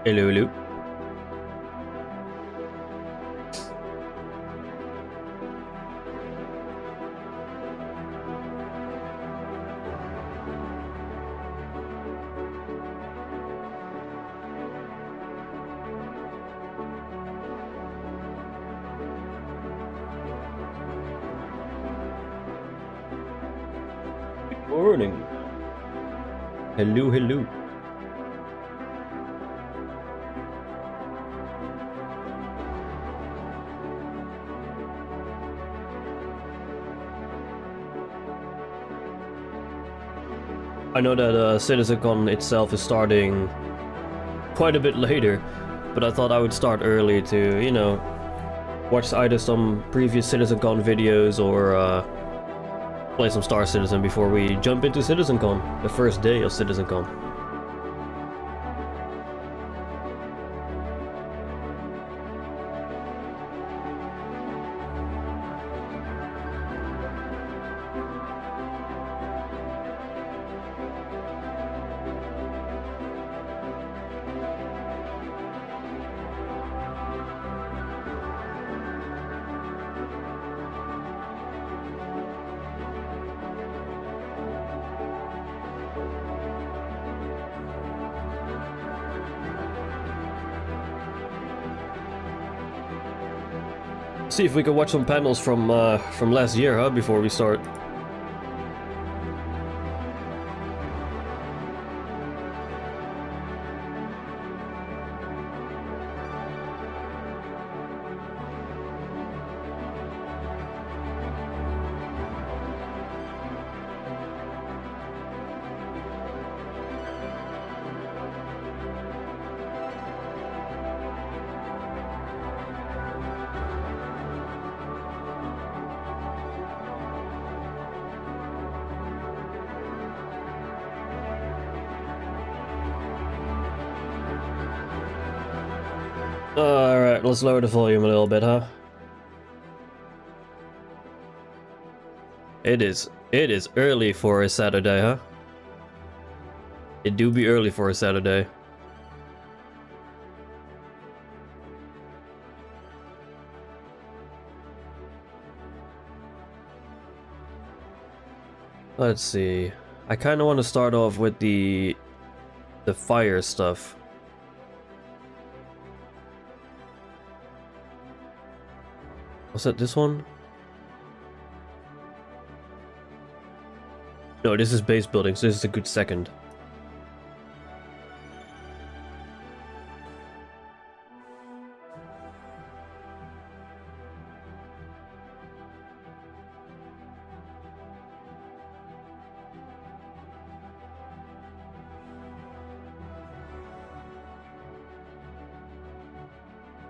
Hello, hello. Good morning. Hello, hello. I know that CitizenCon itself is starting quite a bit later, but I thought I would start early to, you know, watch either some previous CitizenCon videos or play some Star Citizen before we jump into CitizenCon, the first day of CitizenCon. See if we can watch some panels from last year, huh? Before we start. Alright, let's lower the volume a little bit, huh? It is early for a Saturday, huh? It do be early for a Saturday. Let's see. I kind of want to start off with the fire stuff. Was that this one? No, this is base building, so this is a good second.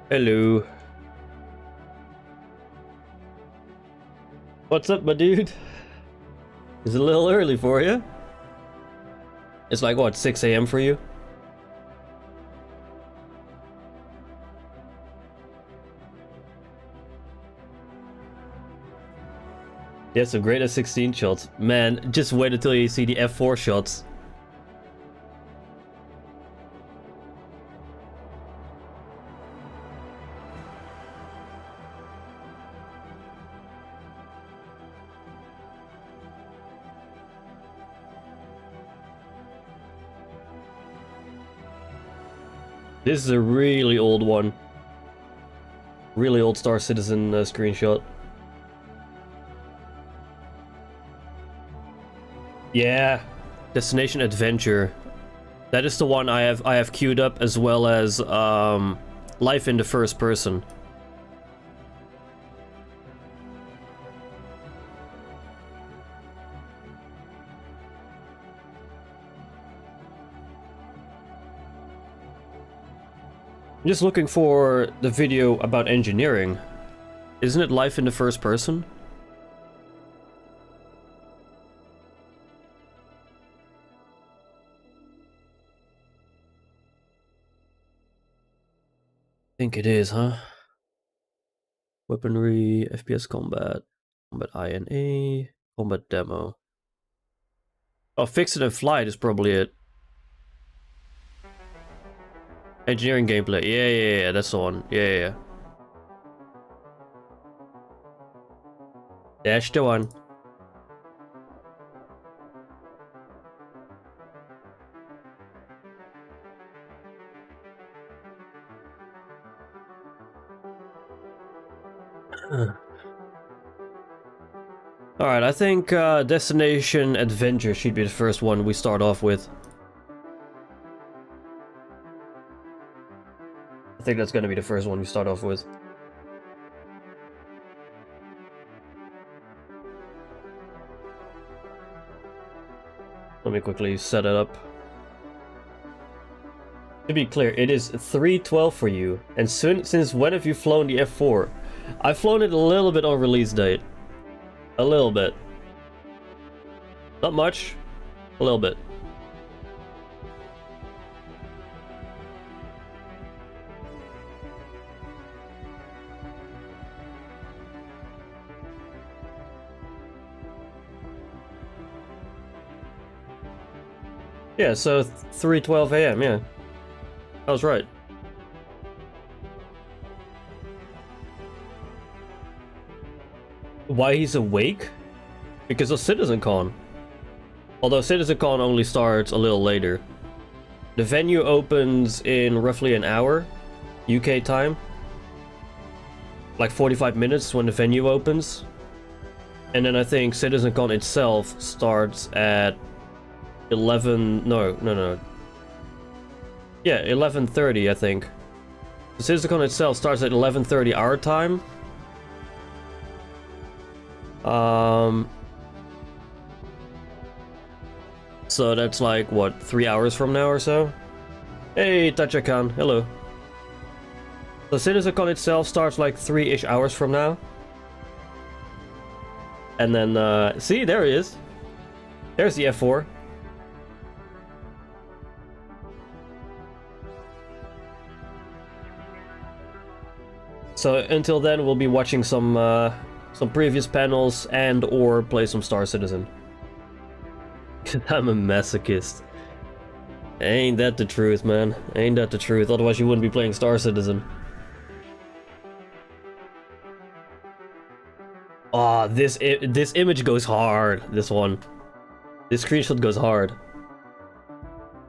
Hello. What's up, my dude? It's a little early for you. It's like, what, 6 AM for you? Yeah, so great at 16 shots. Man, just wait until you see the F4 shots. This is a really old one. Really old Star Citizen screenshot. Yeah, Destination Adventure. That is the one I have queued up, as well as Life in the First Person. I'm just looking for the video about engineering. Isn't it Life in the First Person? I think it is, huh? Weaponry, FPS combat, combat INA, combat demo. Oh, Fix It and Flight is probably it. Engineering gameplay. Yeah, that's the one. Yeah. Dash the one. Alright, I think Destination Adventure should be the first one we start off with. I think that's gonna be the first one we start off with. Let me quickly set it up. To be clear, it is 3:12 for you. And since when have you flown the F4? I've flown it a little bit on release date. A little bit. Not much. A little bit. Yeah, so 3:12 a.m., yeah. I was right. Why he's awake? Because of CitizenCon. Although CitizenCon only starts a little later. The venue opens in roughly an hour, UK time. Like 45 minutes when the venue opens. And then I think CitizenCon itself starts at 11... No. Yeah, 11:30 I think. CitizenCon itself starts at 11:30 our time. So that's like, what, 3 hours from now or so? Hey, Tachakan, hello. So CitizenCon itself starts like 3-ish hours from now. And then, see, there he is. There's the F4. So until then, we'll be watching some previous panels and or play some Star Citizen. I'm a masochist. Ain't that the truth, man? Ain't that the truth? Otherwise you wouldn't be playing Star Citizen. Oh, this image goes hard. This one. This screenshot goes hard.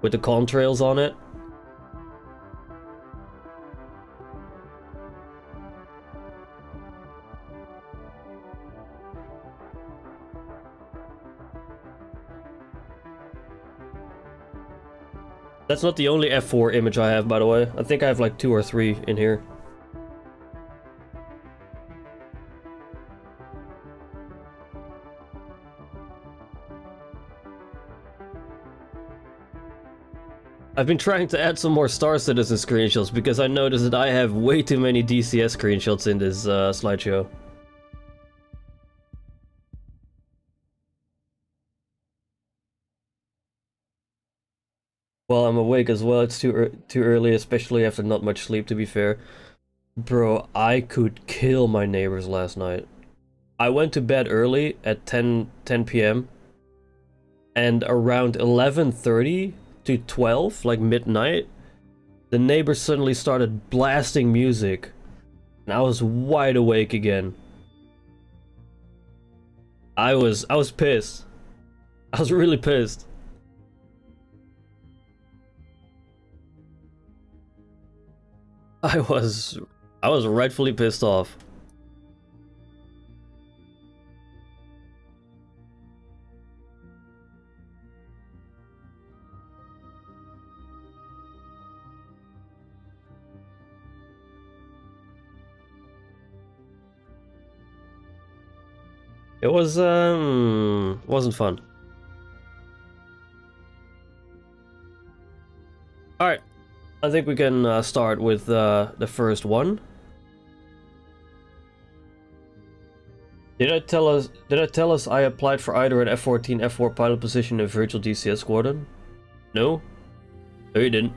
With the contrails on it. That's not the only F4 image I have, by the way. I think I have like 2 or 3 in here. I've been trying to add some more Star Citizen screenshots because I noticed that I have way too many DCS screenshots in this slideshow. Well, I'm awake as well. It's too early, especially after not much sleep, to be fair. Bro, I could kill my neighbors last night. I went to bed early at 10 p.m. And around 11:30 to 12, like midnight, the neighbors suddenly started blasting music. And I was wide awake again. I was pissed. I was really pissed. I was rightfully pissed off. It was wasn't fun. All right. I think we can start with the first one. Did I tell us I applied for either an F-14 F4 pilot position in Virtual DCS Squadron? No? No, you didn't.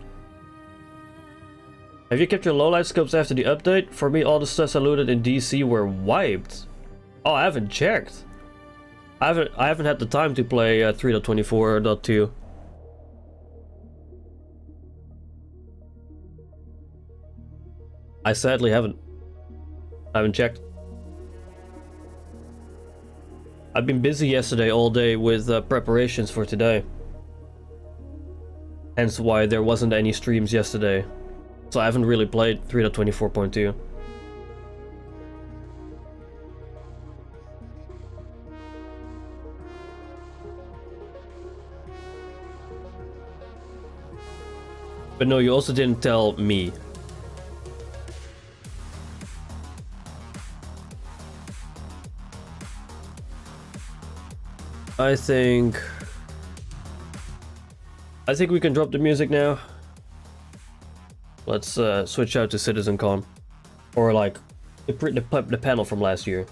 Have you kept your lowlight scopes after the update? For me, all the stuff I looted in DC were wiped. Oh, I haven't checked. I haven't had the time to play 3.24.2. I sadly haven't. I haven't checked. I've been busy yesterday all day with preparations for today. Hence why there wasn't any streams yesterday. So I haven't really played 3.24.2. But no, you also didn't tell me. I think we can drop the music now. Let's switch out to CitizenCon, or like the panel from last year.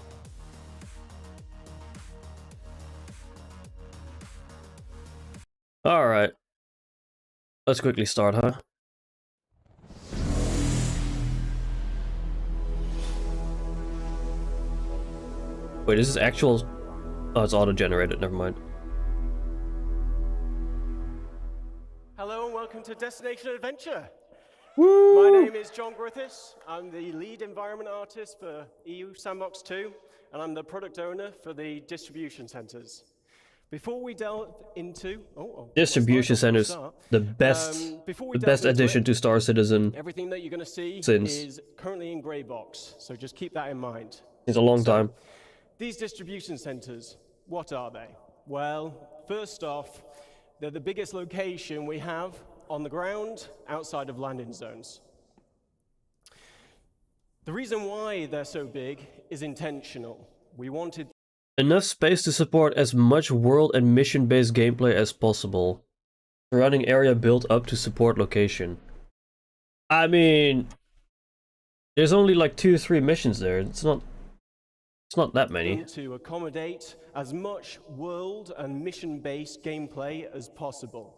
All right, let's quickly start, huh? Wait, is this actual? Oh, it's auto-generated. Never mind. Hello and welcome to Destination Adventure. Woo! My name is John Griffiths. I'm the lead environment artist for EU Sandbox 2, and I'm the product owner for the distribution centers. Before we delve into distribution centers, the best addition to Star Citizen. Everything that you're going to see is currently in grey box, so just keep that in mind. It's a long time. These distribution centers, what are they? Well, first off, they're the biggest location we have on the ground outside of landing zones. The reason why they're so big is intentional. We wanted enough space to support as much world and mission-based gameplay as possible. Surrounding area built up to support location. I mean, there's only like 2 or 3 missions there. It's not that many. To accommodate as much world and mission-based gameplay as possible.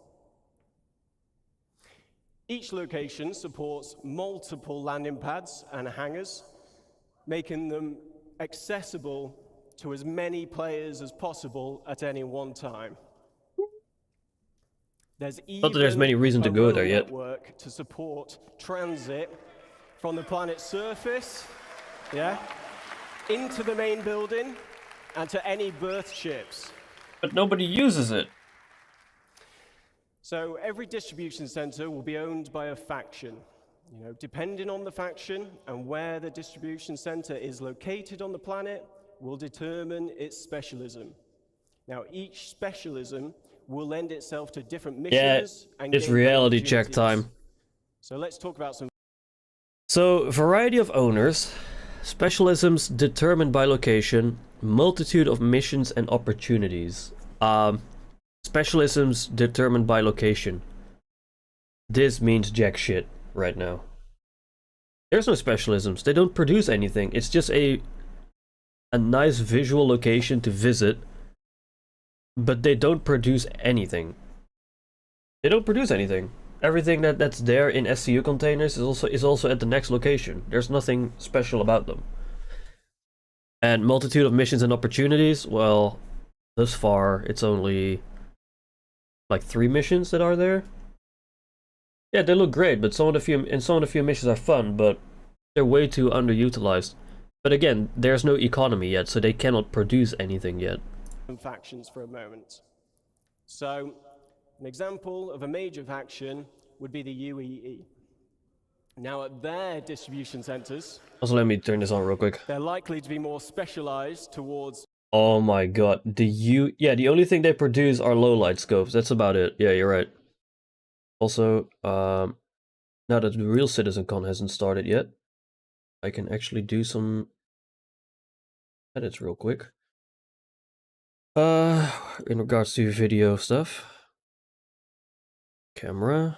Each location supports multiple landing pads and hangars, making them accessible to as many players as possible at any one time. There's Not that there's many reasons to go there yet. Network to support transit from the planet's surface, into the main building and to any berth ships. But nobody uses it. So every distribution center will be owned by a faction. You know, depending on the faction and where the distribution center is located on the planet will determine its specialism. Now, each specialism will lend itself to different missions and it's reality check time. So let's talk about some. So, variety of owners, specialisms determined by location, multitude of missions and opportunities. Specialisms determined by location. This means jack shit right now. There's no specialisms. They don't produce anything. It's just a nice visual location to visit, but they don't produce anything. They don't produce anything. Everything that's there in SCU containers is also at the next location. There's nothing special about them. And multitude of missions and opportunities, well, thus far it's only like 3 missions that are there. Yeah, they look great, but some of the few missions are fun, but they're way too underutilized. But again, there's no economy yet, so they cannot produce anything yet. Factions for a moment. So, an example of a major faction would be the UEE. Now, at their distribution centers, also, let me turn this on real quick. They're likely to be more specialized towards. Oh my god, the only thing they produce are low light scopes. That's about it. Yeah, you're right. Also, now that the real CitizenCon hasn't started yet, I can actually do some edits real quick. In regards to video stuff. Camera.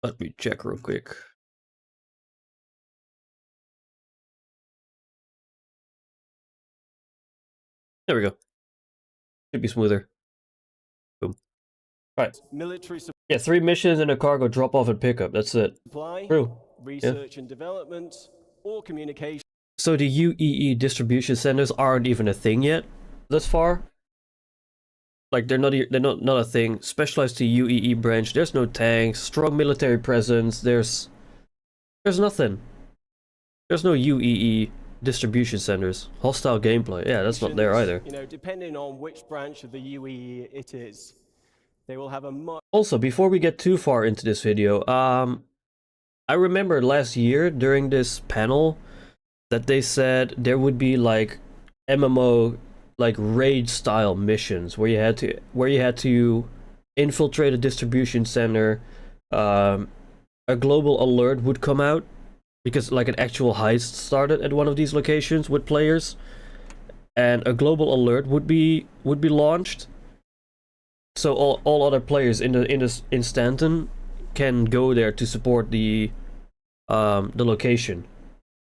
Let me check real quick. There we go. Should be smoother. Boom. Alright. Military yeah, 3 missions and a cargo drop off and pickup. That's it. Supply, true. Research and development, or communication. So the UEE distribution centers aren't even a thing yet, thus far. Like they're not a thing. Specialized to UEE branch. There's no tanks. Strong military presence. There's There's nothing. There's no UEE distribution centers. Hostile gameplay. Yeah, that's not there either. You know, depending on which branch of the UEE it is, they will have a much... Also, before we get too far into this video, I remember last year during this panel that they said there would be like MMO like raid style missions where you had to infiltrate a distribution center. A global alert would come out because like an actual heist started at one of these locations with players, and a global alert would be launched. So all other players in Stanton can go there to support the location.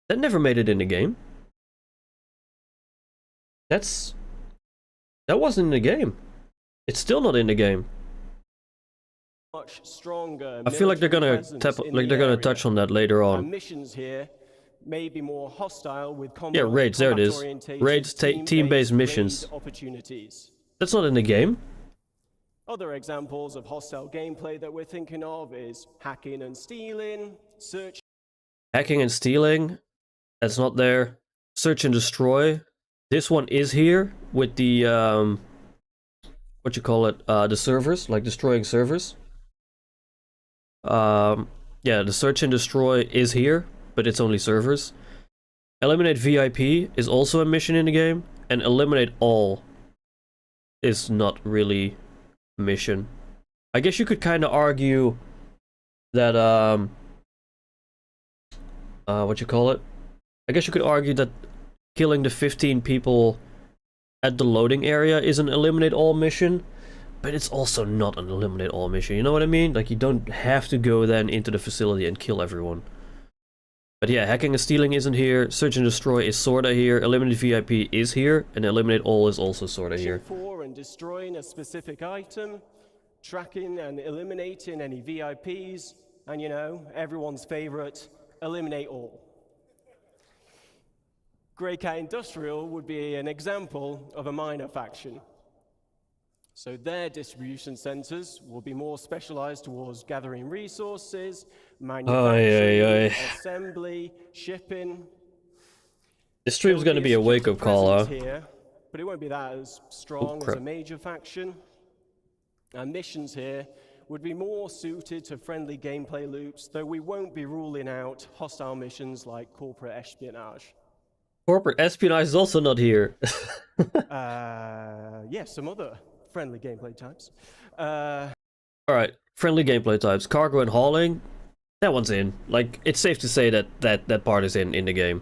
That never made it in the game. That wasn't in the game. It's still not in the game. Much stronger. I feel like they're gonna touch on that later on. Missions here may be more hostile with yeah, raids. There it is. Raids, team-based missions. Opportunities. That's not in the game. Other examples of hostile gameplay that we're thinking of is hacking and stealing, search. Hacking and stealing. That's not there. Search and destroy. This one is here with the what you call it? The servers, like destroying servers. Yeah, the search and destroy is here, but it's only servers. Eliminate VIP is also a mission in the game, and eliminate all is not really a mission. I guess you could kind of argue that what you call it? I guess you could argue that killing the 15 people at the loading area is an eliminate all mission, but it's also not an eliminate all mission, you know what I mean? Like, you don't have to go then into the facility and kill everyone. But yeah, hacking and stealing isn't here, search and destroy is sorta here, eliminate VIP is here, and eliminate all is also sorta here. For and destroying a specific item, tracking and eliminating any VIPs, and you know, everyone's favorite, eliminate all. Grey Cat Industrial would be an example of a minor faction. So their distribution centers will be more specialized towards gathering resources, manufacturing, assembly, shipping. This stream's going to be a wake-up call, huh? Here, but it won't be that as strong as a major faction. Our missions here would be more suited to friendly gameplay loops, though we won't be ruling out hostile missions like corporate espionage. Corporate espionage is also not here. Yes, some other friendly gameplay types. Alright, friendly gameplay types. Cargo and hauling, that one's in. Like, it's safe to say that part is in the game.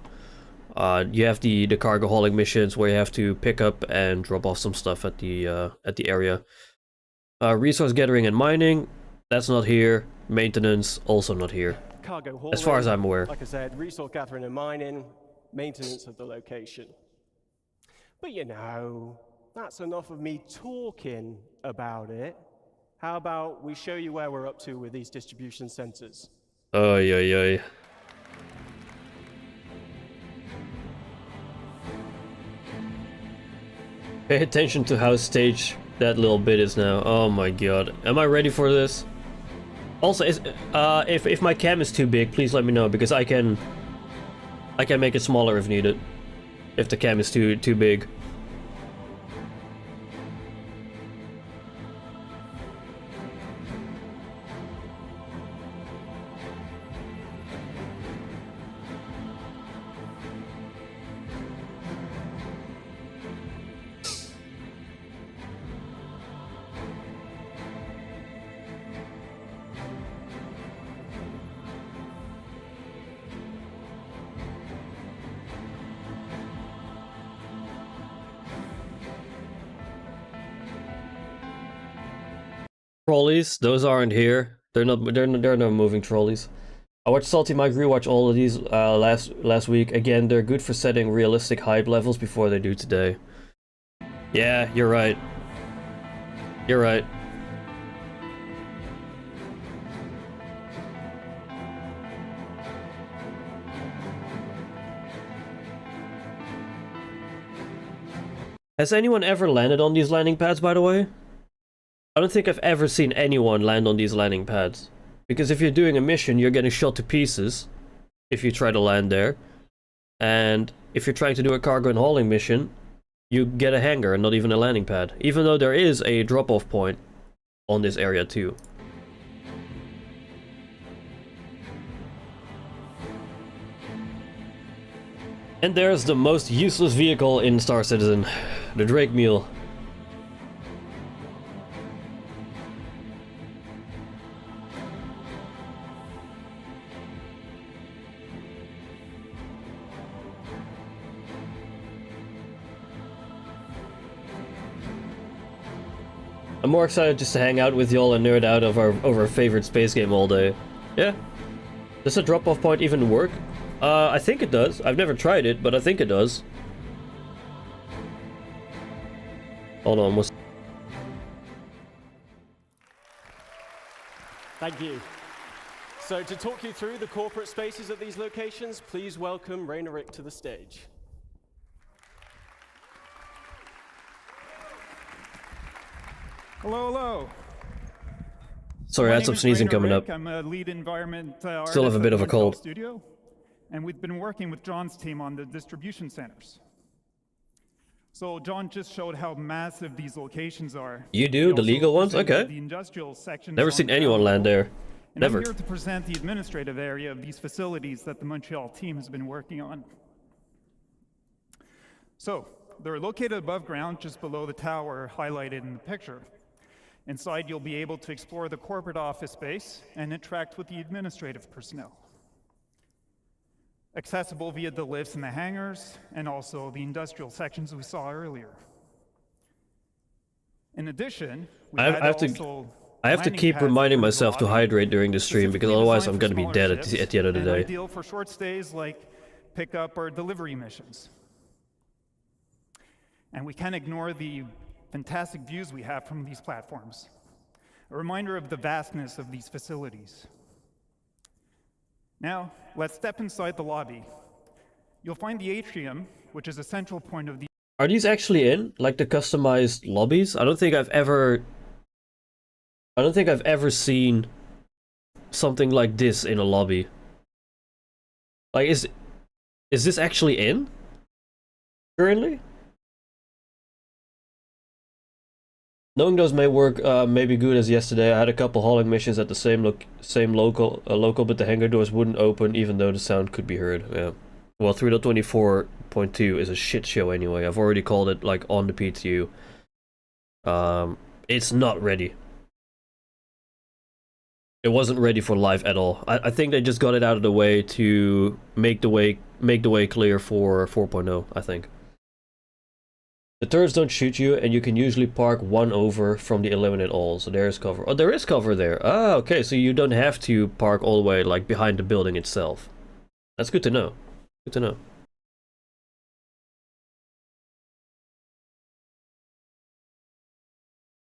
You have the cargo hauling missions where you have to pick up and drop off some stuff at the area. Resource gathering and mining, that's not here. Maintenance, also not here. Cargo hauling, as far as I'm aware. Like I said, resource gathering and mining, maintenance of the location. But you know, that's enough of me talking about it. How about we show you where we're up to with these distribution centers? Oy, oy, oy. Pay attention to how staged that little bit is now. Oh my god. Am I ready for this? Also, if my cam is too big, please let me know, because I can make it smaller if needed. If the cam is too big. Trolleys, those aren't here. They're no moving trolleys. I watched Salty Mike rewatch all of these last week. Again, they're good for setting realistic hype levels before they do today. Yeah, you're right. You're right. Has anyone ever landed on these landing pads, by the way? I don't think I've ever seen anyone land on these landing pads. Because if you're doing a mission, you're getting shot to pieces. if you try to land there. And if you're trying to do a cargo and hauling mission, you get a hangar and not even a landing pad. Even though there is a drop-off point on this area too. And there's the most useless vehicle in Star Citizen, the Drake Mule. I'm more excited just to hang out with y'all and nerd out over our favorite space game all day. Yeah. Does a drop-off point even work? I think it does. I've never tried it, but I think it does. Hold on, Thank you. So to talk you through the corporate spaces at these locations, please welcome Rainer Rick to the stage. Hello, hello. Sorry, I had some sneezing coming up. I'm a lead environment Still have a bit of a cold. Studio, and we've been working with John's team on the distribution centers. So John just showed how massive these locations are. You do? The legal ones? Okay. The industrial sections. Never seen anyone land there. Never. I'm here to present the administrative area of these facilities that the Montreal team has been working on. So they're located above ground, just below the tower highlighted in the picture. Inside, you'll be able to explore the corporate office space and interact with the administrative personnel. Accessible via the lifts in the hangars, and also the industrial sections we saw earlier. In addition, I have to keep reminding myself to hydrate during the stream, because otherwise I'm gonna be dead at the end of the day. Ideal for short stays like pickup or delivery missions. And we can't ignore the fantastic views we have from these platforms. A reminder of the vastness of these facilities. Now, let's step inside the lobby. You'll find the atrium, which is a central point of the... Are these actually in, like, the customized lobbies? I don't think I've ever seen something like this in a lobby. Like, is this actually in? Currently? Knowing those may work, may be good as yesterday. I had a couple hauling missions at the same local, but the hangar doors wouldn't open, even though the sound could be heard. Yeah. Well, 3.24.2 is a shit show anyway. I've already called it, like, on the PTU. It's not ready. It wasn't ready for live at all. I think they just got it out of the way to make the way clear for 4.0, I think. The turrets don't shoot you, and you can usually park one over from the eliminate all, so there is cover. Oh, there is cover there. Ah, okay, so you don't have to park all the way, like, behind the building itself. That's good to know. Good to know.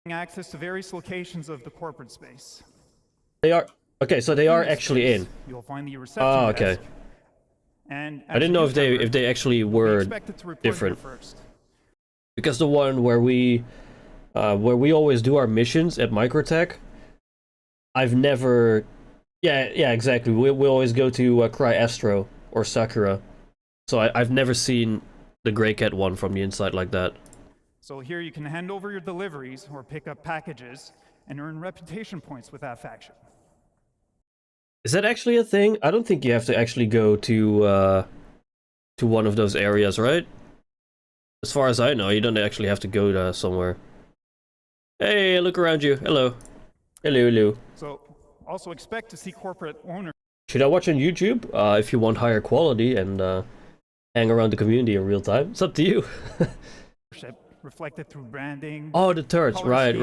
Access to various locations of the corporate space. They are... Okay, so they are actually in. You'll find the reception Ah, okay. desk. And I didn't know if they actually were different. Because the one where we always do our missions at Microtech, I've never... Yeah, exactly. We always go to Cry Astro or Sakura. So I've never seen the Grey Cat one from the inside like that. So here you can hand over your deliveries or pick up packages and earn reputation points with that faction. Is that actually a thing? I don't think you have to actually go to one of those areas, right? As far as I know, you don't actually have to go to somewhere. Hey, look around you. Hello. Hello, hello. So, also expect to see corporate owners. Should I watch on YouTube? If you want higher quality and hang around the community in real time. It's up to you. Reflected through branding. Oh, the turrets. Right.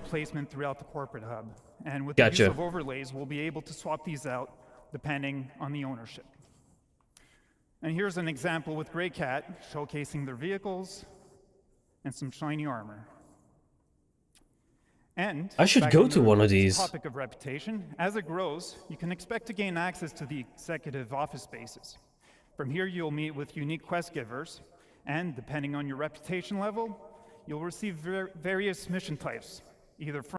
Placement throughout the corporate hub. And with Gotcha. the use of overlays, we'll be able to swap these out depending on the ownership. And here's an example with Grey Cat, showcasing their vehicles and some shiny armor. And I should go to one of these. Topic of reputation, as it grows, you can expect to gain access to the executive office spaces. From here, you'll meet with unique quest givers, and depending on your reputation level, you'll receive various mission types, either from...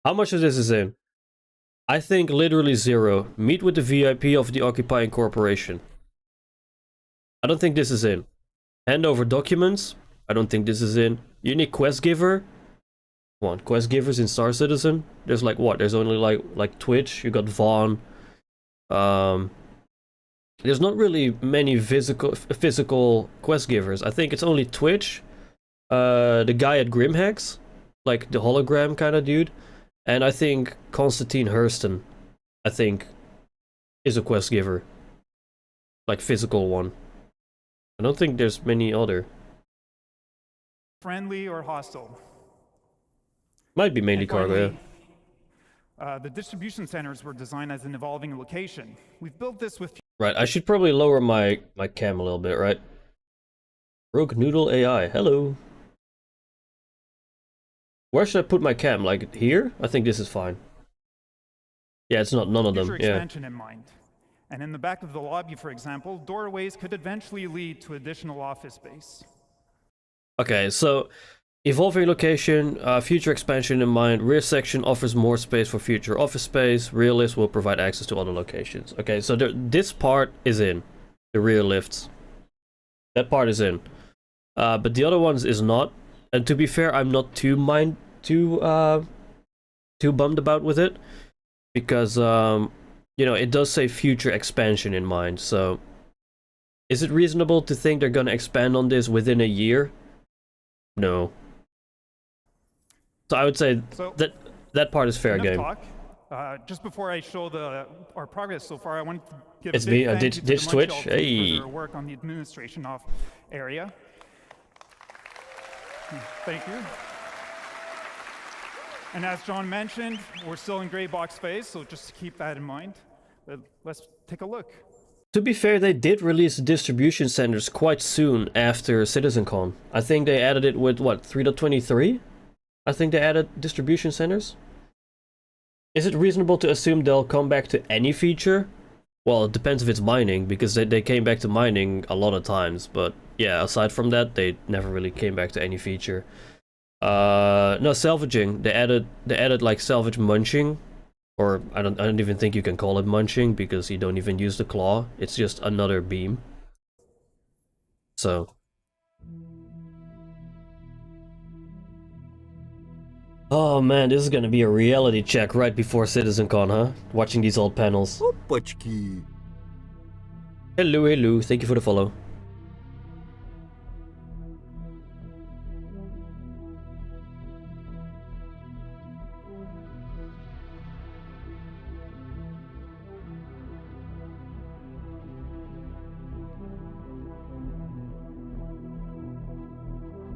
How much of this is in? I think literally 0. Meet with the VIP of the occupying corporation. I don't think this is in. Hand over documents. I don't think this is in. Unique quest giver. Come on, quest givers in Star Citizen. There's like what? There's only like Twitch. You got Vaughn. There's not really many physical quest givers. I think it's only Twitch. The guy at Grimhex, like the hologram kind of dude, and I think Constantine Hurston, I think, is a quest giver. Like physical one. I don't think there's many other. Friendly or hostile? Might be mainly And cargo, finally, yeah. the distribution centers were designed as an evolving location. We've built this with Right, I should probably lower my cam a little bit, right? Rogue Noodle AI, hello. Where should I put my cam? Like here? I think this is fine. Yeah, it's not none of them. future Yeah. expansion in mind. And in the back of the lobby, for example, doorways could eventually lead to additional office space. Okay, so evolving location, future expansion in mind. Rear section offers more space for future office space. Rear lifts will provide access to other locations. Okay, so this part is in. The rear lifts. That part is in. But the other ones is not. And to be fair, I'm not too bummed about with it. Because, you know, it does say future expansion in mind. So, is it reasonable to think they're gonna expand on this within a year? No. So I would say So, that part is fair enough game. talk. Just before I show our progress so far, I want to give It's a big me, thank you to Ditch the Twitch. Munchell team Hey. for their work on the administration area. Thank you. And as John mentioned, we're still in gray box phase, so just keep that in mind. But let's take a look. To be fair, they did release the distribution centers quite soon after CitizenCon. I think they added it with, what, 3.23? I think they added distribution centers. Is it reasonable to assume they'll come back to any feature? Well, it depends if it's mining, because they came back to mining a lot of times. But yeah, aside from that, they never really came back to any feature. No, salvaging. They added like salvage munching. Or I don't even think you can call it munching because you don't even use the claw. It's just another beam. So. Oh man, this is gonna be a reality check right before CitizenCon, huh? Watching these old panels. Опачки. Hello, hello. Thank you for the follow.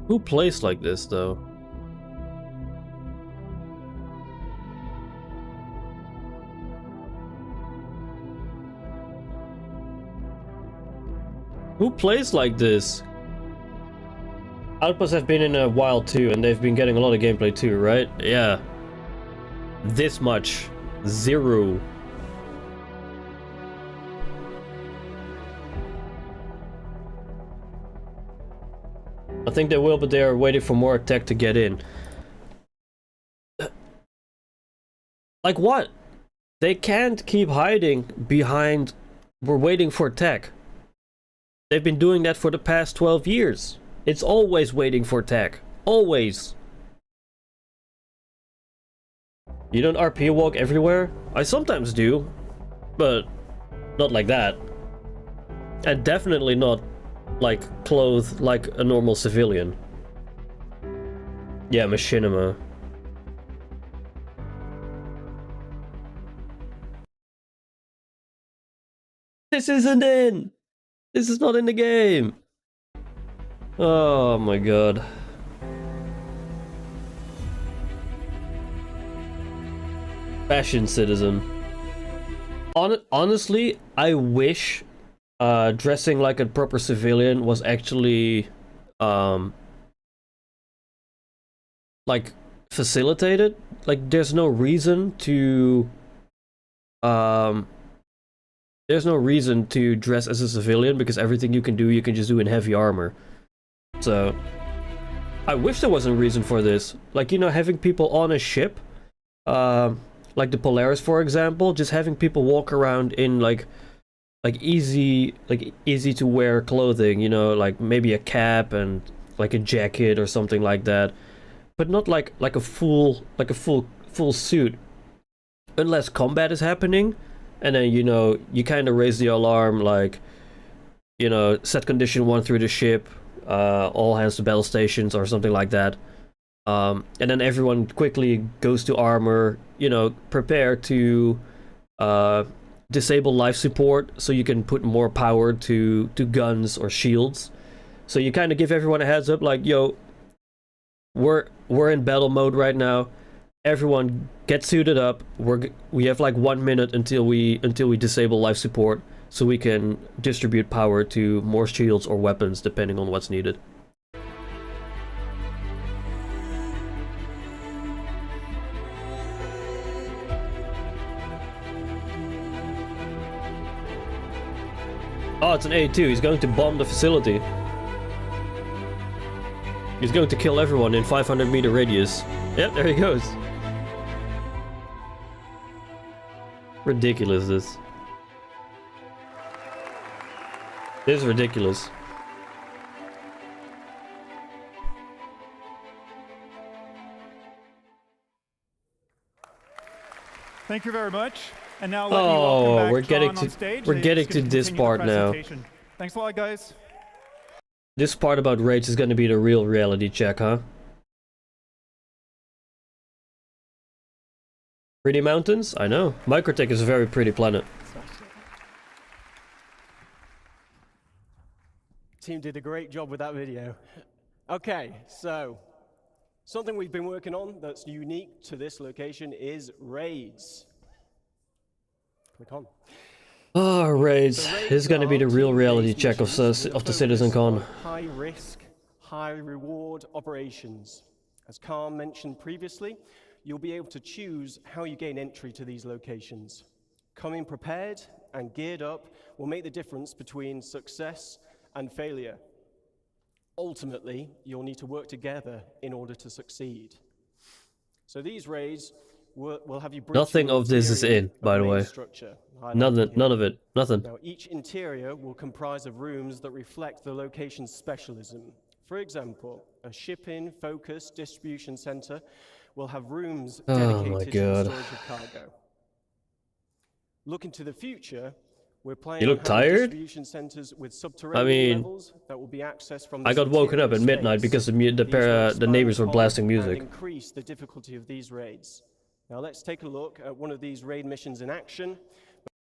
Who plays like this, though? Who plays like this? Outposts have been in a while too, and they've been getting a lot of gameplay too, right? Yeah. This much. 0. I think they will, but they are waiting for more tech to get in. Like what? They can't keep hiding behind we're waiting for tech. They've been doing that for the past 12 years. It's always waiting for tech. Always. You don't RP walk everywhere? I sometimes do, but not like that. And definitely not like clothed like a normal civilian. Yeah, machinima. This isn't in! This is not in the game! Oh my god. Fashion citizen. Honestly, I wish dressing like a proper civilian was actually like facilitated. Like there's no reason to dress as a civilian because everything you can just do in heavy armor. So I wish there was a reason for this. Like, you know, having people on a ship like the Polaris, for example, just having people walk around in like easy to wear clothing, you know, like maybe a cap and like a jacket or something like that, but not like a full suit, unless combat is happening, and then, you know, you kind of raise the alarm, like, you know, set condition 1 through the ship, all hands to battle stations or something like that. And then everyone quickly goes to armor, you know, prepare to disable life support so you can put more power to guns or shields. So you kind of give everyone a heads up, like, yo, we're in battle mode right now. Everyone get suited up. We have like 1 minute until we disable life support, so we can distribute power to more shields or weapons depending on what's needed. Oh, it's an A2. He's going to bomb the facility. He's going to kill everyone in 500-meter radius. Yep, there he goes. Ridiculous, this. This is ridiculous. Thank you very much. And now let me welcome back we're getting John to on stage. we're He's getting gonna to this continue the part now. presentation. Thanks a lot, guys. This part about raids is going to be the real reality check, huh? Pretty mountains? I know. Microtech is a very pretty planet. Team did a great job with that video. Okay, so something we've been working on that's unique to this location is raids. Click on. Oh, raids. So This is going to be the real reality check of the CitizenCon. High risk, high reward operations. As Khan mentioned previously, you'll be able to choose how you gain entry to these locations. Coming prepared and geared up will make the difference between success and failure. Ultimately, you'll need to work together in order to succeed. So these raids will have you breach Nothing the of this is interior in, of by the main way. structure, None highlighted here. of it. Nothing. Now, each interior will comprise of rooms that reflect the location's specialism. For example, a shipping focused distribution center will have rooms dedicated to the storage of cargo. Looking to the future, we're planning You look on having tired? distribution centers with subterranean levels that will be accessed from I got woken up at midnight because the neighbors were blasting music. And increase the difficulty of these raids. Now let's take a look at one of these raid missions in action.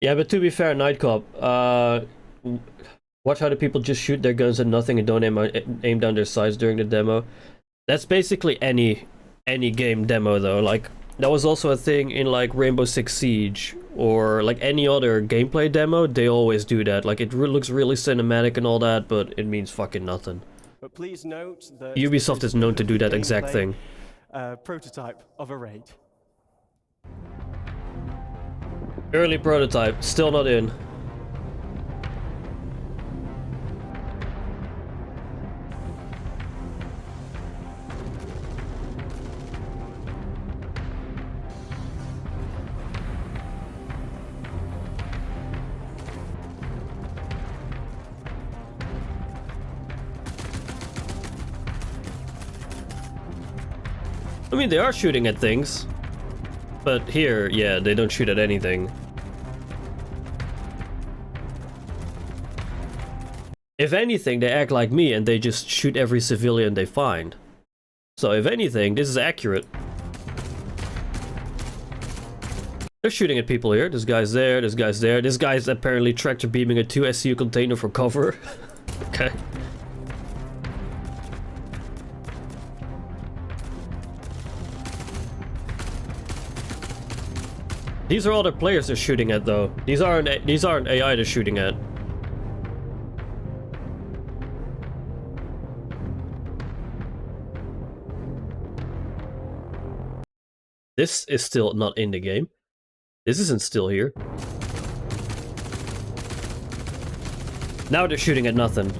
Yeah, but to be fair, Nightcop, watch how the people just shoot their guns at nothing and don't aim down their sights during the demo. That's basically any game demo though. Like, that was also a thing in like Rainbow Six Siege or like any other gameplay demo. They always do that. Like, it looks really cinematic and all that, but it means fucking nothing. But please note that Ubisoft is known to do that exact thing. Prototype of a raid. Early prototype, still not in. I mean, they are shooting at things. But here, yeah, they don't shoot at anything. If anything, they act like me and they just shoot every civilian they find. So if anything, this is accurate. They're shooting at people here. This guy's there, this guy's there. This guy's apparently tractor beaming a 2 SCU container for cover. Okay. These are other players they're shooting at, though. These aren't AI they're shooting at. This is still not in the game. This isn't still here. Now they're shooting at nothing.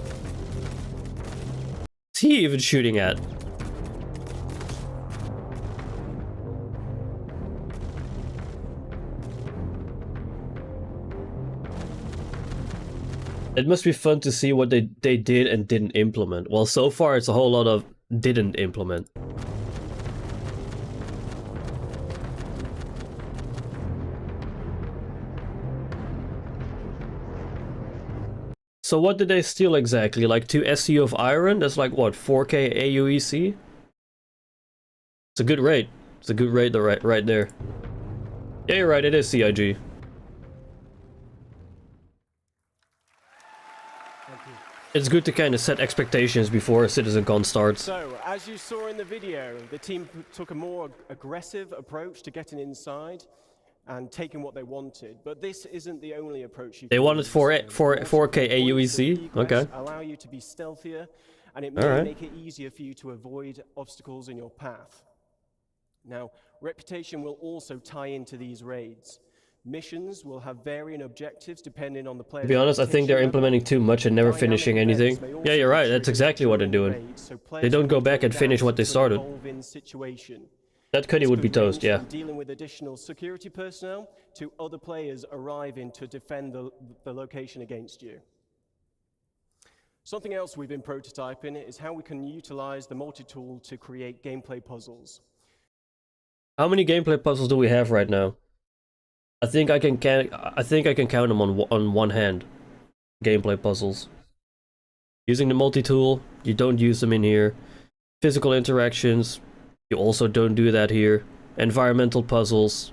What's he even shooting at? It must be fun to see what they did and didn't implement. Well, so far it's a whole lot of didn't implement. So what did they steal exactly? Like 2 SCU of iron? That's like what, 4k AUEC? It's a good rate. It's a good rate right there. Yeah, you're right, it is CIG. It's good to kind of set expectations before CitizenCon starts. So, as you saw in the video, the team took a more aggressive approach to getting inside and taking what they wanted. But this isn't the only approach you They can wanted use. 4k AUEC? Okay. Allow you to be stealthier, and it All may right. make it easier for you to avoid obstacles in your path. Now, reputation will also tie into these raids. Missions will have varying objectives depending on the player's To be honest, I think they're reputation implementing level. too much and never Dynamic finishing events anything. may Yeah, also you're be right, that's triggered exactly what they're during doing. raids, so They players don't will go need to back and finish adapt what they to an started. evolving situation. That cutty This would be could range toast, yeah. from dealing with additional security personnel to other players arriving to defend the location against you. Something else we've been prototyping is how we can utilize the multi-tool to create gameplay puzzles. How many gameplay puzzles do we have right now? I think I can count them on one hand. Gameplay puzzles. Using the multi-tool, you don't use them in here. Physical interactions, you also don't do that here. Environmental puzzles,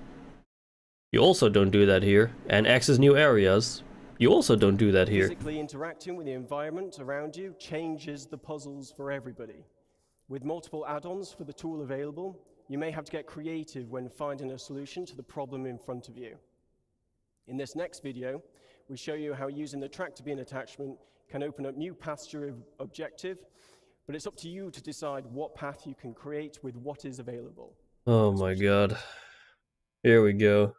you also don't do that here. And access new areas, you also don't do that here. Physically interacting with the environment around you changes the puzzles for everybody. With multiple add-ons for the tool available, you may have to get creative when finding a solution to the problem in front of you. In this next video, we show you how using the tractor beam attachment can open up new paths to your objective, but it's up to you to decide what path you can create with what is available. Oh my god. Here we go.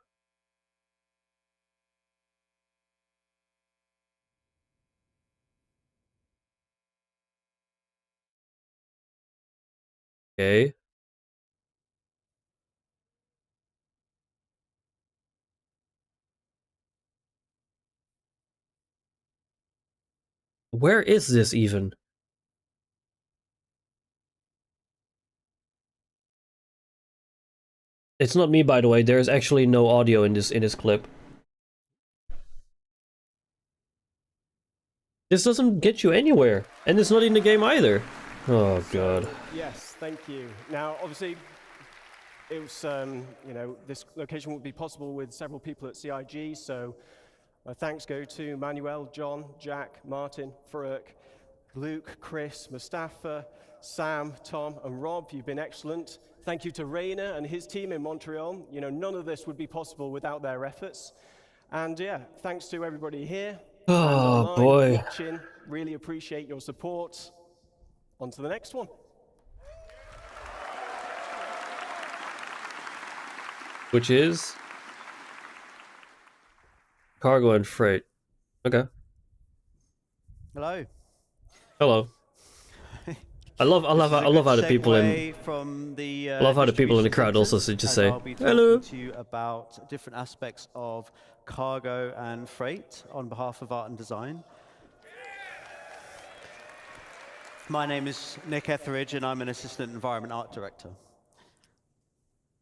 Okay. Where is this even? It's not me, by the way. There's actually no audio in this clip. This doesn't get you anywhere, and it's not in the game either. Oh god. Yes, thank you. Now, obviously, it was, you know, this location would be possible with several people at CIG, so thanks go to Manuel, John, Jack, Martin, Farouk, Luke, Chris, Mustafa, Sam, Tom, and Rob. You've been excellent. Thank you to Rainer and his team in Montreal. You know, none of this would be possible without their efforts. And yeah, thanks to everybody here. Oh boy. Watching. Really appreciate your support. On to the next one. Which is cargo and freight. Okay. Hello. Hello. I love how the people in love how the people in the crowd also just say hello. To you about different aspects of cargo and freight on behalf of Art and Design. My name is Nick Etheridge, and I'm an assistant environment art director.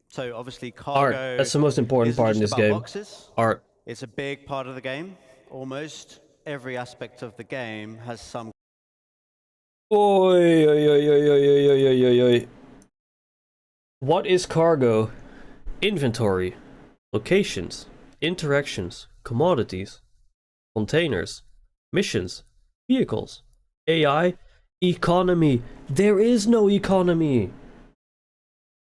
So obviously, cargo. Art. That's the most important part in this game. Boxes. Art. It's a big part of the game. Almost every aspect of the game has some. Oi, oi, oi, oi, oi, oi, oi, oi, oi. What is cargo? Inventory, locations, interactions, commodities, containers, missions, vehicles, AI, economy. There is no economy.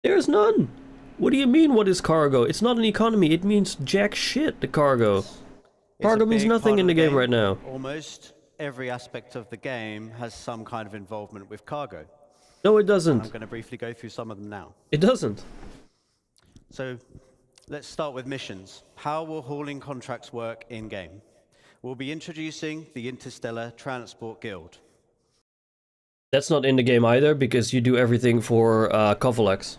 There's none. What do you mean, what is cargo? It's not an economy, it means jack shit, the cargo. Cargo means nothing in the game right now. Almost every aspect of the game has some kind of involvement with cargo. No, it doesn't. I'm going to briefly go through some of them now. It doesn't. So let's start with missions. How will hauling contracts work in-game? We'll be introducing the Interstellar Transport Guild. That's not in the game either, because you do everything for Kovalex.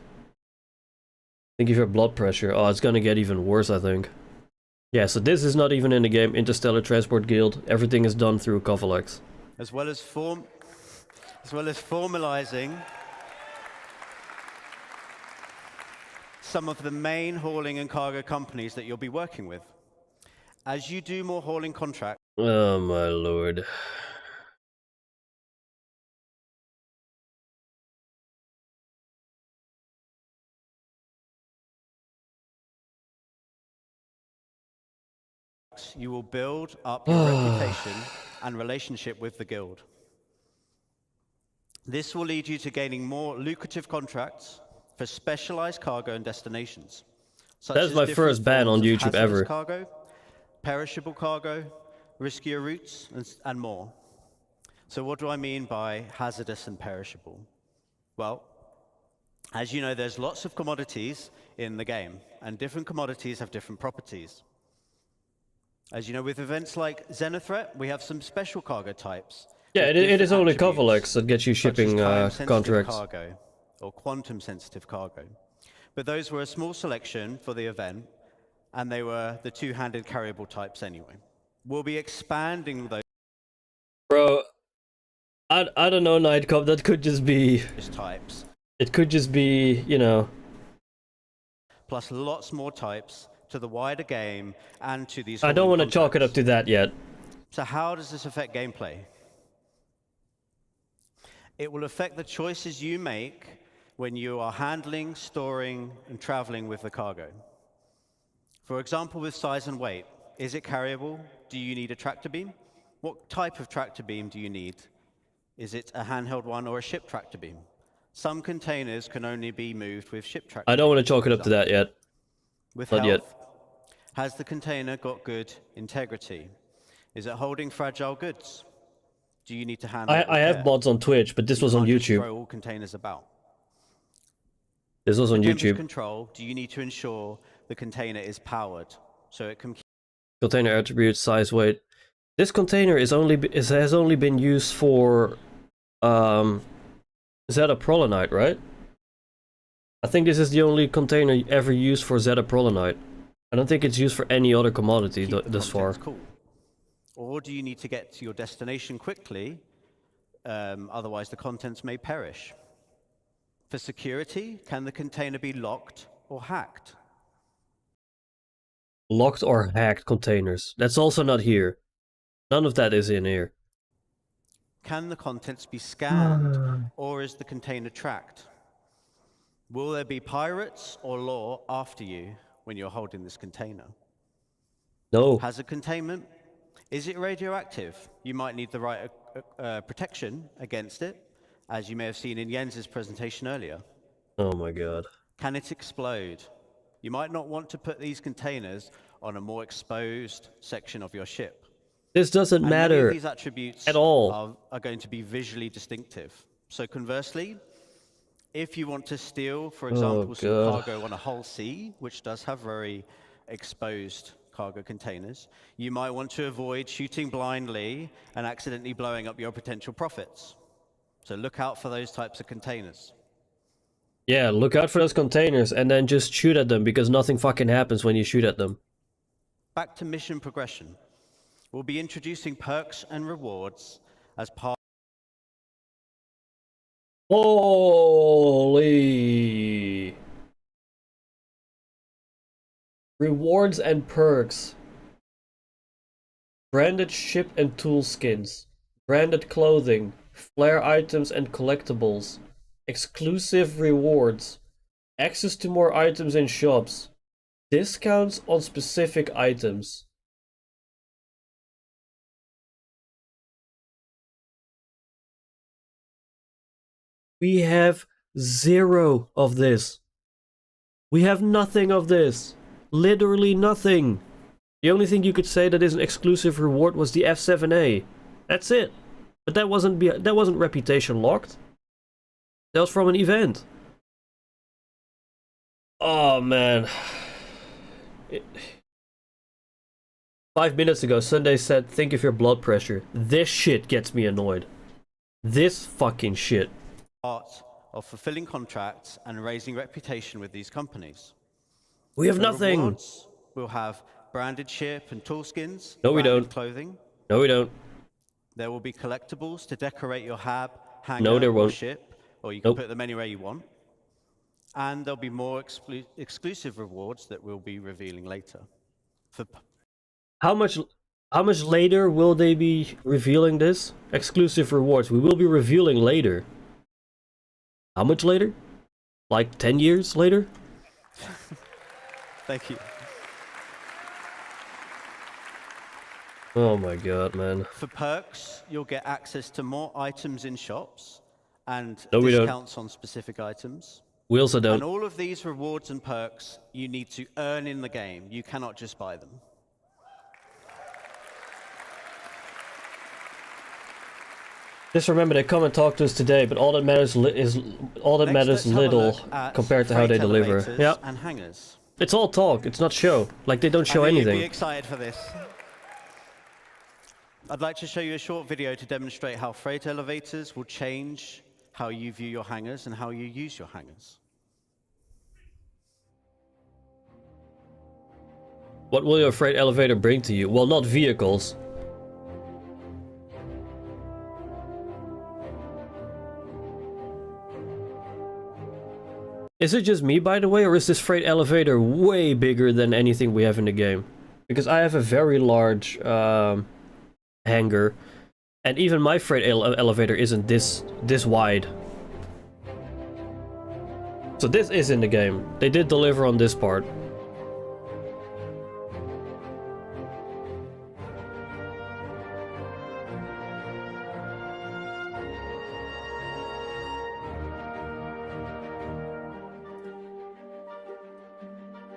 Think of your blood pressure. Oh, it's gonna get even worse, I think. Yeah, so this is not even in the game, Interstellar Transport Guild. Everything is done through Covalex. As well as formalizing some of the main hauling and cargo companies that you'll be working with. As you do more hauling contracts, Oh my lord. you will build up your reputation and relationship with the guild. This will lead you to gaining more lucrative contracts for specialized cargo and destinations. That's my first ban on YouTube ever. Cargo, perishable cargo, riskier routes, and more. So what do I mean by hazardous and perishable? Well, as you know, there's lots of commodities in the game, and different commodities have different properties. As you know, with events like Xenothreat, we have some special cargo types. Yeah, it is only Covalex that gets you shipping contracts. Cargo, or quantum-sensitive cargo. But those were a small selection for the event, and they were the two-handed carryable types anyway. We'll be expanding those Bro, I don't know, Nightcop, that could just be... types. It could just be, you know... Plus lots more types to the wider game and to these... I don't want to chalk it up to that yet. So how does this affect gameplay? It will affect the choices you make when you are handling, storing, and traveling with the cargo. For example, with size and weight. Is it carryable? Do you need a tractor beam? What type of tractor beam do you need? Is it a handheld one or a ship tractor beam? Some containers can only be moved with ship tractor. I don't want to chalk it up to that yet. With Not health, yet. has the container got good integrity? Is it holding fragile goods? Do you need to handle I have mods on Twitch, but this was on can't just YouTube. throw all containers about. This was on Temperature YouTube. control, do you need to ensure the container is powered so it can Container attributes, size, weight. This container has only been used for Zeta Prolonite, right? I think this is the only container ever used for Zeta Prolonite. I don't think it's used for any other commodity keep the thus far. contents cool? Or do you need to get to your destination quickly, otherwise the contents may perish? For security, can the container be locked or hacked? Locked or hacked containers. That's also not here. None of that is in here. Can the contents be scanned, or is the container tracked? Will there be pirates or law after you when you're holding this container? No. Hazard containment? Is it radioactive? You might need the right protection against it, as you may have seen in Jens's presentation earlier. Oh my god. Can it explode? You might not want to put these containers on a more exposed section of your ship. This doesn't And many matter of these attributes at all. are going to be visually distinctive. So conversely, if you want to steal, for example, some cargo on a hull C, which does have very exposed cargo containers, you might want to avoid shooting blindly and accidentally blowing up your potential profits. So look out for those types of containers. Yeah, look out for those containers and then just shoot at them because nothing fucking happens when you shoot at them. Back to mission progression. We'll be introducing perks and rewards as part. Holy! Rewards and perks. Branded ship and tool skins. Branded clothing. Flare items and collectibles. Exclusive rewards. Access to more items in shops. Discounts on specific items. We have zero of this. We have nothing of this. Literally nothing. The only thing you could say that is an exclusive reward was the F7A. That's it. But that wasn't reputation locked. That was from an event. Oh man. 5 minutes ago, Sunday said, think of your blood pressure. This shit gets me annoyed. This fucking shit. Part of fulfilling contracts and raising reputation with these companies. We have For nothing. rewards, we'll have branded ship and tool skins. No, we branded don't. Clothing. No, we don't. There will be collectibles to decorate your hab, hangar, No, there or won't. ship, or you can Nope. put them anywhere you want. And there'll be more exclusive rewards that we'll be revealing later. How much later will they be revealing this? Exclusive rewards. We will be revealing later. How much later? Like 10 years later? Thank you. Oh my god, man. For perks, you'll get access to more items in shops and No, we don't. discounts on specific items. We also And don't. all of these rewards and perks you need to earn in the game. You cannot just buy them. Just remember, they come and talk to us today, but all that matters Next, let's have a little look at compared to how they freight deliver. elevators Yeah, and hangars. it's all talk. It's not show. Like they don't show I knew anything. You'd be excited for this. I'd like to show you a short video to demonstrate how freight elevators will change how you view your hangars and how you use your hangars. What will your freight elevator bring to you? Well, not vehicles. Is it just me, by the way, or is this freight elevator way bigger than anything we have in the game? Because I have a very large hangar, and even my freight elevator isn't this wide. So this is in the game. They did deliver on this part.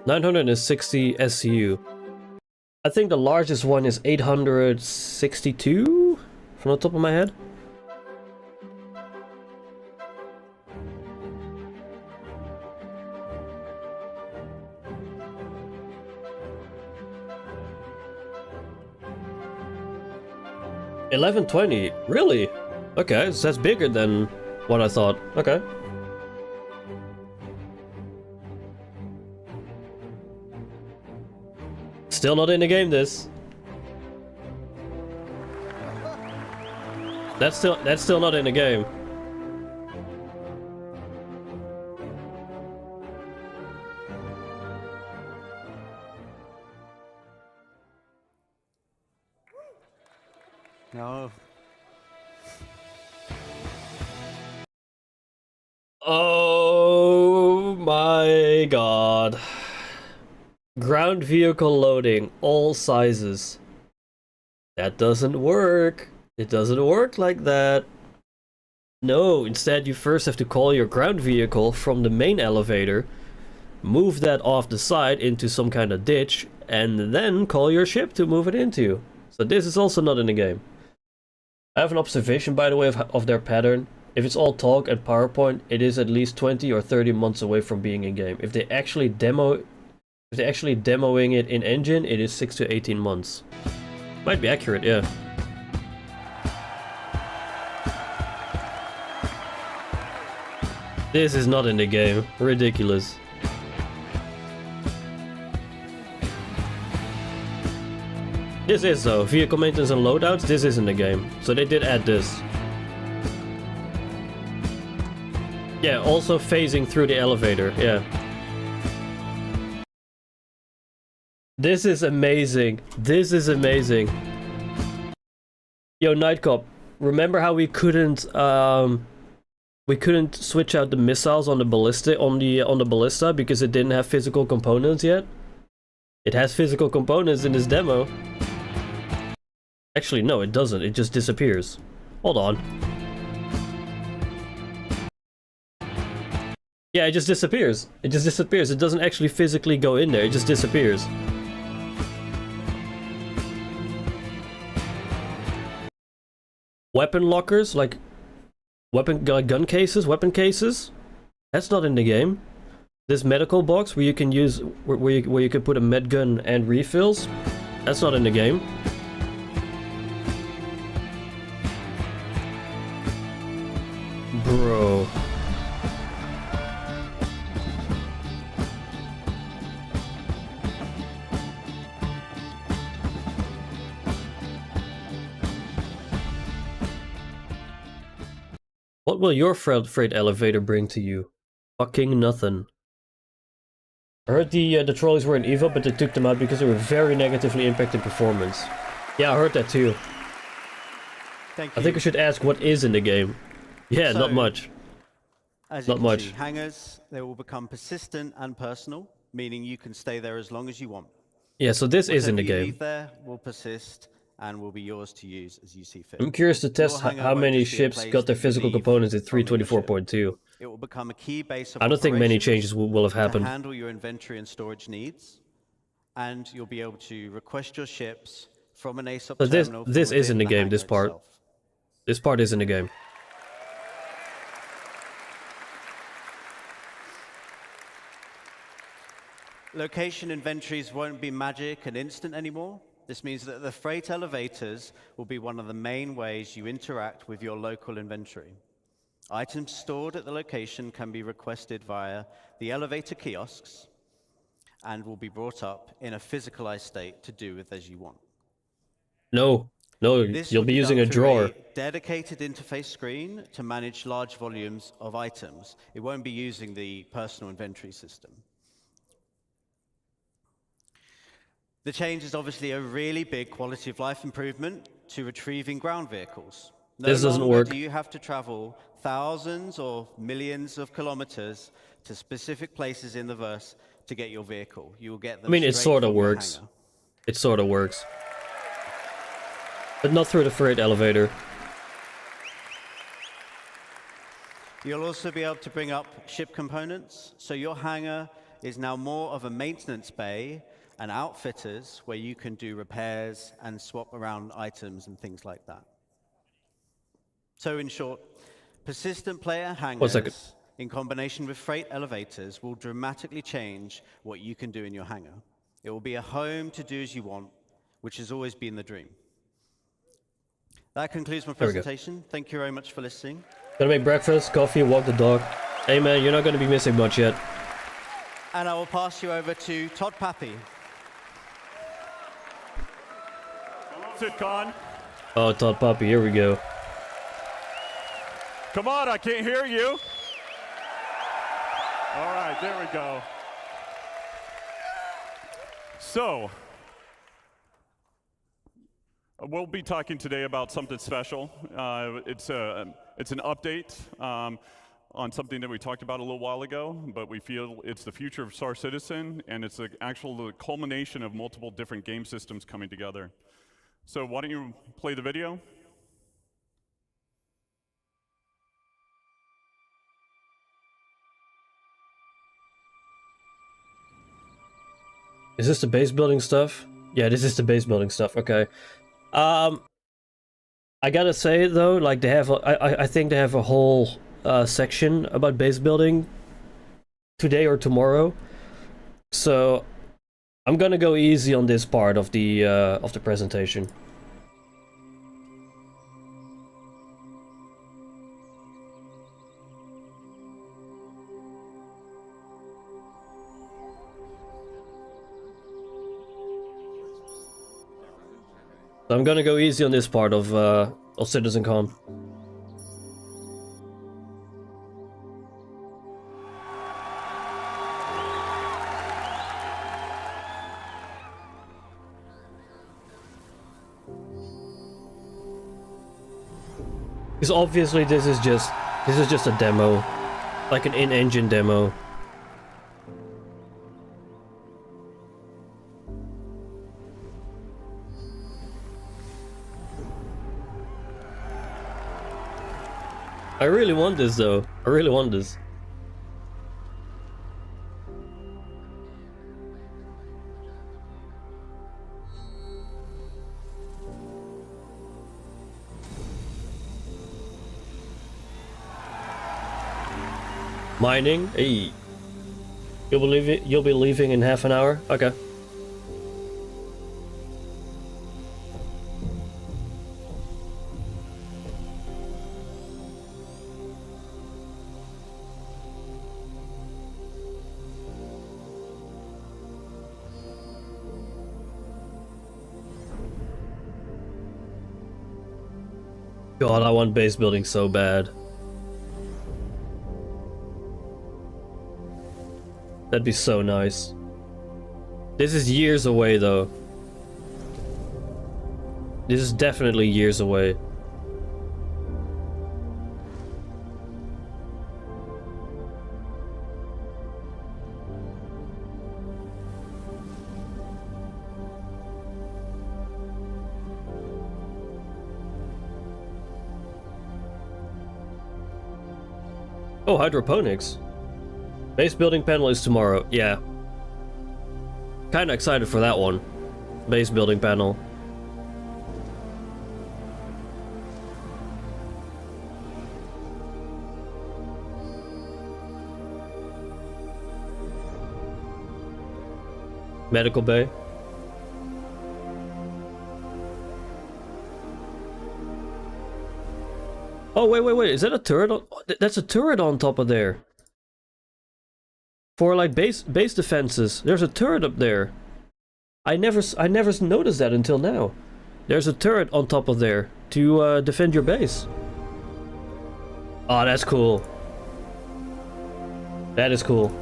(960 SCU). I think the largest one is 862 from the top of my head. $1120, really? Okay, so that's bigger than what I thought. Okay. Still not in the game, this. That's still not in the game. No. Oh my god. Ground vehicle loading, all sizes. That doesn't work. It doesn't work like that. No, instead you first have to call your ground vehicle from the main elevator, move that off the side into some kind of ditch, and then call your ship to move it into. So this is also not in the game. I have an observation, by the way, of their pattern. If it's all talk and PowerPoint, it is at least 20 or 30 months away from being in game. If they're actually demoing it in engine, it is 6 to 18 months. Might be accurate, yeah. This is not in the game. Ridiculous. This is though. Vehicle maintenance and loadouts, this is in the game. So they did add this. Yeah, also phasing through the elevator, yeah. This is amazing. This is amazing. Yo, Nightcop, remember how we couldn't switch out the missiles on the ballista because it didn't have physical components yet? It has physical components in this demo. Actually, no, it doesn't. It just disappears. Hold on. Yeah, it just disappears. It just disappears. It doesn't actually physically go in there. It just disappears. Weapon lockers, like gun cases, weapon cases. That's not in the game. This medical box where you can use where you can put a med gun and refills. That's not in the game. Bro. What will your freight elevator bring to you? Fucking nothing. I heard the trolleys were in Evo, but they took them out because they were very negatively impacting performance. Yeah, I heard that too. Thank you. I think I should ask what is in the game. Yeah, So, not much. As you Not can much. see, hangars, they will become persistent and personal, meaning you can stay there as long as you want. Yeah, so this is in the Whatever you game. leave there will persist and will be yours to use as you see fit. I'm curious to test hangar how won't many just be a ships place got their that you physical leave components in from your ship. 324.2. It will become a key base of I don't think many operations changes will have to happened. handle your inventory and storage needs, and you'll be able to request your ships from an ASOP So terminal. this from is in the within game, this hangar part. itself. This part is in the game. Location inventories won't be magic and instant anymore. This means that the freight elevators will be one of the main ways you interact with your local inventory. Items stored at the location can be requested via the elevator kiosks and will be brought up in a physicalized state to do with as you want. No, This you'll will be using done a through drawer. a dedicated interface screen to manage large volumes of items. It won't be using the personal inventory system. The change is obviously a really big quality of life improvement to retrieving ground vehicles. This doesn't longer work. do you have to travel thousands or millions of kilometers to specific places in the verse to get your vehicle. You will get them I mean, it straight sort of from your works. hangar. It sort of works. But not through the freight elevator. You'll also be able to bring up ship components. So your hangar is now more of a maintenance bay and outfitters where you can do repairs and swap around items and things like that. So in short, persistent player hangars in combination with freight elevators will dramatically change what you can do in your hangar. It will be a home to do as you want, which has always been the dream. That concludes my presentation. Thank you very much for listening. Gonna make breakfast, coffee, walk the dog. Hey man, you're not gonna be missing much yet. And I will pass you over to Todd Pappy. CitizenCon. Oh, Todd Poppy, here we go. Come on, I can't hear you. All right, there we go. So, we'll be talking today about something special. It's an update on something that we talked about a little while ago, but we feel it's the future of Star Citizen, and it's the culmination of multiple different game systems coming together. So why don't you play the video? Is this the base building stuff? Yeah, this is the base building stuff. Okay. I gotta say though, like they have, I think they have a whole section about base building today or tomorrow. So I'm gonna go easy on this part of the presentation. So I'm gonna go easy on this part of CitizenCon. Because obviously this is just a demo, like an in-engine demo. I really want this though. I really want this. Mining? Hey. You'll be leaving in half an hour? Okay. God, I want base building so bad. That'd be so nice. This is years away, though. This is definitely years away. Oh, hydroponics. Base building panel is tomorrow. Yeah. Kinda excited for that one. Base building panel. Medical bay. Oh, wait. Is that a turret? That's a turret on top of there. For like base defenses. There's a turret up there. I never noticed that until now. There's a turret on top of there to defend your base. Oh, that's cool. That is cool.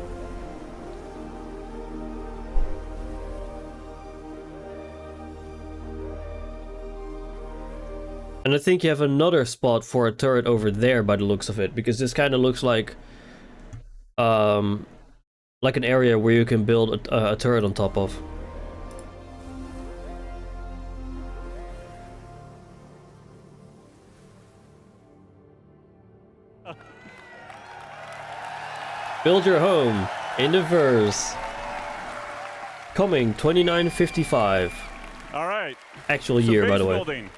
And I think you have another spot for a turret over there by the looks of it, because this kind of looks like an area where you can build a turret on top of. Build your home in the verse. Coming 2955. All right. Actual year, by the way. Building.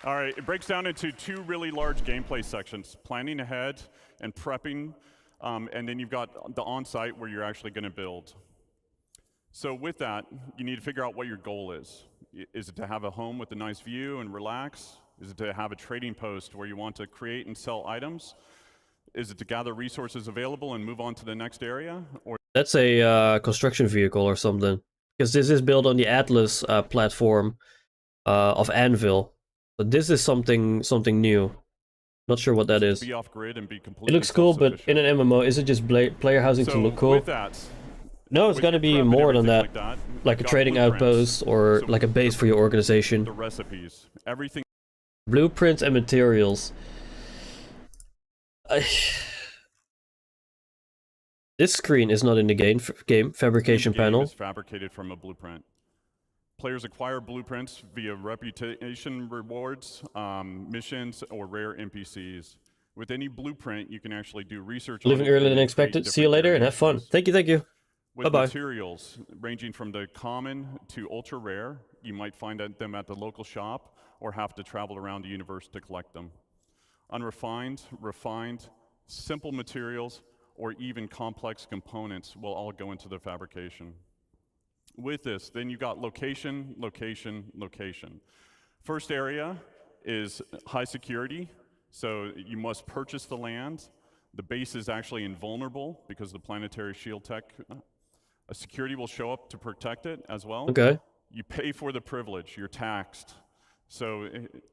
All right, it breaks down into two really large gameplay sections, planning ahead and prepping, and then you've got the on-site where you're actually going to build. So with that, you need to figure out what your goal is. Is it to have a home with a nice view and relax? Is it to have a trading post where you want to create and sell items? Is it to gather resources available and move on to the next area? Or that's a construction vehicle or something, because this is built on the Atlas platform of Anvil. But this is something new. Not sure what that is. Be off grid and be completely it looks cool, but in an MMO, is it just player housing to look cool? With that, no, it's got to be more than that. Like a trading outpost or like a base for your organization. The recipes, everything. Blueprints and materials. This screen is not in the game fabrication panel. Is fabricated from a blueprint. Players acquire blueprints via reputation rewards, missions, or rare NPCs. With any blueprint, you can actually do research. Leaving earlier than expected. See you later and have fun. Thank you, thank you. With bye-bye. Materials ranging from the common to ultra rare, you might find them at the local shop or have to travel around the universe to collect them. Unrefined, refined, simple materials, or even complex components will all go into the fabrication. With this, then you've got location, location, location. First area is high security, so you must purchase the land. The base is actually invulnerable because of the planetary shield tech. A security will show up to protect it as well. Okay. You pay for the privilege, you're taxed. So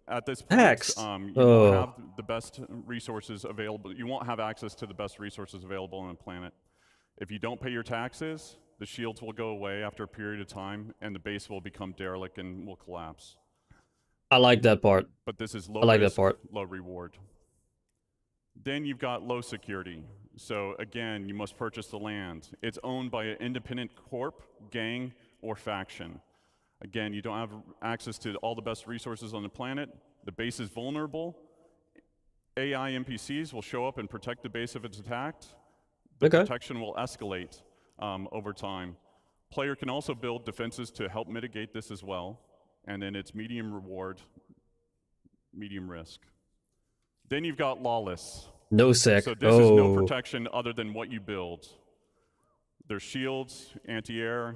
at this point, you won't have the best resources available. You won't have access to the best resources available on the planet. If you don't pay your taxes, the shields will go away after a period of time, and the base will become derelict and will collapse. I like that part. But this is low risk, that part. Low reward. Then you've got low security. So again, you must purchase the land. It's owned by an independent corp, gang, or faction. Again, you don't have access to all the best resources on the planet. The base is vulnerable. AI NPCs will show up and protect the base if it's attacked. The protection will escalate over time. Player can also build defenses to help mitigate this as well. And then it's medium reward, medium risk. Then you've got lawless. No sec. So this is no protection other than what you build. There's shields, anti-air.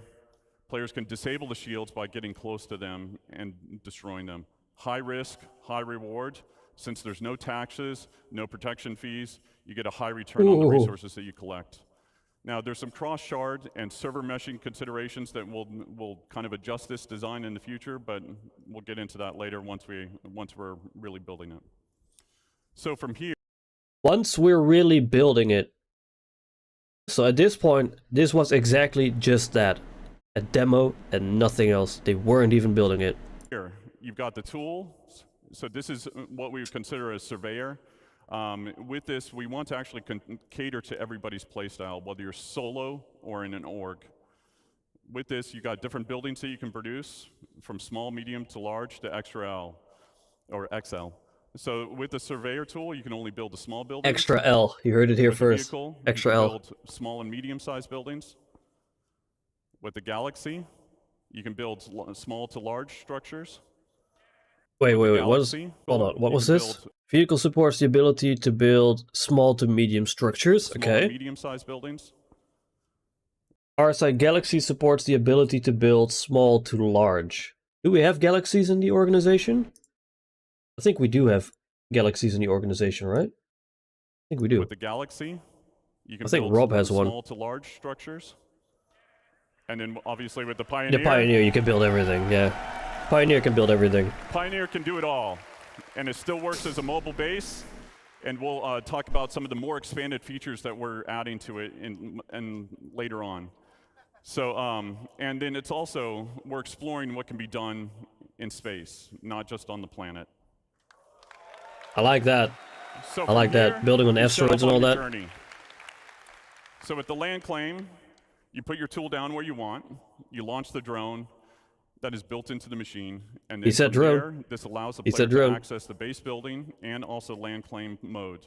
Players can disable the shields by getting close to them and destroying them. High risk, high reward. Since there's no taxes, no protection fees, you get a high return on the resources that you collect. Now, there's some cross-shard and server meshing considerations that will kind of adjust this design in the future, but we'll get into that later once we're really building it. So from here, once we're really building it, So at this point, this was exactly just that. A demo and nothing else. They weren't even building it. Here, you've got the tool. So this is what we would consider a surveyor. With this, we want to actually cater to everybody's playstyle, whether you're solo or in an org. With this, you got different buildings that you can produce, from small, medium to large to extra L, or XL. So with the surveyor tool, you can only build a small building. Extra L. You heard it here With the first. vehicle, Extra you can L. build small and medium-sized buildings. With the Galaxy, you can build small to large structures. Wait. With the What was? Galaxy, Hold on. What you was can this? build Vehicle supports the ability to build small to medium structures. small Okay. and medium-sized buildings. RSI Galaxy supports the ability to build small to large. Do we have galaxies in the organization? I think we do have galaxies in the organization, right? I think we do. With the Galaxy, you can I think build Rob has one. small to large structures. And then obviously with the Pioneer, The Pioneer, you can build everything, yeah. Pioneer can build everything. Pioneer can do it all. And it still works as a mobile base. And we'll talk about some of the more expanded features that we're adding to it in later on. So, and then it's also, we're exploring what can be done in space, not just on the planet. I like that. So I like from that. here, Building on you set asteroids off and all on your that. journey. So with the land claim, you put your tool down where you want, you launch the drone that is built into the machine, and then He said from drone. there, this allows the He player said to drone. access the base building and also land claim mode.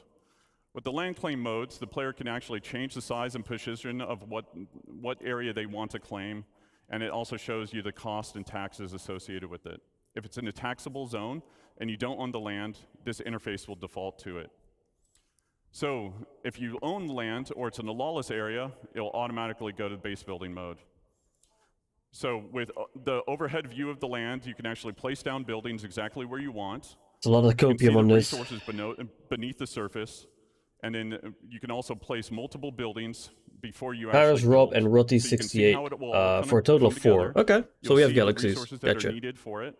With the land claim modes, the player can actually change the size and position of what area they want to claim, and it also shows you the cost and taxes associated with it. If it's in a taxable zone and you don't own the land, this interface will default to it. So if you own land or it's in a lawless area, it'll automatically go to base building mode. So with the overhead view of the land, you can actually place down buildings exactly where you want. There's a lot of You can see copium the on this. resources beneath the surface, and then you can also place multiple buildings before you Paris, actually Rob, build. and Rotti So you can see 68 how it will all for a total of come 4. together. Okay, so You'll we have see the galaxies. resources that Gotcha. are needed for it.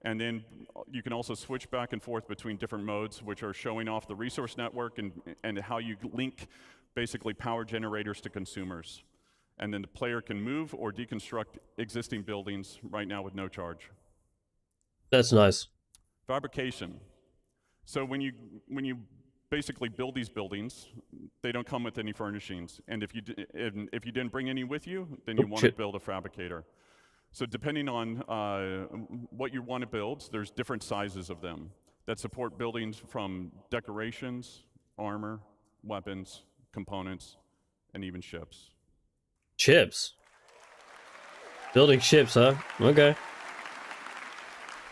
And then you can also switch back and forth between different modes, which are showing off the resource network and how you link basically power generators to consumers. And then the player can move or deconstruct existing buildings right now with no charge. That's nice. Fabrication. So when you basically build these buildings, they don't come with any furnishings. And if you didn't bring any with you, then you want to build a fabricator. So depending on what you want to build, there's different sizes of them that support buildings from decorations, armor, weapons, components, and even ships. Ships. Building ships, huh? Okay.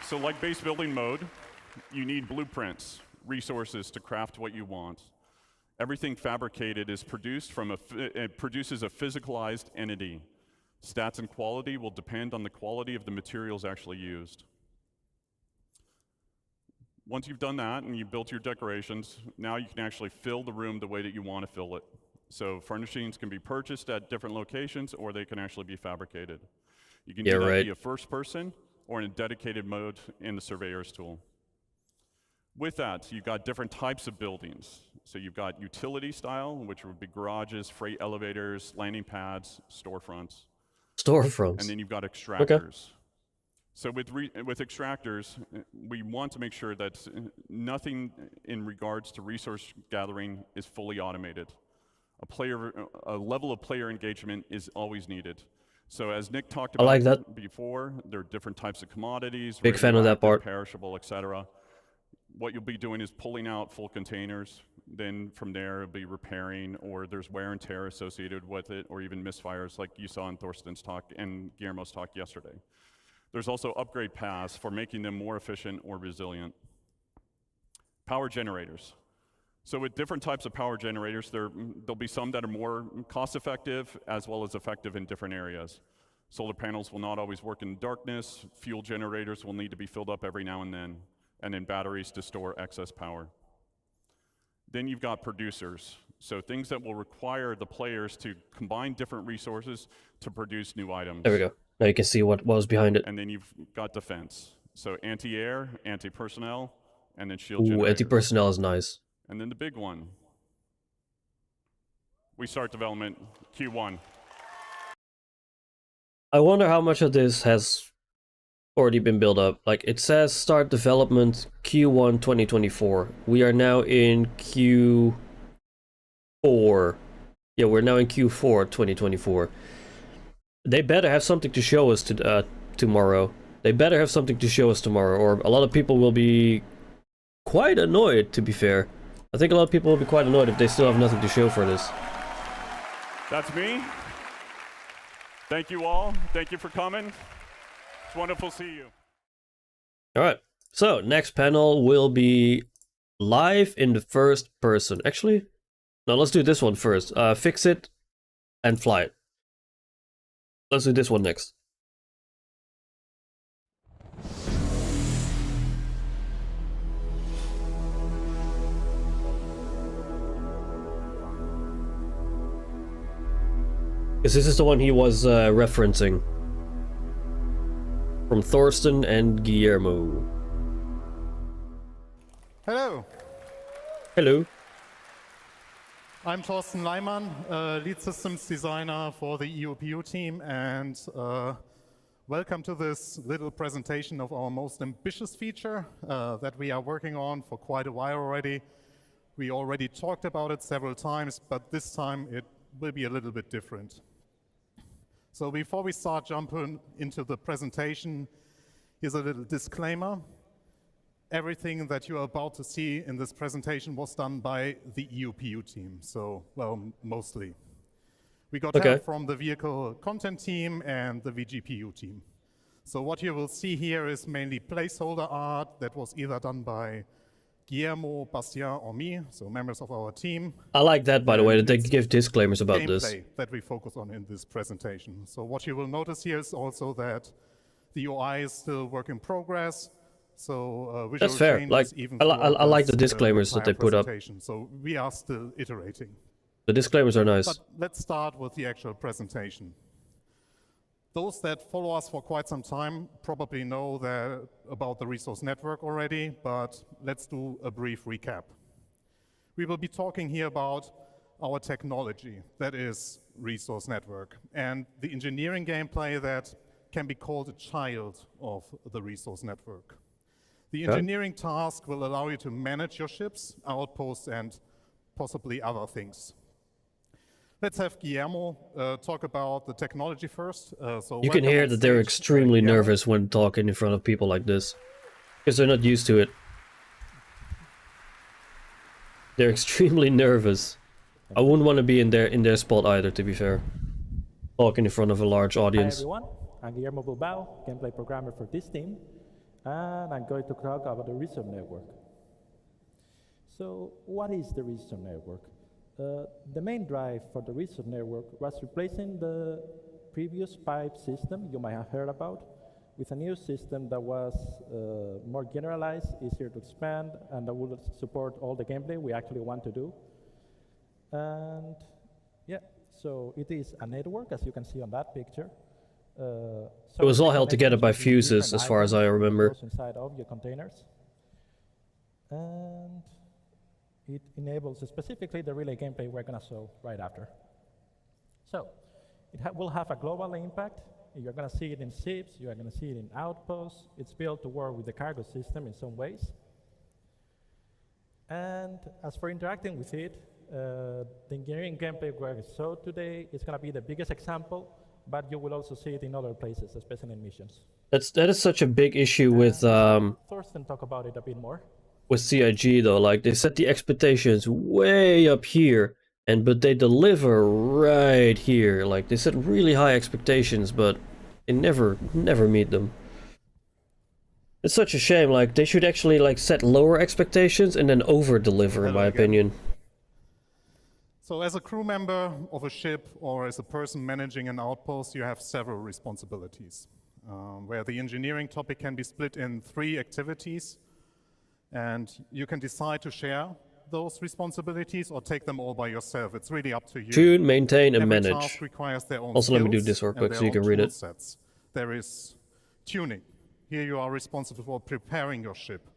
So like base building mode, you need blueprints, resources to craft what you want. Everything fabricated is produced from it produces a physicalized entity. Stats and quality will depend on the quality of the materials actually used. Once you've done that and you've built your decorations, now you can actually fill the room the way that you want to fill it. So furnishings can be purchased at different locations, or they can actually be fabricated. You can do that via first person or in a dedicated mode in the surveyor's tool. With that, you've got different types of buildings. So you've got utility style, which would be garages, freight elevators, landing pads, storefronts. Storefronts. And then you've got extractors. Okay. So with extractors, we want to make sure that nothing in regards to resource gathering is fully automated. A level of player engagement is always needed. So as Nick talked about before, there are different types of commodities. Big fan of that part. Perishable, etc. What you'll be doing is pulling out full containers. Then from there, it'll be repairing, or there's wear and tear associated with it, or even misfires like you saw in Thorsten's talk and Guillermo's talk yesterday. There's also upgrade paths for making them more efficient or resilient. Power generators. So with different types of power generators, there'll be some that are more cost-effective as well as effective in different areas. Solar panels will not always work in darkness. Fuel generators will need to be filled up every now and then batteries to store excess power. Then you've got producers. So things that will require the players to combine different resources to produce new items. There we go. Now you can see what was behind it. And then you've got defense. So anti-air, anti-personnel, and then shield generators. Anti-personnel is nice. And then the big one, we start development Q1. I wonder how much of this has already been built up. Like, it says start development Q1 2024. We are now in Q4. Yeah, we're now in Q4 2024. They better have something to show us tomorrow. They better have something to show us tomorrow, or a lot of people will be quite annoyed, to be fair. I think a lot of people will be quite annoyed if they still have nothing to show for this. That's me. Thank you all. Thank you for coming. It's wonderful to see you. Alright, so next panel will be live in the first person. Actually, no, let's do this one first. Fix it and fly it. Let's do this one next. Because this is the one he was referencing. From Thorsten and Guillermo. Hello, Hello. I'm Thorsten Leimann, lead systems designer for the EUPU team, and welcome to this little presentation of our most ambitious feature that we are working on for quite a while already. We already talked about it several times, but this time it will be a little bit different. So before we start jumping into the presentation, here's a little disclaimer. Everything that you are about to see in this presentation was done by the EUPU team, so, well, mostly. We got help from the vehicle content team and the VGPU team. So what you will see here is mainly placeholder art that was either done by Guillermo, Bastien, or me, so members of our team. I like that, by the way, that they give disclaimers about gameplay this. That we focus on in this presentation. So what you will notice here is also that the UI is still work in progress. So visual That's fair. Like, even I like the disclaimers that they put up. So we are still iterating. The disclaimers are nice. But let's start with the actual presentation. Those that follow us for quite some time probably know about the resource network already, but let's do a brief recap. We will be talking here about our technology, that is resource network, and the engineering gameplay that can be called a child of the resource network. The engineering task will allow you to manage your ships, outposts, and possibly other things. Let's have Guillermo talk about the technology first. You can hear that they're extremely nervous when talking in front of people like this, because they're not used to it. They're extremely nervous. I wouldn't want to be in their spot either, to be fair. Talking in front of a large audience. Hi everyone, I'm Guillermo Bilbao, gameplay programmer for this team, and I'm going to talk about the resource network. So, what is the resource network? The main drive for the resource network was replacing the previous pipe system you might have heard about with a new system that was more generalized, easier to expand, and that would support all the gameplay we actually want to do. And yeah, so it is a network, as you can see on that picture. It was all held together by fuses, as far as I remember. Inside of your containers. And it enables specifically the relay gameplay we're going to show right after. So it will have a global impact. You're going to see it in ships. You're going to see it in outposts. It's built to work with the cargo system in some ways. And as for interacting with it, the engineering gameplay we're show today is going to be the biggest example, but you will also see it in other places, especially in missions. That is such a big issue with Thorsten talk about it a bit more. With CIG though. Like, they set the expectations way up here, but they deliver right here. Like, they set really high expectations, but they never meet them. It's such a shame. Like, they should actually like set lower expectations and then over deliver, in my opinion. So as a crew member of a ship or as a person managing an outpost, you have several responsibilities, where the engineering topic can be split in 3 activities, and you can decide to share those responsibilities or take them all by yourself. It's really up to you. Tune, maintain, and Every manage. task requires their own Also, let me do skills this real quick and so you their can own read it. toolsets. There is tuning. Here you are responsible for preparing your ship.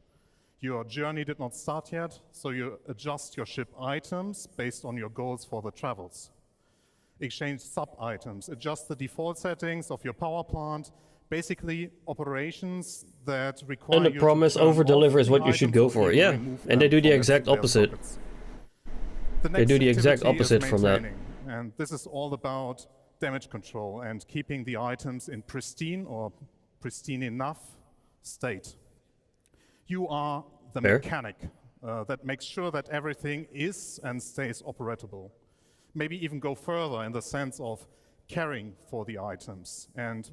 Your journey did not start yet, so you adjust your ship items based on your goals for the travels. Exchange sub-items, adjust the default settings of your power plant, basically operations that require And the you promise to turn over-deliver off is what the you should items go or for, even yeah. remove And they them do the from exact their opposite. sockets. They do the exact opposite from that. And this is all about damage control and keeping the items in pristine or pristine enough state. You are the Fair. mechanic that makes sure that everything is and stays operable. Maybe even go further in the sense of caring for the items. And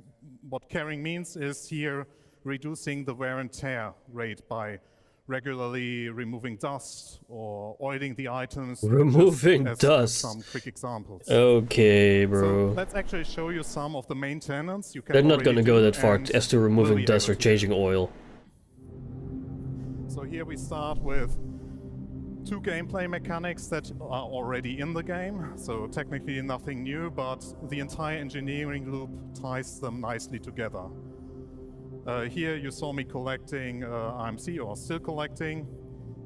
what caring means is here reducing the wear and tear rate by regularly removing dust or oiling the items. Removing just dust. Some quick examples. Okay, bro. So let's actually show you some of the maintenance you can They're not already gonna go do that far and as to will removing be dust able or to changing do. oil. So here we start with 2 gameplay mechanics that are already in the game. So technically nothing new, but the entire engineering loop ties them nicely together. Here you saw me collecting IMC, or still collecting,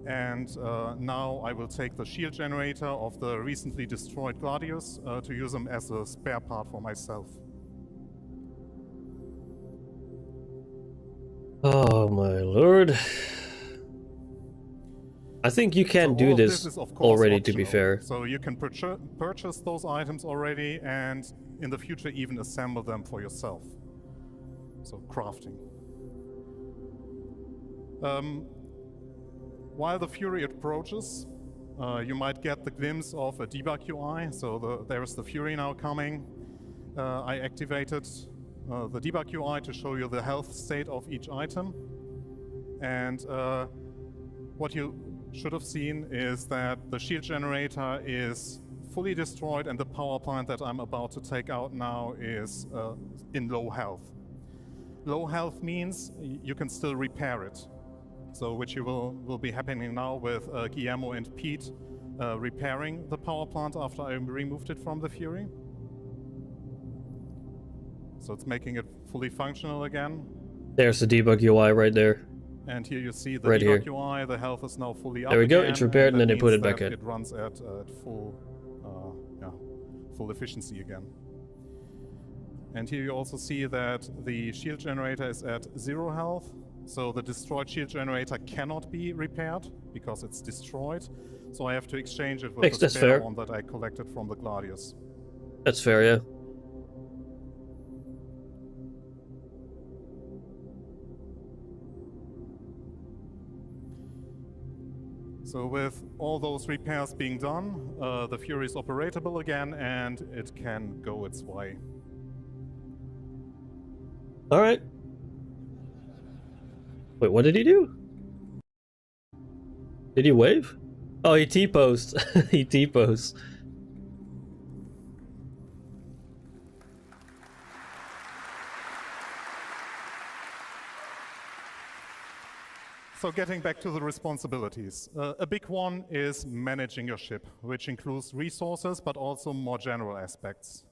and now I will take the shield generator of the recently destroyed Gladius to use them as a spare part for myself. Oh my lord. I think you can So do all of this is, of course, already, to be optional. fair. So you can purchase those items already and in the future even assemble them for yourself. So crafting. While the Fury approaches, you might get the glimpse of a debug UI. So there's the Fury now coming. I activated the debug UI to show you the health state of each item. And what you should have seen is that the shield generator is fully destroyed and the power plant that I'm about to take out now is in low health. Low health means you can still repair it. So which will be happening now with Guillermo and Pete repairing the power plant after I removed it from the Fury. So it's making it fully functional again. There's the debug UI right there. And here you see the Right debug here. UI, the health is now fully up There we go, again, it's repaired and then they put means it back that in. It runs at full efficiency again. And here you also see that the shield generator is at 0 health, so the destroyed shield generator cannot be repaired because it's destroyed. So I have to exchange it with the That's spare fair. one that I collected from the Gladius. That's fair, yeah. So with all those repairs being done, the Fury is operatable again and it can go its way. Alright. Wait, what did he do? Did he wave? Oh, he T-posed. He T-posed. So getting back to the responsibilities. A big one is managing your ship, which includes resources, but also more general aspects.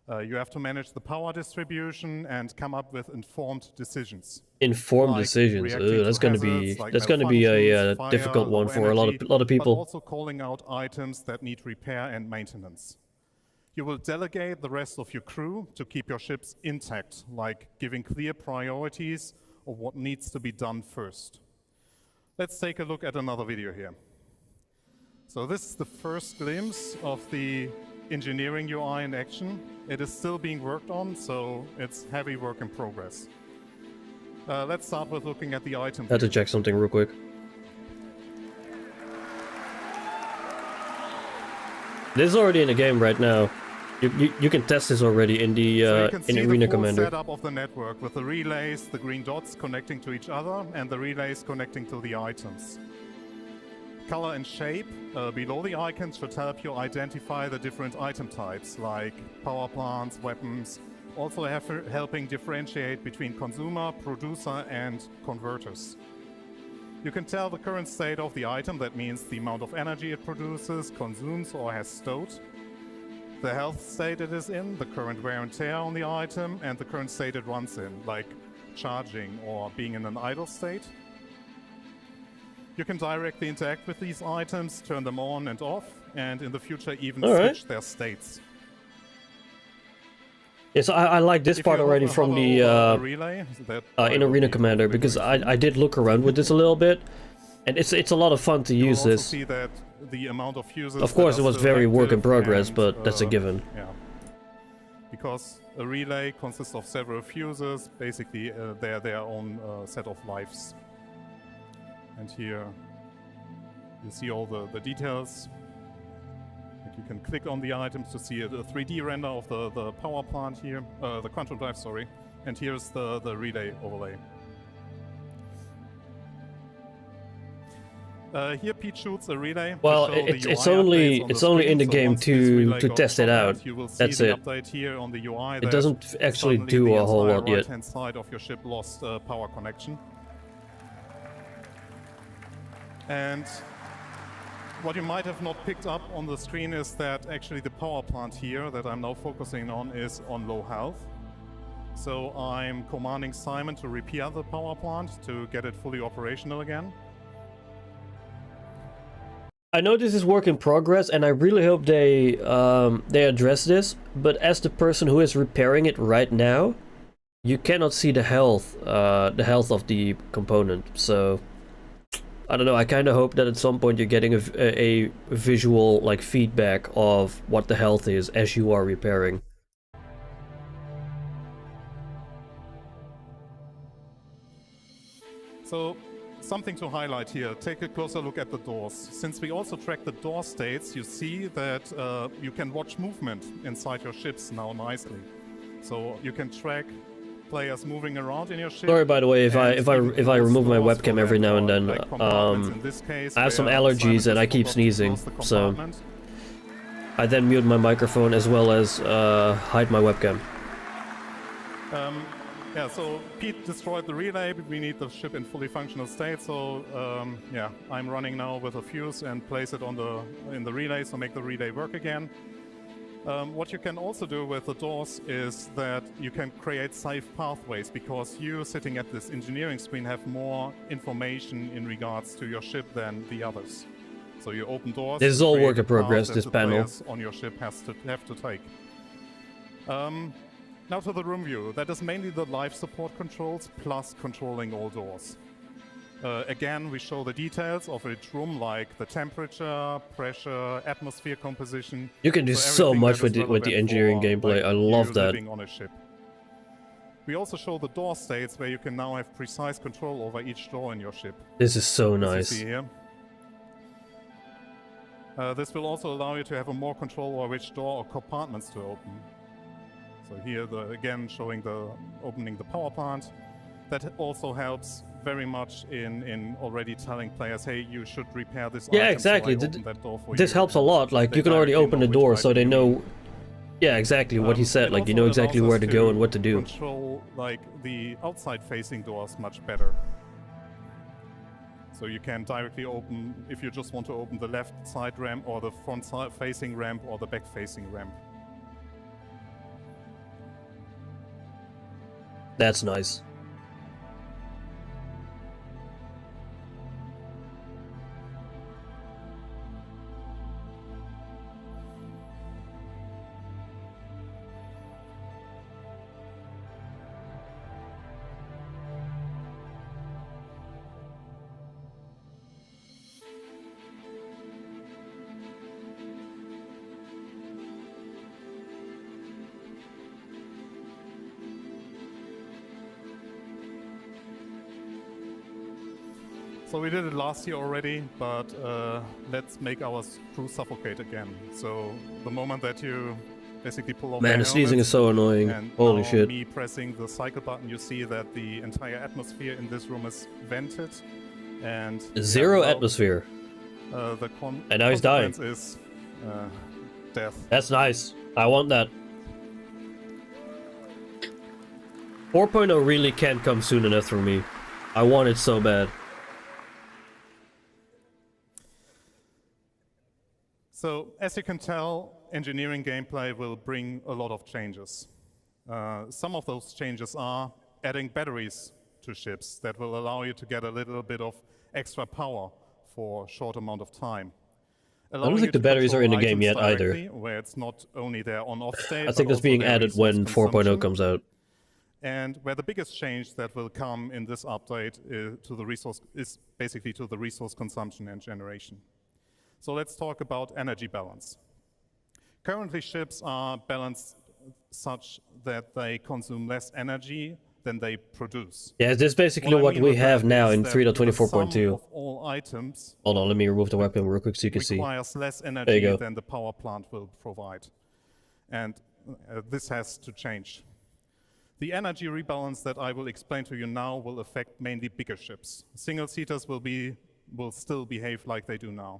You have to manage the power distribution and come up with informed decisions. Informed Like decisions. reacting to that's gonna be hazards, like that's gonna be a malfunctions, fire, difficult one low for a lot of energy, people. But also calling out items that need repair and maintenance. You will delegate the rest of your crew to keep your ships intact, like giving clear priorities of what needs to be done first. Let's take a look at another video here. So this is the first glimpse of the engineering UI in action. It is still being worked on, so it's heavy work in progress. Let's start with looking at the item. Had to check something real quick. This is already in the game right now. You can test this already in the So you can see Arena the full Commander. setup of the network with the relays, the green dots connecting to each other, and the relays connecting to the items. Color and shape below the icons should help you identify the different item types, like power plants, weapons, also helping differentiate between consumer, producer, and converters. You can tell the current state of the item, that means the amount of energy it produces, consumes, or has stowed. The health state it is in, the current wear and tear on the item, and the current state it runs in, like charging or being in an idle state. You can directly interact with these items, turn them on and off, and in the future even All right. switch their states. Yes, I like this If part you already hover from the over a relay, that I in will Arena be Commander, because configuring. I did look around with this a little bit, and it's a lot of fun to You will use also this. see that the amount of users Of course, that it are was still very work in active progress, and, but that's a given. Yeah. Because a relay consists of several fuses, basically they're their own set of lives. And here you see all the details. And you can click on the items to see a 3D render of the power plant here, the quantum drive, sorry. And here's the relay overlay. Here Pete shoots a relay. Well, to show the it's UI only updates on it's only in the screen. So game once this relay to goes test it combat, out. you will see That's the it. update here on the UI It that doesn't actually suddenly do the a whole entire lot yet. right-hand side of your ship lost power connection. And what you might have not picked up on the screen is that actually the power plant here that I'm now focusing on is on low health. So I'm commanding Simon to repair the power plant to get it fully operational again. I know this is work in progress, and I really hope they address this. But as the person who is repairing it right now, you cannot see the health of the component. So I don't know. I kind of hope that at some point you're getting a visual like feedback of what the health is as you are repairing. So, something to highlight here, take a closer look at the doors. Since we also track the door states, you see that you can watch movement inside your ships now nicely. So you can track players moving around in your ship. Sorry, by the way, if I close remove my doors webcam for every them, now and or then. like compartments in this case, I have some where allergies Simon and I just keep forgot to sneezing, close the so compartment. I then mute my microphone as well as hide my webcam. Yeah, so Pete destroyed the relay, but we need the ship in fully functional state. So yeah, I'm running now with a fuse and place it on in the relay, so make the relay work again. What you can also do with the doors is that you can create safe pathways, because you sitting at this engineering screen have more information in regards to your ship than the others. So you open doors. This is all create work in a path progress, that this the panel. players on your ship have to take. Now to the room view. That is mainly the life support controls plus controlling all doors. Again, we show the details of each room, like the temperature, pressure, atmosphere composition. You can do so everything much that with is the engineering relevant for, gameplay. like, I love you that. living on a ship. We also show the door states where you can now have precise control over each door in your ship. This is so As you nice. see here. This will also allow you to have a more control over which door or compartments to open. So here, again, showing opening the power plant. That also helps very much in already telling players, hey, you should repair this Yeah, item, exactly. so I opened that door for This you. helps a And lot. Like they you can already directly open the which door, item so they you know. need. Yeah, exactly what he said. It Like you also know exactly allows where us to go and what to do. Control like the outside-facing doors much better. So you can directly open, if you just want to open the left side ramp or the front-facing ramp or the back-facing ramp. That's nice. So we did it last year already, but let's make our crew suffocate again. So the moment that you basically pull off Man, the the sneezing helmets, is so annoying. and Holy now shit. me pressing the cycle button, you see that the entire atmosphere in this room is vented. And Zero well, atmosphere. The And now he's dying. consequence is death. That's nice. I want that. 4.0 really can't come soon enough for me. I want it so bad. So, as you can tell, engineering gameplay will bring a lot of changes. Some of those changes are adding batteries to ships that will allow you to get a little bit of extra power for a short amount of time. I don't think the batteries are in the game yet either. Where it's not only their on-off state, I think but that's being also their added resource when 4.0 consumption. comes out. And where the biggest change that will come in this update to the resource is basically to the resource consumption and generation. So let's talk about energy balance. Currently, ships are balanced such that they consume less energy than they produce. Yeah, this is basically what we have now in 3.24.2. All items Hold on, let me remove the webcam real quick so you can see. requires less There you energy go. than the power plant will provide. And this has to change. The energy rebalance that I will explain to you now will affect mainly bigger ships. Single-seaters will still behave like they do now.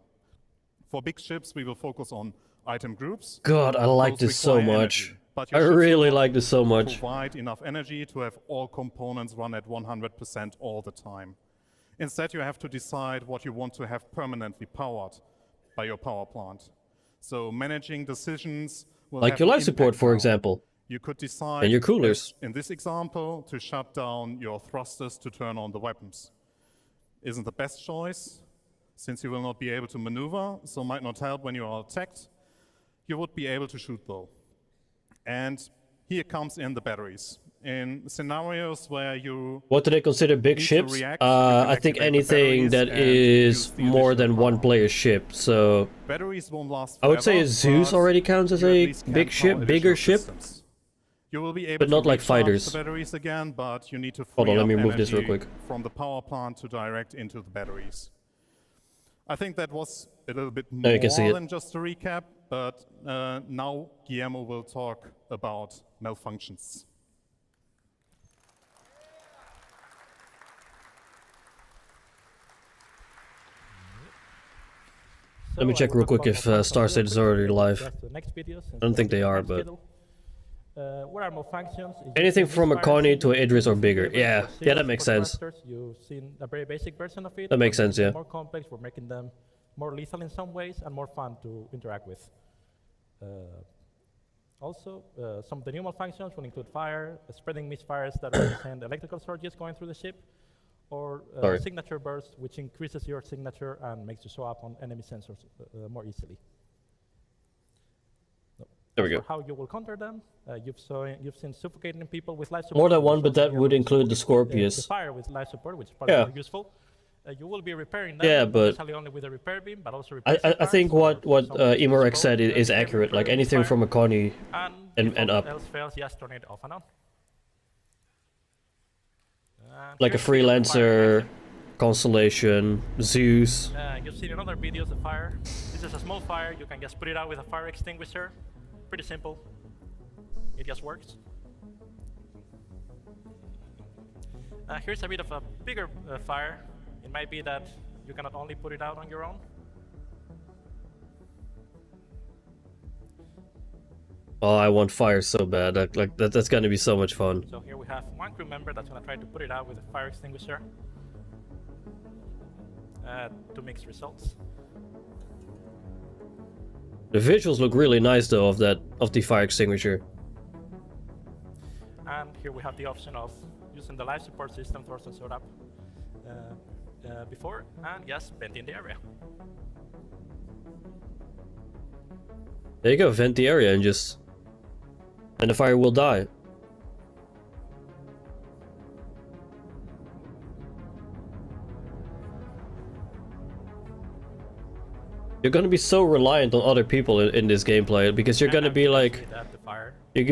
For big ships, we will focus on item groups. God, I like Those this so require much. energy, but I your ships will really not like this so much. provide enough energy to have all components run at 100% all the time. Instead, you have to decide what you want to have permanently powered by your power plant. So managing decisions will Like have your an life support, impact for now. example. You could decide, And your coolers. as in this example, to shut down your thrusters to turn on the weapons. Isn't the best choice, since you will not be able to maneuver, so might not help when you are attacked. You would be able to shoot though. And here comes in the batteries. In scenarios where you What do they consider big need to ships? react, you can I think activate the anything batteries that and use is the more than additional one power. player ship. So Batteries won't last I would say forever, a Zeus but already counts as you at a least can big power ship, bigger additional ship. systems. You will be able But to not like recharge fighters. the batteries again, but you need to free Hold on, let up me remove this real energy quick. from the power plant to direct into the batteries. I think that was a little bit Now you can see more it. than just a recap, but now Guillermo will talk about malfunctions. Let me So I check will real talk quick about if malfunctions Star real Citizen is quick already before we live. get to the next video, since I don't think we're they on are, time but schedule. What are malfunctions? Is anything you've seen from a misfires Connie in to an Idris or bigger. servers Yeah, for yeah, that sales, makes for sense. thrusters. You've seen a very basic version of it. That makes We're sense, making yeah. them more complex, we're making them more lethal in some ways and more fun to interact with. Also, some of the new malfunctions will include fire, spreading misfires that represent electrical surges going through the ship, or Sorry. signature burst, which increases your signature and makes you show up on enemy sensors more easily. There we For go. how you will counter them, you've seen suffocating people with life support. More than which one, is but also that here would to include the suffocate the Scorpius. fire with life support, which is probably Yeah. more useful. You will be repairing them, Yeah, not but necessarily only with a repair beam, but also repair I think what Emergent said is accurate. Like anything from a Connie and if all up. else fails, just turn it off and on. And Like a here's video of the fire in freelancer, action. Constellation, Zeus. You've seen in other videos the fire. This is a small fire. You can just put it out with a fire extinguisher. Pretty simple. It just works. Here's a bit of a bigger fire. It might be that you cannot only put it out on your own. Oh, I want fire so bad. That's gonna be so much fun. So here we have one crew member that's going to try to put it out with a fire extinguisher to mix results. The visuals look really nice though of the fire extinguisher. And here we have the option of using the life support system Thorsten showed up before and just vent in the area. There you go, vent the area and the fire will die. You're gonna be so reliant on other people in this gameplay because you're gonna be like, you're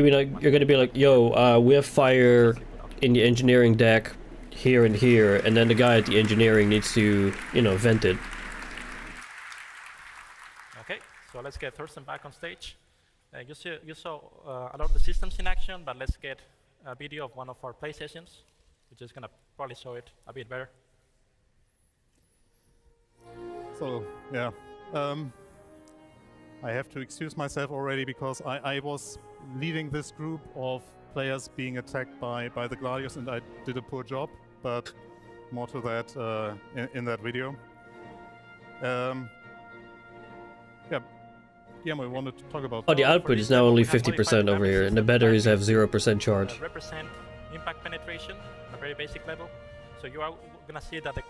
gonna be like, yo, we have fire in the engineering deck here and here, and then the guy at the engineering needs to, you know, vent it. Okay, so let's get Thorsten back on stage. You saw a lot of the systems in action, but let's get a video of one of our play sessions, which is gonna probably show it a bit better. So, yeah. I have to excuse myself already because I was leading this group of players being attacked by the Gladius, and I did a poor job, but more to that in that video. Yeah, Guillermo, I wanted to talk about... Oh, the output is now only 50% over here, and the batteries have 0% charge. Represent impact penetration on a very basic level. So you are going to see that the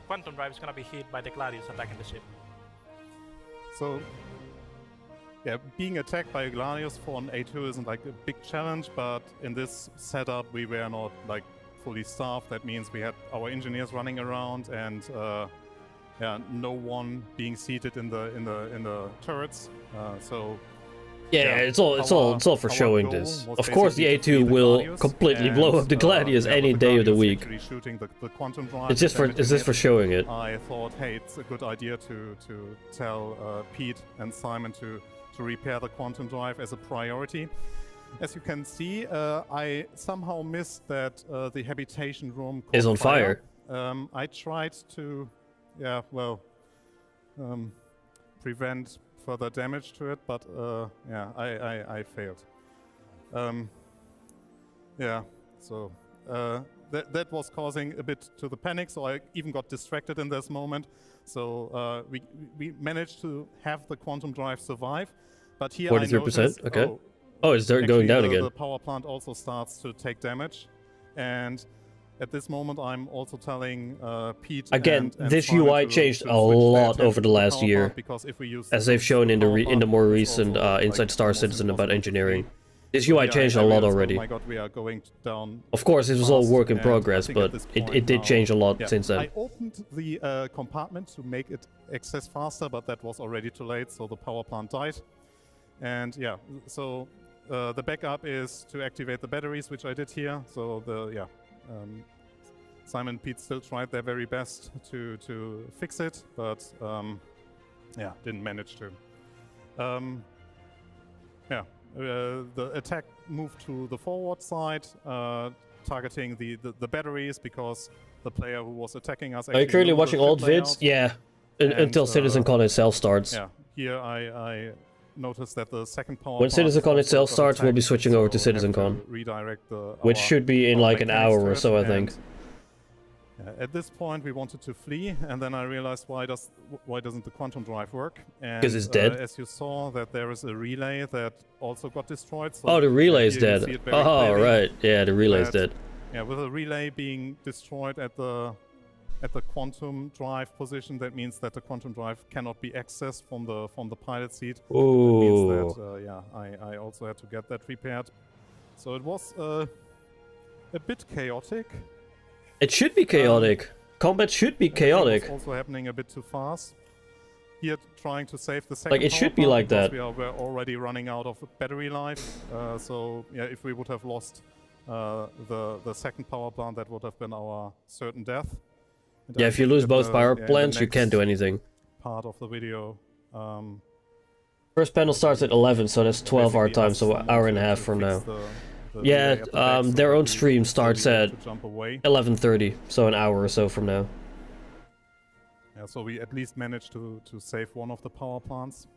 quantum drive is going to be hit by the Gladius attacking the ship. So, yeah, being attacked by a Gladius for an A2 isn't like a big challenge, but in this setup we were not like fully staffed. That means we had our engineers running around and yeah, no one being seated in the turrets. So yeah, it's all for showing this. Of course, the A2 will completely blow up the Gladius any day of the week. The quantum drive, It's just for showing it. I thought, hey, it's a good idea to tell Pete and Simon to repair the quantum drive as a priority. As you can see, I somehow missed that the habitation room is on fire. I tried to, yeah, well, prevent further damage to it, but yeah, I failed. Yeah, so that was causing a bit to the panic, so I even got distracted in this moment. So we managed to have the quantum drive survive, but here 43%, okay. Oh, it's actually going down again. The power plant also starts to take damage, and at this moment I'm also telling Pete again, and this Simon UI to changed a switch their lot attention over to the last power year, plant, because if we use as they've shown in power the plant, more it's recent also, like, Inside Star almost Citizen about impossible to engineering. flee. This So UI here changed I a lot realized, already. oh my god, we are going down Of course, this was all fast, work in and progress, I think at but this it point did now- change a lot yeah, since then. I opened the compartment to make it access faster, but that was already too late, so the power plant died. And yeah, so the backup is to activate the batteries, which I did here. So Simon and Pete still tried their very best to fix it, but yeah, didn't manage to. Yeah, the attack moved to the forward side, targeting the batteries, because the player who was attacking us. Are you actually currently knew the watching ship old vids? layout. Yeah, And, until CitizenCon itself starts. Yeah, here I noticed that the second power When plant CitizenCon also itself got starts, we'll be attacked, switching over to so I have CitizenCon, redirect which our should be in power like an mechanics hour to or it, so, I think. and, at this point, we wanted to flee, and then I realized why doesn't the quantum drive work? Because it's dead. As you saw, that there is a relay that also got destroyed. So Oh, the relay's here you dead. see it very Oh, clearly right. Yeah, the relay's that- dead. Yeah, with a relay being destroyed at the quantum drive position, that means that the quantum drive cannot be accessed from the pilot seat. That means that yeah, I also had to get that repaired. So it was a bit chaotic. It should be chaotic. Combat should be chaotic. It was also happening a bit too fast. Here, trying to save the second. Like, it power should be plant like because that. we're already running out of battery life. So yeah, if we would have lost the second power plant, that would have been our certain death. And Yeah, I if you think lose that both power the plants, you can't do next anything. Part of the video. First panel starts at 11, so that's 12 our basically time, asked so an someone hour and a to half fix from now. the Yeah, relay at the back, so their that own we stream slowly starts need at to jump away. 11:30, so an hour or so from now. Yeah, so we at least managed to save one of the power plants.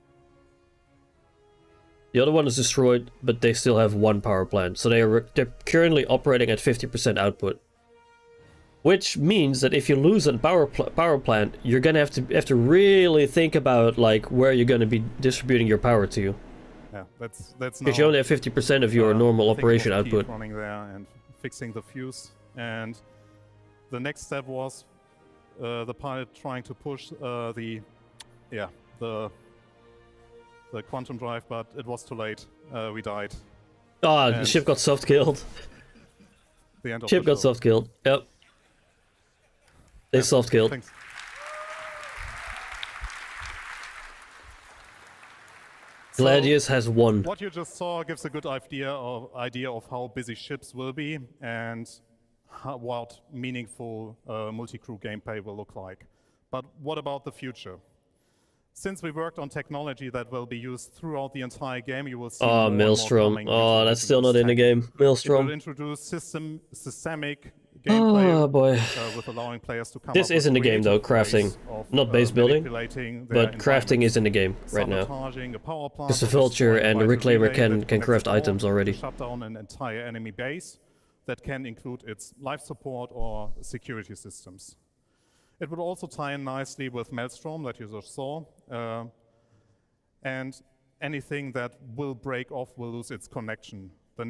The other one is destroyed, but they still have one power plant, so they're currently operating at 50% output. Which means that if you lose a power plant, you're gonna have to really think about like where you're gonna be distributing your power to. Yeah, that's now. Because you only have 50% of your normal I think it operation was Pete output. running there and fixing the fuse, and the next step was the pilot trying to push the quantum drive, but it was too late. We died. Ah, the And- ship got soft killed. The end of Ship the got show. soft killed. Yep. They soft killed. Thanks. Gladius has won. What you just saw gives a good idea of how busy ships will be and what meaningful multi-crew gameplay will look like. But what about the future? Since we worked on technology that will be used throughout the entire game, you will see more Oh, and more Maelstrom. coming, Oh, which will that's still not introduce in the tech. game. It will Maelstrom. introduce systemic gameplay Oh boy. with allowing players to come This up is with in the game though, creative crafting. ways of, Not base building, manipulating their but crafting is in the game right now. sabotaging a power plant, Because the or Vulture destroying and the vital Reclaimer relay can that craft connects the items core, already. shut down an entire enemy base that can include its life support or security systems. It would also tie in nicely with Maelstrom that you just saw, and anything that will break off will lose its connection to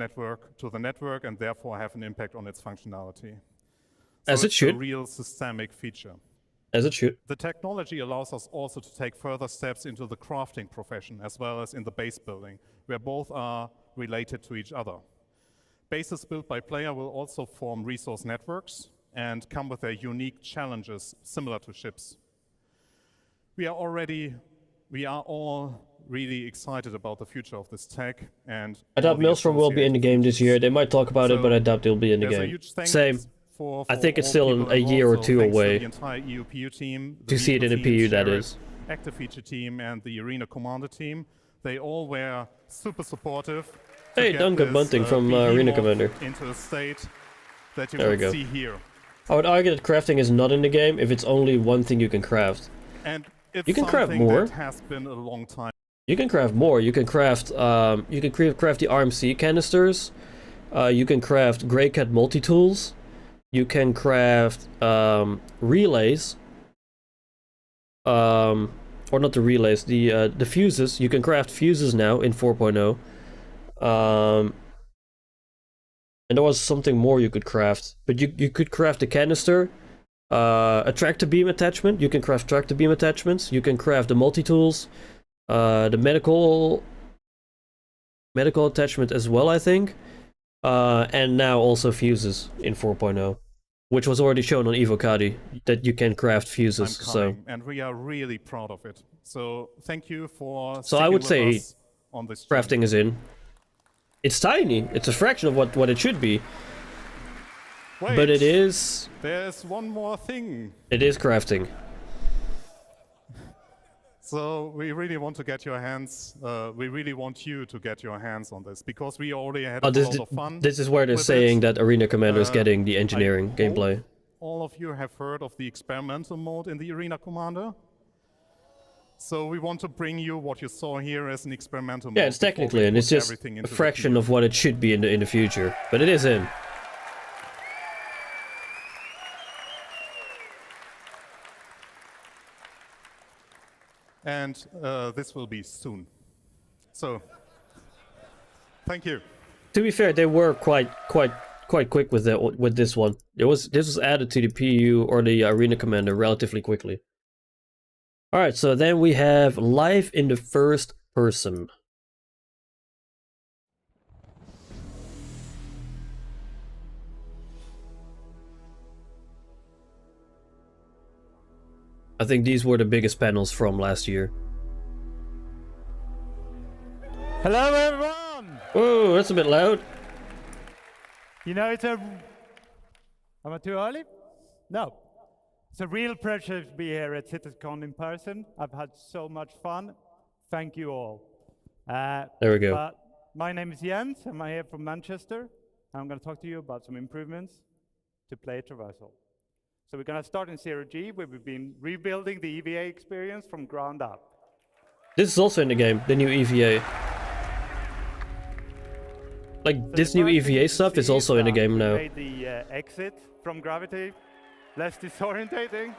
the network, and therefore have an impact on its functionality. As it it's should. a real systemic feature. As it should. The technology allows us also to take further steps into the crafting profession as well as in the base building, where both are related to each other. Bases built by player will also form resource networks and come with their unique challenges similar to ships. We are all really excited about the future of this tech, and I doubt Maelstrom will be in the game this year. They might talk about it, but I doubt they'll be in the there's a game. huge thanks Same. For I think it's all still people a year or involved, so two thanks to away the entire EUPU team, to see it in a Vehicle team, PU, that Sheriff, is. Active Feature team, and the Arena Commander team. They all were super supportive. to Hey, get Duncan this, Bunting from behemoth Arena Commander. into a state that you There we will go. see here. I would argue that crafting is not in the game if it's only one thing you can craft. And it's You can craft something more. that has been a long time. You can craft more. You can craft craft the RMC canisters. You can craft Grey Cat multi-tools. You can craft relays. Or not the relays, the fuses. You can craft fuses now in 4.0. And there was something more you could craft. But you could craft a canister, a tractor beam attachment. You can craft tractor beam attachments. You can craft the multi-tools, the medical attachment as well, I think. And now also fuses in 4.0. Which was already shown on Evocati, that you can craft fuses, so... And we are really proud of it. So thank you for So I would sticking with say us on this journey. crafting is in. It's tiny, it's a fraction of what it should be. Wait, But it is... there's one more thing. It is crafting. So we really want to get your hands, we really want you to get your hands on this, because we already had a lot of fun. This is where they're with saying it. that Arena Commander is getting the engineering I gameplay. hope all of you have heard of the experimental mode in the Arena Commander. So we want to bring you what you saw here as an experimental mode. Yeah, it's before technically, we and it's put just everything a into the fraction PU. of what it should be in the future. But it is in. And this will be soon. So, thank you. To be fair, they were quite quick with this one. This was added to the PU or the Arena Commander relatively quickly. Alright, so then we have life in the first person. I think these were the biggest panels from last year. Hello everyone! Whoa, that's a bit loud. You know, am I too early? No. It's a real pleasure to be here at CitizenCon in person. I've had so much fun. Thank you all. There we go. But my name is Jens, I'm here from Manchester. I'm going to talk to you about some improvements to play traversal. So we're going to start in 0G, where we've been rebuilding the EVA experience from ground up. This is also in the game, the new EVA. Like, So this the new first thing EVA you stuff see is also in the that game we now. made the exit from gravity less disorientating.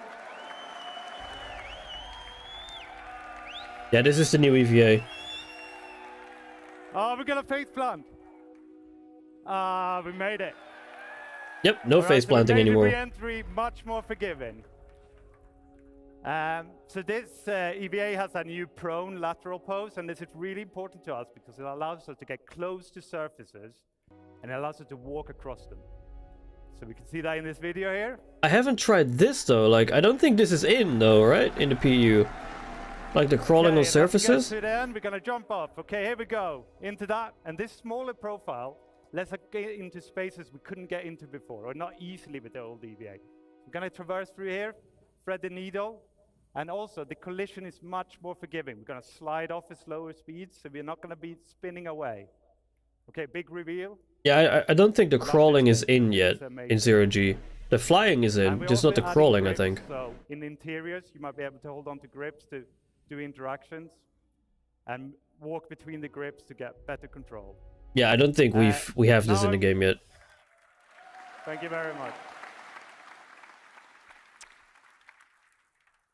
Yeah, this is the new EVA. Oh, we're gonna face plant. We made it. Yep, no All right, face planting so we made anymore. the re-entry much more forgiving. So this EVA has a new prone lateral pose, and this is really important to us because it allows us to get close to surfaces, and it allows us to walk across them. So we can see that in this video here. I haven't tried this though, like, I don't think this is in though, right? In the PU. Like the crawling Okay, on surfaces? To the end, we're gonna jump off. Okay, here we go. Into that, and this smaller profile lets us get into spaces we couldn't get into before, or not easily with the old EVA. We're gonna traverse through here, thread the needle, and also the collision is much more forgiving. We're gonna slide off at slower speeds, so we're not gonna be spinning away. Okay, big reveal. Yeah, I don't think the Love crawling this is thing. in yet It's amazing. in 0G. The flying is And in, we're just not also the adding crawling, I grips, think. So in interiors, you might be able to hold on to grips to do interactions and walk between the grips to get better control. Yeah, I don't think we have this in the now- game yet. Thank you very much.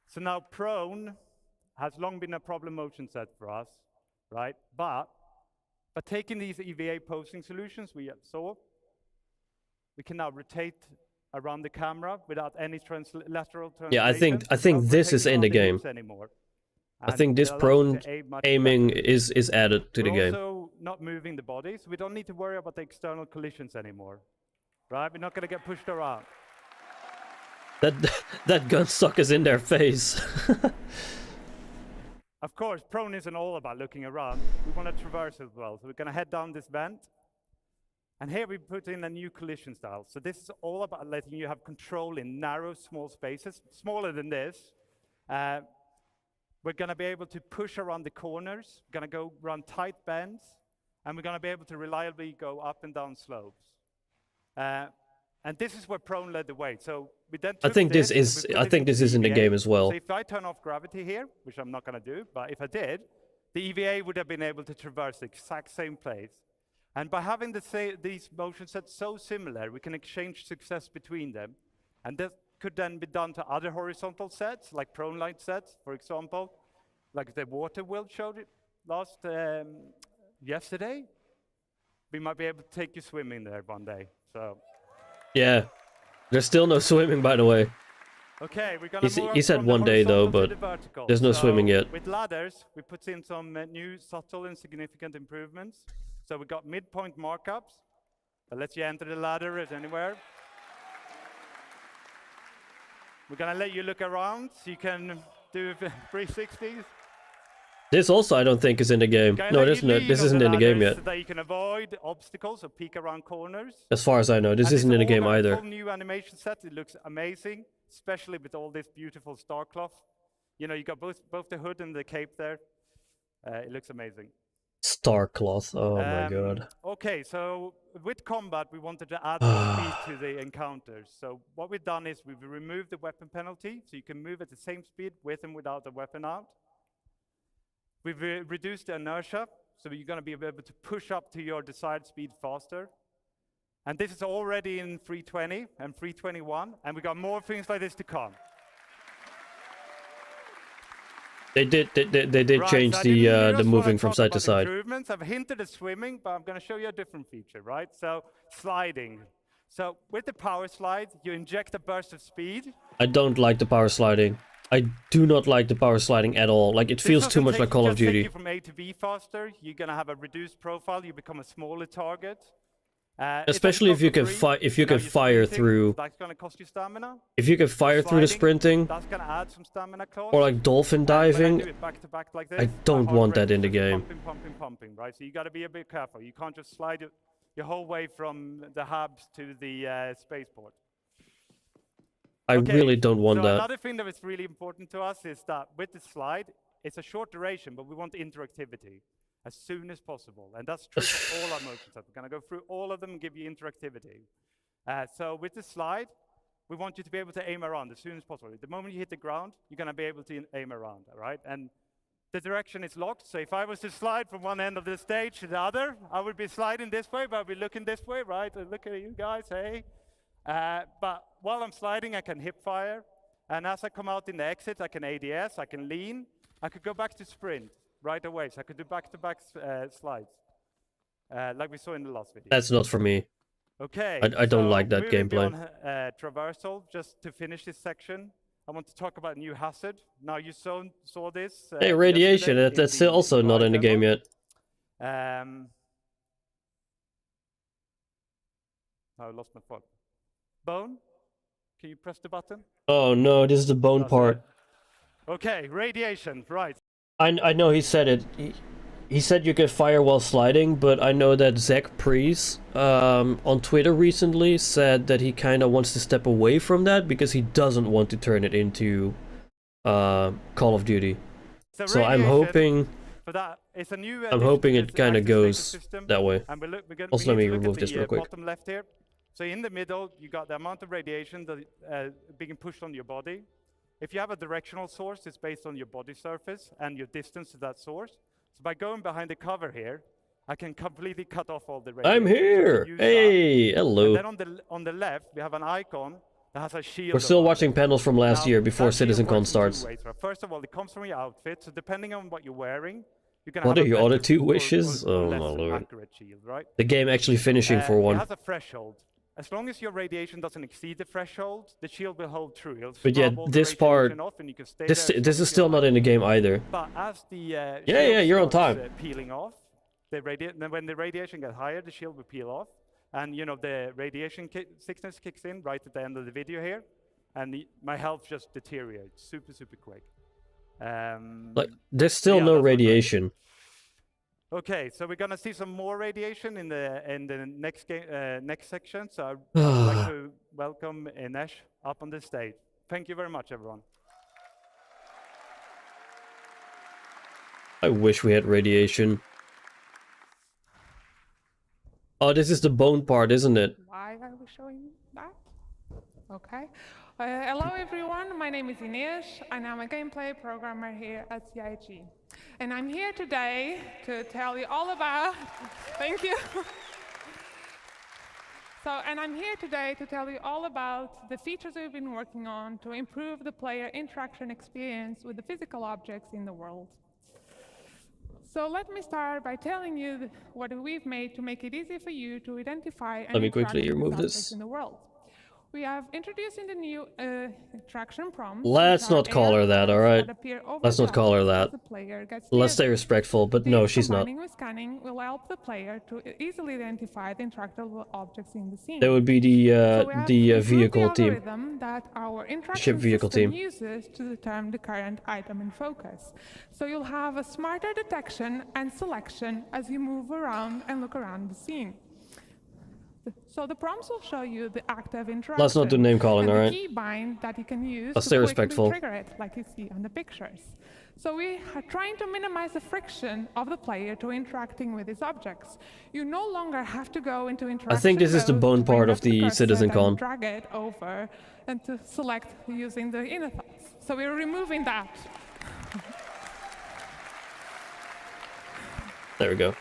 So now prone has long been a problem motion set for us, right? But taking these EVA posing solutions we saw, we can now rotate around the camera without any lateral translation. Yeah, I think this is in the game. I think this prone aiming is added to the game. We're also not moving the body, so we don't need to worry about the external collisions anymore. Right? We're not going to get pushed around. That gun suck is in their face. Of course, prone isn't all about looking around. We want to traverse as well. So we're going to head down this vent. And here we put in a new collision style. So this is all about letting you have control in narrow, small spaces, smaller than this. We're going to be able to push around the corners. We're going to go run tight bends. And we're going to be able to reliably go up and down slopes. And this is where prone led the way. So we then I think this is in the game as well. So if I turn off gravity here, which I'm not going to do, but if I did, the EVA would have been able to traverse the exact same place. And by having these motion sets so similar, we can exchange success between them. And that could then be done to other horizontal sets, like prone light sets, for example, like the water wheel showed it yesterday. We might be able to take you swimming there one day. So. Yeah, there's still no swimming, by the way. Okay, we're gonna move he said one day though, but there's no swimming yet. With ladders, we put in some new subtle and significant improvements. So we got midpoint markups that lets you enter the ladder at anywhere. We're gonna let you look around so you can do 360s. This also I don't think is in the game. No, this isn't in the game yet. So that you can avoid obstacles or peek around corners. As far as I know, this isn't in the game either. Full new animation set. It looks amazing, especially with all this beautiful star cloth. You know, you got both the hood and the cape there. It looks amazing. Star cloth. Oh my god. Okay, so with combat, we wanted to add more speed to the encounters. So what we've done is we've removed the weapon penalty, so you can move at the same speed with and without the weapon out. We've reduced the inertia, so you're going to be able to push up to your desired speed faster. And this is already in 320 and 321, and we got more things like this to come. They did change the moving from side to side. Improvements. I've hinted at swimming, but I'm going to show you a different feature, right? So sliding. So with the power slide, you inject a burst of speed. I don't like the power sliding. I do not like the power sliding at all. Like, it feels too much like Call of Duty. Take you from A to B faster. You're gonna have a reduced profile. You become a smaller target. Especially if you can fire through. That's gonna cost you stamina. If you can fire through the sprinting. That's gonna add some stamina cost. Or like dolphin diving. Do it back to back like this, I don't want that in the game. Pumping, right? So you got to be a bit careful. You can't just slide your whole way from the hubs to the spaceport. I really don't want that. Another thing that is really important to us is that with the slide, it's a short duration, but we want interactivity as soon as possible. And that's true for all our motion sets. We're going to go through all of them and give you interactivity. So with the slide, we want you to be able to aim around as soon as possible. The moment you hit the ground, you're going to be able to aim around, all right? And the direction is locked. So if I was to slide from one end of the stage to the other, I would be sliding this way, but I'd be looking this way, right? And look at you guys, hey. But while I'm sliding, I can hip fire. And as I come out in the exit, I can ADS, I can lean. I could go back to sprint right away. So I could do back-to-back slides, like we saw in the last video. That's not for me. Okay. I don't like that gameplay. On, traversal, just to finish this section, I want to talk about new hazard. Now you saw this. Hey, radiation, that's also not in the game yet. I lost my phone. Bone? Can you press the button? Oh no, this is the bone part. Okay, radiation, right. I know he said it. He said you can fire while sliding, but I know that Zach Priest on Twitter recently said that he kind of wants to step away from that because he doesn't want to turn it into Call of Duty. So I'm hoping. For that, it's a new I'm hoping it kind of goes that way. Also, let me remove this real quick. Bottom left here. So in the middle, you got the amount of radiation that being pushed on your body. If you have a directional source, it's based on your body surface and your distance to that source. So by going behind the cover here, I can completely cut off all the radiation. I'm here! Hey, hello. And then on the left, we have an icon that has a shield. We're still watching panels from last year before CitizenCon starts. First of all, it comes from your outfit, so depending on what you're wearing, you can what have are your other two wishes? Oh my lord. Shield, right? The game actually finishing for one. It has a threshold. as long as your radiation doesn't exceed the threshold, the shield will hold true. It'll But yeah, scrub all the this part, radiation off and you can stay this there as this long is as you still not like. in the game either. But as the Yeah, shield you're on starts, time. Peeling off, then when the radiation gets higher, the shield will peel off, and you know the radiation sickness kicks in right at the end of the video here, and my health just deteriorates super quick. Like, there's still yeah, no that's not great. radiation. Okay, so we're gonna see some more radiation in the next section. So I'd like to welcome Inesh up on the stage. Thank you very much, everyone. I wish we had radiation. Oh, this is the bone part, isn't it? Why are we showing that? Okay. Hello everyone, my name is Ines and I'm a gameplay programmer here at CIG. And I'm here today to tell you all about, thank you. And I'm here today to tell you all about the features we've been working on to improve the player interaction experience with the physical objects in the world. So let me start by telling you what we've made to make it easy for you to identify and Let me interact quickly with remove objects this. in the world. We have introduced in the new interaction prompts. Let's not call her that, alright? Let's not call her that. Let's stay respectful, but no, she's not. Combining with scanning will help the player to easily identify the interactable objects in the scene. That would be the vehicle team. That our interaction Ship vehicle system team. uses to determine the current item in focus. So you'll have a smarter detection and selection as you move around and look around the scene. So the prompts will show you the active interaction. Let's not do name calling, and alright? the keybind that you can use Let's to stay quickly respectful. trigger it, like you see on the pictures. So we are trying to minimize the friction of the player to interacting with these objects. You no longer have to go into interaction. I think this is the mode bone to bring part up of the cursor CitizenCon. and drag it over and to select using the inner thoughts. So we're removing that. There we go.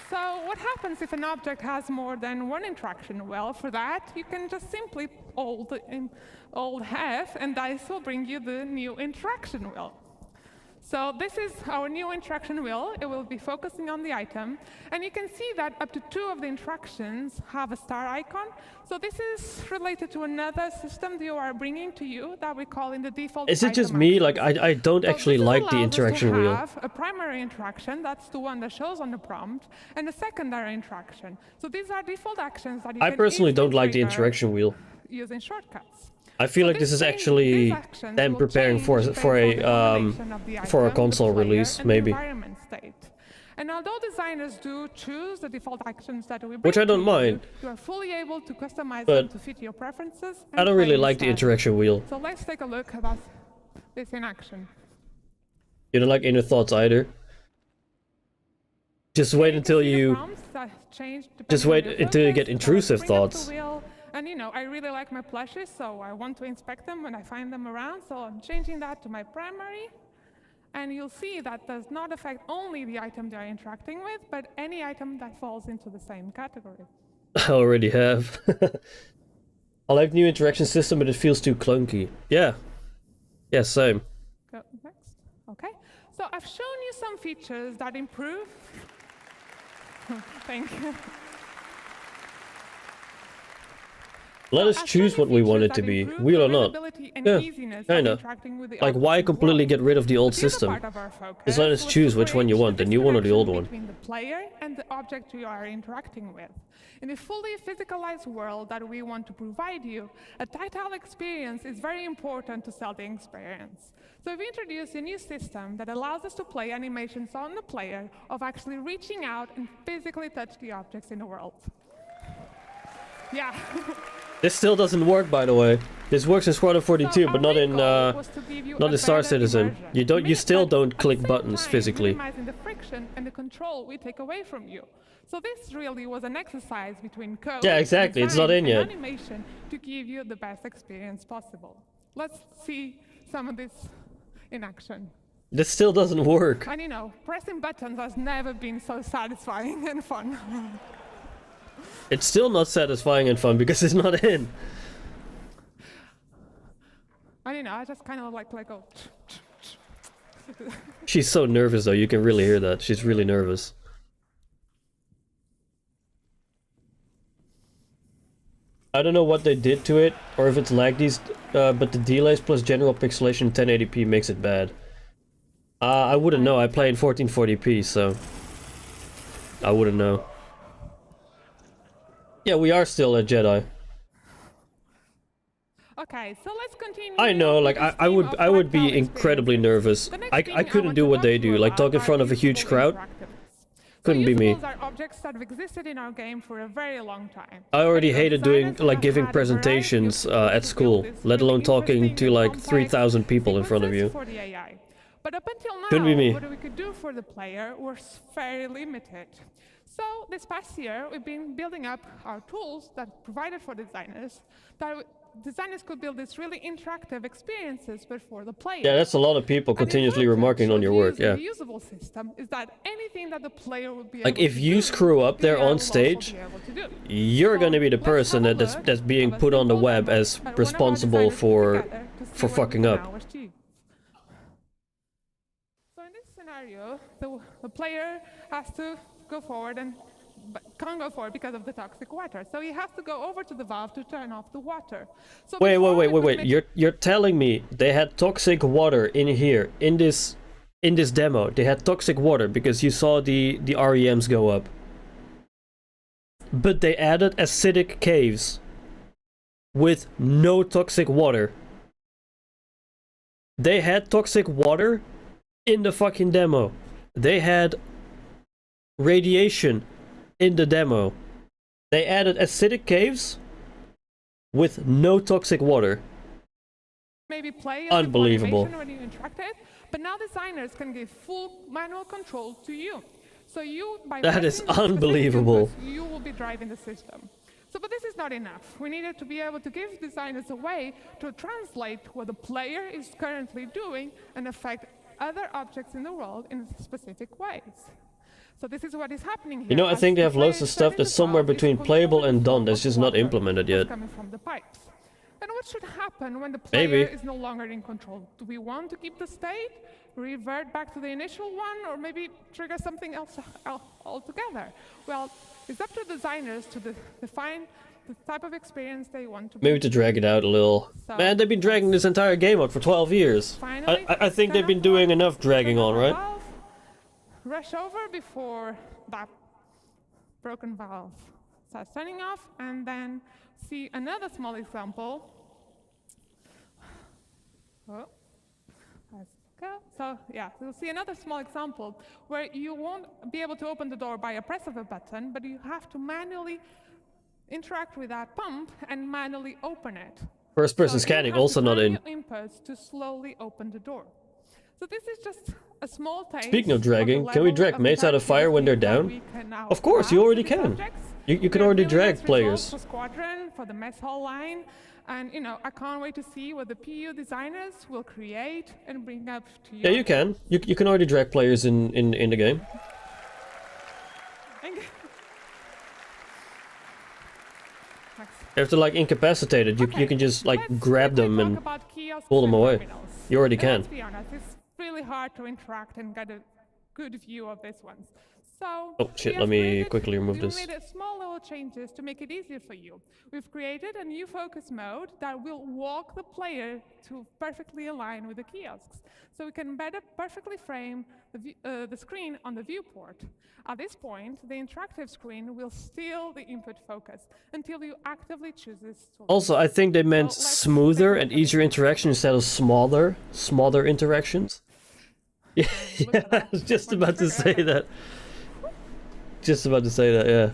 So what happens if an object has more than one interaction? Well, for that, you can just simply hold F, and this will bring you the new interaction wheel. So this is our new interaction wheel. It will be focusing on the item. And you can see that up to 2 of the interactions have a star icon. So this is related to another system that you are bringing to you that we call in the default. Is it just me? Like, I don't actually like the interaction wheel. Have a primary interaction, that's the one that shows on the prompt, and a secondary interaction. So these are default actions that you I can personally easily don't like the trigger interaction wheel. using shortcuts. I feel like this is actually them preparing for a console release, maybe. And although designers do choose the default actions that we bring Which I don't to mind. you are fully able to customize But them to fit your preferences. I don't really like the interaction wheel. So let's take a look at this in action. You don't like inner thoughts either. Just wait until you. Just wait until you get intrusive thoughts. And you know, I really like my plushes, so I want to inspect them when I find them around. So I'm changing that to my primary. And you'll see that does not affect only the item they're interacting with, but any item that falls into the same category. I already have. I like new interaction system, but it feels too clunky. Yeah. Yeah, same. Go next. Okay. So I've shown you some features that improve. Thank you. Let us choose what we want it to be, wheel or not. Yeah, kinda. Like, why completely get rid of the old system? Just let us choose which one you want, the new one or the old one. Between the player and the object you are interacting with. In a fully physicalized world that we want to provide you, a tactile experience is very important to sell the experience. So we've introduced a new system that allows us to play animations on the player of actually reaching out and physically touch the objects in the world. Yeah. This still doesn't work, by the way. This works in Squadron 42, but not in Star Citizen. You still don't click buttons physically. Minimizing the friction and the control we take away from you. So this really was an exercise between code. Yeah, exactly. It's not in yet. Animation to give you the best experience possible. Let's see some of this in action. This still doesn't work. And you know, pressing buttons has never been so satisfying and fun. It's still not satisfying and fun because it's not in. I don't know, I just kind of like go. She's so nervous though, you can really hear that. She's really nervous. I don't know what they did to it, or if it's lag these, but the delays plus general pixelation 1080p makes it bad. I wouldn't know. I play in 1440p, so I wouldn't know. Yeah, we are still a Jedi. Okay, so let's continue. I know, like I would be incredibly nervous. I couldn't do what they do, like talk in front of a huge crowd. Couldn't be me. Are objects that have existed in our game for a very long time. I already hated doing, like, giving presentations at school, let alone talking to like 3,000 people in front of you. For the AI. But up until now, Couldn't be me. what we could do for the player was very limited. So this past year, we've been building up our tools that provided for designers, that designers could build these really interactive experiences, but for the player. Yeah, that's a lot of people continuously remarking on your work, yeah. The usable system is that anything that the player would be Like, able if to you do, screw up there on stage, you're gonna be the person that's being put on the web as responsible for fucking up. So in this scenario, the player has to go forward but can't go forward because of the toxic water. So he has to go over to the valve to turn off the water. So Wait. You're telling me they had toxic water in here, in this demo. They had toxic water because you saw the REMs go up. But they added acidic caves with no toxic water. They had toxic water in the fucking demo. They had radiation in the demo. They added acidic caves with no toxic water. Maybe play Unbelievable. when you interact it, but now designers can give full manual control to you. So you, by that is pressing unbelievable. inputs, you will be driving the system. So, but this is not enough. We needed to be able to give designers a way to translate what the player is currently doing and affect other objects in the world in specific ways. So this is what is happening here. You know, I think they have loads of stuff that's somewhere between playable and done that's just not implemented yet. Coming from the pipes. And what should happen when the player is no longer in control? Do we want to keep the state, revert back to the initial one, or maybe trigger something else altogether? Well, it's up to designers to define the type of experience they want to. Maybe to drag it out a little. So, man, they've been dragging this entire game out for 12 years. I think they've been doing enough dragging on, right? Rush over before that broken valve starts turning off, and then see another small example. Oh, let's go. So yeah, we'll see another small example where you won't be able to open the door by a press of a button, but you have to manually interact with that pump and manually open it. First person scanning also not in. Inputs to slowly open the door. So this is just a small taste. Speaking of dragging, can we drag mates out of fire when they're down? Of course, you already can. You can already drag players. For Squadron, for the mess hall line, and you know, I can't wait to see what the PU designers will create and bring up to you. Yeah, you can. You can already drag players in the game. If they're like incapacitated, you can just like grab them and pull them away. You already can. Let's be honest, it's really hard to interact and get a good view of these ones. So oh shit, let me quickly remove this. We made small little changes to make it easier for you. We've created a new focus mode that will walk the player to perfectly align with the kiosks. So we can better perfectly frame the screen on the viewport. At this point, the interactive screen will steal the input focus until you actively choose this tool. Also, I think they meant smoother and easier interaction instead of smaller interactions. Yeah, I was just about to say that. Just about to say that, yeah.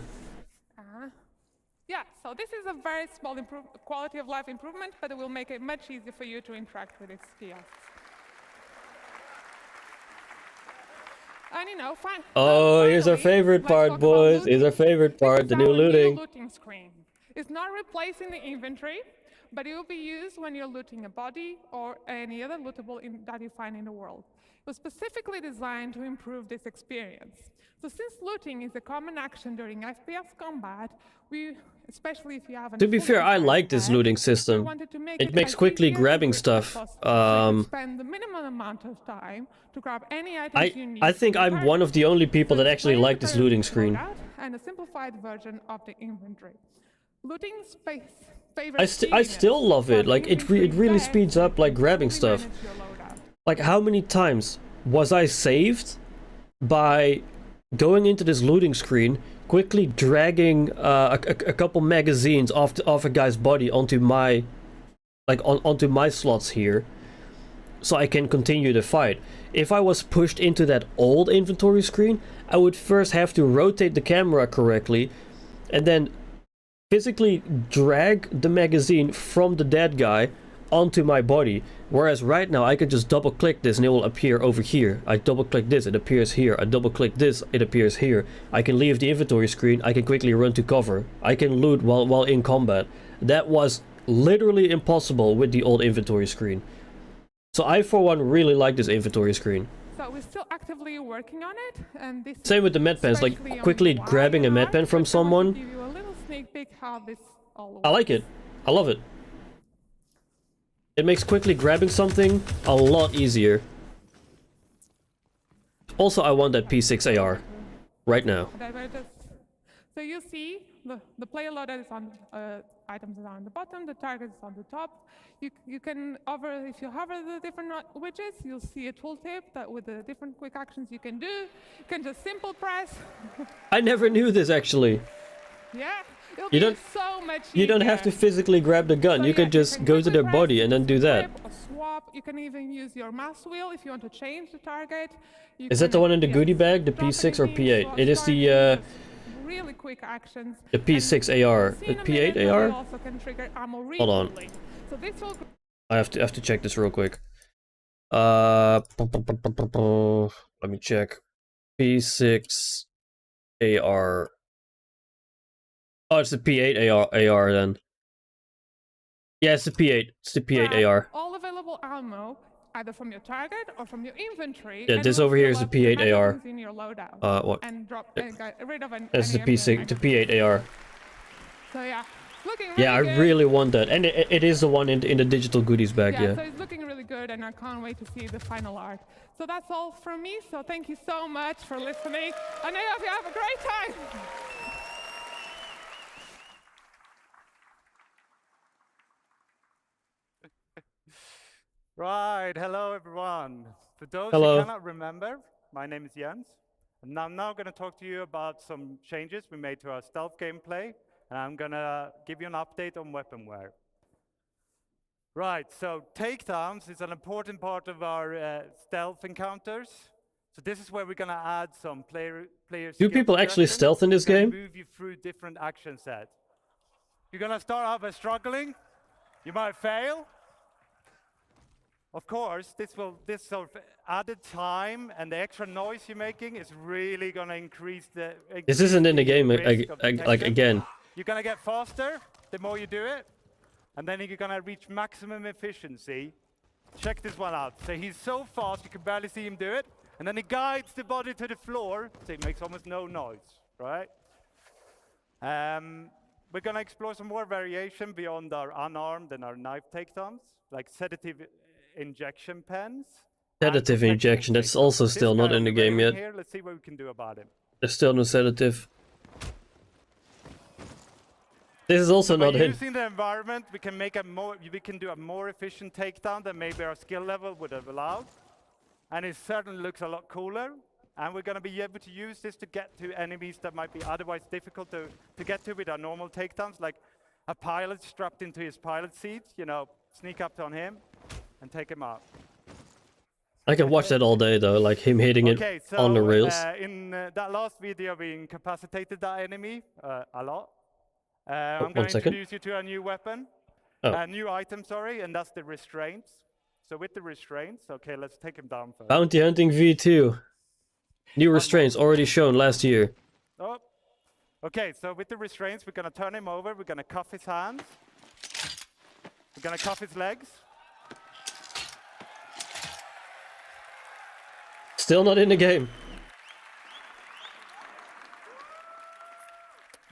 Yeah, so this is a very small quality of life improvement, but it will make it much easier for you to interact with these kiosks. And you know, fine. Oh, here's our favorite part, boys. Here's our favorite part, the new looting. Looting screen. It's not replacing the inventory, but it will be used when you're looting a body or any other lootable that you find in the world. It was specifically designed to improve this experience. So since looting is a common action during FPS combat, especially if you have to be fair, I like this looting system. It makes quickly grabbing stuff. Spend the minimum amount of time to grab any items you need. I think I'm one of the only people that actually like this looting screen. And a simplified version of the inventory. Looting space. I still love it. Like it really speeds up like grabbing stuff. Like how many times was I saved by going into this looting screen, quickly dragging a couple magazines off a guy's body onto my onto my slots here, so I can continue the fight. If I was pushed into that old inventory screen, I would first have to rotate the camera correctly, and then physically drag the magazine from the dead guy onto my body. Whereas right now I can just double click this and it will appear over here. I double click this, it appears here. I double click this, it appears here. I can leave the inventory screen, I can quickly run to cover. I can loot while in combat. That was literally impossible with the old inventory screen. So I for one really like this inventory screen. So we're still actively working on it, and this same with the med pens, like quickly grabbing a med pen from someone. Give you a little sneak peek how this all works. I like it. I love it. It makes quickly grabbing something a lot easier. Also, I want that P6 AR right now. So you see the player loader is on items are on the bottom, the target is on the top. You can hover, if you hover the different widgets, you'll see a tooltip that with the different quick actions you can do. You can just simple press. I never knew this actually. Yeah, it'll you be don't, so much easier. You don't have to physically grab the gun. So you can just go to their body and then do that. Or swap. You can even use your mouse wheel if you want to change the target. Is that the one in the goodie bag, the P6 or P8? It is the really quick actions. The P6 AR, the P8 AR. Also can trigger ammo Hold on. So this will... I have to check this real quick. Let me check. P6 AR. Oh, it's the P8 AR then. Yeah, it's the P8. It's the P8 AR. All available ammo, either from your target or from your inventory. Yeah, this over here is the P8 AR. In your loadout, what? and drop get rid of an. That's the P6, the P8 AR. So yeah, looking really yeah, I good. really want that, and it is the one in the digital goodies bag. Yeah. So it's looking really good, and I can't wait to see the final art. So that's all from me. So thank you so much for listening, and I hope you have a great time. Right, hello everyone. For those Hello. who cannot remember, my name is Jens, and I'm now going to talk to you about some changes we made to our stealth gameplay, and I'm going to give you an update on weaponware. Right, so takedowns is an important part of our stealth encounters. So this is where we're going to add some player Do people actually stealth in this game? Move you through different action sets. You're going to start out by struggling. You might fail. Of course, this sort of added time and the extra noise you're making is really going to increase the. This isn't in the game like again. You're going to get faster the more you do it, and then you're going to reach maximum efficiency. Check this one out. So he's so fast you can barely see him do it, and then he guides the body to the floor, so it makes almost no noise, right? We're going to explore some more variation beyond our unarmed and our knife takedowns, like sedative injection pens. Sedative injection, that's also still not in the game yet. Here, let's see what we can do about it. There's still no sedative. This is also not in. Using the environment, we can do a more efficient takedown than maybe our skill level would have allowed. And it certainly looks a lot cooler. And we're going to be able to use this to get to enemies that might be otherwise difficult to get to with our normal takedowns, like a pilot strapped into his pilot seat, you know, sneak up on him and take him out. I can watch that all day though, like him hitting it on the rails. In that last video, we incapacitated that enemy a lot. I'm going to introduce you to a new weapon, a new item, sorry, and that's the restraints. So with the restraints, okay, let's take him down first. Bounty Hunting V2. New restraints already shown last year. Oh. Okay, so with the restraints, we're going to turn him over, we're going to cuff his hands, we're going to cuff his legs. Still not in the game.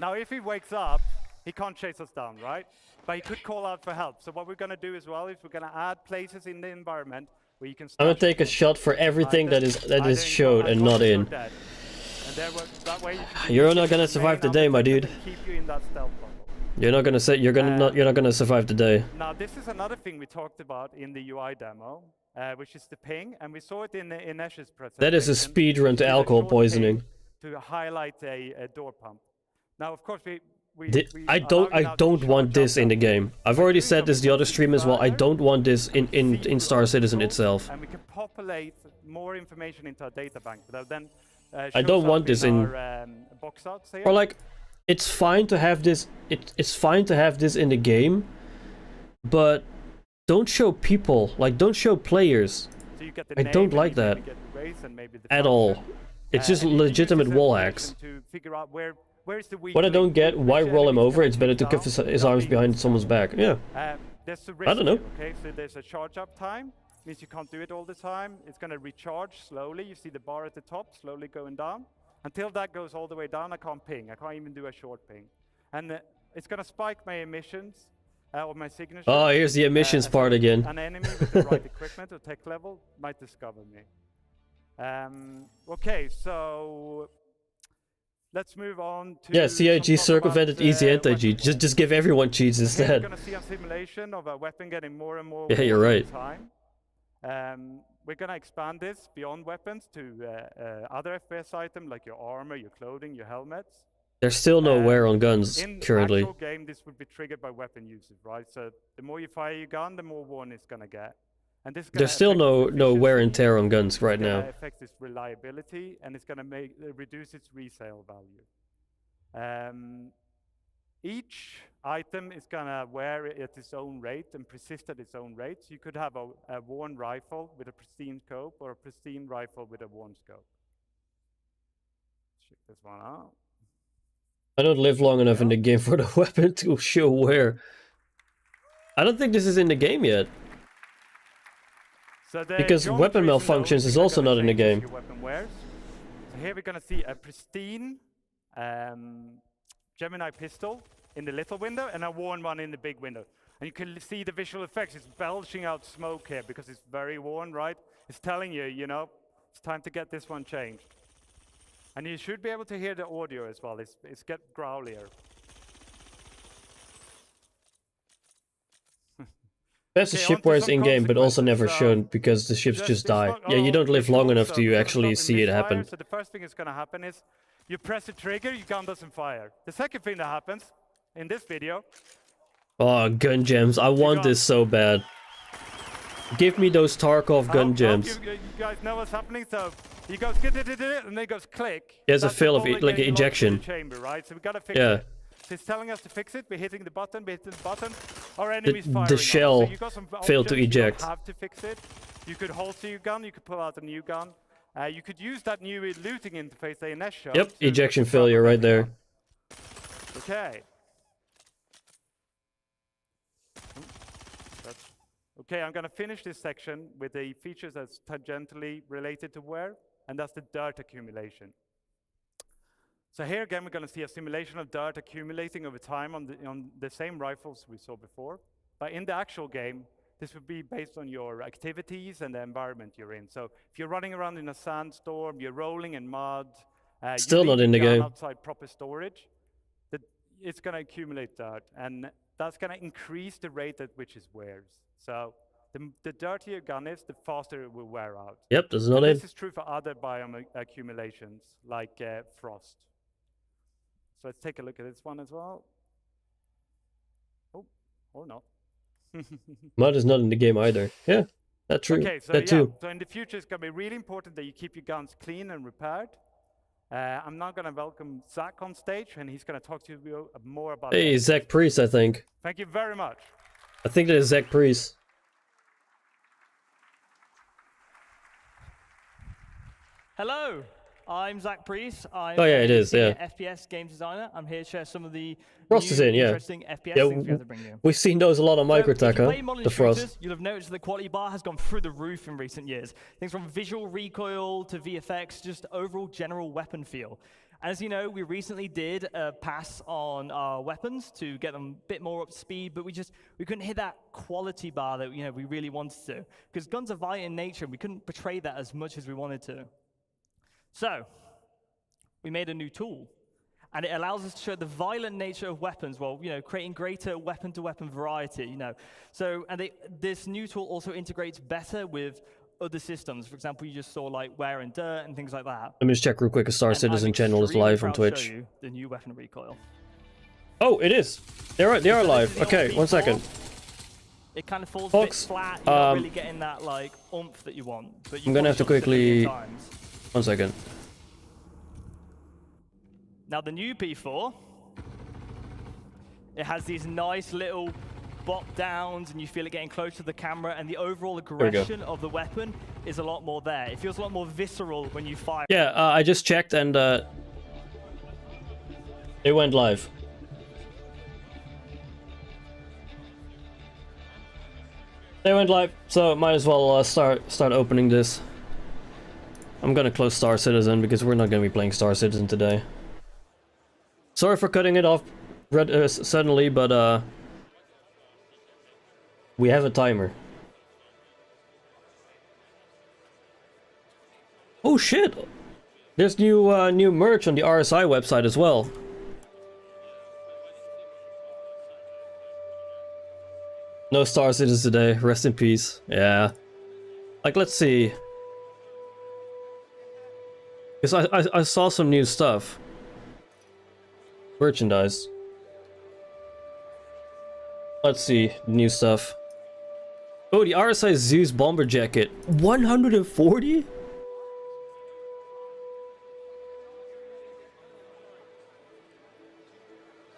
Now, if he wakes up, he can't chase us down, right? But he could call out for help. So what we're going to do as well is we're going to add places in the environment where you can. I'm going to take a shot for everything that is showed and not in. And that way You're not going to survive the day, my dude. Keep you in that stealth bubble. You're not gonna say you're not gonna survive the day. Now, this is another thing we talked about in the UI demo, which is the ping, and we saw it in Inesh's presentation. That is a speed run to alcohol poisoning. To highlight a door pump. Now, of course, I don't want this in the game. I've already said this the other stream as well. I don't want this in Star Citizen itself. And we can populate more information into our data bank without then. I don't want this in. Box outs here. Or like, it's fine to have this. It's fine to have this in the game, but don't show people. Like, don't show players. So you get the I don't like that at all. It's just legitimate wall hacks. What I don't get, why roll him over? It's better to cuff his arms behind someone's back. Yeah. I don't know. Okay, so there's a charge up time. Means you can't do it all the time. It's going to recharge slowly. You see the bar at the top slowly going down. Until that goes all the way down, I can't ping. I can't even do a short ping. And it's going to spike my emissions or my signature. Oh, here's the emissions part again. An enemy with the right equipment or tech level might discover me. Okay, so let's move on to. Yeah, CIG circumvented easy anti-G. Just give everyone cheats instead. We're going to see a simulation of a weapon getting more and more. Yeah, you're right. Time. We're going to expand this beyond weapons to other FPS items like your armor, your clothing, your helmets. There's still no wear on guns currently. In the actual game, this would be triggered by weapon usage, right? So the more you fire your gun, the more worn it's going to get. And this There's still no wear and tear on guns right now. It affects its reliability, and it's going to reduce its resale value. Each item is going to wear at its own rate and persist at its own rate. So you could have a worn rifle with a pristine scope or a pristine rifle with a worn scope. Check this one out. I don't live long enough in the game for the weapon to show wear. I don't think this is in the game yet. So because weapon malfunctions is also not in the game. So here we're going to see a pristine Gemini pistol in the little window and a worn one in the big window. And you can see the visual effects. It's belching out smoke here because it's very worn, right? It's telling you, you know, it's time to get this one changed. And you should be able to hear the audio as well. It's get growlier. Best the ship wears in-game, but also never shown because the ships just die. Yeah, you don't live long enough to actually see it happen. So the first thing that's going to happen is you press the trigger, your gun doesn't fire. The second thing that happens in this video. Oh, gun gems. I want this so bad. Give me those Tarkov gun gems. You guys know what's happening? So he goes, and then it goes click. There's a fail of like an ejection. Chamber, right? So we got to fix it. So it's telling us to fix it. We're hitting the button. Our enemy's firing. The shell so failed to eject. You don't have to fix it. You could holster your gun. You could pull out a new gun. You could use that new looting interface that Inesh showed. Yep, ejection failure right there. Okay. Okay, I'm going to finish this section with the features that's tangentially related to wear, and that's the dirt accumulation. So here again, we're going to see a simulation of dirt accumulating over time on the same rifles we saw before. But in the actual game, this would be based on your activities and the environment you're in. So if you're running around in a sandstorm, you're rolling in mud, still not in the game. Outside proper storage, it's going to accumulate dirt, and that's going to increase the rate at which it wears. So the dirtier your gun is, the faster it will wear out. Yep, that's not it. This is true for other biome accumulations, like frost. So let's take a look at this one as well. Oh, or not. Mud is not in the game either. Yeah, that's true. Okay, so that too. So in the future, it's going to be really important that you keep your guns clean and repaired. I'm now going to welcome Zach on stage, and he's going to talk to you more about. Hey, Zach Priest, I think. Thank you very much. I think that is Zach Priest. Hello, I'm Zach Priest. I'm it is, yeah. FPS game designer. I'm here to share some of the Frost is in, yeah. interesting FPS things we have to bring you. We've seen those a lot on Microtech, huh? The Frost. You'll have noticed that the quality bar has gone through the roof in recent years. Things from visual recoil to VFX, just overall general weapon feel. As you know, we recently did a pass on our weapons to get them a bit more up to speed, but we couldn't hit that quality bar that we really wanted to, because guns are violent in nature, and we couldn't portray that as much as we wanted to. So we made a new tool, And it allows us to show the violent nature of weapons, while creating greater weapon-to-weapon variety. So, and this new tool also integrates better with other systems. For example, you just saw like wear and dirt and things like that. Let me just check real quick. A Star Citizen channel is live on Twitch. You the new weapon recoil. Oh, it is. They are live. Okay, 1 second. It kind of falls Folks, a bit flat. You're not really getting that like oomph that you want. But I'm gonna have to quickly. 1 second. Now the new P4, it has these nice little bop downs, and you feel it getting close to the camera, and the overall aggression of the weapon is a lot more there. It feels a lot more visceral when you fire. Yeah, I just checked and it went live. They went live, so might as well start opening this. I'm gonna close Star Citizen because we're not gonna be playing Star Citizen today. Sorry for cutting it off suddenly, but we have a timer. Oh shit! There's new merch on the RSI website as well. No Star Citizen today. Rest in peace. Yeah. Like, let's see. Because I saw some new stuff. Merchandise. Let's see. New stuff. Oh, the RSI Zeus bomber jacket. 140?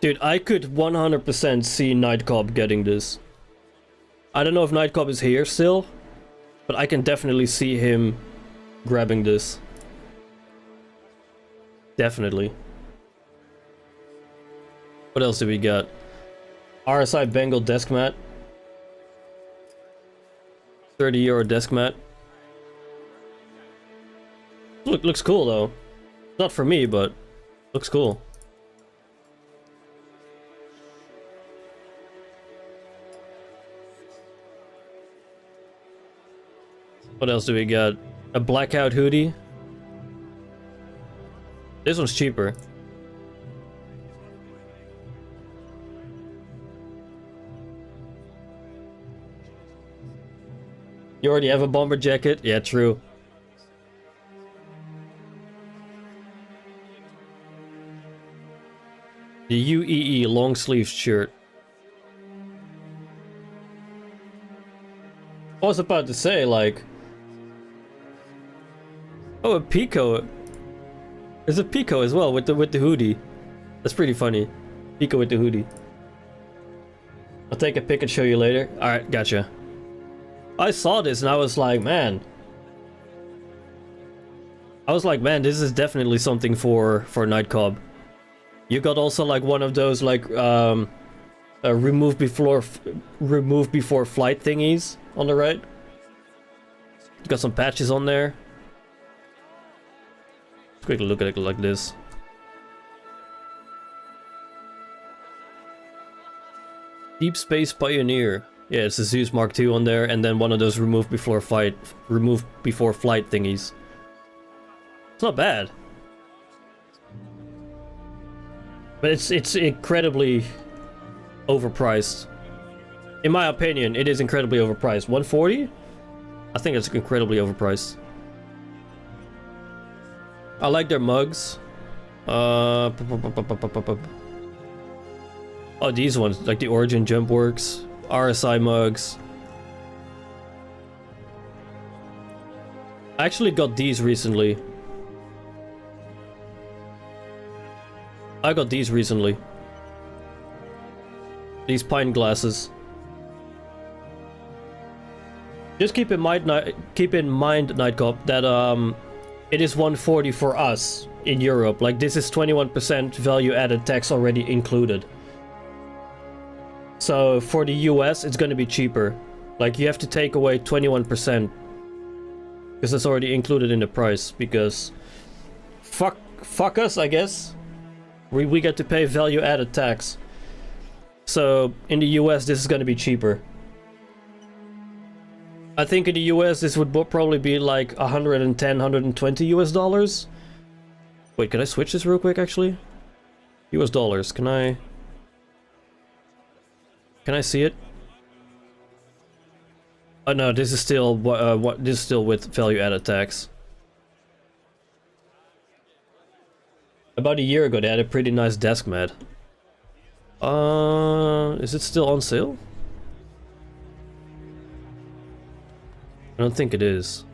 Dude, I could 100% see Nightcop getting this. I don't know if Nightcop is here still, but I can definitely see him grabbing this. Definitely. What else do we got? RSI Bengal desk mat. €30 desk mat. Looks cool though. Not for me, but looks cool. What else do we got? A blackout hoodie. This one's cheaper. You already have a bomber jacket? Yeah, true. The UEE long sleeve shirt. I was about to say, like... Oh, a Pico. There's a Pico as well with the hoodie. That's pretty funny. Pico with the hoodie. I'll take a pic and show you later. Alright, gotcha. I saw this and I was like, man. This is definitely something for Nightcop. You got also like one of those like remove before flight thingies on the right. Got some patches on there. Quickly look at it like this. Deep Space Pioneer. Yeah, it's the Zeus Mark II on there, and then one of those remove before flight thingies. It's not bad, but it's incredibly overpriced. In my opinion, it is incredibly overpriced. 140? I think it's incredibly overpriced. I like their mugs. Oh, these ones, like the Origin Jump Works, RSI mugs. I actually got these recently. These pint glasses. Just keep in mind, Nightcop, that it is 140 for us in Europe. Like, this is 21% value added tax already included. So for the US, it's gonna be cheaper. Like, you have to take away 21%. Because it's already included in the price. Because fuck us, I guess. We get to pay value added tax. So in the US, this is gonna be cheaper. I think in the US, this would probably be like 110, 120 US dollars. Wait, can I switch this real quick, actually? US dollars. Can I see it? Oh no, this is still this is still with value added tax. About a year ago, they had a pretty nice desk mat. Is it still on sale? I don't think it is.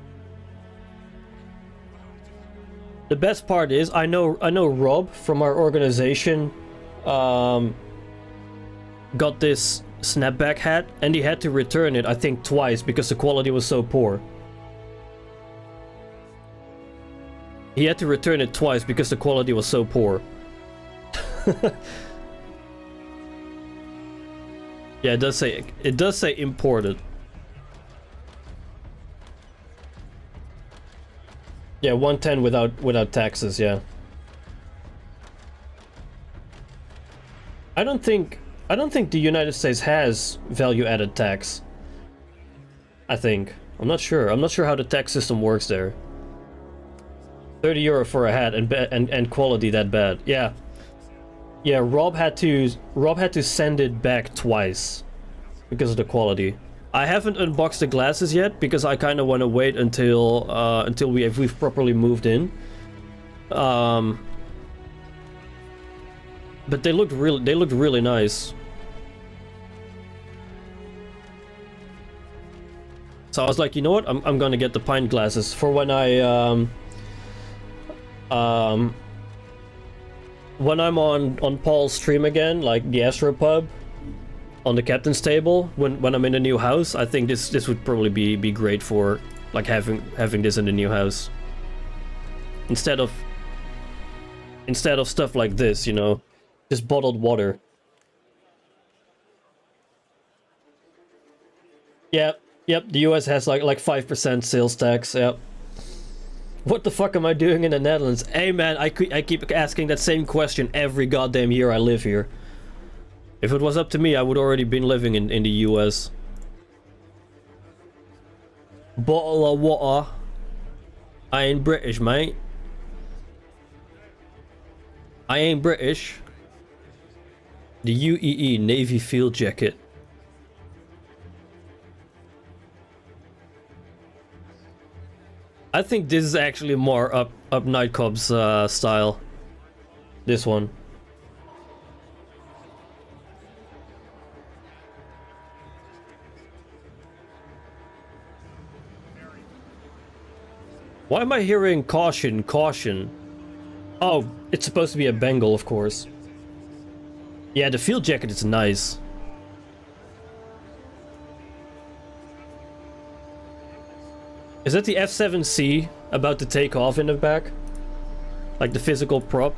The best part is I know Rob from our organization got this snapback hat and he had to return it I think twice because the quality was so poor. He had to return it twice because the quality was so poor. Yeah, it does say imported. Yeah, 110 without taxes, yeah. I don't think the United States has value added tax. I think. I'm not sure. I'm not sure how the tax system works there. 30 euro for a hat and quality that bad. Yeah. Yeah, Rob had to send it back twice because of the quality. I haven't unboxed the glasses yet because I kind of want to wait until we've properly moved in. But they looked really nice. So I was like, you know what? I'm gonna get the pint glasses for when I'm on Paul's stream again, like the Astropub, on the captain's table, when I'm in a new house. I think this would probably be great for like having this in the new house. Instead of stuff like this, you know, just bottled water. Yep, the US has like 5% sales tax, yep. What the fuck am I doing in the Netherlands? Hey man, I keep asking that same question every goddamn year I live here. If it was up to me, I would already been living in the US. Bottle of water. I ain't British, mate. I ain't British. The UEE Navy Field Jacket. I think this is actually more up Nightcob's style. This one. Why am I hearing caution, caution? Oh, it's supposed to be a Bengal, of course. Yeah, the field jacket is nice. Is that the F7C about to take off in the back? Like the physical prop?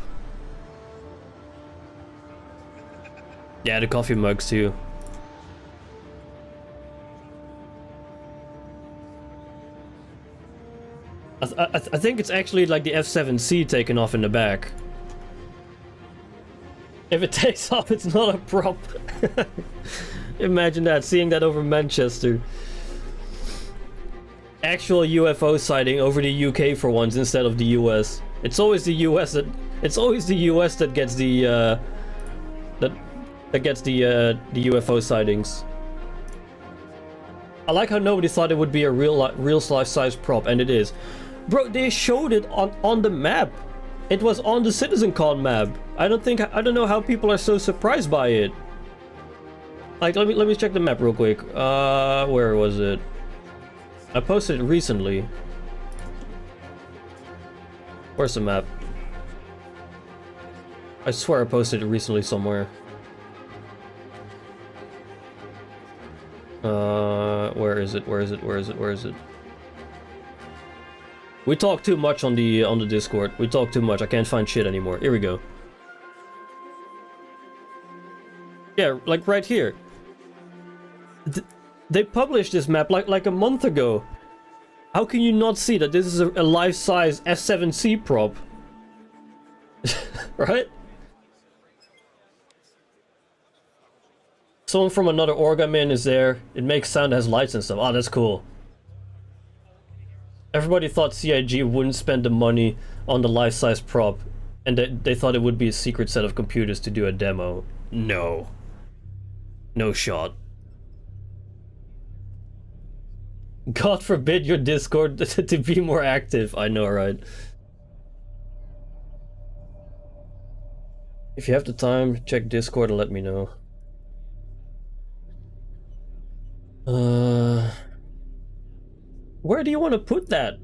Yeah, the coffee mugs too. I think it's actually like the F7C taking off in the back. If it takes off, it's not a prop. Imagine that, seeing that over Manchester. Actual UFO sighting over the UK for once instead of the US. It's always the US that gets the the UFO sightings. I like how nobody thought it would be a real size prop, and it is. Bro, they showed it on the map. It was on the CitizenCon map. I don't know how people are so surprised by it. Like, let me check the map real quick. Where was it? I posted it recently. Where's the map? I swear I posted it recently somewhere. Where is it? Where is it? Where is it? Where is it? We talk too much on the Discord. We talk too much. I can't find shit anymore. Here we go. Yeah, like right here. They published this map like a month ago. How can you not see that this is a life-size S7C prop? Right? Someone from another Orgamin is there. It makes sound, has lights and stuff. Oh, that's cool. Everybody thought CIG wouldn't spend the money on the life-size prop. And they thought it would be a secret set of computers to do a demo. No. No shot. God forbid your Discord to be more active. I know, right? If you have the time, check Discord and let me know. Where do you want to put that?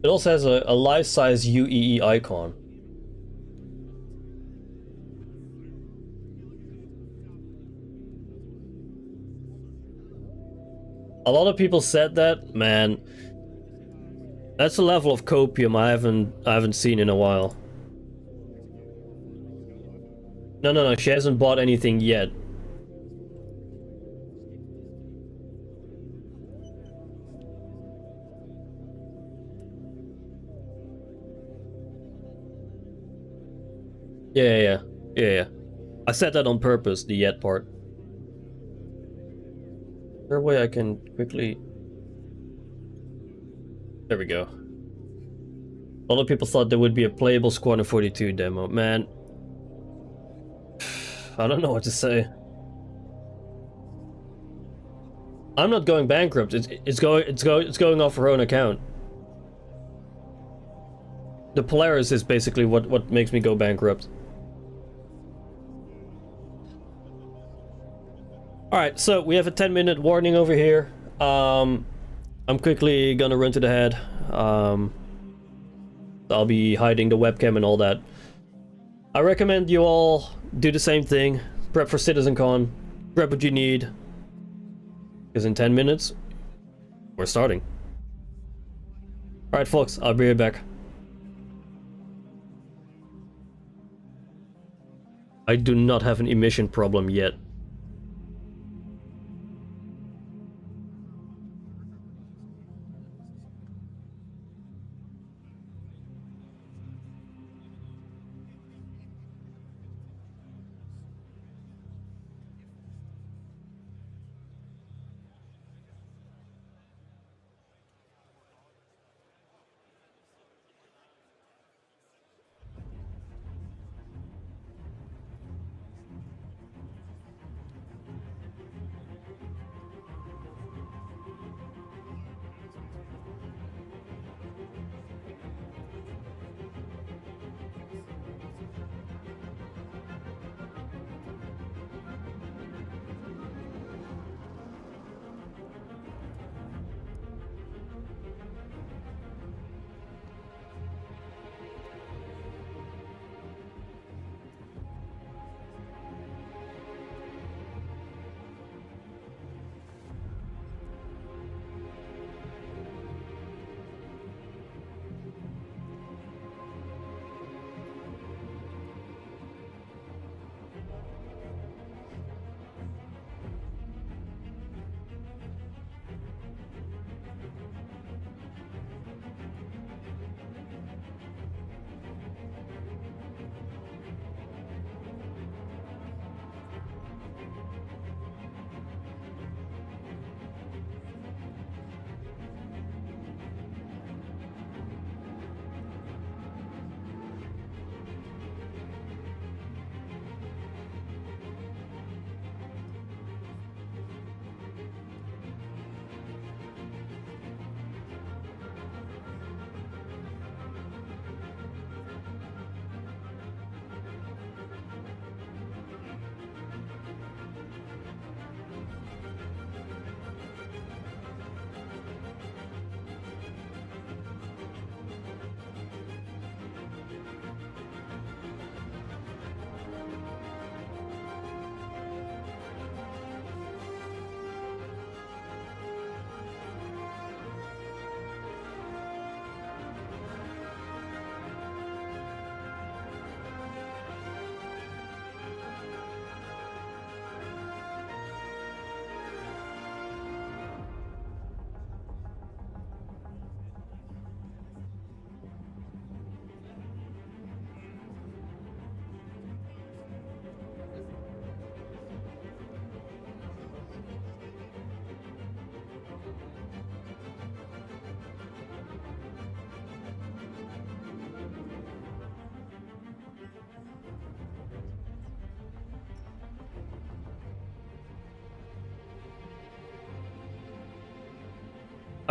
It also has a life-size UEE icon. A lot of people said that, man. That's a level of copium I haven't seen in a while. No, she hasn't bought anything yet. Yeah. I said that on purpose, the yet part. Is there a way I can quickly... There we go. A lot of people thought there would be a playable Squadron 42 demo. Man, I don't know what to say. I'm not going bankrupt. It's going off her own account. The Polaris is basically what makes me go bankrupt. Alright, so we have a 10-minute warning over here. I'm quickly gonna run to the head. I'll be hiding the webcam and all that. I recommend you all do the same thing. Prep for CitizenCon. Prep what you need. Because in 10 minutes, we're starting. Alright folks, I'll be right back. I do not have an emission problem yet.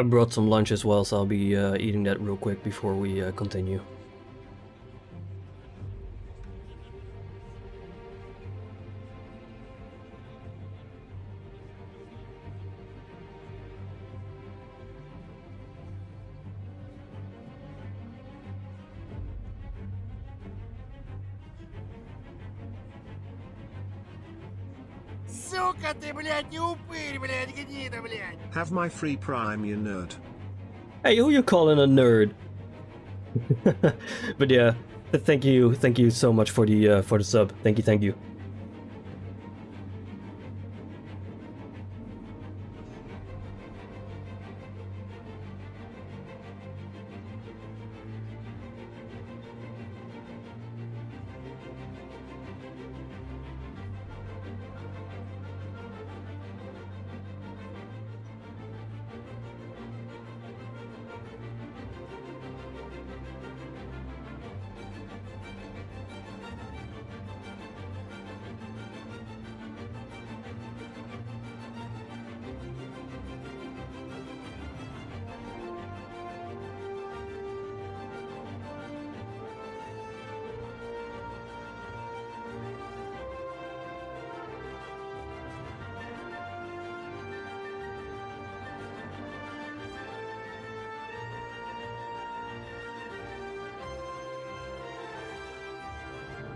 I brought some lunch as well, so I'll be eating that real quick before we continue. Сука ты, блядь, не упырь, блядь, гнида, блядь. Have my free prime, you nerd. Hey, who you calling a nerd? But yeah, thank you so much for the sub. Thank you.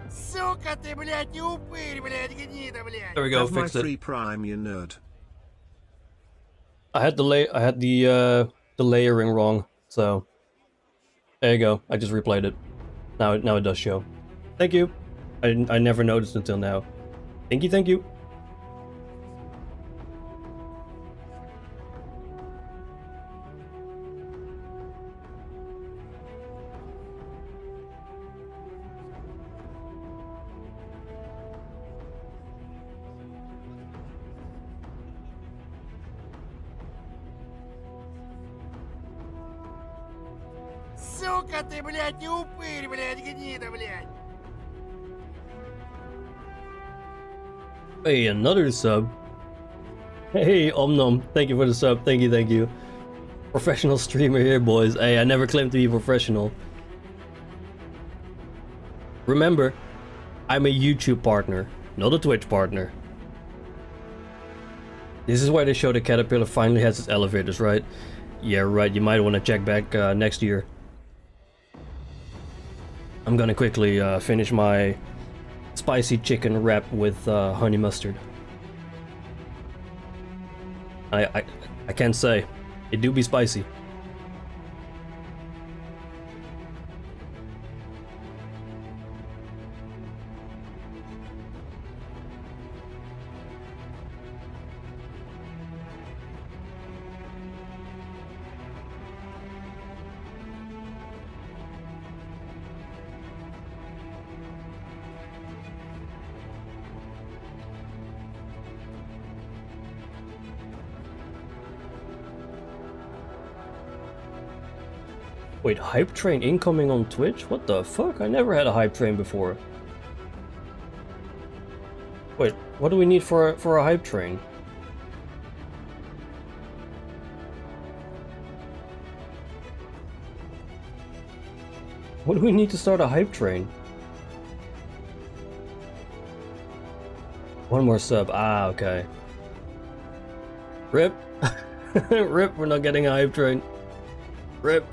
Сука ты, блядь, не упырь, блядь, гнида, блядь. There we go, Have my fixed it. free prime, you nerd. I had the layering wrong, so there you go. I just replayed it. Now it does show. Thank you. I never noticed until now. Thank you. Сука ты, блядь, не упырь, блядь, гнида, блядь. Hey, another sub. Hey, Omnom, thank you for the sub. Thank you. Professional streamer here, boys. Hey, I never claimed to be professional. Remember, I'm a YouTube partner, not a Twitch partner. This is why they show the Caterpillar finally has its elevators, right? Yeah, right, you might want to check back next year. I'm gonna quickly finish my spicy chicken wrap with honey mustard. I can't say. It do be spicy. Wait, hype train incoming on Twitch? What the fuck? I never had a hype train before. Wait, what do we need for a hype train? What do we need to start a hype train? One more sub. Ah, okay. Rip. Rip, we're not getting a hype train. Rip.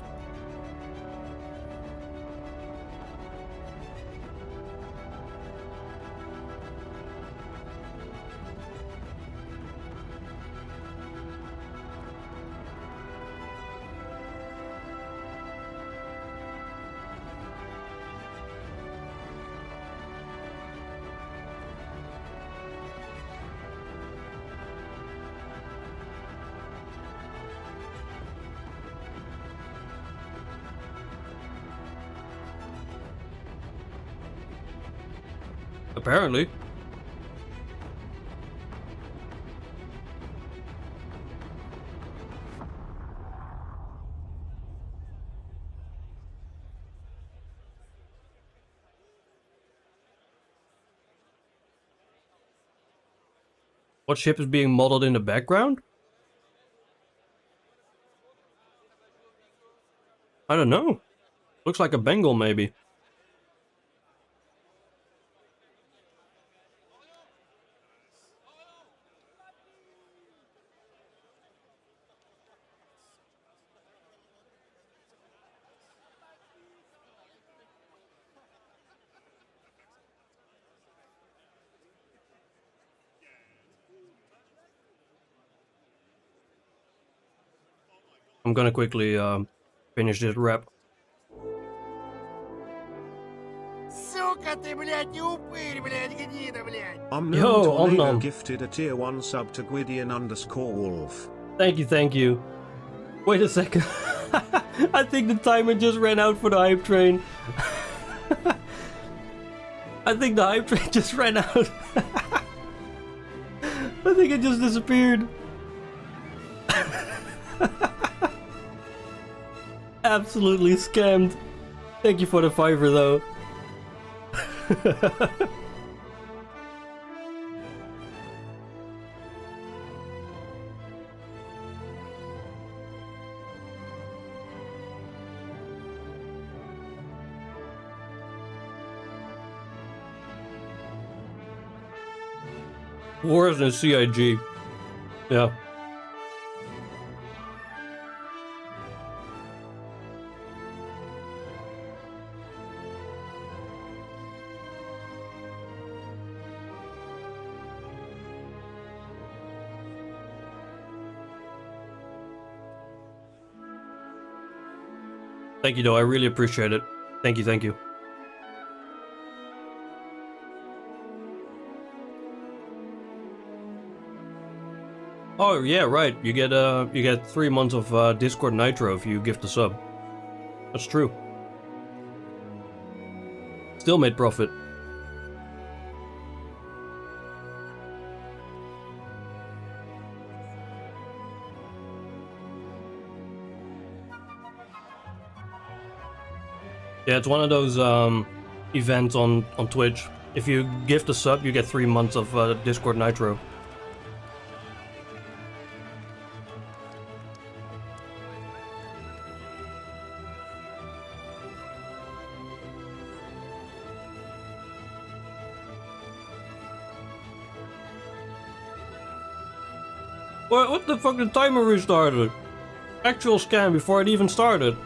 Apparently. What ship is being modeled in the background? I don't know. Looks like a Bengal, maybe. I'm gonna quickly finish this rep. Сука ты, блядь, не упырь, блядь, гнида, блядь. Yo, Omnom. Gifted a tier 1 sub to Gwydion_Wolf. Thank you. Wait a second. I think the timer just ran out for the hype train. I think the hype train just ran out. I think it just disappeared. Absolutely scammed. Thank you for the $5 though. Worse than CIG. Yeah. Thank you, though. I really appreciate it. Thank you, thank you. Oh yeah, right. You get 3 months of Discord Nitro if you gift a sub. That's true. Still made profit. Yeah, it's one of those events on Twitch. If you gift a sub, you get 3 months of Discord Nitro. What the fuck? The timer restarted. Actual scam before it even started.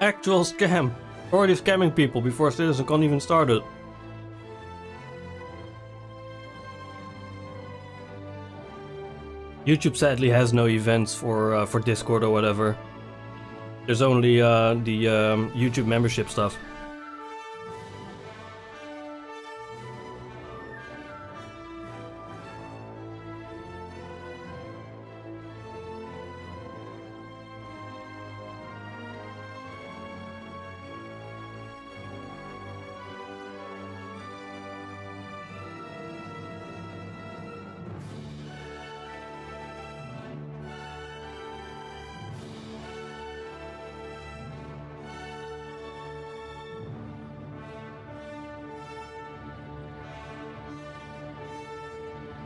Actual scam. Already scamming people before CitizenCon even started. YouTube sadly has no events for Discord or whatever. There's only the YouTube membership stuff.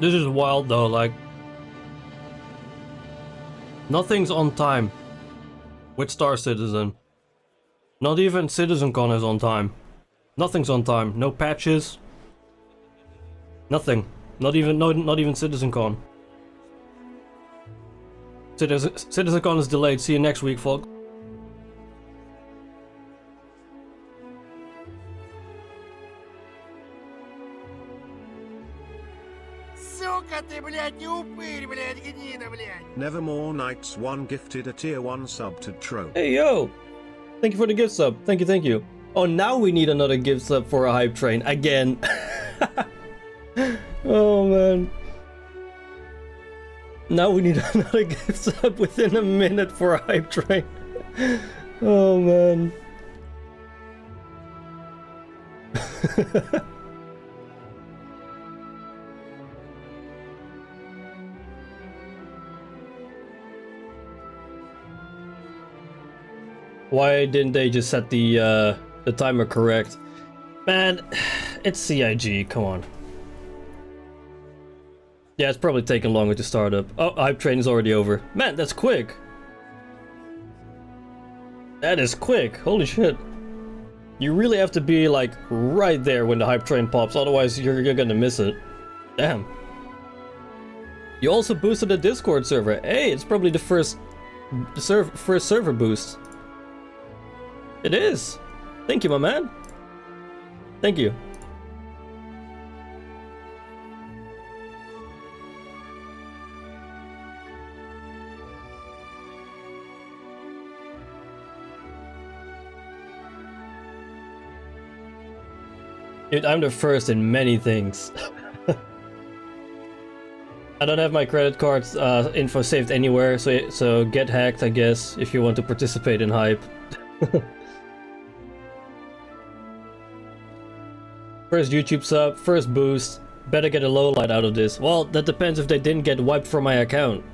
This is wild though, like... Nothing's on time with Star Citizen. Not even CitizenCon is on time. Nothing's on time. No patches. Nothing. Not even CitizenCon. CitizenCon is delayed. See you next week, folks. Nevermore Knights 1 gifted a tier 1 sub to Tro. Hey yo! Thank you for the gift sub. Thank you. Oh, now we need another gift sub for a hype train. Again. Oh man. Now we need another gift sub within a minute for a hype train. Oh man. Why didn't they just set the timer correct? Man, it's CIG, come on. Yeah, it's probably taking longer to start up. Oh, hype train is already over. Man, that's quick. That is quick, holy shit. You really have to be like right there when the hype train pops, otherwise you're gonna miss it. Damn. You also boosted the Discord server. Hey, it's probably the first server boost. It is. Thank you, my man. Thank you. Dude, I'm the first in many things. I don't have my credit card info saved anywhere, so get hacked, I guess, if you want to participate in hype. First YouTube sub, first boost. Better get a lowlight out of this. Well, that depends if they didn't get wiped from my account.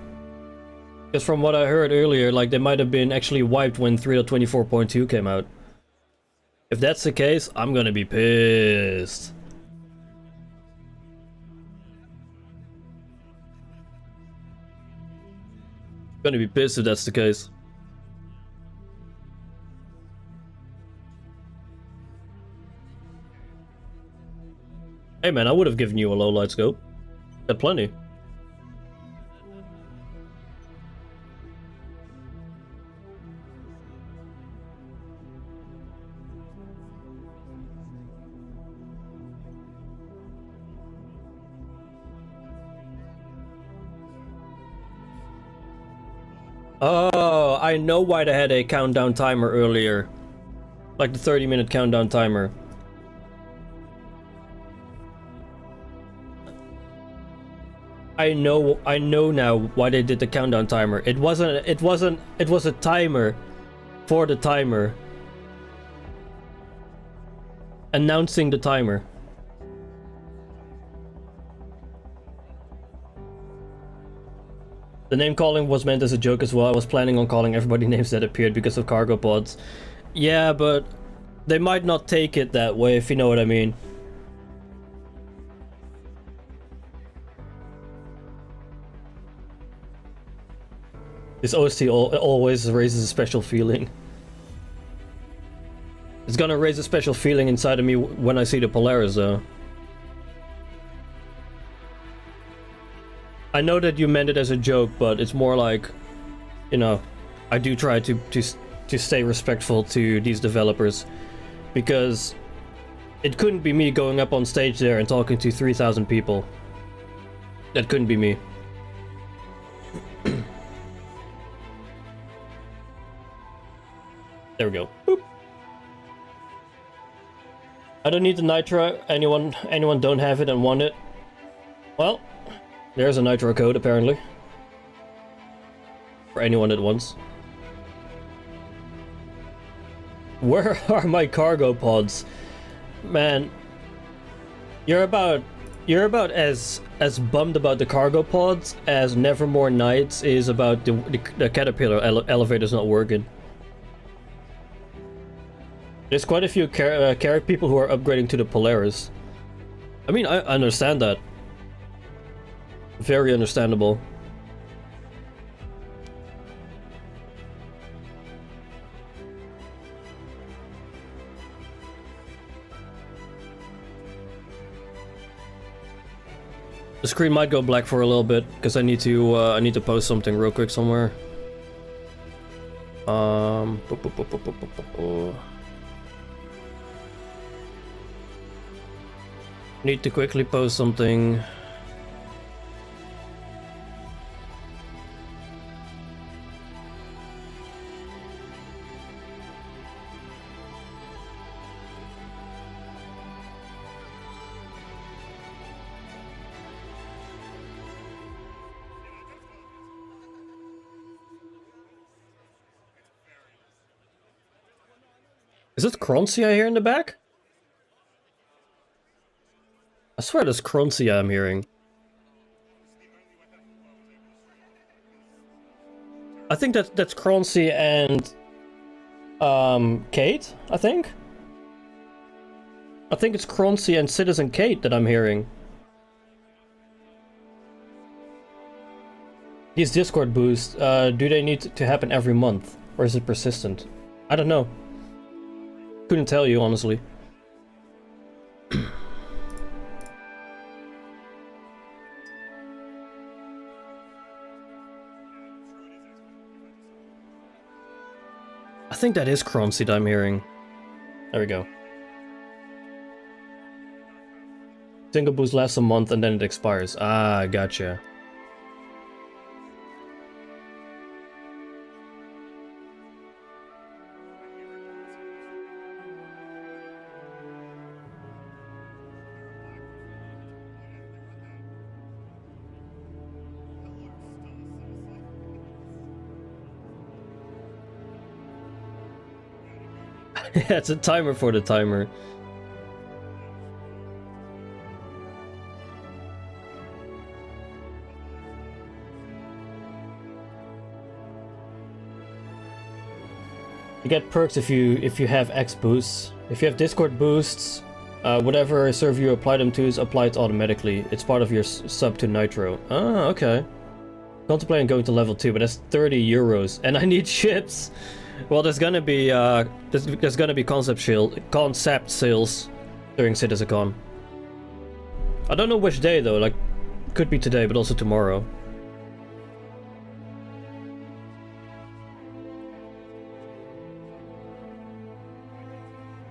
Because from what I heard earlier, like they might have been actually wiped when 3.24.2 came out. If that's the case, I'm gonna be pissed. Gonna be pissed if that's the case. Hey man, I would have given you a low light scope. Got plenty. Oh, I know why they had a countdown timer earlier. Like the 30-minute countdown timer. I know now why they did the countdown timer. It was a timer for the timer. Announcing the timer. The name calling was meant as a joke as well. I was planning on calling everybody names that appeared because of cargo pods. Yeah, but they might not take it that way, if you know what I mean. This OST always raises a special feeling. It's gonna raise a special feeling inside of me when I see the Polaris, though. I know that you meant it as a joke, but it's more like, you know, I do try to stay respectful to these developers, because it couldn't be me going up on stage there and talking to 3,000 people. That couldn't be me. There we go. Boop. I don't need the nitro. Anyone don't have it and want it? Well, there's a nitro code apparently. For anyone that wants. Where are my cargo pods? Man, you're about as bummed about the cargo pods as Nevermore Nights is about the Caterpillar elevators not working. There's quite a few Carrack people who are upgrading to the Polaris. I mean, I understand that. Very understandable. The screen might go black for a little bit because I need to post something real quick somewhere. Need to quickly post something. Is it Croncy I hear in the back? I swear there's Croncy I'm hearing. I think that's Croncy and Kate, I think. I think it's Croncy and Citizen Kate that I'm hearing. These Discord boosts, do they need to happen every month? Or is it persistent? I don't know. Couldn't tell you, honestly. I think that is Croncy that I'm hearing. There we go. Single boost lasts a month and then it expires. Ah, gotcha. Yeah, it's a timer for the timer. You get perks if you have X boosts. If you have Discord boosts, whatever server you apply them to is applied automatically. It's part of your sub to Nitro. Ah, okay. Contemplating going to level 2, but that's 30 euros, and I need ships. Well, there's gonna be concept sales during CitizenCon. I don't know which day though. Like, could be today, but also tomorrow.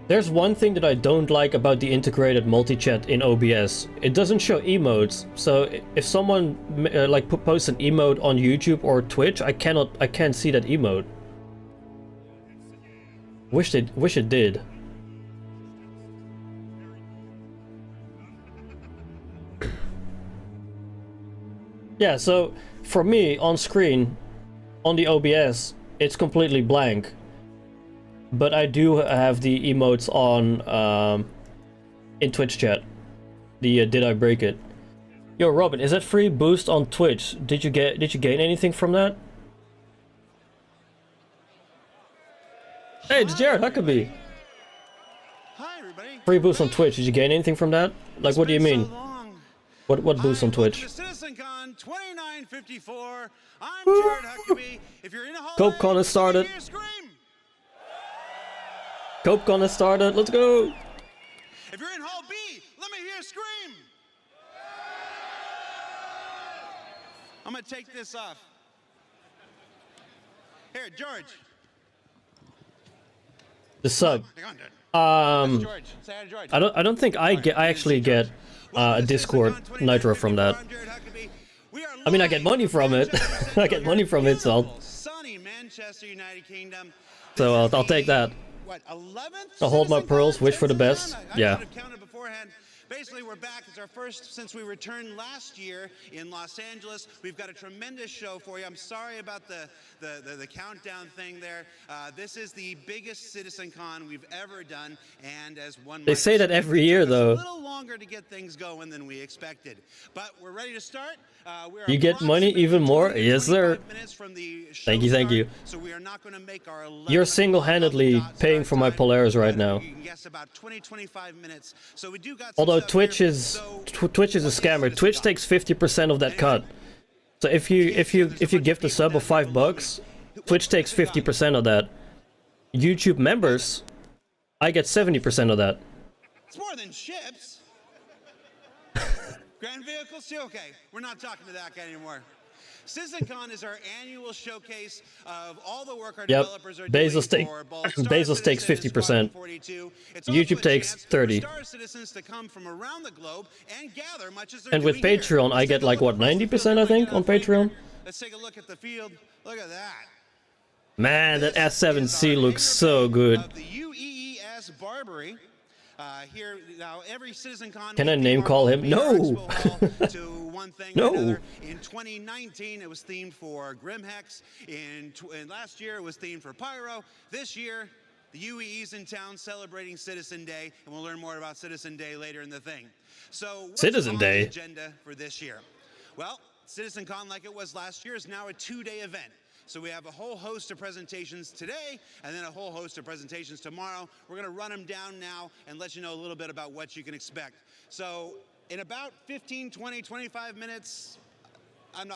There's one thing that I don't like about the integrated multi-chat in OBS. It doesn't show emotes, so if someone like posts an emote on YouTube or Twitch, I can't see that emote. Wish it did. Yeah, so for me on screen, on the OBS, it's completely blank. But I do have the emotes on in Twitch chat. The did I break it? Yo, Robin, is that free boost on Twitch? Did you gain anything from that? Hey, it's Jared Huckabee. Hi, everybody. Free boost on Twitch. Did you gain anything from that? Like, what do you mean? What boost on Twitch? CitizenCon 2954. I'm Jared Huckabee. If you're in a hall, CopeCon has started. CopeCon has started. Let's go. If you're in Hall B, let me hear a scream. I'm gonna take this off. Here, George. The sub. I don't think I actually get a Discord Nitro from that. I mean, I get money from it. I get money from it, so I'll take that. I'll hold my pearls, wish for the best. Yeah. Basically, we're back. It's our first since we returned last year in Los Angeles. We've got a tremendous show for you. I'm sorry about the countdown thing there. This is the biggest CitizenCon we've ever done, and as one they say that every year, though. A little longer to get things going than we expected, but we're ready to start. You get money even more? Yes, sir. Thank you, thank you. So we are not going to make our You're single-handedly paying for my Polaris right now. You can guess about 20-25 minutes. So we do got Although Twitch is a scammer. Twitch takes 50% of that cut. So if you gift a sub of $5, Twitch takes 50% of that. YouTube members, I get 70% of that. It's more than ships. Grand vehicles too? Okay, we're not talking to that guy anymore. CitizenCon is our annual showcase of all the work our developers are doing for both Bezos takes 50%. YouTube takes 30%. Star citizens to come from around the globe and gather much as And with Patreon, I get like what, 90% I think on Patreon? Let's take a look at the field. Look at that. Man, that S7C looks so good. The UEES Barbary. Here now, every CitizenCon. Can I name call him? No. No. In 2019, it was themed for Grimhex. And last year, it was themed for Pyro. This year, the UEE's in town celebrating Citizen Day, and we'll learn more about Citizen Day later in the thing. So, what's Citizen on Day the agenda for this year? Well, CitizenCon, like it was last year, is now a 2-day event. So we have a whole host of presentations today, and then a whole host of presentations tomorrow. We're going to run them down now and let you know a little bit about what you can expect. So in about 15, 20, 25 minutes,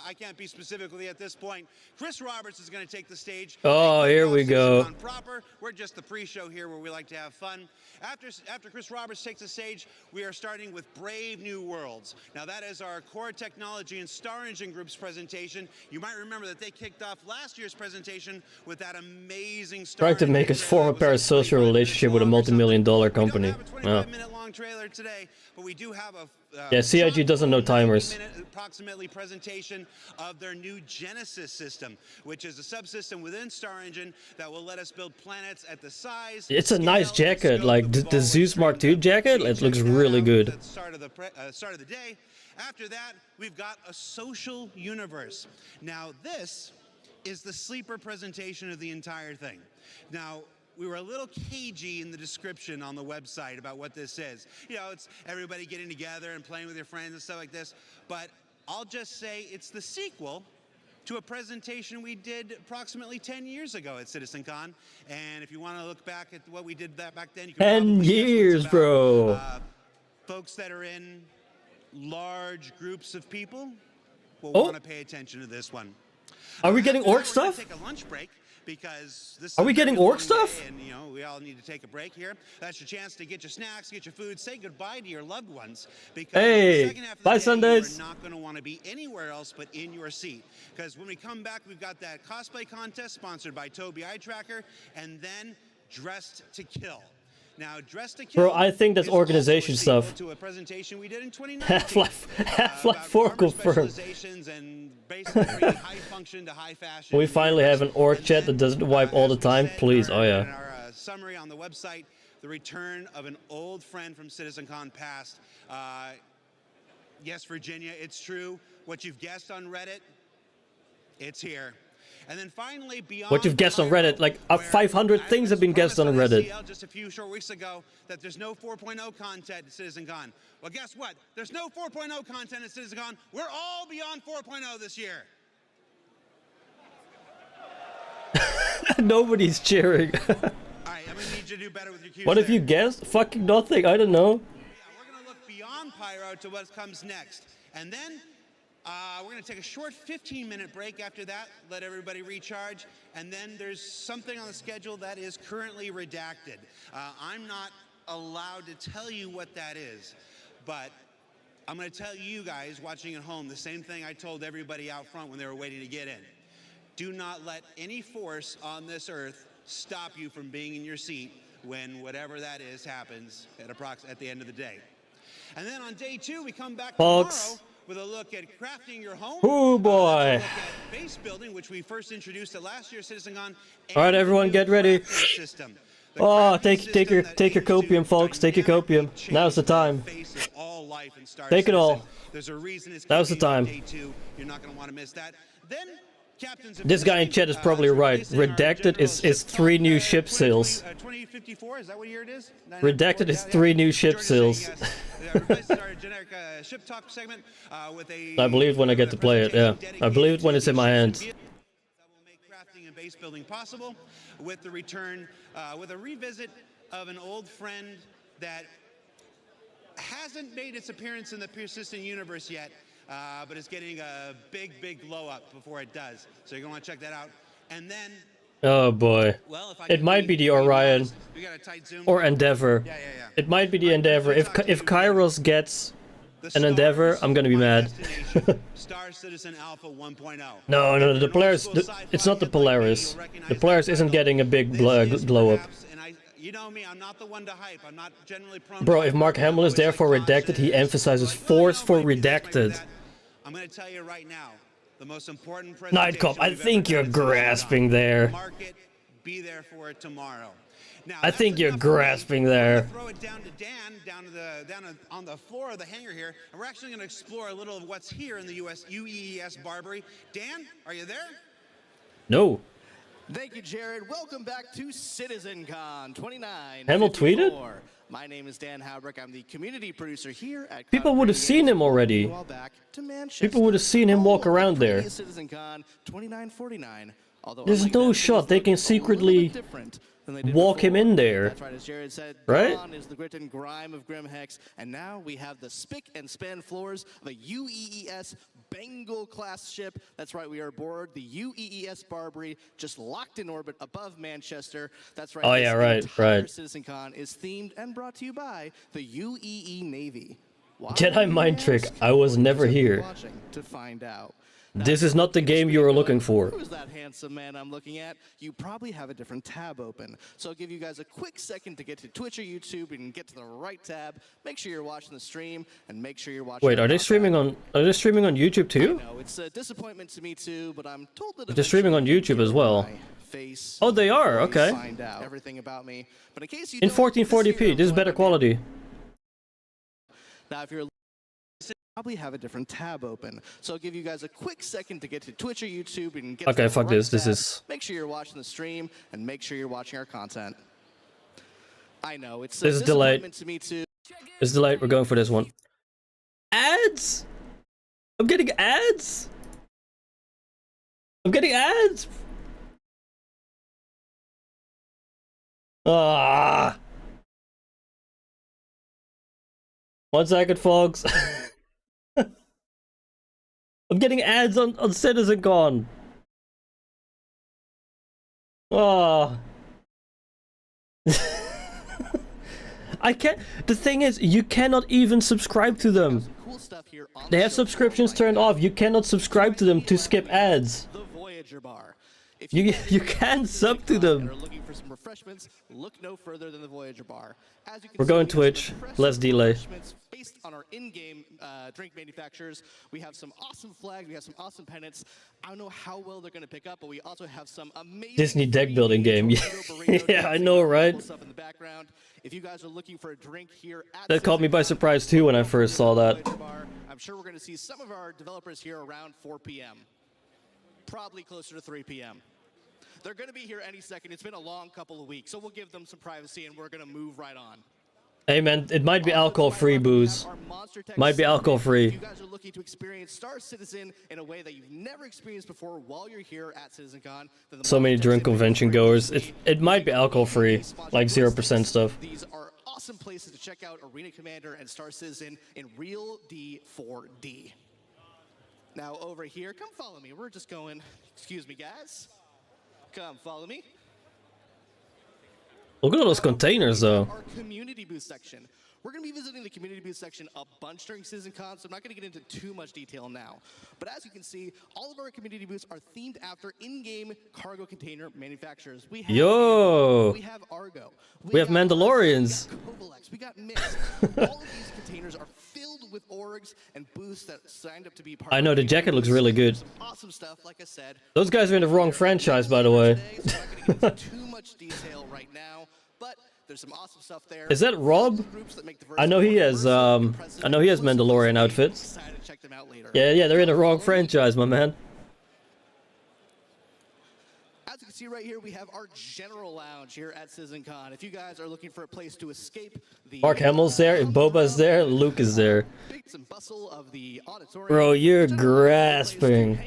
I can't be specifically at this point. Chris Roberts is going to take the stage. Oh, here we go. Proper. We're just the pre-show here where we like to have fun. After Chris Roberts takes the stage, we are starting with Brave New Worlds. Now that is our core technology and Star Engine Group's presentation. You might remember that they kicked off last year's presentation with that amazing Star Trying to make us form a parasocial relationship with a multi-million-dollar company. We don't have a 25-minute-long trailer today, but we do have a yeah, CIG doesn't know timers. Approximately presentation of their new Genesis system, which is a subsystem within Star Engine that will let us build planets at the size. It's a nice jacket, like the Zeus Mark II jacket. It looks really good. At the start of the day. After that, we've got a social universe. Now, this is the sleeper presentation of the entire thing. Now, we were a little cagey in the description on the website about what this is. You know, it's everybody getting together and playing with your friends and stuff like this. But I'll just say it's the sequel to a presentation we did approximately 10 years ago at CitizenCon. And if you want to look back at what we did back then, you can 10 years, bro. Folks that are in large groups of people will want to pay attention to this one. Are we getting orc stuff? Take a lunch break. Because this are we getting orc stuff? And you know, we all need to take a break here. That's your chance to get your snacks, get your food, say goodbye to your loved ones. Because hey, the second half of bye the day, Sundays. You're not going to want to be anywhere else but in your seat. Because when we come back, we've got that cosplay contest sponsored by Tobii Eye Tracker, and then Dressed to Kill. Now, Dressed to Kill. Bro, I think that's organization stuff. To a presentation we did in 2019. Half-Life 4 confirmed. And basically high function to high fashion. We finally have an orc chat that doesn't wipe all the time, please. Oh yeah. In our summary on the website, the return of an old friend from CitizenCon past. Yes, Virginia, it's true. What you've guessed on Reddit, it's here. And then finally, beyond what you've guessed on Reddit, like 500 things have been guessed on Reddit. Just a few short weeks ago, that there's no 4.0 content at CitizenCon. Well, guess what? There's no 4.0 content at CitizenCon. We're all beyond 4.0 this year. Nobody's cheering. All right, I'm gonna need you to do better with your cues. What have you guessed? Fucking nothing. I don't know. Yeah, we're gonna look beyond Pyro to what comes next, and then. We're going to take a short 15-minute break after that, let everybody recharge, and then there's something on the schedule that is currently redacted. I'm not allowed to tell you what that is, but I'm going to tell you guys watching at home the same thing I told everybody out front when they were waiting to get in. Do not let any force on this earth stop you from being in your seat when whatever that is happens at the end of the day. And then on day 2, we come back tomorrow with a look at crafting your home. Oh boy. Look at base building, which we first introduced at last year's CitizenCon. All right, everyone, get ready. Oh, take your copium, folks. Take your copium. Now's the time. Take it all. Now's the time. You're not going to want to miss that. Then this guy in chat is probably right. Redacted is 3 new ship sales. 2054, is that what year it is? Redacted is 3 new ship sales. Our generic ship talk segment with I believe it when I get to play it, yeah. I believe it when it's in my hands. That will make crafting and base building possible with the return, with a revisit of an old friend that hasn't made its appearance in the persistent universe yet, but it's getting a big blow up before it does. So you're going to want to check that out. And then oh boy. It might be the Orion or Endeavor. Yeah. It might be the Endeavor. If Kairos gets an Endeavor, I'm gonna be mad. Star Citizen Alpha 1.0. No, the Polaris. It's not the Polaris. The Polaris isn't getting a big glow up. You know me, I'm not the one to hype. I'm not generally prone. Bro, if Mark Hamill is there for Redacted, he emphasizes force for Redacted. I'm gonna tell you right now. The most important Nightcop, I think you're grasping there. Market, be there for it tomorrow. Now, I think you're grasping there. Throw it down to Dan, on the floor of the hangar here, and we're actually going to explore a little of what's here in the UEES Barbary. Dan, are you there? No. Thank you, Jared. Welcome back to CitizenCon 29. Hamill tweeted? My name is Dan Haubrich. I'm the community producer here at People would have seen him already. People would have seen him walk around there. CitizenCon 2949. Although There's unlike no them, shot things they look can a little secretly bit different than they did walk him before. in there. That's right, as Jared said, Right? Dawn is the grit and grime of Grimhex, and now we have the spick and span floors of a UEES Bengal class ship. That's right, we are aboard the UEES Barbary, just locked in orbit above Manchester. That's right. Oh, this yeah, right, entire right. CitizenCon is themed and brought to you by the UEE Navy. Why, Jedi you mind may trick. ask? I was Well, you never just have to be here. watching to find out. This is not the game you were looking for. Who's that handsome man I'm looking at? You probably have a different tab open. So I'll give you guys a quick second to get to Twitch or YouTube and get to the right tab. Make sure you're watching the stream and make sure you're watching. Wait, are they streaming on YouTube too? No, it's a disappointment to me too, but I'm told that They're streaming on YouTube as well. face. Oh, they are. Okay. Find out everything about me. But in case you In don't, 1440p. This is better quality. now if you're probably have a different tab open. So I'll give you guys a quick second to get to Twitch or YouTube and get to Okay, the fuck right this. This tab. is. Make sure you're watching the stream and make sure you're watching our content. I know it's This is delayed. disappointment to me too. It's delayed. We're going for this one. Ads. I'm getting ads. I'm getting ads. Ah. 1 second, folks. I'm getting ads on CitizenCon. Oh. I can't. The thing is, you cannot even subscribe to them. They have subscriptions turned off. You cannot subscribe to them to skip ads. The Voyager Bar. If You can't sub to them. are looking for some refreshments, look no further than the Voyager Bar. As you can We're see, going we have Twitch. some fresh Less delay. refreshments based on our in-game drink manufacturers. We have some awesome flags. We have some awesome pennants. I don't know how well they're going to pick up, but we also have some amazing Disney deck building game. Yeah, I know, right? stuff in the background. If you guys are looking for a drink here at That caught me by surprise too when I first saw that. Voyager Bar, I'm sure we're going to see some of our developers here around 4 p.m. Probably closer to 3 p.m. They're going to be here any second. It's been a long couple of weeks, so we'll give them some privacy and we're going to move right on. Hey man, it might be alcohol-free booze. Might be If alcohol-free. you guys are looking to experience Star Citizen in a way that you've never experienced before while you're here at CitizenCon, then the So many drink convention goers. It might be alcohol-free, like 0% stuff. These are awesome places to check out Arena Commander and Star Citizen in real D4D. Now over here, come follow me. We're just going, excuse me guys. Come follow me. Look at all those containers though. Our community booth section. We're going to be visiting the community booth section a bunch during CitizenCon, so I'm not going to get into too much detail now. But as you can see, all of our community booths are themed after in-game cargo container manufacturers. We have Yo! we have Argo. We have Mandalorians. We got Mist. All of these containers are filled with orgs and booths that signed up to be part I of know, the jacket looks really good. awesome stuff, like I said. Those guys are in the wrong franchise, by the way. Too much detail right now, but there's some awesome stuff there. Is that Rob? I know he has Mandalorian outfits. Yeah, they're in the wrong franchise, my man. As you can see right here, we have our general lounge here at CitizenCon. If you guys are looking for a place to escape the Mark Hamill's there, if Boba's there, Luke is there. bits and bustle of the auditorium, Bro, you're grasping.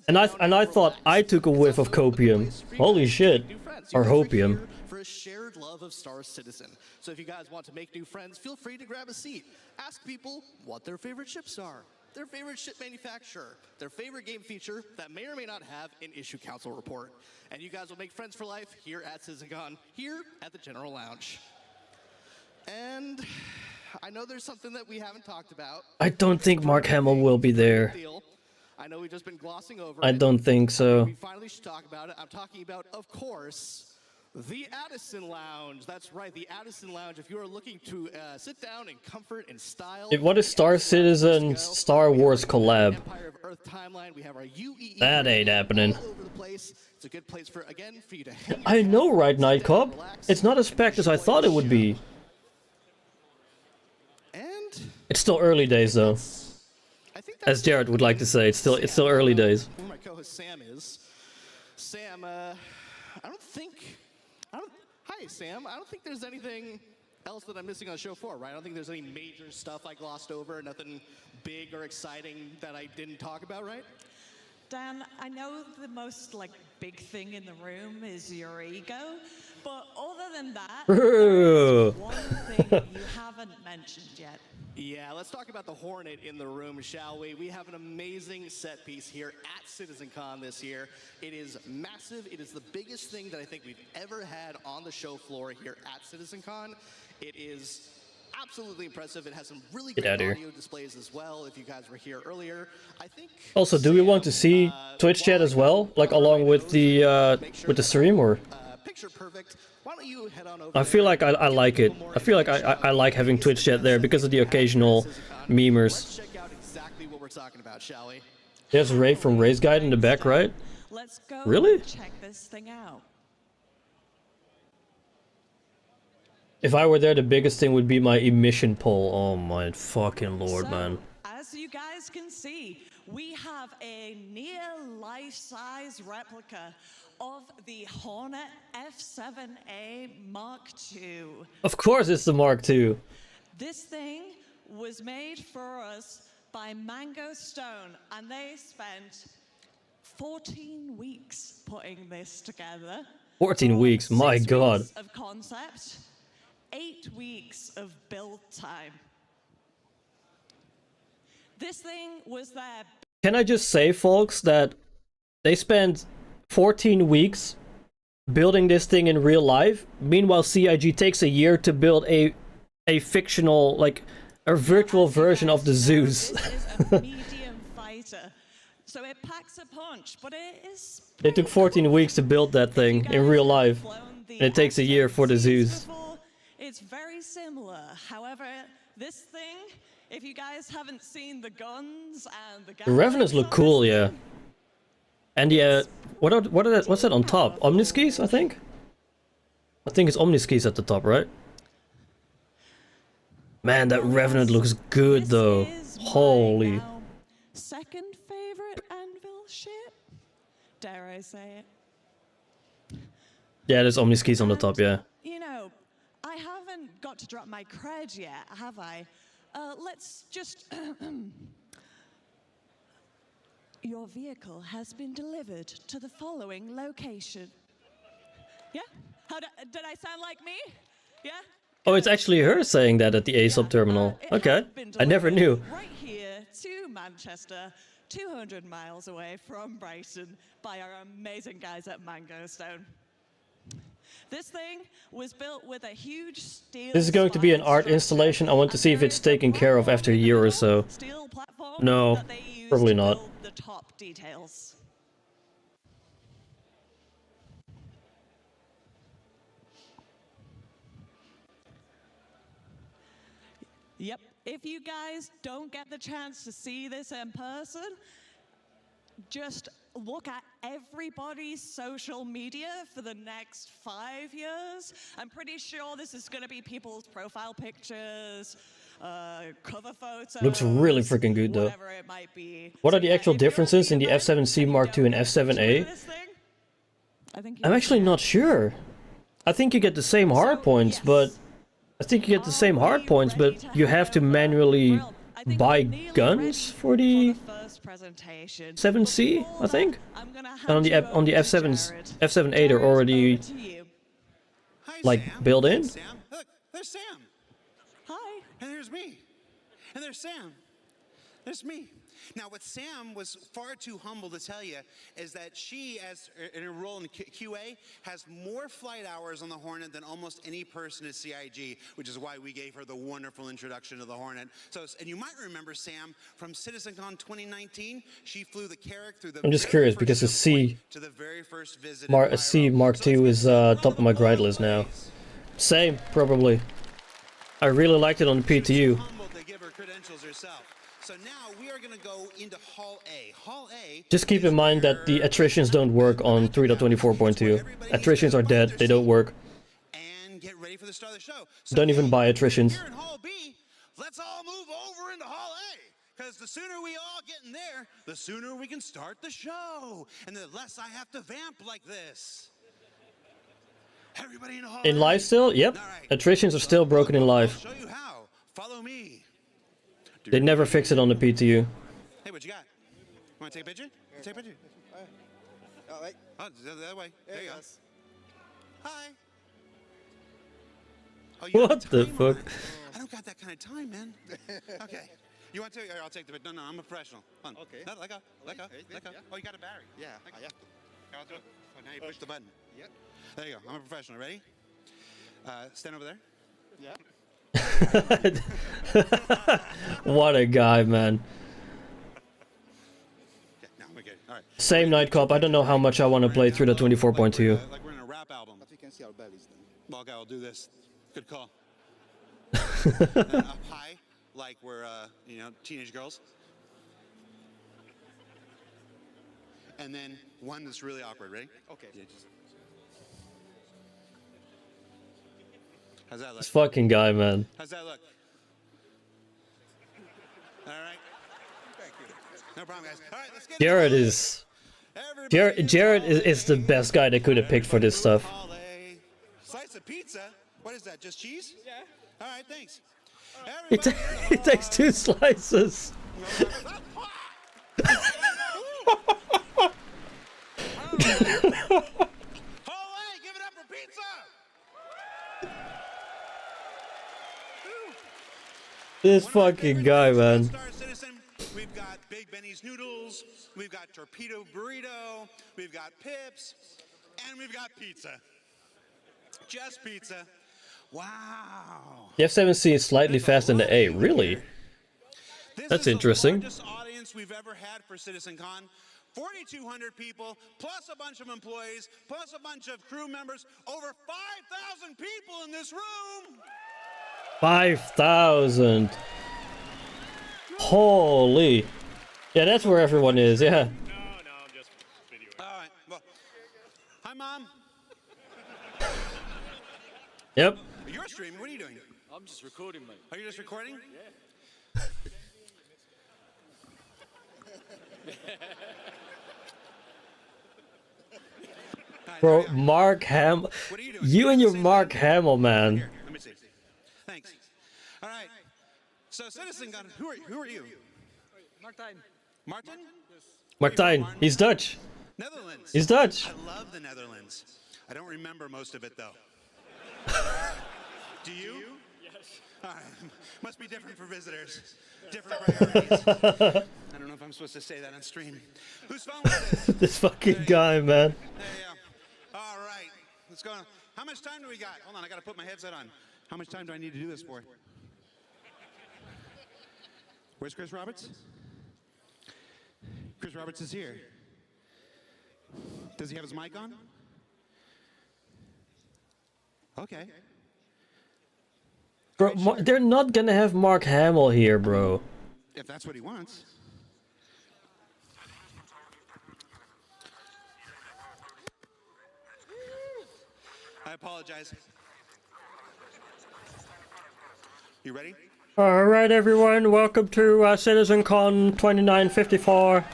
And I thought I took a whiff of copium. Holy shit. Or hopium. for a shared love of Star Citizen. So if you guys want to make new friends, feel free to grab a seat. Ask people what their favorite ships are, their favorite ship manufacturer, their favorite game feature that may or may not have an issue council report. And you guys will make friends for life here at CitizenCon, here at the General Lounge. And I know there's something that we haven't talked about. I don't think Mark Hamill will be there. I know we've just been glossing over I it. don't think so. We finally should talk about it. I'm talking about, of course, the Addison Lounge. That's right, the Addison Lounge. If you are looking to sit down in comfort and style. What is Star Citizen Star Wars collab? Empire of Earth timeline. We have our UEE That ain't happening. all over the place. It's a good place for, again, for you to hang I know, right, Nightcop? It's not as packed as I thought it would be. It's still early days, though. As Jared would like to say, it's still early days. Where my co-host Sam is. Sam, hi Sam, I don't think there's anything else that I'm missing on show 4, right? I don't think there's any major stuff I glossed over, nothing big or exciting that I didn't talk about, right? Dan, I know the most big thing in the room is your ego. But other than that, True. there's one thing you haven't mentioned yet. Yeah, let's talk about the Hornet in the room, shall we? We have an amazing set piece here at CitizenCon this year. It is massive. It is the biggest thing that I think we've ever had on the show floor here at CitizenCon. It is absolutely impressive. It has some really great audio displays as well. If you guys were here earlier, I think. Also, do we want to see Twitch chat as well, like along with the stream, or? Picture perfect. Why don't you head on over? I feel like I like it. I feel like I like having Twitch chat there because of the occasional memers. Let's check out exactly what we're talking about, shall we? There's Ray from Ray's Guide in the back, right? Let's go Really? check this thing out. If I were there, the biggest thing would be my emission pole. Oh my fucking lord, man. As you guys can see, we have a near life-size replica of the Hornet F7A Mark II. Of course it's the Mark II. This thing was made for us by Mango Stone, and they spent 14 weeks putting this together. 14 weeks, my god. Weeks of concept, 8 weeks of build time. This thing was there. Can I just say, folks, that they spent 14 weeks building this thing in real life. Meanwhile, CIG takes a year to build a fictional, like, a virtual version of the Zeus. This is a medium fighter, so it packs a punch, but it is. They took 14 weeks to build that thing in real life, and it takes a year for the Zeus. It's very similar. However, this thing, if you guys haven't seen the guns and the The Revenants look cool, yeah. And yeah, what's that on top? Omniskis, I think? I think it's Omniskis at the top, right? Man, that Revenant looks good though. Holy. Second favorite anvil ship? Dare I say it? Yeah, there's Omniskis on the top, yeah. You know, I haven't got to drop my cred yet, have I? Let's just... Your vehicle has been delivered to the following location. Yeah? Did I sound like me? Yeah? Oh, it's actually her saying that at the A-sub terminal. Okay, I never knew. Right here to Manchester, 200 miles away from Brighton, by our amazing guys at Mango Stone. This thing was built with a huge steel. This is going to be an art installation. I want to see if it's taken care of after a year or so. No, probably not. The top details. Yep. If you guys don't get the chance to see this in person, just look at everybody's social media for the next 5 years. I'm pretty sure this is going to be people's profile pictures, cover photos. Looks really freaking good though. Whatever it might be. What are the actual differences in the F7C Mark II and F7A? I'm actually not sure. I think you get the same hard points, but you have to manually buy guns for the 7C, I think. And on the F7A they're already like built in. Sam. Look, there's Sam. Hi. And there's me. And there's Sam. There's me. Now, what Sam was far too humble to tell you is that she, as in her role in QA, has more flight hours on the Hornet than almost any person at CIG, which is why we gave her the wonderful introduction to the Hornet. So, and you might remember Sam from CitizenCon 2019. She flew the Carrack through the. I'm just curious because a C Mark II is top of my grind list now. Same, probably. I really liked it on the PTU. So now we are going to go into Hall A. Hall A. Just keep in mind that the attritions don't work on 3.24.2. Attritions are dead, they don't work. And get ready for the start of the show. So don't even buy attritions. Here in Hall B, let's all move over into Hall A. Because the sooner we all get in there, the sooner we can start the show. And the less I have to vamp like this. Everybody in Hall In A. live still? Yep. Right. Attritions are still broken in live. I'll show you how. Follow me. They never fix it on the PTU. Hey, what you got? Want to take a picture? Take a picture. All right. Oh, that way. There you go. Hi. Oh, you What have the time on fuck? it. I don't got that kind of time, man. Okay. You want to? Here, I'll take the bit. No, I'm a professional. Hold on. Okay. No, let go. Let go. Let go. Yeah. Oh, you got a battery. Yeah, Let go. yeah. Here, I'll do it. Oh, now you push the button. Yep. There you go. I'm a professional. Ready? Stand over there. Yeah. What a guy, man. Okay, now we're good. All right. Same night cop. I don't know how much I want to play through the 24.2. Like we're in a rap album. If you can see our bellies then. Well, okay, I'll do this. Good call. Up high, like we're, teenage girls. And then one that's really awkward. Ready? Okay. Yeah, how's that look? This fucking guy, man. How's that look? All right. Thank you. No problem, guys. All right, let's get Jared is... Jared is the best guy they could have picked for this stuff. Slice of pizza? What is that, just cheese? Yeah. All right, thanks. He takes 2 slices. Give it up for pizza! This fucking guy, man. Star Citizen, we've got Big Benny's Noodles, we've got Torpedo Burrito, we've got Pips, and we've got pizza. Just pizza. Wow. The F7C is slightly faster than the A. Really? That's interesting. This is the largest audience we've ever had for CitizenCon. 4,200 people, plus a bunch of employees, plus a bunch of crew members. Over 5,000 people in this room. 5,000. Holy. Yeah, that's where everyone is, yeah. All right. Well, hi, Mom. Yep. You're streaming. What are you doing? I'm just recording, mate. Are you just recording? Yeah. Bro, Mark Hamill. You and your Mark Hamill, man. Here, let me see. Thanks. All right. So, CitizenCon, who are you? Martijn. Martin? Martijn, he's Dutch. Netherlands. He's Dutch. I love the Netherlands. I don't remember most of it, though. Do you? Yes. All right. Must be different for visitors. Different priorities. I don't know if I'm supposed to say that on stream. Whose phone was this? This fucking guy, man. There you go. All right. Let's go. How much time do we got? Hold on, I got to put my headset on. How much time do I need to do this for? Where's Chris Roberts? Chris Roberts is here. Does he have his mic on? Okay. Bro, they're not gonna have Mark Hamill here, bro. If that's what he wants. I apologize. You ready? Alright, everyone, welcome to CitizenCon 2954.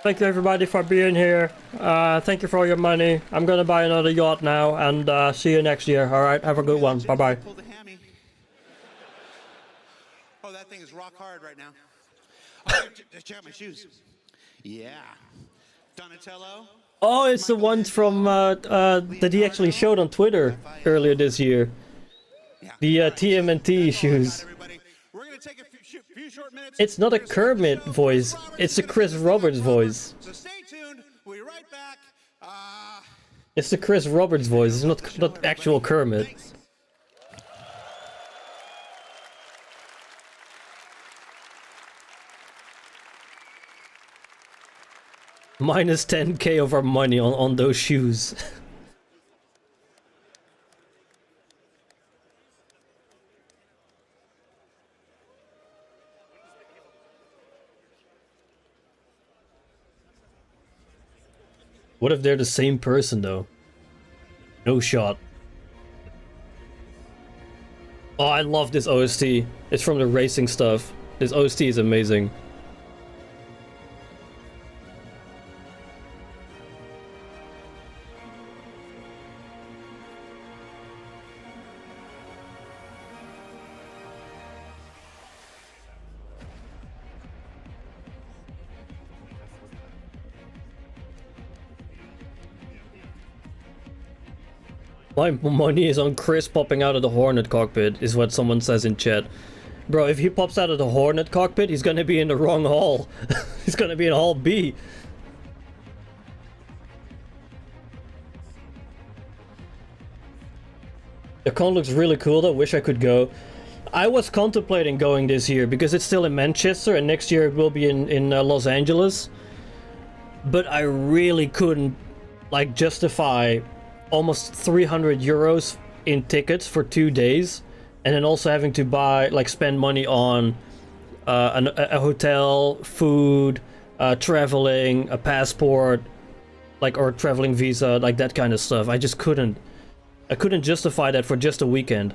Thank you, everybody, for being here. Thank you for all your money. I'm gonna buy another yacht now, and see you next year. Alright, have a good one. Bye-bye. Pull the hammy. Oh, that thing is rock hard right now. Oh, check out my shoes. Yeah. Donatello. Oh, it's the ones from, that he actually showed on Twitter earlier this year. The TMNT shoes. It's not a Kermit voice, it's a Chris Roberts voice. So stay tuned. We'll be right back. It's the Chris Roberts voice, it's not actual Kermit. Minus 10k of our money on those shoes. What if they're the same person, though? No shot. Oh, I love this OST. It's from the racing stuff. This OST is amazing. My money is on Chris popping out of the Hornet cockpit, is what someone says in chat. Bro, if he pops out of the Hornet cockpit, he's gonna be in the wrong hall. He's gonna be in Hall B. The con looks really cool though, wish I could go. I was contemplating going this year because it's still in Manchester and next year it will be in Los Angeles. But I really couldn't like justify almost 300 euros in tickets for 2 days. And then also having to buy, like spend money on a hotel, food, traveling, a passport, like or traveling visa, like that kind of stuff. I just couldn't. I couldn't justify that for just a weekend.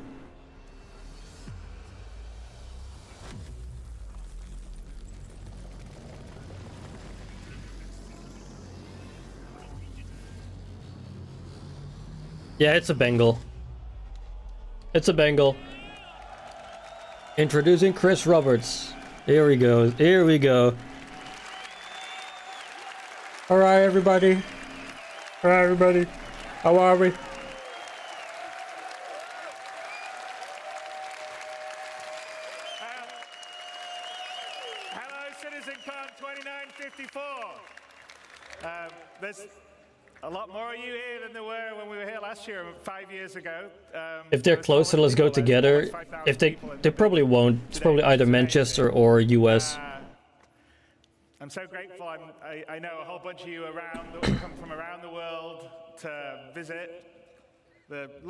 Yeah, it's a Bengal. It's a Bengal. Introducing Chris Roberts. Here we go. Here we go. Alright, everybody. Alright, everybody. How are we? Hello, CitizenCon 2954. There's a lot more of you here than there were when we were here last year, 5 years ago. If they're closer, let's go together. If they probably won't. It's probably either Manchester or US. I'm so grateful. I know a whole bunch of you around that will come from around the world to visit.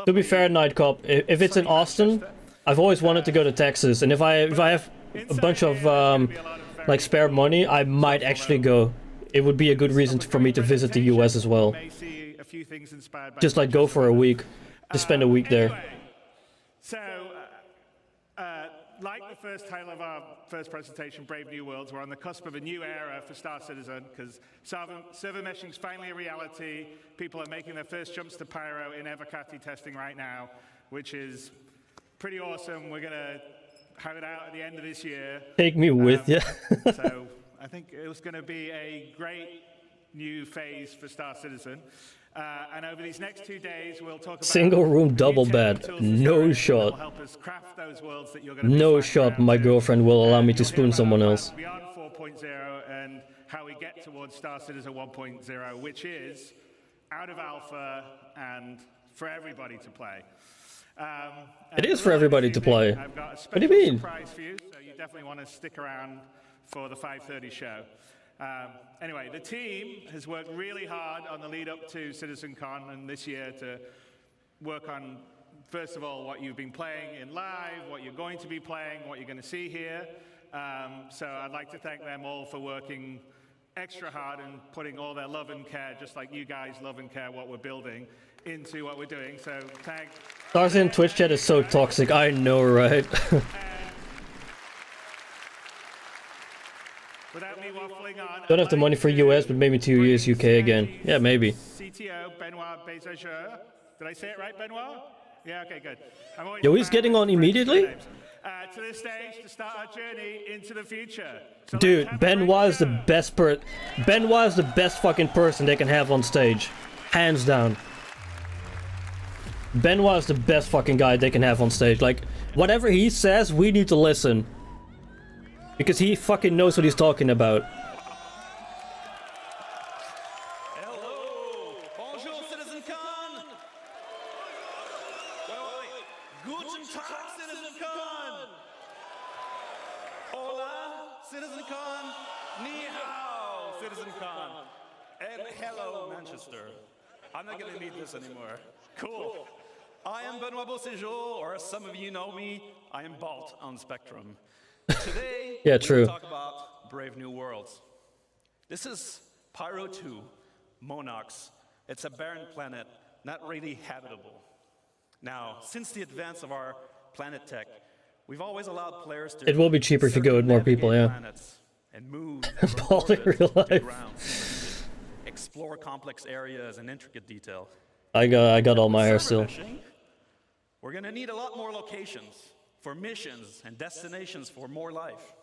To be fair, Nightcop, if it's in Austin, I've always wanted to go to Texas, and if I have a bunch of like spare money, I might actually go. It would be a good reason for me to visit the US as well. Just like go for a week, just spend a week there. So, like the first title of our first presentation, Brave New Worlds, we're on the cusp of a new era for Star Citizen because server meshing is finally a reality. People are making their first jumps to Pyro in Evocati testing right now, which is pretty awesome. We're going to have it out at the end of this year. Take me with you. So I think it was going to be a great new phase for Star Citizen. And over these next 2 days, we'll talk about Single room double bed, no shot. No shot my girlfriend will allow me to spoon someone else. Beyond 4.0 and how we get towards Star Citizen 1.0, which is out of alpha and for everybody to play. It is for everybody to play. I've got a What do you mean? surprise for you, so you definitely want to stick around for the 5:30 show. Anyway, the team has worked really hard on the lead up to CitizenCon and this year to work on, first of all, what you've been playing in live, what you're going to be playing, what you're going to see here. So I'd like to thank them all for working extra hard and putting all their love and care, just like you guys love and care what we're building, into what we're doing. So thanks. Tarzan Twitch chat is so toxic, I know, right? Without me waffling on, Don't have the money for US, but maybe 2 years UK again. Yeah, maybe. CTO Benoit Bezageur. Did I say it right, Benoit? Yeah, okay, good. Yo, he's getting on immediately? To this stage to start our journey into the future. Dude, Benoit is the best Benoit is the best fucking person they can have on stage. Hands down. Benoit is the best fucking guy they can have on stage. Like, whatever he says, we need to listen. Because he fucking knows what he's talking about. Hello! Bonjour, CitizenCon! Guten Tag, CitizenCon! Hola, CitizenCon! Ni hao, CitizenCon! And hello, Manchester. I'm not gonna need this anymore. Cool. I am Benoit Beauséjour, or as some of you know me, I am Balt on Spectrum. Today, yeah, true. We'll talk about Brave New Worlds. This is Pyro 2, Monox. It's a barren planet, not really habitable. Now, since the advance of our planet tech, we've always allowed players to... It will be cheaper if you go with more people, yeah. And move Paul in real life. Explore complex areas and intricate detail. I got all my hair still. We're gonna need a lot more locations for missions and destinations for more life.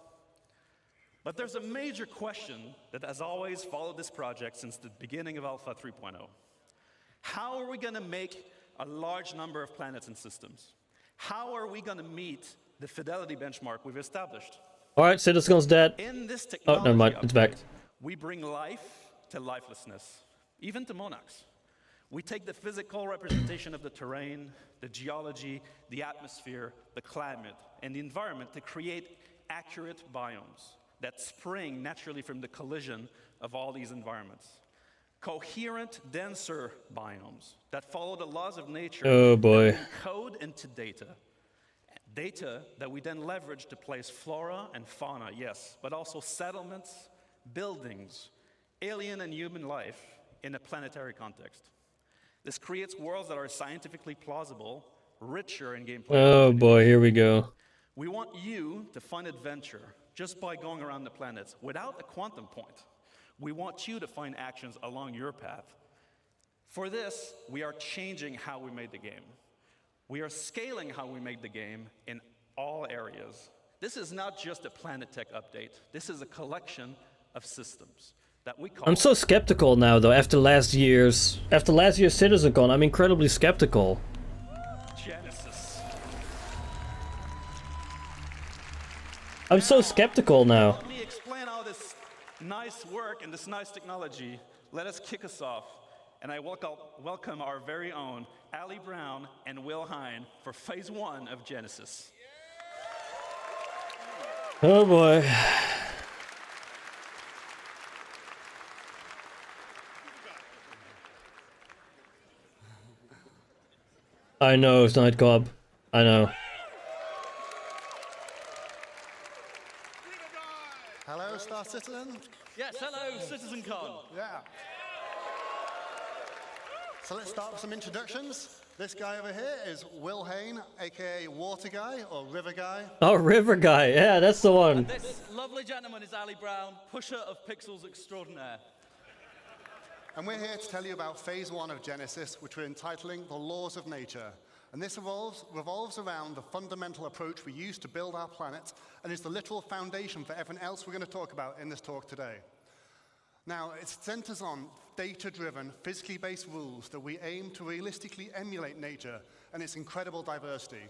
But there's a major question that has always followed this project since the beginning of Alpha 3.0. How are we gonna make a large number of planets and systems. How are we going to meet the fidelity benchmark we've established? Alright, CitizenCon's dead. In this Oh, technology never mind. It's back. upgrade, we bring life to lifelessness, even to monarchs. We take the physical representation of the terrain, the geology, the atmosphere, the climate, and the environment to create accurate biomes that spring naturally from the collision of all these environments. Coherent, denser biomes that follow the laws of nature. Oh boy. That we encode into data. Data that we then leverage to place flora and fauna, yes, but also settlements, buildings, alien and human life in a planetary context. This creates worlds that are scientifically plausible, richer in gameplay. Oh boy, here we go. We want you to find adventure just by going around the planets without a quantum point. We want you to find actions along your path. For this, we are changing how we made the game. We are scaling how we make the game in all areas. This is not just a Planet Tech update. This is a collection of systems that we call... I'm so skeptical now though, after last year's CitizenCon, I'm incredibly skeptical. Genesis. I'm so skeptical now. Let me explain all this nice work and this nice technology. Let us kick us off. And I welcome our very own Ali Brown and Will Hine for Phase 1 of Genesis. Oh boy. I know, it's Night Cobb. I know. Hello, Star Citizen. Yes, hello, CitizenCon. Yeah. So let's start with some introductions. This guy over here is Will Hine, aka Water Guy or River Guy. Oh, River Guy, yeah, that's the one. And this lovely gentleman is Ali Brown, pusher of pixels extraordinaire. And we're here to tell you about Phase 1 of Genesis, which we're entitling The Laws of Nature. And this revolves around the fundamental approach we use to build our planet and is the literal foundation for everything else we're going to talk about in this talk today. Now, it centers on data-driven, physically based rules that we aim to realistically emulate nature and its incredible diversity.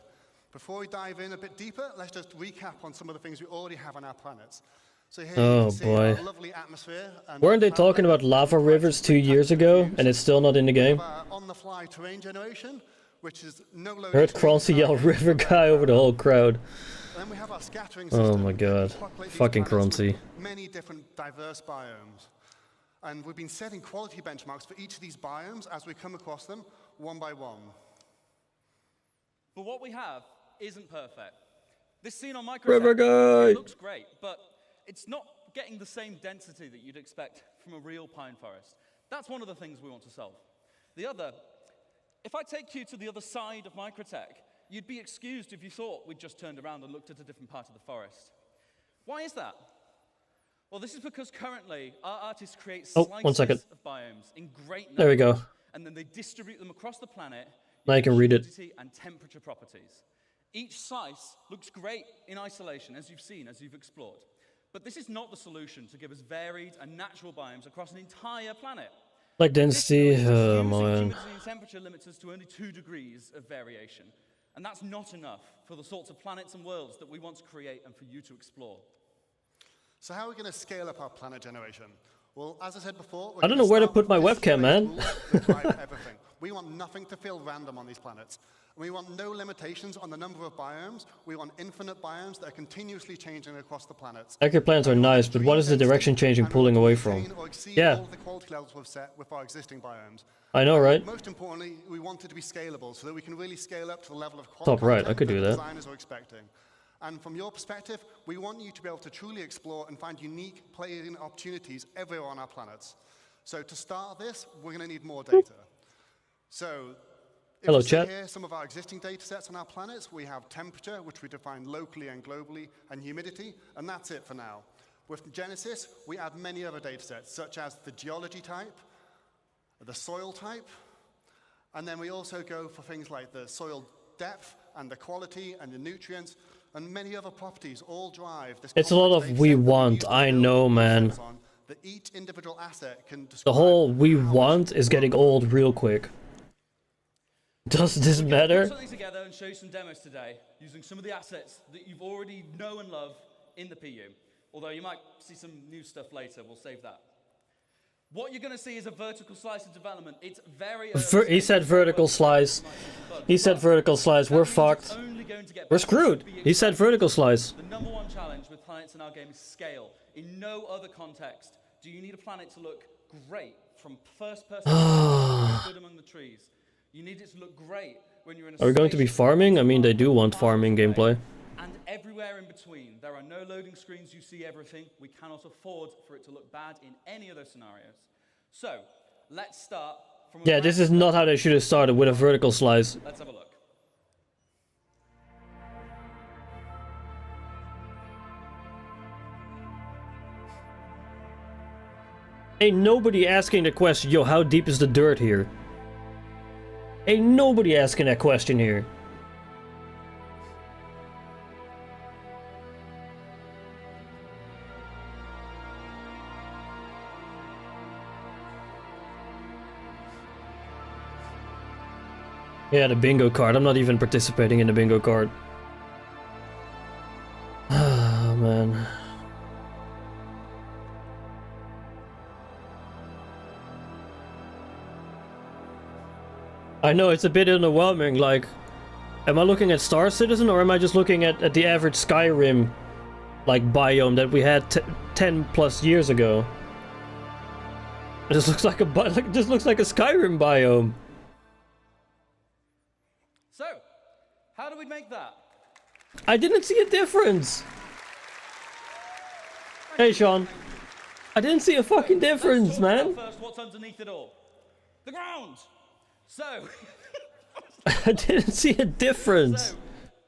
Before we dive in a bit deeper, let's just recap on some of the things we already have on our planets. So here you can see our lovely atmosphere. Weren't they talking about lava rivers 2 years ago, and it's still not in the game? On-the-fly terrain generation, which is no load. I heard Croncy yell River Guy over the whole crowd. And then we have our scattering system. Oh my god. Fucking Croncy. Many different diverse biomes. And we've been setting quality benchmarks for each of these biomes as we come across them one by one. But what we have isn't perfect. This scene on River Guy! looks great, but it's not getting the same density that you'd expect from a real pine forest. That's one of the things we want to solve. The other, if I take you to the other side of Microtech, you'd be excused if you thought we'd just turned around and looked at a different part of the forest. Why is that? Well, this is because currently our artists create slices of biomes in great numbers. There we go. And then they distribute them across the planet. Now you can read it. Humidity and temperature properties. Each slice looks great in isolation, as you've seen, as you've explored. But this is not the solution to give us varied and natural biomes across an entire planet. Like density, oh man. Humidity and temperature limits us to only 2 degrees of variation. And that's not enough for the sorts of planets and worlds that we want to create and for you to explore. So how are we going to scale up our planet generation? Well, as I said before, I don't know where to put my webcam, man. Everything. We want nothing to feel random on these planets. And we want no limitations on the number of biomes. We want infinite biomes that are continuously changing across the planets. Accurate plans are nice, but what is the direction changing pulling away from? Yeah. All the quality levels we've set with our existing biomes. I know, right? Most importantly, we want it to be scalable so that we can really scale up to the level of Top right, I could do that. Designers are expecting. And from your perspective, we want you to be able to truly explore and find unique playing opportunities everywhere on our planets. So to start this, we're going to need more data. So if hello, we see chat. Here some of our existing data sets on our planets. We have temperature, which we define locally and globally, and humidity, and that's it for now. With Genesis, we add many other data sets, such as the geology type, the soil type, and then we also go for things like the soil depth and the quality and the nutrients, and many other properties all drive this. It's a lot of we want, I know, man. That each individual asset can the whole we want is getting old real quick. Does this Put matter? something together and show you some demos today using some of the assets that you've already know and love in the PU. Although you might see some new stuff later, we'll save that. What you're going to see is a vertical slice of development. It's very He said vertical slice. He said vertical slice. We're fucked. We're screwed. He said vertical slice. The number one challenge with planets in our game is scale. In no other context do you need a planet to look great from first person good among the trees. You need it to look great when you're in a Are we going to be farming? I mean, they do want farming gameplay. and everywhere in between. There are no loading screens, you see everything. We cannot afford for it to look bad in any of those scenarios. So, let's start from Yeah, this is not how they should have started, with a vertical slice. Let's have a look. Ain't nobody asking the question, yo, how deep is the dirt here? Ain't nobody asking that question here. Yeah, the bingo card. I'm not even participating in the bingo card. Ah, man. I know, it's a bit underwhelming, like... Am I looking at Star Citizen, or am I just looking at the average Skyrim, like, biome that we had 10 plus years ago? It just looks like a Skyrim biome. So, how do we make that? I didn't see a difference. Hey, Sean. I didn't see a fucking difference, man. First, what's underneath it all? The ground! So... I didn't see a difference. So,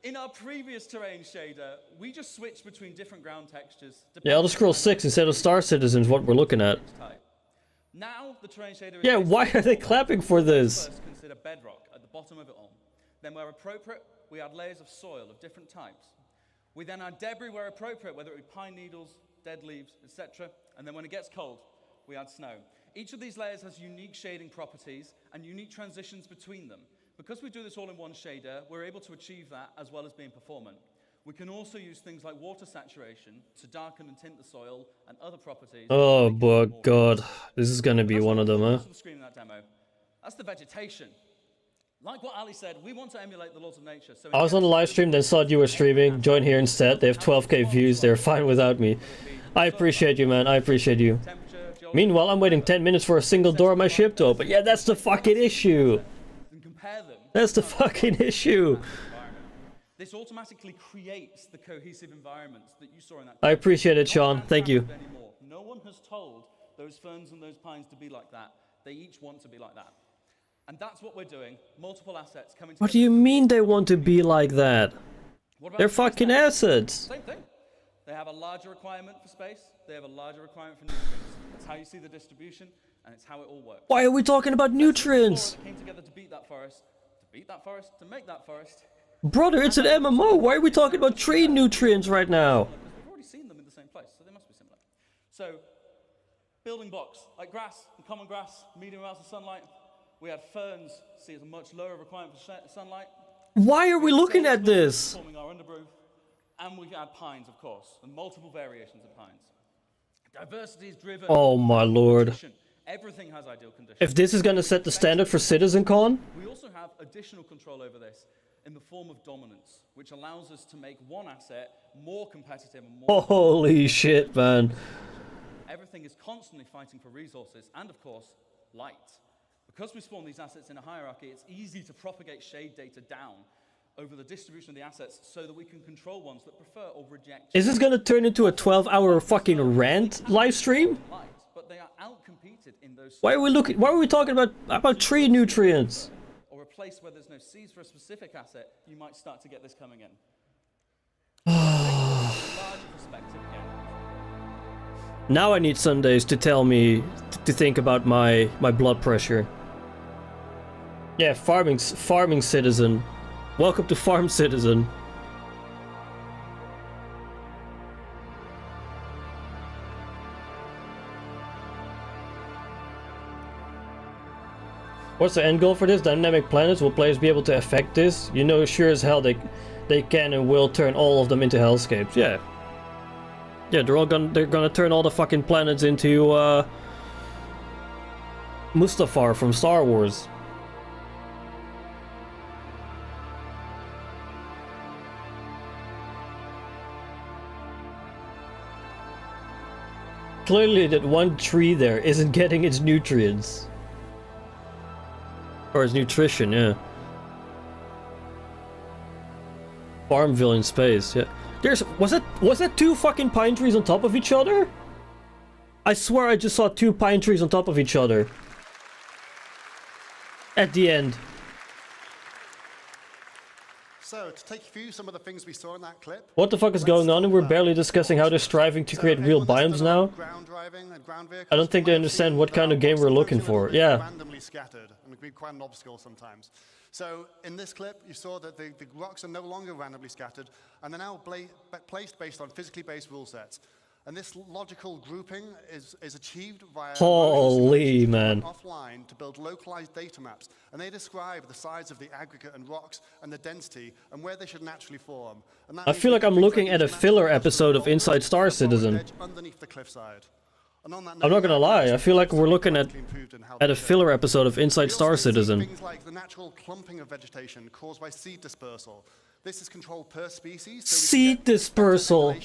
in our previous terrain shader, we just switched between different ground textures. Yeah, Elder Scrolls 6 instead of Star Citizen is what we're looking at. Now, the terrain shader is... Yeah, why are they clapping for this? First, consider bedrock at the bottom of it all. Then, where appropriate, we add layers of soil of different types. We then add debris where appropriate, whether it be pine needles, dead leaves, etc. And then when it gets cold, we add snow. Each of these layers has unique shading properties and unique transitions between them. Because we do this all in one shader, we're able to achieve that as well as being performant. We can also use things like water saturation to darken and tint the soil and other properties. Oh, boy, God. This is gonna be one of them, huh? The screen in that demo. That's the vegetation. Like what Ali said, we want to emulate the laws of nature. So I was on the live stream, then saw you were streaming. Join here instead. They have 12k views. They're fine without me. I appreciate you, man. I appreciate you. Meanwhile, I'm waiting 10 minutes for a single door on my ship to open. Yeah, that's the fucking issue. That's the fucking issue. This automatically creates the cohesive environments that you saw in that. I appreciate it, Sean. Thank you. No one has told those ferns and those pines to be like that. They each want to be like that. And that's what we're doing. Multiple assets coming together. What do you mean they want to be like that? They're fucking assets. Same thing. They have a larger requirement for space. They have a larger requirement for nutrients. That's how you see the distribution, and it's how it all works. Why are we talking about nutrients? Came together to beat that forest, to make that forest. Brother, it's an MMO. Why are we talking about tree nutrients right now? Because we've already seen them in the same place, so they must be similar. So, building blocks like grass and common grass, medium amounts of sunlight. We had ferns, see as a much lower requirement for sunlight. Why are we looking at this? Forming our undergrowth. And we had pines, of course, and multiple variations of pines. Diversity is driven. Oh my lord. Everything has ideal conditions. If this is gonna set the standard for CitizenCon? We also have additional control over this in the form of dominance, which allows us to make one asset more competitive and more... Holy shit, man. Everything is constantly fighting for resources and, of course, light. Because we spawn these assets in a hierarchy, it's easy to propagate shade data down over the distribution of the assets so that we can control ones that prefer or reject. Is this gonna turn into a 12-hour fucking rant live stream? But they are outcompeted in those. Why are we talking about tree nutrients? Or a place where there's no seeds for a specific asset, you might start to get this coming in. Now I need Sundays to tell me to think about my blood pressure. Yeah, farming citizen. Welcome to Farm Citizen. What's the end goal for this? Dynamic planets? Will players be able to affect this? You know, sure as hell they can and will turn all of them into hellscapes. Yeah. Yeah, they're gonna turn all the fucking planets into Mustafar from Star Wars. Clearly that one tree there isn't getting its nutrients. Or its nutrition, yeah. Farmville in space, yeah. Was that two fucking pine trees on top of each other? I swear I just saw two pine trees on top of each other. At the end. So, to take you through some of the things we saw in that clip. What the fuck is going on? And we're barely discussing how they're striving to create real biomes now. I don't think they understand what kind of game we're looking for. Yeah. Randomly scattered, and it can be quite an obstacle sometimes. So, in this clip, you saw that the rocks are no longer randomly scattered, and they're now placed based on physically based rule sets. And this logical grouping is achieved via holy man offline to build localized data maps, and they describe the size of the aggregate and rocks and the density and where they should naturally form. And that I feel like I'm looking at a filler episode of Inside Star Citizen. Underneath the cliffside. And on that I'm not gonna lie, I feel like we're looking at a filler episode of Inside Star Citizen. Things like the natural clumping of vegetation caused by seed dispersal. This is controlled per species. So seed dispersal,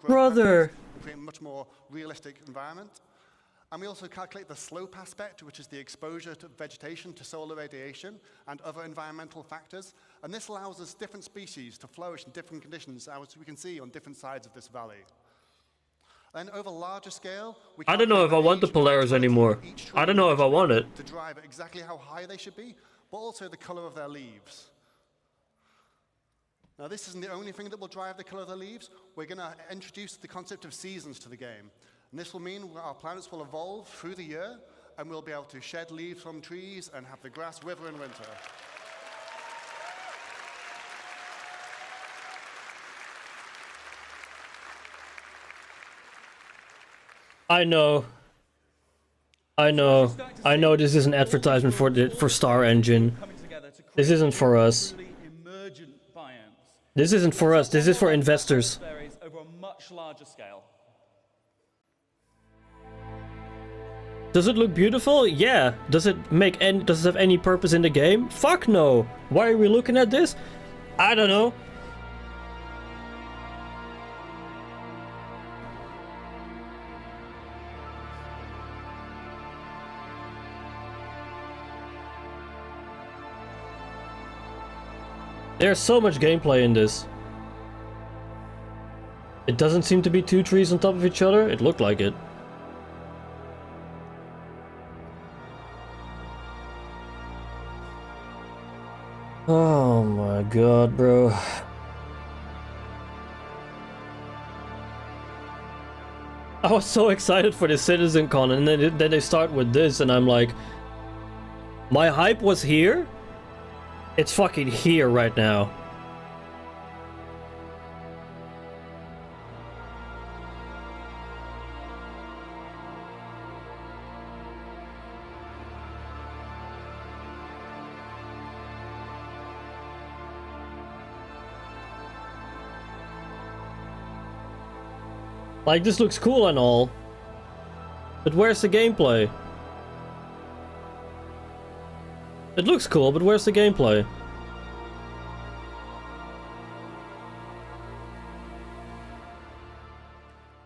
brother. Create a much more realistic environment. And we also calculate the slope aspect, which is the exposure to vegetation to solar radiation and other environmental factors. And this allows us different species to flourish in different conditions, as we can see on different sides of this valley. And over larger scale, I don't know if I want the Polaris anymore. I don't know if I want it. To drive exactly how high they should be, but also the color of their leaves. Now, this isn't the only thing that will drive the color of the leaves. We're going to introduce the concept of seasons to the game. And this will mean our planets will evolve through the year, and we'll be able to shed leaves from trees and have the grass wither in winter. I know this is an advertisement for Star Engine. This isn't for us. This isn't for us, this is for investors. Over a much larger scale. Does it look beautiful? Yeah. Does it have any purpose in the game? Fuck no. Why are we looking at this? I don't know. There's so much gameplay in this. It doesn't seem to be two trees on top of each other. It looked like it. Oh my god, bro. I was so excited for the CitizenCon, and then they start with this, and I'm like, my hype was here. It's fucking here right now. Like, this looks cool and all, but where's the gameplay? It looks cool, but where's the gameplay?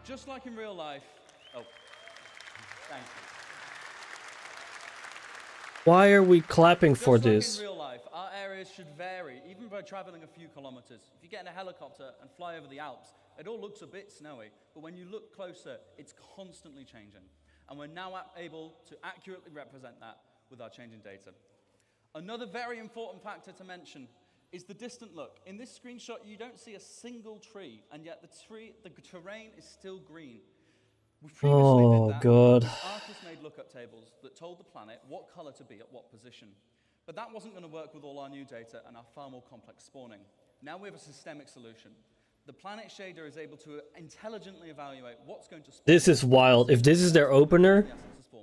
Just like in real life. Oh, thank you. Why are we clapping for this? Just like in real life, our areas should vary, even by traveling a few kilometers. If you get in a helicopter and fly over the Alps, it all looks a bit snowy, but when you look closer, it's constantly changing. And we're now able to accurately represent that with our changing data. Another very important factor to mention is the distant look. In this screenshot, you don't see a single tree, and yet the terrain is still green. We previously did that. God. Artists made lookup tables that told the planet what color to be at what position. But that wasn't going to work with all our new data and our far more complex spawning. Now we have a systemic solution. The planet shader is able to intelligently evaluate what's going to spawn. This is wild. If this is their opener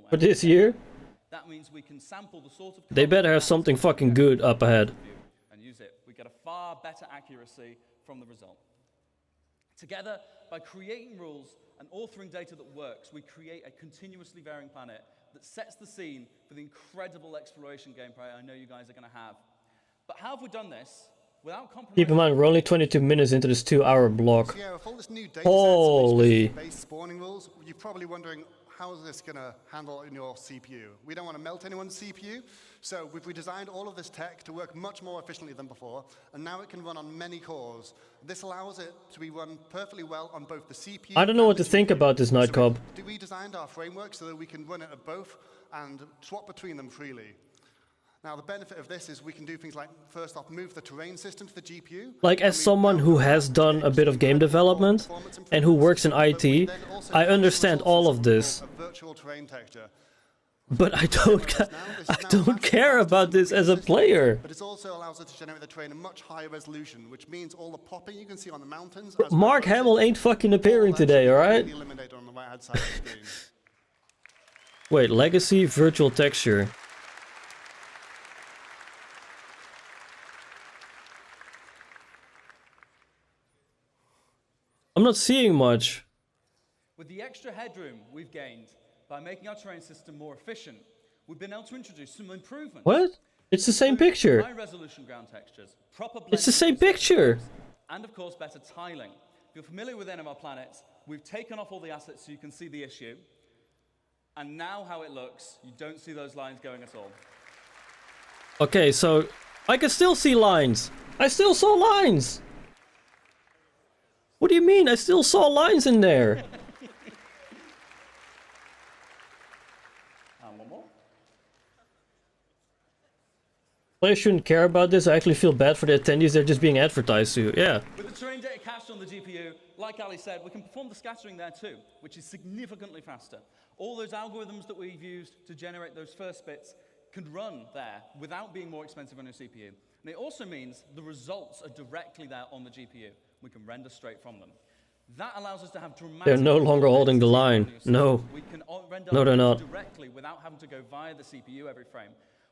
for this year, That means we can sample the sort of They better have something fucking good up ahead. and use it. We get a far better accuracy from the result. Together, by creating rules and authoring data that works, we create a continuously varying planet that sets the scene for the incredible exploration gameplay I know you guys are going to have. But how have we done this without compromising? Keep in mind, we're only 22 minutes into this 2-hour block. So yeah, with all this new data Holy. based spawning rules, you're probably wondering, how is this going to handle in your CPU? We don't want to melt anyone's CPU, so we've redesigned all of this tech to work much more efficiently than before, and now it can run on many cores. This allows it to be run perfectly well on both the CPU. I don't know what to think about this Nightcub. So we redesigned our framework so that we can run it at both and swap between them freely. Now, the benefit of this is we can do things like, first off, move the terrain system to the GPU. Like, as someone who has done a bit of game development and who works in IT, I understand all of this. Virtual terrain texture. But I don't care about this as a player. But it also allows us to generate the terrain in much higher resolution, which means all the popping you can see on the mountains. Mark Hamill ain't fucking appearing today, alright? Eliminated on the right-hand side of the screen. Wait, legacy virtual texture. I'm not seeing much. With the extra headroom we've gained by making our terrain system more efficient, we've been able to introduce some improvements. What? It's the same picture. High-resolution ground textures, proper It's the blending, same picture. and of course better tiling. If you're familiar with any of our planets, we've taken off all the assets so you can see the issue. And now how it looks, you don't see those lines going at all. Okay, so I can still see lines. I still saw lines. What do you mean? I still saw lines in there. And one more. Players shouldn't care about this. I actually feel bad for the attendees. They're just being advertised to. Yeah. With the terrain data cached on the GPU, like Ali said, we can perform the scattering there too, which is significantly faster. All those algorithms that we've used to generate those first bits can run there without being more expensive on your CPU. And it also means the results are directly there on the GPU. We can render straight from them. That allows us to have dramatic... They're no longer holding the line. No. We can render No, they're not. directly without having to go via the CPU every frame.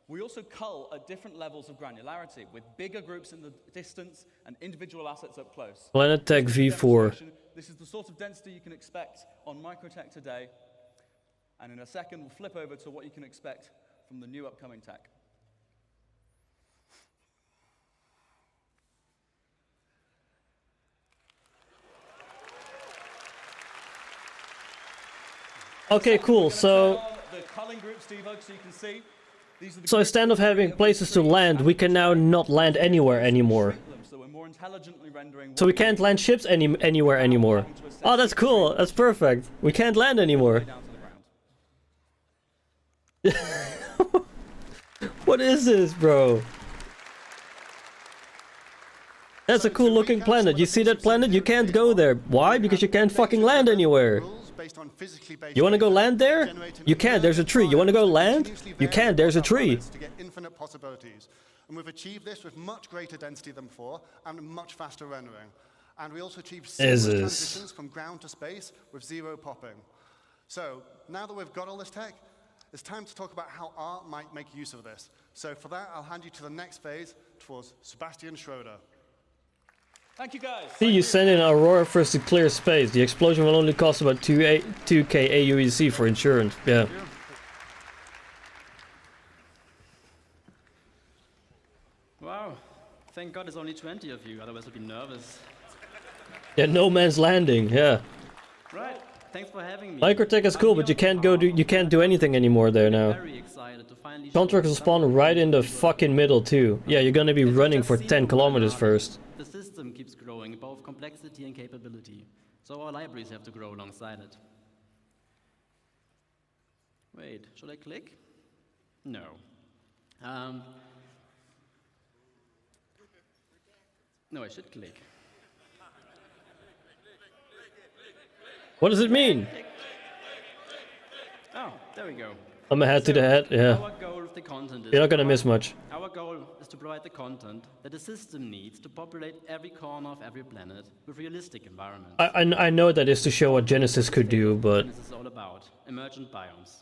We also cull at different levels of granularity, with bigger groups in the distance and individual assets up close. Planet Tech V4. This is the sort of density you can expect on Microtech today. And in a second, we'll flip over to what you can expect from the new upcoming tech. Okay, cool. So, The culling groups debug, so you can see. These are the so instead of having places to land, we can now not land anywhere anymore. so we're more intelligently rendering. So we can't land ships anywhere anymore. Oh, that's cool. That's perfect. We can't land anymore. What is this, bro? That's a cool looking planet. You see that planet? You can't go there. Why? Because you can't fucking land anywhere. You want to go land there? You can't. There's a tree. You want to go land? You can't. There's a tree. To get infinite possibilities. And we've achieved this with much greater density than before and much faster rendering. And we also achieved seamless transitions from ground to space with zero popping. So now that we've got all this tech, it's time to talk about how art might make use of this. So for that, I'll hand you to the next phase towards Sebastian Schroeder. Thank you, guys. See, you send in Aurora first to clear space. The explosion will only cost about 2k AUEC for insurance. Yeah. Wow. Thank God there's only 20 of you, otherwise I'd be nervous. Yeah, no man's landing. Yeah. Right. Thanks for having me. Microtech is cool, but you can't do anything anymore there now. Very excited to finally Contracts will spawn right in the fucking middle too. Yeah, you're gonna be running for 10 kilometers first. The system keeps growing, both complexity and capability. So our libraries have to grow alongside it. Wait, should I click? No. No, I should click. What does it mean? Oh, there we go. I'm a head to the head, yeah. Our goal with the content is You're not gonna miss much. Our goal is to provide the content that the system needs to populate every corner of every planet with realistic environments. I know that is to show what Genesis could do, but... This is all about emergent biomes.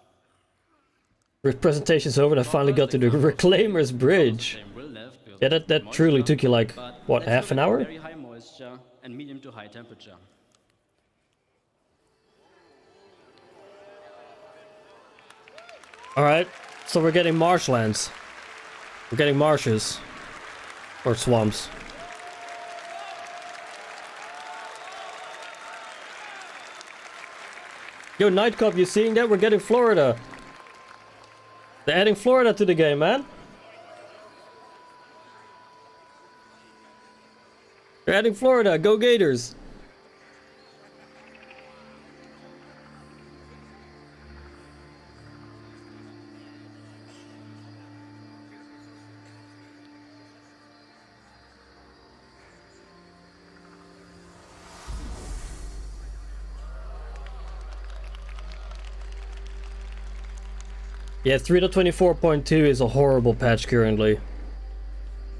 Presentation's over and I finally got to the Reclaimer's Bridge. Yeah, that truly took you like, what, half an hour? Very high moisture and medium to high temperature. Alright, so we're getting marshlands. We're getting marshes. Or swamps. Yo, Nightcop, you seeing that? We're getting Florida. They're adding Florida to the game, man. They're adding Florida. Go Gators. Yeah, 3.24.2 is a horrible patch currently.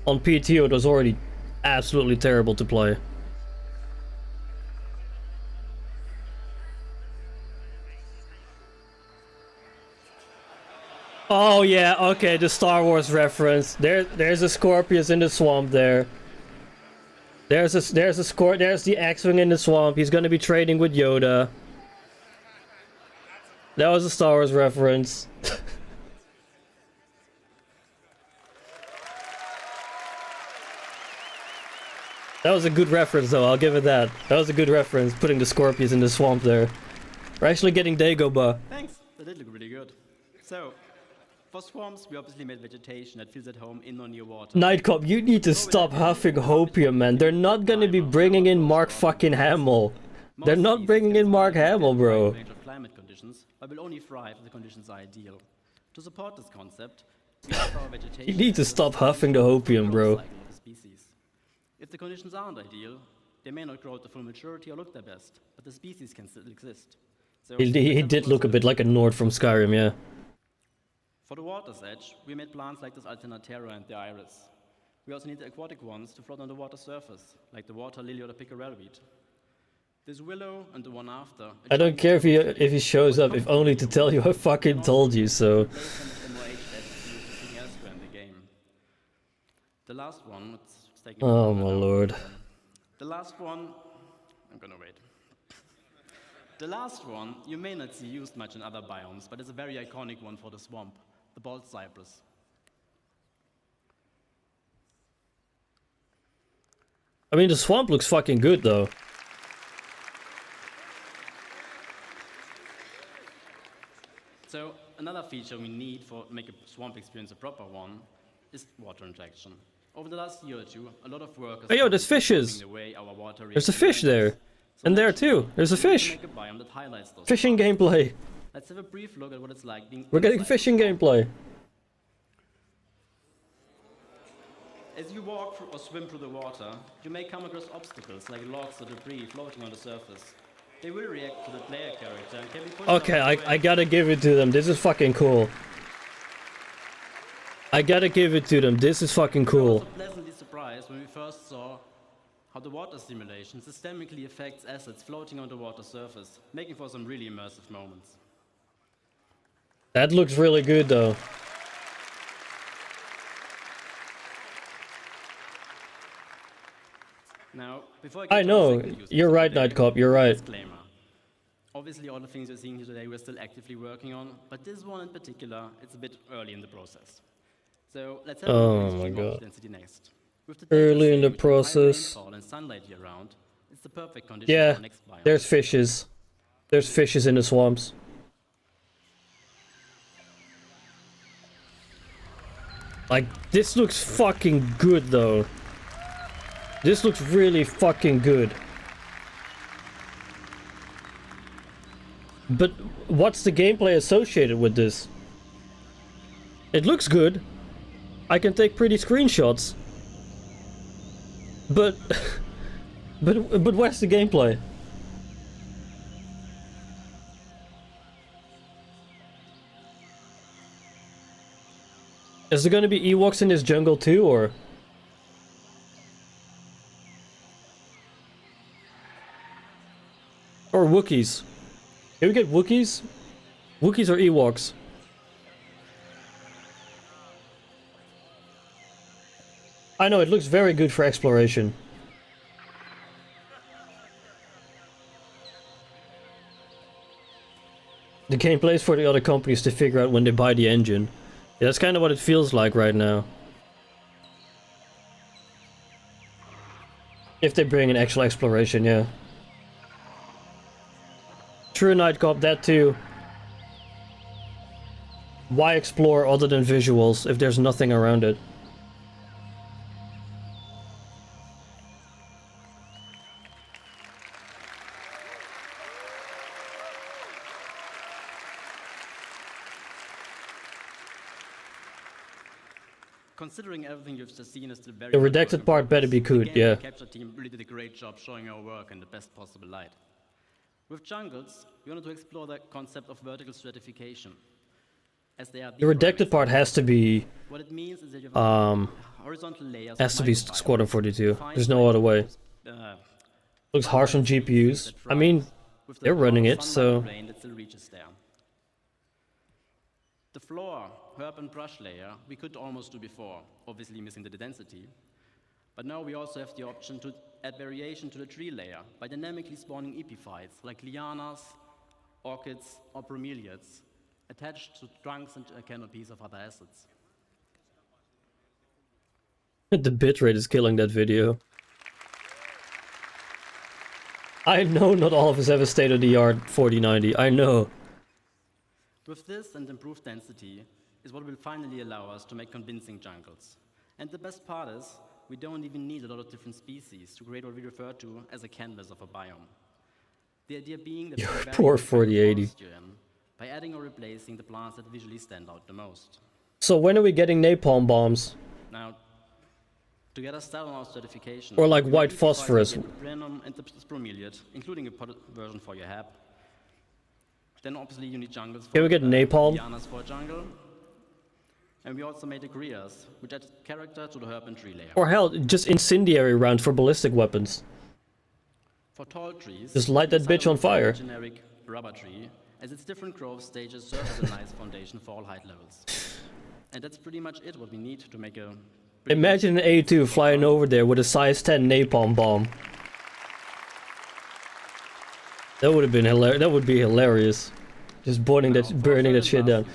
On PTO it was already absolutely terrible to play. Oh yeah, okay, the Star Wars reference. There's a Scorpius in the swamp there. There's the X-Wing in the swamp. He's gonna be trading with Yoda. That was a Star Wars reference. That was a good reference though, I'll give it that. That was a good reference, putting the Scorpius in the swamp there. We're actually getting Dagobah. Thanks, that did look really good. So, for swamps, we obviously made vegetation that feels at home in or near water. Nightcop, you need to stop huffing hopium, man. They're not gonna be bringing in Mark fucking Hamill. They're not bringing in Mark Hamill, bro. Range of climate conditions, but will only thrive if the conditions are ideal. To support this concept, we have our vegetation. You need to stop huffing the hopium, bro. If the conditions aren't ideal, they may not grow to full maturity or look their best, but the species can still exist. So He did look a bit like a Nord from Skyrim, yeah. For the water's edge, we made plants like this Alternatera and the iris. We also need the aquatic ones to float on the water surface, like the water lily or the pickerel weed. This willow and the one after. I don't care if he shows up, if only to tell you I fucking told you so. The last one, it's taking Oh my lord. The last one, I'm gonna wait. The last one, you may not see used much in other biomes, but it's a very iconic one for the swamp, the bald cypress. I mean, the swamp looks fucking good though. So another feature we need for make a swamp experience a proper one is water injection. Over the last year or two, a lot of work has Hey yo, there's fishes! There's a fish there! And there too, there's a fish! Fishing gameplay! Let's have a brief look at what it's like being We're getting fishing gameplay! As you walk through or swim through the water, you may come across obstacles like logs or debris floating on the surface. They will react to the player character and can be pushed Okay, I gotta give it to them, this is fucking cool. I gotta give it to them, this is fucking cool. We were also pleasantly surprised when we first saw how the water simulation systemically affects assets floating on the water surface, making for some really immersive moments. That looks really good though. Now, before I know, you're right, Nightcop, you're right. Disclaimer. Obviously, all the things you're seeing here today we're still actively working on, but this one in particular, it's a bit early in the process. So let's have Oh my god. density next. With the Early in the with high process. rainfall and sunlight year round, it's the perfect condition Yeah, for the next biome. there's fishes. There's fishes in the swamps. Like, this looks fucking good though. This looks really fucking good. But what's the gameplay associated with this? It looks good. I can take pretty screenshots. But but where's the gameplay? Is there gonna be Ewoks in this jungle too, or? Or Wookiees? Can we get Wookiees? Wookiees or Ewoks? I know, it looks very good for exploration. The gameplay is for the other companies to figure out when they buy the engine. Yeah, that's kind of what it feels like right now. If they bring an actual exploration, yeah. True Night Cop, that too. Why explore other than visuals if there's nothing around it? Considering everything you've just seen is still very... The redacted part better be good, yeah. The capture team really did a great job showing our work in the best possible light. With jungles, we wanted to explore the concept of vertical stratification, as they are The redacted part has to be... What it means is that you have horizontal layers has to be Squadron 42. There's no other way. Looks harsh on GPUs. I mean, they're running it, so... The floor, herb and brush layer, we could almost do before, obviously missing the density. But now we also have the option to add variation to the tree layer by dynamically spawning epiphytes like lianas, orchids, or bromeliads, attached to trunks and canopies of other assets. The bitrate is killing that video. I know not all of us have a state-of-the-art 4090, I know. With this and improved density is what will finally allow us to make convincing jungles. And the best part is, we don't even need a lot of different species to create what we refer to as a canvas of a biome. The idea being that Your poor 4080. by adding or replacing the plants that visually stand out the most. So when are we getting napalm bombs? Now, to get us started on our certification, Or like white phosphorus? The Brenum and the bromeliad, including a potted version for your hab. Then obviously you need jungles for Can we get napalm? lianas for a jungle. And we also made agrias, which add character to the herb and tree layer. Or hell, just incendiary round for ballistic weapons. For tall trees, Just light that bitch on fire. Generic rubber tree, as its different growth stages serve as a nice foundation for all height levels. And that's pretty much it what we need to make a... Imagine an A2 flying over there with a size 10 napalm bomb. That would have been hilarious. That would be hilarious. Just burning that shit down.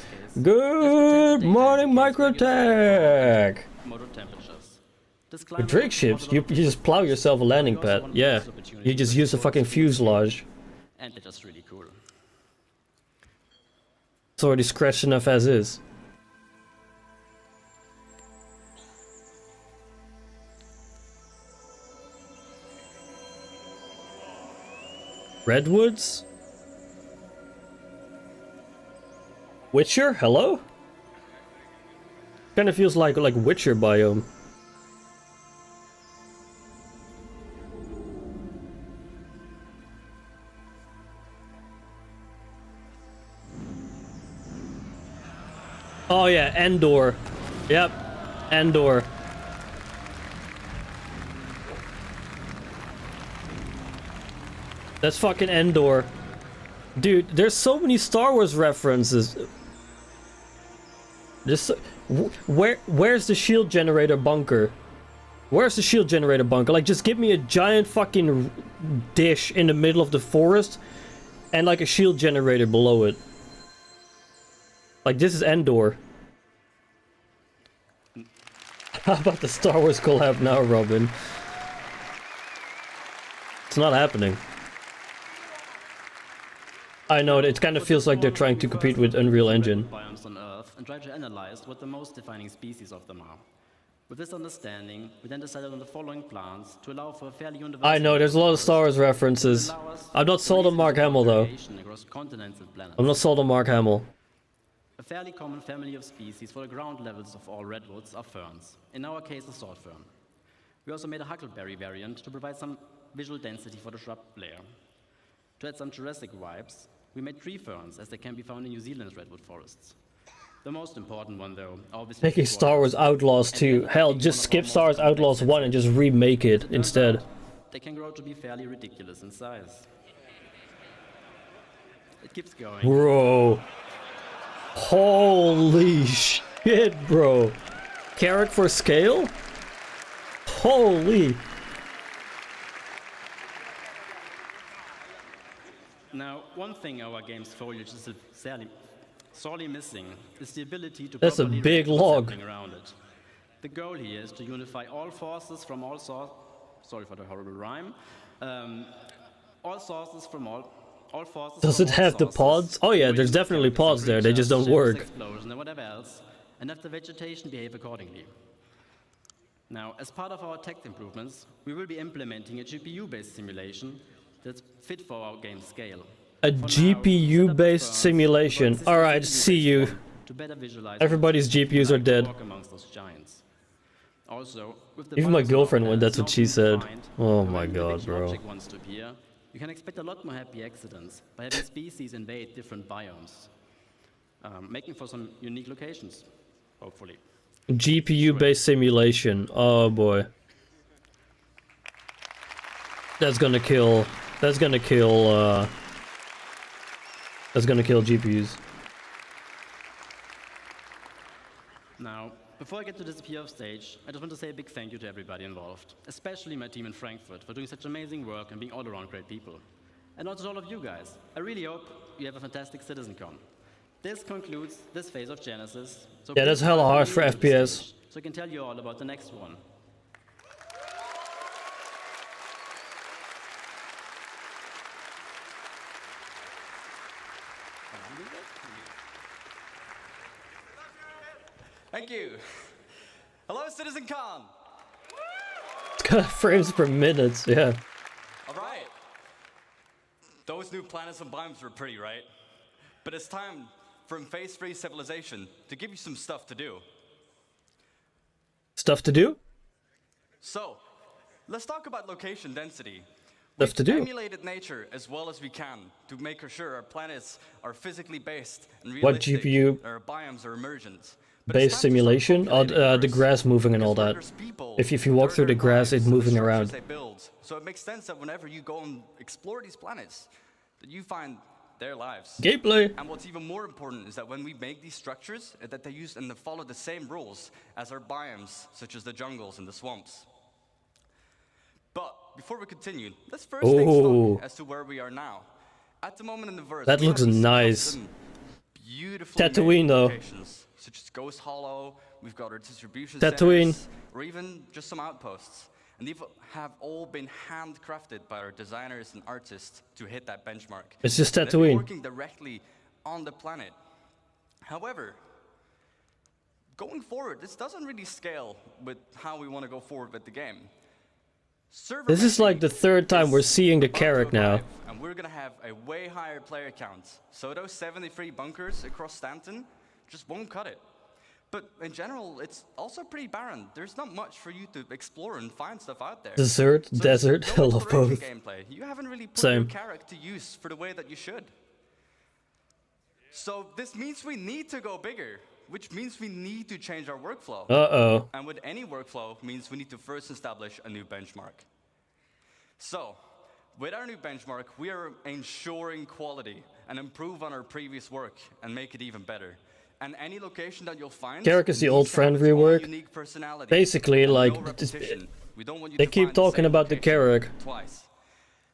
Good morning, Microtech! With Drake ships, you just plow yourself a landing pad. Yeah, you just use a fucking fuselage. And they're just really cool. It's already scratched enough as is. Redwoods? Witcher? Hello? Kinda feels like Witcher biome. Oh yeah, Endor. Yep, Endor. That's fucking Endor. Dude, there's so many Star Wars references. Where's the shield generator bunker? Where's the shield generator bunker? Like, just give me a giant fucking dish in the middle of the forest and like a shield generator below it. Like, this is Endor. How about the Star Wars collab now, Robin? It's not happening. I know, it kind of feels like they're trying to compete with Unreal Engine. Biomes on Earth and try to analyze what the most defining species of them are. With this understanding, we then decided on the following plans to allow for a fairly universal... I know, there's a lot of Star Wars references. I'm not sold on Mark Hamill, though. I'm not sold on Mark Hamill. A fairly common family of species for the ground levels of all redwoods are ferns, in our case a sword fern. We also made a huckleberry variant to provide some visual density for the shrub layer. To add some Jurassic vibes, we made tree ferns, as they can be found in New Zealand's redwood forests. The most important one, though, obviously... Making Star Wars Outlaws 2. Hell, just skip Star Wars Outlaws 1 and just remake it instead. They can grow to be fairly ridiculous in size. It keeps going. Bro. Holy shit, bro. Carrot for scale? Holy! Now, one thing our game's foliage is sorely missing is the ability to That's a properly big react to what's log. happening around it. The goal here is to unify all forces from all sorry for the horrible rhyme. All sources from all forces. Does from it all have the sources, pods? Oh yeah, where there's you definitely characters and pods there, they just creatures, don't ships, work. explosion, and whatever else, and have the vegetation behave accordingly. Now, as part of our tech improvements, we will be implementing a GPU-based simulation that's fit for our game scale. A GPU-based simulation. Alright, see you. To better visualize Everybody's GPUs are dead. walk amongst those giants. Also, with the Even my biomes of our girlfriend went, planets that's what now she being said. defined, Oh and my when the god, big bro. object wants to appear, you can expect a lot more happy accidents by having species invade different biomes, making for some unique locations, hopefully. GPU-based simulation. Oh boy. That's gonna kill GPUs. Now, before I get to disappear off stage, I just want to say a big thank you to everybody involved, especially my team in Frankfurt for doing such amazing work and being all around great people. And also to all of you guys. I really hope you have a fantastic CitizenCon. This concludes this phase of Genesis. So Yeah, that's please hella welcome hard me for to the FPS. stage so I can tell you all about the next one. Thank you. Hello, CitizenCon. It's got frames per minute, yeah. All right. Those new planets and biomes were pretty, right? But it's time from phase 3 civilization to give you some stuff to do. Stuff to do? So, let's talk about location density. Stuff to do. Emulated nature as well as we can to make sure our planets are physically based and What realistic. GPU? Our biomes are emergent. Based simulation? Oh, the grass moving and all that. If you walk through the grass, it's moving around. They build. So it makes sense that whenever you go and explore these planets, that you find their lives. Gameplay. And what's even more important is that when we make these structures, that they use and they follow the same rules as our biomes, such as the jungles and the swamps. But before we continue, let's first take stock as to where we are now. At the moment in the verse, That we looks have these nice. beautiful Tatooine, though. locations, such as Ghost Hollow. We've got our distribution Tatooine. centers, or even just some outposts. And these have all been handcrafted by our designers and artists to hit that benchmark. It's just They've been Tatooine. working directly on the planet. However, going forward, this doesn't really scale with how we want to go forward with the game. This is like the third time we're seeing the Carrack now. And we're going to have a way higher player count. So those 73 bunkers across Stanton just won't cut it. But in general, it's also pretty barren. There's not much for you to explore and find stuff out there. Desert, So desert, there's no I love exploration both. gameplay. You haven't really put Same. your character to use for the way that you should. So this means we need to go bigger, which means we need to change our workflow. Uh-oh. And with any workflow means we need to first establish a new benchmark. So, with our new benchmark, we are ensuring quality and improve on our previous work and make it even better. And any location that you'll find, Carrack is the needs old to have friend its own rework. unique personality Basically, and like, no repetition. We don't want you they to keep find the talking same about the location Carrack. twice.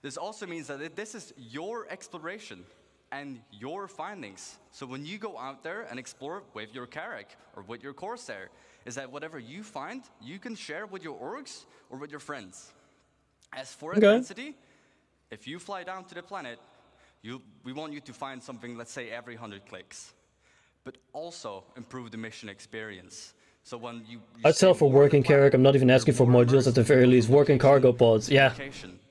This also means that this is your exploration and your findings. So when you go out there and explore with your Carrack or with your Corsair, is that whatever you find, you can share with your orgs or with your friends. As for intensity, if you fly down to the planet, we want you to find something, let's say, every 100 clicks. But also improve the mission experience. So when you I'd sell for working Carrack. I'm not even asking for modules at the very least. Working cargo pods. Yeah.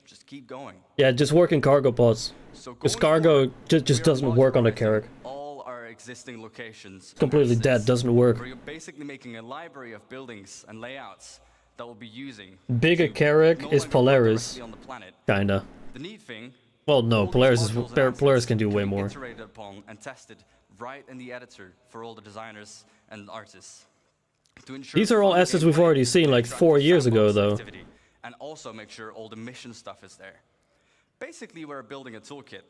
just keep going. Yeah, just working cargo pods. Because cargo just doesn't work on the Carrack. All our existing locations. Completely dead, doesn't work. Where you're basically making a library of buildings and layouts that we'll be using. Bigger to Carrack no is longer work Polaris. directly on the planet. Kinda. The neat thing. Well, no, all these Polaris is modules and assets Polaris can do way be more. iterated upon and tested right in the editor for all the designers and artists. To ensure These are all fun assets we've gameplay already seen and like interactive 4 years ago, sandbox though. activity, and also make sure all the mission stuff is there. Basically, we're building a toolkit.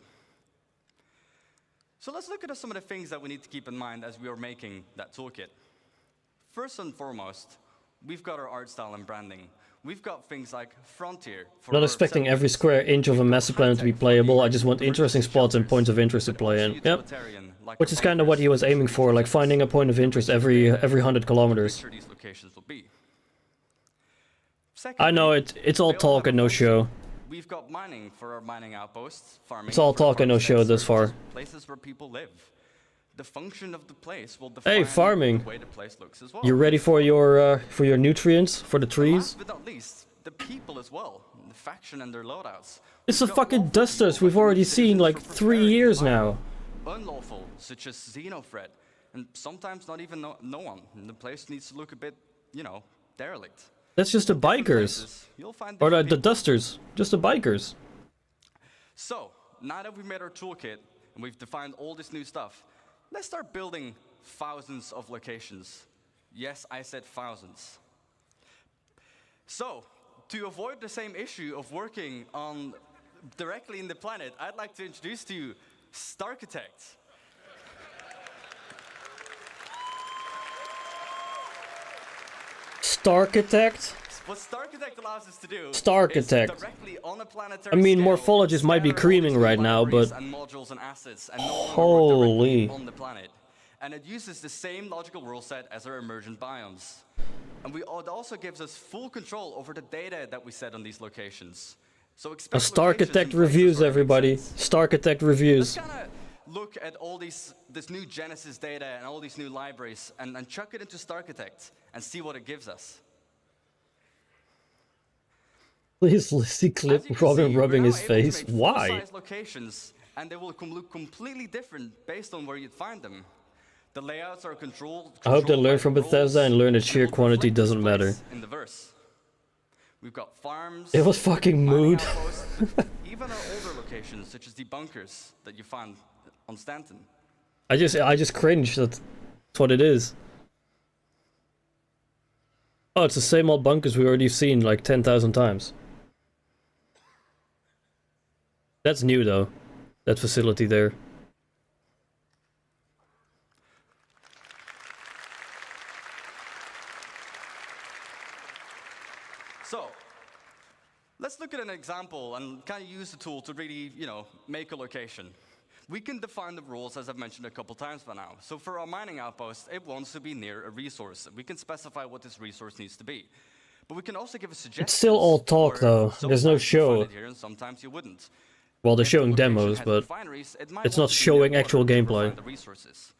So let's look at some of the things that we need to keep in mind as we are making that toolkit. First and foremost, We've got our art style and branding. We've got things like Frontier. For Not our expecting settlement. every square inch of a master plan to be playable, I just want interesting spots and points of interest to play in. Yep. Utilitarian, like Which is kind of what he was aiming for, like finding a point of interest every 100 kilometers. sure these locations will be. I know it's all talk and no show. We've got mining for our mining outposts, farming. It's all for the talk and no farmsteads, show thus far. Places where people live. The function of the place will Hey, define farming. the way the place looks as well. You ready for your nutrients for the trees? Last but not least, the people as well, the faction and their loadouts. It's the fucking dusters we've already seen like 3 years now. Unlawful, such as Xenofred, and sometimes not even no one. And the place needs to look a bit, you know, derelict. That's just the bikers. You'll find Or different the people. dusters. Just the bikers. So, now that we've made our toolkit and we've defined all this new stuff, let's start building thousands of locations. Yes, I said thousands. So, to avoid the same issue of working on directly in the planet, I'd like to introduce to you Starchitect. Starchitect? What Starchitect allows us to do Starchitect. is directly on a planetary I mean, scale, morphologists might be scatter all creaming these right now, libraries but and modules and assets and no longer work holy. directly on the planet. And it uses the same logical rule set as our emergent biomes. And it also gives us full control over the data that we set on these locations. So A expect Starchitect reviews, everybody. Starchitect reviews. Let's kind of look at all this new Genesis data and all these new libraries and chuck it into Starchitect and see what it gives us. Please see clip Robin rubbing his face. Why? Full-size locations, and they will look completely different based on where you'd find them. The layouts are controlled. I hope they learn from by the Bethesda roles and learn that and sheer will quantity reflect doesn't its matter. place in the verse. We've got farms. It was fucking mining mood. outposts, even our older locations, such as the bunkers that you find on Stanton. I just cringe. That's what it is. Oh, it's the same old bunkers we already seen like 10,000 times. That's new though. That facility there. So, let's look at an example and kind of use the tool to really, make a location. We can define the rules, as I've mentioned a couple times by now. So for our mining outpost, it wants to be near a resource. We can specify what this resource needs to be. But we can also give a suggestion. It's still all talk though. There's no show. Here and sometimes you wouldn't. Well, they're If the showing location demos, has but refineries, it might it's want not to be near showing water actual to gameplay. provide the resources.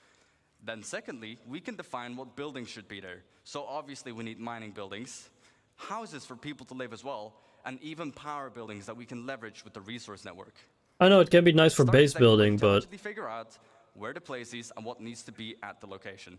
Then secondly, we can define what buildings should be there. So obviously we need mining buildings, houses for people to live as well, and even power buildings that we can leverage with the resource network. I know it can be nice for base building, but Intelligently figure out where to place these and what needs to be at the location.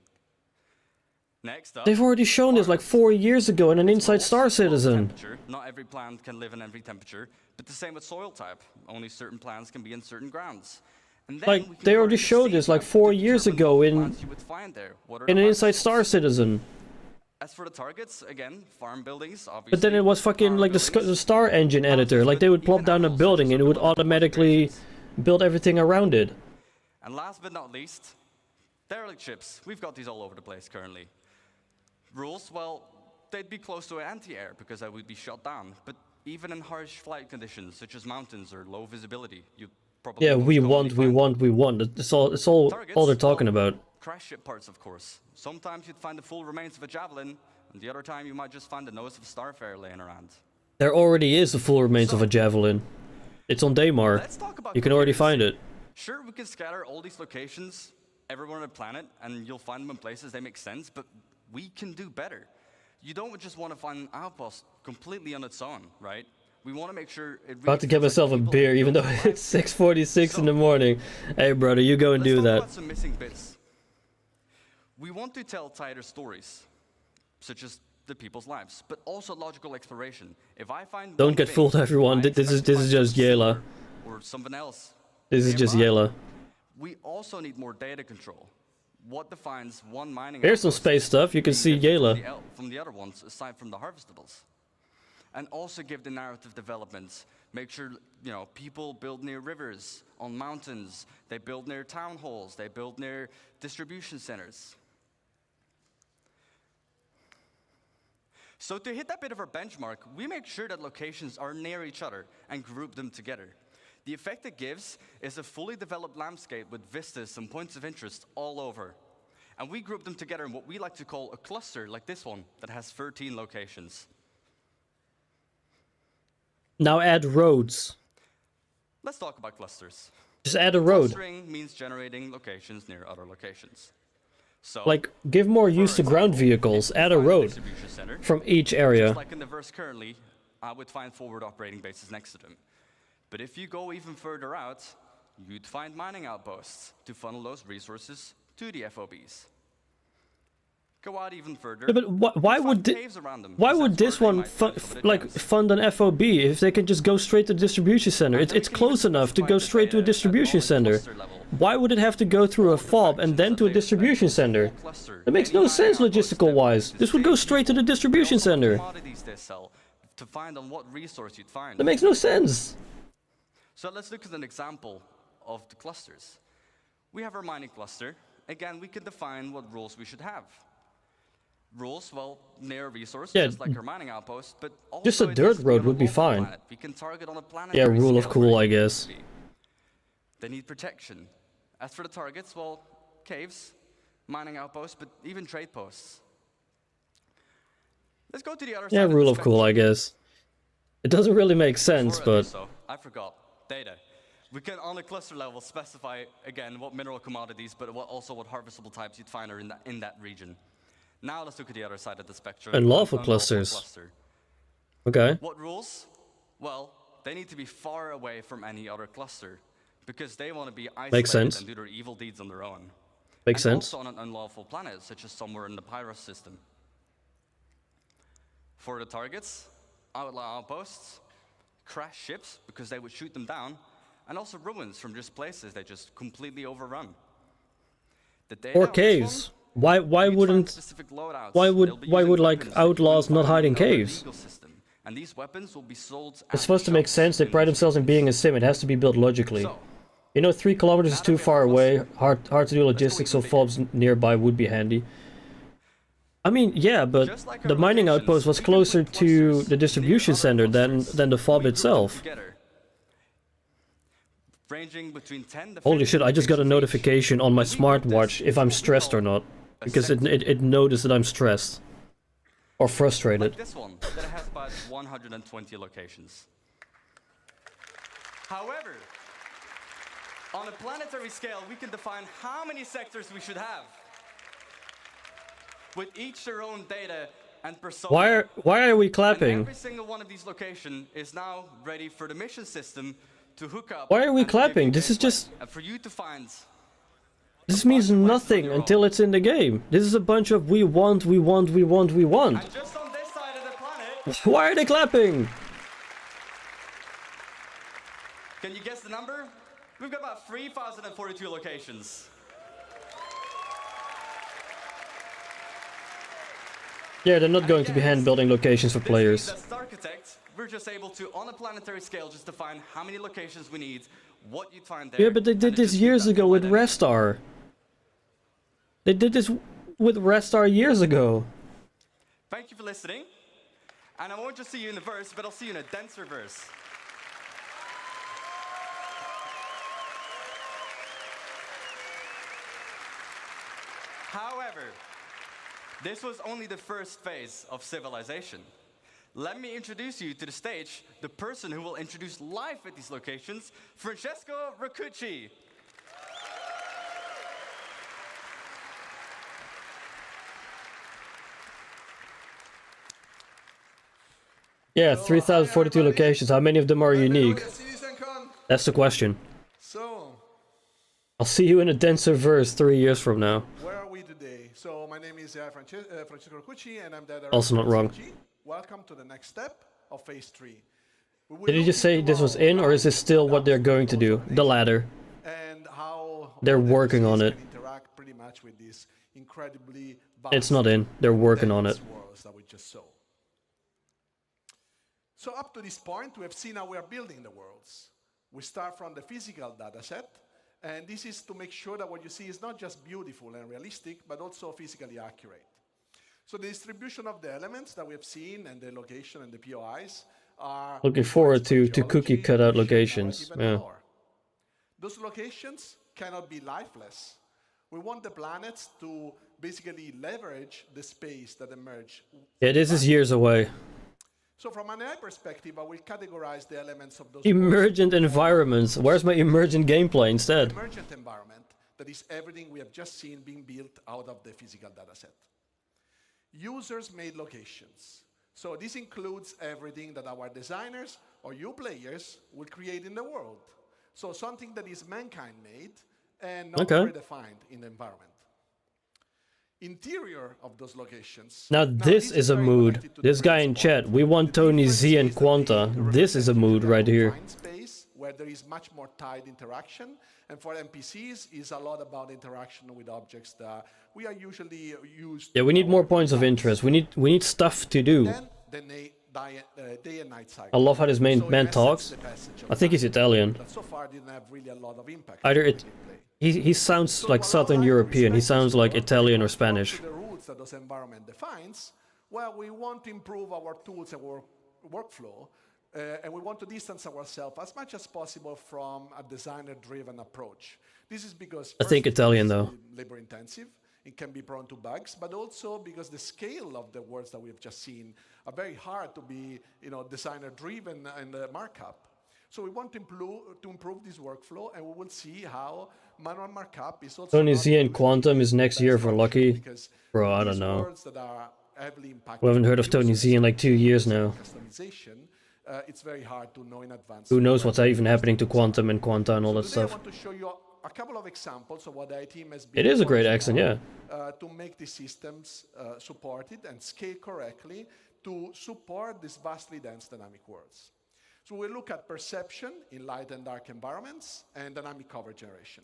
Next up, they've already shown this like 4 years ago in an Inside Star Citizen. temperature. Not every plant can live in every temperature, but the same with soil type. Only certain plants can be in certain grounds. And then we Like, can they already target the showed seed this like map to 4 years determine ago what in plants you would find there. What are an the Inside harvests? Star Citizen. As for the targets, again, farm buildings, obviously. But then it was fucking like the Star Engine editor. Like they would plop down a building and it would automatically build everything around it. And last but not least, derelict ships. We've got these all over the place currently. Rules, well, they'd be close to anti-air because they would be shot down. But even in harsh flight conditions, such as mountains or low visibility, you probably Yeah, most we commonly want. It's all they're talking about. crash ship parts, of course. Sometimes you'd find the full remains of a javelin, and the other time you might just find the nose of a starfare laying around. There already is the full remains of a javelin. It's on Daymar. Let's talk about You can already coherence. find it. Sure, we can scatter all these locations everywhere on the planet, and you'll find them in places they make sense, but we can do better. You don't just want to find an outpost completely on its own, right? We want to make sure it really About to get feels like myself a people beer, build even though their lives. it's 6:46 in the morning. Hey, brother, you go and Let's do talk that. about some missing bits. We want to tell tighter stories, such as the people's lives, but also logical exploration. If I find Don't one get thing, fooled, everyone. I This is expect to find just Yela. or something else. This is just nearby. Yela. We also need more data control. What defines one mining Here's some outpost space stuff. You can being see different Yela. from the other ones, aside from the harvestables? And also give the narrative developments. Make sure people build near rivers, on mountains. They build near town halls. They build near distribution centers. So to hit that bit of our benchmark, we make sure that locations are near each other and group them together. The effect it gives is a fully developed landscape with vistas and points of interest all over. And we group them together in what we like to call a cluster, like this one, that has 13 locations. Now add roads. Let's talk about clusters. Just add a road. Clustering means generating locations near other locations. So, Like, give more use to ground vehicles, add a road from each area. just like in the verse currently, I would find forward operating bases next to them. But if you go even further out, you'd find mining outposts to funnel those resources to the FOBs. Go out even further. Yeah, but why would caves around them, why 'cause would that's this where they one might find some of the gems. fund an FOB if they can just go straight to the distribution center? It's close enough to go straight to a distribution center. Why would it have to go through a FOB and then to a distribution center? That makes no sense logistical wise. This would go straight to the distribution center. Commodities they sell to find on what resource you'd find. That makes no sense. So let's look at an example of the clusters. We have our mining cluster. Again, we can define what rules we should have. Rules, well, near a resource, Yeah, just like our mining outpost, but also just a it dirt needs to be road on a would be local fine. planet. We can target on a Yeah, planetary rule of scale cool, where I it guess. needs to be. They need protection. As for the targets, well, caves, mining outposts, but even trade posts. Let's go to the other Yeah, side rule the of cool, I guess. It doesn't really make sense, Before I do but so, I forgot. Data. We can, on a cluster level, specify, again, what mineral commodities, but also what harvestable types you'd find are in that region. Now let's look at the other side of the spectrum. Unlawful Unlawful clusters. cluster. Okay. What rules? Well, they need to be far away from any other cluster, because they want to be isolated sense. and do their evil deeds on their own. Makes and sense. also on an unlawful planet, such as somewhere in the Pyros system. For the targets, outlaw outposts, crash ships because they would shoot them down, and also ruins from just places they just completely overrun. The data Or on this caves. Why you'd find wouldn't specific loadouts. why They'll be would using like weapons that you outlaws wouldn't not find hide in in another caves? legal system. And these weapons will be sold It's supposed to make sense. They pride themselves in being a sim. It has to be built logically. You know, 3 kilometers is too far away. Hard to do logistics, so FOBs nearby would be handy. I mean, yeah, but the mining outpost was closer to the distribution center than the FOB itself. together, ranging between 10 to Holy 50 shit, I just got a notification on my smartwatch if I'm stressed or not. Because it noticed that I'm stressed. Or frustrated. like this one that has about 120 locations. However, on a planetary scale, we can define how many sectors we should have, with each their own data and persona. Why are we And clapping? every single one of these locations is now ready for the mission system to hook up. Why are we and to give you clapping? This is gameplay, just... and for you to find. This means nothing until it's in the game. This is a bunch of we want, we want, we want, we want. And just on this side of the planet, Why are they clapping? can you guess the number? We've got about 3,042 locations. Yeah, they're not going to be hand building locations for players. As Starchitect, we're just able to, on a planetary scale, just define how many locations we need, what you'd find there. Yeah, but they did this years ago with Restar. They did this with Restar years ago. Thank you for listening. And I won't just see you in the verse, but I'll see you in a denser verse. However, this was only the first phase of civilization. Let me introduce you to the stage, the person who will introduce life at these locations, Francesco Raccucci. Yeah, 3,042 locations. How many of them are unique? That's the question. So, I'll see you in a denser verse 3 years from now. where are we today? So, my name is Francesco Raccucci, and I'm the director Also not of wrong. CG. Welcome to the next step of Phase 3. We will Did you look just say into this was how in, or is this still what they're going to do? The latter. and how They're all the working on NPCs it. can interact pretty much with this incredibly It's not in. They're working on it. dense worlds that we just saw. So up to this point, we have seen how we are building the worlds. We start from the physical data set, and this is to make sure that what you see is not just beautiful and realistic, but also physically accurate. So the distribution of the elements that we have seen and the location and the POIs are Looking forward to cookie cutout locations. Yeah. Those locations cannot be lifeless. We want the planets to basically leverage the space that emerge. Yeah, this is years away. So from an AI perspective, I will categorize the elements of those Emergent environments. Where's my emergent gameplay instead? emergent environment, that is everything we have just seen being built out of the physical data set. Users-made locations. So this includes everything that our designers or you players will create in the world. So something that is mankind-made and not predefined in the environment. Interior of those locations. Now this is a mood. This guy in chat, we want Tony Z and Quanta. This is a mood right here. Space where there is much more tight interaction, and for NPCs is a lot about interaction with objects that we are usually used. Yeah, we need more points of interest. We need stuff to do. Then day and night cycle. I love how this man talks. I think he's Italian. But so far didn't have really a lot of impact. Either he sounds like Southern European. He sounds like Italian or Spanish. The rules that this environment defines. Well, we want to improve our tools and workflow, and we want to distance ourselves as much as possible from a designer-driven approach. This is because I think Italian though. Labor-intensive. It can be prone to bugs, but also because the scale of the words that we have just seen are very hard to be, designer-driven in the markup. So we want to improve this workflow, and we will see how manual markup is also. Tony Z and Quantum is next year for Lucky. Bro, I don't know. We haven't heard of Tony Z in like 2 years now. It's very hard to know in advance. Who knows what's even happening to Quantum and Quanta and all that stuff. I want to show you a couple of examples of what the team has been. It is a great accent, yeah. To make these systems supported and scale correctly to support these vastly dense dynamic worlds. So we'll look at perception in light and dark environments and dynamic cover generation.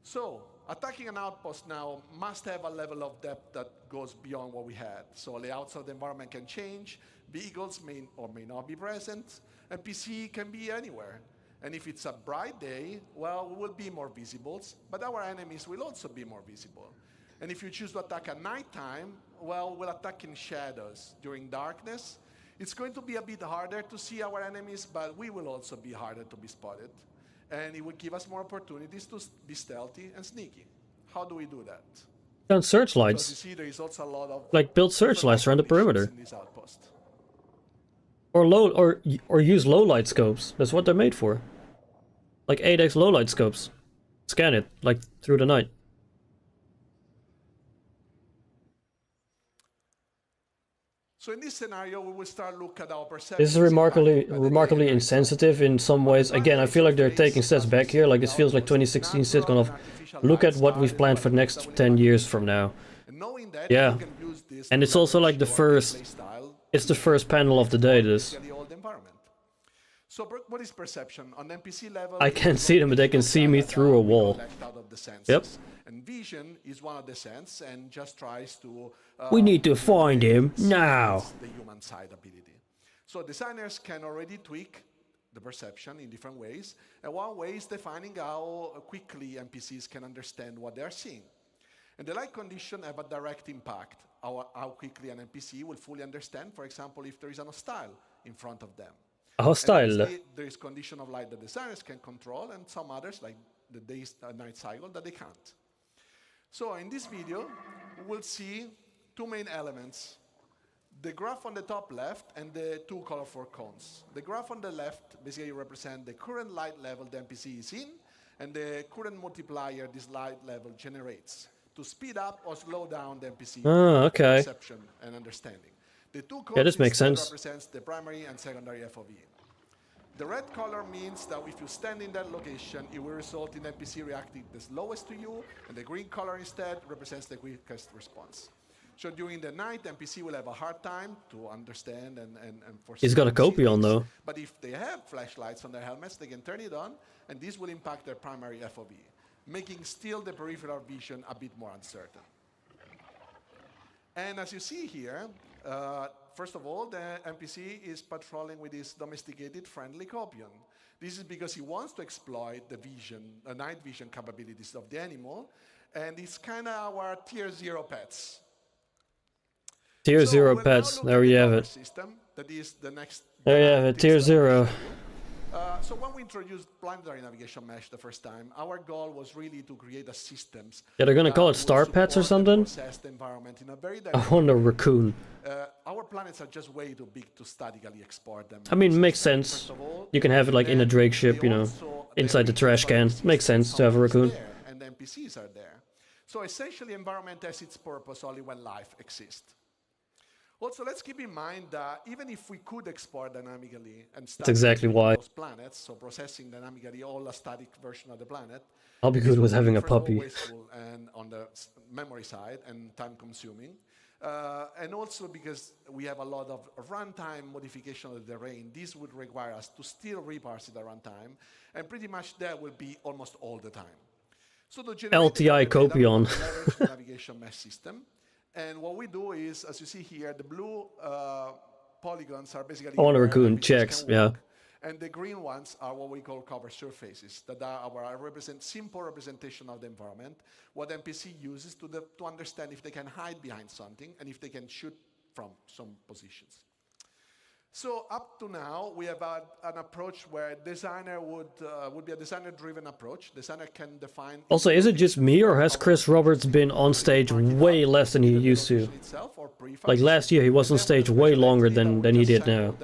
So attacking an outpost now must have a level of depth that goes beyond what we had. So layouts of the environment can change, vehicles may or may not be present, and PC can be anywhere. And if it's a bright day, well, we will be more visible, but our enemies will also be more visible. And if you choose to attack at nighttime, well, we'll attack in shadows. During darkness, it's going to be a bit harder to see our enemies, but we will also be harder to be spotted. And it will give us more opportunities to be stealthy and sneaky. How do we do that? On searchlights. You see, there is also a lot of like build searchlights around the perimeter. Or use low light scopes. That's what they're made for. Like 8x low light scopes. Scan it, like through the night. So in this scenario, we will start look at our perception. This is remarkably insensitive in some ways. Again, I feel like they're taking steps back here. Like this feels like 2016 sitcom of look at what we've planned for the next 10 years from now. Yeah, and it's also like the first. It's the first panel of the day. This. So what is perception on NPC level? I can't see them, but they can see me through a wall. Yep. And vision is one of the sense, and just tries to. We need to find him now. The human side ability. So designers can already tweak the perception in different ways, and one way is defining how quickly NPCs can understand what they are seeing. And the light condition have a direct impact how quickly an NPC will fully understand, for example, if there is an hostile in front of them. A hostile? There is condition of light that designers can control, and some others, like the day-night cycle, that they can't. So in this video, we'll see two main elements. The graph on the top left and the two colorful cones. The graph on the left basically represents the current light level the NPC is in, and the current multiplier this light level generates to speed up or slow down the NPC perception and understanding. The two codes this makes sense. Represents the primary and secondary FOV. The red color means that if you stand in that location, it will result in NPC reacting the slowest to you, and the green color instead represents the quickest response. So during the night, NPC will have a hard time to understand and foresee. He's got a copy on though. But if they have flashlights on their helmets, they can turn it on, and this will impact their primary FOV, making still the peripheral vision a bit more uncertain. And as you see here, first of all, the NPC is patrolling with his domesticated friendly copion. This is because he wants to exploit the vision, the night vision capabilities of the animal, and it's kind of our tier 0 pets. Tier 0 pets, there you have it. System, that is the next There you have it, Tier 0. So when we introduced planetary navigation mesh the first time, our goal was really to create a systems. Yeah, they're gonna call it star pets or something? I want a raccoon. Our planets are just way too big to statically export them. I mean, it makes sense. You can have it like in a Drake ship, you know, inside the trash can. Makes sense to have a raccoon. And the NPCs are there. So essentially, environment has its purpose only when life exists. Also, let's keep in mind that even if we could export dynamically and That's exactly why. those planets, so processing dynamically all a static version of the planet, I'll be good with having a first of all puppy. wasteful and on the memory side and time-consuming, and also because we have a lot of runtime modification of the terrain. This would require us to still reparse it at runtime, and pretty much that will be almost all the time. So to generate LTI Copion. leverage the navigation mesh system. And what we do is, as you see here, the blue polygons are basically I want a where raccoon, NPCs checks, can yeah. walk, and the green ones are what we call cover surfaces, that are our simple representation of the environment, what NPC uses to understand if they can hide behind something and if they can shoot from some positions. So up to now, we have an approach where designer would be a designer-driven approach. Designer can define. Also, is it just me or has Chris Roberts been on stage way less than he used to? Like last year, he was on stage way longer than he did now.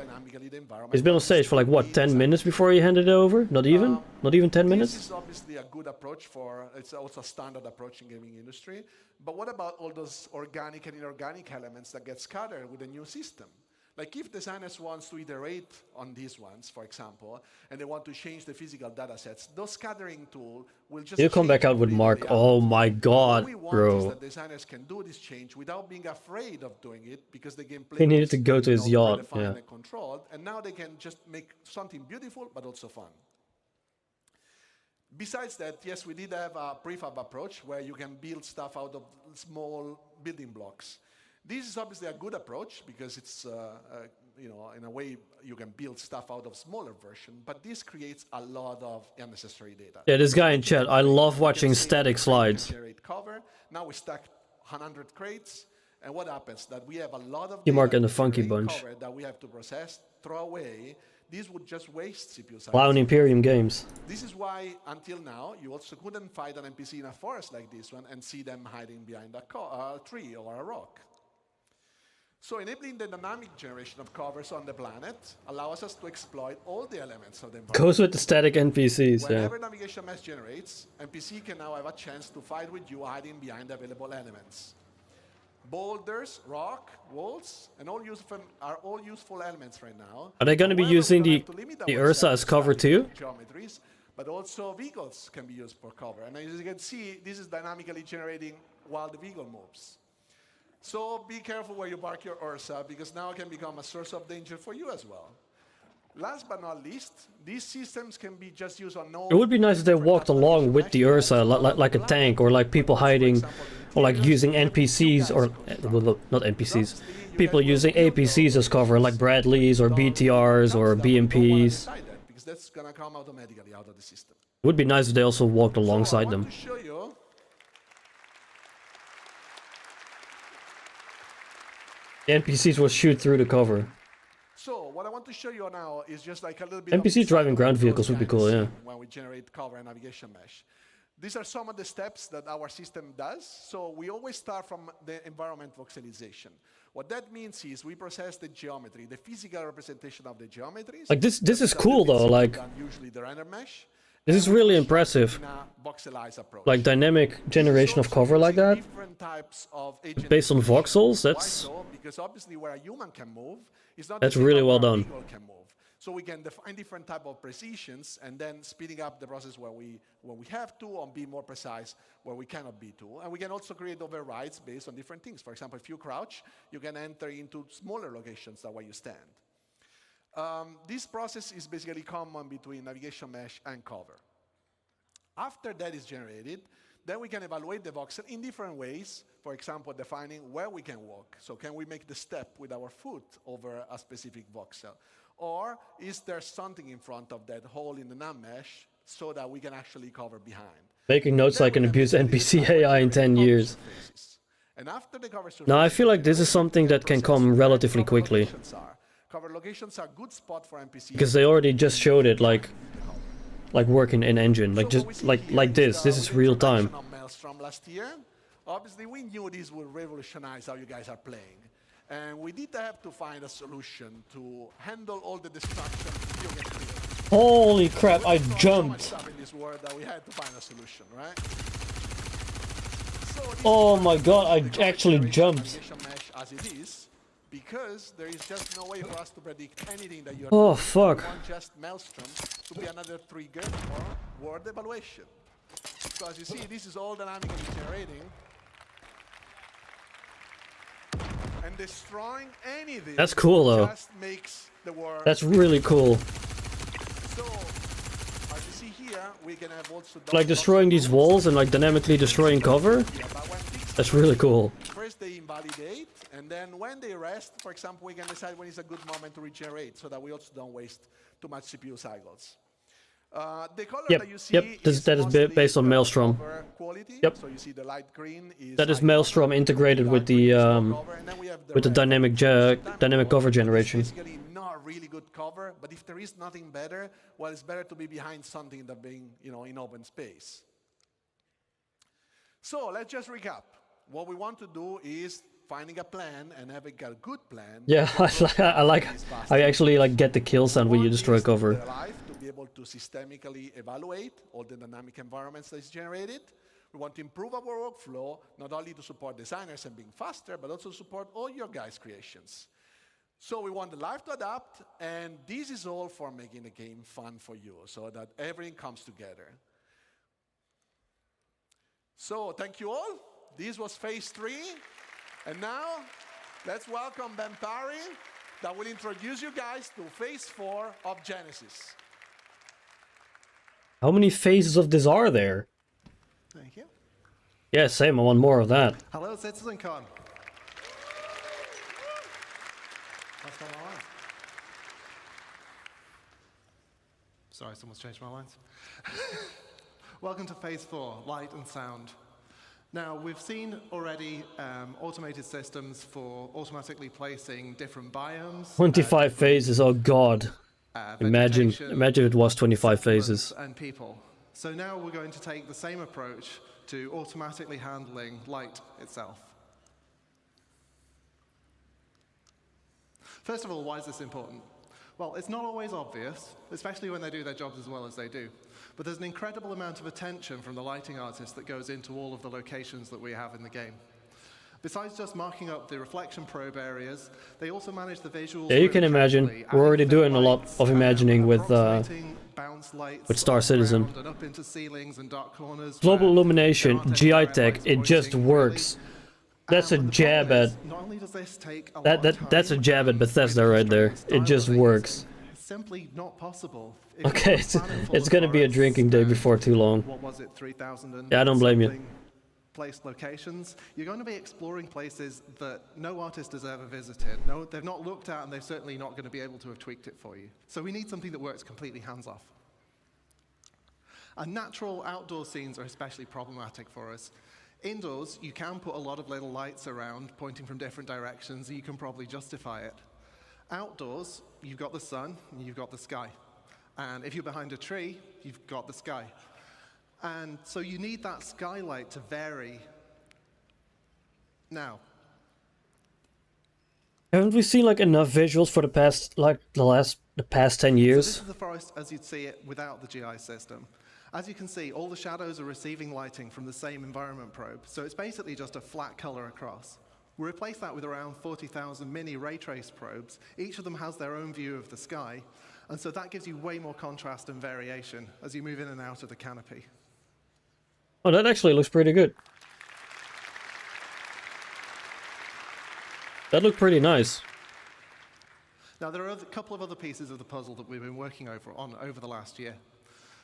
He's been on stage for like what, 10 minutes before he handed it over? Not even? Not even 10 minutes? This is obviously a good approach it's also a standard approach in gaming industry. But what about all those organic and inorganic elements that get scattered with a new system? Like if designers want to iterate on these ones, for example, and they want to change the physical data sets, those scattering tool will just He'll come back out with Mark. Oh my god, what we want is bro. that designers can do this change without being afraid of doing it because the gameplay He needed is, to go to his yacht, predefined yeah. and controlled, and now they can just make something beautiful but also fun. Besides that, yes, we did have a prefab approach where you can build stuff out of small building blocks. This is obviously a good approach because it's, in a way, you can build stuff out of smaller version, but this creates a lot of unnecessary data. Yeah, this guy in chat, I love watching static slides. Generate cover. Now we stack 100 crates, and what happens? That we have a lot of You Mark data and the Funky generate Bunch. cover that we have to process, throw away. This would just waste CPU cycles. Clown Imperium Games. This is why, until now, you also couldn't fight an NPC in a forest like this one and see them hiding behind a tree or a rock. So enabling the dynamic generation of covers on the planet allows us to exploit all the elements of the environment. Goes with the static NPCs, yeah. Whenever navigation mesh generates, NPC can now have a chance to fight with you hiding behind available elements. Boulders, rock, walls, and are all useful elements right now. Are they going to be using the Ursa as cover too? Geometries, but also vehicles can be used for cover. And as you can see, this is dynamically generating while the vehicle moves. So be careful where you park your Ursa, because now it can become a source of danger for you as well. Last but not least, these systems can be just used on no. It would be nice if they walked along with the Ursa, like a tank, or like people hiding, or like using NPCs, or well, not NPCs, people using APCs as cover, like Bradleys, or BTRs, or BMPs. Because that's gonna come automatically out of the system. It would be nice if they also walked alongside them. To show you. The NPCs will shoot through the cover. So what I want to show you now is just like a little bit NPC of driving ground vehicles would be cool, yeah. When we generate cover and navigation mesh. These are some of the steps that our system does. So we always start from the environment voxelization. What that means is we process the geometry, the physical representation of the geometries. Like this is cool though, like usually the render mesh. this is really impressive. Like dynamic generation of cover like that. Based on voxels, that's because obviously where a human can move is not that's really well done. Can move. So we can define different type of precisions and then speeding up the process where we have to, and be more precise where we cannot be to. And we can also create overrides based on different things. For example, if you crouch, you can enter into smaller locations than where you stand. This process is basically common between navigation mesh and cover. After that is generated, then we can evaluate the voxel in different ways. For example, defining where we can walk. So can we make the step with our foot over a specific voxel? Or is there something in front of that hole in the nav mesh so that we can actually cover behind? Making notes like an abuse NPC AI in 10 years. And after the cover surface, Now I feel like this is something that can come relatively quickly. Cover locations are a good spot for NPCs. Because they already just showed it like working in engine, like just like this. This is real time. Maelstrom last year. Obviously, we knew this would revolutionize how you guys are playing, and we did have to find a solution to handle all the destruction you get here. Holy crap! I jumped. So much stuff in this world that we had to find a solution, right? Oh my god! I actually jumped. Mesh as it is, because there is just no way for us to predict anything that you are Oh doing. fuck! We want just Maelstrom to be another trigger for world evaluation. So as you see, this is all dynamically generating. And destroying anything. That's cool though. Just makes the world. That's really cool. So as you see here, we can have also Like destroying these walls and like dynamically destroying cover. That's really cool. First they invalidate, and then when they rest, for example, we can decide when is a good moment to regenerate, so that we also don't waste too much CPU cycles. The color that you see that is based on Maelstrom. Quality. Yep. So you see the light green is That is Maelstrom integrated with the dynamic cover generation. Basically not really good cover, but if there is nothing better, well, it's better to be behind something than being, in open space. So let's just recap. What we want to do is finding a plan and having a good plan. Yeah, I actually like get the kill sound when you destroy cover. To be able to systemically evaluate all the dynamic environments that is generated. We want to improve our workflow, not only to support designers and being faster, but also support all your guys' creations. So we want the live to adapt, and this is all for making the game fun for you, so that everything comes together. So thank you all. This was phase 3. And now, let's welcome Ben Parry, that will introduce you guys to phase 4 of Genesis. How many phases of this are there? Thank you. Yeah, same. I want more of that. Hello, CitizenCon. Sorry, someone's changed my lines. Welcome to phase 4, light and sound. Now, we've seen already automated systems for automatically placing different biomes. 25 phases, oh god. Imagine it was 25 phases. And people. So now we're going to take the same approach to automatically handling light itself. First of all, why is this important? Well, it's not always obvious, especially when they do their jobs as well as they do. But there's an incredible amount of attention from the lighting artists that goes into all of the locations that we have in the game. Besides just marking up the reflection probe areas, they also manage the visuals. Yeah, you can imagine. We're already doing a lot of imagining with Star Citizen. And up into ceilings and dark corners. Global illumination, GI tech, it just works. That's a jab at. That's a jab at Bethesda right there. It just works. Simply not possible. Okay, it's gonna be a drinking day before too long. What was it, 3,000? Yeah, I don't blame you. Placed locations. You're going to be exploring places that no artist has ever visited. No, they've not looked at, and they're certainly not going to be able to have tweaked it for you. So we need something that works completely hands-off. And natural outdoor scenes are especially problematic for us. Indoors, you can put a lot of little lights around, pointing from different directions, and you can probably justify it. Outdoors, you've got the sun, and you've got the sky. And if you're behind a tree, you've got the sky. And so you need that skylight to vary. Now, haven't we seen like enough visuals for the past the past 10 years? So this is the forest as you'd see it without the GI system. As you can see, all the shadows are receiving lighting from the same environment probe, so it's basically just a flat color across. We replace that with around 40,000 mini ray trace probes. Each of them has their own view of the sky, and so that gives you way more contrast and variation as you move in and out of the canopy. Oh, that actually looks pretty good. That looked pretty nice. Now, there are a couple of other pieces of the puzzle that we've been working over the last year.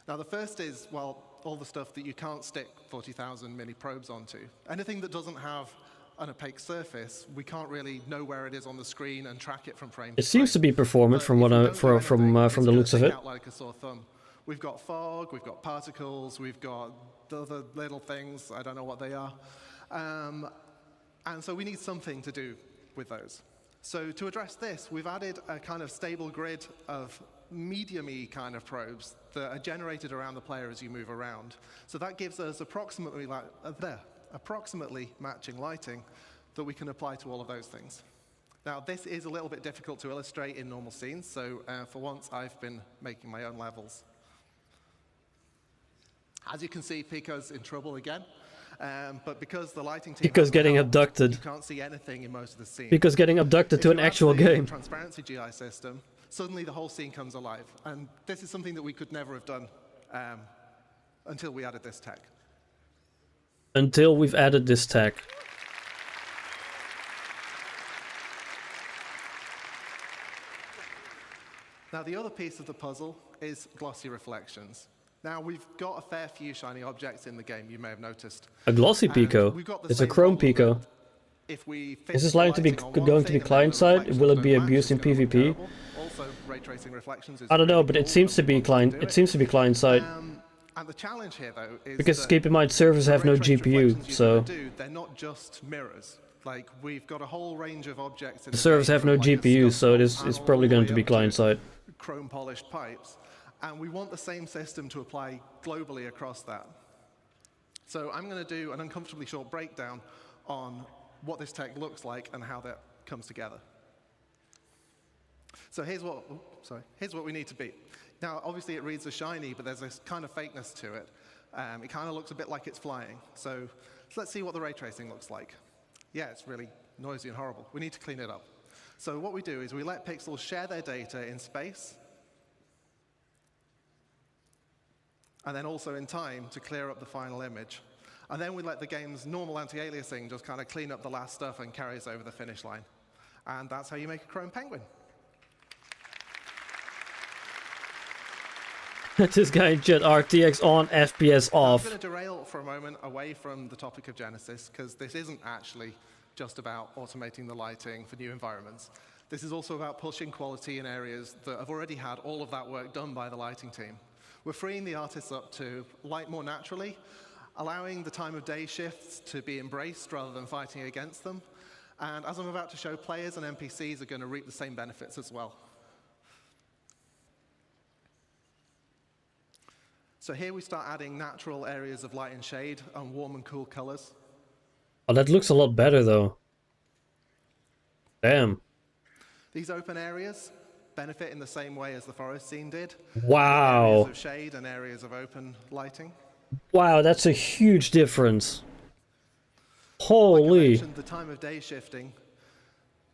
Now, the first is, well, all the stuff that you can't stick 40,000 mini probes onto. Anything that doesn't have an opaque surface, we can't really know where it is on the screen and track it from frame to frame. It seems to be performant from what from the looks of it. Out like a sore thumb. We've got fog, we've got particles, we've got the other little things, I don't know what they are. And so we need something to do with those. So to address this, we've added a kind of stable grid of medium-y kind of probes that are generated around the player as you move around. So that gives us approximately matching lighting that we can apply to all of those things. Now, this is a little bit difficult to illustrate in normal scenes, so for once, I've been making my own levels. As you can see, Pico's in trouble again, but because the lighting team Pico's getting abducted. you can't see anything in most of the scene. Pico's getting abducted to an actual game. Transparency GI system, suddenly the whole scene comes alive, and this is something that we could never have done until we added this tech. Until we've added this tech. Now, the other piece of the puzzle is glossy reflections. Now, we've got a fair few shiny objects in the game, you may have noticed. A glossy Pico. It's a chrome Pico. If we Is this going to be client-side? Will it be abused in PvP? Also, ray tracing reflections is I don't know, but it seems to be client-side. And the challenge here, though, is Because keep in mind, servers have no GPU, so they're not just mirrors. Like, we've got a whole range of objects in the servers have no GPU, so it's probably going to be client-side. Chrome polished pipes, and we want the same system to apply globally across that. So I'm going to do an uncomfortably short breakdown on what this tech looks like and how that comes together. So here's what we need to beat. Now, obviously it reads as shiny, but there's this kind of fakeness to it. It kind of looks a bit like it's flying. So let's see what the ray tracing looks like. Yeah, it's really noisy and horrible. We need to clean it up. So what we do is we let pixels share their data in space, and then also in time to clear up the final image. And then we let the game's normal anti-aliasing just kind of clean up the last stuff and carry us over the finish line. And that's how you make a chrome penguin. This guy Jet RTX on, FPS off. I'm going to derail for a moment away from the topic of Genesis, because this isn't actually just about automating the lighting for new environments. This is also about pushing quality in areas that have already had all of that work done by the lighting team. We're freeing the artists up to light more naturally, allowing the time of day shifts to be embraced rather than fighting against them. And as I'm about to show, players and NPCs are going to reap the same benefits as well. So here we start adding natural areas of light and shade and warm and cool colors. Oh, that looks a lot better though. Damn. These open areas benefit in the same way as the forest scene did. Wow. Areas of shade and areas of open lighting. Wow, that's a huge difference. Holy. Like I mentioned, the time of day shifting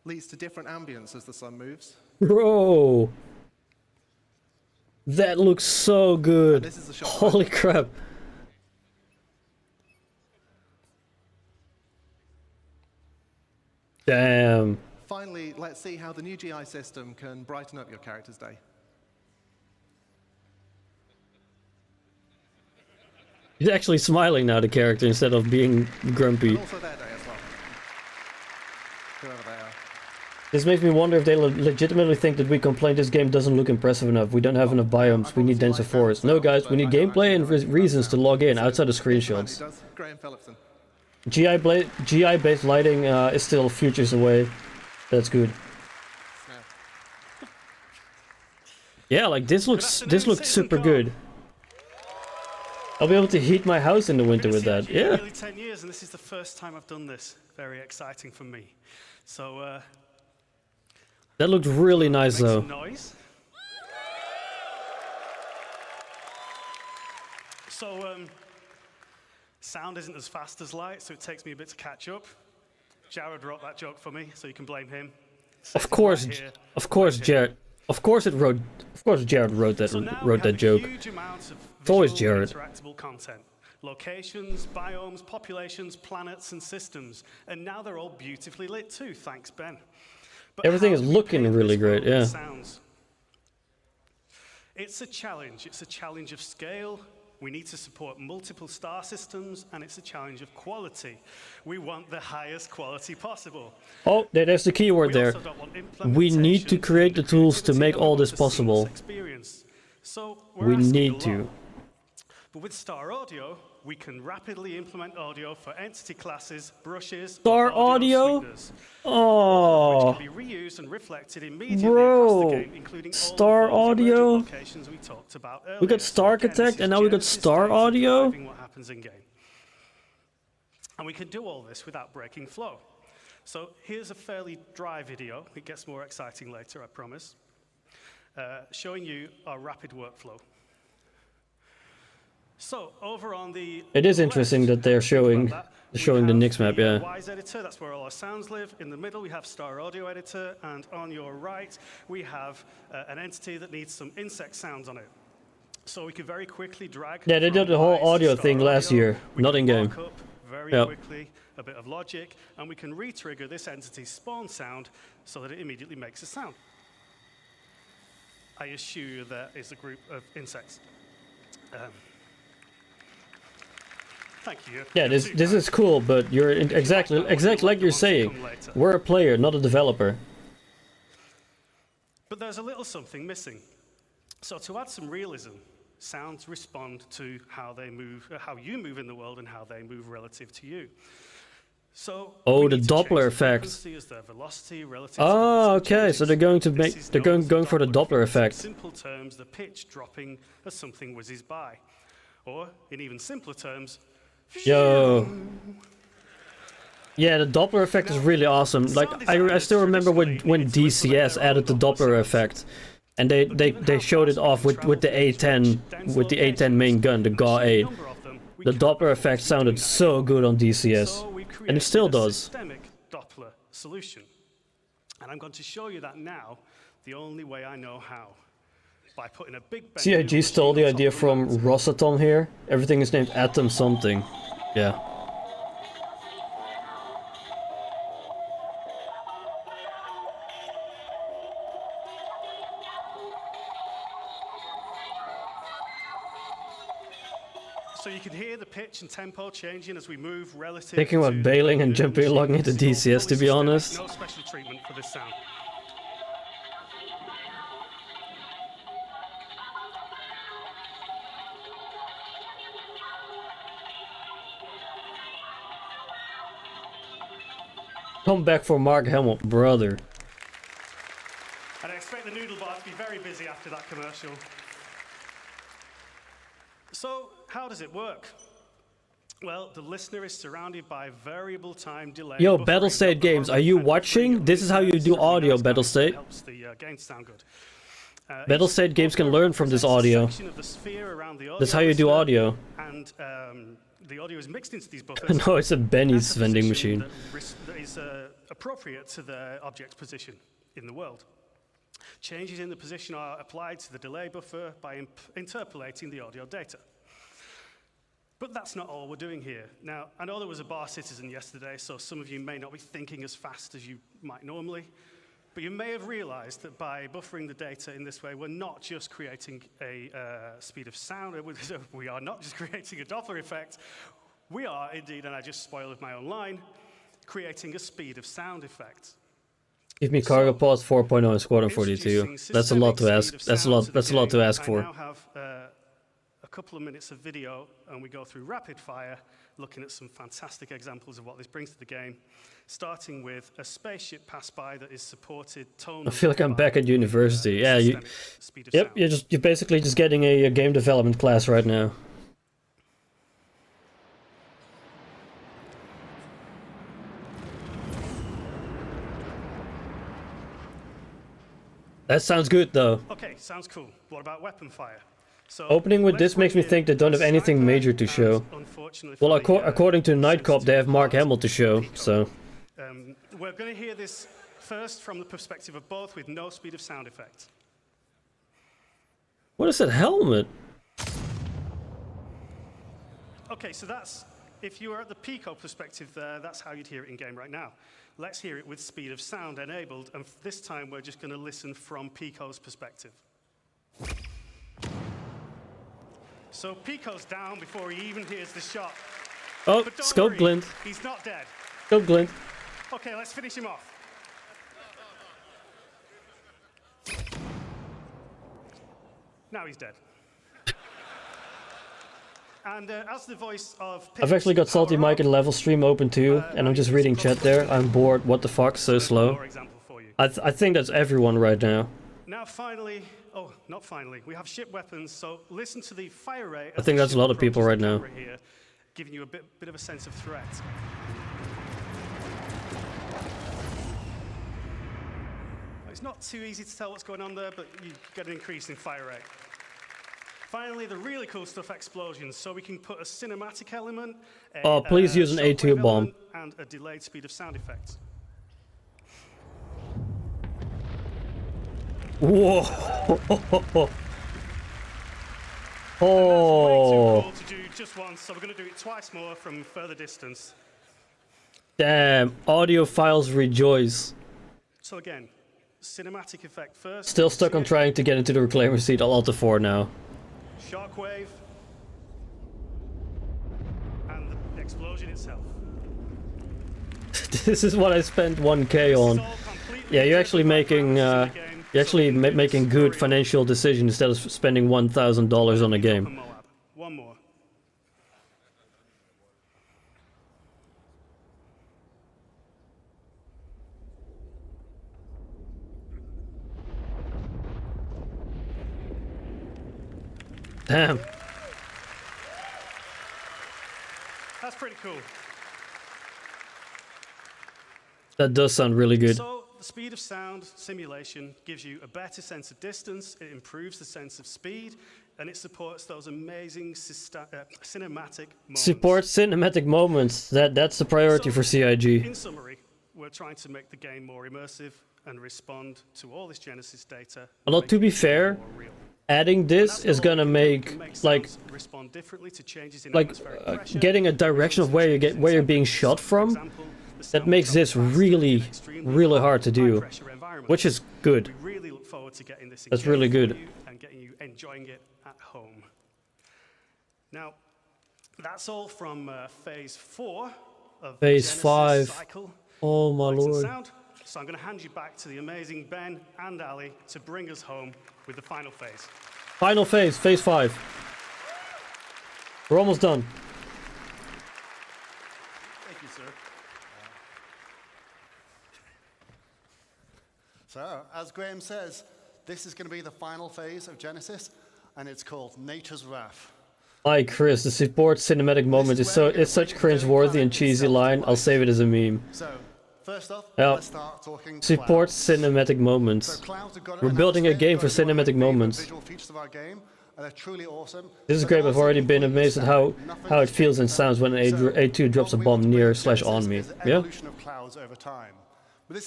leads to different ambience as the sun moves. Bro. That looks so good. Holy crap. Damn. Finally, let's see how the new GI system can brighten up your character's day. He's actually smiling now, the character, instead of being grumpy. And also their day as well. Whoever they are. This makes me wonder if they legitimately think that we complain this game doesn't look impressive enough. We don't have enough biomes. We need denser forests. No, guys, we need gameplay and reasons to log in outside of screenshots. GI-based lighting is still futures away. That's good. Yeah, like this looks super good. I'll be able to heat my house in the winter with that. Yeah. Nearly 10 years, and this is the first time I've done this. Very exciting for me. So. That looked really nice, though. Noise. So, sound isn't as fast as light, so it takes me a bit to catch up. Jared wrote that joke for me, so you can blame him. Of course, Jared. Of course, Jared wrote that joke. It's always Jared. Interactable content. Locations, biomes, populations, planets, and systems. And now they're all beautifully lit too, thanks, Ben. But everything is looking really great, yeah. Sounds? It's a challenge. It's a challenge of scale. We need to support multiple star systems, and it's a challenge of quality. We want the highest quality possible. Oh, there's the keyword there. We need to create the tools to make all this possible. So we need to. But with Star Audio, we can rapidly implement audio for entity classes, brushes, Star audio? sweeteners, Oh, which can be reused and reflected immediately across the bro. game, including Star all of those audio? emergent locations we talked about earlier. We got Star Architect and now we got Star data Audio? driving what happens in game. And we can do all this without breaking flow. So here's a fairly dry video. It gets more exciting later, I promise. Showing you our rapid workflow. So over on the It is interesting that they're showing the Nix map, yeah. Wise editor, that's where all our sounds live. In the middle, we have Star Audio Editor, and on your right, we have an entity that needs some insect sounds on it. So we can very quickly drag. Yeah, they did the whole audio thing last year, not in game. Very quickly, a bit of logic, and we can re-trigger this entity's spawn sound so that it immediately makes a sound. I assure you there is a group of insects. Thank you. Yeah, this is cool, but you're exactly like you're saying. We're a player, not a developer. But there's a little something missing. So to add some realism, sounds respond to how they move, how you move in the world, and how they move relative to you. So oh, the Doppler effect. Oh, okay. So they're going to make going for the Doppler effect. In simple terms, the pitch dropping as something whizzes by, or in even simpler terms. Yo. Yeah, the Doppler effect is really awesome. Like I still remember when DCS added the Doppler effect, and they showed it off with the A10 main gun, the GA8. The Doppler effect sounded so good on DCS, and it still does. Systemic Doppler solution, and I'm going to show you that now. The only way I know how. By putting a big CIG stole the idea from Rosatom here. Everything is named Atom something. Yeah. So you can hear the pitch and tempo changing as we move relative. Thinking about bailing and jumping logging into DCS, to be honest. No special treatment for this sound. Come back for Mark Hamill, brother. And I expect the noodle bar to be very busy after that commercial. So, how does it work? Well, the listener is surrounded by variable time delay. Yo, Battlestate Games, are you watching? This is how you do audio, Battlestate. Helps the game sound good. Battlestate Games can learn from this audio. That's how you do audio. And the audio is mixed into these buffers. No, it's a Benny's vending machine. That is appropriate to the object position in the world. Changes in the position are applied to the delay buffer by interpolating the audio data. But that's not all we're doing here. Now, I know there was a bar citizen yesterday, so some of you may not be thinking as fast as you might normally, but you may have realized that by buffering the data in this way, we're not just creating a speed of sound, we are not just creating a Doppler effect, we are indeed, and I just spoiled my own line, creating a speed of sound effect. Give me cargo pods 4.0 in Squadron 42. That's a lot to ask. That's a lot to ask for. I now have a couple of minutes of video, and we go through rapid fire, looking at some fantastic examples of what this brings to the game, starting with a spaceship pass by that is supported tonally. I feel like I'm back at university. Yeah, you're basically just getting a game development class right now. That sounds good though. Okay, sounds cool. What about weapon fire? So opening with this makes me think they don't have anything major to show. Well, according to Nightcop, they have Mark Hamill to show, so. We're going to hear this first from the perspective of both with no speed of sound effect. What is that helmet? Okay, so that's, if you were at the Pico perspective there, that's how you'd hear it in game right now. Let's hear it with speed of sound enabled, and this time we're just going to listen from Pico's perspective. So Pico's down before he even hears the shot. Oh, scope glint. He's not dead. Scope glint. Okay, let's finish him off. Now he's dead. And as the voice of I've actually got Salty Mike and Level Stream open too, and I'm just reading chat there. I'm bored. What the fuck? So slow. I think that's everyone right now. Now finally, oh, not finally, we have ship weapons, so listen to the fire rate. I think that's a lot of people right now. Here, giving you a bit of a sense of threat. It's not too easy to tell what's going on there, but you get an increase in fire rate. Finally, the really cool stuff, explosions. So we can put a cinematic element, please use an A2 bomb. And a delayed speed of sound effects. Whoa! Oh! To do just once, so we're going to do it twice more from further distance. Damn! Audiophiles rejoice. So again, cinematic effect first. Still stuck on trying to get into the reclaimer seat. I'll Alt 4 now. Shockwave. And the explosion itself. This is what I spent 1k on. Yeah, you're actually making making good financial decisions instead of spending $1,000 on a game. One more. Damn. That's pretty cool. That does sound really good. So the speed of sound simulation gives you a better sense of distance, it improves the sense of speed, and it supports those amazing cinematic moments. Support cinematic moments. That's the priority for CIG. In summary, we're trying to make the game more immersive and respond to all this Genesis data. Although to be fair, adding this is gonna make respond differently to changes in getting a direction of where you're being shot from. That makes this really hard to do, which is good. We really look forward to getting this. That's really good. And getting you enjoying it at home. Now, that's all from phase 4 of phase Genesis 5. Cycle. Oh my lord. Sound. So I'm going to hand you back to the amazing Ben and Ali to bring us home with the final phase. Final phase, phase 5. We're almost done. Thank you, sir. So, as Graham says, this is going to be the final phase of Genesis, and it's called Nature's Wrath. Hi Chris, the support cinematic moment is such cringe-worthy and cheesy line. I'll save it as a meme. So, first off, let's start talking support clouds. cinematic moments. We're building a game for cinematic moments. Visual features of our game, and they're truly awesome. This is great. I've already been amazed at how it feels and sounds when an A2 drops a bomb near/on me. Yeah. Of clouds over time.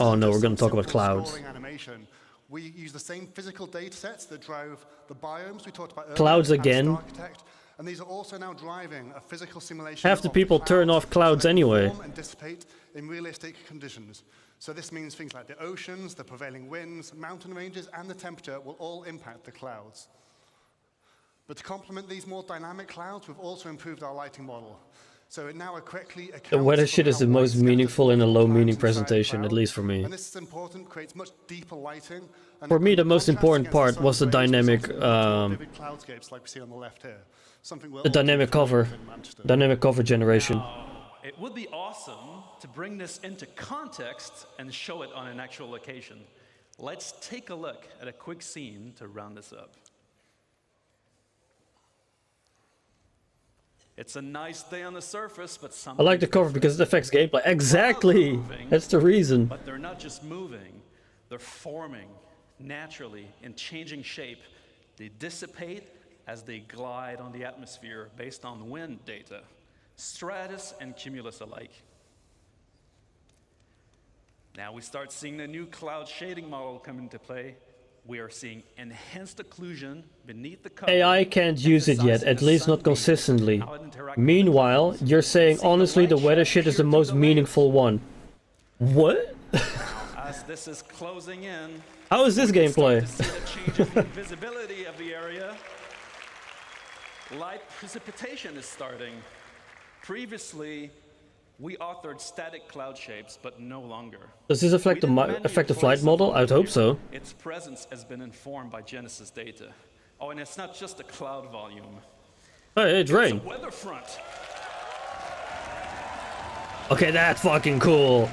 Oh no, we're going to talk about clouds. Animation. We use the same physical data sets that drove the biomes we talked about earlier. Clouds again. And these are also now driving a physical simulation. Half the people turn off clouds anyway. And dissipate in realistic conditions. So this means things like the oceans, the prevailing winds, mountain ranges, and the temperature will all impact the clouds. But to complement these more dynamic clouds, we've also improved our lighting model. So it now correctly accounts The weather shit is the most meaningful in a low-meaning inside presentation, cloud. at least for me. And this is important, creates much deeper lighting. And For me, the most important contrast part was the against sun rays dynamic, is also vivid cloudscapes like we see on the left here. Something we're the all dynamic cover, dynamic cover generation. It would be awesome to bring this into context and show it on an actual location. Let's take a look at a quick scene to round this up. It's a nice day on the surface, but I like the cover because it affects gameplay. Exactly! That's the reason. But they're not just moving, they're forming naturally and changing shape. They dissipate as they glide on the atmosphere based on wind data, stratus and cumulus alike. Now we start seeing the new cloud shading model come into play. We are seeing enhanced occlusion beneath the cover. AI can't use it yet, at least not consistently. Meanwhile, you're saying honestly the weather shit is the most meaningful one. What? As this is closing in, How is this gameplay? see the changes in visibility of the area. Light precipitation is starting. Previously, we authored static cloud shapes, but no longer. Does this affect the flight model? I'd hope so. Its presence has been informed by Genesis data. Oh, and it's not just the cloud volume. Hey, it's rain. Weather front. Okay, that's fucking cool.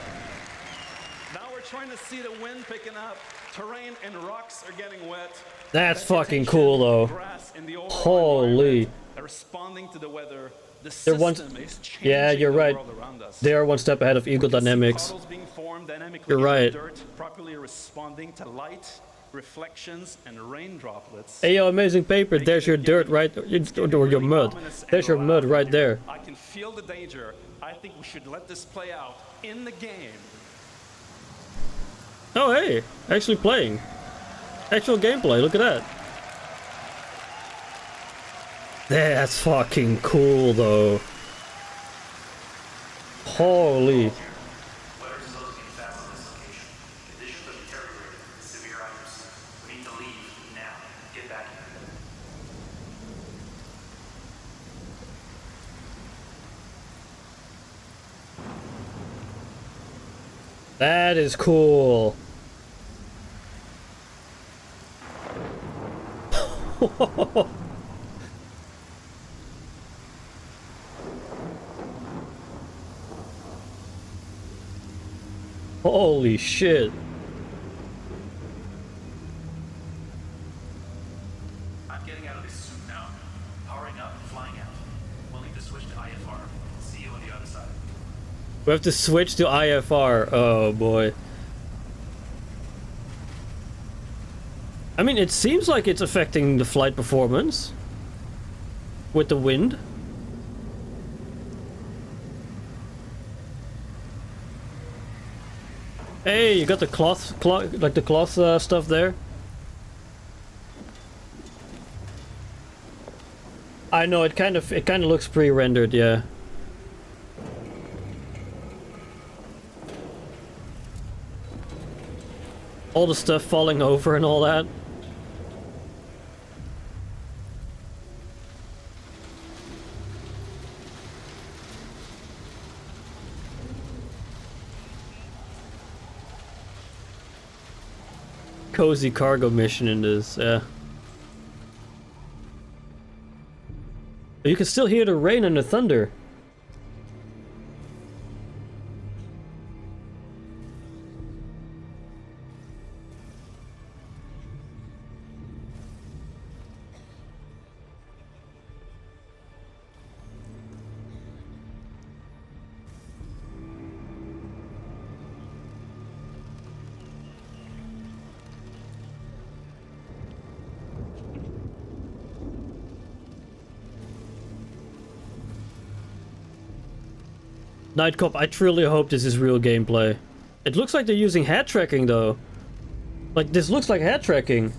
Now we're trying to see the wind picking up. Terrain and rocks are getting wet. That's fucking cool, though. Grass in the overall Holy. They're responding to the weather. The They're system is changing yeah, you're the right. world around us. They are one step ahead of Eagle Dynamics. Puddles being formed dynamically You're in the right. dirt, properly responding to light, reflections, and rain droplets. Hey, yo, amazing paper. There's your dirt right, or your mud. There's your mud right there. I can feel the danger. I think we should let this play out in the game. Oh, hey, actually playing. Actual gameplay, look at that. That's fucking cool, though. Holy. That is cool. Holy shit. I'm getting out of this suit now. Powering up, flying out. We'll need to switch to IFR. See you on the other side. We have to switch to IFR. Oh boy. I mean, it seems like it's affecting the flight performance with the wind. Hey, you got the cloth like the cloth stuff there. I know it kind of looks pre-rendered, yeah. All the stuff falling over and all that. Cozy cargo mission in this, yeah. You can still hear the rain and the thunder. Nightcop, I truly hope this is real gameplay. It looks like they're using head tracking though. Like, this looks like head tracking.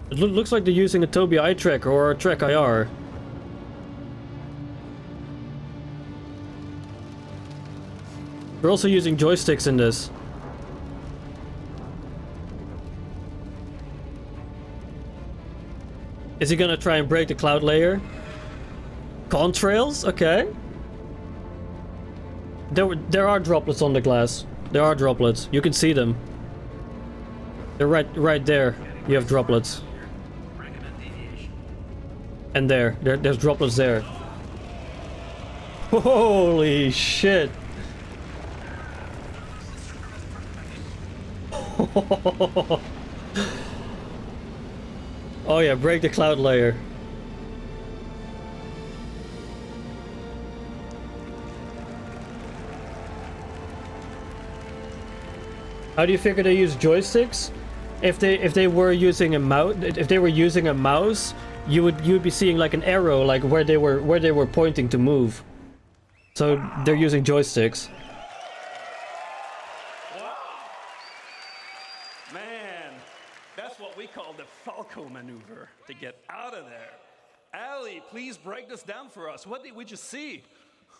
It looks like they're using a Tobii eye tracker or a Track IR. They're also using joysticks in this. Is he gonna try and break the cloud layer? Contrails? Okay. There are droplets on the glass. There are droplets. You can see them. They're right there. You have droplets. And there's droplets there. Holy shit. Oh yeah, break the cloud layer. How do you figure they use joysticks? If they were using a mouse, you would be seeing like an arrow like where they were pointing to move. So they're using joysticks. Man, that's what we call the Falco maneuver to get out of there. Ali, please break this down for us. What did we just see?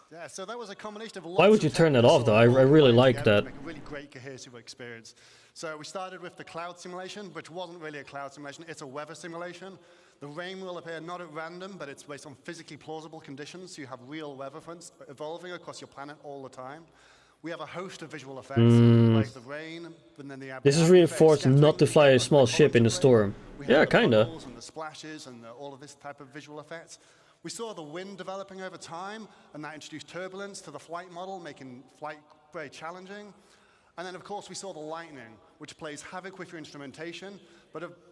Yeah, so that was a combination of lots Why would you turn that off though? I really like that. To make a really great cohesive experience. So we started with the cloud simulation, which wasn't really a cloud simulation, it's a weather simulation. The rain will appear not at random, but it's based on physically plausible conditions, so you have real weather fronts evolving across your planet all the time. We have a host of visual effects, like the rain, and then the This is reinforced not to fly a small ship in a storm. Yeah, kinda. And the splashes and all of this type of visual effects. We saw the wind developing over time, and that introduced turbulence to the flight model, making flight very challenging. And then, of course, we saw the lightning, which plays havoc with your instrumentation.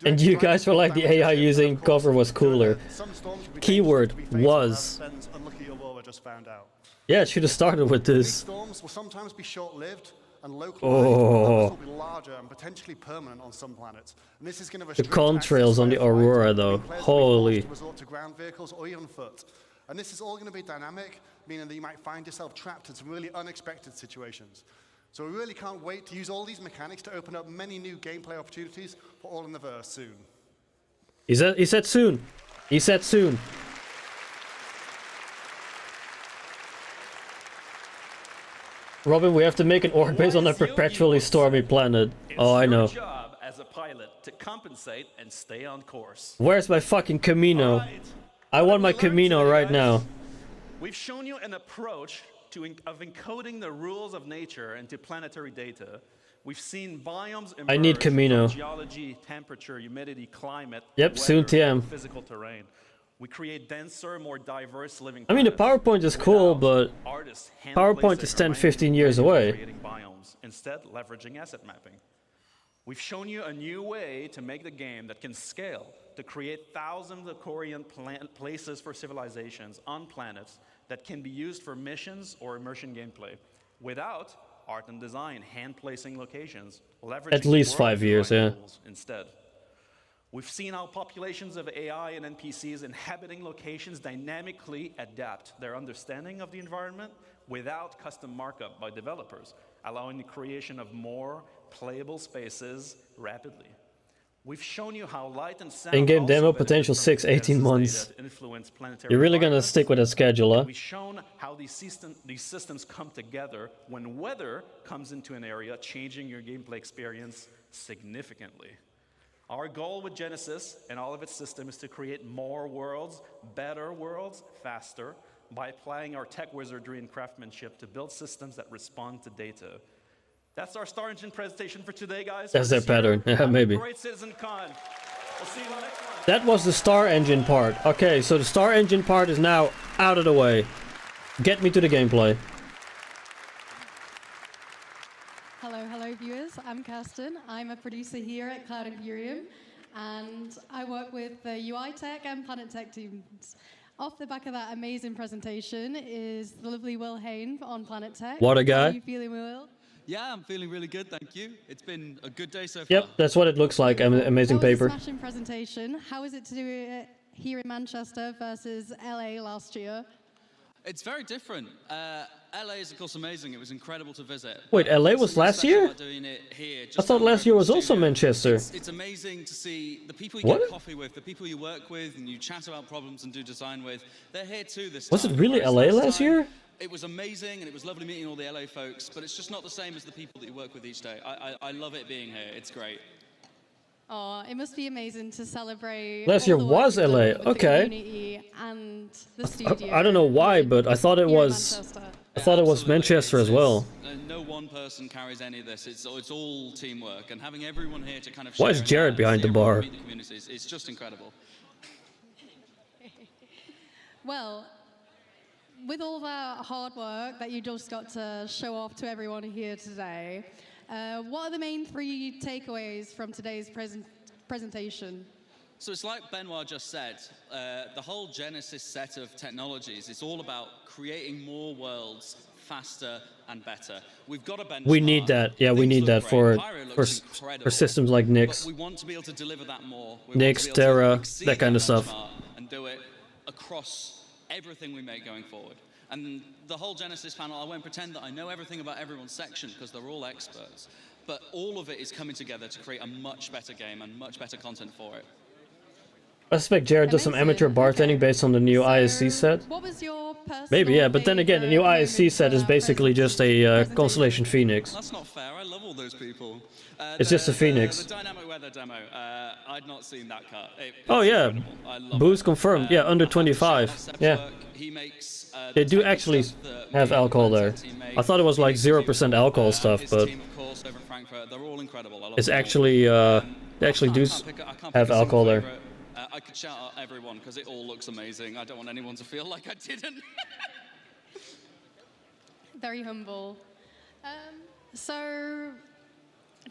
And you guys were like, the AI using cover was cooler. Keyword was. Yeah, it should have started with this. Storms will sometimes be short-lived and localized, others will be larger and potentially permanent on some planets. And this is going to The contrails on the Aurora, though, holy. Resort to ground vehicles or even foot. And this is all going to be dynamic, meaning that you might find yourself trapped in some really unexpected situations. So we really can't wait to use all these mechanics to open up many new gameplay opportunities for All in the Verse soon. He said soon. He said soon. Robin, we have to make an org base on a perpetually stormy planet. Oh, I know. It's your job as a pilot to compensate and stay on course. Where's my fucking Camino? I want my Camino right now. We've shown you an approach of encoding the rules of nature into planetary data. We've seen biomes emerge I need Camino. from geology, temperature, humidity, climate, Yep, weather, soon TM. physical terrain. We create denser, more diverse living I mean, the planets PowerPoint is cool, but artists hand PowerPoint place is their 10, terrain 15 years away. creating biomes, instead leveraging asset mapping. We've shown you a new way to make the game that can scale, to create thousands of Korean places for civilizations on planets that can be used for missions or immersion gameplay, without art and design hand-placing locations, leveraging At least 5 years, yeah. rules instead. We've seen how populations of AI and NPCs inhabiting locations dynamically adapt their understanding of the environment without custom markup by developers, allowing the creation of more playable spaces rapidly. We've shown you how light and sound In-game demo also potential benefit 6, 18 from months. data that influence planetary You're really gonna environments. stick with that schedule, huh? We've shown how these systems come together when weather comes into an area, changing your gameplay experience significantly. Our goal with Genesis and all of its systems is to create more worlds, better worlds, faster, by applying our tech wizardry and craftsmanship to build systems that respond to data. That's our Star Engine presentation for today, guys. That's their pattern. Yeah, maybe. Great CitizenCon. We'll see you in the next one. That was the Star Engine part. Okay, so the Star Engine part is now out of the way. Get me to the gameplay. Hello viewers, I'm Kirsten. I'm a producer here at Cloud Imperium, and I work with the UI Tech and Planet Tech teams. Off the back of that amazing presentation is the lovely Will Hain on Planet Tech. What a guy. How are you feeling, Will? Yeah, I'm feeling really good, thank you. It's been a good day so far. Yep, that's what it looks like. Amazing That was paper. a smashing presentation. How is it to do it here in Manchester versus LA last year? It's very different. LA is, of course, amazing. It was incredible to visit. Wait, LA What's was really last special year? about doing it here, I just thought down the last road year from was the also studio. Manchester. It's amazing to see the people you What? get coffee with, the people you work with, and you chat about problems and do design with. They're here too this Was time. it really Whereas LA last time, year? It was amazing, and it was lovely meeting all the LA folks, but it's just not the same as the people that you work with each day. I love it being here. It's great. Oh, it must be amazing to celebrate. Last all year the work was you've done LA, with the okay. community and the studio. I don't know why, but I thought it was. I thought it was Manchester as well. No one person carries any of this. It's all teamwork, and having everyone here to kind of. Why share is in Jared that, behind see the everyone bar? meet the communities, it's just incredible. Well, with all that hard work that you just got to show off to everyone here today, what are the main 3 takeaways from today's presentation? So it's like Benoit just said, the whole Genesis set of technologies is all about creating more worlds faster and better. We've got a benchmark. We need that. Yeah, we need that for systems like Nyx. But we want to be able to deliver that more. We Nyx, want to be able to Terra, exceed that kind of stuff. benchmark and do it across everything we make going forward. And the whole Genesis panel, I won't pretend that I know everything about everyone's section because they're all experts. But all of it is coming together to create a much better game and much better content for it. I suspect Jared does some amateur bartending based on the new ISC set. What was your personal Maybe, yeah, but then again, the new ISC set is basically just a Constellation Phoenix. That's not fair. I love all those people. It's just a Phoenix. The dynamic weather demo, I'd not seen that cut. Oh yeah, booze confirmed. Yeah, under 25. Yeah. He makes, They do actually have alcohol there. I thought it was like 0% alcohol stuff, but they're all incredible. it's actually they actually do have alcohol there. I could shout out everyone because it all looks amazing. I don't want anyone to feel like I didn't. Very humble. So,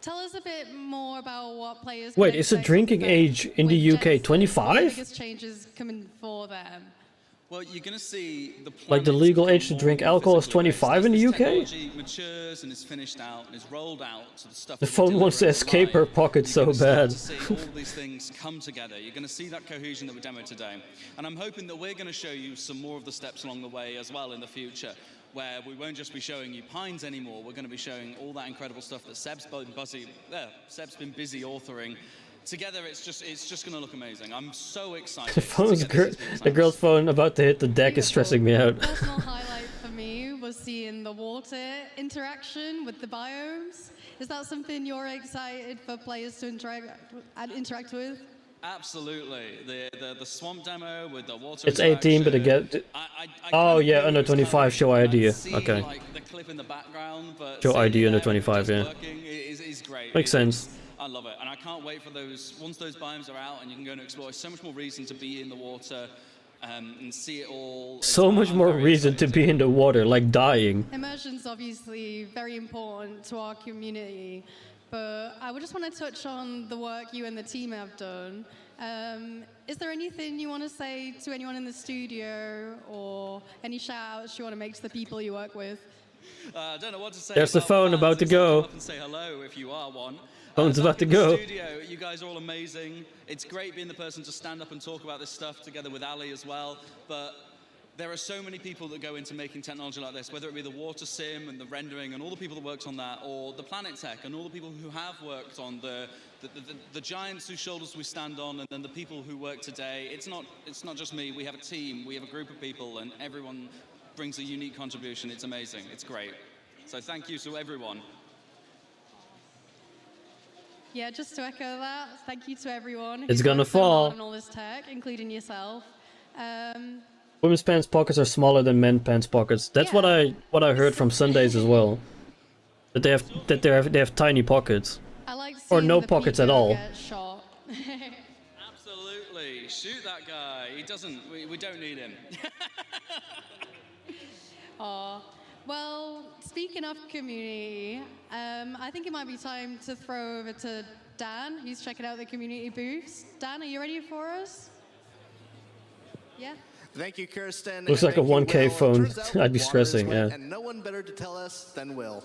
tell us a bit more about what players. Wait, is the drinking age in the UK 25? Biggest changes coming for them. Well, you're going to see the Like the legal age to drink alcohol is 25 in the UK? technology matures and is finished out and is rolled out. So the stuff The that we phone wants to deliver escape her online, pocket so you're bad. gonna start to see all these things come together. You're going to see that cohesion that we demoed today. And I'm hoping that we're going to show you some more of the steps along the way as well in the future, where we won't just be showing you pines anymore. We're going to be showing all that incredible stuff that Seb's been busy authoring. Together, it's just going to look amazing. I'm so excited. The girl's phone about to hit the deck is stressing me out. Personal highlight for me was seeing the water interaction with the biomes. Is that something you're excited for players to interact with? Absolutely. The swamp demo with the water. It's 18, but again. Oh yeah, under 25. Show ID. Okay. Like the clip in the background, but Show ID under 25. Yeah. Is great. Makes sense. I love it, and I can't wait for those. Once those biomes are out and you can go and explore, so much more reason to be in the water and see it all. So much more reason to be in the water, like dying. Immersion's obviously very important to our community, but I would just want to touch on the work you and the team have done. Is there anything you want to say to anyone in the studio, or any shout-outs you want to make to the people you work with? I don't know what to say. There's the phone fans, about to except go. come up and say hello if you are one. Phone's about to In the go. studio, you guys are all amazing. It's great being the person to stand up and talk about this stuff together with Ali as well. But there are so many people that go into making technology like this, whether it be the water sim and the rendering and all the people that worked on that, or the planet tech and all the people who have worked on the giants whose shoulders we stand on, and then the people who work today. It's not just me. We have a team. We have a group of people, and everyone brings a unique contribution. It's amazing. It's great. So thank you to everyone. Yeah, just to echo that, thank you to everyone. It's gonna worked so hard fall. on all this tech, including yourself. Women's pants pockets are smaller than men's pants pockets. That's what I heard from Sundays as well. That they have tiny pockets. I like or seeing no the pockets people at all. get shot. Absolutely. Shoot that guy. He doesn't. We don't need him. Aw. Well, speaking of community, I think it might be time to throw over to Dan. He's checking out the community booths. Dan, are you ready for us? Yeah. Thank you, Kirsten. Looks and like a thank you, 1K Will. phone. Turns out I'd be water is stressing, wet, yeah. And no one better to tell us than Will.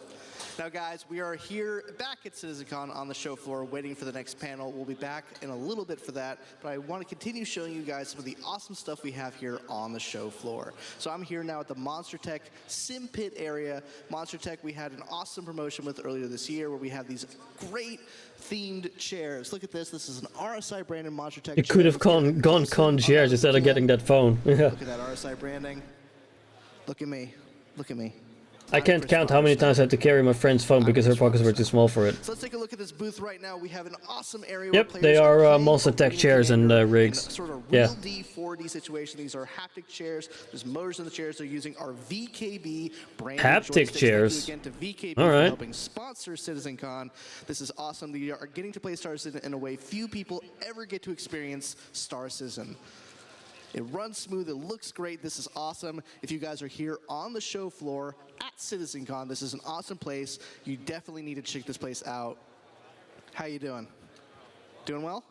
Now, guys, we are here back at CitizenCon on the show floor waiting for the next panel. We'll be back in a little bit for that, but I want to continue showing you guys some of the awesome stuff we have here on the show floor. So I'm here now at the Monster Tech Sim Pit area. Monster Tech we had an awesome promotion with earlier this year where we have these great themed chairs. Look at this. This is an RSI branded Monster Tech You chair. could have gone concierge instead of getting that phone. Yeah. Look at that RSI branding. Look at me. Look at me. I can't count how many times I had to carry my friend's phone because her pockets were too small for it. So let's take a look at this booth right now. We have an awesome area. Yep, where they players are can Monster play Tech chairs and rigs. sort of Yeah. real D 4D situation. These are haptic chairs. There's motors in the chairs. They're using our VKB brand. Haptic chairs. Thank you again to VKB All for right. helping sponsor CitizenCon. This is awesome. We are getting to play Star Citizen in a way few people ever get to experience Star Citizen. It runs smooth, it looks great, this is awesome. If you guys are here on the show floor at CitizenCon, this is an awesome place. You definitely need to check this place out. How you doing? Doing well?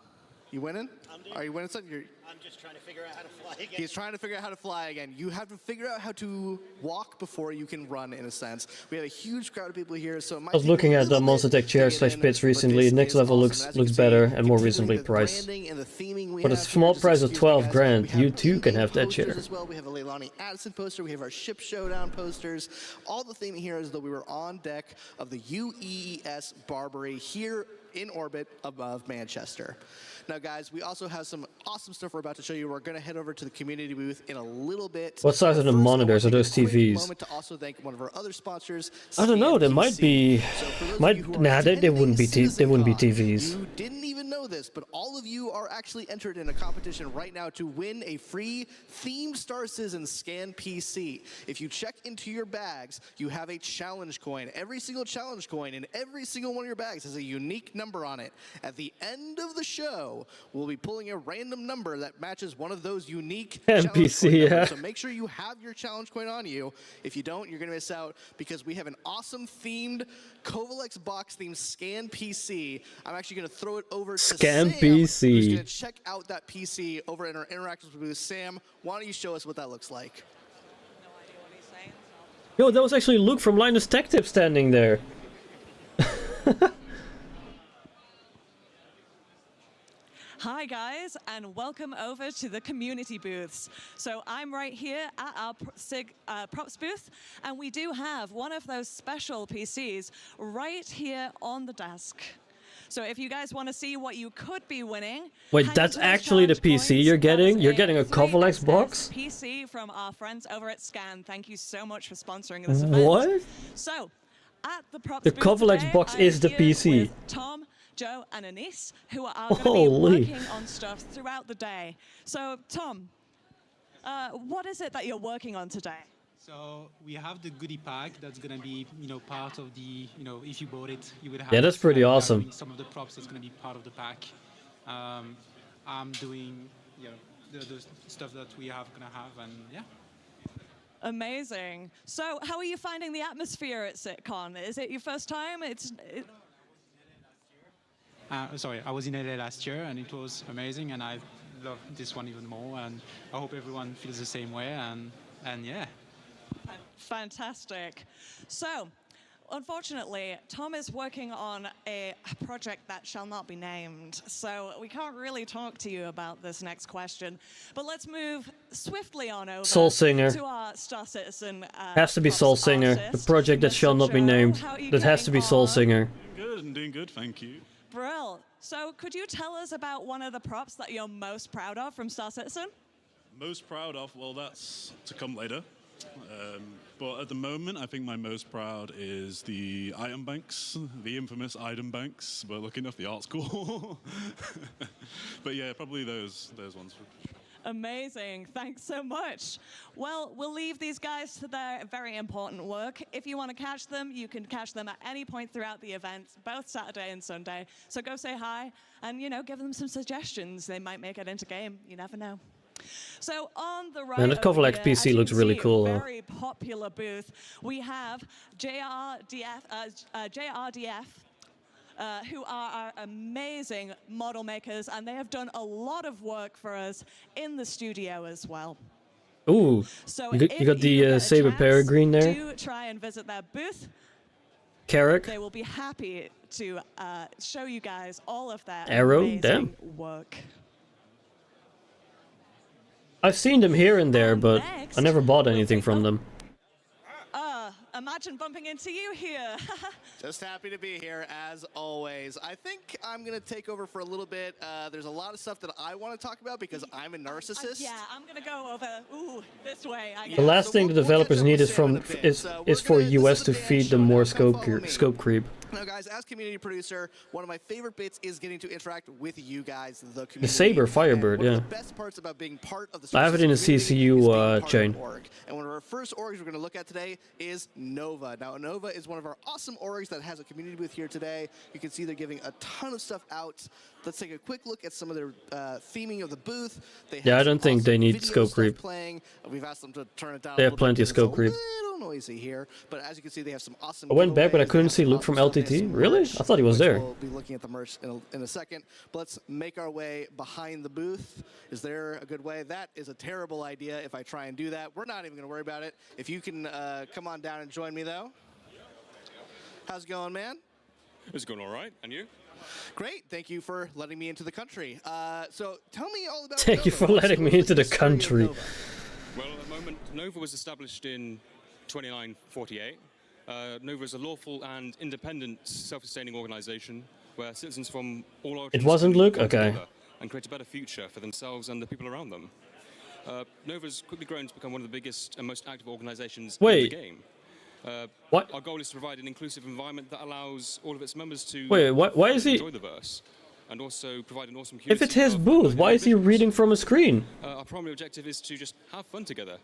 You winning? Are you winning something? I'm just trying to figure out how to fly again. He's trying to figure out how to fly again. You have to figure out how to walk before you can run, in a sense. We have a huge crowd of people here, so it might I was take looking a at the little Monster bit Tech chairs to / get pits in, recently. but Next this level is awesome. As you looks can see, better and more continuing reasonably the priced. branding and the theming we But a have here, small just price of excuse me, 12 guys. grand. We have You too can have that posters chair. as well. We have a Leilani Addison poster. We have our Ship Showdown posters. All the theming here is though we were on deck of the UES Barbary here in orbit above Manchester. Now, guys, we also have some awesome stuff we're about to show you. We're going to head over to the community booth in a little bit. What size are the monitors? Are those TVs? Moment to also thank one of our other sponsors. I don't know. They might be. Nah, they wouldn't be. They wouldn't be TVs. You didn't even know this, but all of you are actually entered in a competition right now to win a free themed Star Citizen scan PC. If you check into your bags, you have a challenge coin. Every single challenge coin in every single one of your bags has a unique number on it. At the end of the show, we'll be pulling a random number that matches one of those unique NPC, yeah. So make sure you have your challenge coin on you. If you don't, you're going to miss out because we have an awesome themed Kovalex box themed scan PC. I'm actually going to throw it over to Scan Sam, PC. who's going to check out that PC over in our interactions booth. Sam, why don't you show us what that looks like? Yo, that was actually Luke from Linus Tech Tip standing there. Hi guys, and welcome over to the community booths. So I'm right here at our props booth, and we do have one of those special PCs right here on the desk. So if you guys want to see what you could be winning... Wait, that's actually the PC you're getting? You're getting a Kovalex box? PC from our friends over at Scan. Thank you so much for sponsoring this event. What? So, at the props The booth Kovalex today, box I'm is the here PC. with Tom, Joe, and Anise, who are going to Holy. be working on stuff throughout the day. So, Tom, what is it that you're working on today? So we have the goodie pack that's going to be, part of the, if you bought it, you would have. Yeah, that's pretty awesome. Some of the props that's going to be part of the pack. I'm doing, the stuff that we have going to have, and yeah. Amazing. So, how are you finding the atmosphere at CitizenCon? Is it your first time? Sorry, I was in LA last year, and it was amazing, and I love this one even more, and I hope everyone feels the same way, and yeah. Fantastic. So, unfortunately, Tom is working on a project that shall not be named, so we can't really talk to you about this next question. But let's move swiftly on over Soul Singer. to our Star Citizen. Has to be Soul Singer. The project that shall not be named. That has to be Soul Singer. Good, I'm doing good, thank you. Brill. So, could you tell us about one of the props that you're most proud of from Star Citizen? Most proud of? Well, that's to come later. But at the moment, I think my most proud is the item banks, the infamous item banks. We're looking at the art school. But yeah, probably those ones. Amazing. Thanks so much. Well, we'll leave these guys to their very important work. If you want to catch them, you can catch them at any point throughout the event, both Saturday and Sunday. So go say hi and, give them some suggestions. They might make it into game. You never know. So on the right, Man, that Kovalex here, PC as you looks can really see, cool, a though. very popular booth. We have JRDF, who are our amazing model makers, and they have done a lot of work for us in the studio as well. Ooh, So you got the Saber Peregrine there. Do try and visit their booth. Carrick. They will be happy to show you guys all of their Arrow, amazing damn. work. I've seen them here and there, but I never bought anything from them. Imagine bumping into you here. Just happy to be here, as always. I think I'm going to take over for a little bit. There's a lot of stuff that I want to talk about because I'm a narcissist. Yeah, I'm going to go over this way, I guess. The last thing the developers need is for US to feed them more scope creep. Now, guys, as community producer, one of my favorite bits is getting to interact with you guys, the community. The Saber Firebird, yeah. One of the best parts about being part of the I have it in the CCU chain. And one of our first orgs we're going to look at today is Nova. Now, Nova is one of our awesome orgs that has a community booth here today. You can see they're giving a ton of stuff out. Let's take a quick look at some of their theming of the booth. Yeah, I don't think they need scope creep. Playing. We've asked them to turn it down. They have plenty of scope creep. Noisy here, but as you can see, they have some awesome. I went back, but I couldn't see Luke from LTT. Really? I thought he was there. We'll be looking at the merch in a second. But let's make our way behind the booth. Is there a good way? That is a terrible idea if I try and do that. We're not even going to worry about it. If you can come on down and join me, though. How's it going, man? It's going all right. And you? Great. Thank you for letting me into the country. So tell me all about Thank you for letting me into the country. Well, at the moment, Nova was established in 2948. Nova is a lawful and independent self-sustaining organization where citizens from all origins It wasn't Luke? come Okay. together and create a better future for themselves and the people around them. Nova's quickly grown to become one of the biggest and most active organizations in the game. What? Our goal is to provide an inclusive environment that allows all of its members to Wait, why is he... enjoy the verse, and also provide an awesome community. If it's his booth, why is he reading from a screen? Our primary objective is to just have fun together,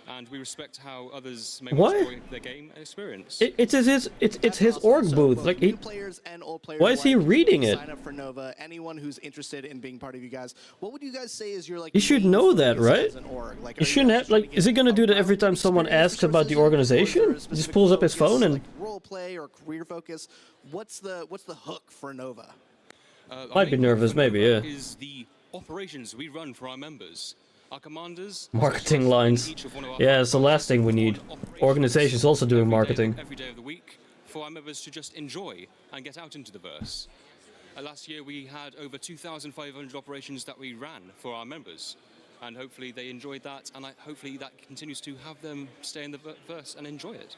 and we respect how others may What? enjoy their game and experience. It's his org booth. Like New players and old players why is he alike reading can it? Sign up for Nova. Anyone who's interested in being part of you guys, what would you guys say is your like? You should main know focus that, right? as an org? Like, You shouldn't have, like, is he gonna do that every time someone asks about the organization? He just pulls up his phone and... role play or career focus. What's the hook for Nova? Might be nervous, maybe, yeah. Is the operations we run for our members. Our commanders... Marketing lines. Yeah, it's the last thing we need. Organizations also doing marketing. Every day of the week for our members to just enjoy and get out into the verse. Last year we had over 2,500 operations that we ran for our members. And hopefully they enjoyed that, and hopefully that continues to have them stay in the verse and enjoy it.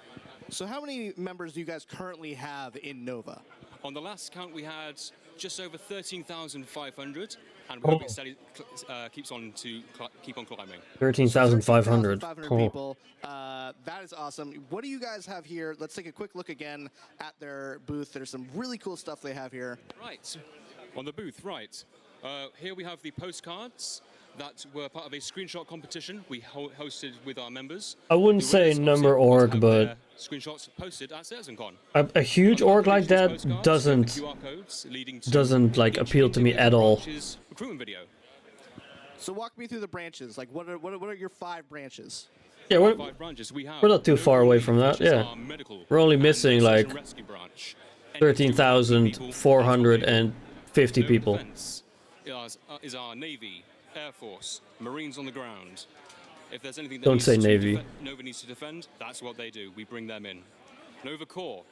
So how many members do you guys currently have in Nova? On the last count we had just over 13,500, and we hope it steady, keeps on to keep on climbing. 13,500. 500 people. That is awesome. What do you guys have here? Let's take a quick look again at their booth. There's some really cool stuff they have here. Right, on the booth, right. Here we have the postcards that were part of a screenshot competition we hosted with our members. I wouldn't say number org, but screenshots posted at CitizenCon. a huge org like that doesn't like appeal to me at all. Recruitment video. So walk me through the branches. Like, what are your 5 branches? Yeah, we're not too far away from that. Yeah, we're only missing like 13,450 people. Is our Navy, Air Force, Marines on the ground. If there's anything that Don't needs say to Navy. Nova needs to defend, that's what they do. We bring them in. Nova Core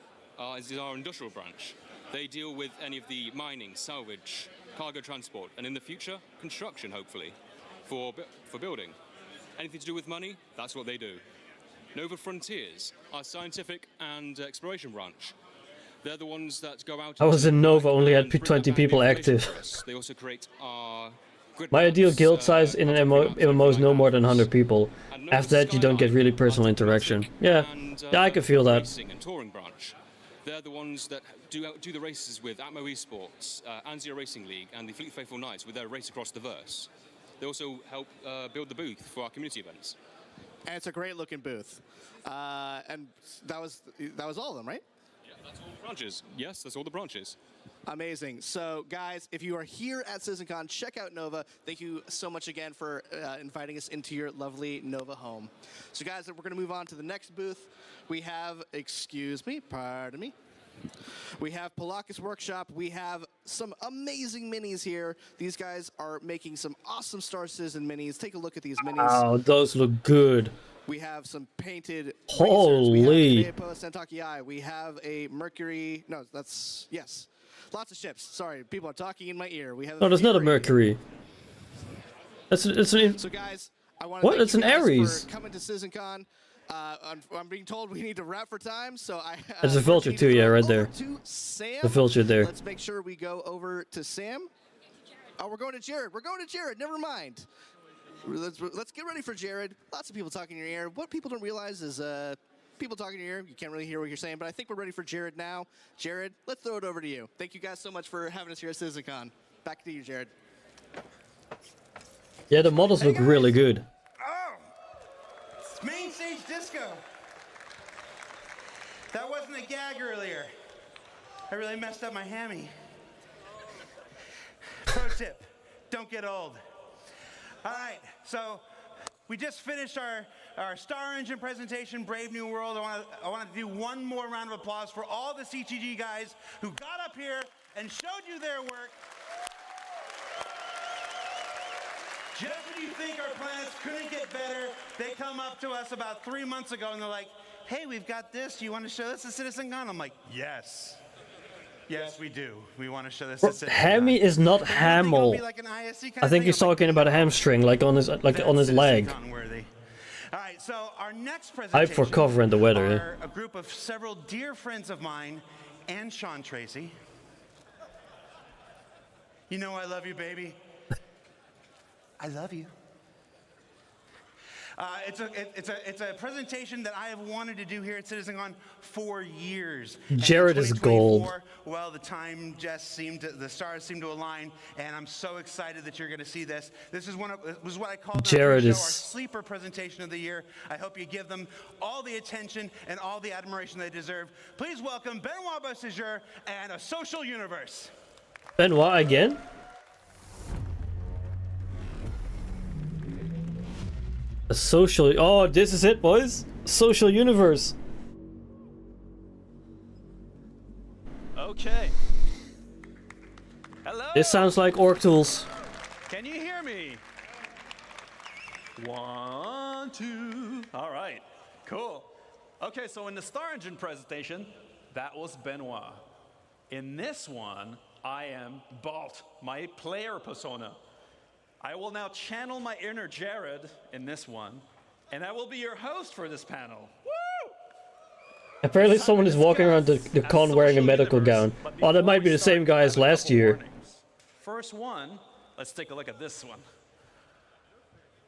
is our industrial branch. They deal with any of the mining, salvage, cargo transport, and in the future, construction, hopefully, for building. Anything to do with money, that's what they do. Nova Frontiers, our scientific and exploration branch. They're the ones that go out... I was in Nova, only had 20 people active. They also create our... My ideal guild size in an MMO is no more than 100 people. After that, you don't get really personal interaction. Yeah, I can feel that. And touring branch. They're the ones that do the races with Atmo Esports, Anzio Racing League, and the Fleet Faithful Knights with their race across the verse. They also help build the booth for our community events. And it's a great looking booth. And that was all of them, right? Yeah, that's all the branches. Yes, that's all the branches. Amazing. So, guys, if you are here at CitizenCon, check out Nova. Thank you so much again for inviting us into your lovely Nova home. So, guys, we're going to move on to the next booth. We have, pardon me. We have Palakis Workshop. We have some amazing minis here. These guys are making some awesome Star Citizen minis. Take a look at these minis. Wow, those look good. We have some painted Holy. We have Sentaki Eye. We have a Mercury. No, that's, yes. Lots of ships. Sorry, people are talking in my ear. We have. No, that's not a Mercury. It's an. So guys, I want What? It's an Ares. for coming to CitizenCon. I'm being told we need to wrap for time, so I. There's a vulture too, yeah, right there. To Sam. The vulture there. Let's make sure we go over to Sam. Oh, we're going to Jared. We're going to Jared. Never mind. Let's get ready for Jared. Lots of people talking in your ear. What people don't realize is people talking in your ear, you can't really hear what you're saying, but I think we're ready for Jared now. Jared, let's throw it over to you. Thank you guys so much for having us here at CitizenCon. Back to you, Jared. Yeah, the models look really good. It's main stage disco. That wasn't a gag earlier. I really messed up my hammy. Pro tip, don't get old. All right, so we just finished our Star Engine presentation, Brave New World. I want to do one more round of applause for all the CTG guys who got up here and showed you their work. Just when you think our planets couldn't get better, they come up to us about 3 months ago and they're like, hey, we've got this. Do you want to show this at CitizenCon? I'm like, yes. Yes, we do. We want to show this at CitizenCon. Hammy is not Hamill. I think he's talking about a hamstring, like on his leg. All right, so our next Hype presentation for cover and the weather. are a group of several dear friends of mine and Sean Tracy. You know I love you, baby. I love you. It's a presentation that I have wanted to do here at CitizenCon for years. Jared is gold. Well, the stars seemed to align, and I'm so excited that you're going to see this. This was what I called our sleeper presentation of the year. I hope you give them all the attention and all the admiration they deserve. Please welcome Benoit Bossiger and A Social Universe. Benoit again? A social... Oh, this is it, boys. Social universe. Okay. Hello. This sounds like Orc Tools. Can you hear me? 1, 2. All right. Cool. Okay, so in the Star Engine presentation, that was Benoit. In this one, I am Balt, my player persona. I will now channel my inner Jared in this one, and I will be your host for this panel. Woo! Apparently someone is walking around the con wearing a medical gown. Oh, that might be the same guy as last year. First one, let's take a look at this one.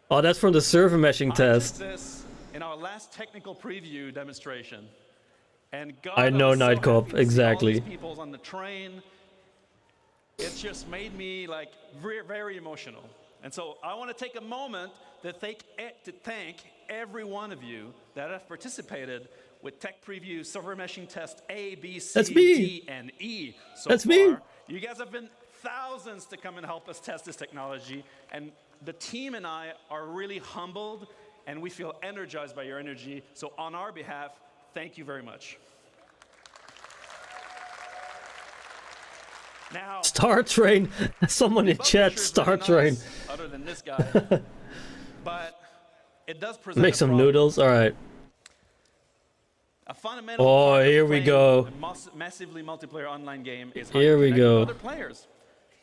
Oh, that's from the server meshing test. I did this in our last technical preview demonstration. And God, I know Night Cop, exactly. All these people on the train. It just made me like very, very emotional. And so I want to take a moment to thank every one of you that have participated with Tech Preview Server Meshing Test A, B, C, D, and E so That's far. me. You guys have been thousands to come and help us test this technology. And the team and I are really humbled, and we feel energized by your energy. So on our behalf, thank you very much. Now, Star Train. Someone in chat, Star Train. Other than this guy, but it does present Make some noodles. All right. A fundamental Oh, here we go. a massively multiplayer online game is Here we go. other players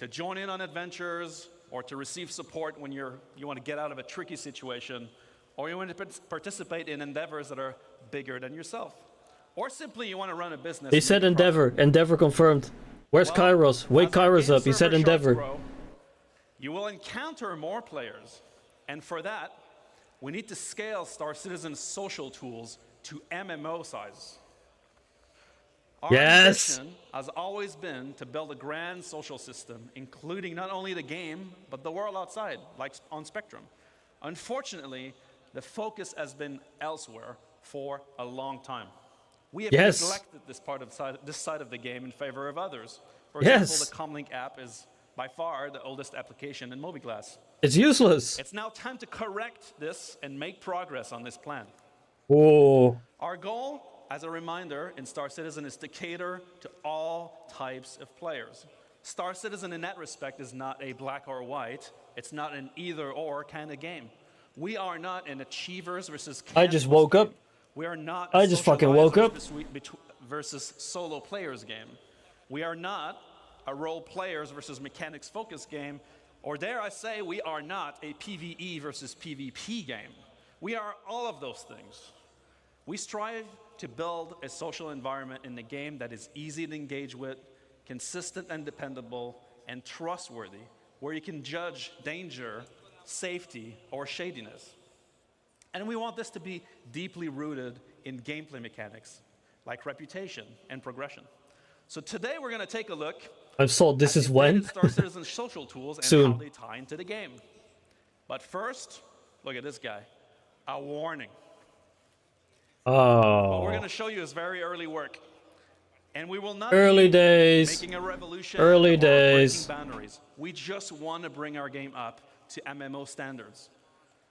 to join in on adventures or to receive support when you want to get out of a tricky situation, or you want to participate in endeavors that are bigger than yourself, or simply you want to run a business. He said Endeavor. Endeavor confirmed. Where's Kairos? Wake Kairos up. He said Endeavor. You will encounter more players, and for that, we need to scale Star Citizen's social tools to MMO size. Our ambition has always been to build a grand social system, including not only the game, but the world outside, like on Spectrum. Unfortunately, the focus has been elsewhere for a long time. We have neglected this part of this side of the game in favor of others. For example, the Comlink app is by far the oldest application in Mobiglass. It's useless. It's now time to correct this and make progress on this plan. Whoa. Our goal, as a reminder, in Star Citizen is to cater to all types of players. Star Citizen in that respect is not a black or white. It's not an either-or kind of game. We are not an achievers versus I just woke up. We are not I just fucking woke up. Versus solo players game. We are not a role players versus mechanics focused game, or dare I say, we are not a PvE versus PvP game. We are all of those things. We strive to build a social environment in the game that is easy to engage with, consistent and dependable, and trustworthy, where you can judge danger, safety, or shadiness. And we want this to be deeply rooted in gameplay mechanics, like reputation and progression. So today we're going to take a look. I'm sold. This is when? Star Citizen's social tools and Soon. how they tie into the game. But first, look at this guy. A warning. Oh. What we're going to show you is very early work. And we will not Early be days. making a revolution Early or days. breaking boundaries. We just want to bring our game up to MMO standards.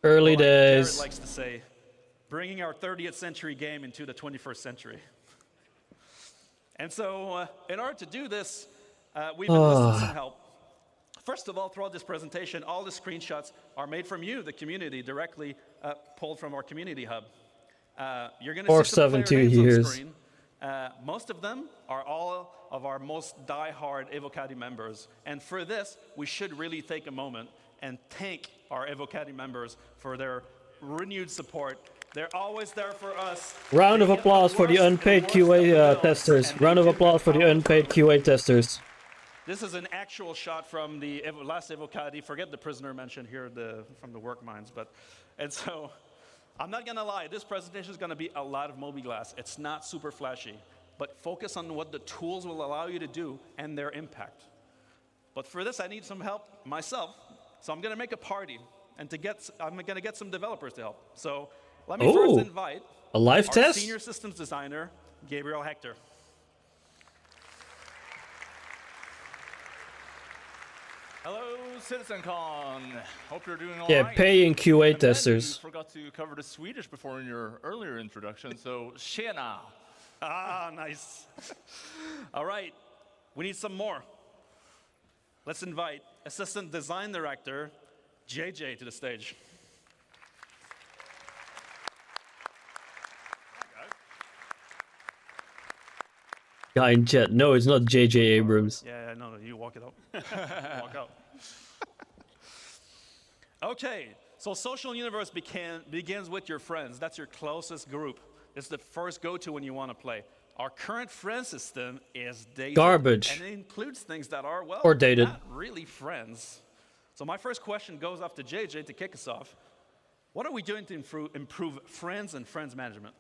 Early Or like days. Jared likes to say, bringing our 30th century game into the 21st century. And so, in order to do this, we've enlisted some help. First of all, throughout this presentation, all the screenshots are made from you, the community, directly pulled from our community hub. You're going to see some player 72 names on years. screen. Most of them are all of our most die-hard Evocati members. And for this, we should really take a moment and thank our Evocati members for their renewed support. They're always there for us. Round of applause for the unpaid QA testers. Round of applause for the unpaid QA testers. This is an actual shot from the last Evocati. Forget the prisoner mentioned here from the work mines. And so, I'm not going to lie. This presentation is going to be a lot of mobiGlas. It's not super flashy. But focus on what the tools will allow you to do and their impact. But for this, I need some help myself. So I'm going to make a party. And I'm going to get some developers to help. So let me first invite a live our test? senior systems designer, Gabriel Hector. Hello, CitizenCon. Hope you're doing all Yeah, right. paying QA And then testers. you forgot to cover the Swedish before in your earlier introduction, so tjena. Ah, nice. All right, we need some more. Let's invite Assistant Design Director, JJ, to the stage. Guy in chat. No, it's not JJ Abrams. Yeah, no, you walk it out. Walk out. Okay, so social universe begins with your friends. That's your closest group. It's the first go-to when you want to play. Our current friend system is dated. Garbage. And it includes things that are, well, Or dated. not really friends. So my first question goes off to JJ to kick us off. What are we doing to improve friends and friends management?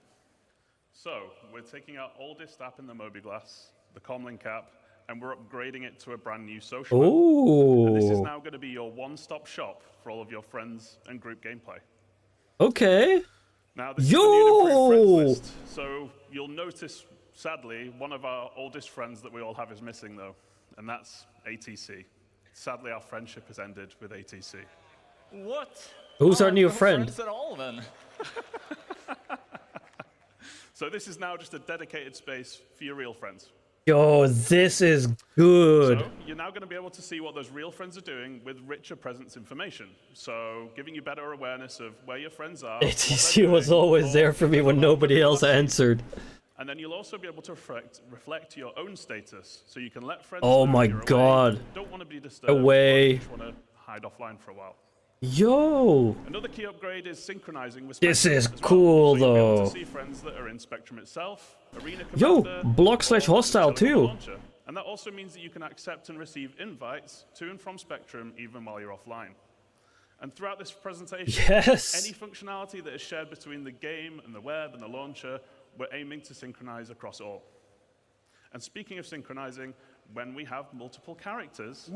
So, we're taking our oldest app in the mobiGlas, the Comlink app, and we're upgrading it to a brand new social app. And this is now going to be your one-stop shop for all of your friends and group gameplay. Okay. Now, this is the new and improved friends list. So, you'll notice, sadly, one of our oldest friends that we all have is missing, though, and that's ATC. Sadly, our friendship has ended with ATC. What? Who's our new No friend? friends at all, then. So this is now just a dedicated space for your real friends. Yo, this is good. So you're now going to be able to see what those real friends are doing with richer presence information. So giving you better awareness of where your friends are. ATC was always there for me when nobody else answered. And then you'll also be able to reflect your own status. So you can let friends Oh know my you're away, God. don't want to be disturbed, Away. or you just want to hide offline for a while. Yo. Another key upgrade is synchronizing with This Spectrum is as well. cool, So you'll be able though. to see friends that are in Spectrum itself, Arena Yo, Commander, block/hostile or too. launcher. And that also means that you can accept and receive invites to and from Spectrum even while you're offline. And throughout this presentation, Yes. any functionality that is shared between the game and the web and the launcher, we're aiming to synchronize across all. And speaking of synchronizing, when we have multiple characters,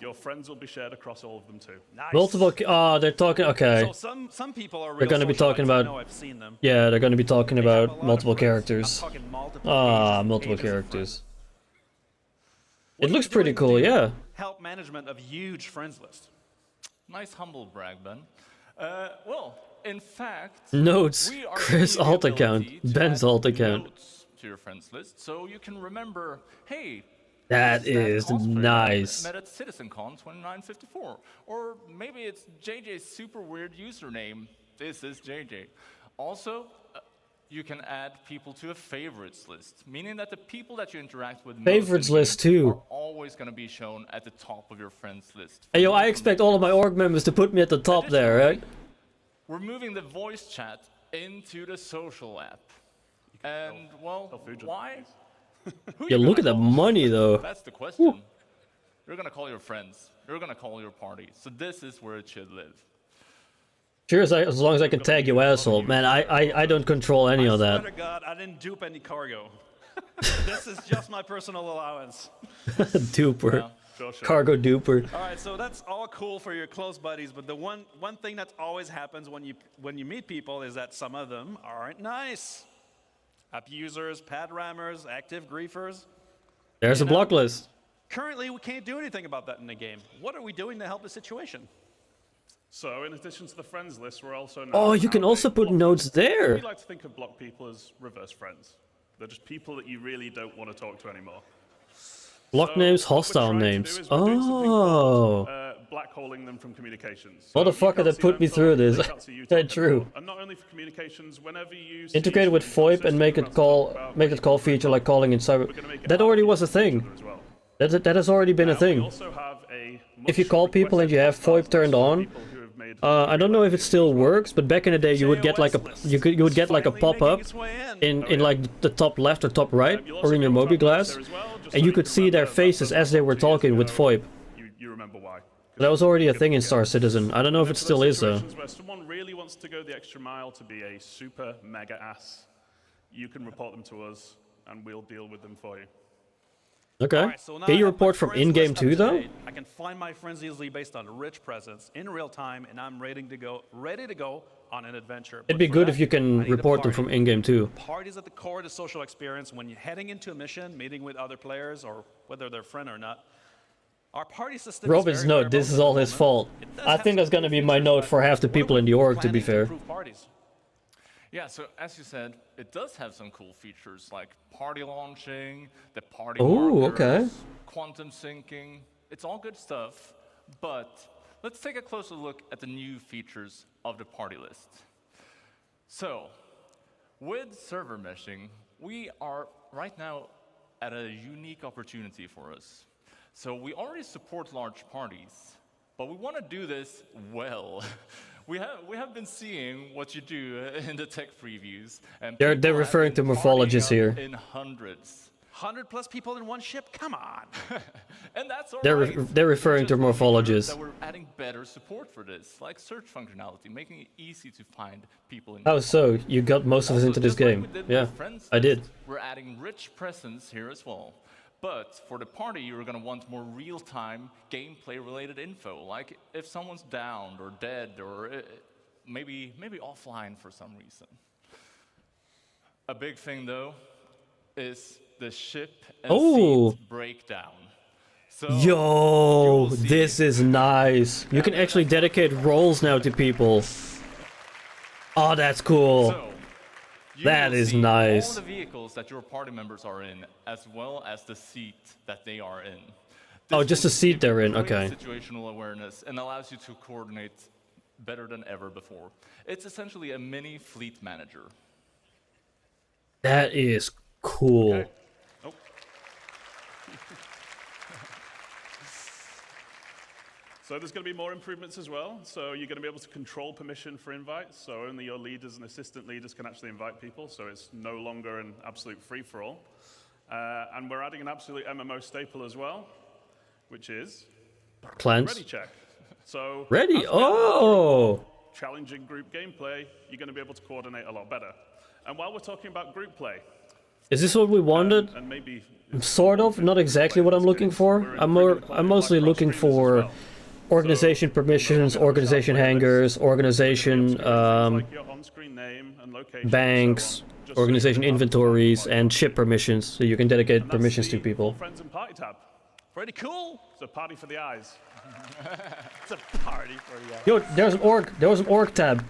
your friends will be shared across all of them too. Nice. Multiple. Oh, they're talking. Okay. So some people are real They're going to be talking socialites. I about. know I've seen them. Yeah, they're going to be talking They have a about lot of multiple friends. characters. I'm talking multiple Ah, pages, multiple pages of characters. What It are looks we pretty doing cool, to yeah. Help management of huge friends list. Nice humble brag, Ben. Well, in fact, Notes. we are Chris giving you alt the account. ability to Ben's add alt account. notes to your friends list, so you can remember, hey, That this is cosplayer nice. met at CitizenCon 2954. Or maybe it's JJ's super weird username. This is JJ. Also, you can add people to a favorites list, meaning that the people that you interact with most Favorites in the list game too. are always going to be shown at the top of your friends list. Hey, yo, I expect all of my org members to put me at the top there, right? We're moving the voice chat into the social app. And, well, why? Who Yeah, you look gonna at that call? money, though. That's the question. You're going to call your friends. You're going to call your party. So this is where it should live. Sure, as long as I can tag you asshole. Man, I don't control any of that. Swear to God, I didn't dupe any cargo. This is just my personal allowance. Duper. Sure. Cargo duper. All right, so that's all cool for your close buddies, but the one thing that always happens when you meet people is that some of them aren't nice. Abusers, pad rammers, active griefers. There's a block list. Currently, we can't do anything about that in the game. What are we doing to help the situation? So in addition to the friends list, we're also now Oh, you can also put notes there. We like to think of block people as reverse friends. They're just people that you really don't want to talk to anymore. Block names, hostile names. Oh. Blackholing them from communications. Motherfucker that put me through this. That's true. And not only for communications, whenever you Integrate it with VoIP and make it call feature like calling in cyber. That already was a thing. That has already been a thing. If you call people and you have VoIP turned on, I don't know if it still works, but back in the day you would get like a you would get like a pop-up in like the top left or top right or in your Mobi glass, and you could see their faces as they were talking with VoIP. You remember why. That was already a thing in Star Citizen. I don't know if it still is though. Where someone really wants to go the extra mile to be a super mega ass, you can report them to us and we'll deal with them for you. Okay. Right, so now Can I you have my report from friends in-game list up too, to though? date. I can find my friends easily based on rich presence in real time, and I'm ready to go on an adventure. It'd be good if you can report them from in-game too. Parties at the core of the social experience when you're heading into a mission, meeting with other players, or whether they're friend or not. Our party system Robin's is very note, this is all his fault. I think that's gonna be my note for half the people in the org, to be fair. Yeah, so as you said, it does have some cool features like party launching, the party Oh, markers, okay. quantum syncing. It's all good stuff, but let's take a closer look at the new features of the party list. So, with server meshing, we are right now at a unique opportunity for us. So we already support large parties, but we want to do this well. We have been seeing what you do in the tech previews, and They're people have referring been to morphologists partying here. up in hundreds. 100+ people in one ship? Come on. And that's all They're right. they're referring to Just make sure morphologists. that we're adding better support for this, like search functionality, making it easy to find people in. How so? You got most of us into this game. Yeah, I did. We're adding rich presence here as well. But for the party, you're going to want more real-time gameplay-related info, like if someone's downed or dead or maybe offline for some reason. A big thing, though, is the ship and seat breakdown. So Yo, this is nice. You can actually dedicate roles now to people. Oh, that's cool. That is nice. all the vehicles that your party members are in, as well as the seat that they are in. Oh, just the seat they're in, Great okay. Situational awareness and allows you to coordinate better than ever before. It's essentially a mini fleet manager. That is cool. Okay. Oh. So there's going to be more improvements as well. So you're going to be able to control permission for invites. So only your leaders and assistant leaders can actually invite people. So it's no longer an absolute free-for-all. And we're adding an absolute MMO staple as well, which is Clans. Ready check. So Ready? as we Oh! challenging group gameplay, you're going to be able to coordinate a lot better. And while we're talking about group play, Is this what we wanted? and maybe Sort of, not exactly what I'm looking for. I'm mostly looking for organization permissions, organization hangers, organization banks, organization inventories, and ship permissions, so you can dedicate permissions to people. Friends and Party tab. Pretty cool. It's a party for the eyes. It's a party for the eyes. Yo, there's an org. There was an org tab.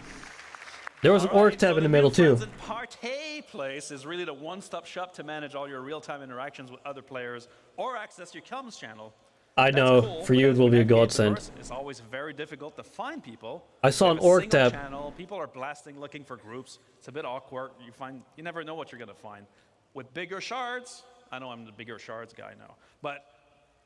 There was an org tab in the middle too. Friends and Party place is really the one-stop shop to manage all your real-time interactions with other players or access your comms channel. I know, for you it will be a godsend. It's always very difficult to find people. I saw We an have a org single tab. Channel. People are blasting, looking for groups. It's a bit awkward. You never know what you're gonna find. With bigger shards, I know I'm the bigger shards guy now, but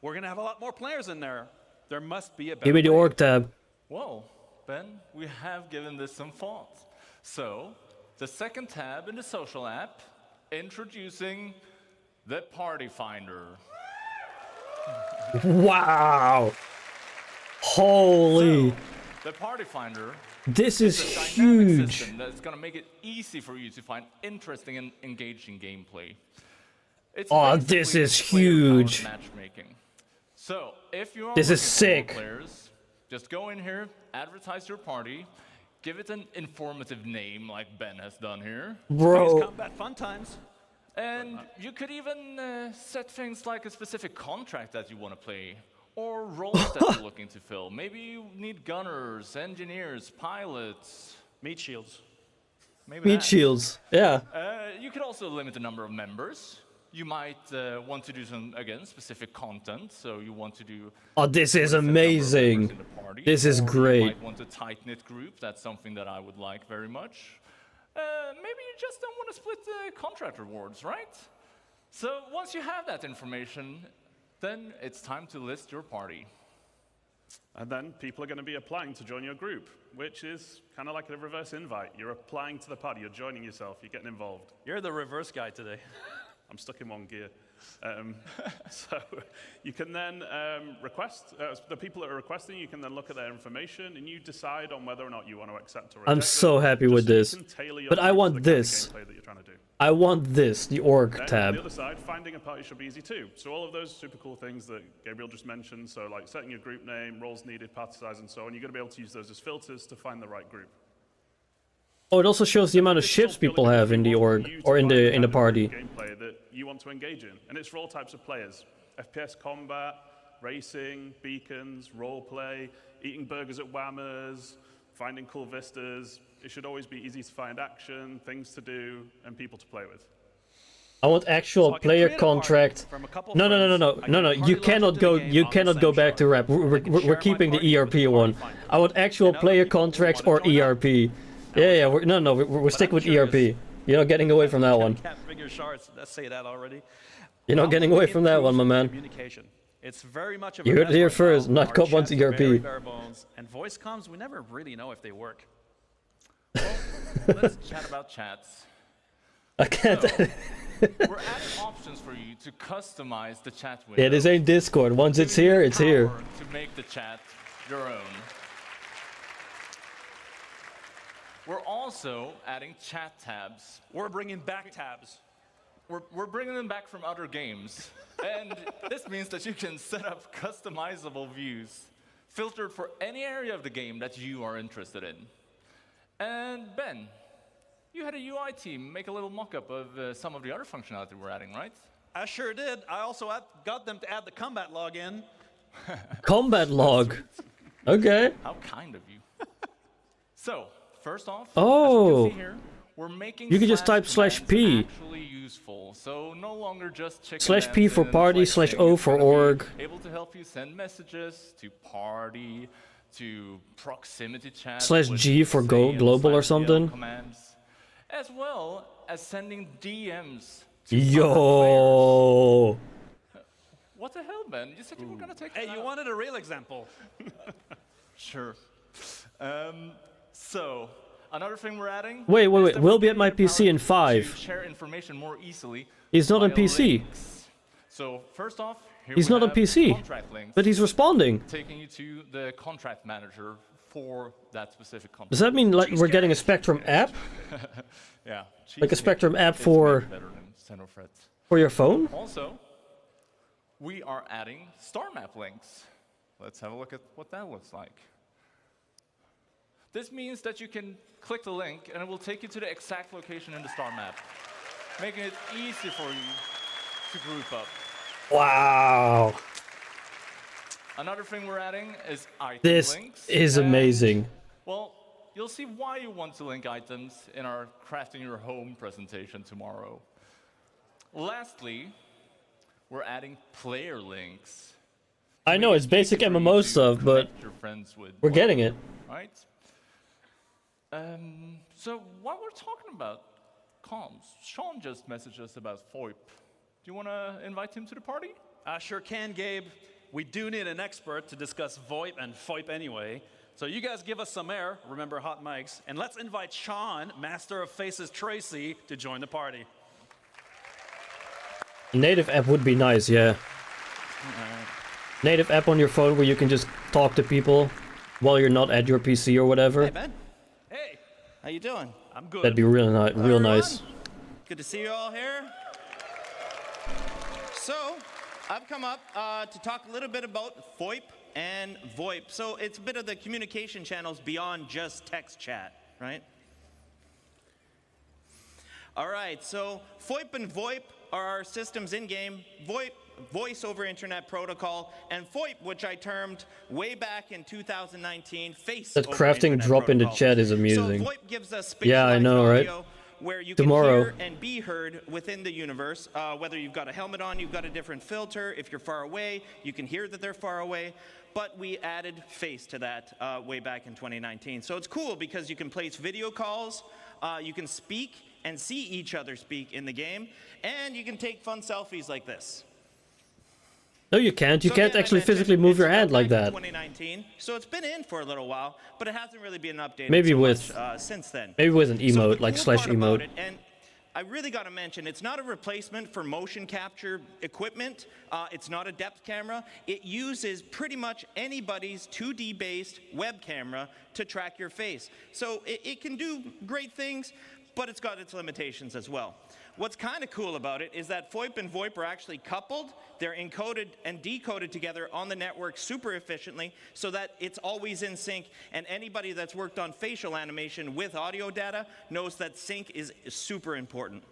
we're gonna have a lot more players in there. There must be a better Give me the way. org tab. Well, Ben, we have given this some thought. So, the second tab in the social app, introducing the Party Finder. Wow! Holy! The Party Finder This is a dynamic huge. system that's going to make it easy for you to find interesting and engaging gameplay. It's Oh, basically this is player-powered huge. matchmaking. So, if you are This is looking for sick. more players, just go in here, advertise your party, give it an informative name like Ben has done here. Bro. Combat fun times. And you could even set things like a specific contract that you want to play, or roles that you're looking to fill. Maybe you need gunners, engineers, pilots. Meat shields. Maybe Meat that. shields, yeah. You could also limit the number of members. You might want to do some, again, specific content. So you want to do... Oh, this is limited number of members amazing. in the party, This is or great. You might want a tight-knit group. That's something that I would like very much. Maybe you just don't want to split the contract rewards, right? So once you have that information, then it's time to list your party. And then people are going to be applying to join your group, which is kind of like a reverse invite. You're applying to the party, you're joining yourself, you're getting involved. You're the reverse guy today. I'm stuck in one gear. So you can then request, the people that are requesting, you can then look at their information and you decide on whether or not you want to accept or reject I'm so happy with this. But I want this. I want this, the org Then tab. on the other side, finding a party should be easy too. So all of those super cool things that Gabriel just mentioned, so like setting your group name, roles needed, party size, and so on, you're going to be able to use those as filters to find the right group. Oh, it also shows the amount of ships people have in the org or in the party. Gameplay that you want to engage in, and it's for all types of players: FPS combat, racing, beacons, roleplay, eating burgers at Whammers, finding cool vistas. It should always be easy to find action, things to do, and people to play with. I want actual player contract. No. You cannot go. You cannot go back to rap. We're keeping the ERP one. I want actual player contracts or ERP. Yeah. We're sticking with ERP. You're not getting away from that one. Can't figure shards. Let's say that already. You're not getting away from that one, my man. Communication. It's very much of You heard it here first. Not cop wants Very ERP. bare bones. And voice comms, we never really know if they work. Let's chat about chats. I can't. So, we're adding options for you to customize the chat window. Yeah, this ain't Discord. Once it's here, it's here. To make the chat your own. We're also adding chat tabs. We're bringing back tabs. We're bringing them back from other games. And this means that you can set up customizable views, filtered for any area of the game that you are interested in. And Ben, you had a UI team make a little mock-up of some of the other functionality we're adding, right? I sure did. I also got them to add the combat log in. Combat log. Okay. How kind of you. So, first off, Oh. as you can see here, we're making You can just type /P. actually useful. So no longer just chicken /P for dancing, party, it's /O it's for gonna be org. Able to help you send messages to party, to proximity chat. /G with for SAM, global or /GL something. Commands, as well as sending DMs to Yo. What the hell, Ben? You said you were gonna take. Hey, you wanted a real example. Sure. So, another thing we're adding. Wait. is that Will we're be at my giving you PC in the power to 5. Share information more easily. He's not on via PC. links. So first off, here He's we not on have PC, contract links, but he's responding. taking you to the contract manager for that specific contract. Does that mean like we're getting a Spectrum app? Yeah. Like a Cheesecake Spectrum app is for way better than Stenofret. for your phone? Also, we are adding star map links. Let's have a look at what that looks like. This means that you can click the link and it will take you to the exact location in the star map, making it easy for you to group up. Wow. Another thing we're adding is item This links. is and, amazing. Well, you'll see why you want to link items in our Crafting Your Home presentation tomorrow. Lastly, we're adding player links. I know it's basic MMO stuff, but Your friends with we're getting it. Right? So while we're talking about comms, Sean just messaged us about VOIP. Do you want to invite him to the party? I sure can, Gabe. We do need an expert to discuss VoIP and FOIP anyway. So you guys give us some air, remember hot mics, and let's invite Sean, Master of Faces Tracy, to join the party. A native app would be nice, yeah. Native app on your phone where you can just talk to people while you're not at your PC or whatever. Hey, Ben. Hey. How you doing? I'm good. That'd be real nice. Good to see you all here. So, I've come up to talk a little bit about VoIP and VoIP. So, it's a bit of the communication channels beyond just text chat, right? All right, so VoIP and VoIP are our systems in-game. VoIP, Voice over Internet Protocol, and VoIP, which I termed way back in 2019, Face That over crafting Internet drop in the Protocol. chat is amusing. So VoIP gives us Yeah, I know, right? audio where you Tomorrow. can hear and be heard within the universe. Whether you've got a helmet on, you've got a different filter. If you're far away, you can hear that they're far away. But we added face to that way back in 2019. So it's cool because you can place video calls, you can speak and see each other speak in the game, and you can take fun selfies like this. No, you can't. You So can't again, I actually mentioned physically move it's your out hand like back in that. 2019, so it's been in for a little while, but it hasn't really been updated Maybe so with much, since then. maybe with an So emote, the like cool slash part about emote. it, and I really got to mention, it's not a replacement for motion capture equipment. It's not a depth camera. It uses pretty much anybody's 2D-based web camera to track your face. So it can do great things, but it's got its limitations as well. What's kind of cool about it is that VOIP and VOIP are actually coupled. They're encoded and decoded together on the network super efficiently so that it's always in sync, and anybody that's worked on facial animation with audio data knows that sync is super important.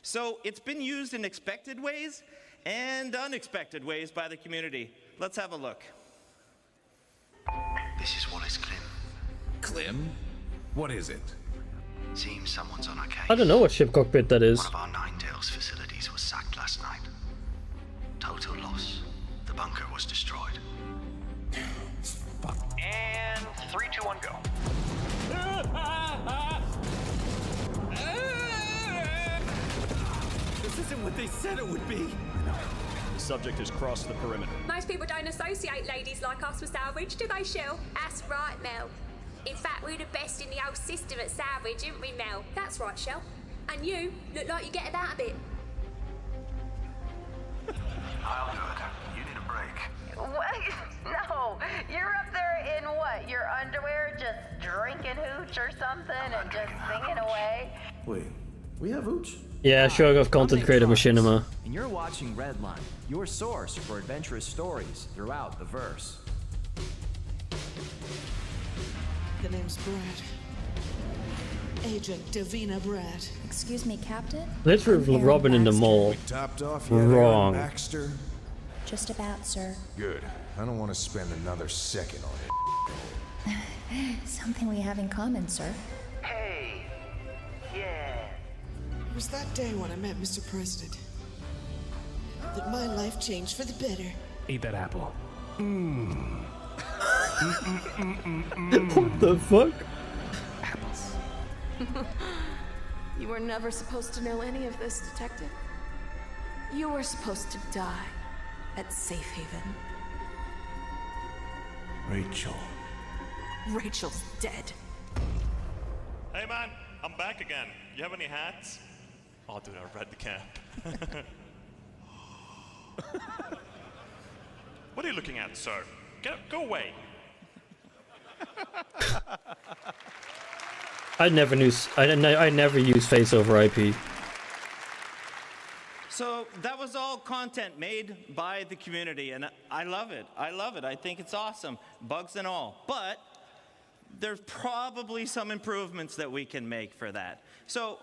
So it's been used in expected ways and unexpected ways by the community. Let's have a look. This is Wallace Klim. Klim? What is it? Seems someone's on our case. I don't know what ship cockpit that is. One of our Ninetales facilities was sacked last night. Total loss. The bunker was destroyed. And 3, 2, 1, go. This isn't what they said it would be. The subject has crossed the perimeter. Most people don't associate ladies like us with salvage, do they, Shell? That's right, Mel. In fact, we're the best in the old system at salvage, aren't we, Mel? That's right, Shell. And you look like you get about a bit. I'll do it. You need a break. What? No, you're up there in what? Your underwear, just drinking hooch or something and just singing away? Wait, we have hooch? Yeah, showing off content creator machinima. And you're watching Redline, your source for adventurous stories throughout the verse. The name's Brad. Agent Davina Brad. Excuse me, Captain? Literally Robin in the mall. Topped off Wrong. Baxter? Just about, sir. Good. I don't want to spend another second on it. Something we have in common, sir. Hey, yeah. It was that day when I met Mr. President that my life changed for the better. Eat that apple. What the fuck? Apples. You were never supposed to know any of this, Detective. You were supposed to die at Safe Haven. Rachel. Rachel's dead. Hey man, I'm back again. You have any hats? Oh dude, I read the camp. What are you looking at, sir? Go away. I never use face over IP. So that was all content made by the community, and I love it. I love it. I think it's awesome, bugs and all. But there's probably some improvements that we can make for that. So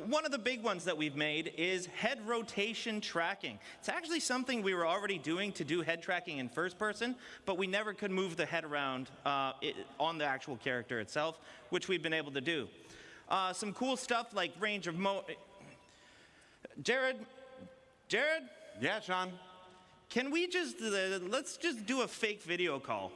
one of the big ones that we've made is head rotation tracking. It's actually something we were already doing to do head tracking in first person, but we never could move the head around on the actual character itself, which we've been able to do. Some cool stuff like range of Jared? Yeah, Sean? Can we just, let's just do a fake video call.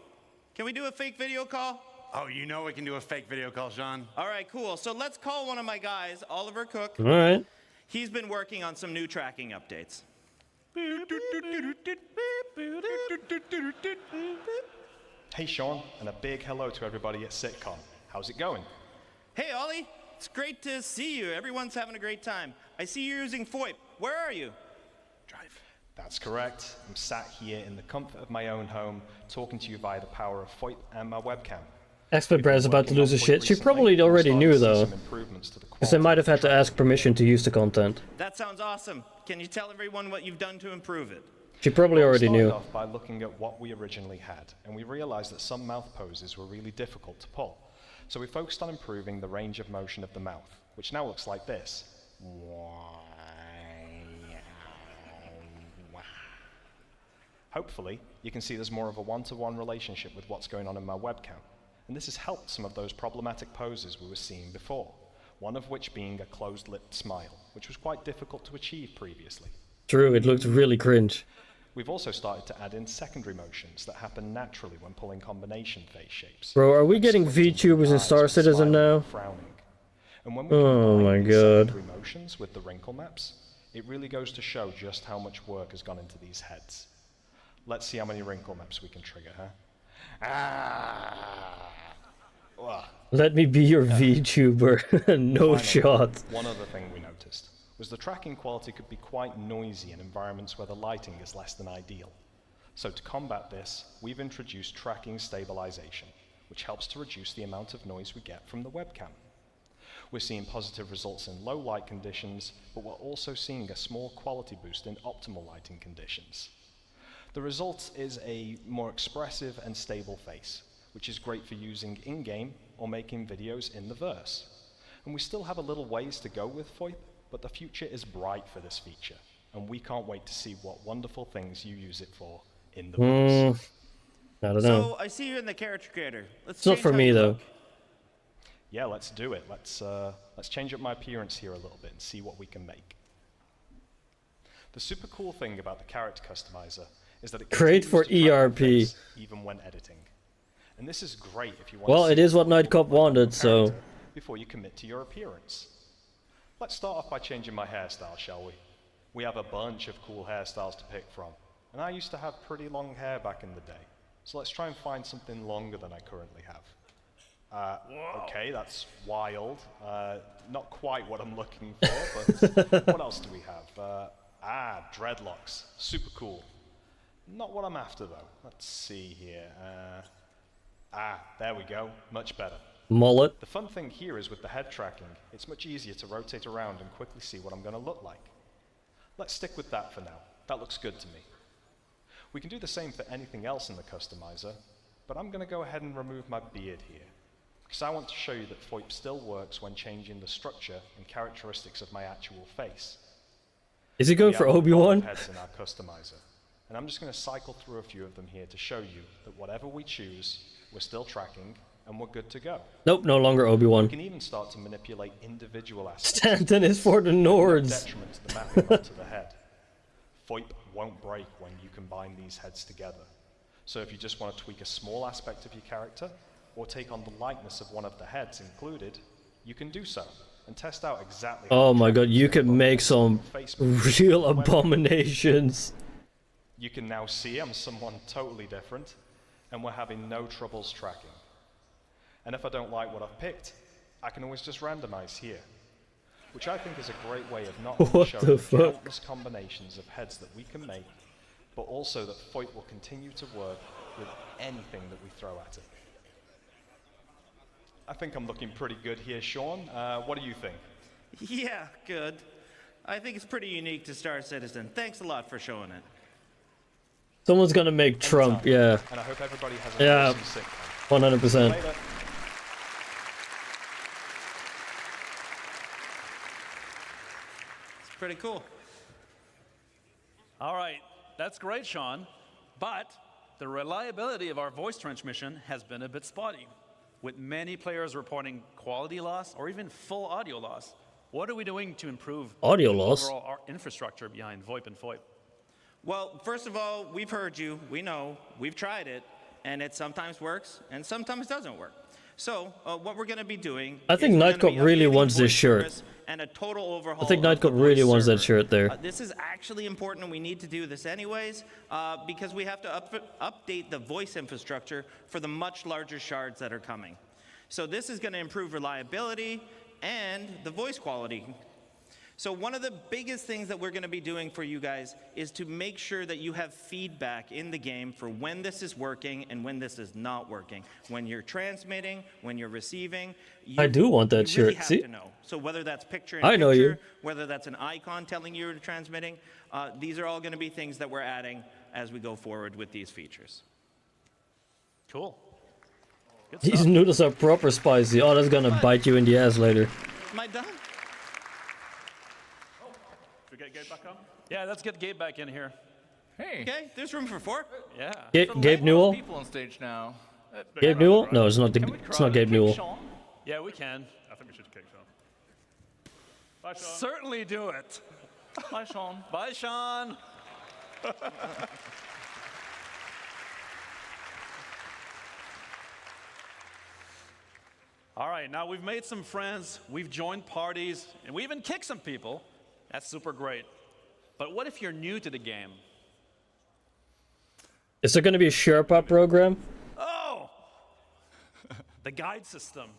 Can we do a fake video call? Oh, you know we can do a fake video call, Sean. All right, cool. So let's call one of my guys, Oliver Cook. All right. He's been working on some new tracking updates. Hey Sean, and a big hello to everybody at CitizenCon. How's it going? Hey Ollie, it's great to see you. Everyone's having a great time. I see you're using VoIP. Where are you? That's correct. I'm sat here in the comfort of my own home, talking to you via the power of VoIP and my webcam. Expert Brad's about to lose his shit. She probably already knew though, because they might have had to ask permission to use the content. That sounds awesome. Can you tell everyone what you've done to improve it? She probably already We knew. started off by looking at what we originally had, and we realized that some mouth poses were really difficult to pull. So we focused on improving the range of motion of the mouth, which now looks like this. Hopefully, you can see there's more of a one-to-one relationship with what's going on in my webcam. And this has helped some of those problematic poses we were seeing before, one of which being a closed-lipped smile, which was quite difficult to achieve previously. True, it looked really cringe. We've also started to add in secondary motions that happen naturally when pulling combination face shapes. Bro, are we getting VTubers in Star Citizen now? Frowning. And when we Oh my combine god. secondary motions with the wrinkle maps, it really goes to show just how much work has gone into these heads. Let's see how many wrinkle maps we can trigger, huh? Let me be your VTuber. No Finally, shot. One other thing we noticed was the tracking quality could be quite noisy in environments where the lighting is less than ideal. So to combat this, we've introduced tracking stabilization, which helps to reduce the amount of noise we get from the webcam. We're seeing positive results in low light conditions, but we're also seeing a small quality boost in optimal lighting conditions. The result is a more expressive and stable face, which is great for using in-game or making videos in the verse. And we still have a little ways to go with VoIP, but the future is bright for this feature, and we can't wait to see what wonderful things you use it for in the verse. I don't know. So I see you in the character creator. It's not for me though. Yeah, let's do it. Let's change up my appearance here a little bit and see what we can make. The super cool thing about the character customizer is that it Great for continues to track ERP. your face even when editing. And this is great if you want Well, to it is what Nightcop wanted, so before you commit to your appearance. Let's start off by changing my hairstyle, shall we? We have a bunch of cool hairstyles to pick from, and I used to have pretty long hair back in the day. So let's try and find something longer than I currently have. Okay, that's wild. Not quite what I'm looking for, but what else do we have? Dreadlocks. Super cool. Not what I'm after, though. Let's see here. There we go. Much better. Mullet. The fun thing here is with the head tracking, it's much easier to rotate around and quickly see what I'm going to look like. Let's stick with that for now. That looks good to me. We can do the same for anything else in the customizer, but I'm going to go ahead and remove my beard here, because I want to show you that VoIP still works when changing the structure and characteristics of my actual face. Is he going for Obi-Wan? Heads in our customizer, and I'm just going to cycle through a few of them here to show you that whatever we choose, we're still tracking, and we're good to go. Nope, no longer Obi-Wan. We can even start to manipulate individual aspects. Stanton is for the Nords. No detriment to the mapping onto the head. VoIP won't break when you combine these heads together. So if you just want to tweak a small aspect of your character, or take on the likeness of one of the heads included, you can do so, and test out exactly how Oh my god, you can make some real abominations. You can now see I'm someone totally different, and we're having no troubles tracking. And if I don't like what I've picked, I can always just randomize here, which I think is a great way of not only showing the countless combinations of heads that we can make, but also that VoIP will continue to work with anything that we throw at it. I think I'm looking pretty good here, Sean. What do you think? Yeah, good. I think it's pretty unique to Star Citizen. Thanks a lot for showing it. Someone's gonna make Trump, yeah. And I hope everybody has a awesome sick day. 100%. Later. It's pretty cool. All right, that's great, Sean. But the reliability of our voice transmission has been a bit spotty, with many players reporting quality loss or even full audio loss. What are we doing to improve audio the loss? overall infrastructure behind VoIP and FOIP? Well, first of all, we've heard you, we know, we've tried it, and it sometimes works and sometimes doesn't work. So what we're going to be doing I think Nightcop really wants this shirt. And a total overhaul. I think Nightcop really wants that shirt there. This is actually important, and we need to do this anyways, because we have to update the voice infrastructure for the much larger shards that are coming. So this is going to improve reliability and the voice quality. So one of the biggest things that we're going to be doing for you guys is to make sure that you have feedback in the game for when this is working and when this is not working. When you're transmitting, when you're receiving. I do want that you really shirt. have See? to know. So whether that's picture in I know picture, you. whether that's an icon telling you you're transmitting, these are all going to be things that we're adding as we go forward with these features. Cool. Good These stuff. noodles are proper spicy. Oh, that's gonna bite you in the ass later. Am I done? Should we get Gabe back on? Yeah, let's get Gabe back in here. Hey. Okay, there's room for 4. Yeah. Gabe Newell? People on stage now. Gabe Newell? No, it's not. It's not Gabe Newell. Yeah, we can. I think we should kick Sean. Bye, Sean. Certainly do it. Bye, Sean. Bye, Sean. All right, now we've made some friends, we've joined parties, and we even kicked some people. That's super great. But what if you're new to the game? Is there going to be a Sherpa program? Oh! The guide system.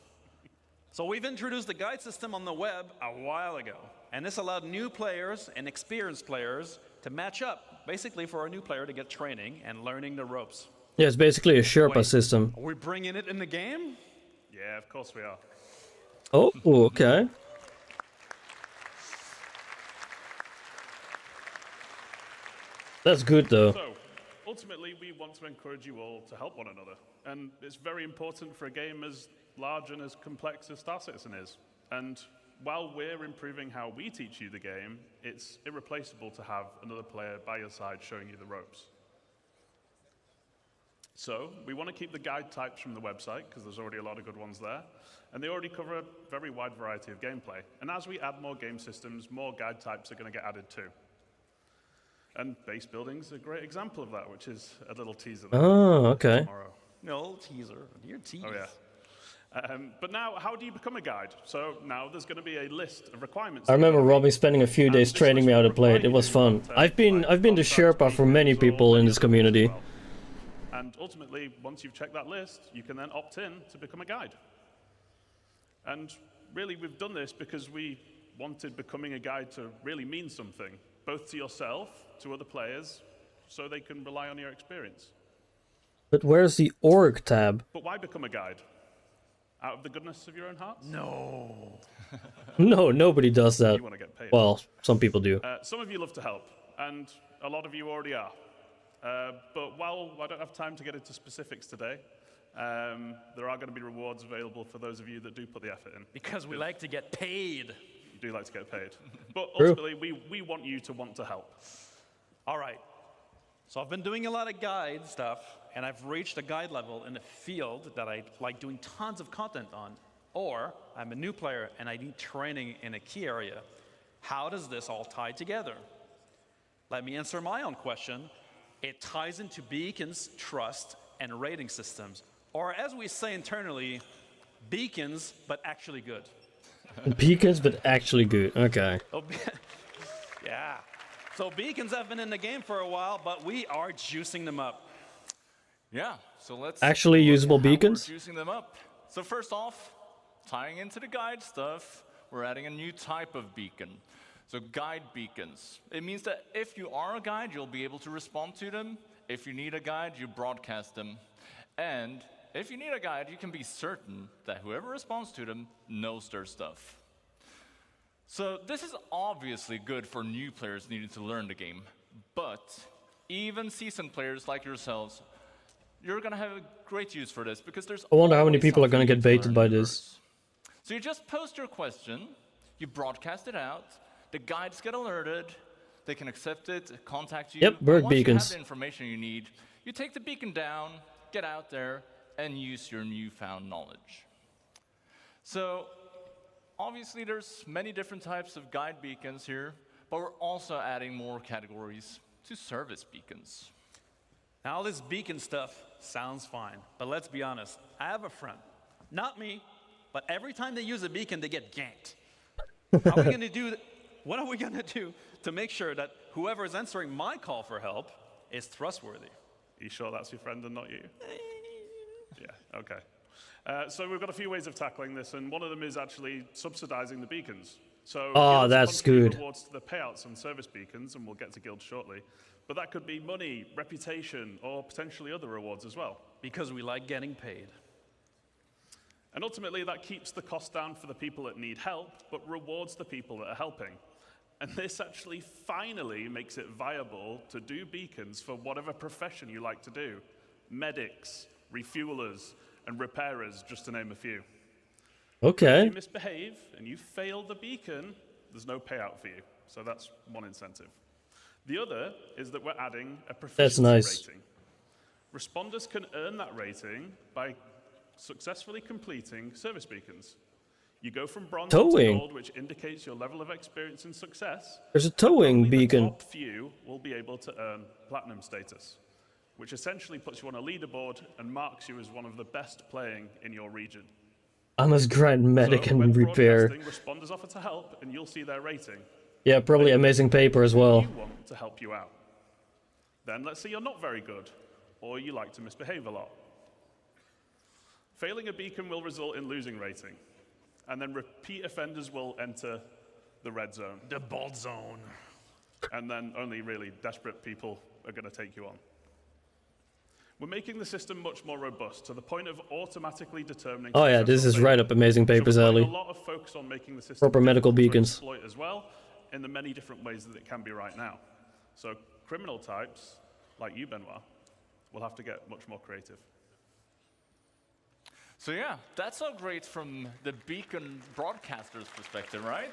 So we've introduced the guide system on the web a while ago, and this allowed new players and experienced players to match up, basically for a new player to get training and learning the ropes. Yeah, it's basically a Sherpa system. Are we bringing it in the game? Yeah, of course we are. Oh, okay. That's good though. So, ultimately, we want to encourage you all to help one another. And it's very important for a game as large and as complex as Star Citizen is. And while we're improving how we teach you the game, it's irreplaceable to have another player by your side showing you the ropes. So, we want to keep the guide types from the website, because there's already a lot of good ones there. And they already cover a very wide variety of gameplay. And as we add more game systems, more guide types are going to get added too. And base building's a great example of that, which is a little teaser there. Oh, okay. Tomorrow. No, teaser. Your tease. Oh, yeah. But now, how do you become a guide? So now there's going to be a list of requirements. I remember Robin spending a few days training me how to play it. It was fun. I've been the Sherpa for many people in this community. And ultimately, once you've checked that list, you can then opt in to become a guide. And really, we've done this because we wanted becoming a guide to really mean something, both to yourself, to other players, so they can rely on your experience. But where's the org tab? But why become a guide? Out of the goodness of your own hearts? No. No, nobody does that. You want to get paid. Well, some people do. Some of you love to help, and a lot of you already are. But while I don't have time to get into specifics today, there are going to be rewards available for those of you that do put the effort in. Because we like to get paid. You do like to get paid. But ultimately, we want you to want to help. All right. So I've been doing a lot of guide stuff, and I've reached a guide level in a field that I like doing tons of content on. Or I'm a new player, and I need training in a key area. How does this all tie together? Let me answer my own question. It ties into beacons, trust, and rating systems. Or as we say internally, beacons, but actually good. Beacons, but actually good. Okay. Yeah. So beacons have been in the game for a while, but we are juicing them up. Yeah, so let's actually usable beacons? We're juicing them up. So first off, tying into the guide stuff, we're adding a new type of beacon. So guide beacons. It means that if you are a guide, you'll be able to respond to them. If you need a guide, you broadcast them. And if you need a guide, you can be certain that whoever responds to them knows their stuff. So this is obviously good for new players needing to learn the game. But even seasoned players like yourselves, you're going to have a great use for this because there's I wonder how many people are going to get baited by this. So you just post your question, you broadcast it out, the guides get alerted, they can accept it, contact you. Yep, bird Once beacons. you have the information you need, you take the beacon down, get out there, and use your newfound knowledge. So obviously there's many different types of guide beacons here, but we're also adding more categories to service beacons. Now all this beacon stuff sounds fine, but let's be honest. I have a friend, not me, but every time they use a beacon, they get ganked. How are we going to do? What are we going to do to make sure that whoever is answering my call for help is trustworthy? Are you sure that's your friend and not you? Yeah, okay. So we've got a few ways of tackling this, and one of them is actually subsidizing the beacons. So that's good. Rewards to the payouts on service beacons, and we'll get to guilds shortly. But that could be money, reputation, or potentially other rewards as well. Because we like getting paid. And ultimately, that keeps the cost down for the people that need help, but rewards the people that are helping. And this actually finally makes it viable to do beacons for whatever profession you like to do. Medics, refuelers, and repairers, just to name a few. Okay. If you misbehave and you fail the beacon, there's no payout for you. So that's one incentive. The other is that we're adding a proficiency rating. Responders can earn that rating by successfully completing service beacons. You go from bronze to gold, which indicates your level of experience and success. There's a towing beacon. The top few will be able to earn platinum status, which essentially puts you on a leaderboard and marks you as one of the best playing in your region. I must grind medic and repair. Responders offer to help, and you'll see their rating. Yeah, probably amazing paper as well. You want to help you out. Then let's say you're not very good, or you like to misbehave a lot. Failing a beacon will result in losing rating, and then repeat offenders will enter the red zone. The bald zone. And then only really desperate people are going to take you on. We're making the system much more robust to the point of automatically determining. Oh yeah, this is right up Amazing Papers so alley. A lot of focus on making the system Proper medical difficult to beacons. exploit as well, in the many different ways that it can be right now. So criminal types, like you, Benoit, will have to get much more creative. So yeah, that's all great from the beacon broadcaster's perspective, right?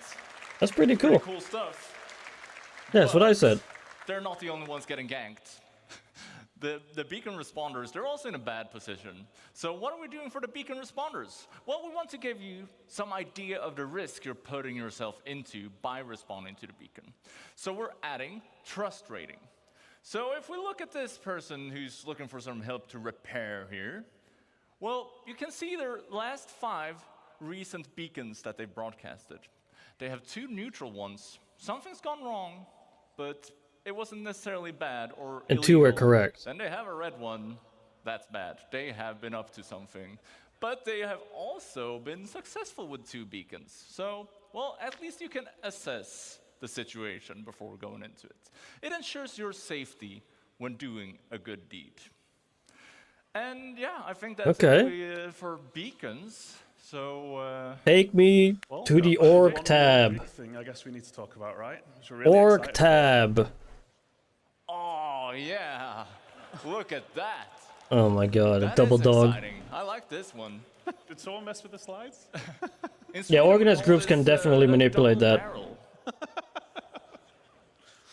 That's pretty cool. Pretty cool stuff. Yeah, that's what I said. They're not the only ones getting ganked. The beacon responders, they're also in a bad position. So what are we doing for the beacon responders? Well, we want to give you some idea of the risk you're putting yourself into by responding to the beacon. So we're adding trust rating. So if we look at this person who's looking for some help to repair here, well, you can see their last 5 recent beacons that they've broadcasted. They have 2 neutral ones. Something's gone wrong, but it wasn't necessarily bad or and illegal. 2 were correct. Then they have a red one. That's bad. They have been up to something. But they have also been successful with 2 beacons. So, well, at least you can assess the situation before going into it. It ensures your safety when doing a good deed. And yeah, I think that's it for beacons. So take me to the org tab. Big thing I guess we need to talk about, right? Really org tab. Oh yeah, look at that. Oh my god, That a double is dog. exciting. I like this one. Did someone mess with the slides? Yeah, organized groups can definitely manipulate that.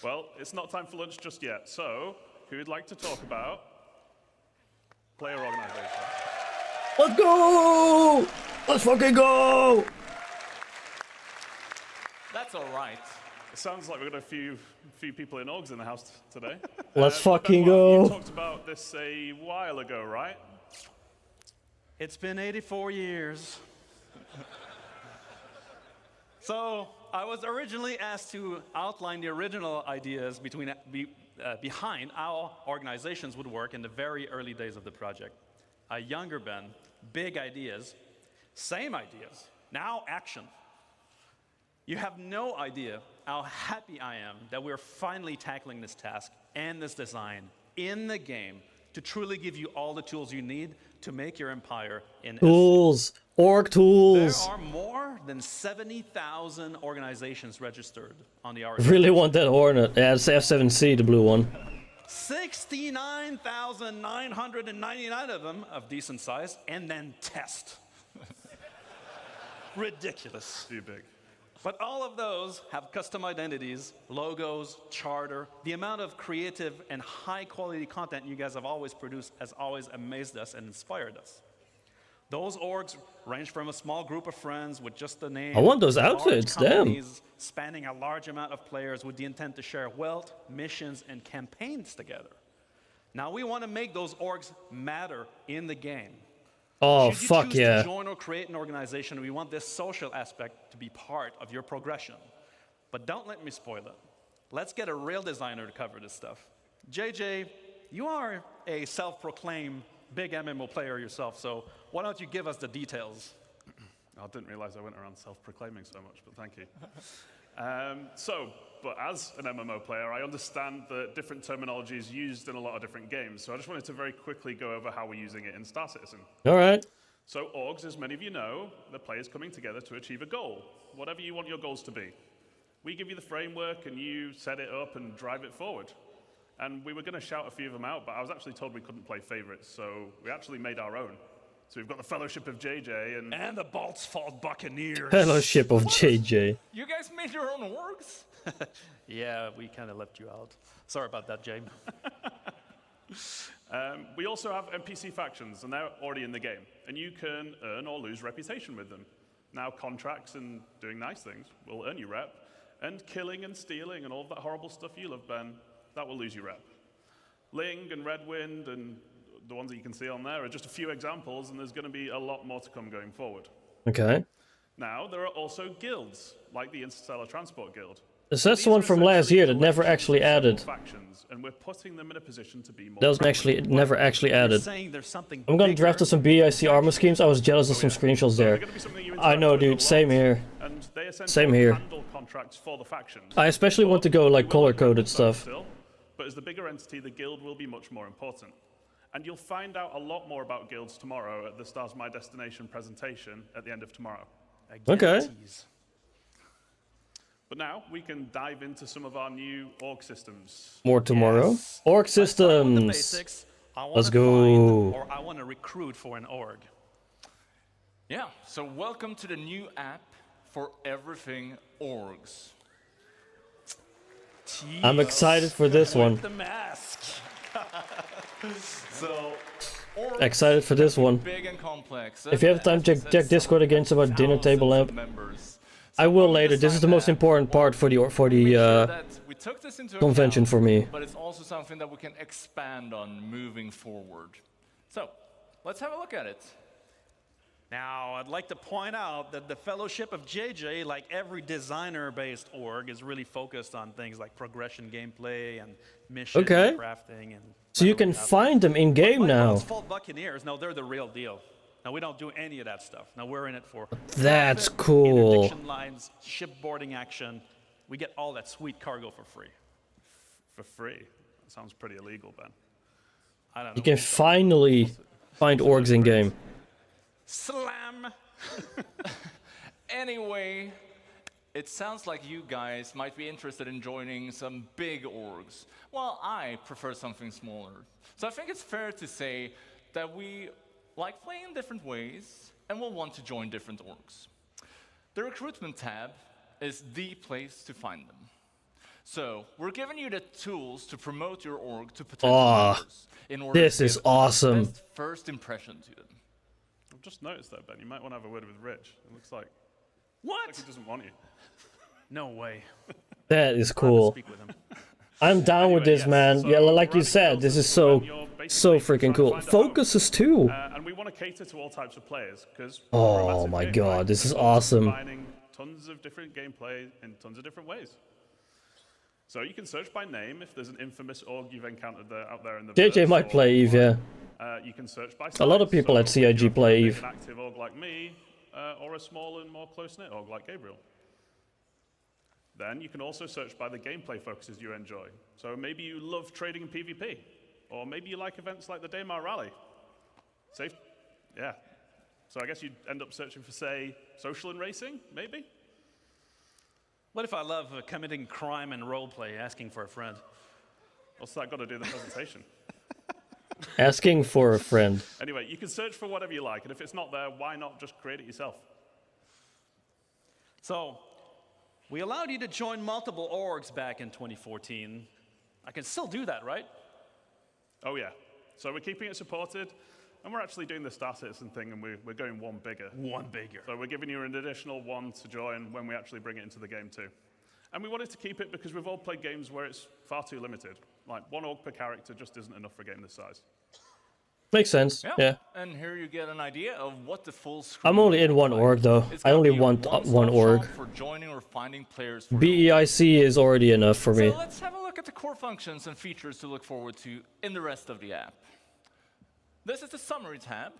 Well, it's not time for lunch just yet. So, who would like to talk about player organization? Let's go! Let's fucking go! That's all right. It sounds like we've got a few people in orgs in the house today. Let's fucking Benoit, go! You talked about this a while ago, right? It's been 84 years. So I was originally asked to outline the original ideas behind how organizations would work in the very early days of the project. A younger Ben, big ideas, same ideas, now action. You have no idea how happy I am that we're finally tackling this task and this design in the game to truly give you all the tools you need to make your empire in Tools! Org tools! There are more than 70,000 organizations registered on the RE. Really want that Hornet. Yeah, it's F7C, the blue one. 69,999 of them of decent size, and then test. Ridiculous. Too big. But all of those have custom identities, logos, charter. The amount of creative and high-quality content you guys have always produced has always amazed us and inspired us. Those orgs range from a small group of friends with just the name. I want those to large outfits, damn. companies spanning a large amount of players with the intent to share wealth, missions, and campaigns together. Now we want to make those orgs matter in the game. Oh, Should you fuck choose yeah. to join or create an organization, we want this social aspect to be part of your progression. But don't let me spoil it. Let's get a real designer to cover this stuff. JJ, you are a self-proclaimed big MMO player yourself, so why don't you give us the details? I didn't realize I went around self-proclaiming so much, but thank you. But as an MMO player, I understand that different terminology is used in a lot of different games, so I just wanted to very quickly go over how we're using it in Star Citizen. All right. So orgs, as many of you know, the players coming together to achieve a goal, whatever you want your goals to be. We give you the framework and you set it up and drive it forward. And we were going to shout a few of them out, but I was actually told we couldn't play favorites, so we actually made our own. So we've got the Fellowship of JJ and the Balt's Fault Buccaneers. Fellowship of JJ. You guys made your own orgs? Yeah, we kind of left you out. Sorry about that, James. We also have NPC factions, and they're already in the game. And you can earn or lose reputation with them. Now, contracts and doing nice things will earn you rep. And killing and stealing and all of that horrible stuff you love, Ben, that will lose you rep. Ling and Redwind and the ones that you can see on there are just a few examples, and there's going to be a lot more to come going forward. Okay. Now, there are also guilds, like the Interstellar Transport Guild. That's the one from last year that never actually added. Factions, and we're putting them in a position to be more. That was actually never actually added. Saying there's something I'm gonna draft bigger. some BEIC armor schemes. I was jealous of some screenshots there. I know, dude. Same here. And they essentially Same here. handle contracts for the factions. I especially want to go like color-coded stuff. Still, but as the bigger entity, the guild will be much more important. And you'll find out a lot more about guilds tomorrow at the Stars My Destination presentation at the end of tomorrow. Okay. But now we can dive into some of our new org systems. More tomorrow. Yes. Org Let's start with the systems. basics. I wanna Let's go. find, or I want to recruit for an org. Yeah, so welcome to the new app for everything orgs. I'm excited for this one. The mask. So, orgs Excited for this one. big and complex. If you have time, check Discord again about dinner table lamp. Members. I will later. This is the most important part for the We took this into convention account, for me. But it's also something that we can expand on moving forward. So, let's have a look at it. Now, I'd like to point out that the Fellowship of JJ, like every designer-based org, is really focused on things like progression gameplay and mission Okay. and crafting. And So you can find them in game now. Fault Buccaneers, no, they're the real deal. Now, we don't do any of that stuff. Now, we're in it for That's profit, cool. interdiction lines, shipboarding action. We get all that sweet cargo for free. For free? That sounds pretty illegal, Ben. I don't know. You can finally find orgs in game. Slam! Anyway, it sounds like you guys might be interested in joining some big orgs. Well, I prefer something smaller. So I think it's fair to say that we like playing in different ways and will want to join different orgs. The recruitment tab is the place to find them. So we're giving you the tools to promote your org to potential members in order this to is give awesome. the best first impression to them. I've just noticed that, Ben. You might want to have a word with Rich. It looks like, What? he doesn't want you. No way. That is I'll have to cool. speak with him. I'm down with this, man. So Yeah, like you running said, this is filters so when you're basically so freaking trying to cool. find a home. Focuses too. And we want to cater to all types of players because. Oh my god, this is awesome. Combining tons of different gameplay in tons of different ways. So you can search by name if there's an infamous org you've encountered out there in the. JJ verse, might or- play Eve, yeah. You can search by A lot of size. people So at CIG if you're play a big Eve. and active org like me, or a small and more close-knit org like Gabriel. Then you can also search by the gameplay focuses you enjoy. So maybe you love trading in PvP, or maybe you like events like the Daymar Rally. Safe, yeah. So I guess you'd end up searching for, say, social and racing, maybe? What if I love committing crime and roleplay, asking for a friend? What's that got to do with the presentation? Asking for a friend. Anyway, you can search for whatever you like, and if it's not there, why not just create it yourself? So, we allowed you to join multiple orgs back in 2014. I can still do that, right? Oh yeah. So we're keeping it supported, and we're actually doing the Star Citizen thing, and we're going one bigger. One bigger. So we're giving you an additional one to join when we actually bring it into the game too. And we wanted to keep it because we've all played games where it's far too limited. Like one org per character just isn't enough for a game this size. Makes sense, yeah. And here you get an idea of what the full screen I'm only in one org though. It's I gonna only be a want one-stop one org. shop for joining or finding players for BEIC is already enough for me. So let's have a look at the core functions and features to look forward to in the rest of the app. This is the summary tab.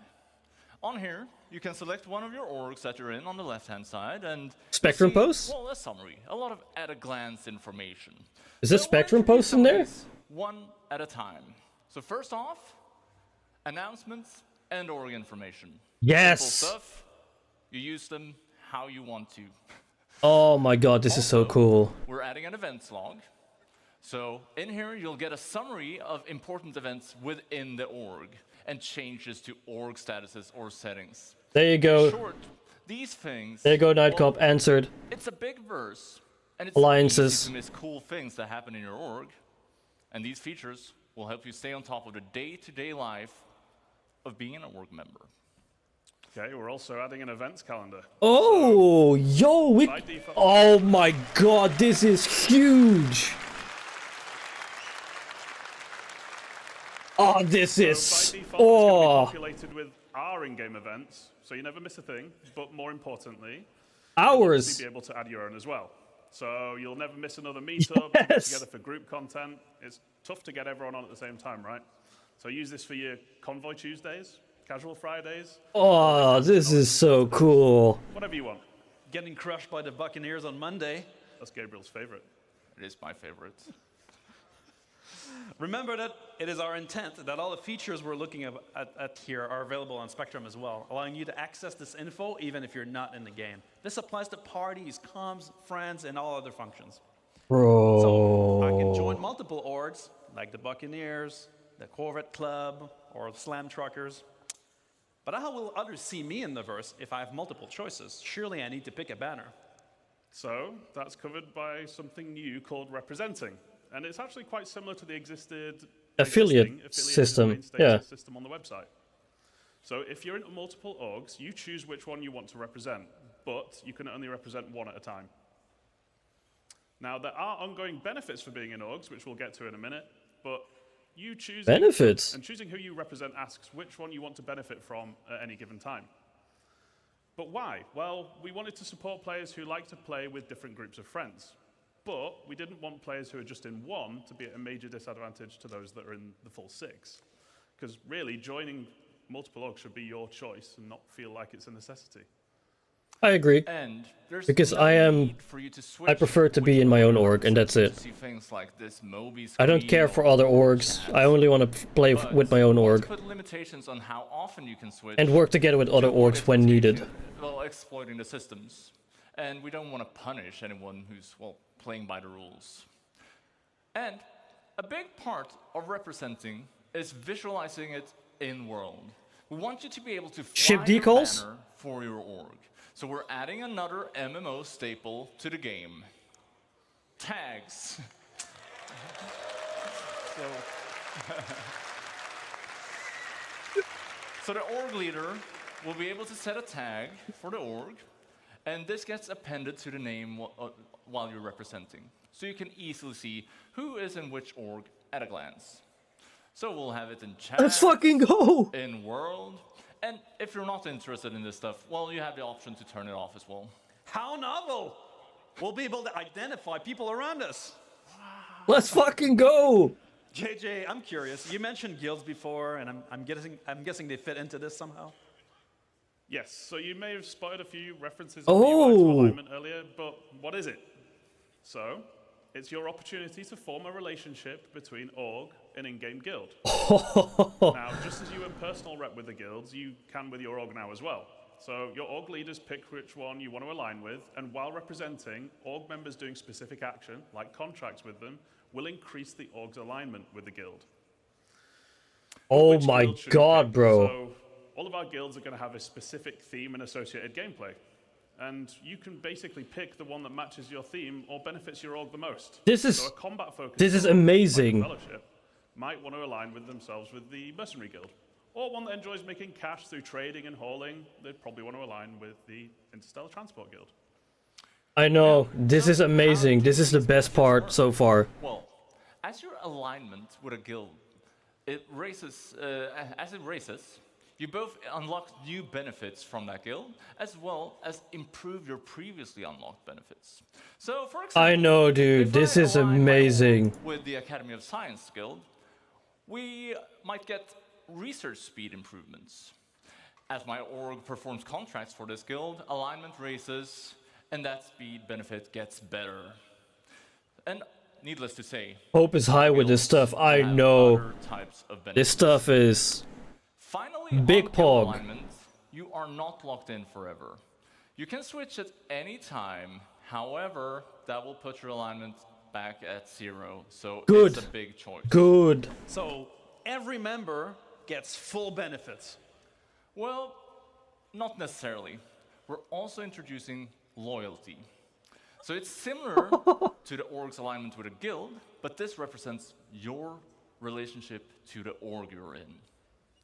On here, you can select one of your orgs that you're in on the left-hand side and Spectrum see, posts? Well, a summary, a lot of at-a-glance information. Is this Spectrum posts in there? One at a time. So first off, announcements and org information. Yes! Simple stuff. You use them how you want to. Oh my god, this is so cool. We're adding an events log. So in here, you'll get a summary of important events within the org and changes to org statuses or settings. There you go. In short, these things. There you go, Nightcop, answered. It's a big verse, and it's Alliances. easy to miss cool things that happen in your org. And these features will help you stay on top of the day-to-day life of being an org member. Okay, we're also adding an events calendar. Oh, yo, we... by default- Oh my god, this is huge. Oh, this So is... by default, it's going to be Oh, populated with our in-game events, so you never miss a thing. But more importantly, hours. you'll be able to add your own as well. So you'll never miss another meetup to get together for group content. It's tough to get everyone on at the same time, right? So use this for your Convoy Tuesdays, Casual Fridays. Oh, this is so cool. Whatever you want. Getting crushed by the Buccaneers on Monday. That's Gabriel's favorite. It is my favorite. Remember that it is our intent that all the features we're looking at here are available on Spectrum as well, allowing you to access this info even if you're not in the game. This applies to parties, comms, friends, and all other functions. Bro. So I can join multiple orgs, like the Buccaneers, the Corvette Club, or the Slam Truckers. But how will others see me in the verse if I have multiple choices? Surely I need to pick a banner. So that's covered by something new called representing. And it's actually quite similar to the affiliate system. Yeah. System on the website. So if you're into multiple orgs, you choose which one you want to represent, but you can only represent one at a time. Now, there are ongoing benefits for being in orgs, which we'll get to in a minute, but you choose benefits. And choosing who you represent asks which one you want to benefit from at any given time. But why? Well, we wanted to support players who like to play with different groups of friends. But we didn't want players who are just in one to be at a major disadvantage to those that are in the full 6. Because really, joining multiple orgs should be your choice and not feel like it's a necessity. I agree. And there's because no need for you to switch I prefer to be in my own org, and that's it. See things like this Moby I don't care for other orgs. I only want to play with my own org. Put limitations on how often you can switch. And work together with other orgs when needed. Well, exploiting the systems. And we don't want to punish anyone who's, well, playing by the rules. And a big part of representing is visualizing it in-world. We want you to be able to fly your banner for your org. So we're adding another MMO staple to the game. Tags. So the org leader will be able to set a tag for the org, and this gets appended to the name while you're representing. So you can easily see who is in which org at a glance. So we'll have it in chat. Let's fucking go! In world. And if you're not interested in this stuff, well, you have the option to turn it off as well. How novel! We'll be able to identify people around us. Let's fucking go! JJ, I'm curious. You mentioned guilds before, and I'm guessing they fit into this somehow. Yes, so you may have spotted a few references to alignment earlier, but what is it? So, it's your opportunity to form a relationship between org and in-game guild. Now, just as you in personal rep with the guilds, you can with your org now as well. So your org leaders pick which one you want to align with, and while representing, org members doing specific action, like contracts with them, will increase the org's alignment with the guild. Oh my god, bro. So all of our guilds are going to have a specific theme and associated gameplay. And you can basically pick the one that matches your theme or benefits your org the most. This is so a combat focus. This is amazing. Like Fellowship might want to align with themselves with the Mercenary Guild. Or one that enjoys making cash through trading and hauling, they'd probably want to align with the Interstellar Transport Guild. I know, this is amazing. This is the best part so far. Well, as your alignment with a guild, it raises, you both unlock new benefits from that guild, as well as improve your previously unlocked benefits. So, for example, I know, dude, this is amazing. With the Academy of Science Guild, we might get research speed improvements. As my org performs contracts for this guild, alignment raises, and that speed benefit gets better. And needless to say, hope is high with this stuff. I know. This stuff is finally, big pog. Alignment, you are not locked in forever. You can switch at any time. However, that will put your alignment back at 0. So good. It's a big choice. Good. So every member gets full benefits. Well, not necessarily. We're also introducing loyalty. So it's similar to the org's alignment with a guild, but this represents your relationship to the org you're in.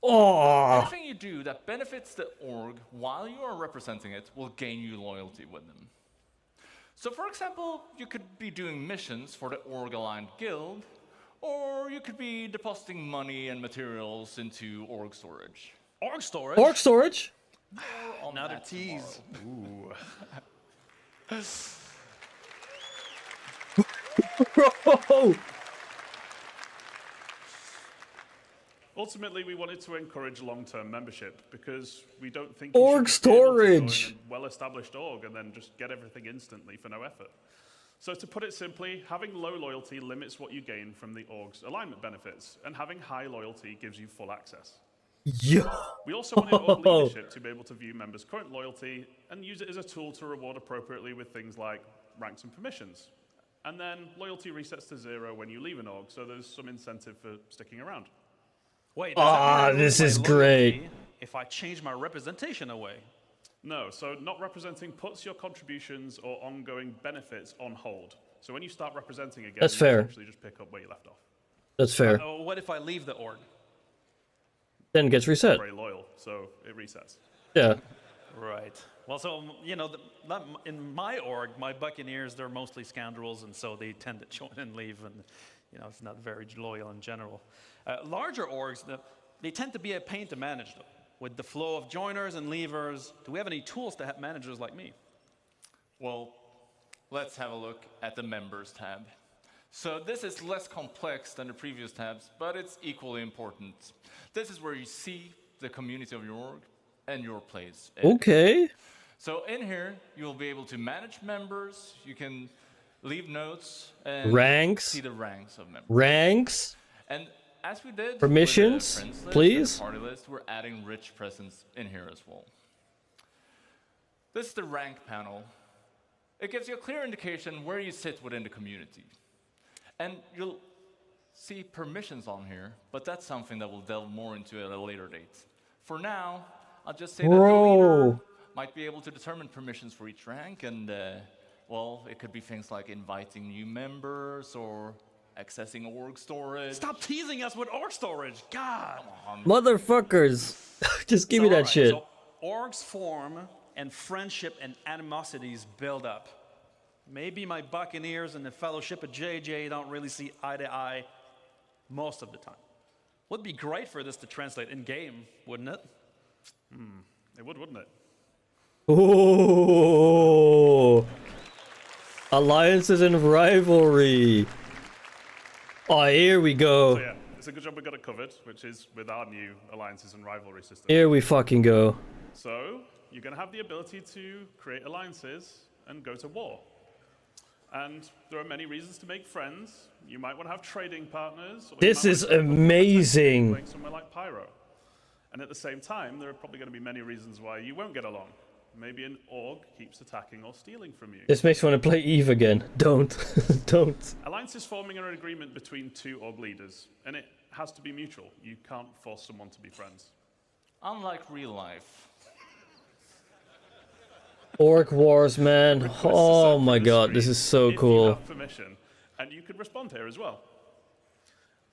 Oh. Anything you do that benefits the org while you are representing it will gain you loyalty with them. So for example, you could be doing missions for the org-aligned guild, or you could be depositing money and materials into org storage. Org storage? Org storage? Another tease. Ooh. Bro! Ultimately, we wanted to encourage long-term membership because we don't think Org you should just be able to storage. join a well-established org and then just get everything instantly for no effort. So to put it simply, having low loyalty limits what you gain from the org's alignment benefits, and having high loyalty gives you full access. Yo. We also wanted org leadership to be able to view members' current loyalty and use it as a tool to reward appropriately with things like ranks and permissions. And then loyalty resets to 0 when you leave an org, so there's some incentive for sticking around. Wait, does that mean I lose this my is loyalty great. if I change my representation away? No, so not representing puts your contributions or ongoing benefits on hold. So when you start representing again, That's you fair. essentially just pick up where you left off. That's fair. What if I leave the org? Then it gets reset. Very loyal, so it resets. Yeah. Right. Well, so, you know, in my org, my Buccaneers, they're mostly scoundrels, and so they tend to join and leave, and, you know, it's not very loyal in general. Larger orgs, they tend to be a pain to manage, though. With the flow of joiners and leavers, do we have any tools to help managers like me? Well, let's have a look at the Members tab. So this is less complex than the previous tabs, but it's equally important. This is where you see the community of your org and your place. Okay. So in here, you'll be able to manage members, you can leave notes, and Ranks. see the ranks of members. Ranks. And as we did Permissions, with the friends list please. and the party list, we're adding rich presence in here as well. This is the rank panel. It gives you a clear indication where you sit within the community. And you'll see permissions on here, but that's something that we'll delve more into at a later date. For now, I'll just say that the leader might be able to determine permissions for each rank, and well, it could be things like inviting new members or accessing org storage. Stop teasing us with org storage, God! Motherfuckers. Just give me that alright, shit. So orgs form, and friendship and animosities build up. Maybe my Buccaneers and the Fellowship of JJ don't really see eye to eye most of the time. Would be great for this to translate in-game, wouldn't it? It would, wouldn't it? Oh. Alliances and rivalry. Oh, here we go. So yeah, it's a good job we got it covered, which is with our new alliances and rivalry system. Here we fucking go. So you're going to have the ability to create alliances and go to war. And there are many reasons to make friends. You might want to have trading partners. Or This you might is want to amazing. playing somewhere like Pyro. And at the same time, there are probably going to be many reasons why you won't get along. Maybe an org keeps attacking or stealing from you. This makes me want to play Eve again. Don't. Don't. Alliance is forming an agreement between two org leaders, and it has to be mutual. You can't force someone to be friends. Unlike real life. Orc Wars, man. Oh my god, this is so If you cool. have permission, and you could respond here as well.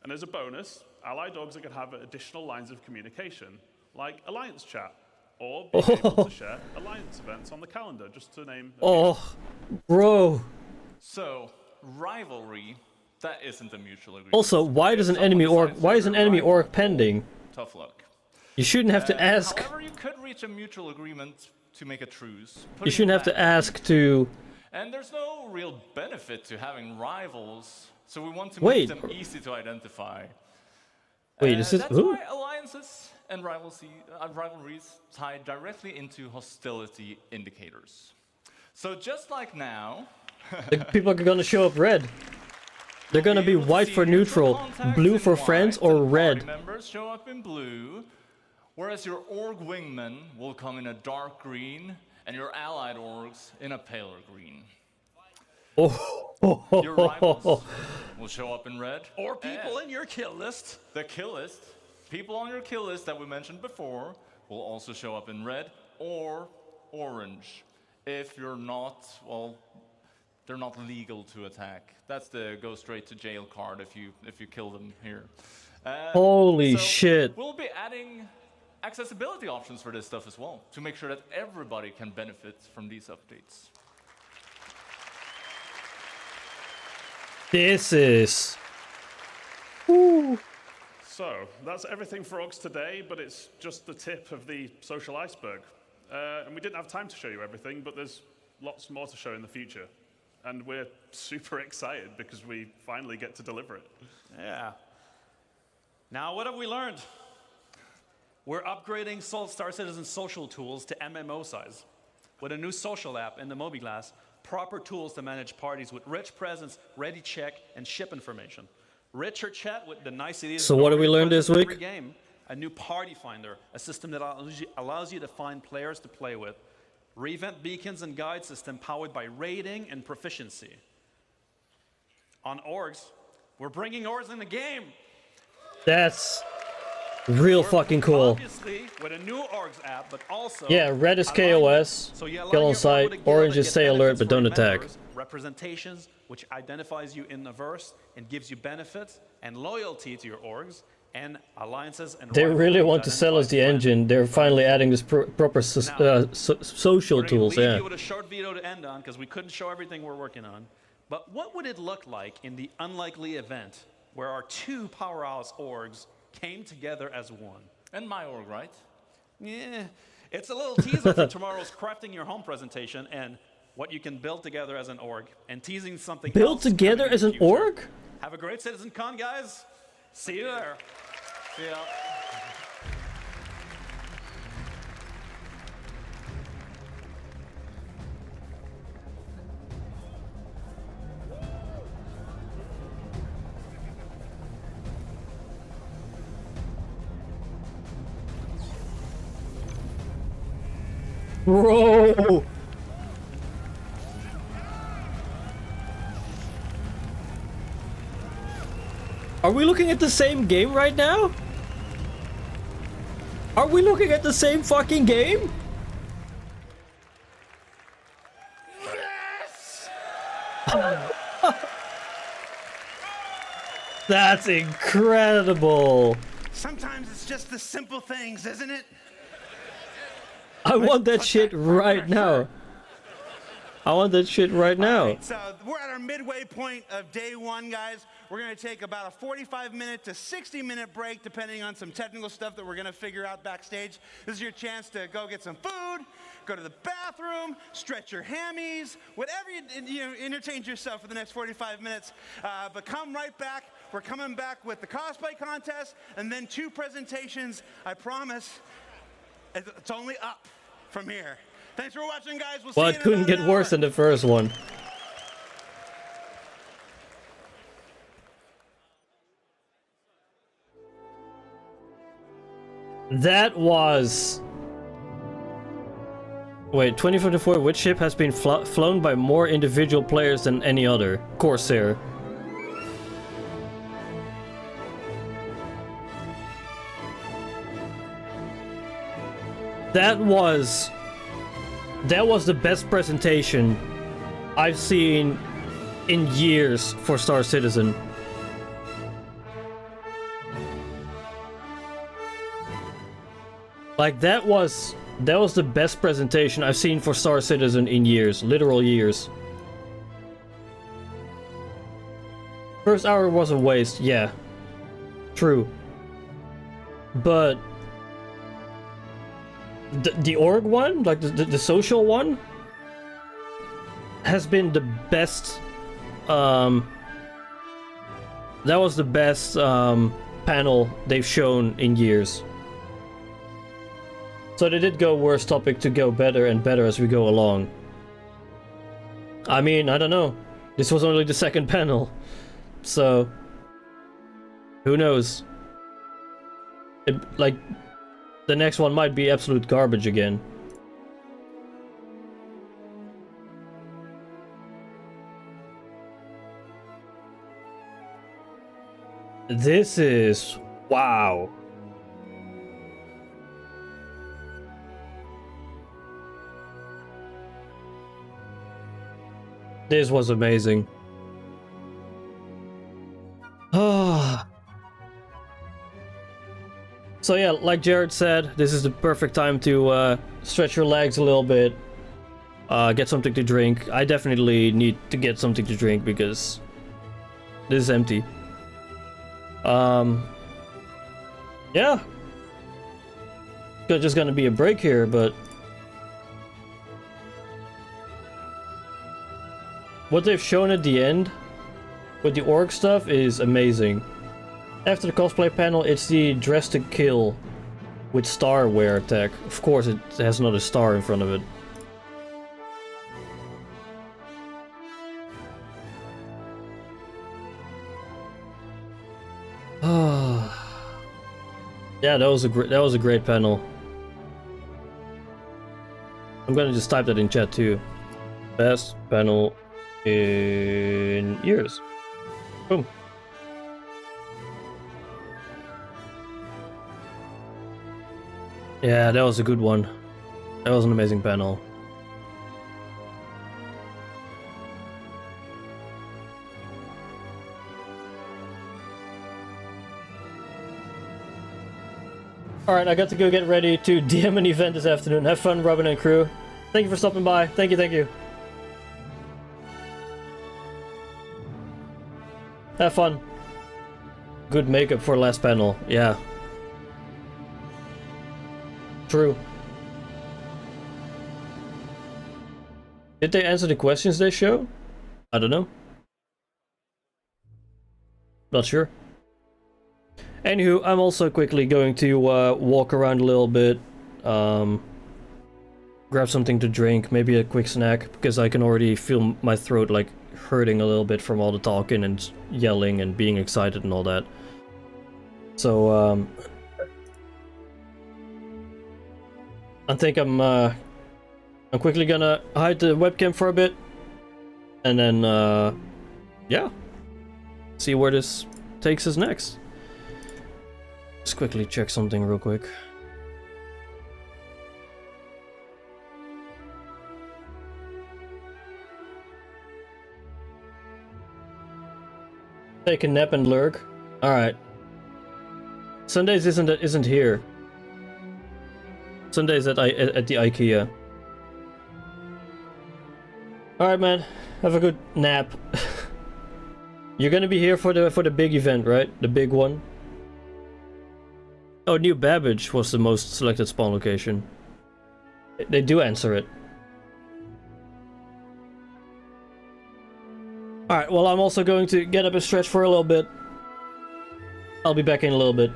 And as a bonus, allied orgs are going to have additional lines of communication, like Alliance Chat, or being able to share Alliance events on the calendar, just to name a few. Oh, bro. So, rivalry, that isn't a mutual agreement. Also, why does an enemy orc? Why is an enemy orc pending? Tough luck. You shouldn't have to ask. However, you could reach a mutual agreement to make a truce. You shouldn't have to ask to. And there's no real benefit to having rivals, so we want to Wait. make them easy to identify. Wait, this is that's who? why alliances and rivalries tie directly into hostility indicators. So just like now, The people are gonna show up red. They're gonna be white for neutral, blue for friends, or red. members show up in blue, whereas your org wingman will come in a dark green, and your allied orgs in a paler green. Oh. Your rivals will show up in red. Or people in your kill list. The kill list, people on your kill list that we mentioned before, will also show up in red or orange. If you're not, well, they're not legal to attack. That's the go straight to jail card if you kill them here. Holy so shit. We'll be adding accessibility options for this stuff as well, to make sure that everybody can benefit from these updates. This is. Woo. So, that's everything for orgs today, but it's just the tip of the social iceberg. And we didn't have time to show you everything, but there's lots more to show in the future. And we're super excited because we finally get to deliver it. Yeah. Now, what have we learned? We're upgrading Star Citizen social tools to MMO size. With a new social app in the MobiGlass, proper tools to manage parties with rich presence, ready check, and ship information. Richer chat with the niceties. So what did we learn this week? Every game, a new party finder, a system that allows you to find players to play with. Revamped beacons and guide system powered by rating and proficiency. On orgs, we're bringing orgs in the game. That's real fucking cool. Obviously, with a new orgs app, but also Yeah, red is KOS, kill on sight, orange is stay alert but don't attack. Representations, which identifies you in the verse and gives you benefits and loyalty to your orgs, and alliances and They really want to sell us the engine. They're finally adding this proper social tools. Leave Yeah. you with a short video to end on because we couldn't show everything we're working on. But what would it look like in the unlikely event where our two powerhouse orgs came together as one? And my org, right? Yeah, it's a little teaser for tomorrow's crafting your home presentation and what you can build together as an org, and teasing something Build else together coming in as the an future. org? Have a great CitizenCon, guys. See you there. See ya. Bro! Are we looking at the same game right now? Are we looking at the same fucking game? That's incredible. Sometimes it's just the simple things, isn't it? I want that shit right now. I want that shit right now. Right, so we're at our midway point of day one, guys. We're going to take about a 45-minute to 60-minute break, depending on some technical stuff that we're going to figure out backstage. This is your chance to go get some food, go to the bathroom, stretch your hammies, whatever you entertain yourself for the next 45 minutes. But come right back. We're coming back with the cosplay contest and then 2 presentations. I promise it's only up from here. Thanks for watching, guys. We'll Well, see you it in couldn't about get an worse hour. than the first one. That was... Wait, 2044, which ship has been flown by more individual players than any other? Corsair. That was the best presentation I've seen in years for Star Citizen. Like that was the best presentation I've seen for Star Citizen in years, literal years. First hour was a waste, yeah. True. But the org one, like the social one, has been the best. That was the best panel they've shown in years. So they did go worst topic to go better and better as we go along. I mean, I don't know. This was only the second panel, so who knows? Like, the next one might be absolute garbage again. This is... wow. This was amazing. Ah. So yeah, like Jared said, this is the perfect time to stretch your legs a little bit, get something to drink. I definitely need to get something to drink because this is empty. Yeah. It's just gonna be a break here, but what they've shown at the end with the orc stuff is amazing. After the cosplay panel, it's the dress to kill with star wear attack. Of course, it has another star in front of it. Yeah, that was a great panel. I'm gonna just type that in chat too. Best panel in years. Boom. Yeah, that was a good one. That was an amazing panel. Alright, I got to go get ready to DM an event this afternoon. Have fun, Robin and crew. Thank you for stopping by. Thank you, thank you. Have fun. Good makeup for last panel, yeah. True. Did they answer the questions they show? I don't know. Not sure. Anywho, I'm also quickly going to walk around a little bit, grab something to drink, maybe a quick snack, because I can already feel my throat like hurting a little bit from all the talking and yelling and being excited and all that. So I think I'm quickly gonna hide the webcam for a bit, and then yeah, see where this takes us next. Just quickly check something real quick. Take a nap and lurk. All right. Sundays isn't here. Sundays at the IKEA. All right, man. Have a good nap. You're gonna be here for the big event, right? The big one. Oh, New Babbage was the most selected spawn location. They do answer it. Alright, well, I'm also going to get up and stretch for a little bit. I'll be back in a little bit.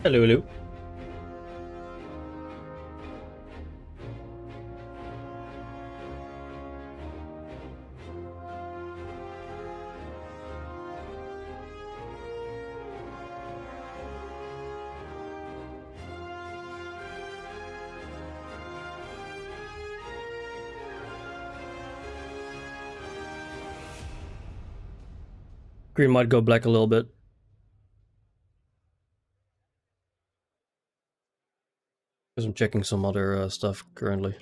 Hello, hello. Screen might go black a little bit. Because I'm checking some other stuff currently.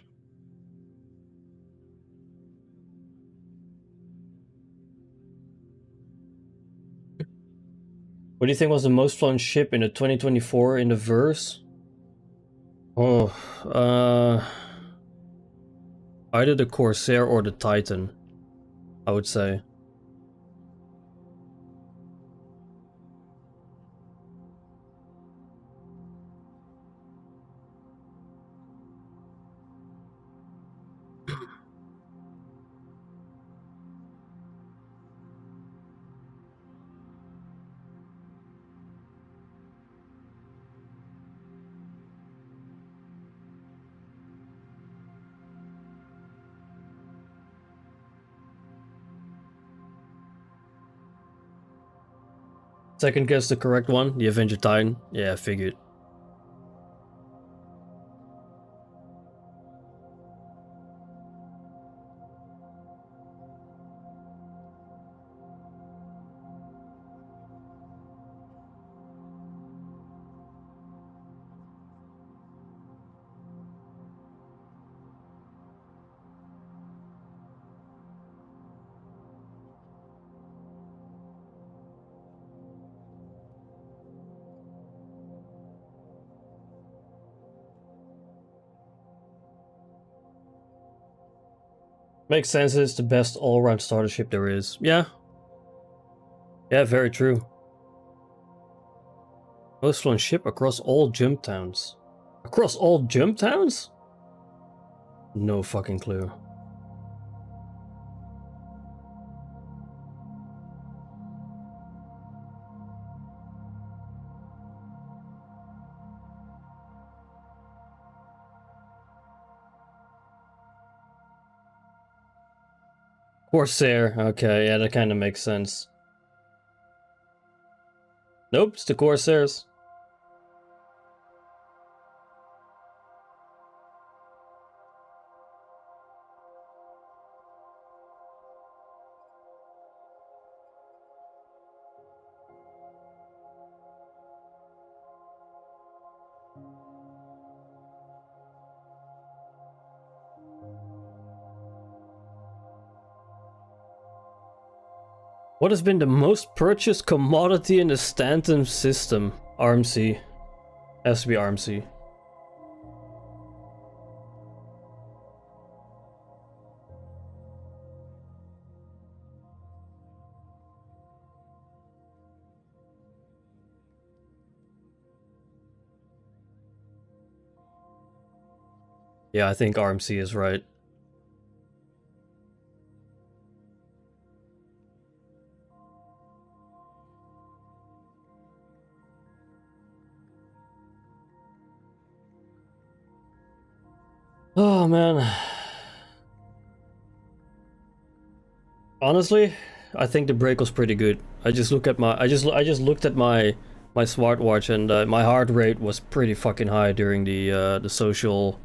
What do you think was the most fun ship in the 2024 in the verse? Oh, either the Corsair or the Titan, I would say. Second guess the correct one, the Avenger Titan. Yeah, I figured. Makes sense, it's the best all-round starter ship there is. Yeah. Yeah, very true. Most fun ship across all jump towns. Across all jump towns? No fucking clue. Corsair, okay, yeah, that kind of makes sense. Nope, it's the Corsairs. What has been the most purchased commodity in the Stanton system? RMC. Has to be RMC. Yeah, I think RMC is right. Oh man. Honestly, I think the break was pretty good. I just looked at my looked at my smartwatch and my heart rate was pretty fucking high during the social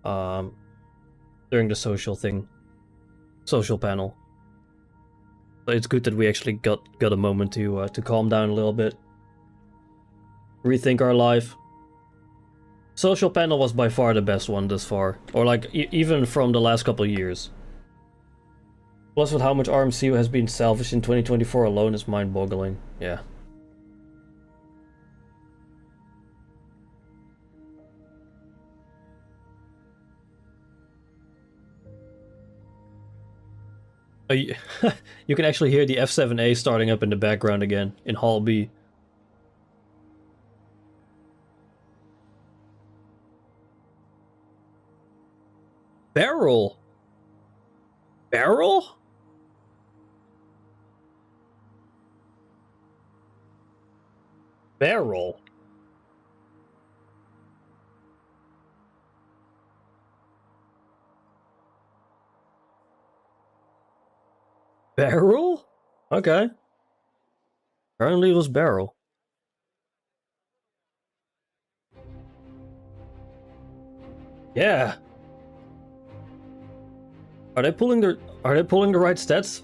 during the social panel. So it's good that we actually got a moment to calm down a little bit, rethink our life. Social panel was by far the best one thus far, or like even from the last couple of years. Plus with how much RMC has been salvaged in 2024 alone is mind-boggling. Yeah. You can actually hear the F7A starting up in the background again in Hall B. Barrel? Barrel? Barrel? Barrel? Okay. Apparently it was barrel. Yeah. Are they pulling the right stats?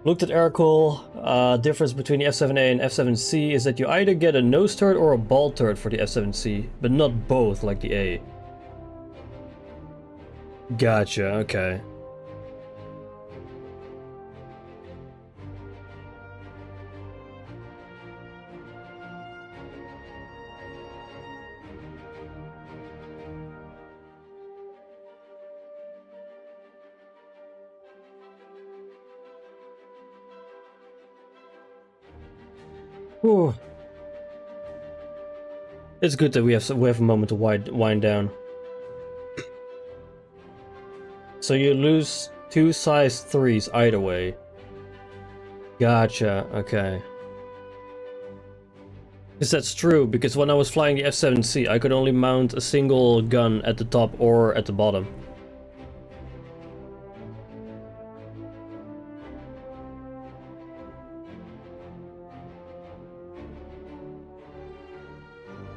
Looked at Oracle. Difference between the F7A and F7C is that you either get a nose turret or a ball turret for the F7C, but not both like the A. Gotcha, okay. Whew. It's good that we have a moment to wind down. So you lose 2 size 3s either way. Gotcha, okay. Because that's true, because when I was flying the F7C, I could only mount a single gun at the top or at the bottom.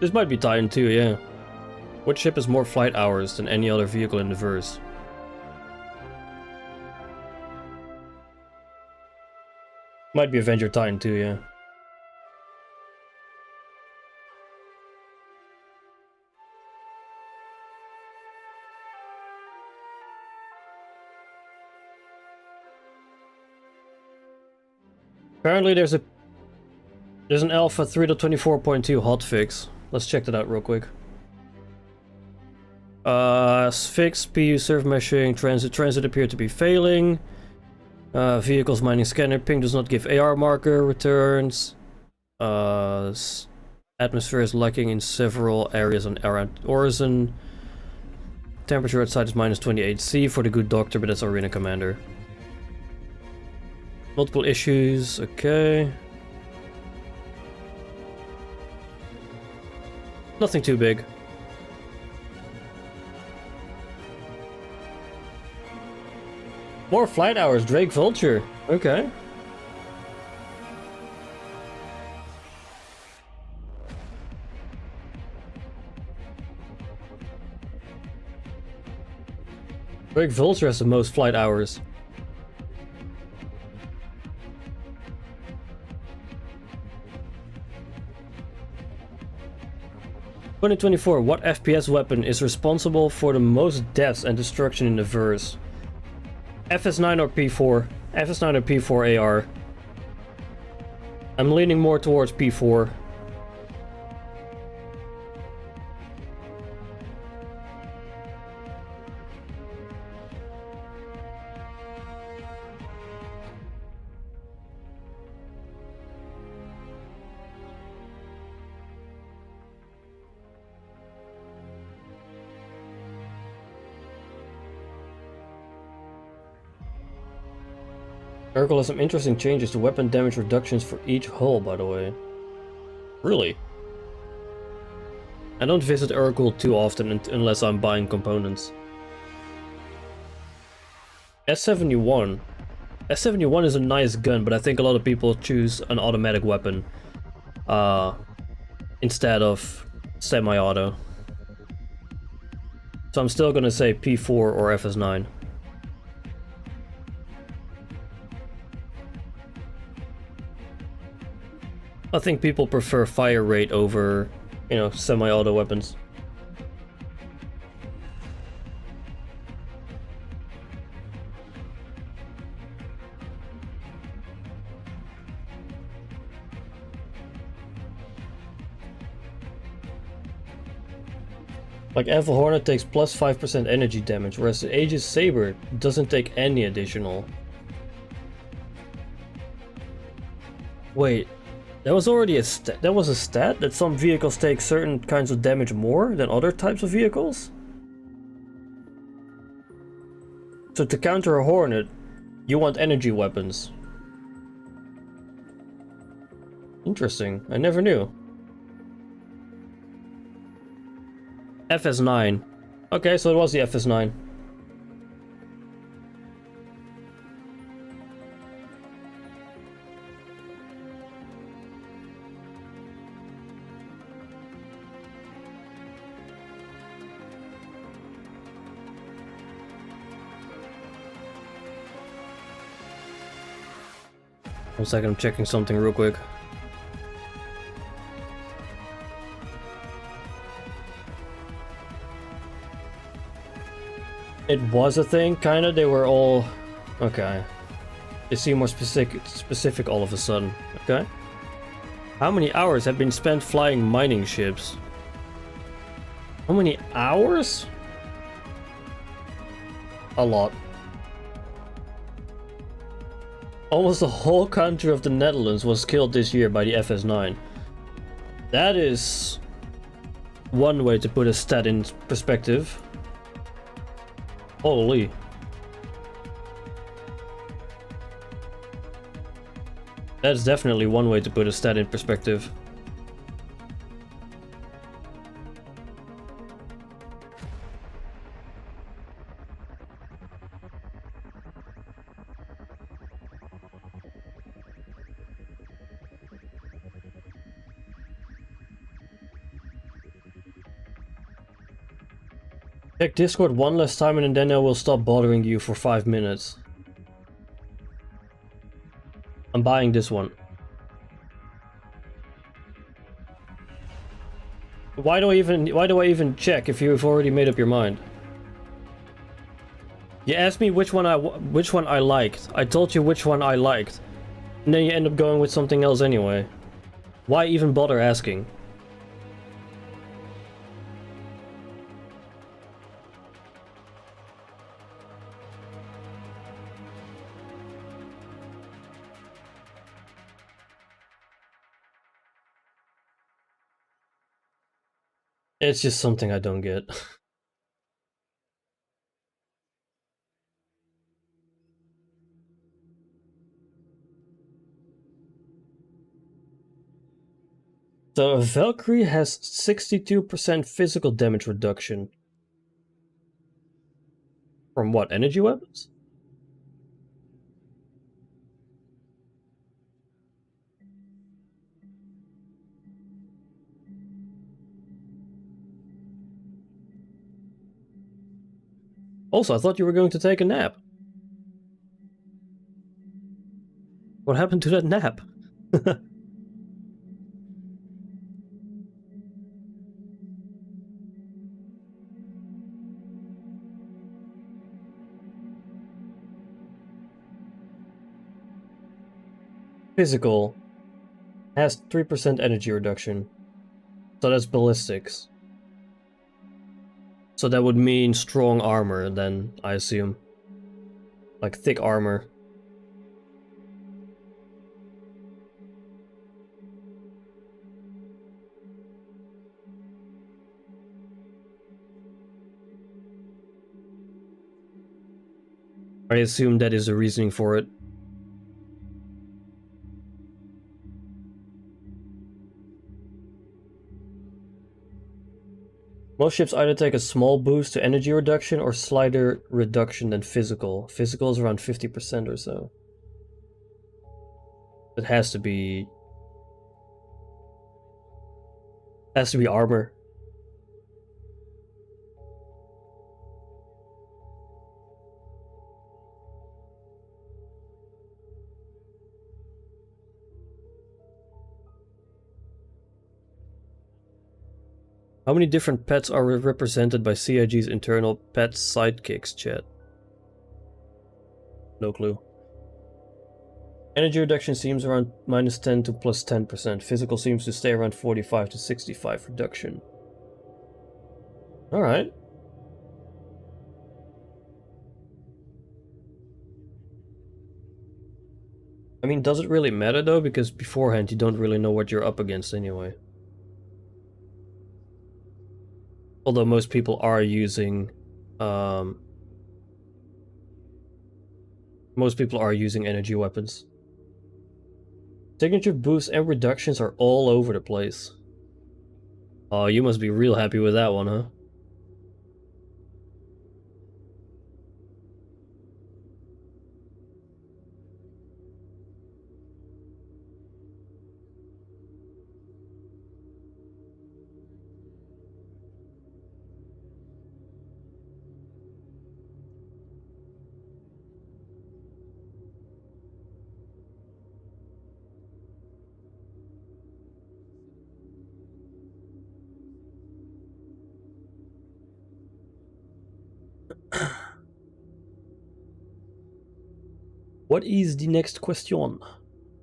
This might be Titan 2, yeah. What ship has more flight hours than any other vehicle in the verse? Might be Avenger Titan 2, yeah. Apparently there's an alpha 3.24.2 hotfix. Let's check that out real quick. Fix, PU surf meshing, transit appear to be failing. Vehicles mining scanner, ping does not give AR marker returns. Atmosphere is lacking in several areas around Horizon. Temperature outside is -28°C for the good doctor, but that's Arena Commander. Multiple issues, okay. Nothing too big. More flight hours, Drake Vulture. Okay. Drake Vulture has the most flight hours. (2024) What FPS weapon is responsible for the most deaths and destruction in the verse? FS9 or P4? FS9 or P4 AR? I'm leaning more towards P4. Oracle has some interesting changes to weapon damage reductions for each hull, by the way. Really? I don't visit Oracle too often unless I'm buying components. S71. S71 is a nice gun, but I think a lot of people choose an automatic weapon instead of semi-auto. So I'm still gonna say P4 or FS9. I think people prefer fire rate over, you know, semi-auto weapons. Like Evil Hornet takes plus 5% energy damage, whereas the Aegis Saber doesn't take any additional. Wait. That was already a stat that some vehicles take certain kinds of damage more than other types of vehicles? So to counter a Hornet, you want energy weapons. Interesting, I never knew. FS9. Okay, so it was the FS9. 1 second, I'm checking something real quick. It was a thing, kinda. They were all... Okay. They seem more specific all of a sudden. Okay. How many hours have been spent flying mining ships? How many hours? A lot. Almost the whole country of the Netherlands was killed this year by the FS9. That is one way to put a stat in perspective. Holy. That's definitely one way to put a stat in perspective. Check Discord one last time and then I will stop bothering you for 5 minutes. I'm buying this one. Why do I even check if you've already made up your mind? You asked me which one I liked. I told you which one I liked. And then you end up going with something else anyway. Why even bother asking? It's just something I don't get. So a Valkyrie has 62% physical damage reduction. From what, energy weapons? Also, I thought you were going to take a nap. What happened to that nap? Physical has 3% energy reduction. So that's ballistics. So that would mean strong armor then, I assume. Like thick armor. I assume that is the reasoning for it. Most ships either take a small boost to energy reduction or slighter reduction than physical. Physical is around 50% or so. It has to be armor. How many different pets are represented by CIG's internal pet sidekicks chat? No clue. Energy reduction seems around -10 to +10%. Physical seems to stay around 45 to 65 reduction. Alright. I mean, does it really matter though? Because beforehand you don't really know what you're up against anyway. Although most people are using energy weapons. Signature boosts and reductions are all over the place. Oh, you must be real happy with that one, huh? What is the next question?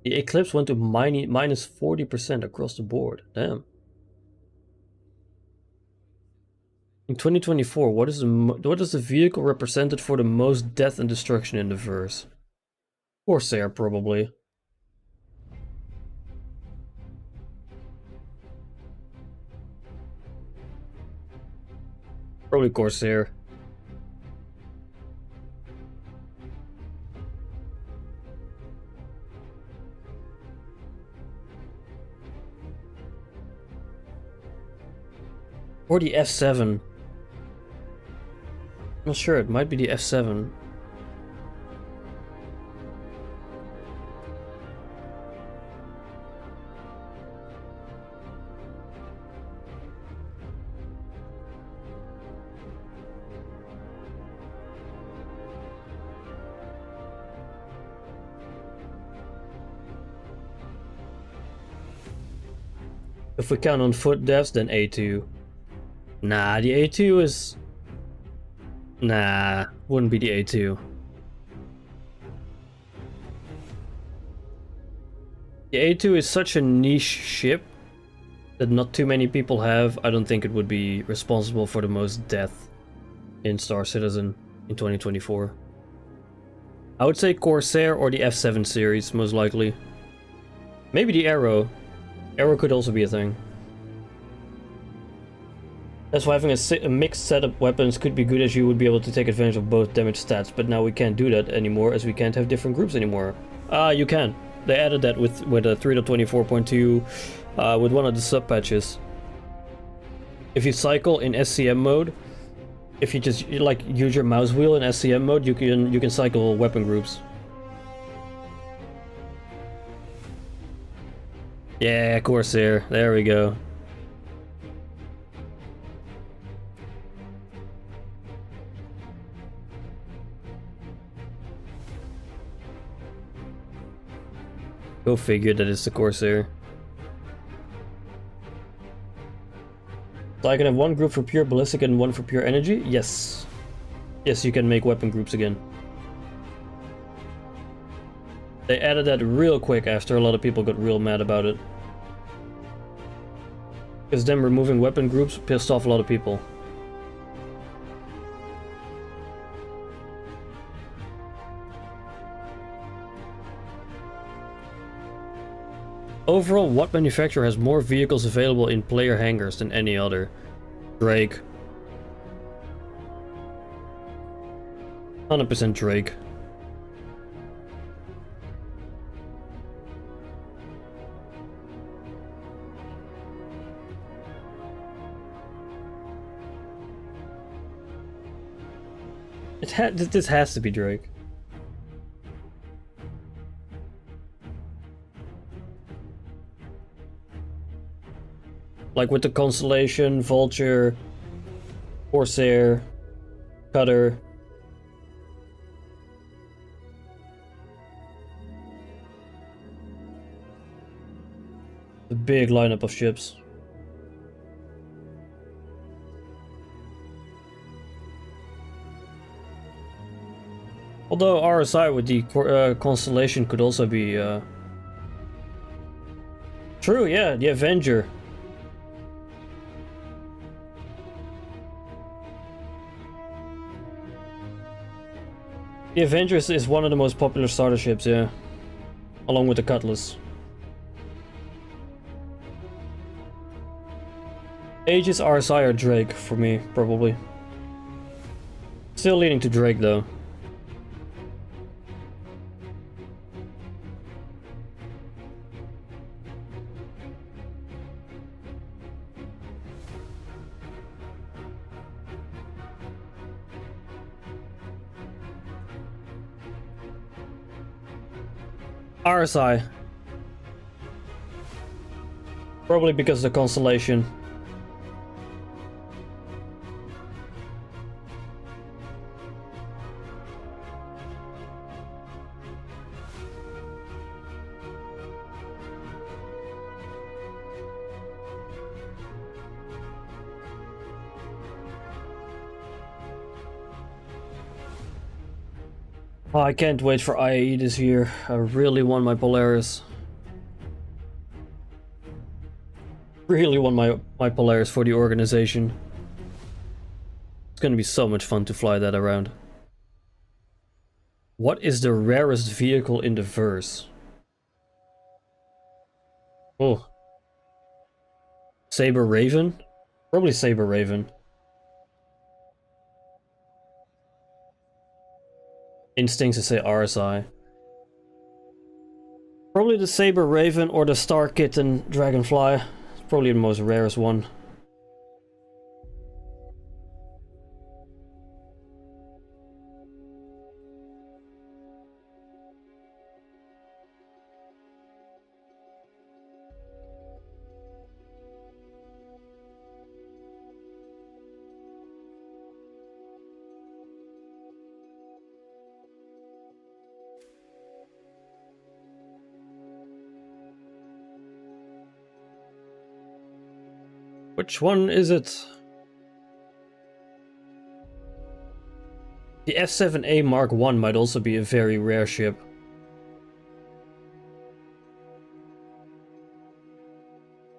The Eclipse went to minus 40% across the board. Damn. In 2024, what is the vehicle represented for the most death and destruction in the verse? Corsair, probably. Probably Corsair. Or the F7. Not sure, it might be the F7. If we count on foot deaths, then A2. Nah, the A2 is... Nah, wouldn't be the A2. The A2 is such a niche ship that not too many people have. I don't think it would be responsible for the most death in Star Citizen in 2024. I would say Corsair or the F7 series, most likely. Maybe the Arrow. Arrow could also be a thing. That's why having a mixed set of weapons could be good, as you would be able to take advantage of both damage stats, but now we can't do that anymore as we can't have different groups anymore. You can. They added that with a 3.24.2 with one of the sub patches. If you cycle in SCM mode, if you just like use your mouse wheel in SCM mode, you can cycle weapon groups. Yeah, Corsair. There we go. Go figure that it's the Corsair. So I can have one group for pure ballistic and one for pure energy? Yes. Yes, you can make weapon groups again. They added that real quick after a lot of people got real mad about it. Because them removing weapon groups pissed off a lot of people. Overall, what manufacturer has more vehicles available in player hangars than any other? Drake. 100% Drake. This has to be Drake. Like with the Constellation, Vulture, Corsair, Cutter. The big lineup of ships. Although RSI with the Constellation could also be... True, yeah, the Avenger. The Avenger is one of the most popular starter ships, yeah. Along with the Cutlass. Aegis, RSI, or Drake for me, probably. Still leaning to Drake though. RSI. Probably because of the Constellation. Oh, I can't wait for IAE this year. I really want my Polaris. Really want my Polaris for the organization. It's gonna be so much fun to fly that around. What is the rarest vehicle in the verse? Oh. Saber Raven? Probably Saber Raven. Instincts to say RSI. Probably the Saber Raven or the Star Kitten Dragonfly. It's probably the most rarest one. Which one is it? The F7A Mark I might also be a very rare ship.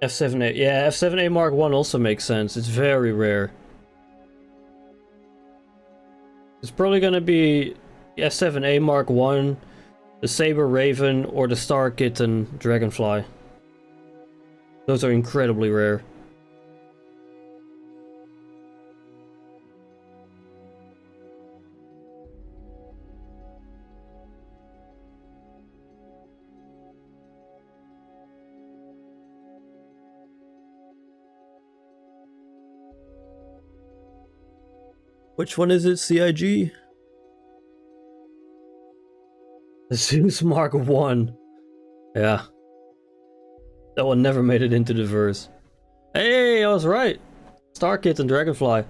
F7A, yeah, F7A Mark I also makes sense. It's very rare. It's probably gonna be the F7A Mark I, the Saber Raven, or the Star Kitten Dragonfly. Those are incredibly rare. Which one is it, CIG? The Zeus Mark I. Yeah. That one never made it into the verse. Hey, I was right! Star Kitten Dragonfly.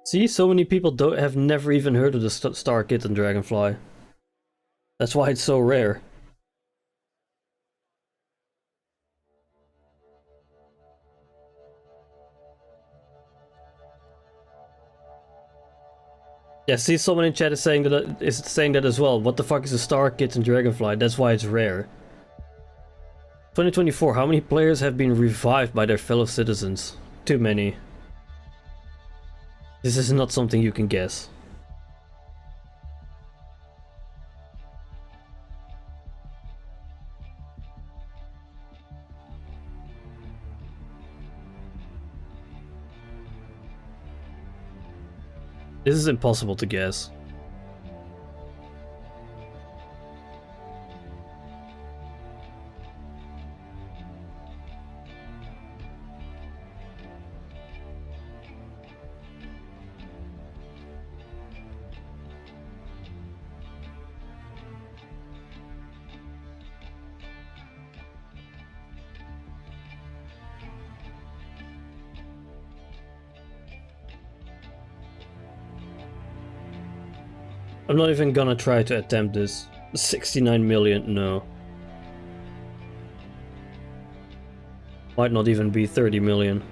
See, so many people have never even heard of the Star Kitten Dragonfly. That's why it's so rare. Yeah, see, someone in chat is saying that as well. What the fuck is a Star Kitten Dragonfly? That's why it's rare. 2024, how many players have been revived by their fellow citizens? Too many. This is not something you can guess. This is impossible to guess. I'm not even gonna try to attempt this. 69 million, no. Might not even be 30 million.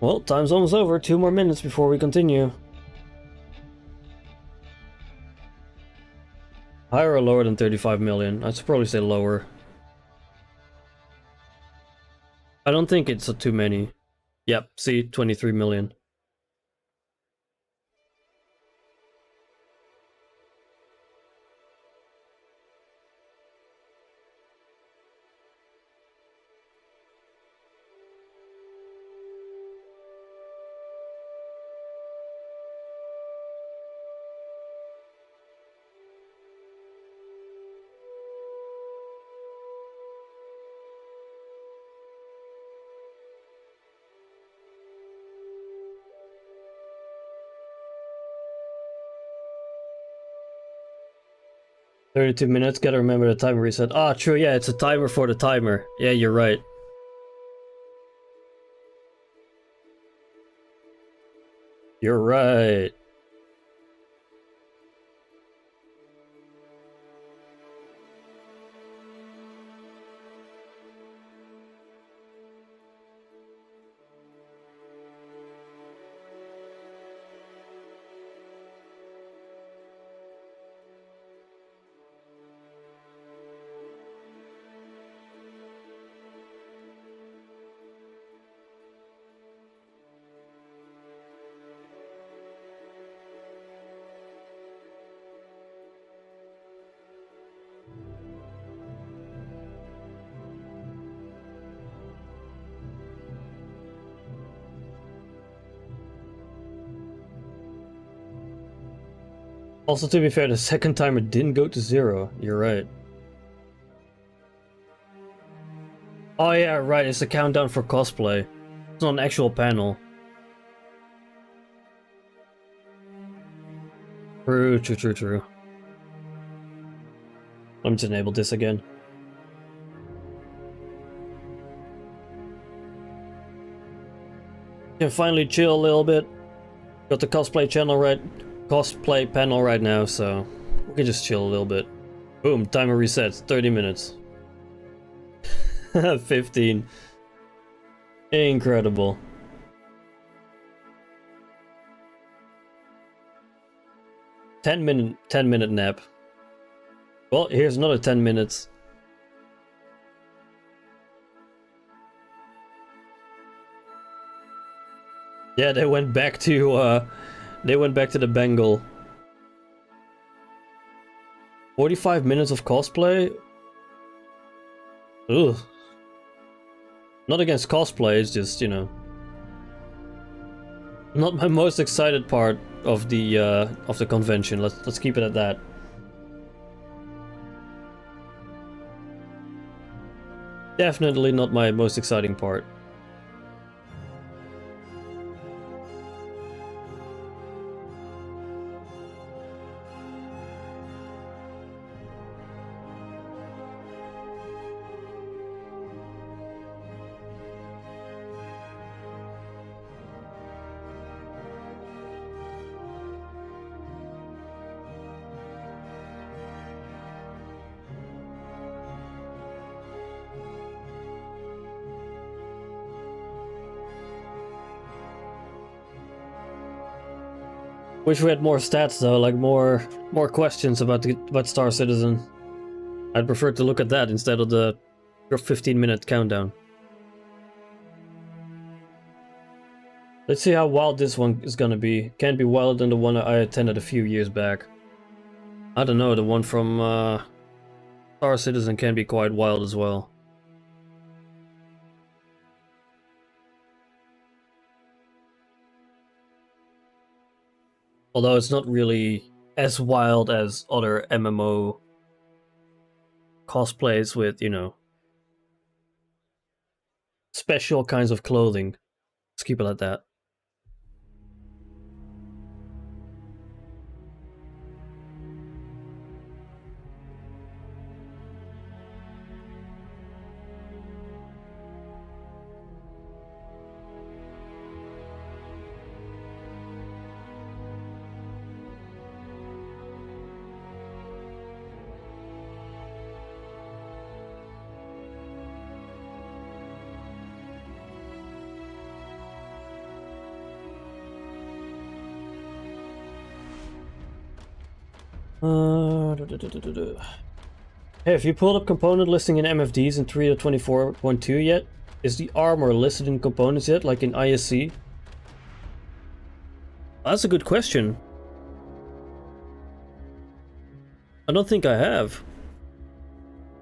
Well, time's almost over. 2 more minutes before we continue. Higher or lower than 35 million? I'd probably say lower. I don't think it's too many. Yep, see, 23 million. 32 minutes, gotta remember the timer reset. Ah, true, yeah, it's a timer for the timer. Yeah, you're right. You're right. Also, to be fair, the second timer didn't go to 0. You're right. Oh yeah, right, it's a countdown for cosplay. It's not an actual panel. True. Let me just enable this again. Can finally chill a little bit. Got the cosplay panel right now, so we can just chill a little bit. Boom, timer resets, 30 minutes. 15. Incredible. Ten minute nap. Well, here's another 10 minutes. Yeah, they went back to the Bengal. 45 minutes of cosplay? Ugh. Not against cosplay, it's just, you know, not my most excited part of the convention. Let's keep it at that. Definitely not my most exciting part. Wish we had more stats though, like more questions about Star Citizen. I'd prefer to look at that instead of your 15-minute countdown. Let's see how wild this one is gonna be. Can't be wilder than the one I attended a few years back. I don't know, the one from Star Citizen can be quite wild as well. Although it's not really as wild as other MMO cosplays with, you know, special kinds of clothing. Let's keep it like that. Hey, have you pulled up component listing in MFDs in 3.24.2 yet? Is the armor listed in components yet, like in ISC? That's a good question. I don't think I have.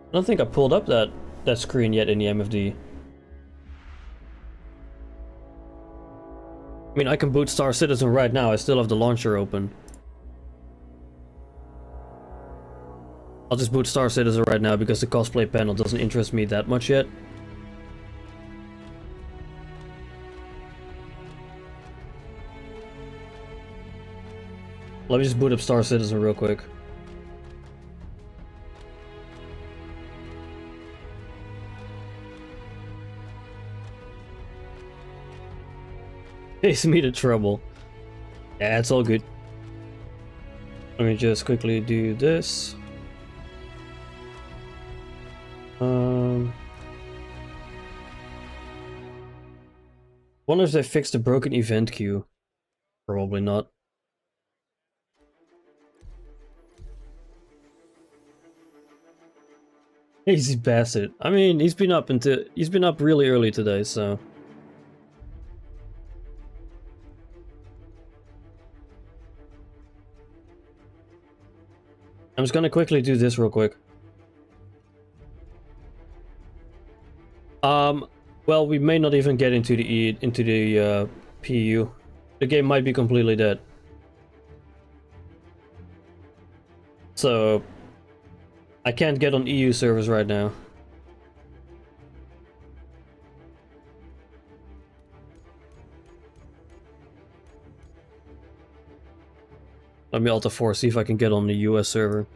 I don't think I pulled up that screen yet in the MFD. I mean, I can boot Star Citizen right now, I still have the launcher open. I'll just boot Star Citizen right now because the cosplay panel doesn't interest me that much yet. Let me just boot up Star Citizen real quick. Saves me the trouble. Yeah, it's all good. Let me just quickly do this. Wonder if they fixed the broken event queue. Probably not. Easy bastard. I mean, he's been up really early today, so. I'm just gonna quickly do this real quick. Well, we may not even get into the PU. The game might be completely dead. So I can't get on EU servers right now. Let me Alt-F4 see if I can get on the US server.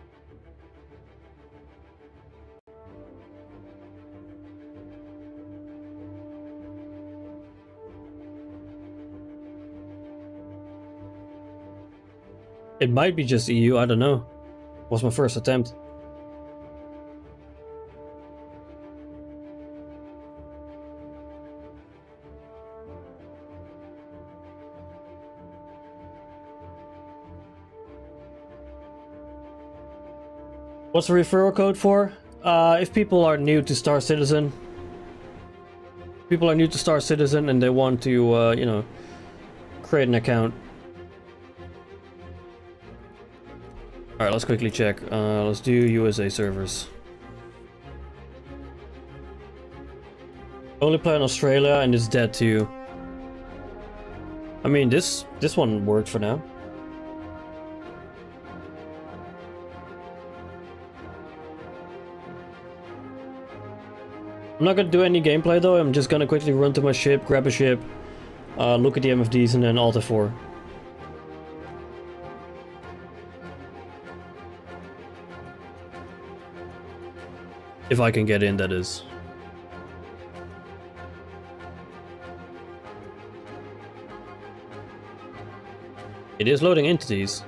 It might be just EU, I don't know. Was my first attempt. What's the referral code for? If people are new to Star Citizen. People are new to Star Citizen and they want to, you know, create an account. Alright, let's quickly check. Let's do USA servers. Only play in Australia and it's dead too. I mean, this one worked for now. I'm not gonna do any gameplay though, I'm just gonna quickly run to my ship, grab a ship, look at the MFDs and then Alt-F4. If I can get in, that is. It is loading entities.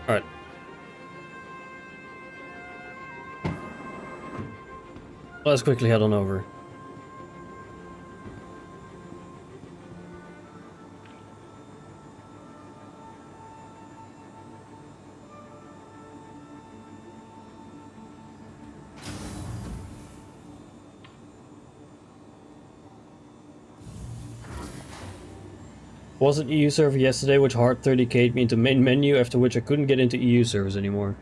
Alright. Let's quickly head on over. Was an EU server yesterday which hard 30k'd me into main menu, after which I couldn't get into EU servers anymore.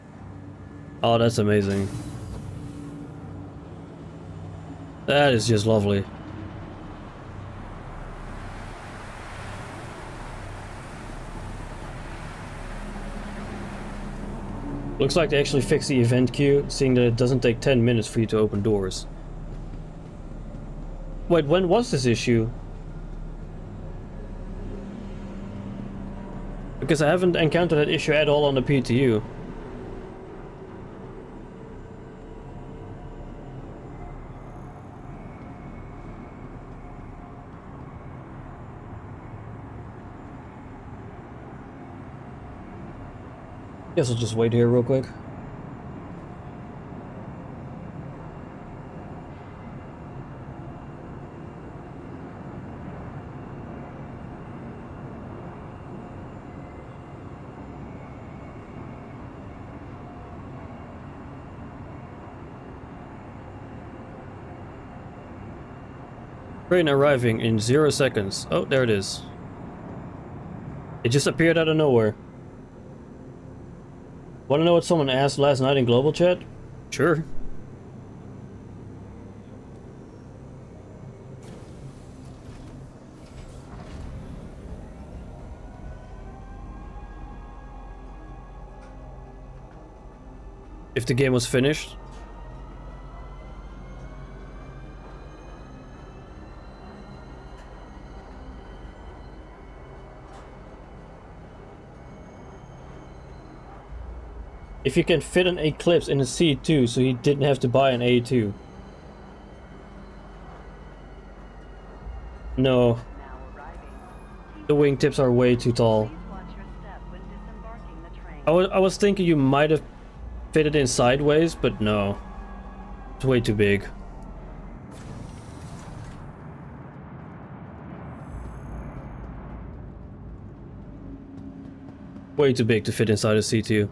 Oh, that's amazing. That is just lovely. Looks like they actually fixed the event queue, seeing that it doesn't take 10 minutes for you to open doors. Wait, when was this issue? Because I haven't encountered that issue at all on the PTU. Guess I'll just wait here real quick. Train arriving in 0 seconds. Oh, there it is. It just appeared out of nowhere. Wanna know what someone asked last night in global chat? Sure. If the game was finished? If you can fit an Eclipse in a C2, so he didn't have to buy an A2. No. The wingtips are way too tall. I was thinking you might have fit it in sideways, but no. It's way too big. Way too big to fit inside a C2.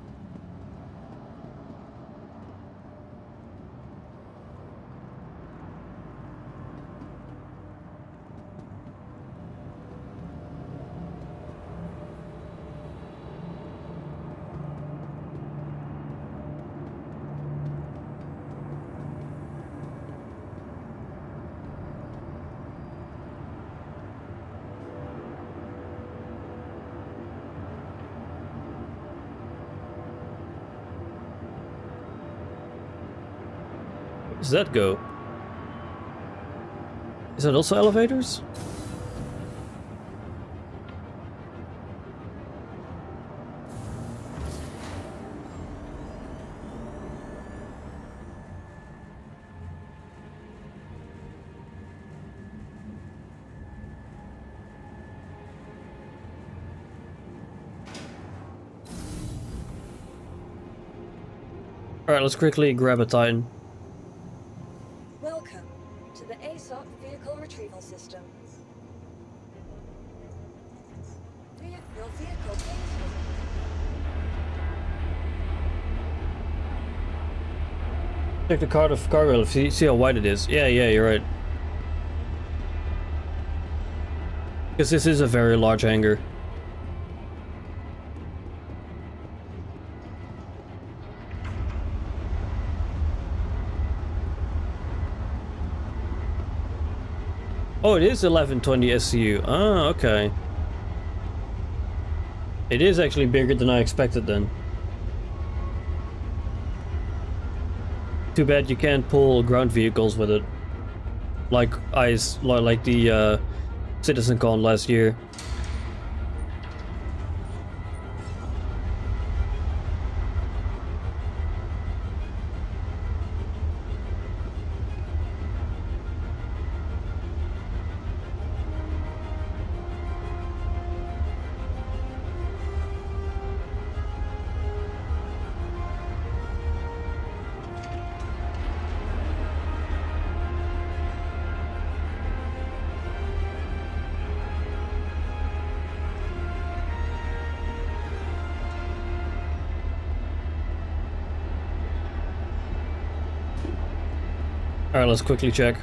Does that go? Is that also elevators? Alright, let's quickly grab a Titan. Welcome to the ASOC Vehicle Retrieval System. Your vehicle Check the card of cargo, see how wide it is. Yeah, you're right. Because this is a very large hangar. Oh, it is 1120 SCU. Ah, okay. It is actually bigger than I expected then. Too bad you can't pull ground vehicles with it. Like the CitizenCon last year. Alright, let's quickly check.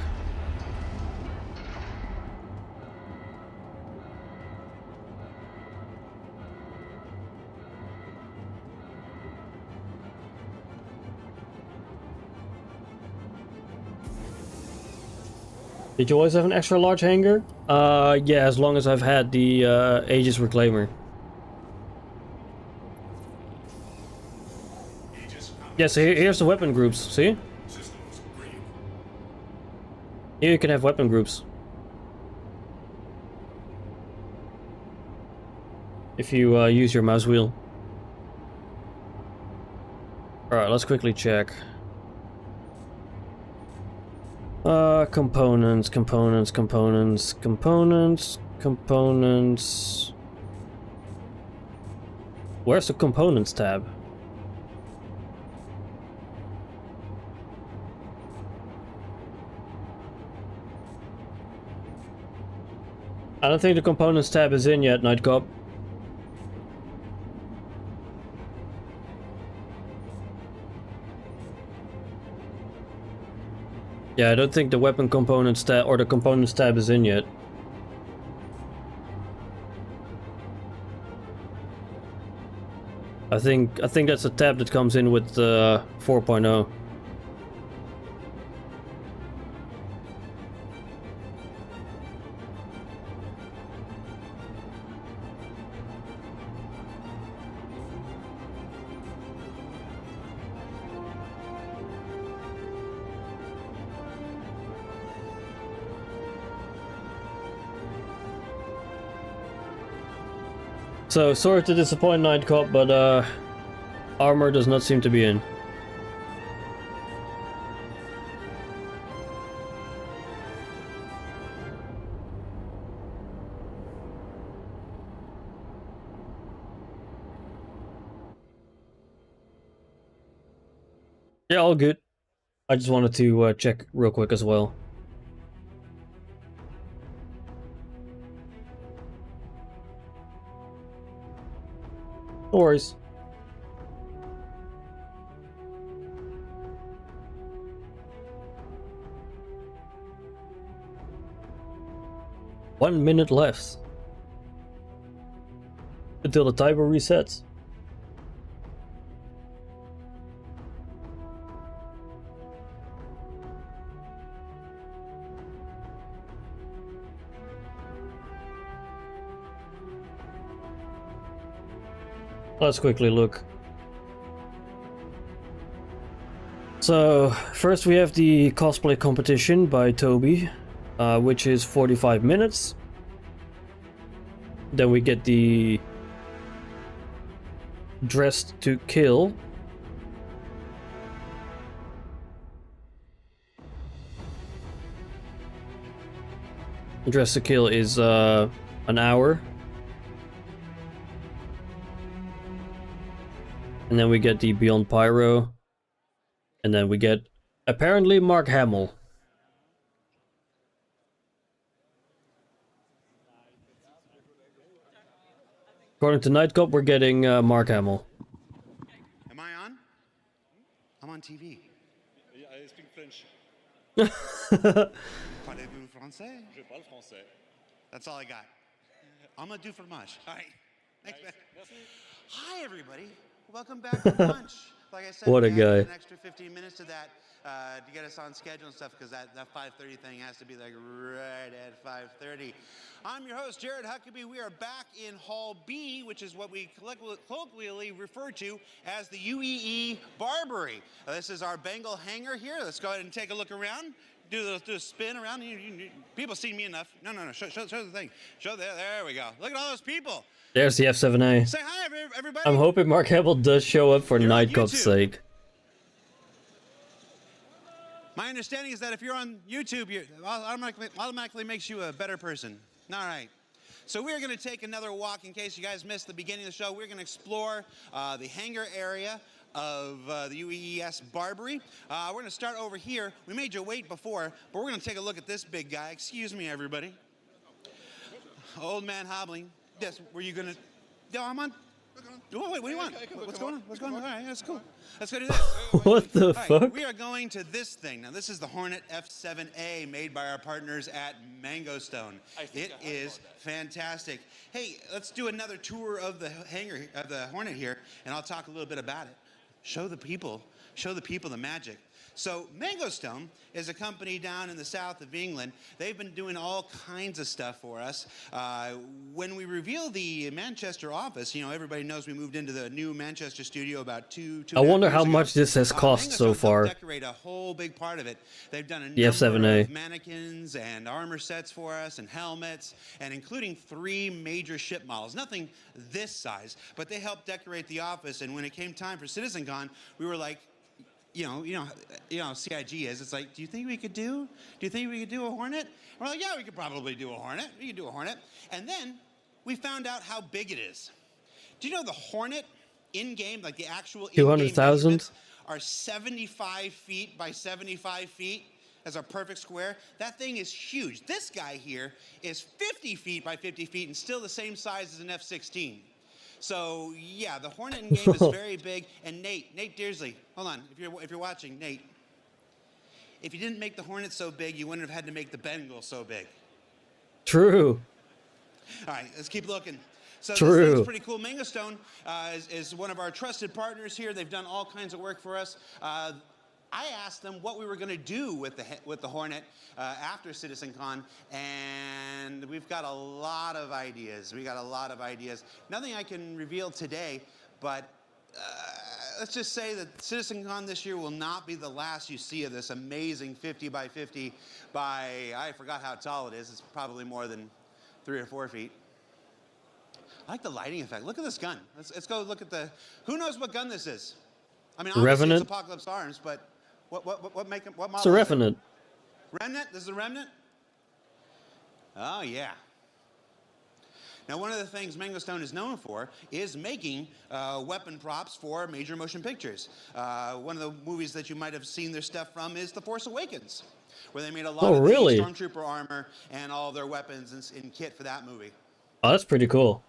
Did you always have an extra large hangar? Yeah, as long as I've had the Aegis Reclaimer. Yeah, so here's the weapon groups, see? Here you can have weapon groups. If you use your mouse wheel. Alright, let's quickly check. Components. Where's the components tab? I don't think the components tab is in yet, Nightcop. Yeah, I don't think the weapon components tab or the components tab is in yet. I think that's a tab that comes in with 4.0. So, sorry to disappoint Nightcop, but armor does not seem to be in. Yeah, all good. I just wanted to check real quick as well. No worries. One minute left until the timer resets. Let's quickly look. So, first we have the cosplay competition by Toby, which is 45 minutes. Then we get the Dressed to Kill. Dressed to Kill is an hour. And then we get the Beyond Pyro. And then we get, apparently, Mark Hamill. According to Nightcop, we're getting Mark Hamill. Am I on? I'm on TV. Yeah, I speak French. Parlez-vous français? Je parle français. That's all I got. I'm gonna do fromage. All right. Thanks, man. Hi, everybody. Welcome back to lunch. Like I said, What a we guy. added an extra 15 minutes to that to get us on schedule and stuff, because that 5:30 thing has to be like right at 5:30. I'm your host, Jared Huckabee. We are back in Hall B, which is what we colloquially refer to as the UEE Barbary. This is our Bengal hangar here. Let's go ahead and take a look around. Do a spin around. People see me enough. No. Show the thing. There we go. Look at all those people. There's the F7A. Say hi, everybody. I'm hoping Mark Hamill does show up for Nightcop's sake. My understanding is that if you're on YouTube, it automatically makes you a better person. All right. So we're going to take another walk. In case you guys missed the beginning of the show, we're going to explore the hangar area of the UEES Barbary. We're going to start over here. We made you wait before, but we're going to take a look at this big guy. Excuse me, everybody. Old man hobbling. Yes, were you going to... No, I'm on... Oh, wait, what do you want? What's going on? What's going on? All right, that's cool. Let's go do this. What the fuck? We are going to this thing. Now, this is the Hornet F7A made by our partners at Mango Stone. It is fantastic. Hey, let's do another tour of the hangar, of the Hornet here, and I'll talk a little bit about it. Show the people the magic. So Mango Stone is a company down in the south of England. They've been doing all kinds of stuff for us. When we reveal the Manchester office, you know, everybody knows we moved into the new Manchester studio about two I wonder how years much ago. this has cost so far. Decorate a whole big part of it. They've done a The number F7A. of mannequins and armor sets for us and helmets, and including 3 major ship models. Nothing this size, but they helped decorate the office. And when it came time for CitizenCon, we were like, you know how CIG is. It's like, do you think we could do a Hornet? And we're like, yeah, we could probably do a Hornet. We could do a Hornet. And then we found out how big it is. Do you know the Hornet in-game, like the actual in-game 200,000 measurements are 75 feet by 75 feet as a perfect square? That thing is huge. This guy here is 50 feet by 50 feet and still the same size as an F-16. So yeah, the Hornet in game is very big. And Nate Dearsley, hold on, if you're watching, Nate, if you didn't make the Hornet so big, you wouldn't have had to make the Bengal so big. True. All right, let's keep looking. So True. This thing's pretty cool. Mango Stone is one of our trusted partners here. They've done all kinds of work for us. I asked them what we were going to do with the Hornet after CitizenCon, and we've got a lot of ideas. Nothing I can reveal today, but let's just say that CitizenCon this year will not be the last you see of this amazing 50 by 50 by, I forgot how tall it is. It's probably more than 3 or 4 feet. I like the lighting effect. Look at this gun. Let's go look at the, who knows what gun this is? I mean, obviously Revenant? it's Apocalypse Arms, but what model? It's a Revenant. Remnant? This is a Remnant? Oh, yeah. Now, one of the things Mango Stone is known for is making weapon props for major motion pictures. One of the movies that you might have seen their stuff from is The Force Awakens, where they made a lot of the Stormtrooper armor and all their weapons in kit for that movie. Oh, that's pretty cool.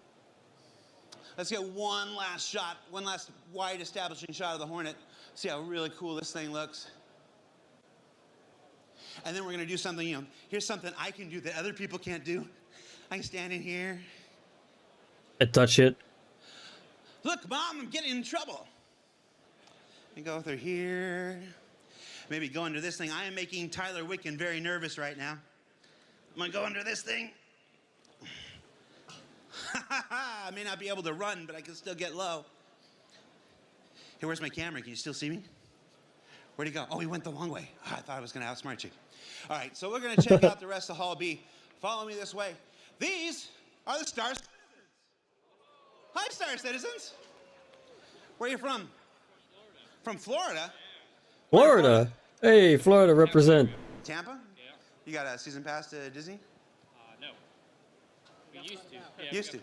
Let's get one last shot, one last wide establishing shot of the Hornet. See how really cool this thing looks. And then we're going to do something, you know, here's something I can do that other people can't do. I can stand in here. And touch it. Look, Mom, I'm getting in trouble. And go through here. Maybe go under this thing. I am making Tyler Wicken very nervous right now. I'm going to go under this thing. I may not be able to run, but I can still get low. Hey, where's my camera? Can you still see me? Where'd he go? Oh, he went the long way. Oh, I thought I was going to outsmart you. All right, so we're going to check out the rest of Hall B. Follow me this way. These are the Star Citizens. Hi, Star Citizens. Where are you from? From Florida? Florida? Hey, Florida represent. Tampa? Yeah. You got a season pass to Disney? No. We used to. Yeah, used to.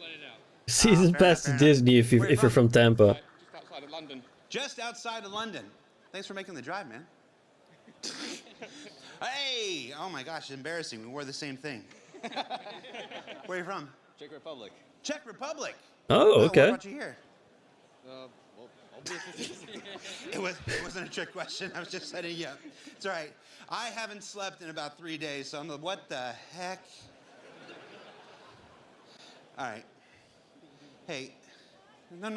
Season pass to Disney if you're from Tampa. Just outside of London. Just outside of London. Thanks for making the drive, man. Hey! Oh my gosh, embarrassing. We wore the same thing. Where are you from? Czech Republic. Czech Republic. Oh, okay. What brought you here? Well, obviously. It wasn't a trick question. I was just setting you up. It's all right. I haven't slept in about 3 days, so I'm like, what the heck? All right. Hey. No.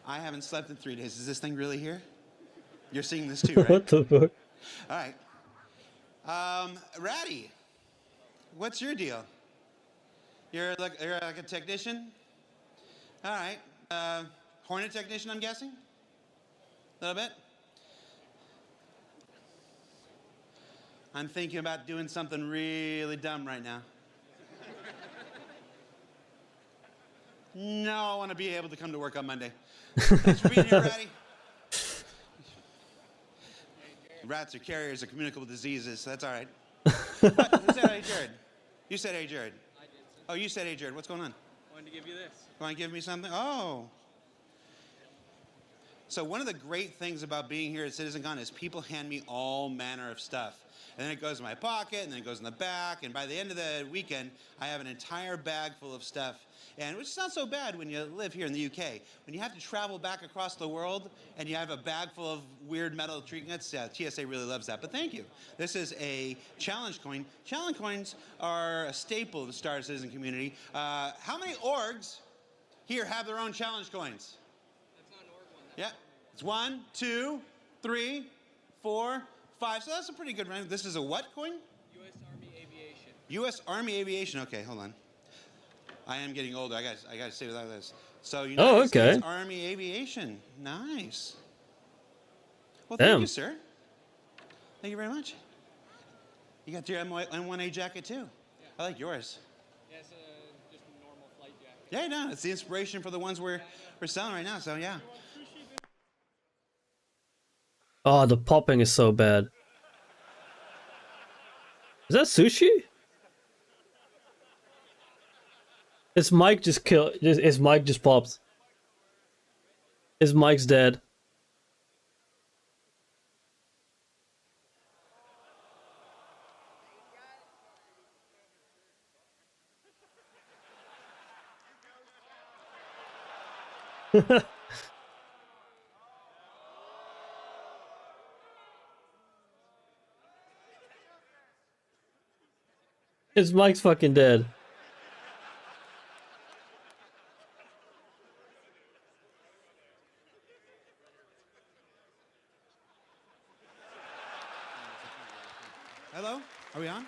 I haven't slept in 3 days. Is this thing really here? You're seeing this too, right? What the fuck? All right. Ratty, what's your deal? You're like a technician? All right. Hornet technician, I'm guessing? A little bit? I'm thinking about doing something really dumb right now. No, I want to be able to come to work on Monday. Thanks for being here, Ratty. Rats are carriers of communicable diseases, so that's all right. What? Who said hey, Jared? You said hey, Jared. I did. Oh, you said hey, Jared. What's going on? I wanted to give you this. You want to give me something? Oh. So one of the great things about being here at CitizenCon is people hand me all manner of stuff. And then it goes in my pocket, and then it goes in the back, and by the end of the weekend, I have an entire bag full of stuff. And which is not so bad when you live here in the UK. When you have to travel back across the world, and you have a bag full of weird metal trinkets, TSA really loves that, but thank you. This is a challenge coin. Challenge coins are a staple of the Star Citizen community. How many orgs here have their own challenge coins? That's not an org one. Yeah, it's 1, 2, 3, 4, 5. So that's a pretty good round. This is a what coin? U.S. Army Aviation. U.S. Army Aviation. Okay, hold on. I am getting older. I got to say without this. So United States Army Aviation. Nice. Well, thank you, sir. Thank you very much. You got your M1A jacket too. Yeah. I like yours. Yeah, it's just a normal flight jacket. Yeah, no, it's the inspiration for the ones we're selling right now. So yeah. Oh, the popping is so bad. Is that sushi? His mic just killed. His mic just popped. His mic's dead. His mic's fucking dead. Hello? Are we on?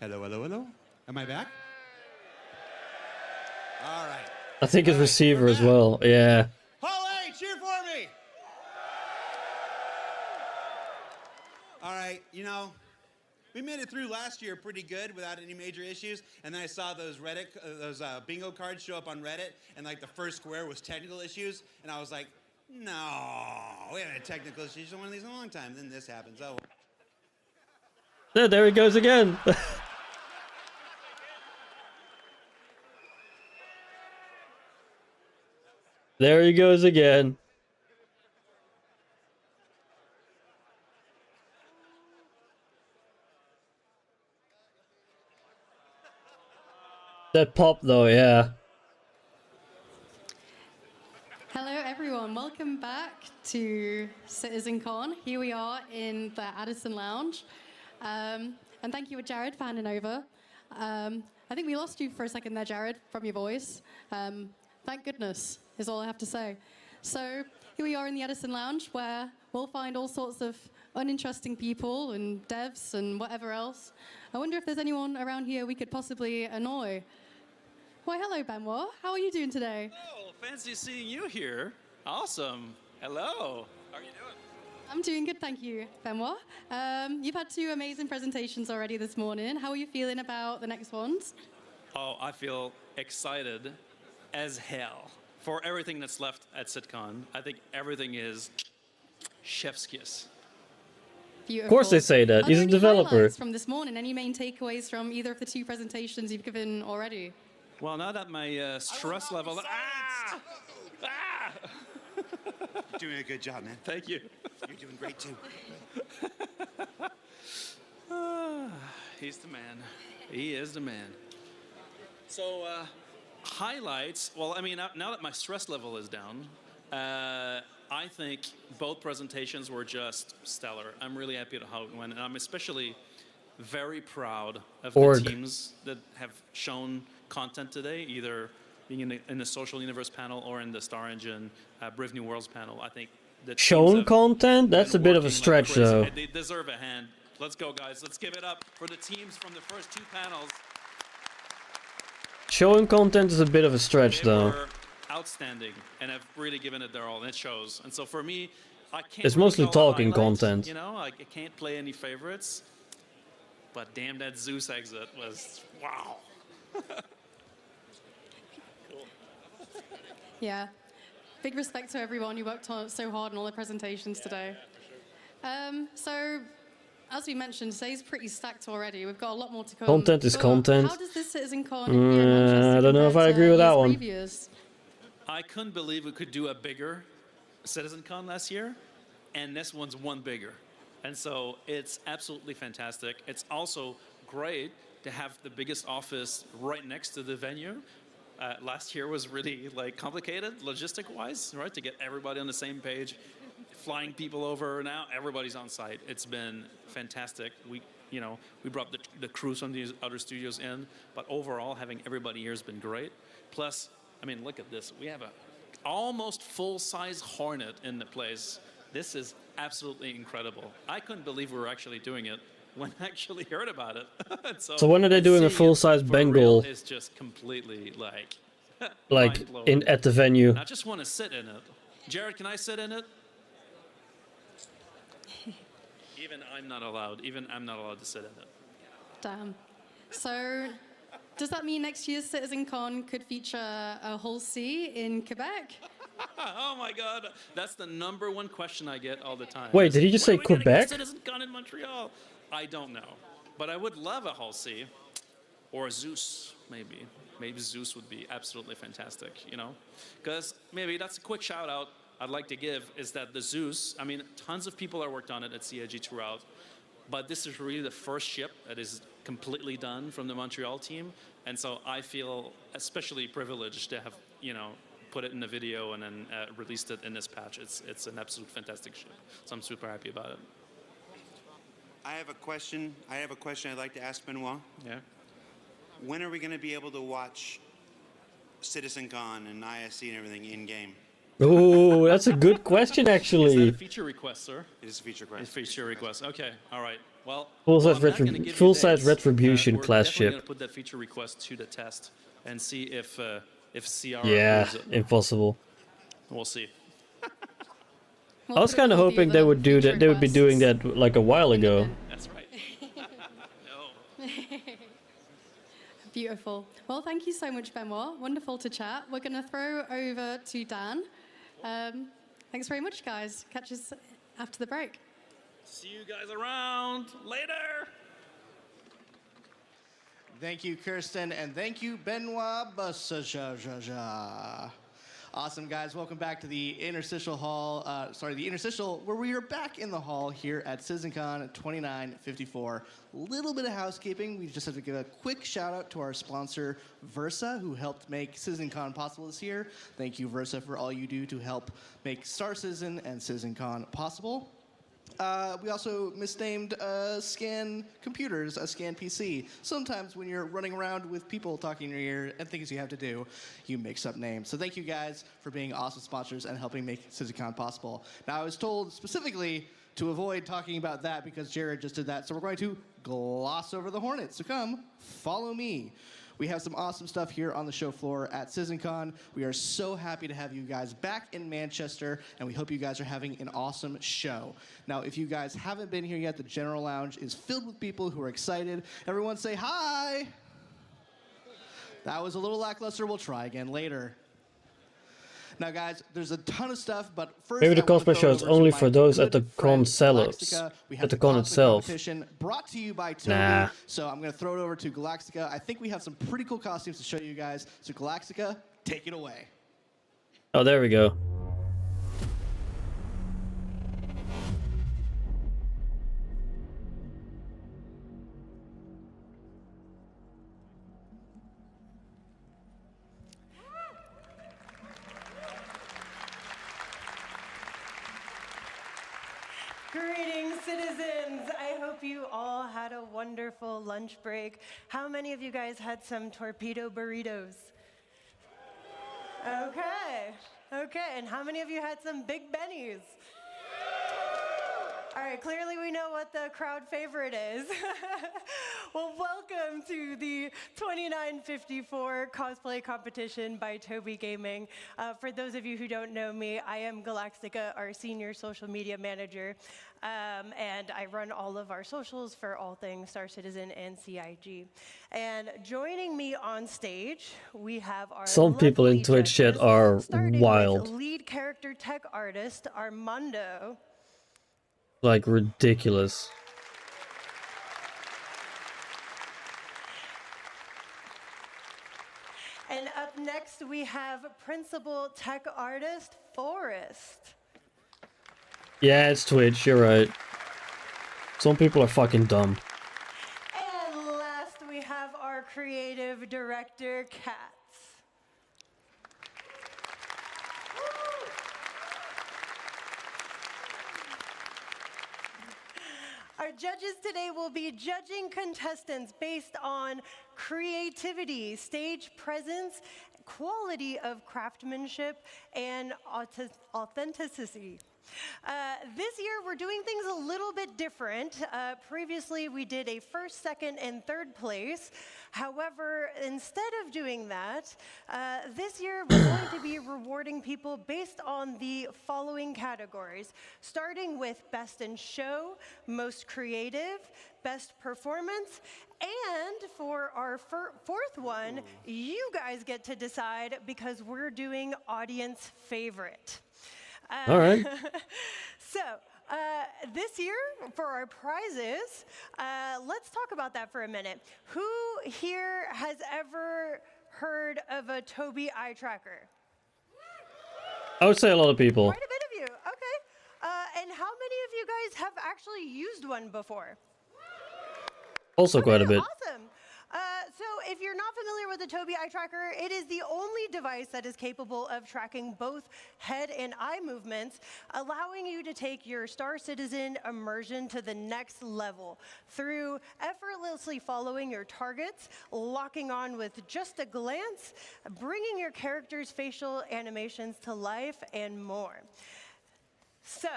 Hello? Am I back? All right. I think his receiver as well. Yeah. Hall A, cheer for me! All right, you know, we made it through last year pretty good without any major issues, and then I saw those bingo cards show up on Reddit, and like the first square was technical issues, and I was like, no, we haven't had technical issues on one of these in a long time. Then this happens. Oh. There he goes again. There he goes again. That pop though, yeah. Hello everyone, welcome back to CitizenCon. Here we are in the Addison Lounge. And thank you, Jared, for handing over. I think we lost you for a second there, Jared, from your voice. Thank goodness, is all I have to say. So here we are in the Addison Lounge, where we'll find all sorts of uninteresting people and devs and whatever else. I wonder if there's anyone around here we could possibly annoy. Why, hello, Benoit. How are you doing today? Oh, fancy seeing you here. Awesome. Hello. How are you doing? I'm doing good, thank you, Benoit. You've had 2 amazing presentations already this morning. How are you feeling about the next ones? Oh, I feel excited as hell for everything that's left at CitCon. I think everything is chef's kiss. Beautiful. Of course they say that. He's a developer. Highlights from this morning? Any main takeaways from either of the 2 presentations you've given already? Well, now that my stress level... You're doing a good job, man. Thank you. You're doing great, too. He's the man. He is the man. So, highlights. Well, I mean, now that my stress level is down, I think both presentations were just stellar. I'm really happy with how it went, and I'm especially very proud of the teams that have shown content today, either being in the Social Universe panel or in the Star Engine Brave New Worlds panel. I think the shown content? That's a bit of a stretch, though. They deserve a hand. Let's go, guys. Let's give it up for the teams from the first 2 panels. Showing content is a bit of a stretch, though. Were outstanding and have really given it their all, and it shows. And so for me, I can't. It's really mostly call talking highlights, content. You know, I can't play any favorites. But damn, that Zeus exit was wow. Cool. Yeah. Big respect to everyone who worked so hard on all the presentations today. So, as we mentioned, today's pretty stacked already. We've got a lot more to come. Content is content. How does this CitizenCon here in Manchester I don't know if I agree with that one. Previous? I couldn't believe we could do a bigger CitizenCon last year, and this one's one bigger. And so it's absolutely fantastic. It's also great to have the biggest office right next to the venue. Last year was really complicated logistic-wise, right? To get everybody on the same page, flying people over. Now everybody's on site. It's been fantastic. We brought the crews from these other studios in, but overall having everybody here has been great. Plus, I mean, look at this. We have a almost full-size Hornet in the place. This is absolutely incredible. I couldn't believe we were actually doing it when I actually heard about it. So when are they doing a full-size Bengal? It's just completely at the venue. I just want to sit in it. Jared, can I sit in it? Even I'm not allowed to sit in it. Damn. So, does that mean next year's CitizenCon could feature a Hull C in Quebec? Oh my God, that's the #1 question I get all the time. Wait, did he just say Quebec? CitizenCon in Montreal. I don't know, but I would love a Hull C or a Zeus, maybe. Maybe Zeus would be absolutely fantastic, you know? Because maybe that's a quick shout out I'd like to give is that the Zeus, I mean, tons of people have worked on it at CIG throughout, but this is really the first ship that is completely done from the Montreal team. And so I feel especially privileged to have, put it in the video and then released it in this patch. It's an absolute fantastic ship. So I'm super happy about it. I have a question I'd like to ask Benoit. Yeah. When are we going to be able to watch CitizenCon and ISC and everything in-game? Oh, that's a good question, actually. Is that a feature request, sir? It is a feature request. It's a feature request. Okay, all right. Well, full-size Retribution class ship. We're going to put that feature request to the test and see if CR Yeah, approves it. impossible. We'll see. I was kind of hoping they would do that. They would be doing that like a while ago. That's right. No. Beautiful. Well, thank you so much, Benoit. Wonderful to chat. We're going to throw over to Dan. Thanks very much, guys. Catch us after the break. See you guys around later. Thank you, Kirsten, and thank you, Benoit Bassaja. Awesome, guys. Welcome back to the interstitial hall. The interstitial, where we are back in the hall here at CitizenCon 2954. Little bit of housekeeping. We just have to give a quick shout out to our sponsor, Versa, who helped make CitizenCon possible this year. Thank you, Versa, for all you do to help make Star Citizen and CitizenCon possible. We also misnamed Scan Computers a Scan PC. Sometimes when you're running around with people talking in your ear and things you have to do, you mix up names. So thank you guys for being awesome sponsors and helping make CitizenCon possible. Now, I was told specifically to avoid talking about that because Jared just did that, so we're going to gloss over the Hornets. So come, follow me. We have some awesome stuff here on the show floor at CitizenCon. We are so happy to have you guys back in Manchester, and we hope you guys are having an awesome show. Now, if you guys haven't been here yet, the General Lounge is filled with people who are excited. Everyone say hi! That was a little lackluster. We'll try again later. Now, guys, there's a ton of stuff, but first, maybe the cosplay show is only for those at the con sellers, at the con itself. Brought to you by Toby. Nah. So I'm going to throw it over to Galactica. I think we have some pretty cool costumes to show you guys. So Galactica, take it away. Oh, there we go. Greetings, citizens. I hope you all had a wonderful lunch break. How many of you guys had some torpedo burritos? Okay. And how many of you had some Big Bennies? All right, clearly we know what the crowd favorite is. Well, welcome to the 2954 cosplay competition by Toby Gaming. For those of you who don't know me, I am Galactica, our senior social media manager, and I run all of our socials for all things Star Citizen and CIG. And joining me on stage, we have our some people in Twitch chat are wild, with lead character tech artist Armando. Like ridiculous. And up next, we have principal tech artist Forrest. Yeah, it's Twitch, you're right. Some people are fucking dumb. And last, we have our creative director, Katz. Our judges today will be judging contestants based on creativity, stage presence, quality of craftsmanship, and authenticity. This year, we're doing things a little bit different. Previously, we did a first, second, and third place. However, instead of doing that, this year, we're going to be rewarding people based on the following categories, starting with Best in Show, Most Creative, Best Performance, and for our fourth one, you guys get to decide because we're doing Audience Favorite. All right. So, this year, for our prizes, let's talk about that for a minute. Who here has ever heard of a Toby eye tracker? I would say a lot of people. Quite a bit of you, okay. And how many of you guys have actually used one before? Also quite a bit. Awesome. So if you're not familiar with the Toby eye tracker, it is the only device that is capable of tracking both head and eye movements, allowing you to take your Star Citizen immersion to the next level through effortlessly following your targets, locking on with just a glance, bringing your character's facial animations to life, and more. So,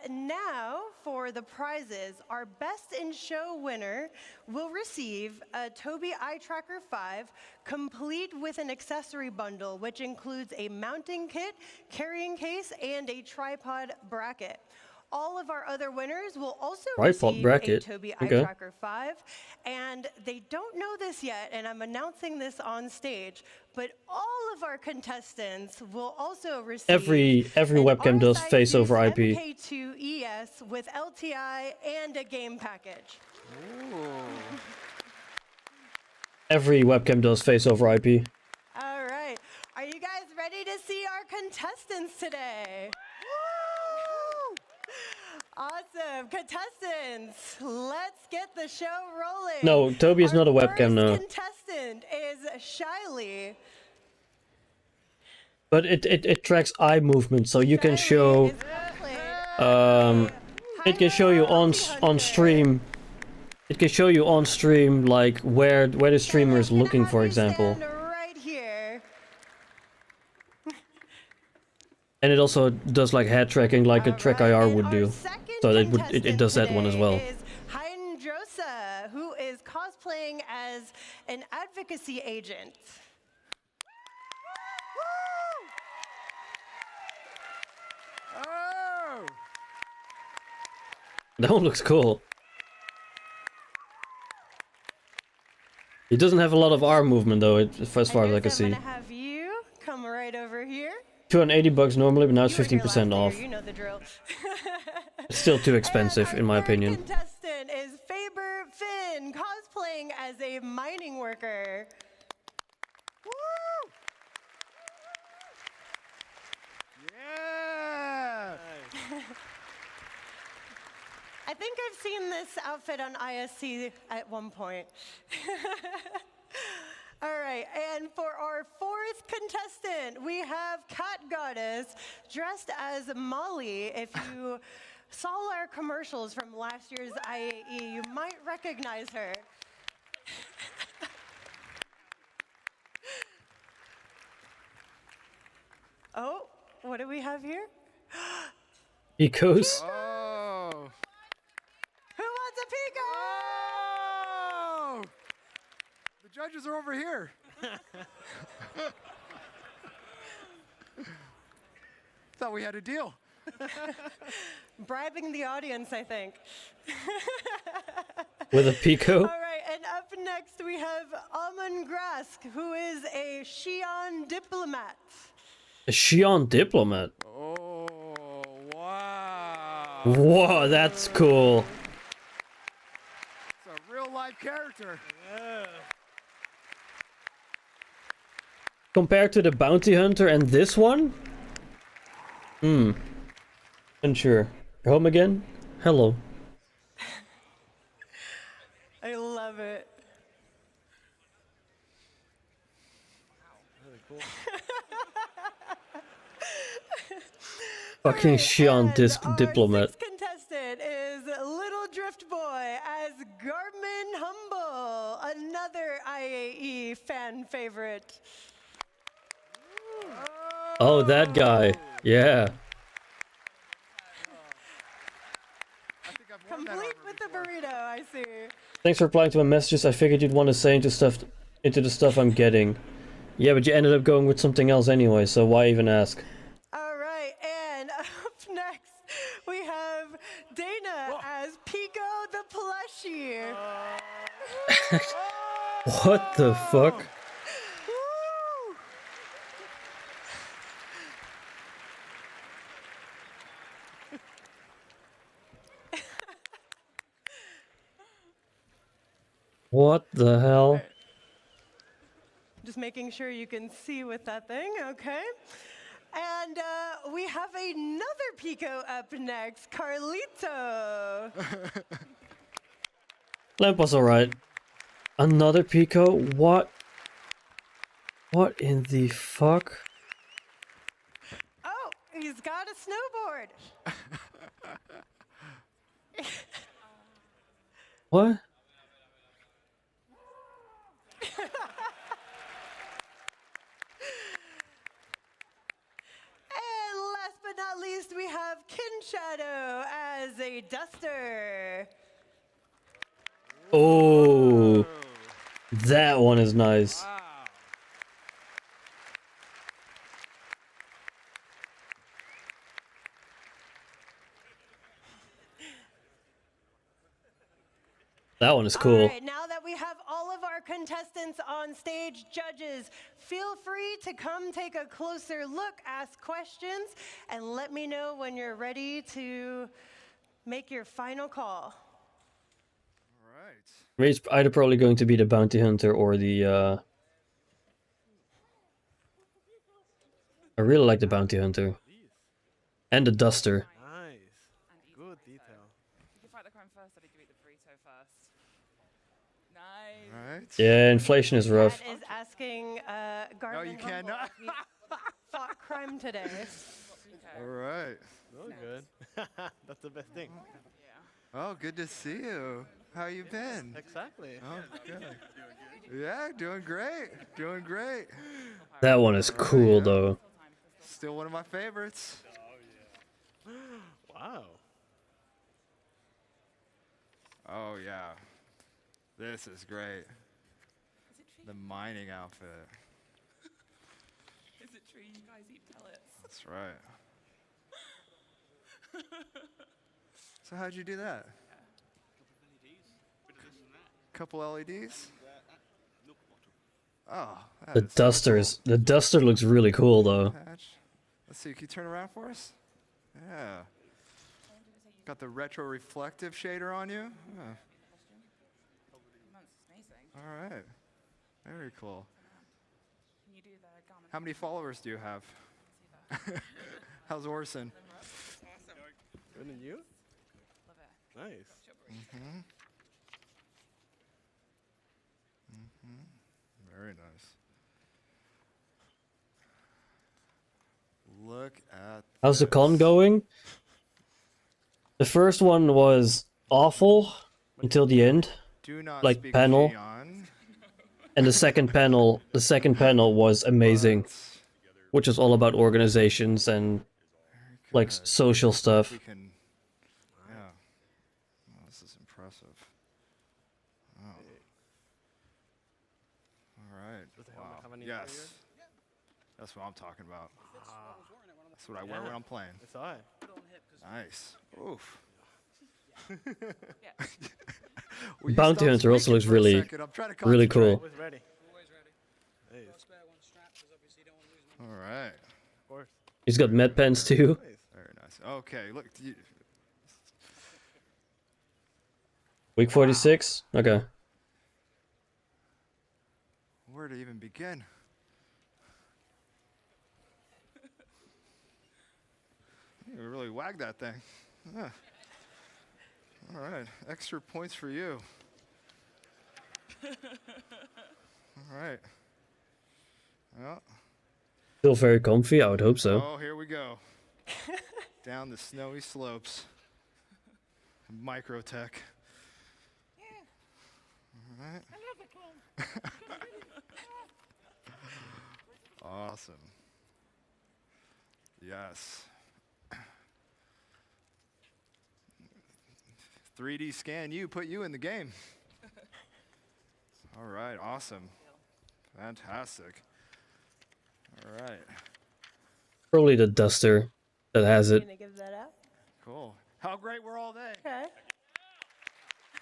now for the prizes. Our Best in Show winner will receive a Toby Eye Tracker 5, complete with an accessory bundle, which includes a mounting kit, carrying case, and a tripod bracket. All of our other winners will also receive a Toby Eye Tracker 5, and they don't know this yet, and I'm announcing this on stage, but all of our contestants will also receive every webcam does face over IP. MK2 ES with LTI and a game package. Every webcam does face over IP. All right. Are you guys ready to see our contestants today? Awesome. Contestants, let's get the show rolling. No, Toby is not a webcam, no. Contestant is Shiley. But it tracks eye movement, so you can show. It can show you on stream. It can show you on stream like where the streamer is looking, for example. Right here. And it also does like head tracking, like a Track IR would do. So it does that one as well. Hydrosa, who is cosplaying as an advocacy agent. Oh! That one looks cool. He doesn't have a lot of arm movement though, as far as I can see. I'm gonna have you come right over here. $280 normally, but now it's 15% off. You know the drill. It's still too expensive, in my opinion. Contestant is Faber Finn, cosplaying as a mining worker. Woo! Yeah! I think I've seen this outfit on ISC at one point. All right, and for our fourth contestant, we have Cat Goddess dressed as Molly. If you saw our commercials from last year's IAE, you might recognize her. Oh, what do we have here? Picos? Oh! Who wants a Pico? Oh! The judges are over here. Thought we had a deal. Bribing the audience, I think. With a Pico? All right, and up next we have Amon Grask, who is a Xi'an diplomat. A Xi'an diplomat? Oh, wow. Whoa, that's cool. It's a real life character. Yeah. Compared to the bounty hunter and this one? Unsure. You're home again? Hello. I love it. Really cool. Fucking Xi'an diplomat. Sixth contestant is Little Drift Boy as Garmin Humble, another IAE fan favorite. Oh, that guy. Yeah. Complete with the burrito, I see. Thanks for replying to my messages. I figured you'd want to say into the stuff I'm getting. Yeah, but you ended up going with something else anyway, so why even ask? All right, and up next we have Dana as Pico the plushie. What the fuck? What the hell? Just making sure you can see with that thing, okay? And we have another Pico up next, Carlito. Lamp was alright. Another Pico? What? What in the fuck? Oh, he's got a snowboard. What? And last but not least, we have Kin Shadow as a duster. Oh, that one is nice. That one is cool. All right, now that we have all of our contestants on stage, judges, feel free to come take a closer look, ask questions, and let me know when you're ready to make your final call. All right. I mean, it's either probably going to be the bounty hunter or the. I really like the bounty hunter. And the duster. Nice. Good detail. You can fight the crime first, or did you eat the burrito first? Nice. Right. Yeah, inflation is rough. That is asking Garmin No, you cannot. if he fought crime today. All right. Oh, good. That's the best thing. Oh, good to see you. How you been? Exactly. Oh, good. Yeah, doing great. Doing great. That one is cool though. Still one of my favorites. Wow. Oh, yeah. This is great. The mining outfit. Is it true you guys eat pellets? That's right. So how'd you do that? Couple LEDs? Oh, that The is so the duster looks really cool though. patch. Let's see, can you turn around for us? Yeah. Got the retro reflective shader on you? Yeah. All right. Very cool. Can you do the garment? How many followers do you have? How's Orson? Good than you? Love it. Nice. Mm-hmm. Mm-hmm. Very nice. Look at How's the con going? The first one was awful until the end. Do not Like speak panel. Fion. And the second panel was amazing. Which is all about organizations and like social stuff. We can, yeah. Oh, this is impressive. Oh. All right. Does the helmet Wow. have any Yes. interior? That's what I'm talking about. That's what I wear when I'm playing. It's all right. Nice. Oof. Bounty Hunter also looks really, really cool. Always ready. Hey. All right. Of course. He's got med pens too. Very nice. Okay, look. Week 46? Okay. Where to even begin? You really wagged that thing. Yeah. All right, extra points for you. All right. Well. Still very comfy, I would hope so. Oh, here we go. Down the snowy slopes. Microtech. All right. Awesome. Yes. 3D scan you, put you in the game. All right, awesome. Fantastic. All right. Probably the duster that has it. Gonna give that out. Cool. How great were all they? Okay.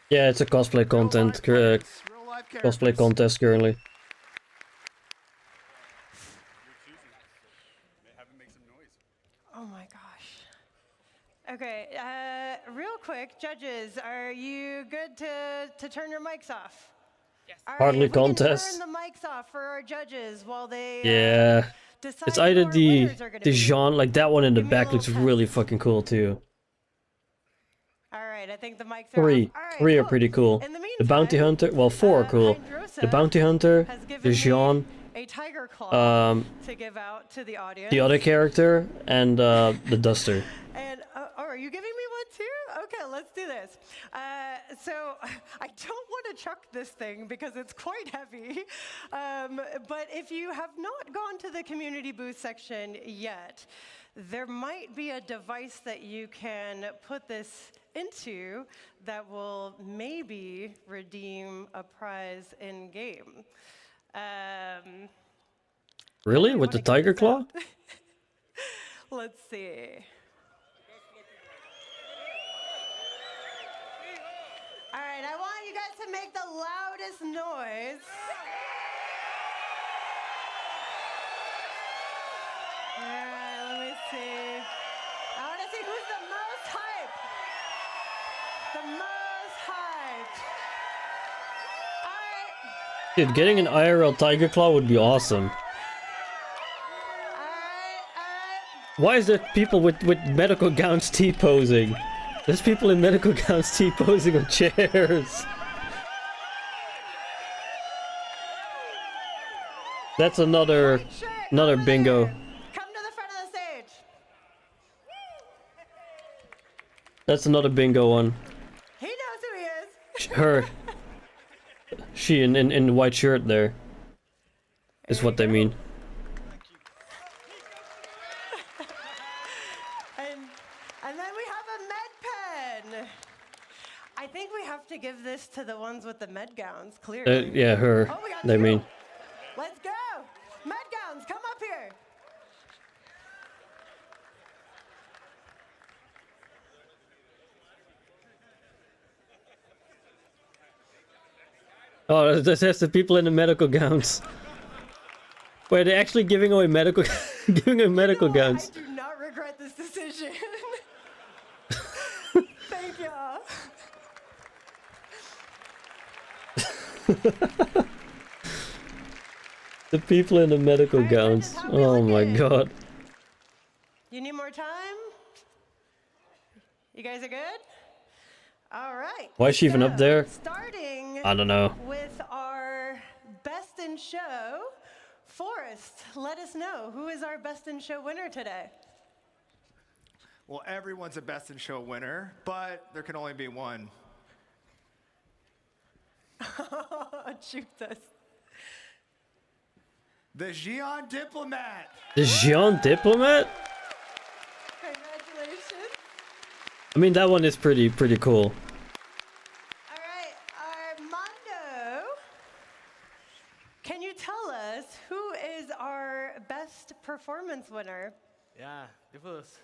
Yeah, it's a cosplay content, cosplay contest currently. Oh my gosh. Okay, real quick, judges, are you good to turn your mics off? Yes. All right, Hardly if we can contest. turn the mics off for our judges while they Yeah. decide It's either who our the winners are gonna be. Jean, like that one in the back looks really fucking cool too. All right, I think the mics are Three. off. All right, Three are cool. pretty cool. In the The Bounty Hunter, well, four are cool. The Bounty Hunter, has given the me Jean, a tiger claw um, to give out to the audience. the other character, and the Duster. And oh, are you giving me one too? Okay, let's do this. So I don't want to chuck this thing because it's quite heavy. But if you have not gone to the community booth section yet, there might be a device that you can put this into that will maybe redeem a prize in game. Really? With the Tiger Claw? Let's see. All right, I want you guys to make the loudest noise. All right, let me see. I want to see who's the most hyped. The most hyped. Dude, getting an IRL Tiger Claw would be awesome. Why is there people with medical gowns T-posing? There's people in medical gowns T-posing on chairs. That's another bingo. Come to the front of the stage. That's another bingo one. He knows who he is. Her. She in the white shirt there. Is what they mean. And then we have a med pen. I think we have to give this to the ones with the med gowns, clearly. Yeah, her. Oh, we got They two. mean. Let's go. Med gowns, come up here. Oh, that's the people in the medical gowns. Wait, they're actually giving away medical gowns. I do not regret this decision. Thank y'all. The people in the medical gowns. Oh my god. You need more time? You guys are good? All right. Why is she even up there? Starting I don't know. with our best in show, Forrest, let us know who is our best in show winner today. Well, everyone's a best in show winner, but there can only be one. Shoot us. The Xi'an Diplomat. The Xi'an Diplomat? Congratulations. I mean, that one is pretty cool. All right, Armando, can you tell us who is our best performance winner? Yeah, it was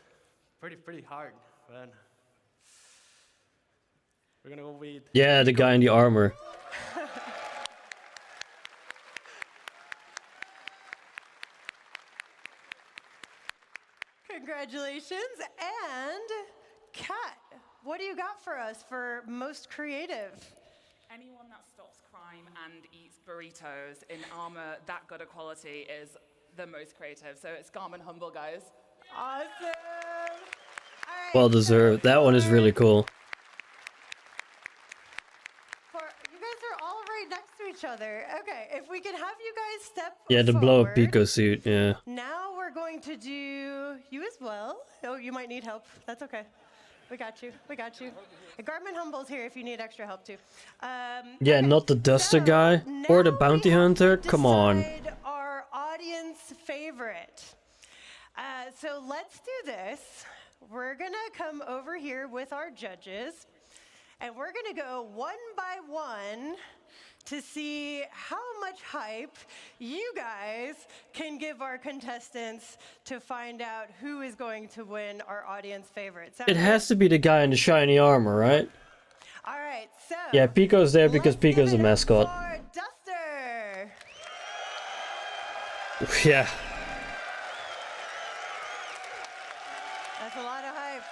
pretty hard, man. We're gonna go with... Yeah, the guy in the armor. Congratulations. And Kat, what do you got for us for most creative? Anyone that stops crime and eats burritos in armor that good a quality is the most creative. So it's Garmin Humble, guys. Awesome. Well deserved. That one is really cool. You guys are all right next to each other. Okay, if we can have you guys step Yeah, the blow up forward. Pico suit, yeah. Now we're going to do you as well. Oh, you might need help. That's okay. We got you. We got you. Garmin Humble's here if you need extra help too. Yeah, not the Duster guy or the bounty hunter. Come on. Our audience favorite. So let's do this. We're gonna come over here with our judges, and we're gonna go one by one to see how much hype you guys can give our contestants to find out who is going to win our audience favorite. It has to be the guy in the shiny armor, right? All right, so Yeah, Pico's there because Pico's a mascot. for Duster. Yeah. That's a lot of hype.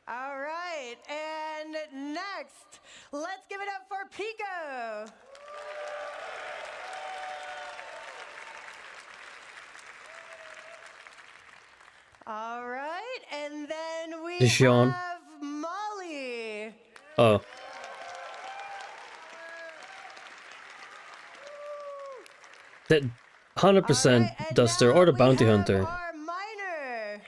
All right, and next, let's give it up for Pico. All right, and then we Deshaun. have Molly. Oh. That 100% Duster or the bounty hunter. Minor.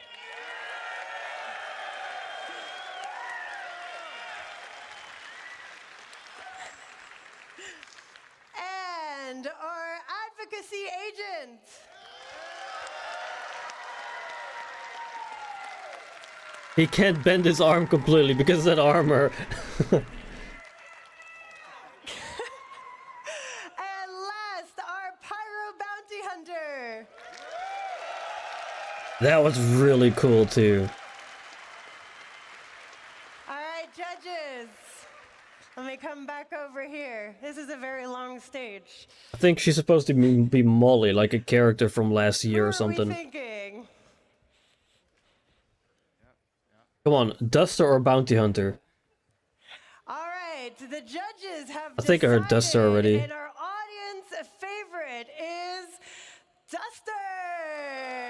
And our advocacy agent. He can't bend his arm completely because of that armor. And last, our pyro bounty hunter. That was really cool too. All right, judges. Let me come back over here. This is a very long stage. I think she's supposed to be Molly, like a character from last year or What are we something. thinking? Come on, Duster or bounty hunter? right, the judges have I think I heard Duster already. and our audience favorite is Duster.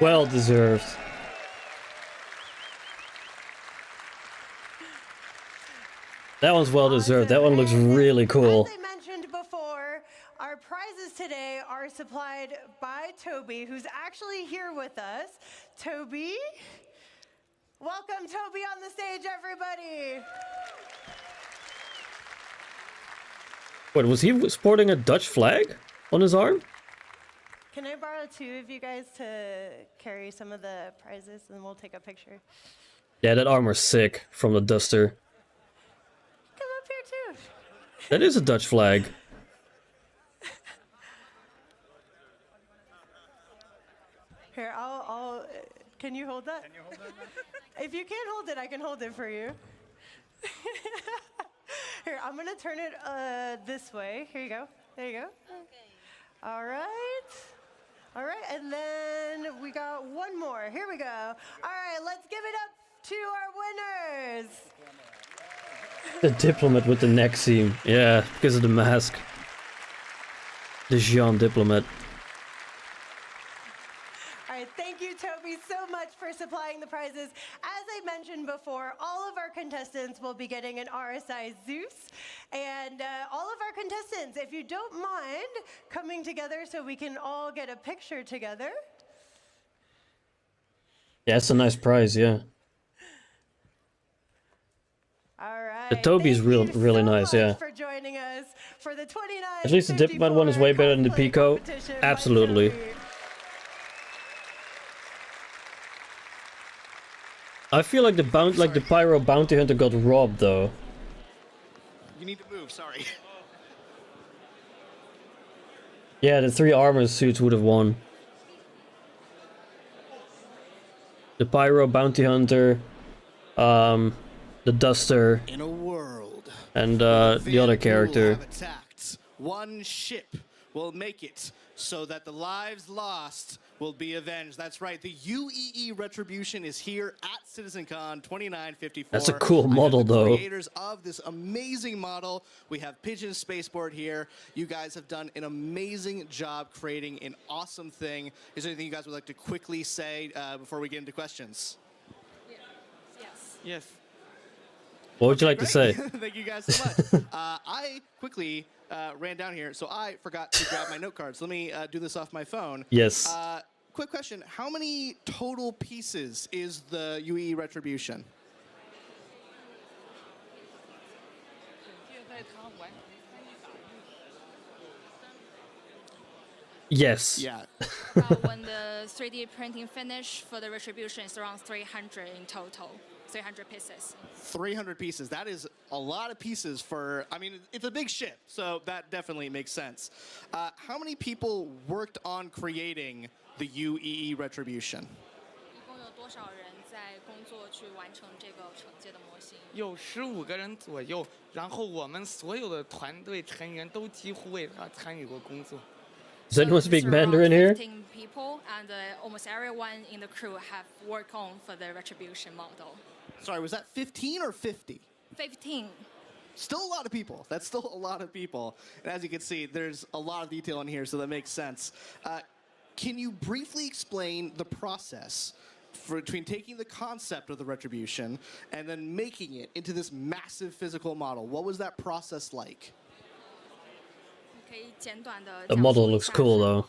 Well deserved. That one's well deserved. That one looks really cool. As I mentioned before, our prizes today are supplied by Toby, who's actually here with us. Toby, welcome Toby on the stage, everybody. What, was he sporting a Dutch flag on his arm? Can I borrow two of you guys to carry some of the prizes, and we'll take a picture? Yeah, that armor's sick from the Duster. Come up here too. That is a Dutch flag. Here, I'll. Can you hold that? Can you hold that? If you can't hold it, I can hold it for you. Here, I'm gonna turn it this way. Here you go. There you go. Okay. All right. All right, and then we got one more. Here we go. All right, let's give it up to our winners. The diplomat with the neck seam. Yeah, because of the mask. The Jean diplomat. All right, thank you, Toby, so much for supplying the prizes. As I mentioned before, all of our contestants will be getting an RSI Zeus. And all of our contestants, if you don't mind coming together so we can all get a picture together. Yeah, it's a nice prize, yeah. All right. The Toby's really nice, yeah. For joining us for the 29. At least the diplomat one is way better than the Pico. Absolutely. I feel like the Pyro Bounty Hunter got robbed though. You need to move, sorry. Yeah, the 3 armor suits would have won. The Pyro Bounty Hunter, the Duster, In a world, and the other character. have attacked. One ship will make it so that the lives lost will be avenged. That's right, the UEE Retribution is here at CitizenCon 2954. That's a cool model, though. Creators of this amazing model. We have Pigeon Spaceport here. You guys have done an amazing job creating an awesome thing. Is there anything you guys would like to quickly say before we get into questions? Yes. What would you like to say? Thank you guys so much. I quickly ran down here, so I forgot to grab my note cards. Let me do this off my phone. Yes. Quick question. How many total pieces is the UE Retribution? Yes. Yeah. When the 3D printing finish for the Retribution is around 300 in total. 300 pieces. 300 pieces. That is a lot of pieces for, I mean, it's a big ship, so that definitely makes sense. How many people worked on creating the UEE Retribution? 有15个人左右，然后我们所有的团队成员都几乎为他参与过工作。 Does anyone speak Mandarin here? 15 people and almost everyone in the crew have worked on for the Retribution model. Sorry, was that 15 or 50? 15. Still a lot of people. That's still a lot of people. And as you can see, there's a lot of detail in here, so that makes sense. Can you briefly explain the process between taking the concept of the Retribution and then making it into this massive physical model? What was that process like? The model looks cool though.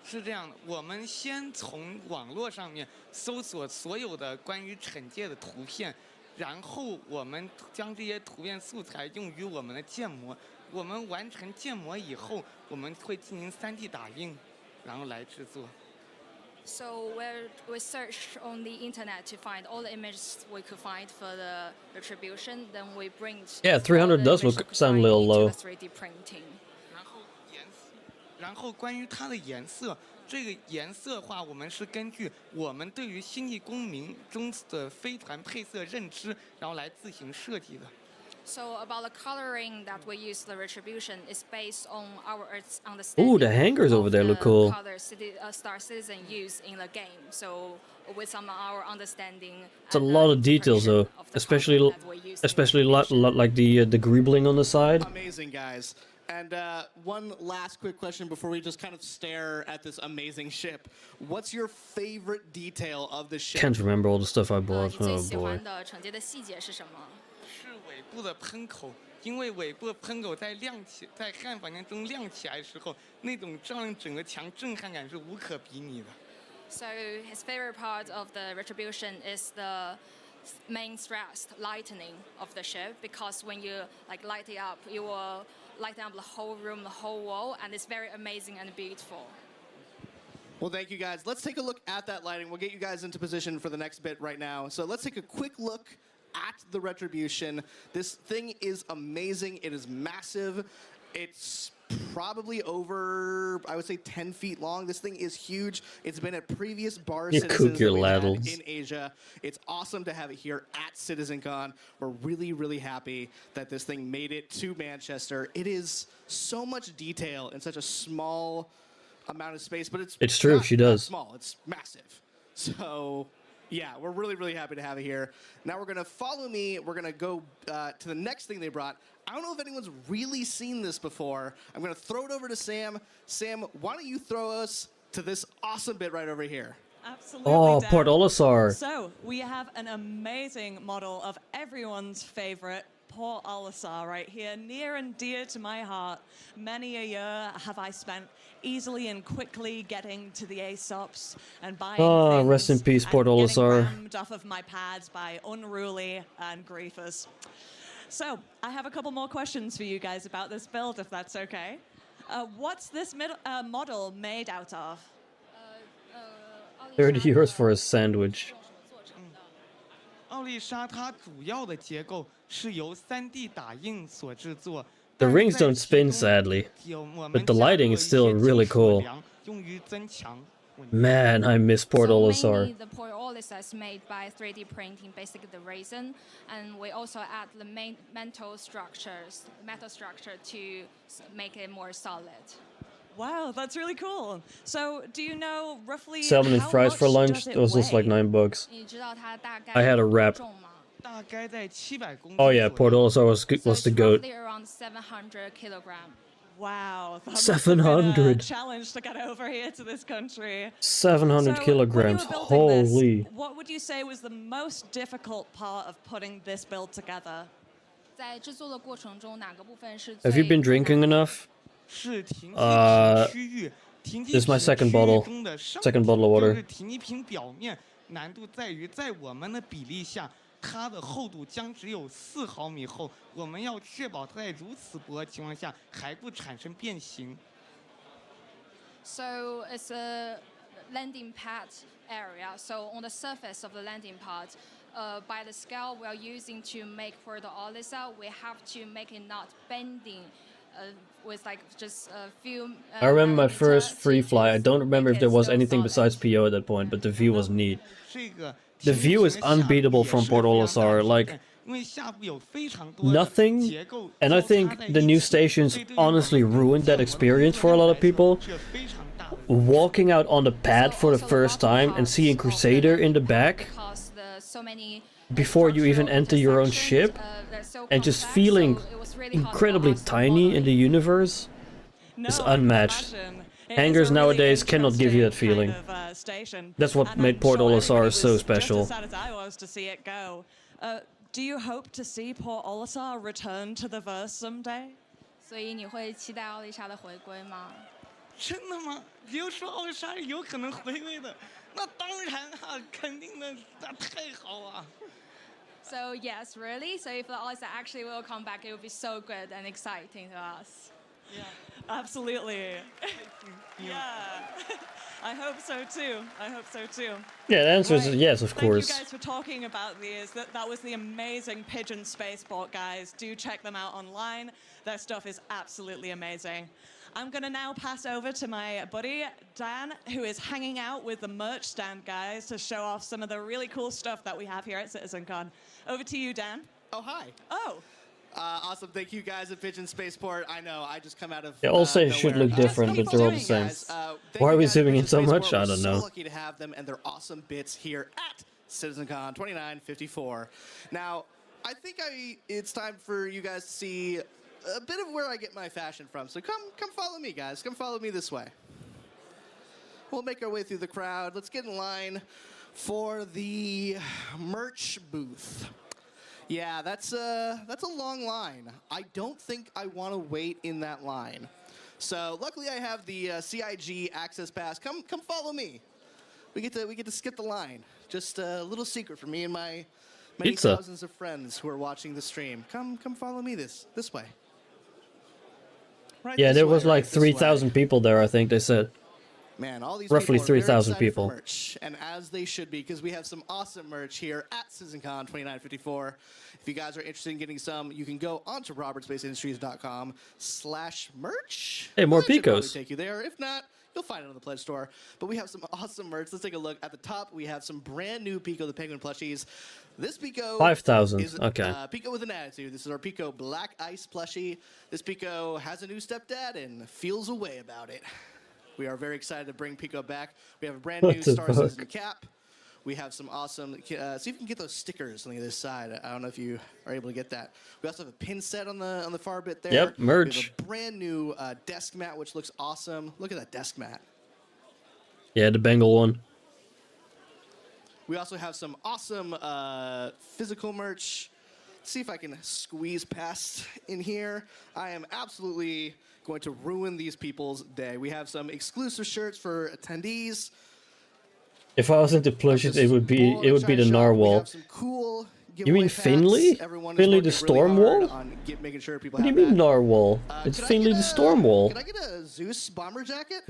是这样的，我们先从网络上面搜索所有的关于惩戒的图片，然后我们将这些图片素材用于我们的建模。我们完成建模以后，我们会进行3D 打印，然后来制作。 So we searched on the internet to find all the images we could find for the Retribution. Then we bring. Yeah, 300 does sound a little low. 3D printing. 然后关于它的颜色，这个颜色化我们是根据我们对于星际公民中的飞船配色认知，然后来自行设计的。 So about the coloring that we use the Retribution is based on our understanding. Ooh, the hangers over there look cool. Color Star Citizen use in the game. So with some of our understanding. It's a lot of details though, especially like the greebling on the side. Amazing, guys. And one last quick question before we just kind of stare at this amazing ship. What's your favorite detail of the ship? Can't remember all the stuff I bought. 最 Oh 喜 boy. 欢的惩戒的细节是什么？是尾部的喷口，因为尾部的喷口在汉房间中亮起来的时候，那种照亮整个墙震撼感是无可比拟的。So his favorite part of the retribution is the main thrust lightening of the ship, because when you like light it up, you will lighten up the whole room, the whole wall, and it's very amazing and beautiful. Well, thank you, guys. Let's take a look at that lighting. We'll get you guys into position for the next bit right now. So let's take a quick look at the Retribution. This thing is amazing. It is massive. It's probably over, I would say, 10 feet long. This thing is huge. It's been at previous bar You Citizens cook your that we had ladles. in Asia. It's awesome to have it here at CitizenCon. We're really, really happy that this thing made it to Manchester. It is so much detail in such a small amount of space, but it's True, not she that does. small. It's massive. So yeah, we're really, really happy to have it here. Now we're gonna follow me. We're gonna go to the next thing they brought. I don't know if anyone's really seen this before. I'm gonna throw it over to Sam. Sam, why don't you throw us to this awesome bit right over here? Absolutely. Oh, Dan. Port Olisar. So we have an amazing model of everyone's favorite Port Olisar right here, near and dear to my heart. Many a year have I spent easily and quickly getting to the ASOPs and buying things rest in peace, Port and getting Olisar. rammed off of my pads by unruly and griefers. So I have a couple more questions for you guys about this build, if that's okay. What's this model made out of? 30 euros for a sandwich. 奥丽莎它主要的结构是由3D 打印所制作。 The rings don't spin, sadly, but the lighting is still really cool. 用于增强。 Man, I miss Port Olisar. Mainly the Port Olisar is made by 3D printing, basically the resin, and we also add the main metal structure to make it more solid. Wow, that's really cool. So, do you know roughly Salmon and how fries for much lunch. does it Those was like weigh? $9. 你知道它大概 I had a wrap. 重吗？ 大概在700公斤。 Oh yeah, Port Olisar was the goat. Roughly around 700 kilograms. Wow, that must have been a 700. challenge to get over here to this country. 700 So, kilograms. when you were building this, Holy. what would you say was the most difficult part of putting this build together? 在制作的过程中，哪个部分是 Have you 最 been drinking enough? 是停机区域，停机 This is my 坪 second 区域 bottle. 中的上 Second 部 bottle of 就 water. 是停机坪表面难度在于，在我们的比例下，它的厚度将只有4毫米厚。我们要确保它在如此薄的情况下还不产生变形。 So it's a landing pad area. So on the surface of the landing pad, by the scale we are using to make for the Olisar, we have to make it not bending with like just a few. I remember my first free fly. I don't remember if there was anything besides PO at that point, but the view was neat. 这个 The view is unbeatable from Port Olisar. Like 因为下部有非常多的 nothing, 结构 and I think the new stations honestly ruined that experience for a lot of people. Walking out on the pad for the first time and seeing Crusader in the back Because the so many before you even enter your own ship, they're so and just compact, feeling so it was really hard to incredibly pass the tiny in the universe is unmatched. Hangars nowadays cannot give you that feeling. Station. That's what And made I'm Port sure Olisar everybody so was special. Just as sad as I was to see it go. Do you hope to see Port Olisar return to the verse someday? 所以你会期待奥丽莎的回归吗？真的吗？比如说奥丽莎有可能回归的，那当然啊，肯定的，那太好啊！ So yes, really. So if the Olisar actually will come back, it will be so good and exciting to us. Yeah, absolutely. Yeah, I hope so too. I hope so too. Yeah, the answer is yes, of course. Thank you guys for talking about these. That was the amazing Pigeon Spaceport, guys. Do check them out online. Their stuff is absolutely amazing. I'm going to now pass over to my buddy, Dan, who is hanging out with the merch stand guys to show off some of the really cool stuff that we have here at CitizenCon. Over to you, Dan. Oh, hi. Oh. Awesome. Thank you guys at Pigeon Spaceport. I know, I just come out of Yeah, all stages should nowhere. look different, but they're all the same. Thank Why are you we guys, zooming in Pigeon so Spaceport. much? I We're don't so know. lucky to have them and their awesome bits here at CitizenCon 2954. Now, I think it's time for you guys to see a bit of where I get my fashion from. So come follow me, guys. Come follow me this way. We'll make our way through the crowd. Let's get in line for the merch booth. Yeah, that's a long line. I don't think I want to wait in that line. So luckily I have the CIG access pass. Come follow me. We get to skip the line. Just a little secret for me and my many Pizza. thousands of friends who are watching the stream. Come follow me this way. Right Yeah, this there way, was like right this way. 3,000 people there, I think they said. Man, all these Roughly people are very 3,000 excited for people. merch, and as they should be, because we have some awesome merch here at CitizenCon 2954. If you guys are interested in getting some, you can go onto robertspaceindustries.com/merch. Hey, more That should probably Picos. take you there. If not, you'll find it on the pledge store. But we have some awesome merch. Let's take a look. At the top, we have some brand new Pico the Penguin plushies. This Pico 5,000, is okay. Pico with an attitude. This is our Pico Black Ice plushie. This Pico has a new stepdad and feels a way about it. We are very excited to bring Pico back. We have a brand What new the Star fuck? Citizen cap. We have some awesome, see if you can get those stickers on the other side. I don't know if you are able to get that. We also have a pin set on the far bit there. Yep, merch. We have a brand new desk mat, which looks awesome. Look at that desk mat. Yeah, the Bengal one. We also have some awesome physical merch. Let's see if I can squeeze past in here. I am absolutely going to ruin these people's day. We have some exclusive shirts for attendees. If I was into plushies, it would be the narwhal. Cool You mean Finley? Finley the Stormwall? making sure people What do you have mean that. narwhal? It's Finley the Stormwall. Can I get a Zeus bomber jacket?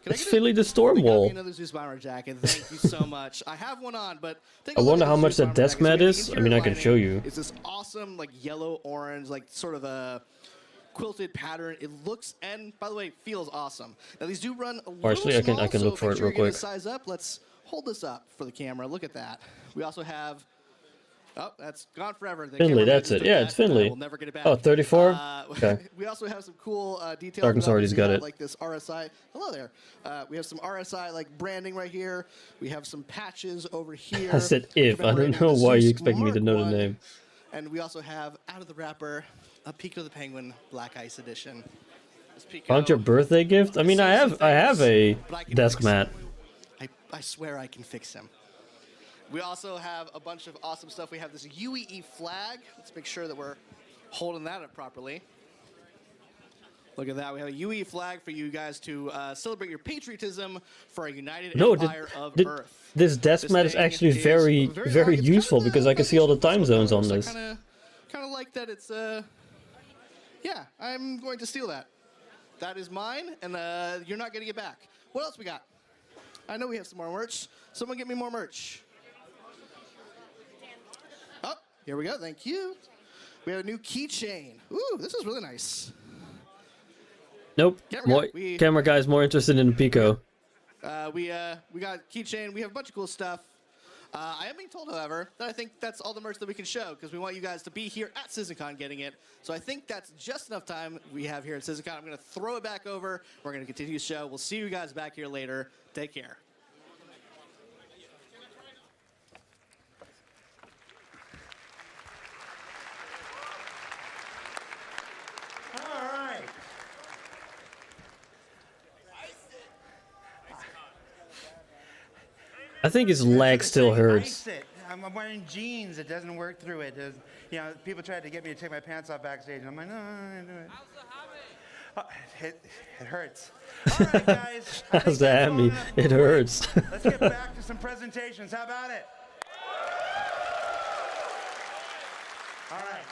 It's Finley the Got me Stormwall. another Zeus bomber jacket. Thank you so much. I have one on, but take a I look wonder at how this much Zeus that bomber desk jacket. So mat the is. I interior mean, I can lining show you. It's this awesome, like yellow orange, like sort of a quilted pattern. It looks and by the way feels awesome. Now these do run a little Actually, I can small, look so for make it sure real you're getting quick. Size up. Let's hold this up for the camera. Look at that. We also have. Oh, that's gone forever. The Finley, cameraman that's just it. took Yeah, that. it's Finley. We'll never get it back. Oh, 34? Okay. We also have some cool details. Dark and We Swordy's obviously got have, it. Like this RSI. Hello there. We have some RSI like branding right here. We have some patches over here. I said if. I don't commemorating know the why you Zeus expect me to Mark know the I. name. And we also have out of the wrapper a Pico the Penguin Black Ice edition. This Pico, Found your birthday gift? I mean, I have a but I can desk fix mat. I swear I can fix him. We also have a bunch of awesome stuff. We have this UEE flag. Let's make sure that we're holding that up properly. Look at that. We have a UEE flag for you guys to celebrate your patriotism for a united No, empire of Earth. this desk mat is thing actually is very, very very long. usul because I can see all the time zones on this. Kind of like that. It's yeah. I'm going to steal that. That is mine, and you're not getting it back. What else we got? I know we have some more merch. Someone get me more merch. Oh, here we go. Thank you. We have a new keychain. Ooh, this is really nice. Nope. Camera guy, Camera guy's more interested in the Pico. We got keychain. We have a bunch of cool stuff. I am being told, however, that I think that's all the merch that we can show because we want you guys to be here at CitizenCon getting it. So I think that's just enough time we have here at CitizenCon. I'm going to throw it back over. We're going to continue the show. We'll see you guys back here later. Take care. All right. I think his leg still hurts. Ice it. I'm wearing jeans. It doesn't work through it. You know, people tried to get me to take my pants off backstage, and I'm like, no, I do it. It hurts. All right, guys. How's the hammy? It hurts. Let's get back to some presentations. How about it? All right.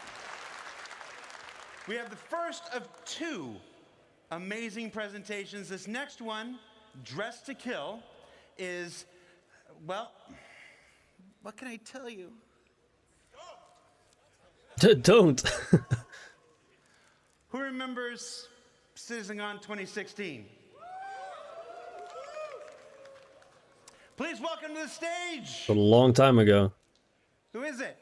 We have the first of two amazing presentations. This next one, Dress to Kill, is, well, what can I tell you? Don't. Who remembers CitizenCon 2016? Please welcome to the stage. A long time ago. Who is it?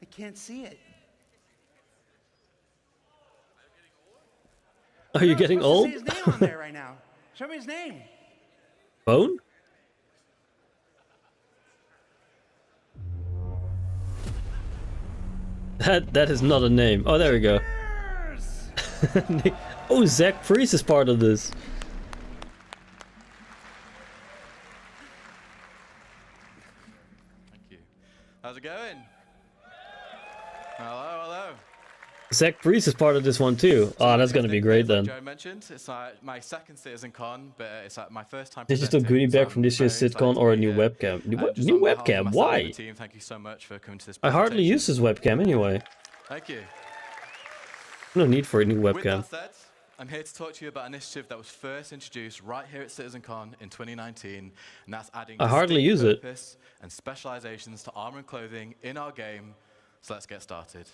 I can't see it. Are you getting old? Say his name on there right now. Show me his name. Bone? That is not a name. Oh, there we go. Oh, Zach Freeze is part of this. Thank you. How's it going? Hello, hello. Zach Freeze is part of this one too. Oh, that's gonna be great then. Joe mentioned, it's my second CitizenCon, but it's my first time. Digital goodie bag from this year's CitizenCon or a new webcam. New webcam? Why? Thank you so much for coming to this. I hardly use this webcam anyway. Thank you. No need for a new webcam. With that said, I'm here to talk to you about an initiative that was first introduced right here at CitizenCon in 2019, and that's adding I hardly use it. purpose and specializations to armor and clothing in our game. So let's get started.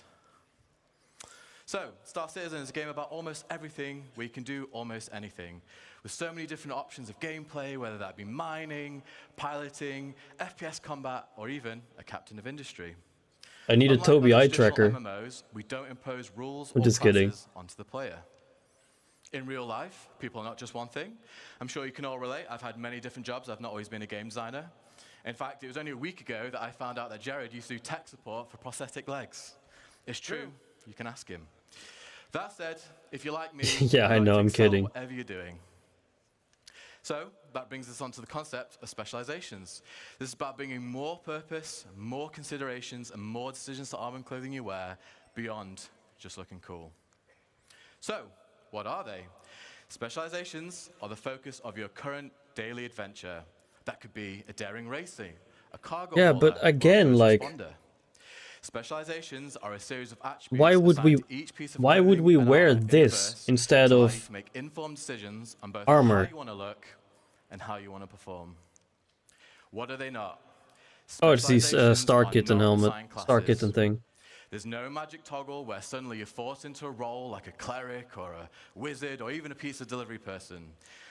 So, Star Citizen is a game about almost everything where you can do almost anything. With so many different options of gameplay, whether that be mining, piloting, FPS combat, or even a captain of industry. I need a Unlike Toby eye most traditional tracker. MMOs, we don't impose rules I'm or just kidding. classes onto the player. In real life, people are not just one thing. I'm sure you can all relate. I've had many different jobs. I've not always been a game designer. In fact, it was only a week ago that I found out that Jared used to do tech support for prosthetic legs. It's true. You can ask him. That said, if you're like me, Yeah, I know, I'm kidding. Whatever you're doing. So that brings us on to the concept of specializations. This is about bringing more purpose, more considerations, and more decisions to armor and clothing you wear beyond just looking cool. So, what are they? Specializations are the focus of your current daily adventure. That could be a daring racing, a cargo Yeah, hauler, but or a again, first like, responder. Specializations are a series of attributes why would we assigned to each piece of why would clothing we and wear armor in the this verse instead to of make informed decisions on both armor? how you want to look and how you want to perform. What are they not? Oh, it's these Specializations Star are Kitten not helmet, assigned Star classes. Kitten thing. There's no magic toggle where suddenly you're forced into a role like a cleric or a wizard or even a pizza delivery person.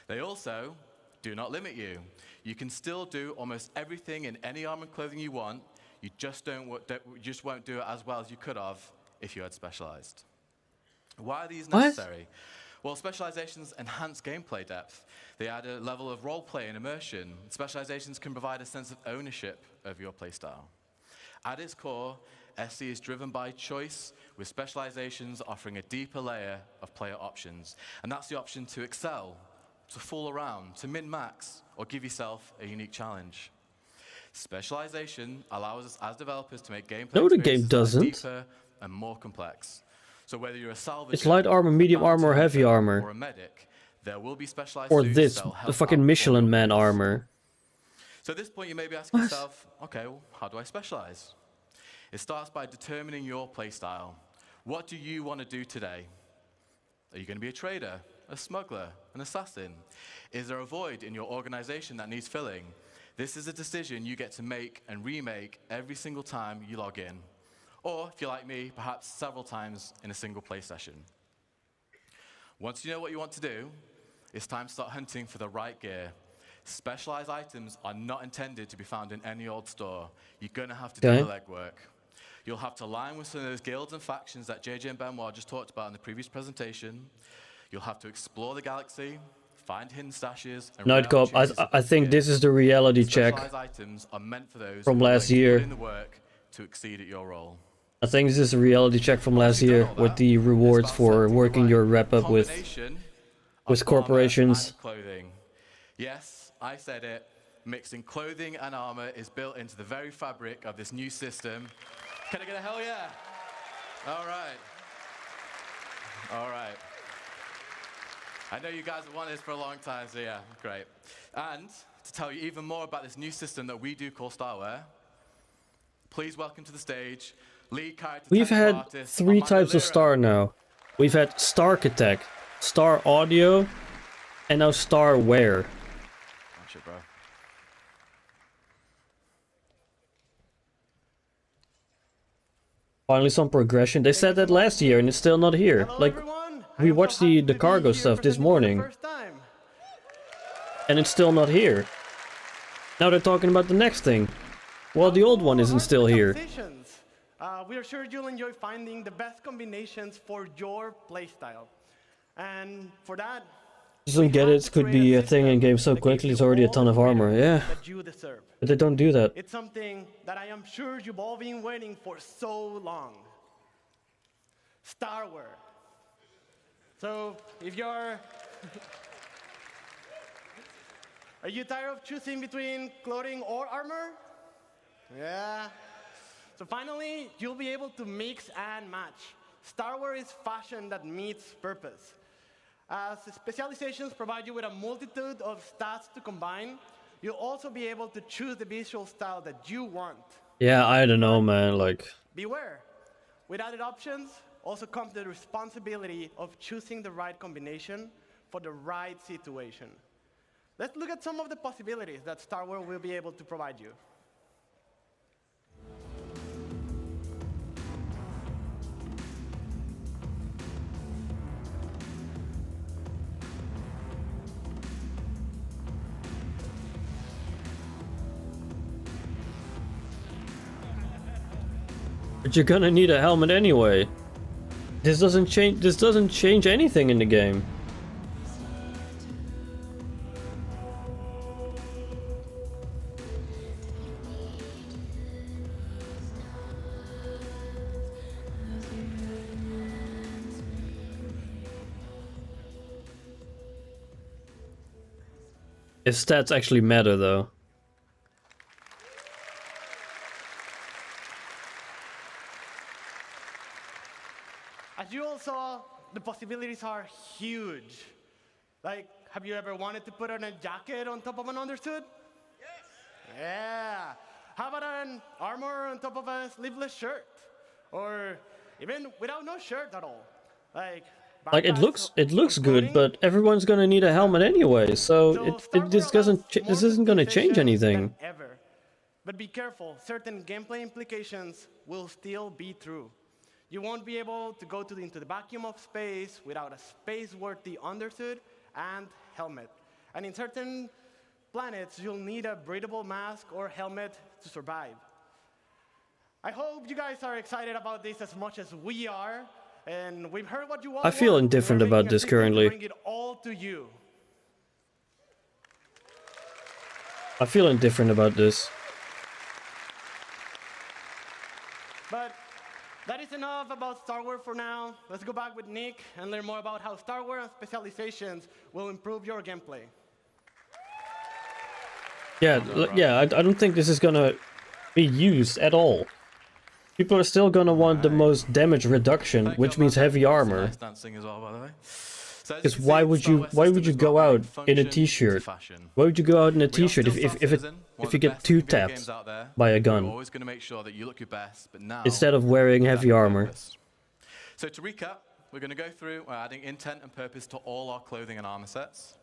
They also do not limit you. You can still do almost everything in any armor and clothing you want. You just won't do it as well as you could have if you had specialized. Why are these What? necessary? Well, specializations enhance gameplay depth. They add a level of roleplay and immersion. Specializations can provide a sense of ownership of your playstyle. At its core, SC is driven by choice, with specializations offering a deeper layer of player options. And that's the option to excel, to fool around, to min-max, or give yourself a unique challenge. Specialization allows us as developers to make gameplay No, the game experiences that are doesn't. deeper and more complex. So whether you're a salvage, It's light armor, medium armor, or heavy armor. or a medic, there will be specialized Or suits this, that'll the help fucking outperform Michelin your Man peers. armor. So at this point, you may be asking yourself, okay, well, how do I specialize? It starts by determining your playstyle. What do you want to do today? Are you going to be a trader, a smuggler, an assassin? Is there a void in your organization that needs filling? This is a decision you get to make and remake every single time you log in. Or, if you're like me, perhaps several times in a single play session. Once you know what you want to do, it's time to start hunting for the right gear. Specialized items are not intended to be found in any old store. You're going to have to do Okay. the legwork. You'll have to align with some of those guilds and factions that JJ and Benoit just talked about in the previous presentation. You'll have to explore the galaxy, find hidden stashes, and Nightcop, I think this is the reality check specialized items are meant for those from who are last willing to year. put in the work to exceed at your role. I think this is a reality check from last year with the rewards for working your wrap up with corporations. Clothing. Yes, I said it. Mixing clothing and armor is built into the very fabric of this new system. Can I get a hell yeah? All right. All right. I know you guys have wanted this for a long time, so yeah, great. And to tell you even more about this new system that we do call Starware, please welcome to the stage lead character. We've technical had artist 3 Armando types of Lira. star now. We've had Starkitect, Star Audio, and now Starware. Watch it, bro. Finally some progression. They said that last year and it's still not here. Like, we watched the cargo stuff this morning. And it's still not here. Now they're talking about the next thing. Well, the old one isn't still here. We are sure you'll enjoy finding the best combinations for your playstyle. And for that, Doesn't get it, could be a thing in game so quickly, it's already a ton of armor, yeah. that you deserve. But they don't do that. It's something that I am sure you've all been waiting for so long. Star Wars. So, if you're... Are you tired of choosing between clothing or armor? Yeah. So finally, you'll be able to mix and match. Star Wars is fashion that meets purpose. As specializations provide you with a multitude of stats to combine, you'll also be able to choose the visual style that you want. Yeah, I don't know, man, like... Beware, with added options also comes the responsibility of choosing the right combination for the right situation. Let's look at some of the possibilities that Star Wars will be able to provide you. But you're gonna need a helmet anyway. This doesn't change anything in the game. If stats actually matter though. As you all saw, the possibilities are huge. Like, have you ever wanted to put on a jacket on top of an undersuit? Yes. Yeah. How about an armor on top of a sleeveless shirt? Or even without no shirt at all? Like it looks good, but everyone's gonna need a helmet anyway, so this isn't gonna change anything. Ever. But be careful, certain gameplay implications will still be true. You won't be able to go into the vacuum of space without a space-worthy undersuit and helmet. And in certain planets, you'll need a breathable mask or helmet to survive. I hope you guys are excited about this as much as we are, and we've heard what you all I feel want. indifferent We're about making a this system to currently. bring it all to you. I feel indifferent about this. But that is enough about Star Wars for now. Let's go back with Nick and learn more about how Star Wars and specializations will improve your gameplay. Yeah, I don't think this is gonna be used at all. People are still gonna want the most damage reduction, which means heavy armor. Nice dancing as well, by the way. Because why would you go out in a t-shirt? Why would you go out in a t-shirt if you get 2 taps by a gun? We're always going to make sure that you look your best, but now Instead of wearing heavy armor. So to recap, we're going to go through adding intent and purpose to all our clothing and armor sets.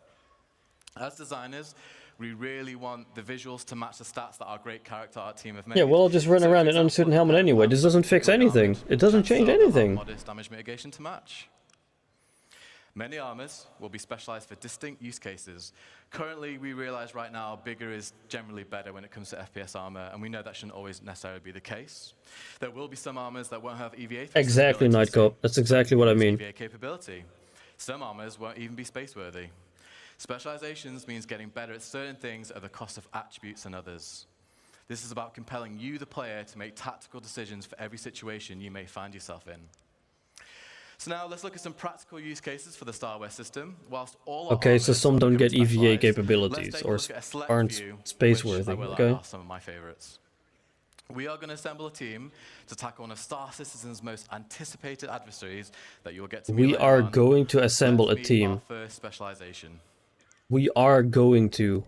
As designers, we really want the visuals to match the stats that our great character art team have made. Yeah, well, I'll just run around in an unsuit and helmet anyway. This doesn't fix anything. It doesn't change anything. Modest damage mitigation to match. Many armors will be specialized for distinct use cases. Currently, we realize right now bigger is generally better when it comes to FPS armor, and we know that shouldn't always necessarily be the case. There will be some armors that won't have EVA. Exactly, Nightcop. That's exactly what I mean. EVA capability. Some armors won't even be space-worthy. Specializations means getting better at certain things at the cost of attributes and others. This is about compelling you, the player, to make tactical decisions for every situation you may find yourself in. So now let's look at some practical use cases for the Star Wars system. Whilst all Okay, so some don't get EVA capabilities or aren't space-worthy, okay? Are some of my favorites. We are going to assemble a team to tackle one of Star Citizen's most anticipated adversaries that you'll get to meet We later are on. going to assemble a Let's meet team. our first specialization. We are going to.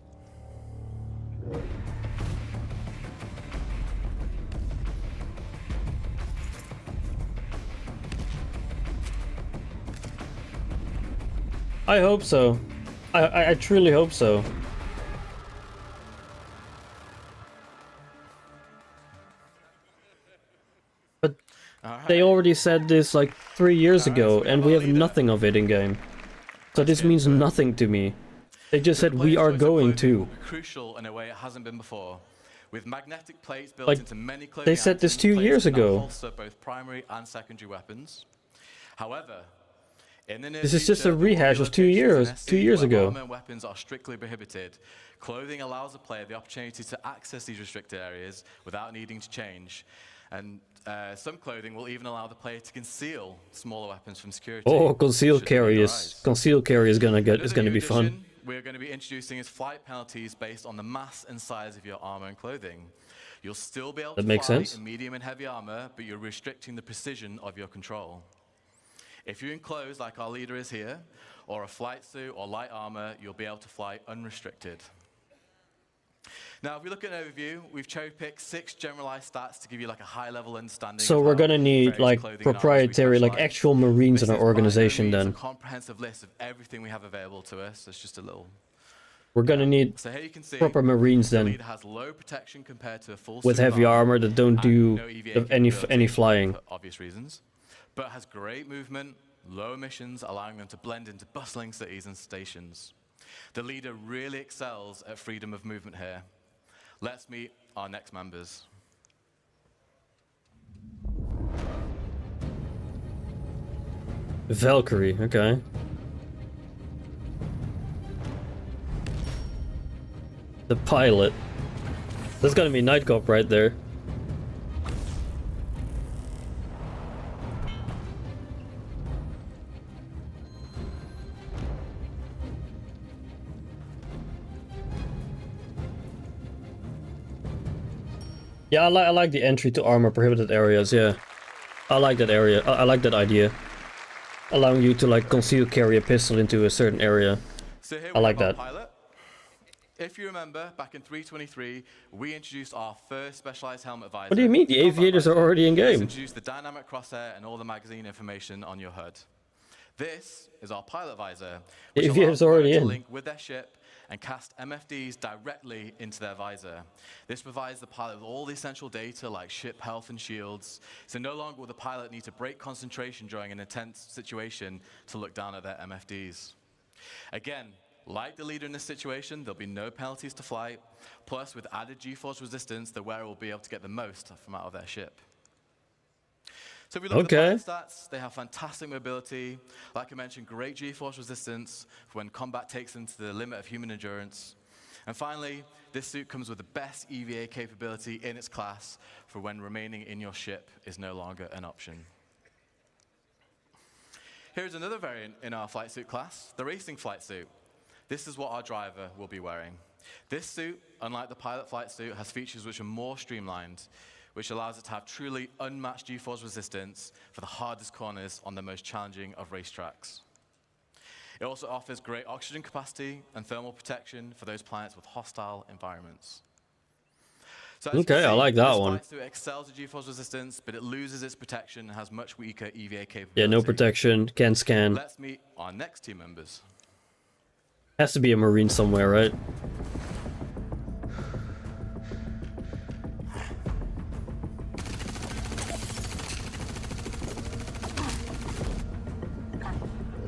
I hope so. I truly hope so. But they already said this like 3 years ago, and we have nothing of it in game. So this means nothing to me. They just said we are going to. Crucial in a way it hasn't been before. With magnetic plates built Like, into many clothing they said this items, 2 plates years can now ago. holster both primary and secondary weapons. However, in the near This is just a future, there will be rehash of 2 locations in years, SC 2 years where ago. armor and weapons are strictly prohibited. Clothing allows the player the opportunity to access these restricted areas without needing to change. And some clothing will even allow the player to conceal smaller weapons from security. Oh, concealed should the need carry arise. is gonna Another new be fun. addition we're going to be introducing is flight penalties based on the mass and size of your armor and clothing. You'll still be able That to makes fly sense. in medium and heavy armor, but you're restricting the precision of your control. If you're enclosed like our leader is here, or a flight suit or light armor, you'll be able to fly unrestricted. Now, if we look at an overview, we've cherry-picked 6 generalized stats to give you like a high-level understanding. So of we're how gonna need various like clothing and armors we proprietary, like specialize. actual Marines in This our is by no organization means then. a comprehensive list of everything we have available to us. It's just a little. We're gonna need So here you can see proper Marines the then, leader has low protection compared to a full with suit of heavy armor that don't and do no EVA any capability flying. for obvious reasons, but has great movement, low emissions, allowing them to blend into bustling cities and stations. The leader really excels at freedom of movement here. Let's meet our next members. Valkyrie, okay. The pilot. That's gonna be Night Cop right there. Yeah, I like the entry to armor prohibited areas, yeah. I like that area. I like that idea. Allowing you to like conceal carry a pistol into a certain area. So here I we like have our that. pilot. If you remember, back in 323, we introduced our first specialized helmet visor. What do you mean? The the combat aviators are visor. already in This game. introduced the dynamic crosshair and all the magazine information on your HUD. This is our pilot visor, which Aviators allows the already pilot to in. link with their ship and cast MFDs directly into their visor. This provides the pilot with all the essential data like ship health and shields, so no longer will the pilot need to break concentration during an intense situation to look down at their MFDs. Again, like the leader in this situation, there'll be no penalties to flight, plus with added G-force resistance, the wearer will be able to get the most from out of their ship. So if we look at the pilot stats, they have fantastic mobility. Like I mentioned, great G-force resistance for when combat takes them to the limit of human endurance. And finally, this suit comes with the best EVA capability in its class for when remaining in your ship is no longer an option. Here's another variant in our flight suit class, the racing flight suit. This is what our driver will be wearing. This suit, unlike the pilot flight suit, has features which are more streamlined, which allows it to have truly unmatched G-force resistance for the hardest corners on the most challenging of racetracks. It also offers great oxygen capacity and thermal protection for those planets with hostile environments. So as you can Okay, I see, like that this one. flight suit excels at G-force resistance, but it loses its protection and has much weaker EVA capability. Yeah, no protection, can't scan. Let's meet our next team members. Has to be a Marine somewhere, right?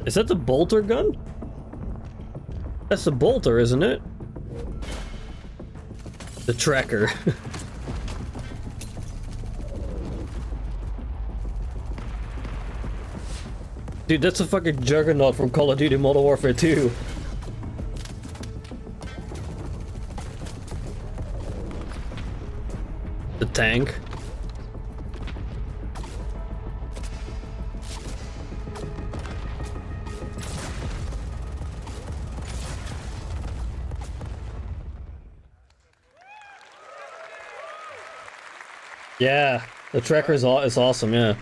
Is that the bolter gun? That's the bolter, isn't it? The tracker. Dude, that's a fucking juggernaut from Call of Duty Modern Warfare 2. The tank. Yeah, the tracker is awesome, yeah.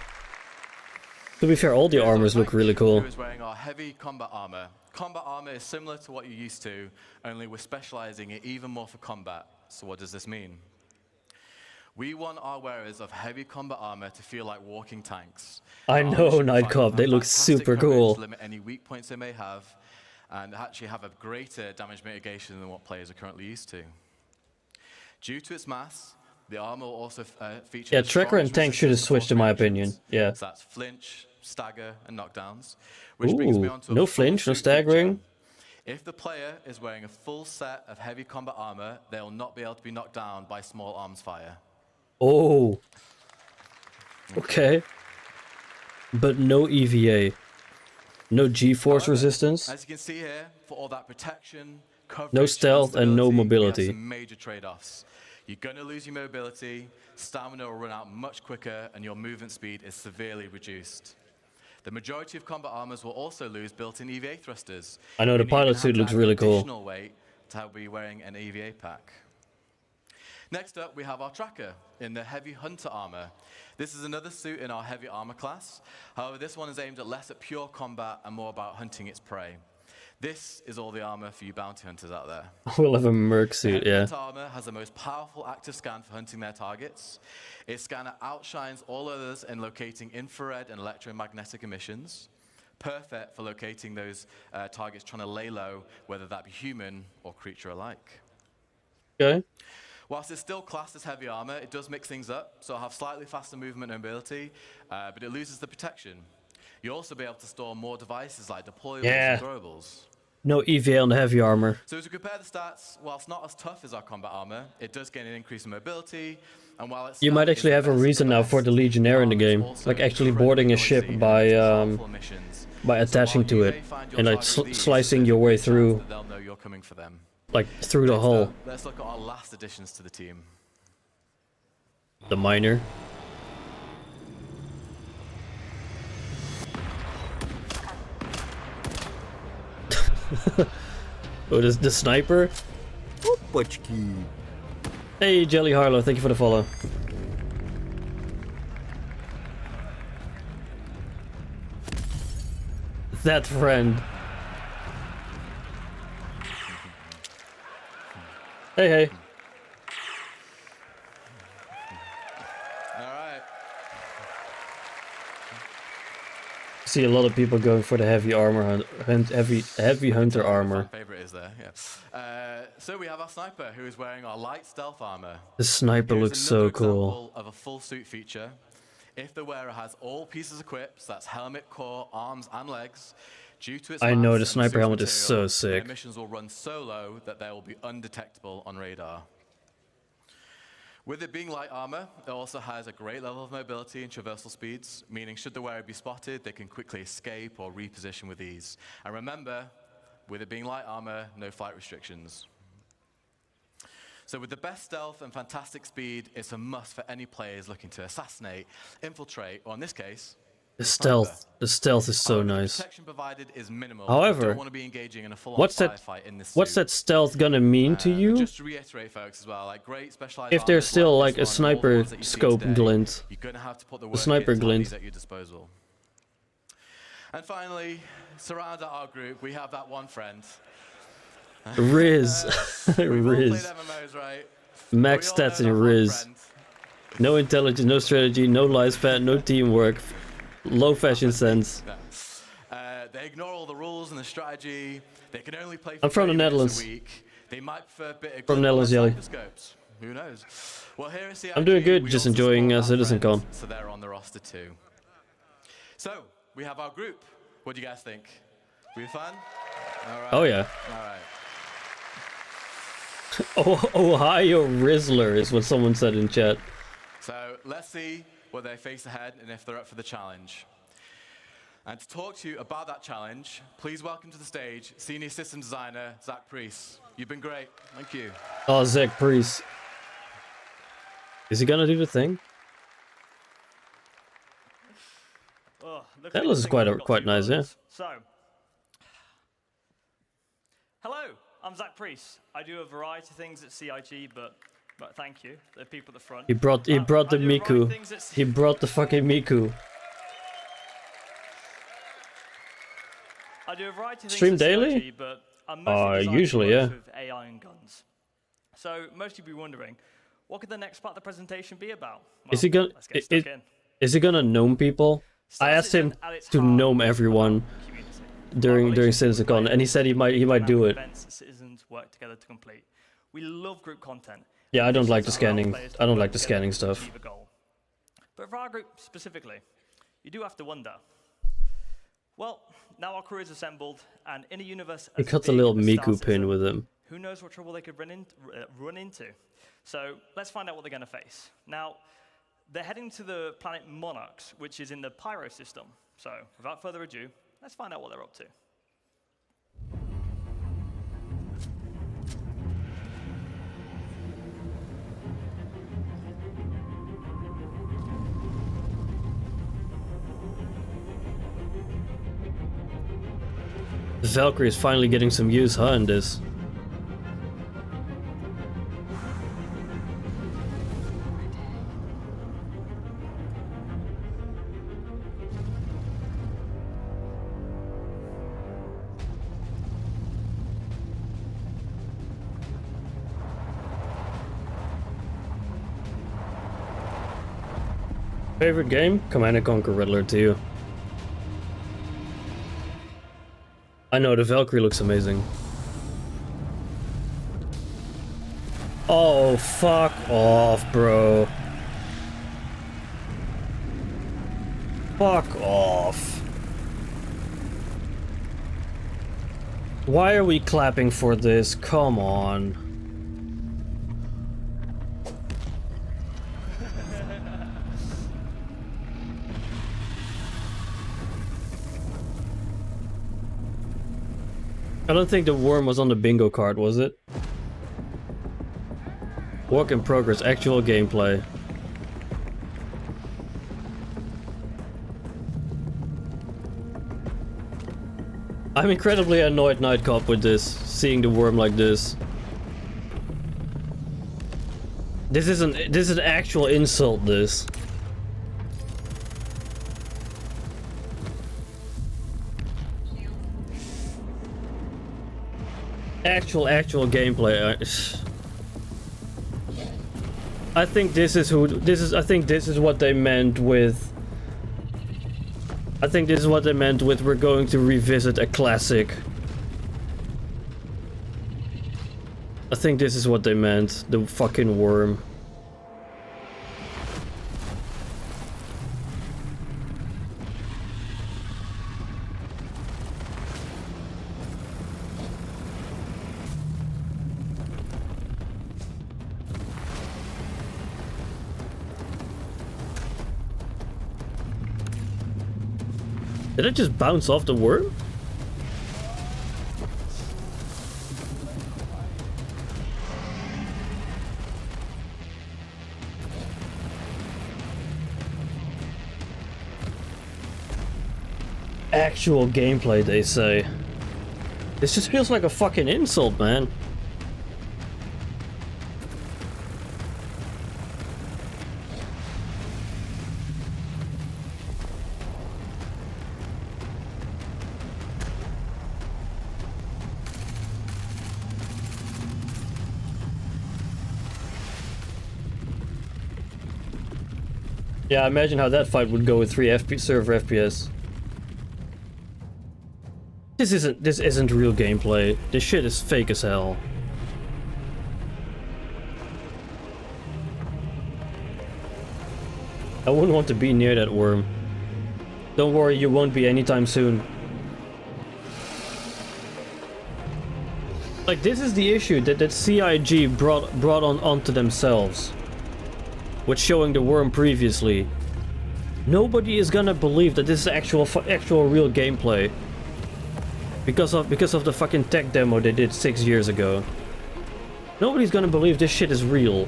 To be fair, all the armors look really cool. Who is wearing our heavy combat armor. Combat armor is similar to what you're used to, only we're specializing it even more for combat. So what does this mean? We want our wearers of heavy combat armor to feel like walking tanks. I know, Night Cop, they look Fantastic super coverage cool. to limit any weak points they may have, and actually have a greater damage mitigation than what players are currently used to. Due to its mass, the armor will also feature. Yeah, the tracker and strongest tank should have resistance to switched in my force opinion. reactions. Yeah. So that's flinch, stagger, and knockdowns. Which brings me Ooh, on to a no full flinch, no suit feature. staggering. If the player is wearing a full set of heavy combat armor, they will not be able to be knocked down by small arms fire. Oh. Okay. But no EVA. No G-force resistance. As you can see here, for all that protection, coverage, No stealth and no stability, we have mobility. some major trade-offs. You're going to lose your mobility, stamina will run out much quicker, and your movement speed is severely reduced. The majority of combat armors will also lose built-in EVA thrusters. I know the meaning you're pilot gonna suit have to looks add really cool. additional weight to be wearing an EVA pack. Next up, we have our tracker in the heavy hunter armor. This is another suit in our heavy armor class. However, this one is aimed less at pure combat and more about hunting its prey. This is all the armor for you bounty hunters out there. We'll have a merc suit, yeah. Hunter armor has the most powerful active scan for hunting their targets. Its scanner outshines all others in locating infrared and electromagnetic emissions. Perfect for locating those targets trying to lay low, whether that be human or creature alike. Okay. Whilst it's still classed as heavy armor, it does mix things up, so it'll have slightly faster movement and mobility, but it loses the protection. You'll also be able to store more devices like deployables Yeah. and throwables. No EVA on the heavy armor. So as we compare the stats, whilst not as tough as our combat armor, it does gain an increase in mobility, and while it's You might actually have a reason now for the Legionnaire in the game, like actually boarding a ship by attaching to it and like slicing your way through, they'll know you're coming for them. like through the hull. Let's look at our last additions to the team. The miner. Oh, the sniper. Hey, Jelly Harlow, thank you for the follow. That friend. Hey, hey. All right. See a lot of people going for the heavy armor, heavy hunter armor. My favorite is there, yeah. So we have our sniper, who is wearing our light stealth armor. The sniper Here's looks so another cool. example of a full suit feature. If the wearer has all pieces equipped, so that's helmet, core, arms, and legs, due to its I know mass the and sniper suit helmet is so material, sick. their missions will run so low that they will be undetectable on radar. With it being light armor, it also has a great level of mobility and traversal speeds, meaning should the wearer be spotted, they can quickly escape or reposition with ease. And remember, with it being light armor, no flight restrictions. So with the best stealth and fantastic speed, it's a must for any players looking to assassinate, infiltrate, or in this case, The stealth is so nice. protection provided is minimal. However, you don't want to be engaging in a full-on what's that? firefight in this What's suit. that stealth gonna mean to you? Just to reiterate, folks, as well, like great specialized If there's armors still like like a this one, all the sniper ones that you see scope today, glint, you're gonna have to put the a work sniper into these glint. at your disposal. And finally, surround our group, we have that one friend. Riz, We've all played Riz, MMOs, right? max stats in Riz. No intelligence, no strategy, no lifespan, no teamwork, low fashion sense. They ignore all the rules and the strategy. They can only play for I'm from the 30 minutes Netherlands. a week. They might prefer a bit of From global Netherlands, Jelly. scopes. Who knows? Well, here at CIG, I'm doing good, we just also enjoying support our CitizenCon. friends, so they're on the roster too. So we have our group. What do you guys think? We fun? All right. Oh yeah. All right. Ohio Rizzler is what someone said in chat. So let's see what they face ahead and if they're up for the challenge. And to talk to you about that challenge, please welcome to the stage Senior System Designer Zach Priest. You've been great. Thank you. Oh, Zach Priest. Is he gonna do the thing? Oh, look That at looks this thing quite I've got quite to nice, yeah. words. So, hello, I'm Zach Priest. I do a variety of things at CIG, but thank you, the people at the front. He brought the I do a variety Miku. of things at He brought the fucking Miku. I do a variety of things Stream at daily? CIG, but I'm mostly designing usually, yeah. with AI and guns. So most of you be wondering, what could the next part of the presentation be about? Well, Is he gonna? let's get stuck in. Is he gonna gnome people? I asked him to gnome everyone during CitizenCon, and he said he might do it. Events that citizens work together to complete. We love group content. Yeah, I don't like the This allows scanning. players to I don't work like the together scanning to stuff. achieve a goal. But for our group specifically, you do have to wonder, Well, now our crew is assembled, and in a universe He as cuts a big little as Star Miku pin Citizen, with him. who knows what trouble they could run into. So let's find out what they're going to face. Now, they're heading to the planet Monarchs, which is in the Pyro system. So without further ado, let's find out what they're up to. Valkyrie is finally getting some use, huh, in this. Favorite game? Command & Conquer Riddler 2. I know, the Valkyrie looks amazing. Oh, fuck off, bro. Fuck off. Why are we clapping for this? Come on. I don't think the worm was on the bingo card, was it? Work in progress, actual gameplay. I'm incredibly annoyed, Night Cop, with this, seeing the worm like this. This is an actual insult, this. Actual gameplay. I think this is what they meant with. I think this is what they meant with we're going to revisit a classic. I think this is what they meant. The fucking worm. Did it just bounce off the worm? Actual gameplay, they say. This just feels like a fucking insult, man. Yeah, imagine how that fight would go with 3 server FPS. This isn't real gameplay. This shit is fake as hell. I wouldn't want to be near that worm. Don't worry, you won't be anytime soon. Like, this is the issue that CIG brought onto themselves. With showing the worm previously. Nobody is gonna believe that this is actual real gameplay. Because of the fucking tech demo they did 6 years ago. Nobody's gonna believe this shit is real.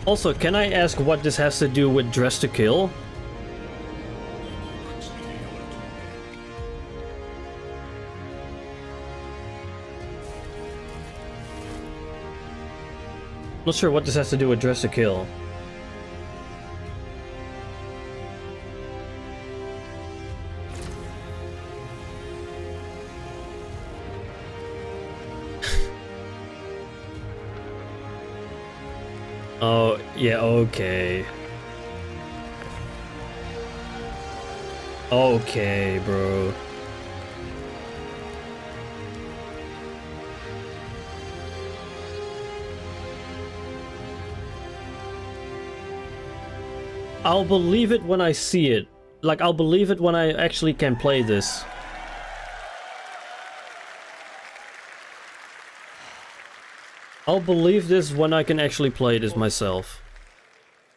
Also, can I ask what this has to do with Dress to Kill? Not sure what this has to do with Dress to Kill. Oh, yeah, okay. Okay, bro. I'll believe it when I see it. Like, I'll believe it when I actually can play this. I'll believe this when I can actually play this myself.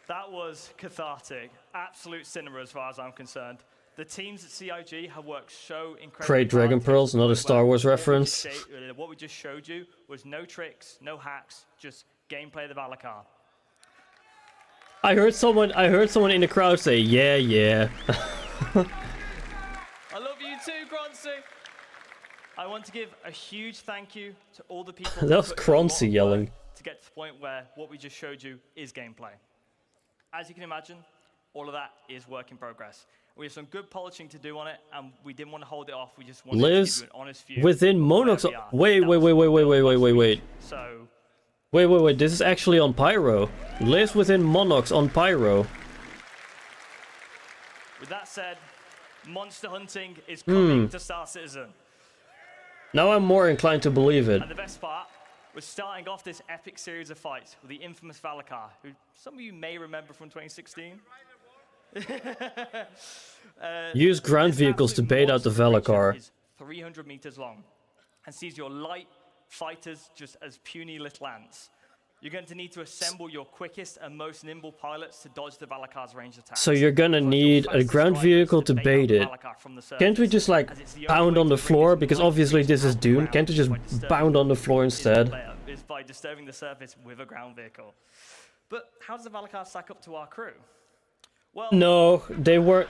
That was cathartic. Absolute cinema as far as I'm concerned. The teams at CIG have worked so incredibly Great Dragon hard. Pearls, another Star Wars reference. What we just showed you was no tricks, no hacks, just gameplay of the Valakar. I heard someone in the crowd say, yeah, yeah. I love you too, Groncy. I want to give a huge thank you to all the people That was who put in a lot Croncy of yelling. work to get to the point where what we just showed you is gameplay. As you can imagine, all of that is work in progress. We have some good polishing to do on it, and we didn't want to hold it off. We just wanted to Lives give you an honest view within of where Monox. we are. Wait. So, Wait. This is actually on Pyro. Lives within Monox on Pyro. with that said, monster hunting is coming to Star Citizen. Now I'm more inclined to believe it. And the best part was starting off this epic series of fights with the infamous Valakar, who some of you may remember from 2016. Use ground vehicles to bait out the Valakar. Is 300 meters long and sees your light fighters just as puny little ants. You're going to need to assemble your quickest and most nimble pilots to dodge the Valakar's range attacks. So you're gonna need a ground vehicle to bait it. Can't we just like pound on the floor? Because obviously this is Doom. Can't we just pound on the floor instead? Is by disturbing the surface with a ground vehicle. But how does the Valakar stack up to our crew? Well, No, they weren't.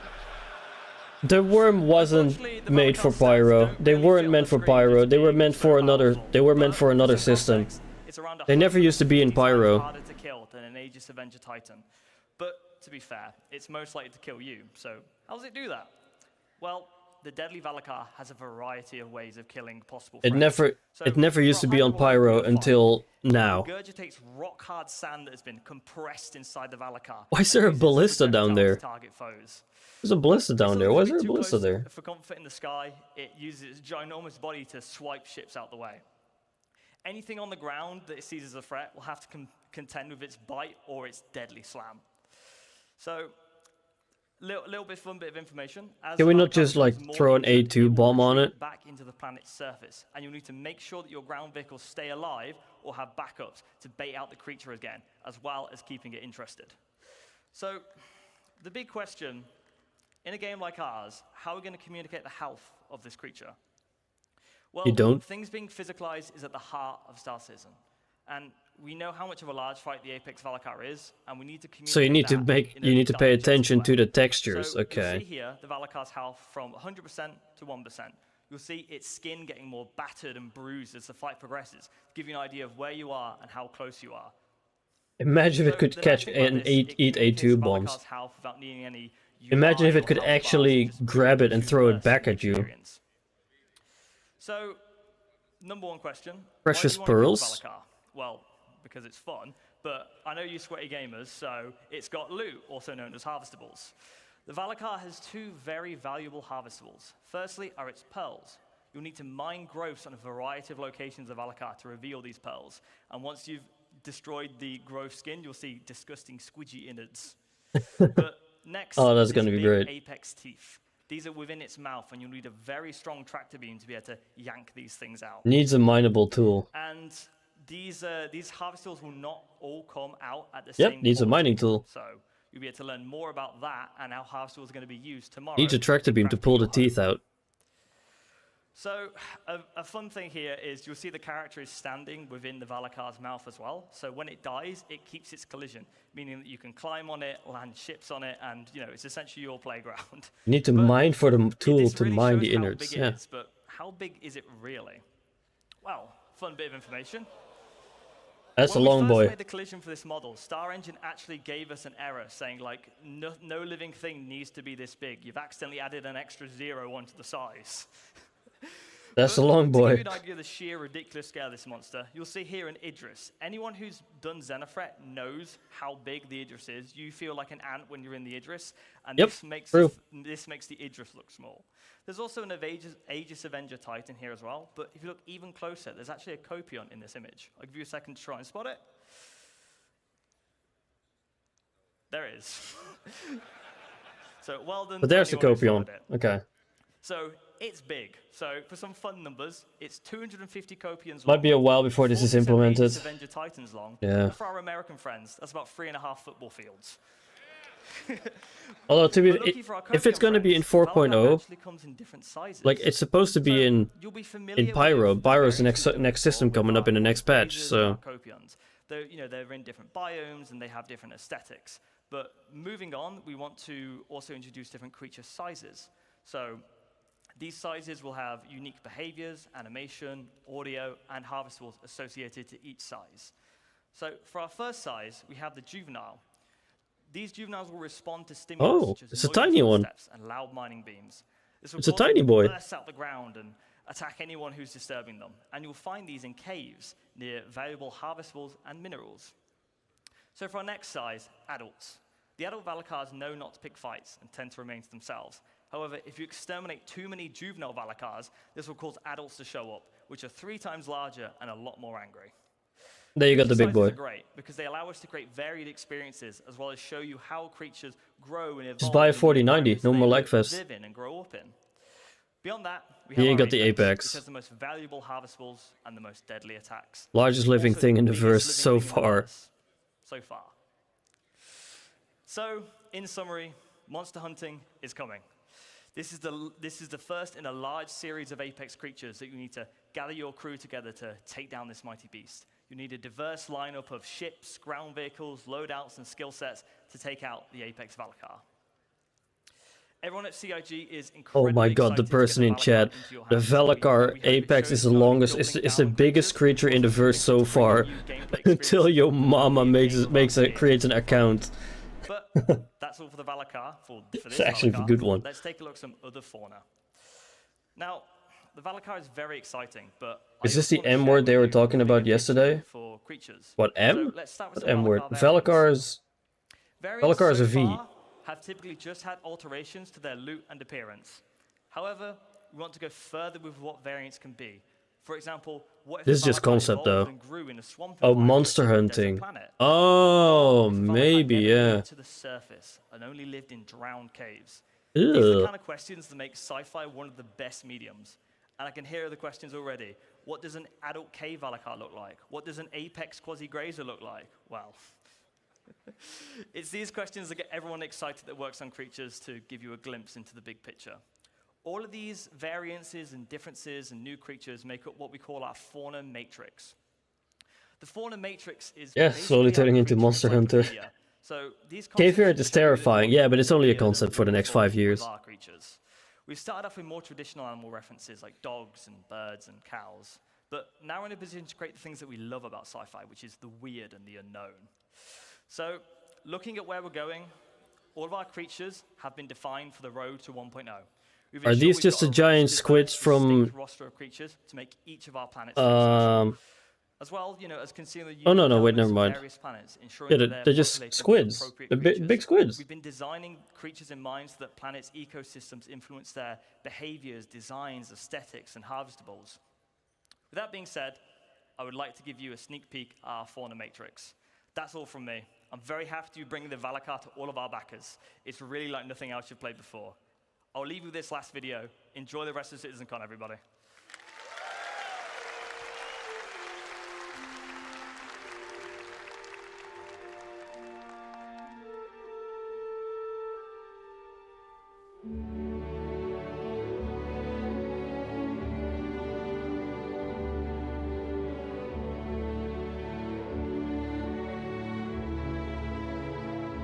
The worm wasn't made for Pyro. They weren't meant for Pyro. They were meant for another. They were meant for another system. They never used to be in Pyro. Harder to kill than an Aegis Avenger Titan. But to be fair, it's most likely to kill you. So how does it do that? Well, the deadly Valakar has a variety of ways of killing possible It threats. never used to be on Pyro until now. Regurgitates rock hard sand that has been compressed inside the Valakar. Why is there a ballista down there? Target foes. There's a ballista down there. Why is there a ballista there? For comfort in the sky, it uses its ginormous body to swipe ships out the way. Anything on the ground that it sees as a threat will have to contend with its bite or its deadly slam. So, little bit fun bit of information. As Can we not Valakar just like becomes more throw an injured, A2 bomb on it? back into the planet's surface, and you'll need to make sure that your ground vehicles stay alive or have backups to bait out the creature again, as well as keeping it interested. So, the big question, in a game like ours, how are we going to communicate the health of this creature? Well, You don't. things being physicalized is at the heart of Star Citizen. And we know how much of a large fight the Apex Valakar is, and we need to communicate So you need to pay attention to the textures. So you'll see Okay. here the Valakar's health from 100% to 1%. You'll see its skin getting more battered and bruised as the fight progresses, to give you an idea of where you are and how close you are. Imagine if it could The catch nice thing about and this, eat A2 bombs. Valakar's health without needing any Imagine if UI it could or health bars, actually just grab it and throw it burst back in at you. experience. So, number one question. Precious why do you wanna pearls? kill the Valakar? Well, because it's fun, but I know you sweaty gamers, so it's got loot, also known as harvestables. The Valakar has two very valuable harvestables. Firstly are its pearls. You'll need to mine growths on a variety of locations of Valakar to reveal these pearls. And once you've destroyed the growth skin, you'll see disgusting squidgy innards. But next, Oh, that's is gonna be big great. apex teeth. These are within its mouth, and you'll need a very strong tractor beam to be able to yank these things out. Needs a mineable tool. And these harvestables will not all come out at the Yep, same needs a quality. mining tool. So you'll be able to learn more about that and how harvestables are going to be used tomorrow. Needs a tractor beam to pull the teeth out. So a fun thing here is you'll see the character is standing within the Valakar's mouth as well. So when it dies, it keeps its collision, meaning that you can climb on it, land ships on it, and it's essentially your playground. You need to mine for the tool This to really mine shows the how innards. big it Yeah. is, but how big is it really? Well, fun bit of information. That's a When long we first boy. made the collision for this model, Star Engine actually gave us an error saying like, no living thing needs to be this big. You've accidentally added an extra 0 onto the size. That's a But long To boy. give you an idea of the sheer ridiculous scale of this monster, you'll see here in Idris. Anyone who's done Xenothreat knows how big the Idris is. You feel like an ant when you're in the Idris, and Yep, this makes true. the Idris look small. There's also an Aegis Avenger Titan here as well, but if you look even closer, there's actually a Copion in this image. I'll give you a second to try and spot it. There is. So well done. But there's the anyone who Copion. followed it. Okay. So it's big. So for some fun numbers, it's 250 Copions Might long. be a while before this is 47 implemented. meters Avenger Titans long. Yeah. And for our American friends, that's about 3.5 football fields. Although to be, But lucky for our if it's Copion going to be in friends, Valkyrie 4.0, actually comes in different sizes. like it's supposed to be in Pyro. Pyro's the next system coming up in the next patch. So Copions. They're, you know, they're in different biomes and they have different aesthetics. But moving on, we want to also introduce different creature sizes. So these sizes will have unique behaviors, animation, audio, and harvestables associated to each size. So for our first size, we have the juvenile. These juveniles will respond to stimulus such as it's a noisy tiny one. footsteps and loud mining beams. This will It's a cause them tiny to boy. burst out the ground and attack anyone who's disturbing them. And you'll find these in caves near valuable harvestables and minerals. So for our next size, adults. The adult Valakars know not to pick fights and tend to remain to themselves. However, if you exterminate too many juvenile Valakars, this will cause adults to show up, which are 3 times larger and a lot more angry. there you got the big Sizes boy. are great because they allow us to create varied experiences as well as show you how creatures grow and evolve. Just buy a in the 4090, environments no they more lag fest. live in and grow up in. Beyond that, we You have ain't our got the Apex, Apex. which has the most valuable harvestables and the most deadly attacks. Largest living Also thing in the biggest verse living so thing in the far. verse. So far. So, in summary, monster hunting is coming. This is the first in a large series of Apex creatures that you need to gather your crew together to take down this mighty beast. You need a diverse lineup of ships, ground vehicles, loadouts, and skill sets to take out the Apex Valakar. Everyone at CIG is Oh incredibly my god, the excited to get person in Valakar chat. into your The hands. Valakar Apex is the longest, is the biggest creature in the verse so far. Until your mama creates an account. But that's all for the Valakar. For this It's actually a Valakar. good one. Let's take a look at some other fauna. Now, the Valakar is very exciting, but Is this the M word they were talking about yesterday? for creatures. What M? So let's start with What some M word? Valakar Valakar variants is a so V. far have typically just had alterations to their loot and appearance. However, we want to go further with what variants can be. For example, what if This is a just Valakar concept evolved though. and grew in a swamp Oh, environment monster on a desert hunting. planet? Oh, If Valakar maybe, never yeah. moved to the surface and only lived in drowned caves. These are the Ugh. kind of questions that make sci-fi one of the best mediums. And I can hear the questions already. What does an adult cave Valakar look like? What does an apex quasi-grazer look like? Well, it's these questions that get everyone excited that works on creatures to give you a glimpse into the big picture. All of these variances and differences and new creatures make up what we call our fauna matrix. The fauna matrix is Yeah, slowly basically our turning into creature Monster Hunter. encyclopedia. So these Cave concepts Variant is show you terrifying, yeah, but it's only a concept for the next 5 years. with our creatures. We've started off with more traditional animal references like dogs and birds and cows, but now we're in a position to create the things that we love about sci-fi, which is the weird and the unknown. So, looking at where we're going, all of our creatures have been defined for the road to 1.0. We've Are ensured these we've just got the a giant diverse, squids from... distinct roster of creatures to make each of our planets special. As well, you know, as consumer Oh, no, no, wait, elements never of mind. various planets, ensuring Yeah, that they're just populated with squids. appropriate They're big creatures. squids. We've been designing creatures in mind so that planets' ecosystems influence their behaviors, designs, aesthetics, and harvestables. With that being said, I would like to give you a sneak peek at our fauna matrix. That's all from me. I'm very happy to bring the Valakar to all of our backers. It's really like nothing else you've played before. I'll leave you with this last video. Enjoy the rest of CitizenCon, everybody.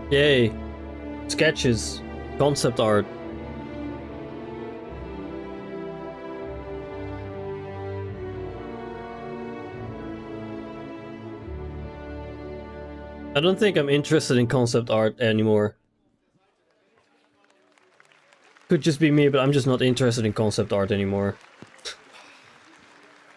Yay. Sketches. Concept art. I don't think I'm interested in concept art anymore. Could just be me, but I'm just not interested in concept art anymore.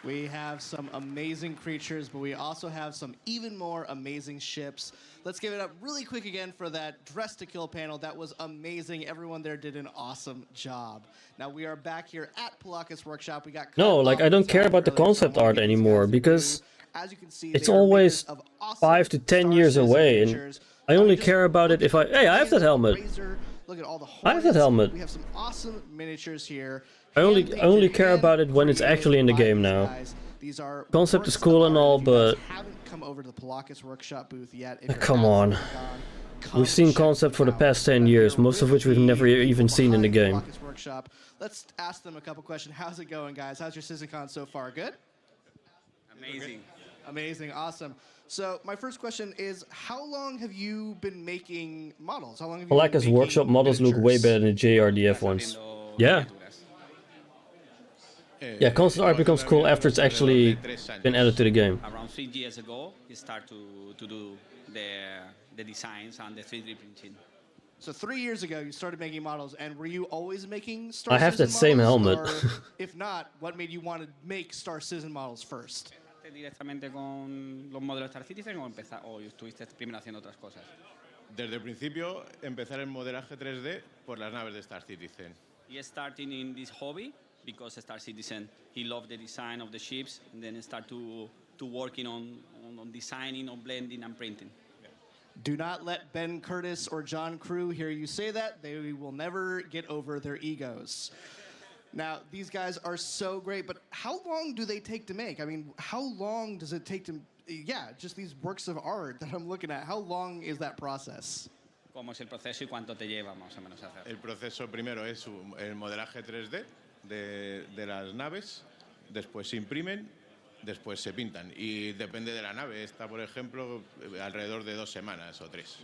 We have some amazing creatures, but we also have some even more amazing ships. Let's give it up really quick again for that Dress to Kill panel. That was amazing. Everyone there did an awesome job. Now we are back here at Palakis Workshop. We got No, like I don't care about the concept art anymore because as you can see, it's they are always makers of awesome 5 to 10 years Star Citizen away, and creatures. I only care about it if I... Hey, I have that helmet. Look at all the I have that helmet. We have some awesome miniatures here. I only care about it when it's actually in the game now. These are Concept is cool and all, but... haven't come over to the Palakis workshop booth yet. Come on. We've seen concept for the past 10 years, most of which we've never even seen in the game. Workshop. Let's ask them a couple questions. How's it going, guys? How's your CitizenCon so far? Good? Amazing. Amazing, awesome. So my first question is, how long have you been making models? How long have you been Palakis making workshop models look way better than the JRDF ones. Yeah. Yeah, concept art becomes cool after it's actually been added to the game. Around 3 years ago, we started to do the designs and the 3D printing. So 3 years ago, you started making models, and were you always making Star I have that Citizen same models, helmet. or if not, what made you want to make Star Citizen models first? ¿Directamente con los modelos Star Citizen o estuviste primero haciendo otras cosas? Desde el principio, empezar el modelaje 3D por las naves de Star Citizen. He started in this hobby because Star Citizen, he loved the design of the ships, and then start to working on designing, on blending and printing. Do not let Ben Curtis or John Crew hear you say that. They will never get over their egos. Now, these guys are so great, but how long do they take to make? I mean, how long does it take to, just these works of art that I'm looking at, how long is that process? ¿Cómo es el proceso y cuánto te lleva más o menos hacer? El proceso primero es el modelaje 3D de las naves, después se imprimen, después se pintan. Y depende de la nave, está, por ejemplo, alrededor de 2 semanas o 3.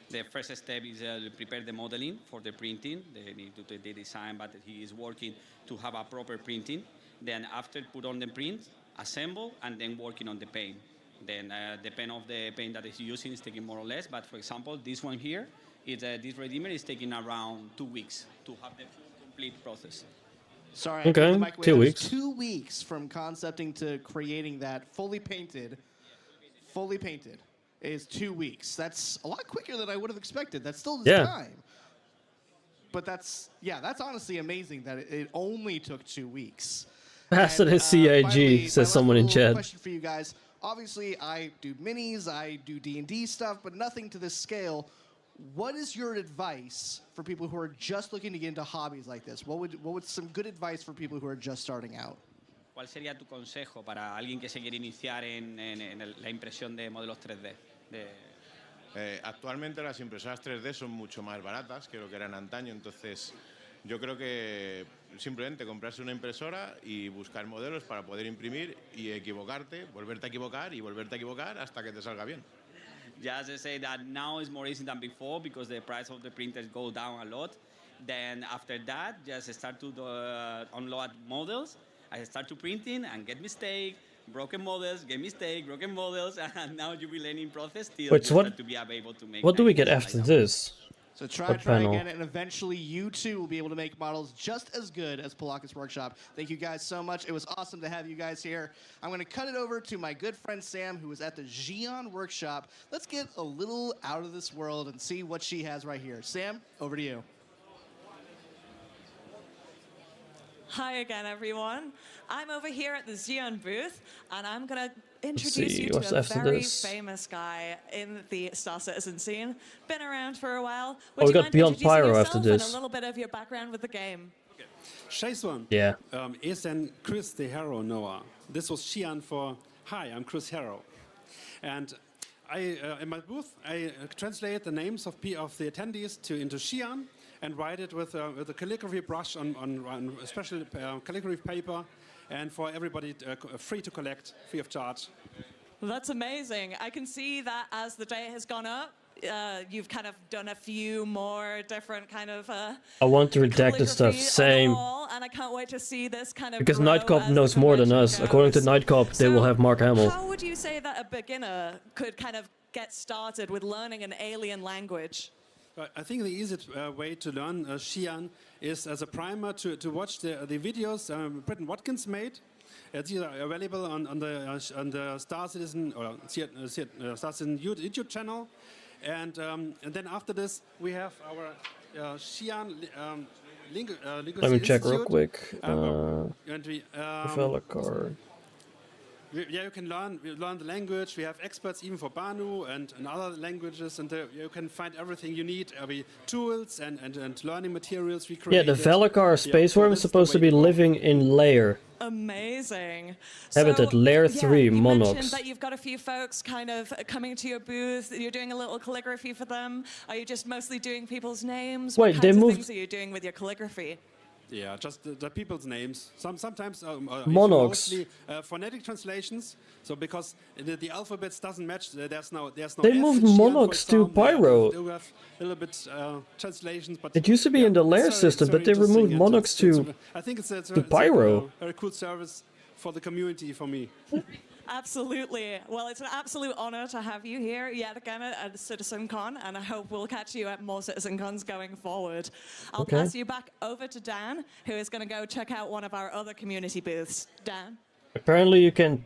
The first step is prepare the modeling for the printing. They need to do the design, but he is working to have a proper printing. Then after put on the print, assemble, and then working on the paint. Then depend of the paint that he's using is taking more or less. But for example, this one here, this Redeemer is taking around 2 weeks to have the full complete process. Sorry, okay, 2 weeks. 2 weeks from concepting to creating that fully painted is 2 weeks. That's a lot quicker than I would have expected. That's still time. But that's honestly amazing that it only took 2 weeks. Faster than CIG, says someone in chat. Question for you guys. Obviously, I do minis, I do D&D stuff, but nothing to this scale. What is your advice for people who are just looking to get into hobbies like this? What would some good advice for people who are just starting out? ¿Cuál sería tu consejo para alguien que se quiere iniciar en la impresión de modelos 3D? Actualmente las impresoras 3D son mucho más baratas que lo que eran antaño, entonces yo creo que simplemente comprarse una impresora y buscar modelos para poder imprimir y equivocarte, volverte a equivocar y volverte a equivocar hasta que te salga bien. Just to say that now is more easy than before because the price of the printers go down a lot. Then after that, just start to unload models. I start to printing and get mistake, broken models, get mistake, broken models, and now you'll be learning process till Wait, so to be able to make. What do we get after this? So try again, and eventually you too will be able to make models just as good as Palakis Workshop. Thank you guys so much. It was awesome to have you guys here. I'm going to cut it over to my good friend Sam, who was at the Xi'an Workshop. Let's get a little out of this world and see what she has right here. Sam, over to you. Hi again, everyone. I'm over here at the Xi'an booth, and I'm going to introduce you to a very famous guy in the Star Citizen scene. Been around for a while. Would we you got mind Beyond introducing Pyro yourself after this. and a little bit of your background with the game? Chase1. Yeah. Is then Chris the Hero Noah. This was Xi'an for Hi, I'm Chris Hero. And I, in my booth, I translate the names of the attendees into Xi'an and write it with a calligraphy brush on a special calligraphy paper, and for everybody free to collect, free of charge. Well, that's amazing. I can see that as the day has gone up, you've kind of done a few more different kind of I want to redact this stuff, same. And I can't wait to see this kind of Because grow Nightcop as knows the more than convention us. goes. According to Nightcop, they will have Mark Hamill. How would you say that a beginner could kind of get started with learning an alien language? I think the easiest way to learn Xi'an is as a primer to watch the videos Britton Watkins made. These are available on the Star Citizen or Star Citizen YouTube channel, and then after this we have our Xi'an Linguistic Let me check real Institute. quick. And we Developer. you can learn the language. We have experts even for Banu and other languages, and you can find everything you need, tools and learning materials we created. Yeah, the Valakar space worm is supposed to be living in layer. Amazing. Habitat So, layer yeah, 3 you Monox. mentioned that you've got a few folks kind of coming to your booth. You're doing a little calligraphy for them. Are you just mostly doing people's names? Wait, what they kinds of moved- things are you doing with your calligraphy? Yeah, just the people's names. Sometimes Monox. mostly phonetic translations. So because the alphabets doesn't match, there's no. They F moved in Xi'an, for Monox to example. Pyro. They have a little bit translations, but It used to be in the layer it's very- system, it's but very they interesting removed and Monox to I think it's to Pyro. a very cool service for the community for me. Absolutely. Well, it's an absolute honor to have you here yet again at CitizenCon, and I hope we'll catch you at more CitizenCons going forward. I'll Okay. pass you back over to Dan, who is going to go check out one of our other community booths. Dan? Apparently you can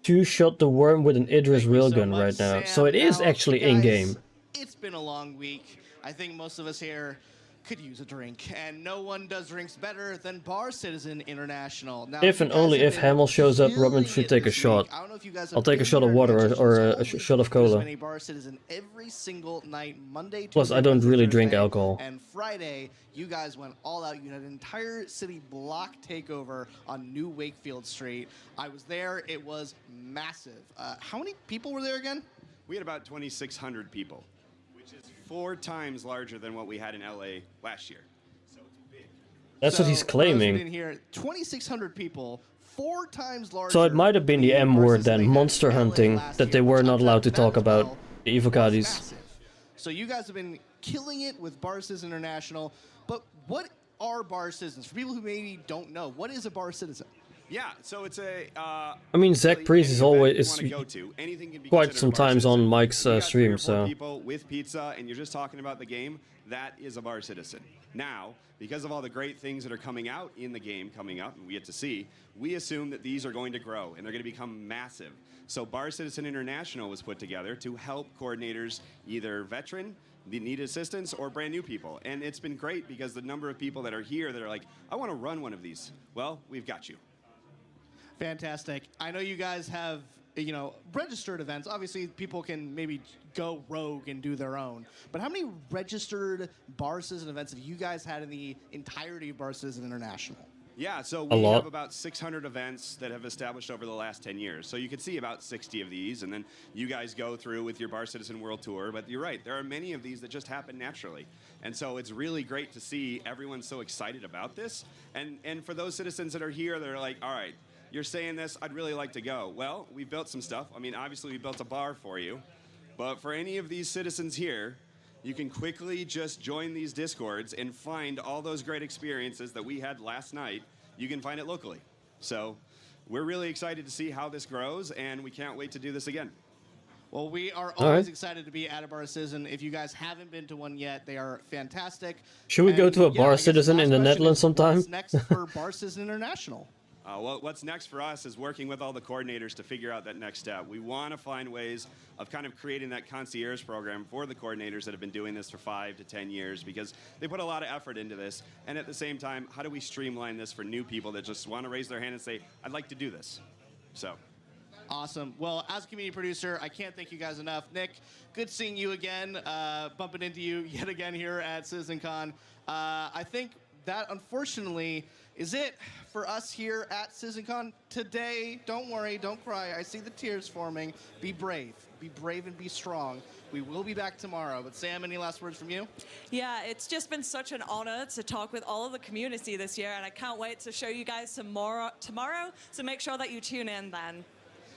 two-shot the worm with an Idris railgun right now. So it is actually in-game. It's been a long week. I think most of us here could use a drink, and no one does drinks better than Bar Citizen International. Now, If you and guys only have if been Hamel shows up, Robin killing should it take a this shot. week. I don't know if you guys have I'll take a been shot of here water yet, or a just shot of there's cola. been a Bar Citizen every single night, Monday, Plus, Tuesday, I don't Wednesday, really drink Thursday, alcohol. And Friday, you guys went all out. You had an entire city block takeover on New Wakefield Street. I was there. It was massive. How many people were there again? We had about 2,600 people, which is 4 times larger than what we had in LA last year. So it's big. That's what he's For those who claiming. didn't hear, 2,600 people, 4 times larger. So it might have been the M word then, monster hunting, that they were not allowed to talk about, the Evocadis. Massive. So you guys have been killing it with Bar Citizen International, but what are Bar Citizens? For people who maybe don't know, what is a Bar Citizen? Yeah, so it's a. I mean, Zach Priest is always quite sometimes on Mike's stream, so. People with pizza, and you're just talking about the game. That is a Bar Citizen. Now, because of all the great things that are coming out in the game coming up, and we get to see, we assume that these are going to grow and they're going to become massive. So Bar Citizen International was put together to help coordinators, either veteran, that need assistance, or brand new people. And it's been great because the number of people that are here that are like, I want to run one of these. Well, we've got you. Fantastic. I know you guys have, registered events. Obviously, people can maybe go rogue and do their own. But how many registered Bar Citizen events have you guys had in the entirety of Bar Citizen International? Yeah, so A we lot. have about 600 events that have established over the last 10 years. So you can see about 60 of these, and then you guys go through with your Bar Citizen World Tour. But you're right, there are many of these that just happen naturally. And so it's really great to see everyone so excited about this. And for those citizens that are here, they're like, all right, you're saying this, I'd really like to go. Well, we built some stuff. I mean, obviously we built a bar for you. But for any of these citizens here, you can quickly just join these Discords and find all those great experiences that we had last night. You can find it locally. So we're really excited to see how this grows, and we can't wait to do this again. Well, we are All always right. excited to be at a Bar Citizen. If you guys haven't been to one yet, they are fantastic. Should we go And, to a yeah, I Bar guess Citizen last in the question Netherlands is, sometime? What's next for Bar Citizen International? Well, what's next for us is working with all the coordinators to figure out that next step. We want to find ways of kind of creating that concierge program for the coordinators that have been doing this for 5 to 10 years, because they put a lot of effort into this. And at the same time, how do we streamline this for new people that just want to raise their hand and say, I'd like to do this? So. Awesome. Well, as a community producer, I can't thank you guys enough. Nick, good seeing you again, bumping into you yet again here at CitizenCon. I think that, unfortunately, is it for us here at CitizenCon today. Don't worry, don't cry. I see the tears forming. Be brave. Be brave and be strong. We will be back tomorrow. But Sam, any last words from you? Yeah, it's just been such an honor to talk with all of the community this year, and I can't wait to show you guys some more tomorrow, so make sure that you tune in then.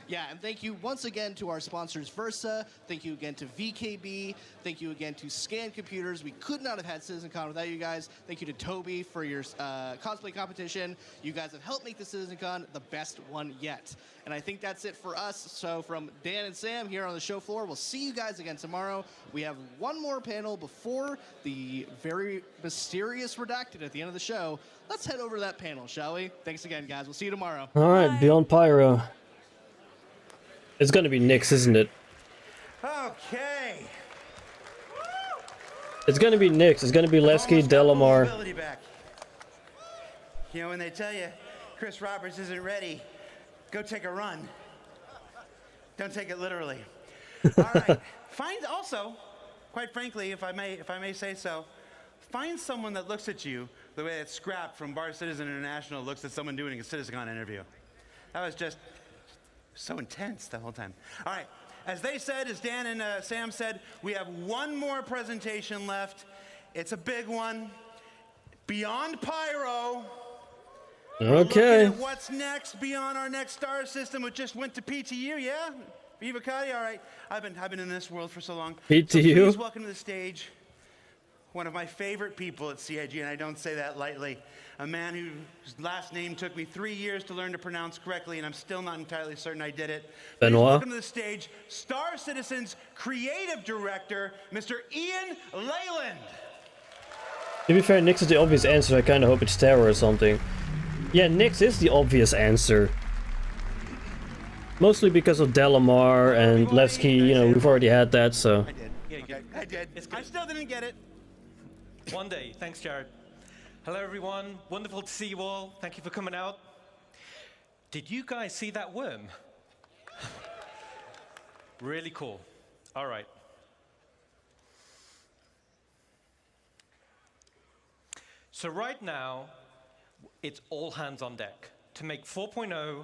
Yeah, and thank you once again to our sponsors, Versa. Thank you again to VKB. Thank you again to Scan Computers. We could not have had CitizenCon without you guys. Thank you to Toby for your cosplay competition. You guys have helped make the CitizenCon the best one yet. And I think that's it for us. So from Dan and Sam here on the show floor, we'll see you guys again tomorrow. We have one more panel before the very mysterious Redacted at the end of the show. Let's head over to that panel, shall we? Thanks again, guys. We'll see you tomorrow. All right, Beyond Pyro. It's gonna be Nyx, isn't it? Okay. It's gonna be Nyx. It's gonna be Lesky, Delamar. Mobility back. You know, when they tell you Chris Roberts isn't ready, go take a run. Don't take it literally. All right. Find also, quite frankly, if I may say so, find someone that looks at you the way that Scrap from Bar Citizen International looks at someone doing a CitizenCon interview. That was just so intense the whole time. All right. As they said, as Dan and Sam said, we have one more presentation left. It's a big one. Beyond Pyro. Okay. What's next beyond our next star system, which just went to PTU, yeah? Viva Cati, all right. I've been in this world for so long. PTU? So please welcome to the stage one of my favorite people at CIG, and I don't say that lightly. A man whose last name took me 3 years to learn to pronounce correctly, and I'm still not entirely certain I did it. Please Benoit. welcome to the stage, Star Citizen's creative director, Mr. Ian Leyland. To be fair, Nyx is the obvious answer. I kind of hope it's Terror or something. Yeah, Nyx is the obvious answer. Mostly because of Delamar and Levski, you know, we've already had that, so. I did. I still didn't get it. One day. Thanks, Jared. Hello, everyone. Wonderful to see you all. Thank you for coming out. Did you guys see that worm? Really cool. All right. So right now, it's all hands on deck to make 4.0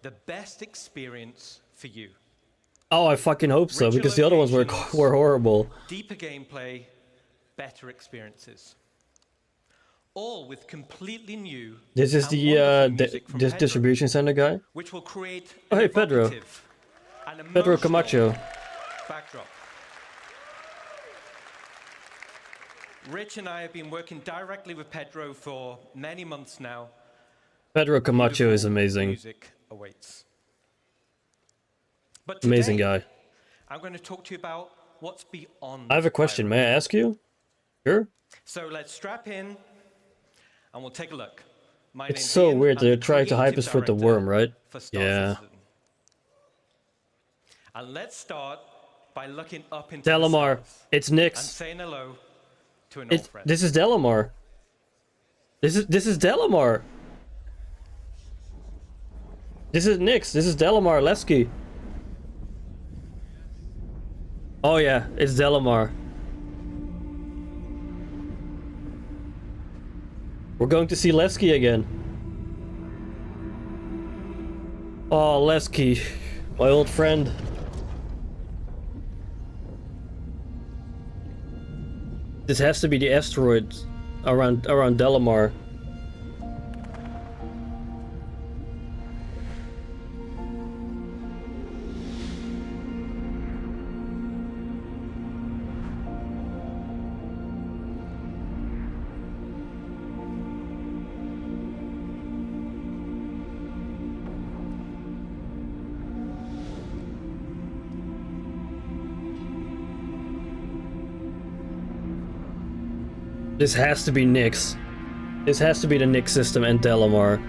the best experience for you. Oh, I fucking hope so, because the other ones were horrible. Deeper gameplay, better experiences. All with completely new. This is the distribution center guy. Which will create oh, hey, Pedro. Pedro Camacho. Backdrop. Rich and I have been working directly with Pedro for many months now. Pedro Camacho is amazing. Music awaits. But Amazing today, guy. I'm going to talk to you about what's beyond. I have a question. May I ask you? Sure. So let's strap in and we'll take a look. My It's name's so Ian. weird I'm they're the trying to hype creative us for the director worm, right? for Star Yeah. Citizen. And let's start by looking up into Delamar. the stars It's and Nyx. saying hello to an old friend. This is Delamar. This is Delamar. This is Nyx. This is Delamar Levski. Oh yeah, it's Delamar. We're going to see Levski again. Oh, Levski, my old friend. This has to be the asteroid around Delamar. This has to be Nyx. This has to be the Nyx system and Delamar.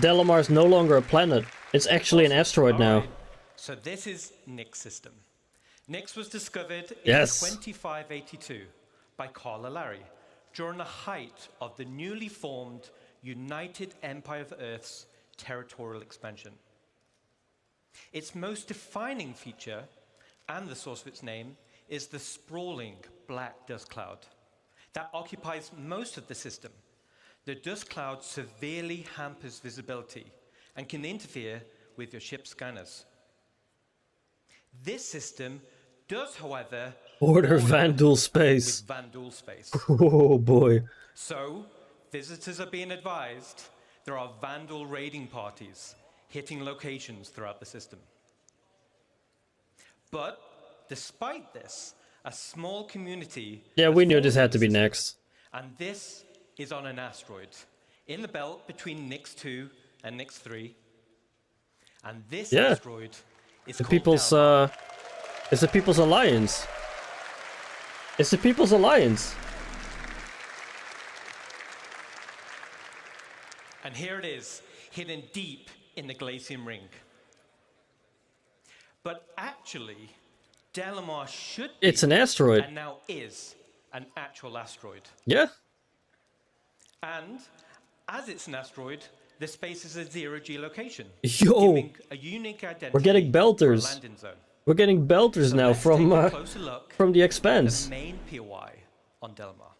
Delamar is no longer a planet. It's actually an asteroid now. So this is Nyx system. Nyx was discovered in Yes. 2582 by Carla Larry during the height of the newly formed United Empire of Earth's territorial expansion. Its most defining feature, and the source of its name, is the sprawling black dust cloud that occupies most of the system. The dust cloud severely hampers visibility and can interfere with your ship's scanners. This system does, however, Order Vandal space. with Vandal space. Oh boy. So, visitors are being advised there are Vandal raiding parties hitting locations throughout the system. But, despite this, a small community... Yeah, we knew this had to be next. And this is on an asteroid in the belt between Nyx 2 and Nyx 3. And this Yeah. asteroid is The called People's Delamar. it's the People's Alliance. It's the People's Alliance. And here it is, hidden deep in the Glacium ring. But actually, Delamar should be, It's an asteroid. and now is, an actual asteroid. Yeah. And as it's an asteroid, the space is a 0 G location, Yo. giving a unique identity We're getting for a belters. landing zone. We're getting belters now from Take a closer look from the at Expanse. the main POI on Delamar.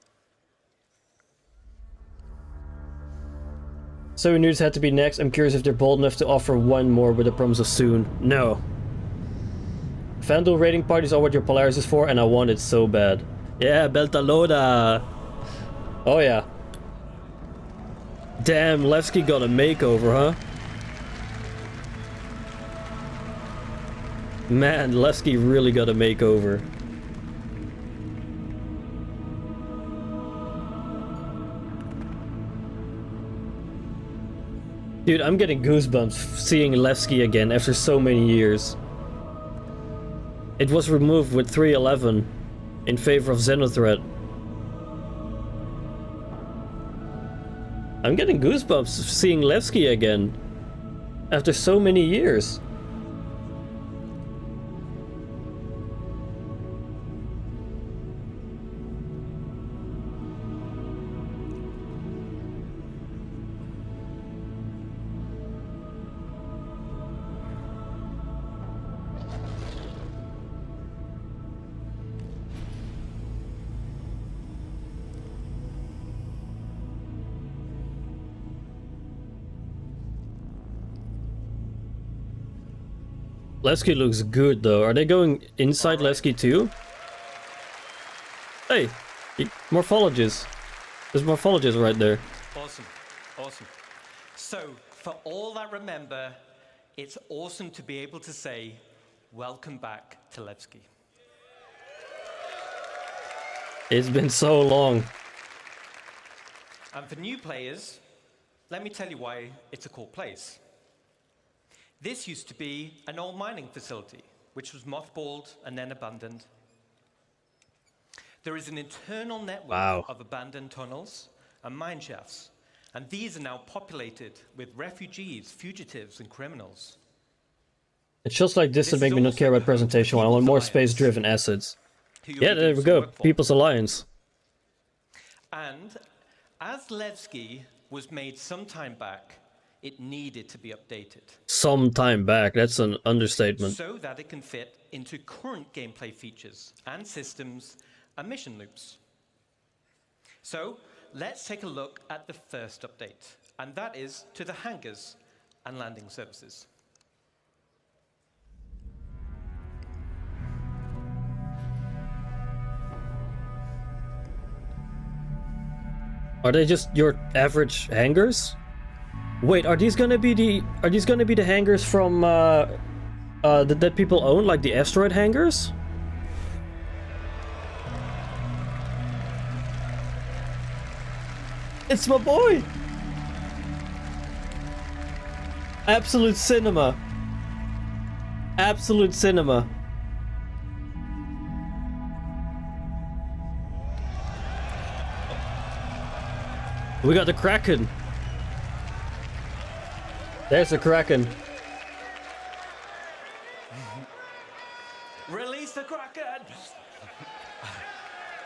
So news had to be next. I'm curious if they're bold enough to offer one more with the promise of soon. No. Vandal raiding parties are what your Polaris is for, and I want it so bad. Yeah, Beltaloda. Oh yeah. Damn, Levski got a makeover, huh? Man, Levski really got a makeover. Dude, I'm getting goosebumps seeing Levski again after so many years. It was removed with 3.11 in favor of Xenothreat. I'm getting goosebumps seeing Levski again after so many years. Levski looks good though. Are they going inside Levski too? Hey, morphologists. There's morphologists right there. Awesome, awesome. So, for all that remember, it's awesome to be able to say, welcome back to Levski. It's been so long. And for new players, let me tell you why it's a cool place. This used to be an old mining facility, which was mothballed and then abandoned. There is an internal network of abandoned tunnels and mine shafts, and these are now populated with refugees, fugitives, and criminals. It's just like this that make me not care about presentation one. I want more space-driven assets. Yeah, there we go. People's Alliance. And as Levski was made some time back, it needed to be updated. Some time back. That's an understatement. So that it can fit into current gameplay features and systems and mission loops. So let's take a look at the first update, and that is to the hangars and landing services. Are they just your average hangars? Wait, are these gonna be the hangars from that people own, like the asteroid hangars? It's my boy! Absolute cinema. Absolute cinema. We got the Kraken. There's the Kraken. Release the Kraken!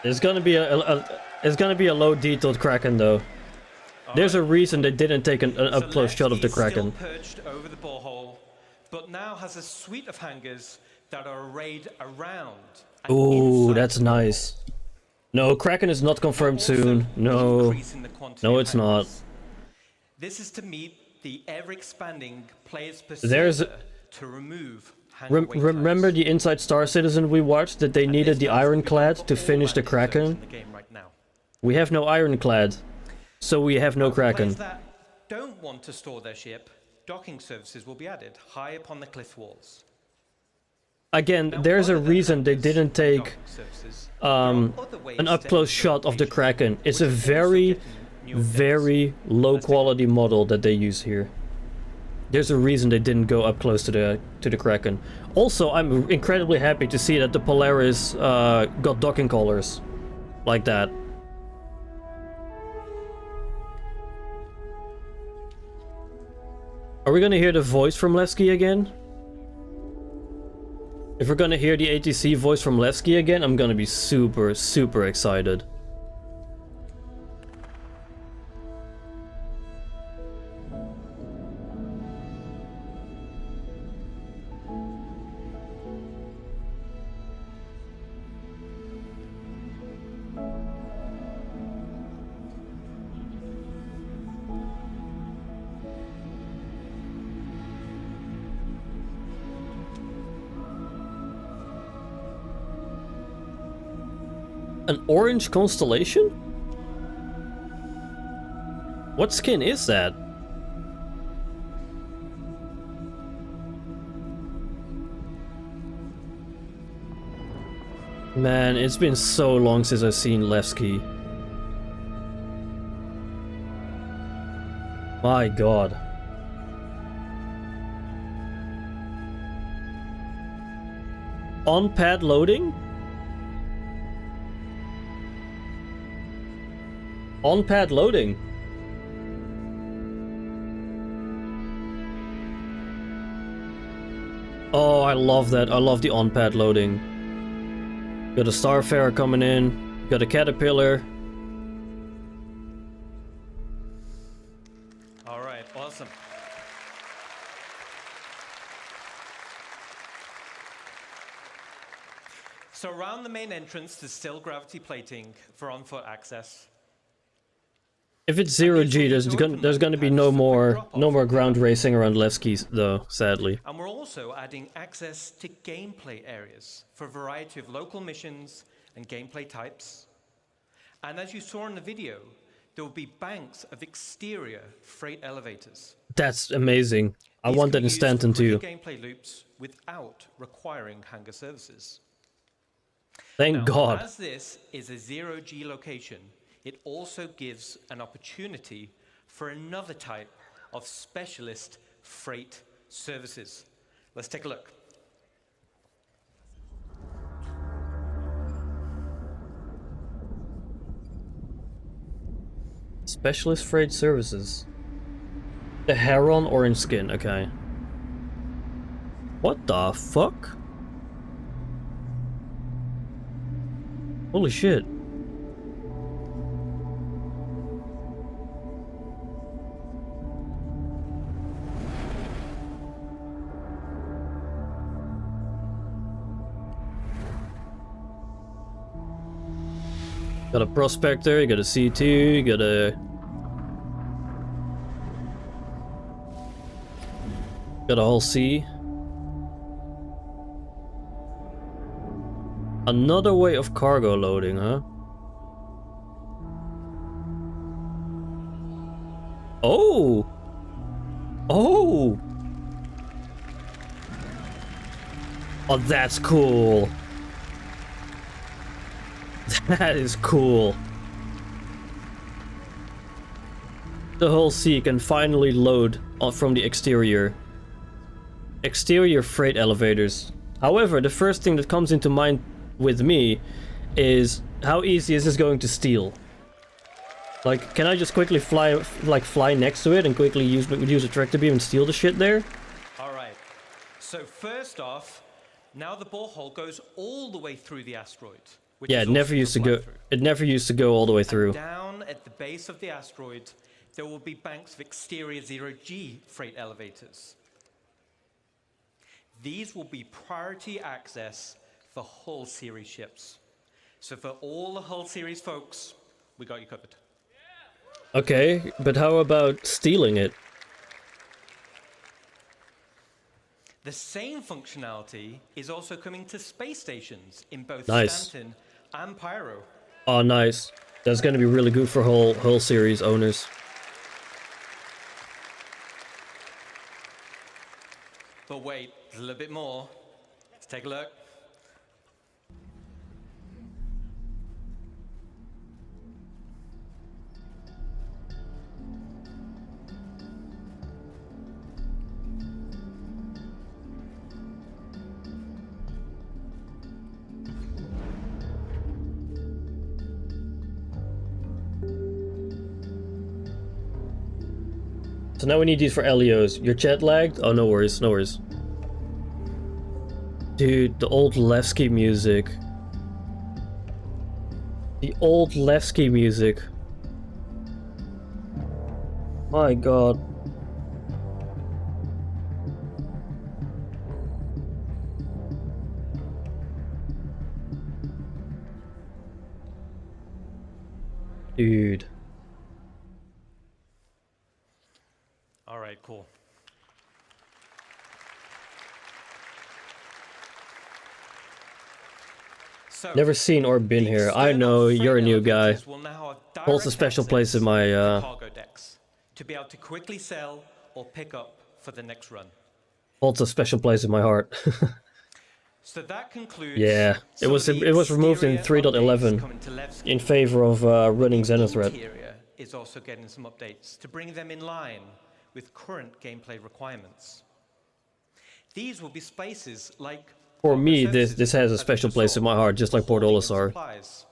It's gonna be a low detailed Kraken though. There's a reason they didn't take an up close shot of the Kraken. Still perched over the borehole, but now has a suite of hangars that are arrayed around. Ooh, that's nice. No, Kraken is not confirmed soon. No. No, it's not. This is to meet the ever-expanding player's There's persona to remove hangar wait remember the Inside Star Citizen we watched that they needed the Ironclad to finish the Kraken? We have no Ironclad, so we have no Kraken. Players that don't want to store their ship, docking services will be added high up on the cliff walls. Again, there's a reason they didn't take an up-close shot of the Kraken. It's a very, very low-quality model that they use here. There's a reason they didn't go up close to the Kraken. Also, I'm incredibly happy to see that the Polaris got docking collars like that. Are we gonna hear the voice from Levski again? If we're gonna hear the ATC voice from Levski again, I'm gonna be super, super excited. An orange constellation? What skin is that? Man, it's been so long since I've seen Levski. My god. On-pad loading? On-pad loading. Oh, I love that. I love the on-pad loading. Got a Starfarer coming in. Got a Caterpillar. All right, awesome. So around the main entrance, there's still gravity plating for on-foot access. If it's 0G, there's gonna be no more ground racing around Levski though, sadly. And we're also adding access to gameplay areas for a variety of local missions and gameplay types. And as you saw in the video, there will be banks of exterior freight elevators. That's amazing. I want that in Stanton too. Gameplay loops without requiring hangar services. Thank God. As this is a 0G location, it also gives an opportunity for another type of specialist freight services. Let's take a look. Specialist freight services. The Heron orange skin, okay. What the fuck? Holy shit. Got a Prospector, you got a C2, you got a whole C. Another way of cargo loading, huh? Oh! Oh! Oh, that's cool. That is cool. The whole C can finally load from the exterior. Exterior freight elevators. However, the first thing that comes into mind with me is how easy is this going to steal? Like, can I just quickly fly next to it and quickly use a tractor beam and steal the shit there? All right. So first off, now the borehole goes all the way through the asteroid. Yeah, it never used to go. It never used to go all the way through. And down at the base of the asteroid, there will be banks of exterior 0G freight elevators. These will be priority access for Hull series ships. So for all the Hull series folks, we got you covered. Okay, but how about stealing it? The same functionality is also coming to space stations in both Nice. Stanton and Pyro. Oh, nice. That's gonna be really good for Hull series owners. But wait, there's a little bit more. Let's take a look. So now we need these for LEOs. You're jet lagged? Oh, no worries, no worries. Dude, the old Levski music. The old Levski music. My god. Dude. All right, cool. So, Never seen or been here. I know you're a new guy. Holds a special place in my cargo decks to be able to quickly sell or pick up for the next run. holds a special place in my heart. So that concludes. Yeah, it was removed in 3.11 in favor of running Xenothreat. Interior is also getting some updates to bring them in line with current gameplay requirements. These will be spaces like For me, this has a special place in my heart, just like Port Olisar. supplies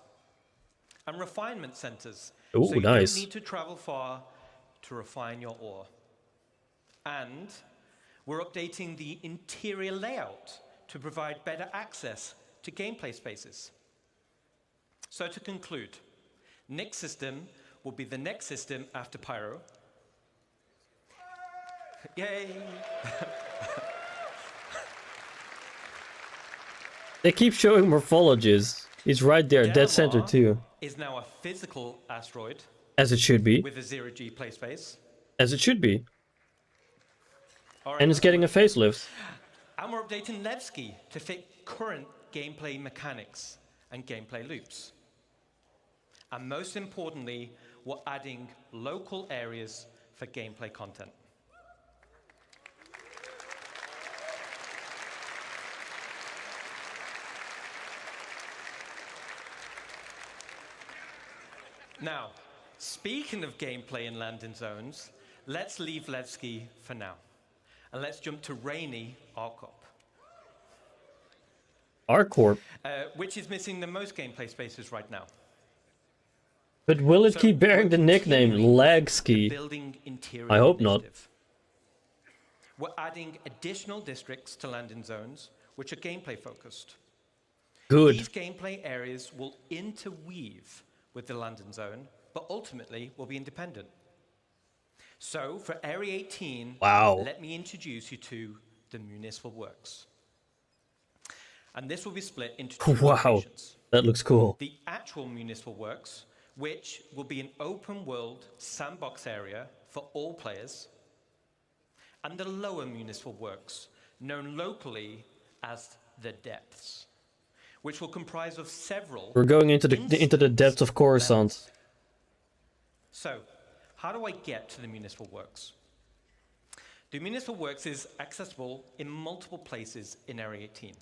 and refinement centers. Ooh, so you nice. don't need to travel far to refine your ore. And we're updating the interior layout to provide better access to gameplay spaces. So to conclude, Nick's system will be the next system after Pyro. Yay! They keep showing morphologies. He's right there, dead center too. Is now a physical asteroid. As it should be. With a zero-G play space. As it should be. All And it's getting a facelift. And we're updating Levski to fit current gameplay mechanics and gameplay loops. And most importantly, we're adding local areas for gameplay content. Now, speaking of gameplay in landing zones, let's leave Levski for now. And let's jump to Rainy Arcorp. Arcorp. Which is missing the most gameplay spaces right now. But will it keep bearing the nickname Lagski? Building interior I hope not. initiative. We're adding additional districts to landing zones, which are gameplay focused. Good. These gameplay areas will interweave with the landing zone, but ultimately will be independent. So for Area 18, Wow. let me introduce you to the Municipal Works. And this will be split into two Wow. locations. That looks cool. The actual Municipal Works, which will be an open world sandbox area for all players, and the lower Municipal Works, known locally as the Depths, which will comprise of several. We're going into the depths of Coruscant. So, how do I get to the Municipal Works? The Municipal Works is accessible in multiple places in Area 18.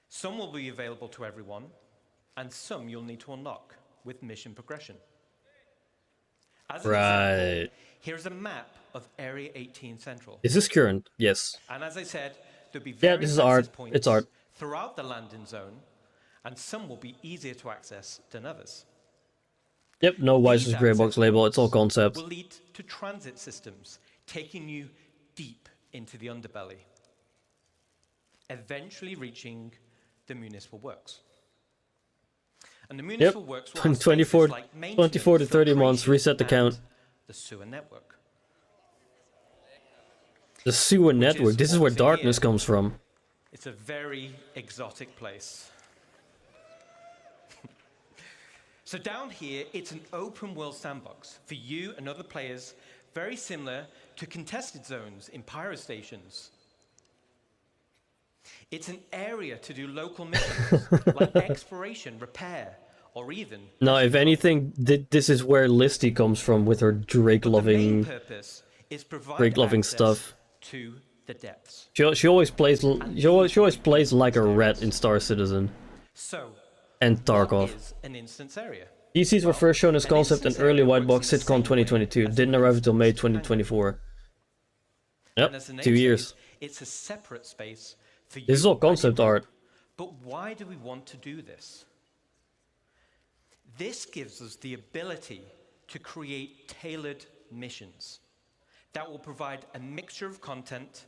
Some will be available to everyone, and some you'll need to unlock with mission progression. As an example, here's a map of Area 18 Central. Is this current? Yes. And as I said, there'll be Yeah, various this is art. access points It's art. throughout the landing zone, and some will be easier to access than others. Yep, no Wiser's grey box label, it's all concept. Will lead to transit systems, taking you deep into the underbelly, eventually reaching the Municipal Works. And the Municipal Works will have 24, spaces like maintenance, 24 to 30 months, reset the and count. the sewer network. The sewer network, this is where darkness comes from. It's a very exotic place. So down here, it's an open world sandbox for you and other players, very similar to contested zones in pyro stations. It's an area to do local missions, like exploration, repair, or even... No, if anything, this is where Listy comes from with her Drake-loving... purpose is provide Drake-loving access stuff. to the depths. She always plays she always plays like a rat in Star Citizen. So, and Tarkov. what is an instance area? DCs were first shown as concept in early white box CitizenCon 2022. Didn't arrive until May 2024. Yep, And as the name 2 years. says, it's a separate space for you. This is all concept art. But why do we want to do this? This gives us the ability to create tailored missions that will provide a mixture of content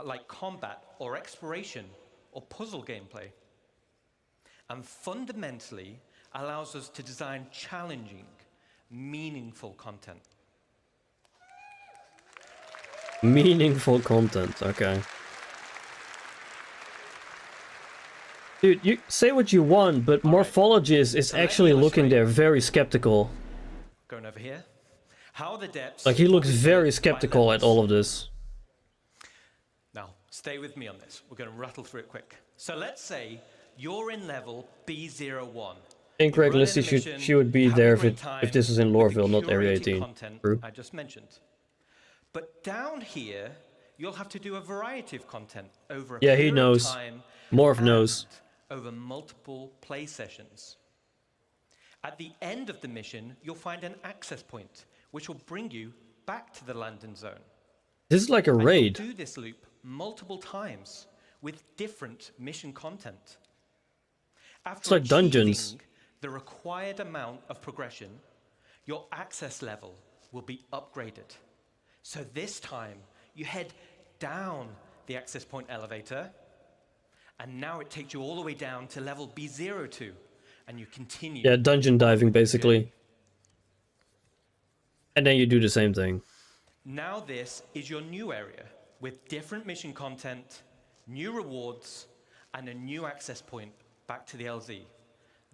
like combat or exploration or puzzle gameplay, and fundamentally allows us to design challenging, meaningful content. Meaningful content, okay. Dude, you say what you want, but Morphologist is actually looking there very skeptical. Going over here. How are the depths? Like, he looks very skeptical at all of this. Now, stay with me on this. We're going to rattle through it quick. So let's say you're in level B01. I think realistically she would be there if this was in Lorville, not Area 18. Content True. I just mentioned. But down here, you'll have to do a variety of content over a Yeah, he period knows. of time Morph and knows. over multiple play sessions. At the end of the mission, you'll find an access point, which will bring you back to the landing zone. This is like a And raid. you'll do this loop multiple times with different mission content. After It's like dungeons. achieving the required amount of progression, your access level will be upgraded. So this time, you head down the access point elevator, and now it takes you all the way down to level B02, and you continue. Yeah, dungeon diving, basically. And then you do the same thing. Now this is your new area, with different mission content, new rewards, and a new access point back to the LZ.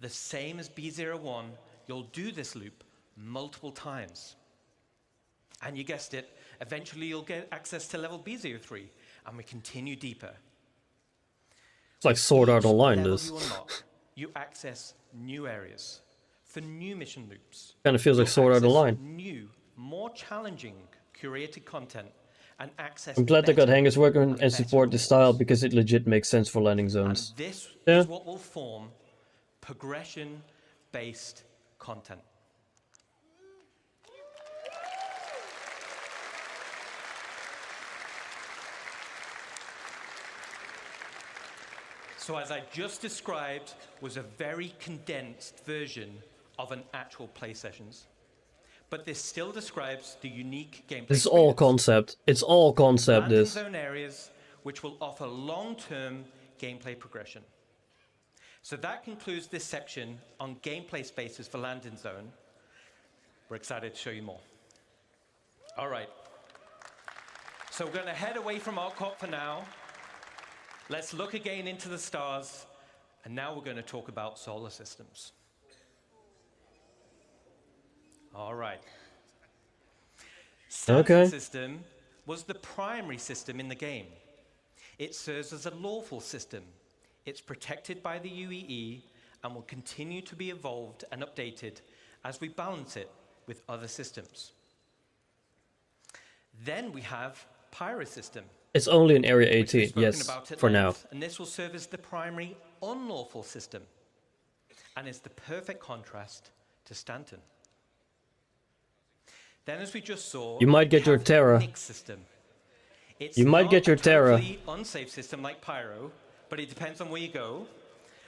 The same as B01, you'll do this loop multiple times. And you guessed it, eventually you'll get access to level B03, and we continue deeper. It's like Sword Art Online Level does. you unlock, you access new areas for new mission loops. Kind of feels like Sword Art Access Online. New, more challenging, curated content, and access. I'm glad they got better hangers working and better support this style because it legit makes sense for landing zones. This Yeah. is what will form progression-based content. So as I just described, was a very condensed version of an actual play sessions. But this still describes the unique gameplay. This is all concept. It's all concept, Landing this. zone areas which will offer long-term gameplay progression. So that concludes this section on gameplay spaces for landing zone. We're excited to show you more. All right. So we're going to head away from Arcot for now. Let's look again into the stars, and now we're going to talk about solar systems. All right. Okay. Stanton system was the primary system in the game. It serves as a lawful system. It's protected by the UEE and will continue to be evolved and updated as we balance it with other systems. Then we have Pyro system. It's only in Area 18, spoken yes, about at for now. length, and this will serve as the primary unlawful system and is the perfect contrast to Stanton. Then, as we just saw, You might get we your have Terra. Mix system. It's You might not get your a Terra. totally unsafe system like Pyro, but it depends on where you go,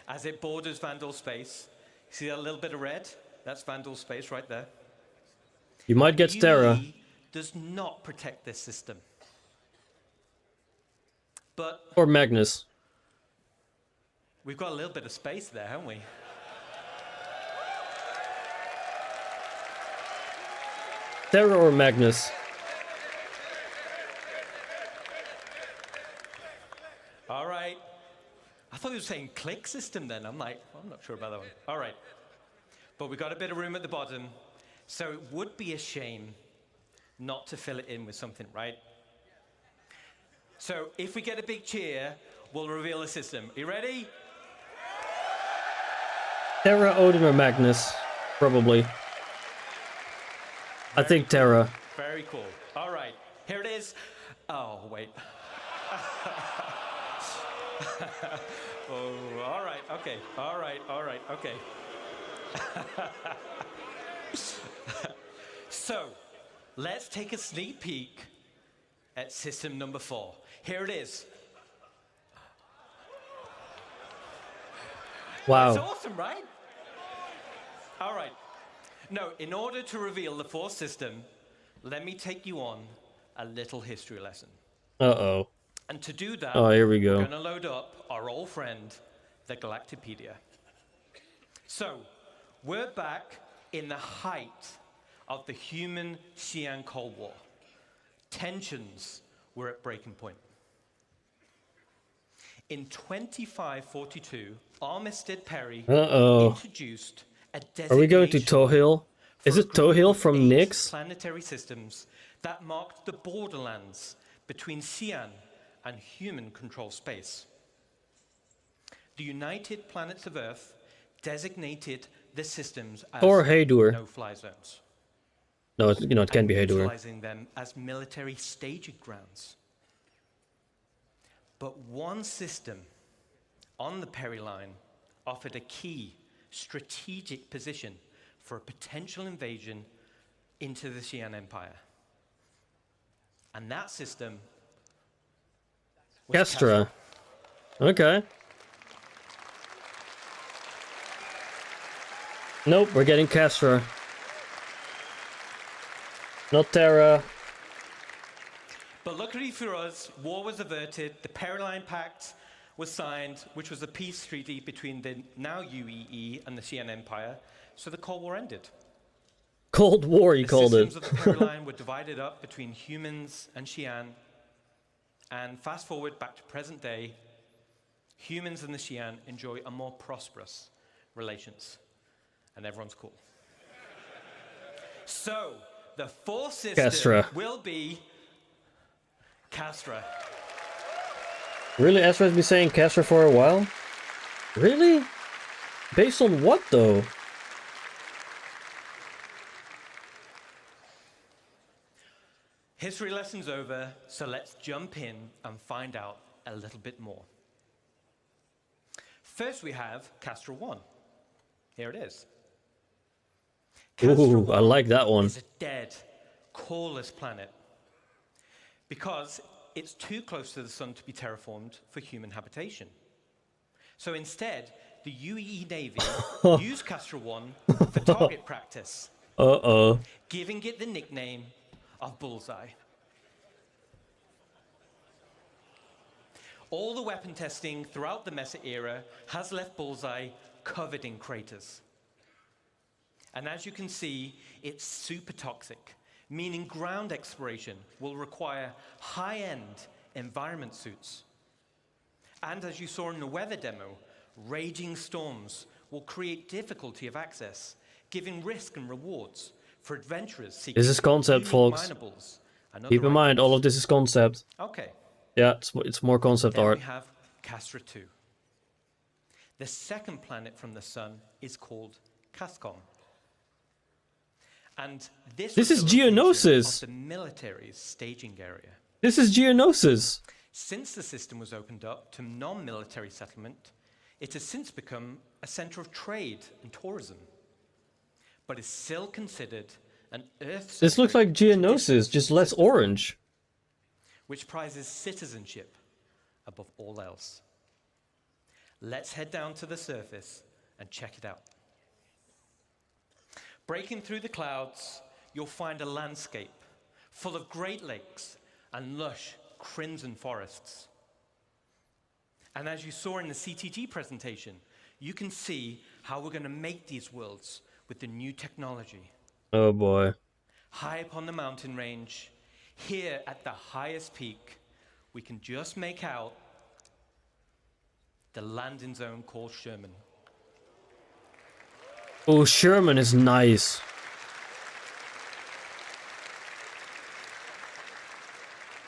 as it borders Vandal space. See that little bit of red? That's Vandal space right there. You might get Terra. UE does not protect this system. But Or Magnus. we've got a little bit of space there, haven't we? Terra or Magnus. All right. I thought he was saying click system then. I'm like, I'm not sure about that one. All right. But we've got a bit of room at the bottom. So it would be a shame not to fill it in with something, right? So if we get a big cheer, we'll reveal the system. You ready? Terra, Odin, or Magnus. Probably. I think Terra. Very cool. All right. Here it is. Oh, wait. Oh, all right. Okay. All right. All right. Okay. So, let's take a sneak peek at system number 4. Here it is. Wow. That's awesome, right? All right. No, in order to reveal the 4th system, let me take you on a little history lesson. Uh-oh. And to do that, Oh, here we go. we're going to load up our old friend, the Galactipedia. So, we're back in the height of the human-Xi'an Cold War. Tensions were at breaking point. In 2542, Armistead Perry introduced a designation. Are we going to Tohill? Is it Tohill from Nyx? Planetary systems that marked the borderlands between Xi'an and human-controlled space. The United Planets of Earth designated the systems as no-fly zones. No, it can be Hadur. Utilizing them as military staging grounds. But one system on the Perry line offered a key strategic position for a potential invasion into the Xi'an Empire. And that system was Castra. Okay. Nope, we're getting Castra. Not Terra. But luckily for us, war was averted, the Perry-Line Pact was signed, which was a peace treaty between the now UEE and the Xi'an Empire, so the Cold War ended. Cold War, he called it. The systems of the Perry-Line were divided up between humans and Xi'an, and fast forward back to present day, humans and the Xi'an enjoy a more prosperous relations, and everyone's cool. So, the fourth system Castra. will be Castra. Really? Ezra's been saying Castra for a while? Really? Based on what, though? History lesson's over, so let's jump in and find out a little bit more. First we have Castra 1. Here it is. Ooh, I like that one. It's a dead, coreless planet because it's too close to the sun to be terraformed for human habitation. So instead, the UEE Navy used Castra 1 for target practice, giving it the nickname of Bullseye. All the weapon testing throughout the Mesa era has left Bullseye covered in craters. And as you can see, it's super toxic, meaning ground exploration will require high-end environment suits. And as you saw in the weather demo, raging storms will create difficulty of access, giving risk and rewards for adventurers seeking This is concept, folks. Keep in mind, all of this is concept. Okay. Yeah, it's more concept Then art. we have Castra 2. The second planet from the sun is called Cascom. And this Is was the Geonosis. location of the military's staging area. This is Geonosis. Since the system was opened up to non-military settlement, it has since become a center of trade and tourism, but is still considered an Earth. This looks like Geonosis, just less orange. Which prizes citizenship above all else. Let's head down to the surface and check it out. Breaking through the clouds, you'll find a landscape full of great lakes and lush crimson forests. And as you saw in the CTG presentation, you can see how we're going to make these worlds with the new technology. Oh boy. High up on the mountain range, here at the highest peak, we can just make out the landing zone called Sherman. Oh, Sherman is nice.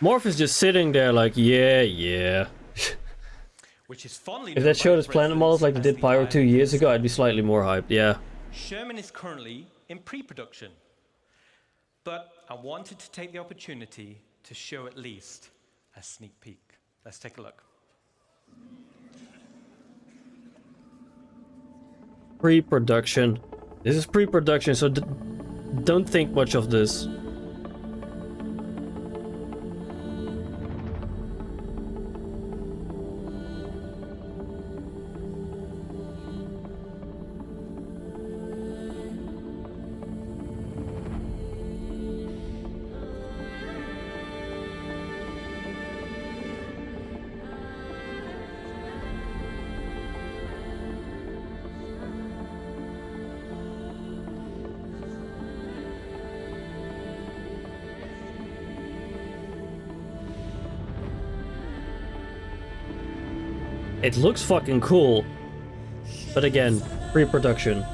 Morph is just sitting there like, yeah. Which is fondly If that showed us planet models like they did Pyro 2 years ago, I'd be slightly more hyped, yeah. Sherman is currently in pre-production, but I wanted to take the opportunity to show at least a sneak peek. Let's take a look. Pre-production. This is pre-production, so don't think much of this. It looks fucking cool. But again, pre-production.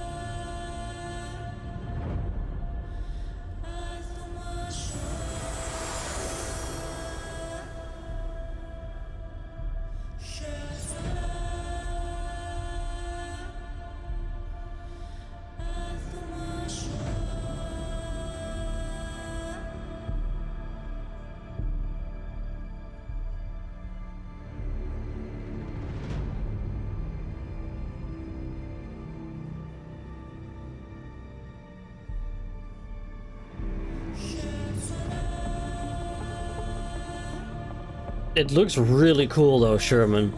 It looks really cool though, Sherman.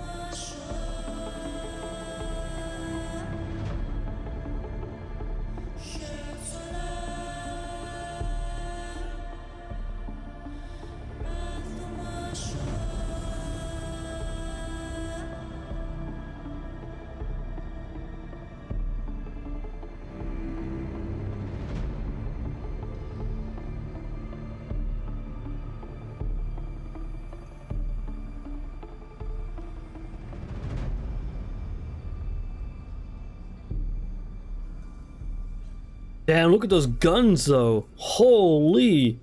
Damn, look at those guns though. Holy.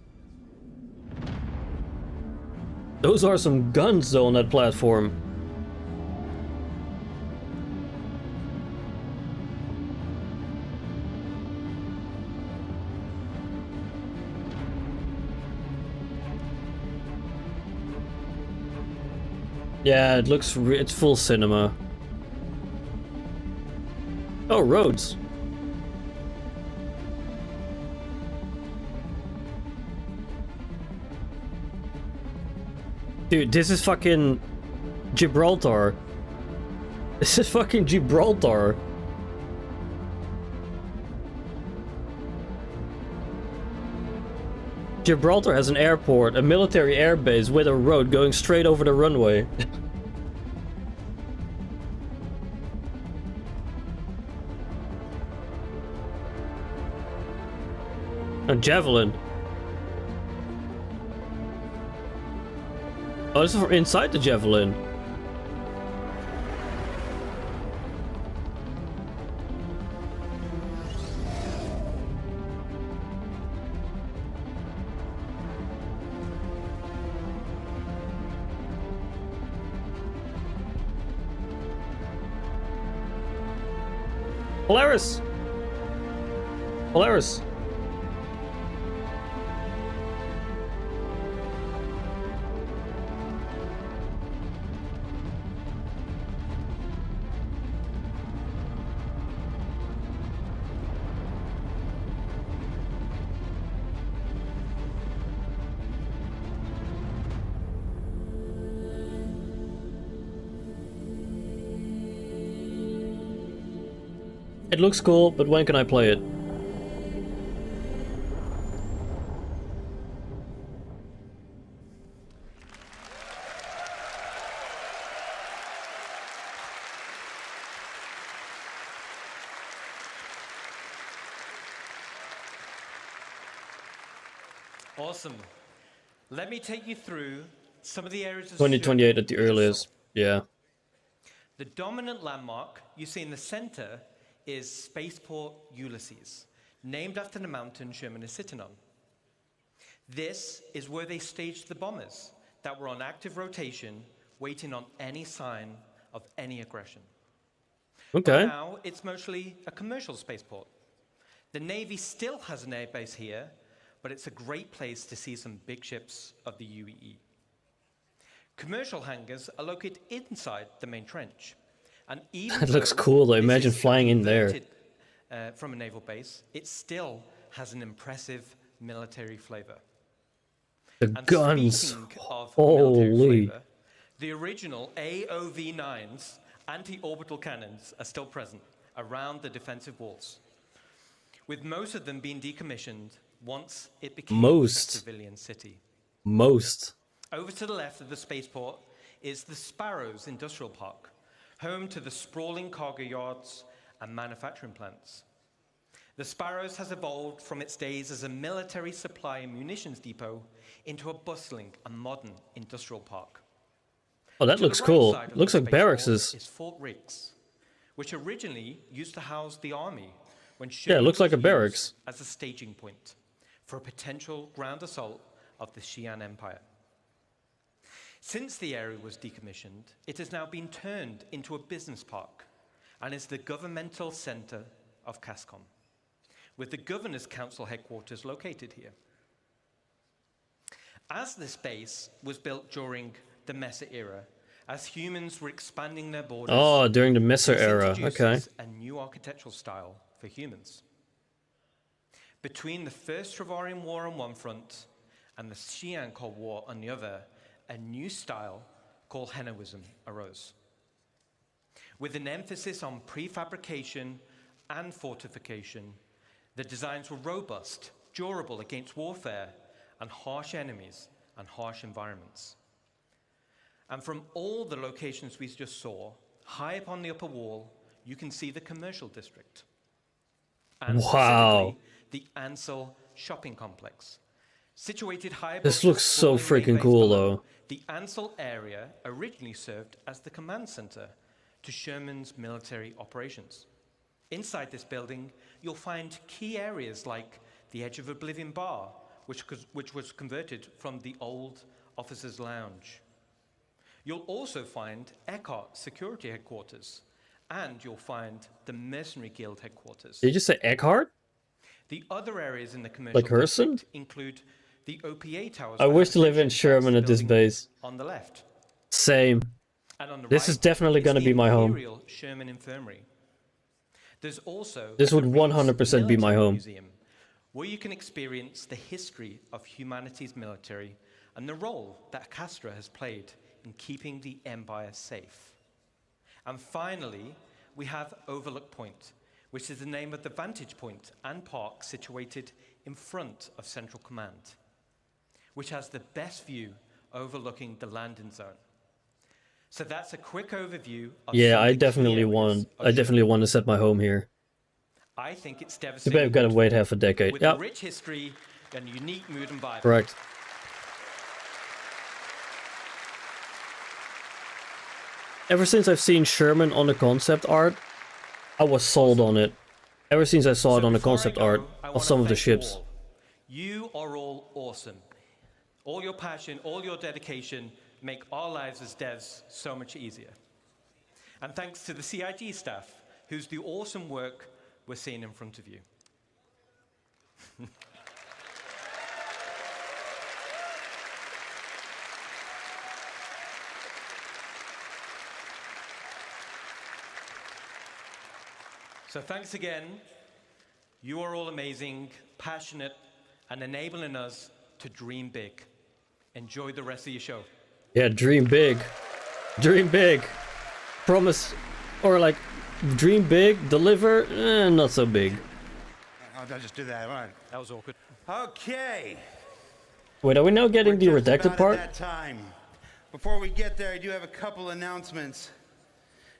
Those are some guns though on that platform. Yeah, it looks it's full cinema. Oh, roads. Dude, this is fucking Gibraltar. This is fucking Gibraltar. Gibraltar has an airport, a military airbase with a road going straight over the runway. A javelin. Oh, this is from inside the javelin. Polaris! Polaris! It looks cool, but when can I play it? Awesome. Let me take you through some of the areas of 2028 at the earliest. Yeah. The dominant landmark you see in the center is Spaceport Ulysses, named after the mountain Sherman is sitting on. This is where they staged the bombers that were on active rotation, waiting on any sign of any aggression. Okay. But now it's mostly a commercial spaceport. The Navy still has an airbase here, but it's a great place to see some big ships of the UEE. Commercial hangars are located inside the main trench. And even That looks cool though, imagine flying in there. From a naval base, it still has an impressive military flavor. The And guns. speaking of military Holy. flavor, the original AOV-9's anti-orbital cannons are still present around the defensive walls, with most of them being decommissioned once it became a civilian city. Most. Over to the left of the spaceport is the Sparrows Industrial Park, home to the sprawling cargo yards and manufacturing plants. The Sparrows has evolved from its days as a military supply and munitions depot into a bustling and modern industrial park. Oh, that To looks the right cool. side of Looks the like spaceport barracks. is Fort Riggs, which originally used to house the army when Yeah, it looks like a was barracks. used as a staging point for a potential ground assault of the Xi'an Empire. Since the area was decommissioned, it has now been turned into a business park and is the governmental center of CASCOM, with the Governor's Council headquarters located here. As this base was built during the Mesa era, as humans were expanding their borders, Oh, during the Mesa this era. introduces Okay. a new architectural style for humans. Between the First Travarian War on one front and the Xi'an Cold War on the other, a new style called Henoism arose. With an emphasis on prefabrication and fortification, the designs were robust, durable against warfare and harsh enemies and harsh environments. And from all the locations we just saw, high up on the upper wall, you can see the commercial district. And Wow. specifically, the Ansel shopping complex. Situated high above This the looks so sprawling freaking main cool, base below, though. the Ansel area originally served as the command center to Sherman's military operations. Inside this building, you'll find key areas like the Edge of Oblivion Bar, which was converted from the old officers' lounge. You'll also find Eckhart Security Headquarters, and you'll find the Mercenary Guild Headquarters. Did you just say Eckhart? The other areas in the commercial Like Herson? district include the OPA towers. I for wish to live in habitation Sherman at this building base. on the left. Same. And on the This is right definitely is gonna the be my home. Imperial Sherman Infirmary. There's also This the would Reese 100% be my Military home. Museum, where you can experience the history of humanity's military and the role that Castra has played in keeping the Empire safe. And finally, we have Overlook Point, which is the name of the vantage point and park situated in front of Central Command, which has the best view overlooking the landing zone. So that's a quick overview of Yeah, some of I the key definitely areas want. of I definitely want to set my home here. I think it's Too devastating. bad we've got to wait half a decade. With Yep. a rich history and unique mood and vibe. Correct. Ever since I've seen Sherman on the concept art, I was sold on it. Ever since I saw it on the concept art of some of the ships. You are all awesome. All your passion, all your dedication make our lives as devs so much easier. And thanks to the CIG staff, who's do awesome work we're seeing in front of you. So thanks again. You are all amazing, passionate, and enabling us to dream big. Enjoy the rest of your show. Yeah, dream big. Dream big. Promise. Or like, dream big, deliver, not so big. I'll just do that. All right. That was awkward. Okay. Wait, are we now getting the We're just redacted about part? at that time. Before we get there, I do have a couple announcements.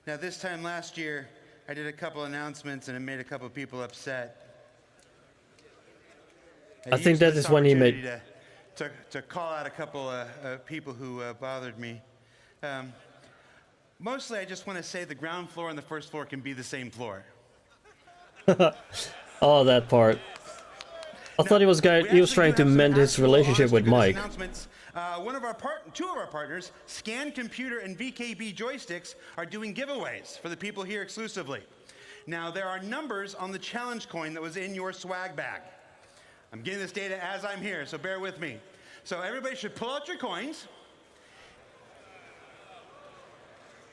Now, this time last year, I did a couple announcements and it made a couple people upset. I think that is when he made. opportunity to call out a couple people who bothered me. Mostly, I just want to say the ground floor and the first floor can be the same floor. Oh, that part. I thought he was trying to mend his relationship with Mike. Announcements. Two of our partners, Scan Computer and VKB Joysticks, are doing giveaways for the people here exclusively. Now, there are numbers on the challenge coin that was in your swag bag. I'm getting this data as I'm here, so bear with me. So everybody should pull out your coins.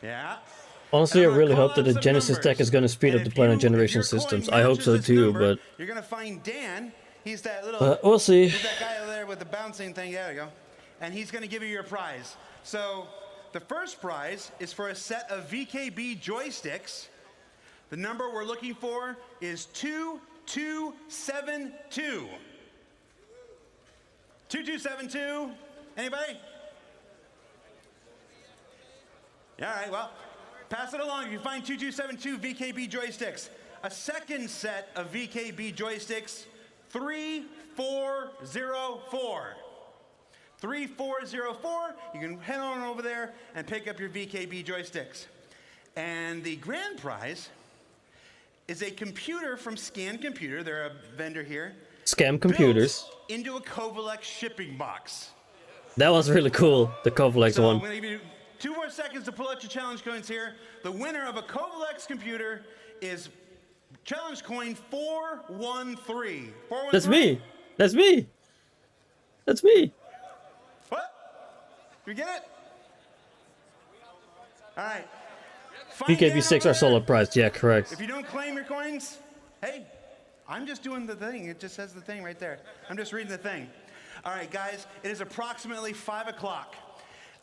Yeah. Honestly, I really hope that the Genesis tech is going to speed up the planet generation systems. I hope so too, but You're going to find Dan. He's that little. we'll see. He's that guy over there with the bouncing thing. There you go. And he's going to give you your prize. So the first prize is for a set of VKB joysticks. The number we're looking for is 2272. 2272. Anybody? All right, well, pass it along if you find 2272 VKB joysticks. A second set of VKB joysticks, 3404. 3404. You can head on over there and pick up your VKB joysticks. And the grand prize is a computer from Scan Computer. They're a vendor here. Scam computers. Built into a Kovalex shipping box. That was really cool, the Kovalex So one. I'm going to give you 2 more seconds to pull out your challenge coins here. The winner of a Kovalex computer is challenge coin 413. 413. That's me. That's me. That's me. What? You get it? All right. VKB6 are solid price. Yeah, correct. If you don't claim your coins, hey, I'm just doing the thing. It just says the thing right there. I'm just reading the thing. All right, guys, it is approximately 5 o'clock.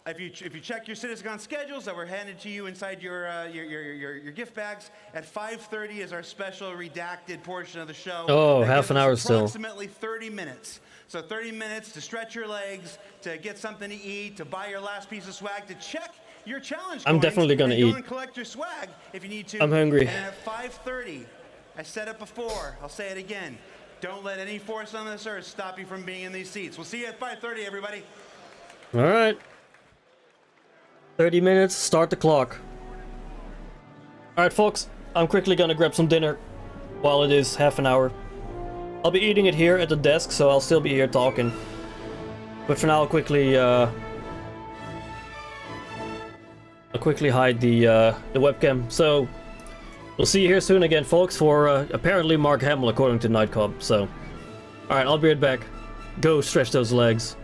If you check your CitizenCon schedules that were handed to you inside your gift bags, at 5:30 is our special redacted portion of the show. Oh, That half gives an us hour still. Approximately 30 minutes. So 30 minutes to stretch your legs, to get something to eat, to buy your last piece of swag, to check your challenge I'm coins, definitely gonna and go eat. and collect your swag if you need to. I'm hungry. And at 5:30, I said it before, I'll say it again. Don't let any force on this earth stop you from being in these seats. We'll see you at 5:30, everybody. All right. 30 minutes, start the clock. All right, folks, I'm quickly gonna grab some dinner while it is half an hour. I'll be eating it here at the desk, so I'll still be here talking. But for now, I'll quickly hide the webcam. So we'll see you here soon again, folks, for apparently Mark Hamill, according to Nightcop. So, all right, I'll be right back. Go stretch those legs.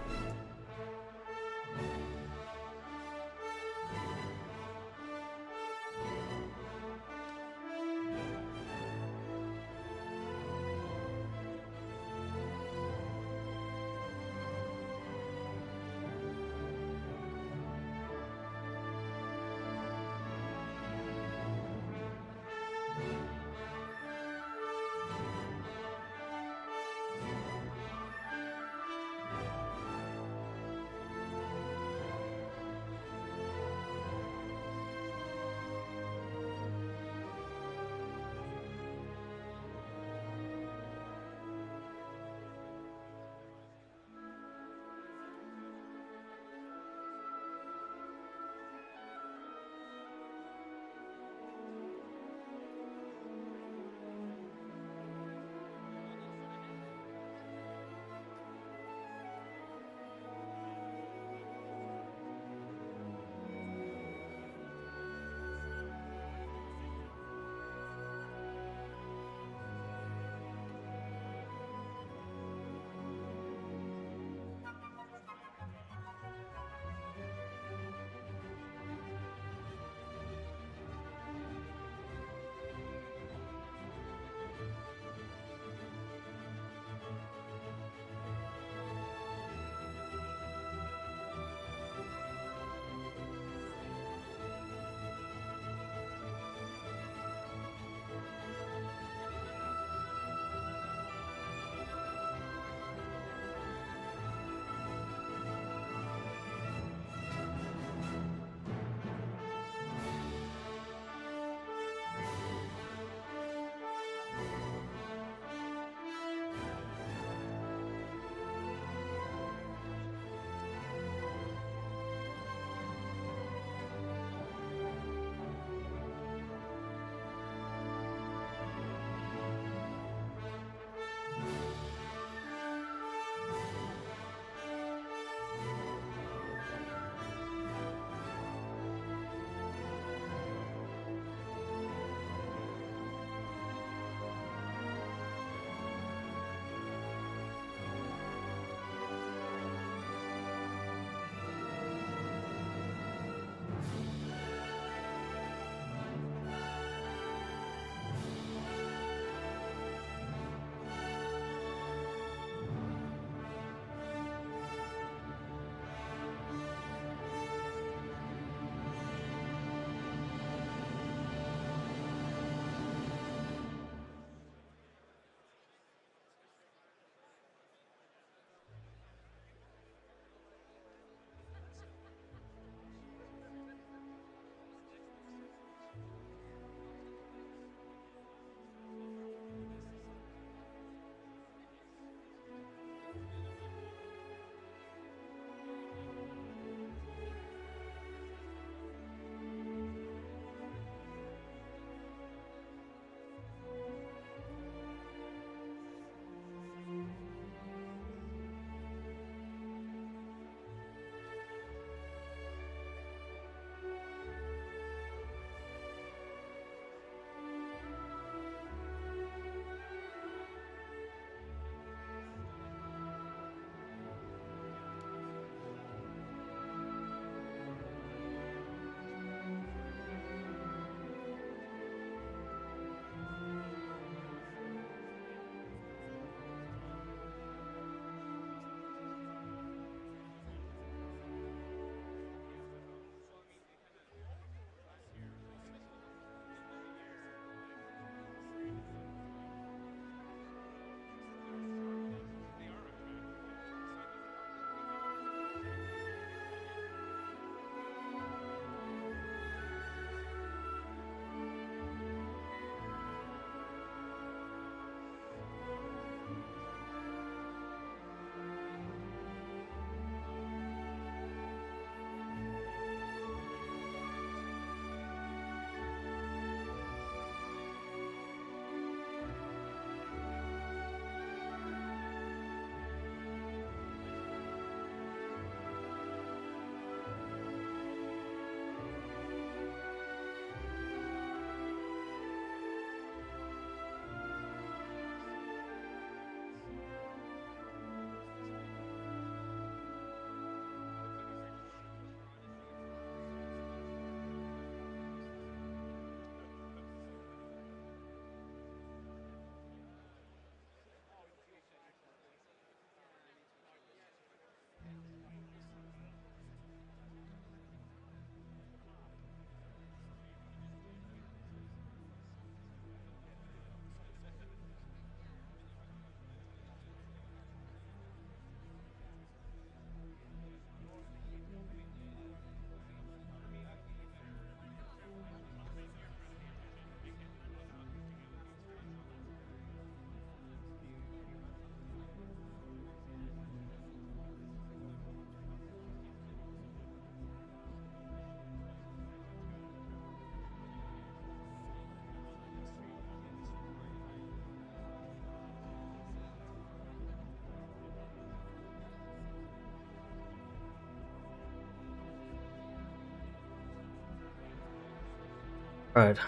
Alright.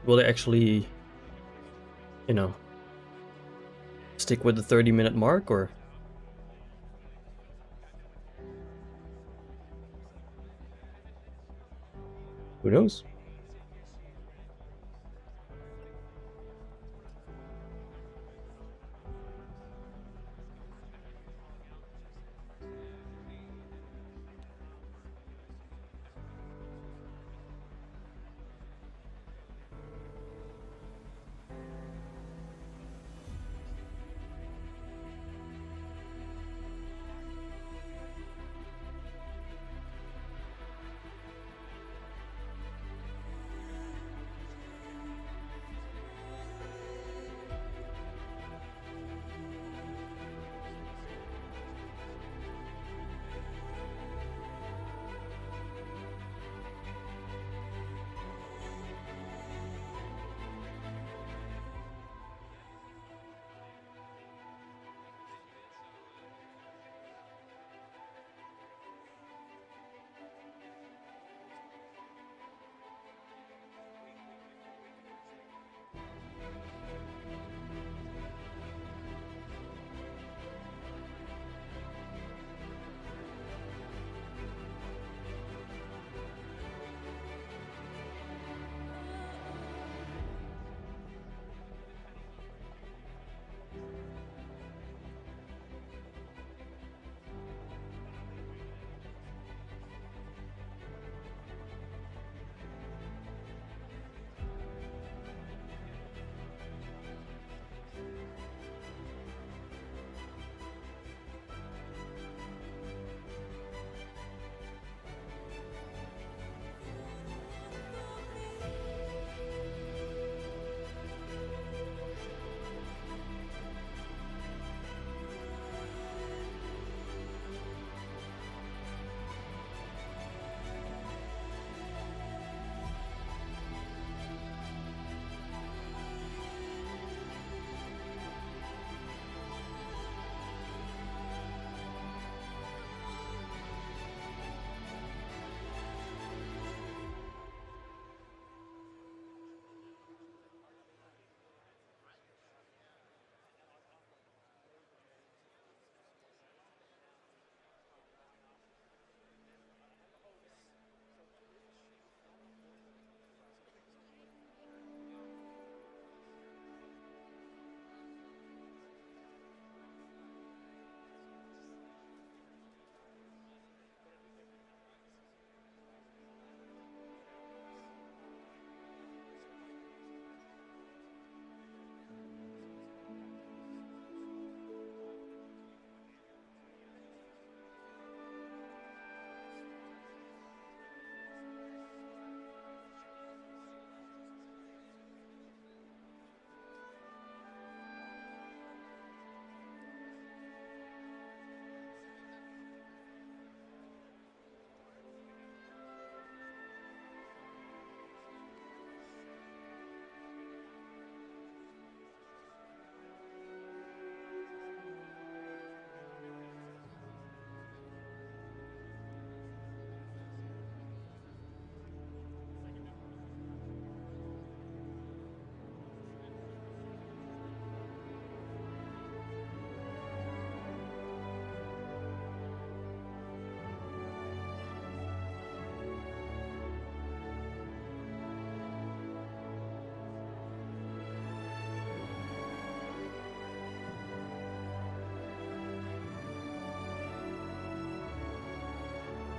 Will they actually, you know, stick with the 30-minute mark, or? Who knows?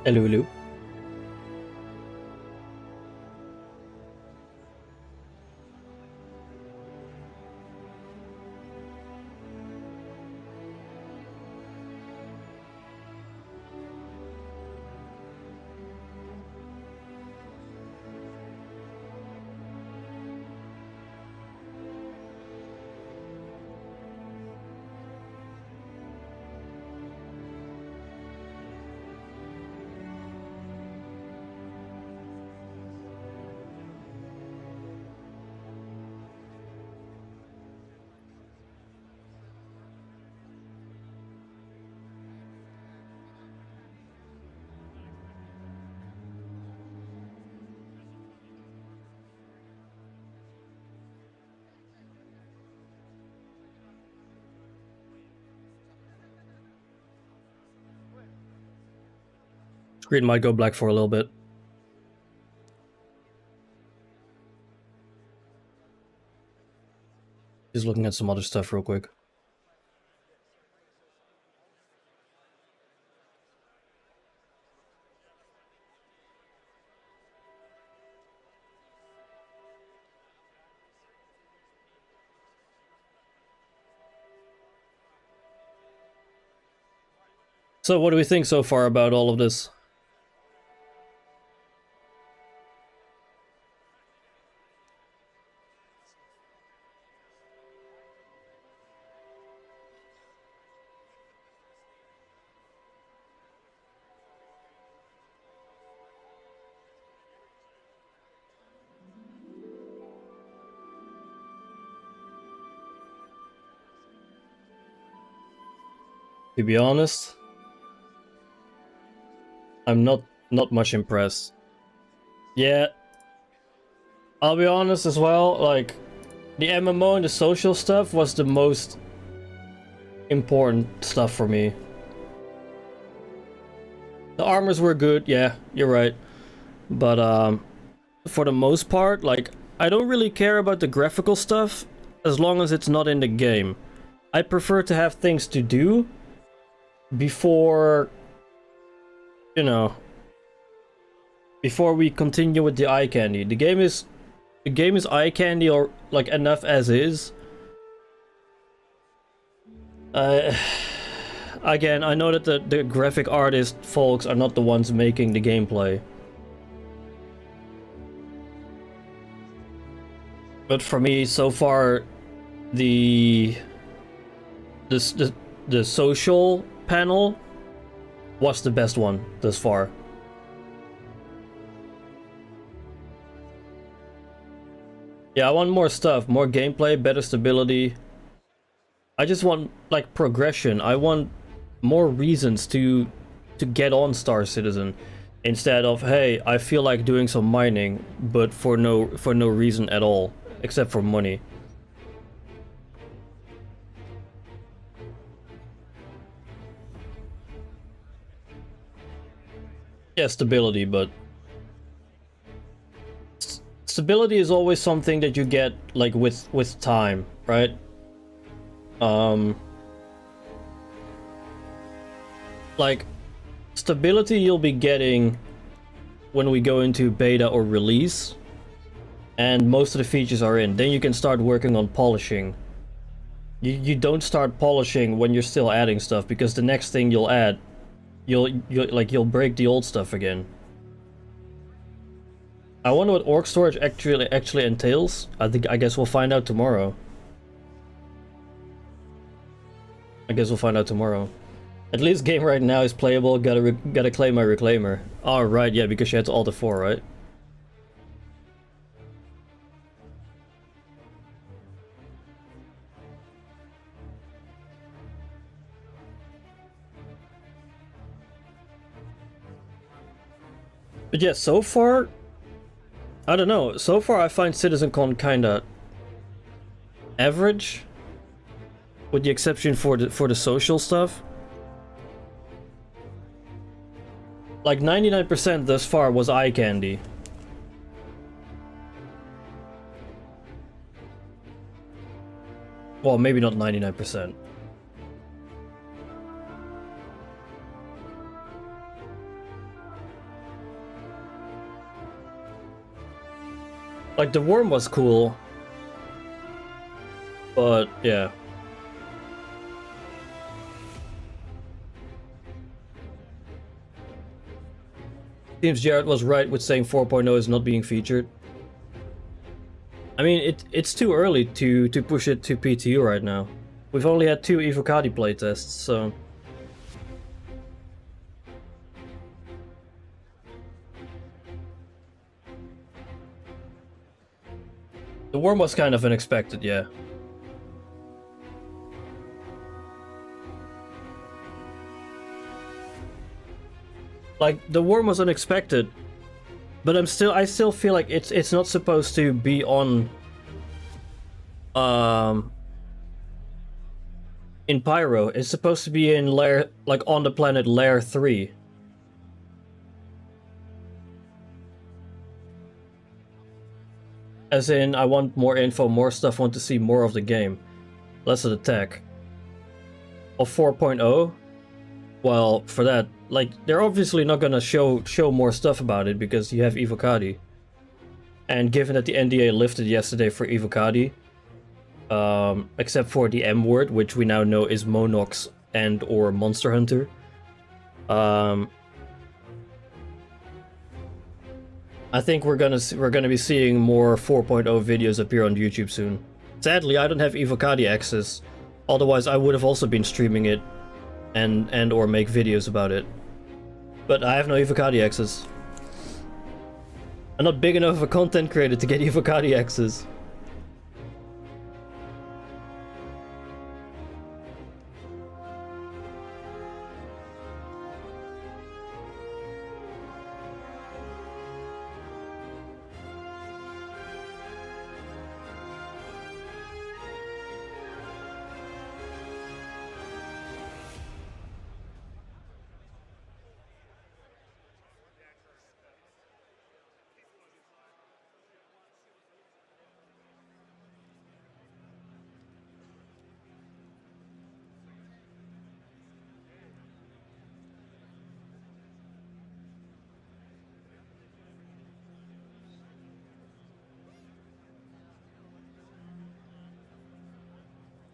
Hello, hello. Screen might go black for a little bit. Just looking at some other stuff real quick. So what do we think so far about all of this? To be honest, I'm not much impressed. Yeah, I'll be honest as well, like, the MMO and the social stuff was the most important stuff for me. The armors were good, yeah, you're right. But for the most part, like, I don't really care about the graphical stuff as long as it's not in the game. I prefer to have things to do before, you know, before we continue with the eye candy. The game is eye candy or like enough as is. Again, I know that the graphic artist folks are not the ones making the gameplay. But for me, so far, the social panel was the best one thus far. Yeah, I want more stuff, more gameplay, better stability. I just want, like, progression. I want more reasons to get on Star Citizen instead of, hey, I feel like doing some mining, but for no reason at all, except for money. Yeah, stability, but stability is always something that you get, like, with time, right? Like, stability you'll be getting when we go into beta or release, and most of the features are in. Then you can start working on polishing. You don't start polishing when you're still adding stuff, because the next thing you'll add, you'll break the old stuff again. I wonder what org storage actually entails. I guess we'll find out tomorrow. At least game right now is playable. Gotta claim my reclaimer. Oh right, yeah, because you had to Alt F4, right? But yeah, so far, I don't know. So far, I find CitizenCon kinda average, with the exception for the social stuff. Like 99% thus far was eye candy. Well, maybe not 99%. Like, the worm was cool, but yeah. Seems Jared was right with saying 4.0 is not being featured. I mean, it's too early to push it to PTU right now. We've only had 2 Evocati playtests, so... The worm was kind of unexpected, yeah. Like, the worm was unexpected, but I still feel like it's not supposed to be on in Pyro. It's supposed to be in layer, like, on the planet layer 3. As in, I want more info, more stuff, want to see more of the game. Less of the tech. Of 4.0? Well, for that, like, they're obviously not gonna show more stuff about it because you have Evocati. And given that the NDA lifted yesterday for Evocati, except for the M word, which we now know is Monox and or Monster Hunter, I think we're gonna be seeing more 4.0 videos appear on YouTube soon. Sadly, I don't have Evocati access. Otherwise, I would have also been streaming it and or make videos about it. But I have no Evocati access. I'm not big enough of a content creator to get Evocati access.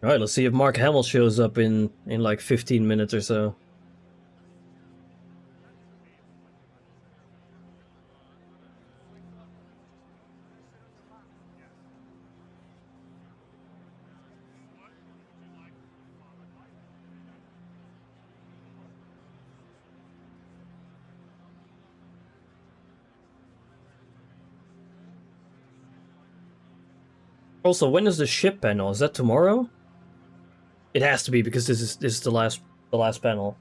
Alright, let's see if Mark Hamill shows up in like 15 minutes or so. Also, when is the ship panel? Is that tomorrow? It has to be because this is the last panel.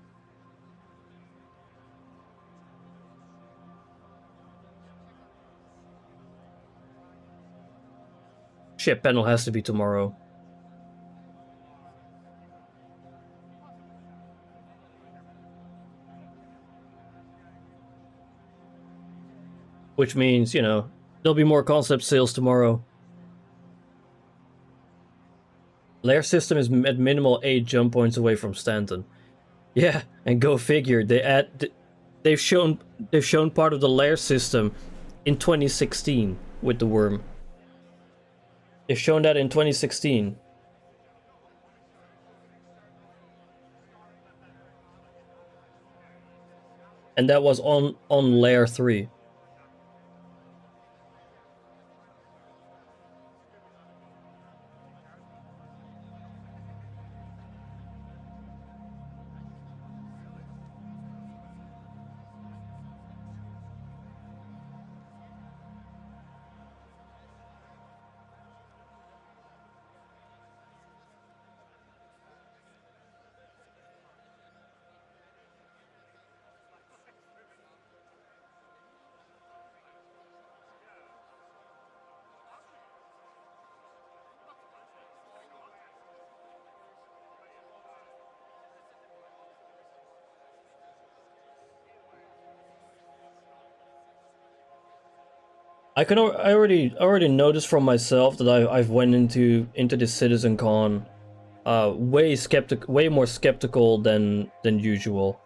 Ship panel has to be tomorrow. Which means, you know, there'll be more concept sales tomorrow. Lair system is at minimal 8 jump points away from Stanton. Yeah, and go figure. They've shown part of the lair system in 2016 with the worm. They've shown that in 2016. And that was on layer 3. I already noticed from myself that I've went into this CitizenCon way more skeptical than usual.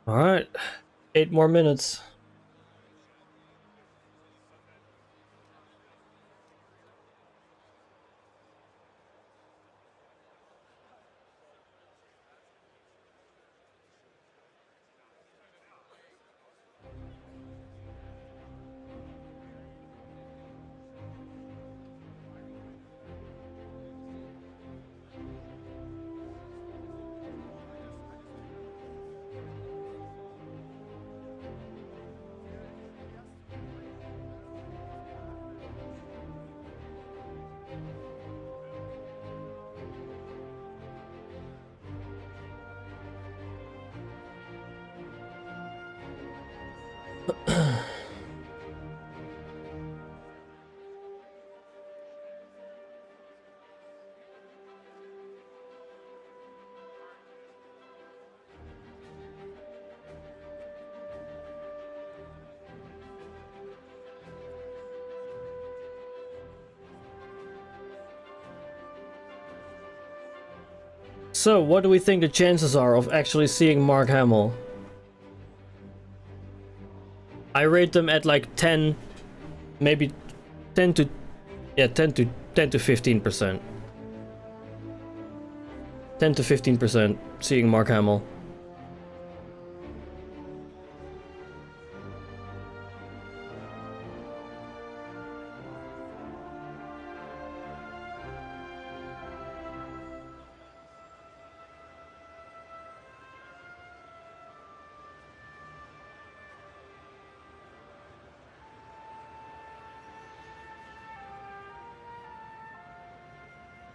All right, 8 more minutes. So, what do we think the chances are of actually seeing Mark Hamill? I rate them at like 10, maybe 10 to 15%. 10 to 15% seeing Mark Hamill.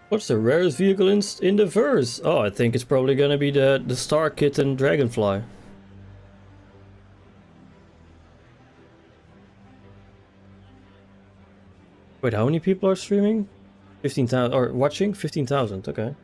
What's the rarest vehicle in the verse? Oh, I think it's probably gonna be the Star Kitten Dragonfly. Wait, how many people are streaming? 15,000 or watching? 15,000. Okay.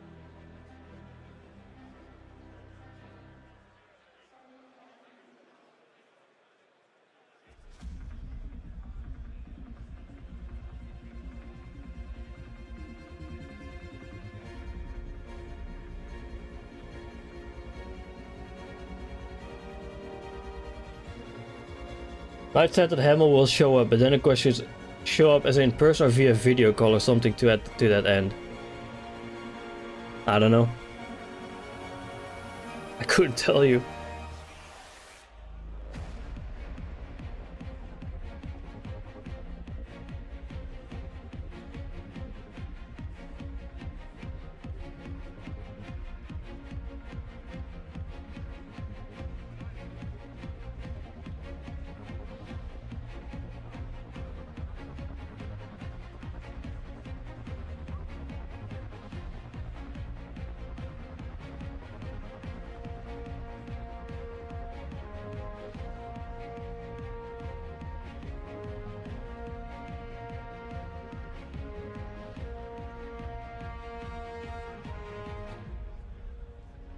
I said that Hamill will show up, but then the question is, show up as in person or via video call or something to that end. I don't know. I couldn't tell you.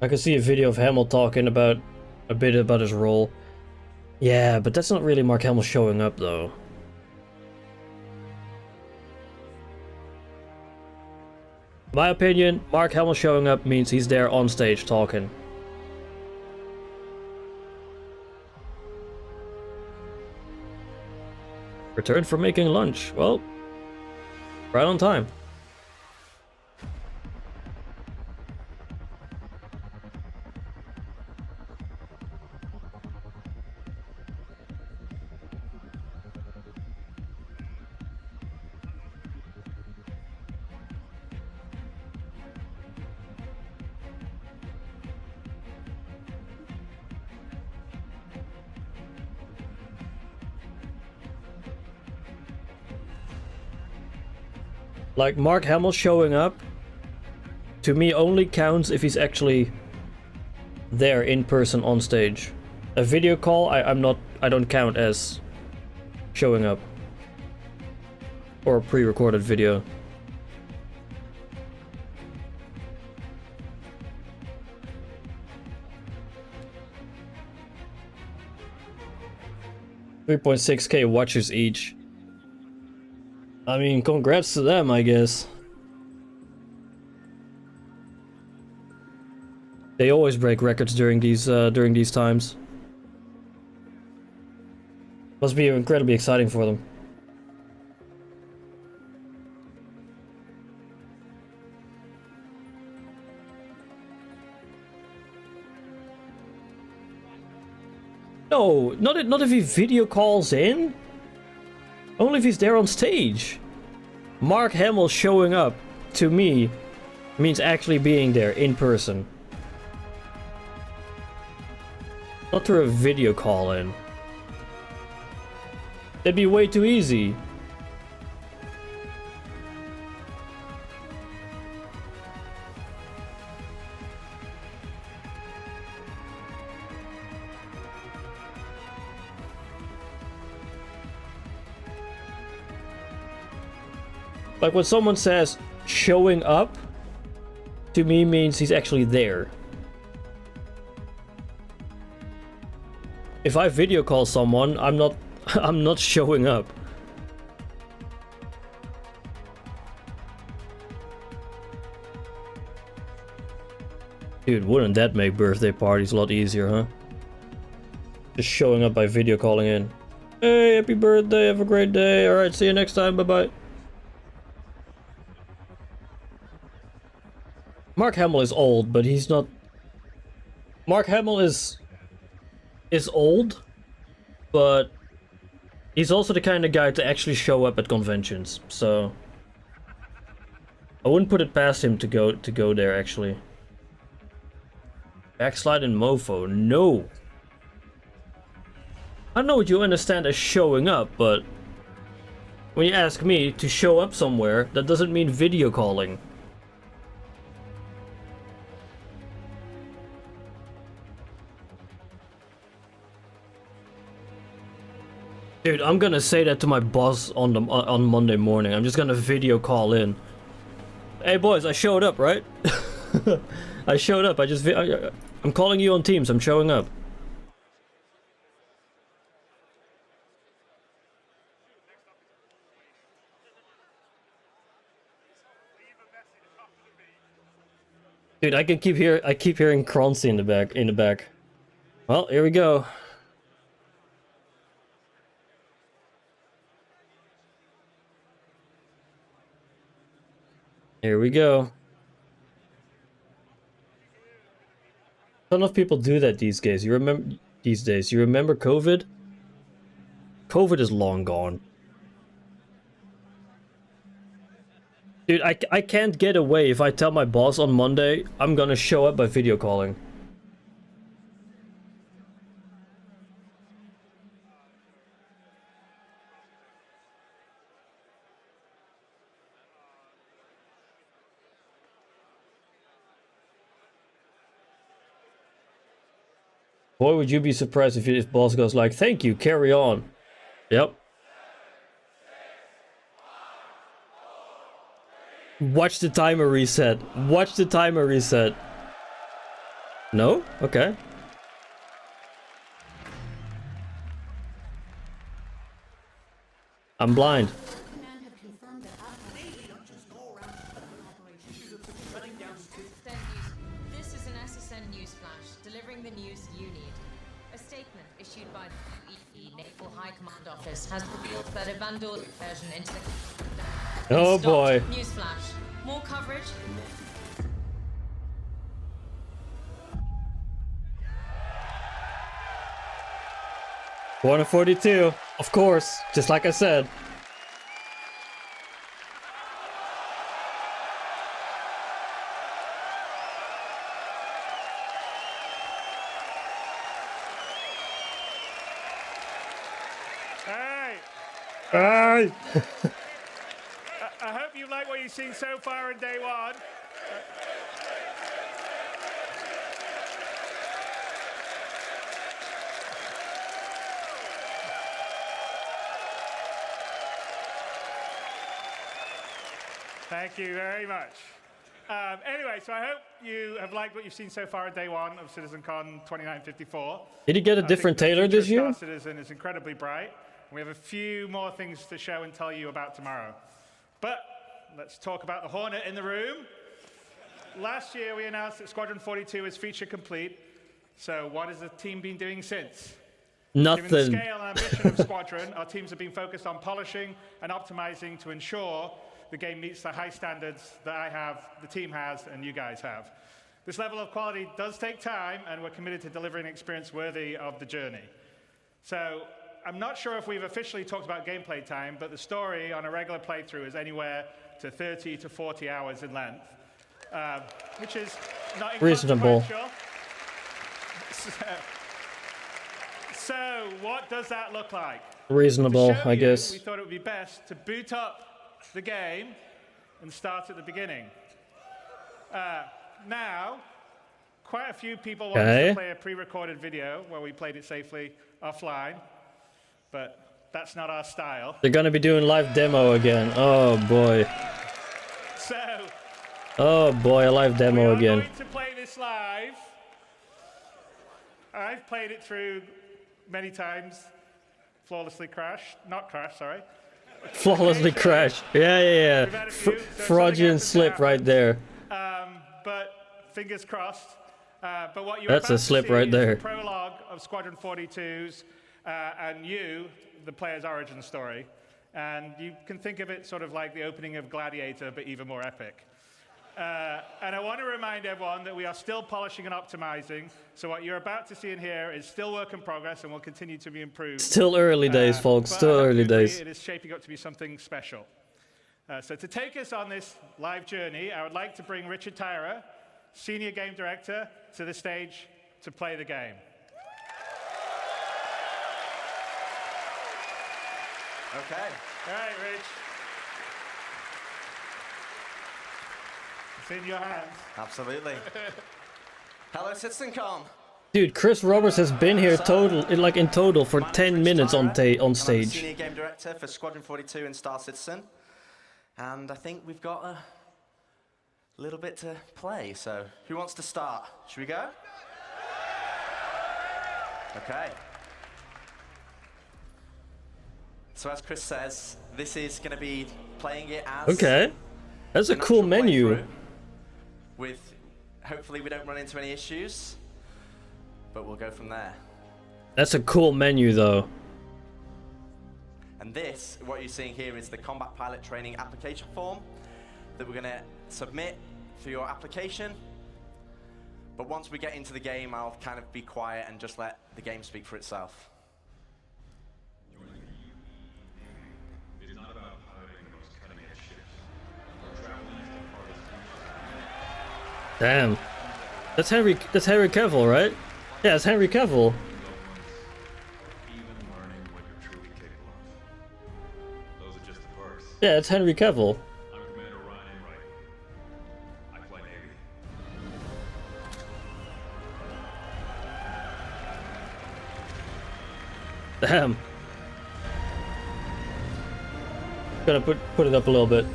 I can see a video of Hamill talking about a bit about his role. Yeah, but that's not really Mark Hamill showing up though. My opinion, Mark Hamill showing up means he's there on stage talking. Returned from making lunch. Well, right on time. Like, Mark Hamill showing up, to me only counts if he's actually there in person on stage. A video call, I don't count as showing up. Or a pre-recorded video. $3.6K watchers each. I mean, congrats to them, I guess. They always break records during these times. Must be incredibly exciting for them. No, not if he video calls in. Only if he's there on stage. Mark Hamill showing up, to me, means actually being there in person. Not through a video call in. That'd be way too easy. Like when someone says showing up, to me means he's actually there. If I video call someone, I'm not showing up. Dude, wouldn't that make birthday parties a lot easier, huh? Just showing up by video calling in. Hey, happy birthday, have a great day. Alright, see you next time, bye-bye. Mark Hamill is old, but he's not... Mark Hamill is old, but he's also the kind of guy to actually show up at conventions, so... I wouldn't put it past him to go there, actually. Backslide and mofo, no! I know what you understand as showing up, but... when you ask me to show up somewhere, that doesn't mean video calling. Dude, I'm gonna say that to my boss on Monday morning. I'm just gonna video call in. Hey boys, I showed up, right? I showed up. I'm calling you on Teams. I'm showing up. Dude, I keep hearing Croncy in the back. Well, here we go. Here we go. Not enough people do that these days. You remember COVID? COVID is long gone. Dude, I can't get away if I tell my boss on Monday I'm gonna show up by video calling. Boy, would you be surprised if boss goes like, thank you, carry on. Yep. Watch the timer reset. Watch the timer reset. No? Okay. I'm blind. This is an SSN news flash, delivering the news you need. A statement issued by the BEIC Naval High Command Office has revealed that a Vandal version into the... Oh boy. News flash. More coverage. One of 42, of course, just like I said. Hey! Hey! I hope you like what you've seen so far in day one. Thank you very much. Anyway, so I hope you have liked what you've seen so far at day one of CitizenCon 2954. Did he get a different tailor this year? Star Citizen is incredibly bright. We have a few more things to show and tell you about tomorrow. But let's talk about the Hornet in the room. Last year, we announced that Squadron 42 is feature complete. So what has the team been doing since? Nothing. Given the scale and ambition of Squadron, our teams have been focused on polishing and optimizing to ensure the game meets the high standards that I have, the team has, and you guys have. This level of quality does take time, and we're committed to delivering an experience worthy of the journey. So I'm not sure if we've officially talked about gameplay time, but the story on a regular playthrough is anywhere to 30 to 40 hours in length, which is not reasonable. So what does that look like? Reasonable, To show I you, guess. We thought it would be best to boot up the game and start at the beginning. Now, quite a few people want us Okay. to play a pre-recorded video where we played it safely offline, but that's not our style. They're gonna be doing live demo again. Oh boy. So Oh boy, a live demo again. to play this live. I've played it through many times, flawlessly not crashed, sorry. Flawlessly crash. Yeah. Fraudulent slip right there. But fingers crossed. But what you're That's a about to slip see right is there. the prologue of Squadron 42's and you, the player's origin story. And you can think of it sort of like the opening of Gladiator, but even more epic. And I want to remind everyone that we are still polishing and optimizing. So what you're about to see in here is still work in progress and will continue to be improved. Still early days, folks. But Still I hope early you agree days. It is shaping up to be something special. So to take us on this live journey, I would like to bring Richard Tyra, Senior Game Director, to the stage to play the game. Okay. All right, Rich. It's in your hands. Absolutely. Hello, CitizenCon. Dude, Chris Roberts has been here in total for 10 minutes on I'm stage. Senior Game Director for Squadron 42 in Star Citizen. And I think we've got a little bit to play, so who wants to start? Should we go? Okay. So as Chris says, this is going to be playing it as... Okay. That's a cool menu. With, hopefully we don't run into any issues, but we'll go from there. That's a cool menu though. And this, what you're seeing here, is the Combat Pilot Training application form that we're going to submit for your application. But once we get into the game, I'll kind of be quiet and just let the game speak for itself. It is not about piloting the most cutting-edge ships or traveling to the farthest. Damn. That's Henry Cavill, right? Yeah, it's Henry Cavill. Even learning what you're truly capable of. Those are just the perks. Yeah, it's Henry Cavill. I'm Commander Ryan Wright. I fly Navy. Damn. Gonna put it up a little bit.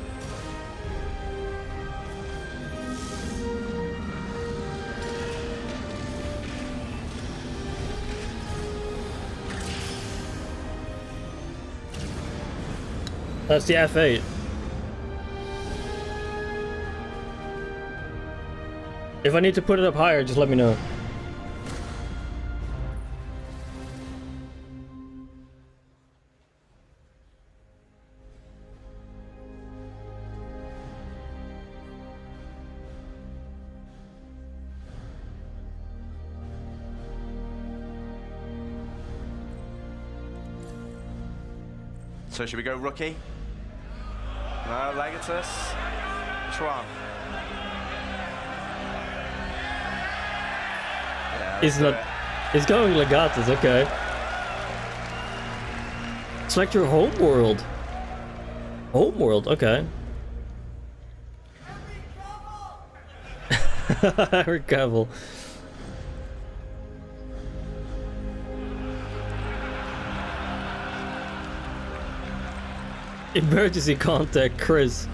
That's the F8. If I need to put it up higher, just let me know. So should we go rookie? No, Legatus. Which one? Yeah, He's let's do not. it. He's going Legatus, okay. Select your home world. Home world, okay. Henry Cavill. Emergency contact, Chris.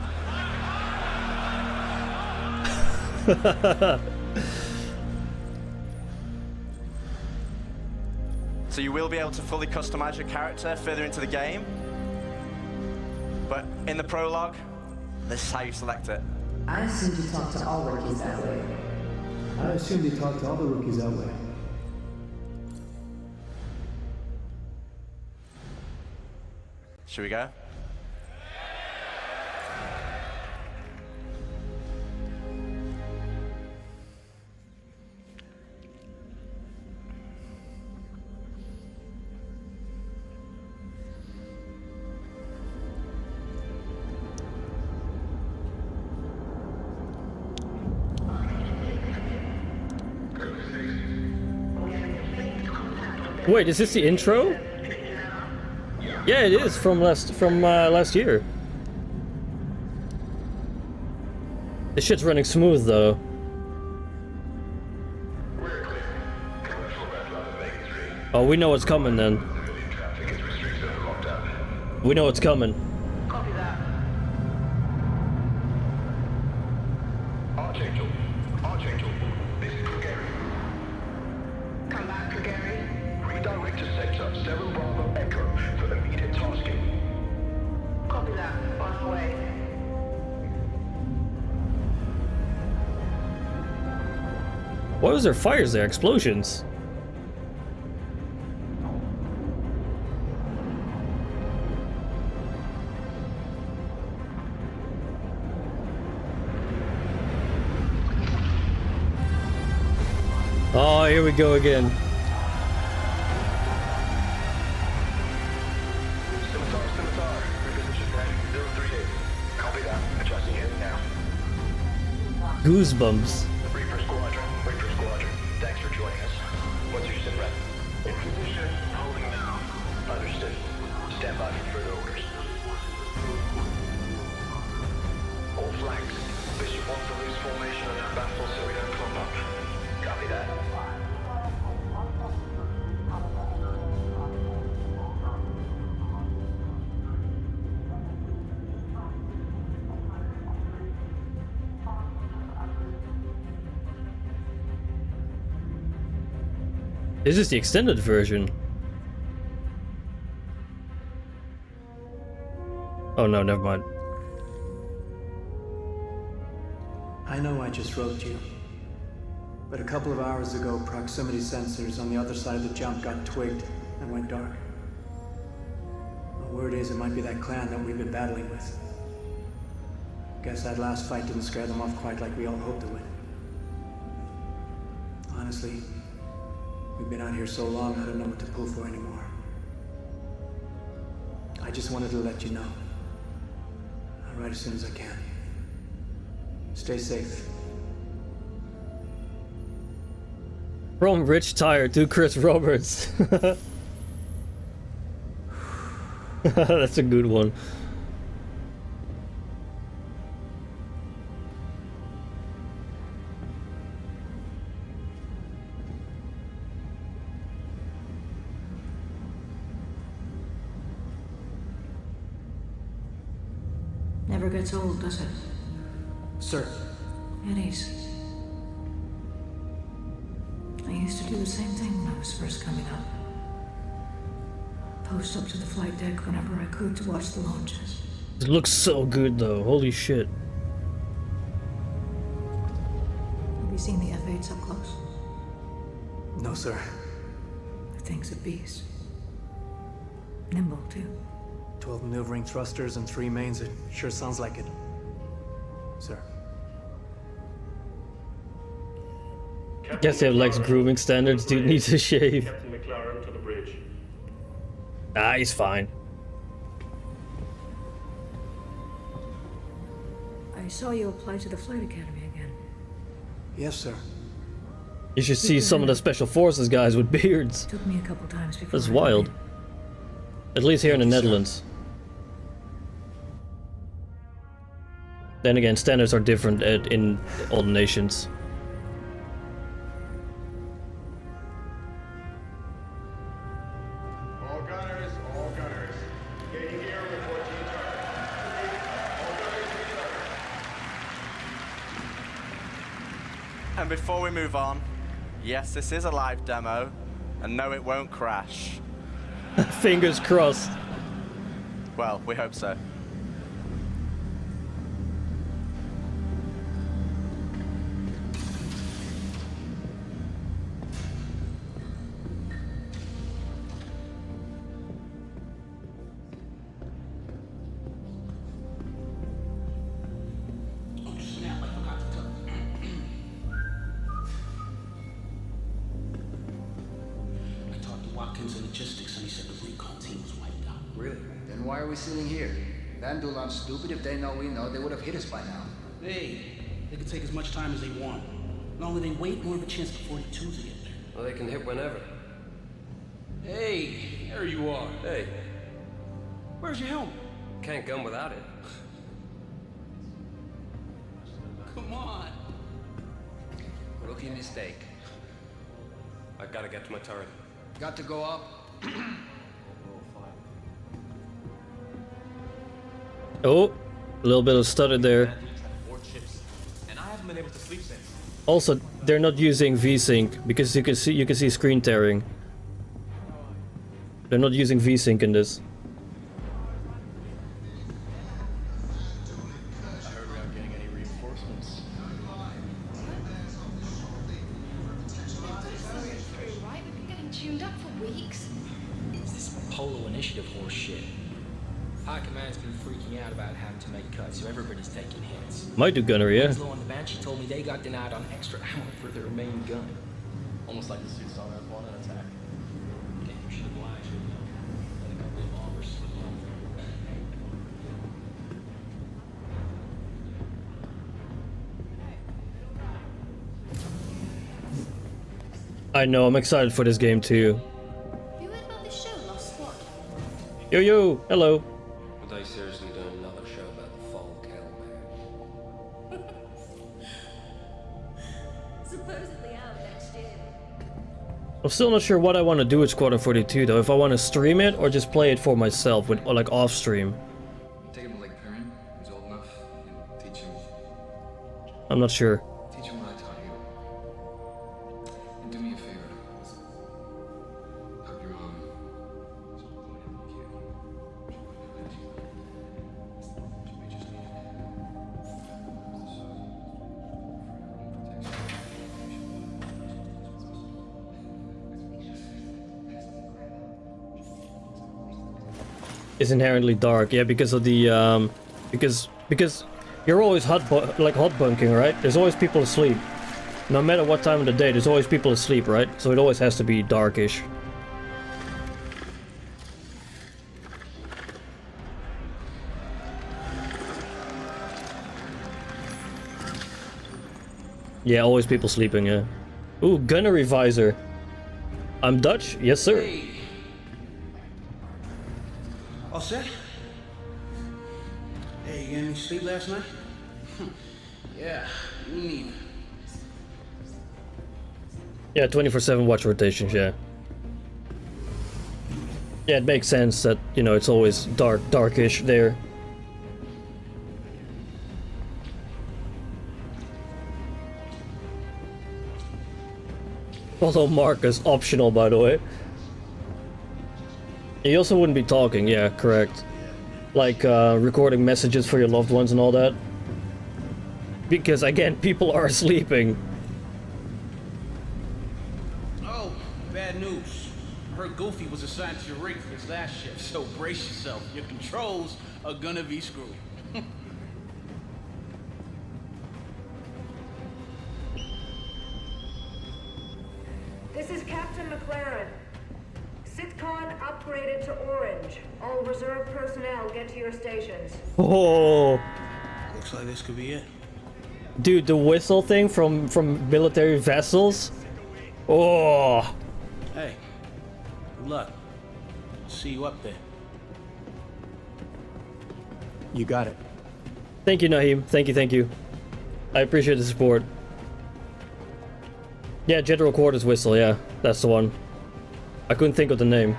So you will be able to fully customize your character further into the game. But in the prologue, this is how you select it. I assumed you talk to all rookies that way. I assumed you talk to all the rookies that way. Should we go? Wait, is this the intro? Yeah, it is from last year. This shit's running smooth though. Oh, we know what's coming then. We know what's coming. Copy that. Archangel, this is Gary. Come back, Gary. Redirect to sector 7 Bravo Echo for immediate tasking. Copy that. On the way. Why was there fires there? Explosions? Oh, here we go again. Scimitar, reposition heading 038. Copy that. Adjusting heading now. Goosebumps. Reaper Squadron. Thanks for joining us. What's your sit rep? In position, holding now. Understood. Stand by for further orders. All flanks. Bishop wants to lose formation on that baffle so we don't clump up. Copy that. Is this the extended version? Oh no, never mind. I know I just wrote you, but a couple of hours ago, proximity sensors on the other side of the jump got twigged and went dark. The word is it might be that clan that we've been battling with. Guess that last fight didn't scare them off quite like we all hoped it would. Honestly, we've been out here so long, I don't know what to pull for anymore. I just wanted to let you know. I'll write as soon as I can. Stay safe. From Rich Tire to Chris Roberts. That's a good one. Never gets old, does it? Sir. Eddies. I used to do the same thing when I was first coming up. Post up to the flight deck whenever I could to watch the launches. It looks so good though, holy shit. Have you seen the F-8s up close? No, sir. The thing's a beast. Nimble, too. 12 maneuvering thrusters and 3 mains. It sure sounds like it. Sir. Guess they have Lex grooming standards, dude needs to shave. Captain McLaren to the bridge. Ah, he's fine. I saw you apply to the Flight Academy again. Yes, sir. You should see some of the Special Forces guys with beards. Took me a couple times before. That's wild. At least here in the Netherlands. Then again, standards are different in all the nations. All gunners. Getting gear, report to your target. All gunners, And before we move on, yes, this is a live demo, and no, it won't crash. Fingers crossed. Well, we hope so. Watkins and logistics, and he said the recon team was wiped out. Really? Then why are we sitting here? Vandal aren't stupid. If they know we know, they would have hit us by now. Hey, they can take as much time as they want. The longer they wait, more of a chance for 42s to get there. Well, they can hit whenever. Hey, there you are. Hey. Where's your helmet? Can't gun without it. Come on. Rookie mistake. I gotta get to my turret. Got to go up. Oh, a little bit of stutter there. And I haven't been able to sleep since. Also, they're not using VSync because you can see screen tearing. They're not using VSync in this. I heard we're not getting any reinforcements. Right? We've been getting tuned up for weeks. It's this Polo Initiative horse shit. High Command's been freaking out about having to make cuts, so everybody's taking hits. Might do gunnery, yeah. Winslow on the Banshee told me they got denied on extra ammo for their main gun. Almost like the suits on that one attack. Damn, should have lied, should have. Let a couple of bombers slip on. I know, I'm excited for this game too. You heard about this show, Lost Squad? Yo, hello. Are they seriously doing another show about the fall cattle man? Supposedly out next year. I'm still not sure what I want to do with Squadron 42 though. If I want to stream it or just play it for myself, with, or like off stream. Take him to Lake Perrin. He's old enough. And teach him. I'm not sure. Teach him what I taught you. And do me a favor. Hug your mom. Is inherently dark, yeah, because of the because you're always hot bunking, right? There's always people asleep. No matter what time of the day, there's always people asleep, right? So it always has to be darkish. Yeah, always people sleeping, yeah. Ooh, gunnery visor. I'm Dutch? Yes, sir. Hey. All set? Hey, you got any sleep last night? Yeah, me neither. Yeah, 24/7 watch rotations, yeah. Yeah, it makes sense that, you know, it's always darkish there. Follow Marcus, optional by the way. You also wouldn't be talking, yeah, correct. Like recording messages for your loved ones and all that. Because again, people are sleeping. Oh, bad news. I heard Goofy was assigned to your rig for his last shift, so brace yourself. Your controls are gonna be screwed. This is Captain McLaren. CitizenCon upgraded to orange. All reserve personnel get to your stations. Oh. Looks like this could be it. Dude, the whistle thing from military vessels. Oh. Hey, good luck. See you up there. You got it. Thank you, Naheem. Thank you. I appreciate the support. Yeah, General Quarters whistle, yeah. That's the one. I couldn't think of the name.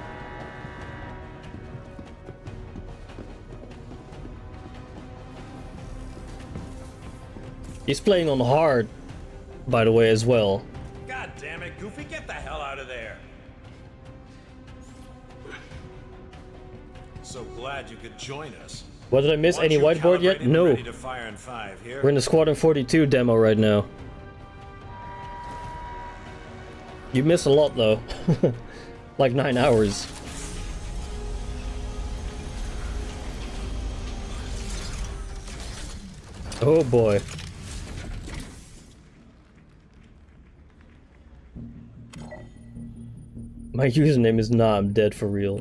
He's playing on hard, by the way, as well. God damn it, Goofy, get the hell out of there. So glad you could join us. What, did I miss any whiteboard yet? No. Ready to fire in 5 here. We're in the Squadron 42 demo right now. You miss a lot though. Like 9 hours. Oh boy. My username is nah, I'm dead for real.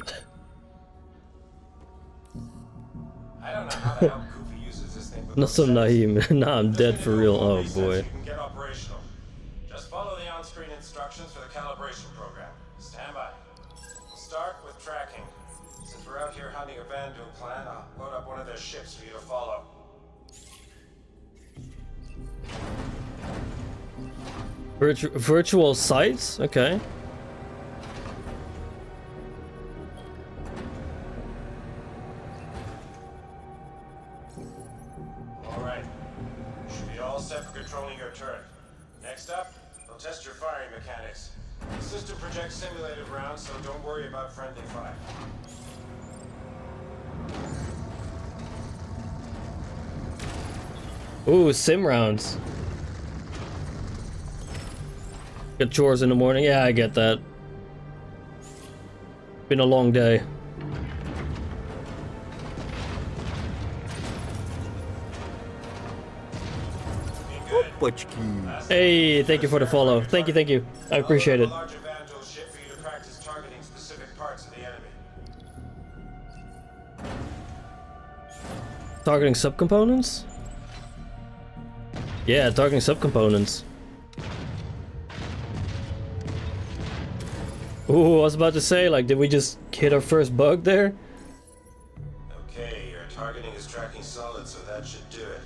I don't know how the hell Goofy uses this thing, but Not so naive. Nah, I'm dead for real. Oh boy. you can get operational. Just follow the on-screen instructions for the calibration program. Stand by. We'll start with tracking. Since we're out here hunting a Vandal clan, I'll load up one of their ships for you to follow. Virtual sites? Okay. Alright. You should be all set for controlling your turret. Next up, they'll test your firing mechanics. The system projects simulated rounds, so don't worry about friendly fire. Ooh, sim rounds. Get chores in the morning. Yeah, I get that. Been a long day. Hey, thank you for the follow. Thank you. I appreciate it. Larger Vandal ship for you to practice targeting specific parts of the enemy. Targeting subcomponents? Yeah, targeting subcomponents. Ooh, I was about to say, like, did we just hit our first bug there? Okay, your targeting is tracking solid, so that should do it.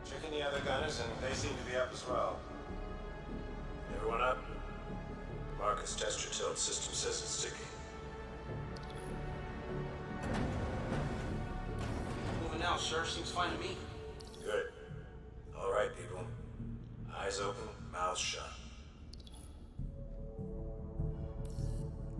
Checking the other gunners, and they seem to be up as well. Everyone up? Marcus, test your tilt. System says it's sticky. Moving now, sir. Seems fine to me. Good. All right, people. Eyes open, mouths shut.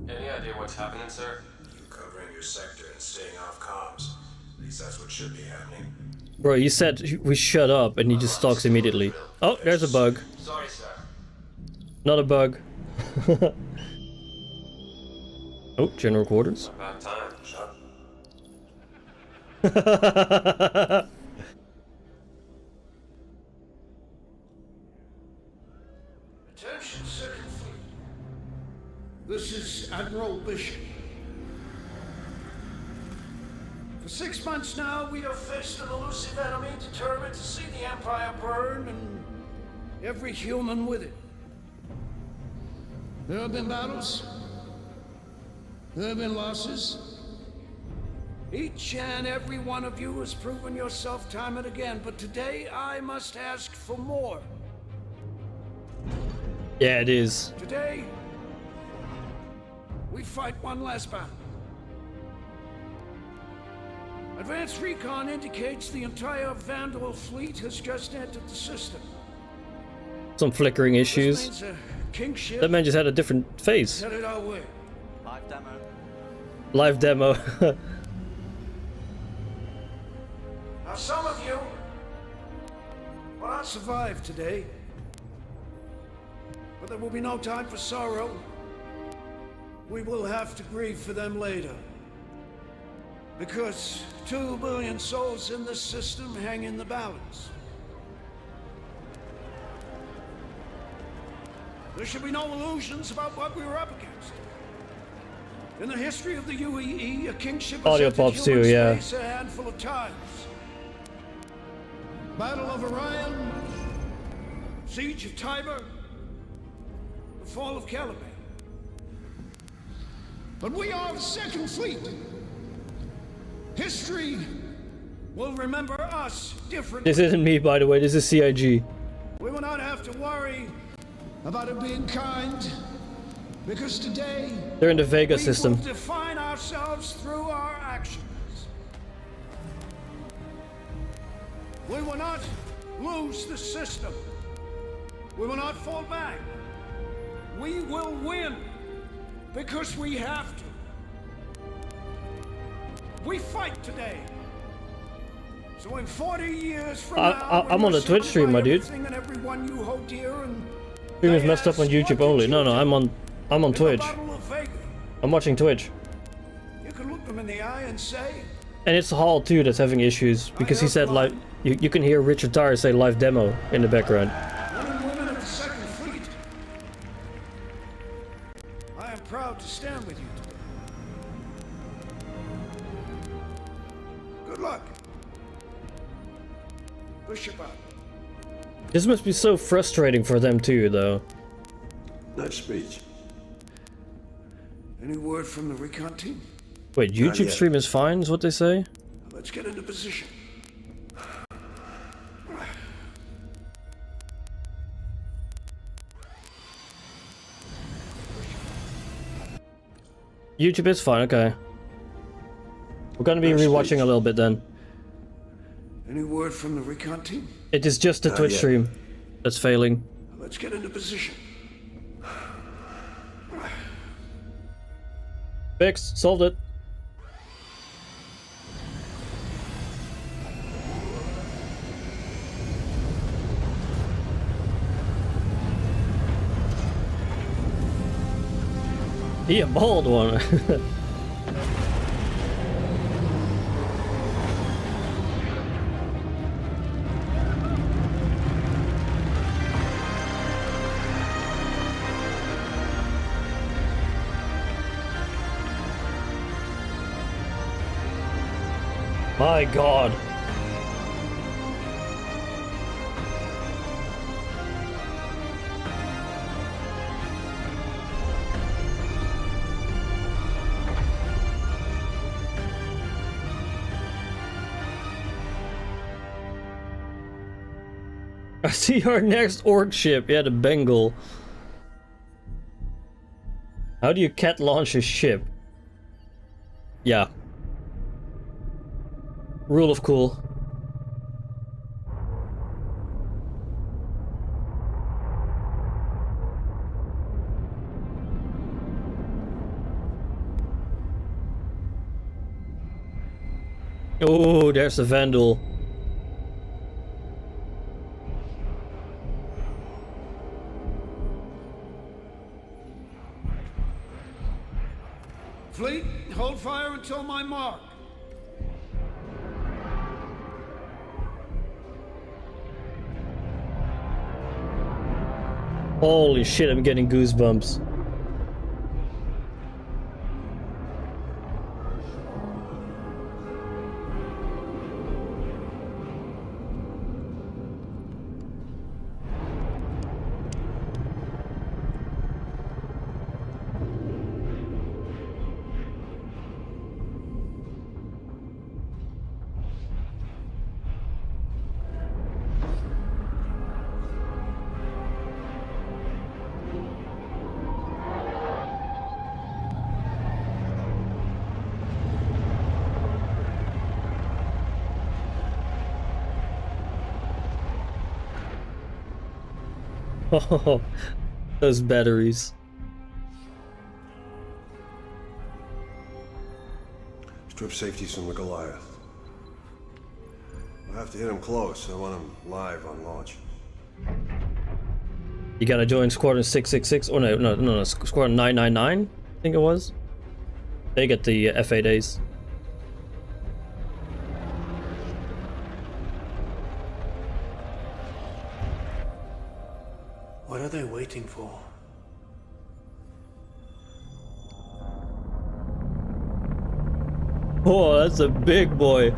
Any idea what's happening, sir? You covering your sector and staying off comms. At least that's what should be happening. Bro, you said we shut up and he just stalks immediately. Oh, there's a bug. Sorry, sir. Not a bug. Oh, general quarters. About time. Shut. Attention, Second Fleet. This is Admiral Bishop. For 6 months now, we have faced an elusive enemy determined to see the Empire burn and every human with it. There have been battles. There have been losses. Each and every one of you has proven yourself time and again, but today I must ask for more. Yeah, it is. Today, we fight one last battle. Advanced recon indicates the entire Vandal fleet has just entered the system. Some flickering This issues. means a kingship That man just had a different face. headed our way. Live demo. Live demo. Now, some of you will not survive today, but there will be no time for sorrow. We will have to grieve for them later. Because 2 billion souls in this system hang in the balance. There should be no illusions about what we were up against. In the history of the UEE, a kingship has Audio entered pops human too, yeah. space a handful of times. Battle of Orion, Siege of Tiber, the fall of Caliban. But we are the Second Fleet. History will remember us differently. This isn't me, by the way. This is CIG. We will not have to worry about it being kind, because today They're in the Vega we system. will define ourselves through our actions. We will not lose the system. We will not fall back. We will win because we have to. We fight today. So in 40 years from now, I'm on the Twitch stream, my dude. everything and everyone you hold dear, and Stream is messed up on YouTube only. No, I'm on Twitch. Battle of Vega, I'm watching Twitch. you can look them in the eye and say, And it's Hall too that's having issues because he said live. You can hear Richard Tyre say live demo in the background. men and women of the Second Fleet, I am proud to stand with you today. Good luck. Bishop out. This must be so frustrating for them too, though. Nice speech. Any word from the recon team? Wait, YouTube stream is fine, is what they say? Let's get into position. YouTube is fine, okay. We're gonna be Nice rewatching speech. a little bit then. Any word from the recon team? It is just the Twitch stream that's failing. Let's get into position. Fixed, solved it. He a bald one. My God. I see our next orc ship. Yeah, the Bengal. How do you cat launch a ship? Yeah. Rule of cool. Oh, there's the Vandal. Fleet, hold fire until my mark. Holy shit, I'm getting goosebumps. Oh, those batteries. Strip safeties from the Goliath. I have to hit him close. I want him live on launch. You gotta join Squadron 666. Oh no, Squadron 999, I think it was. They get the FA days. What are they waiting for? Oh, that's a big boy.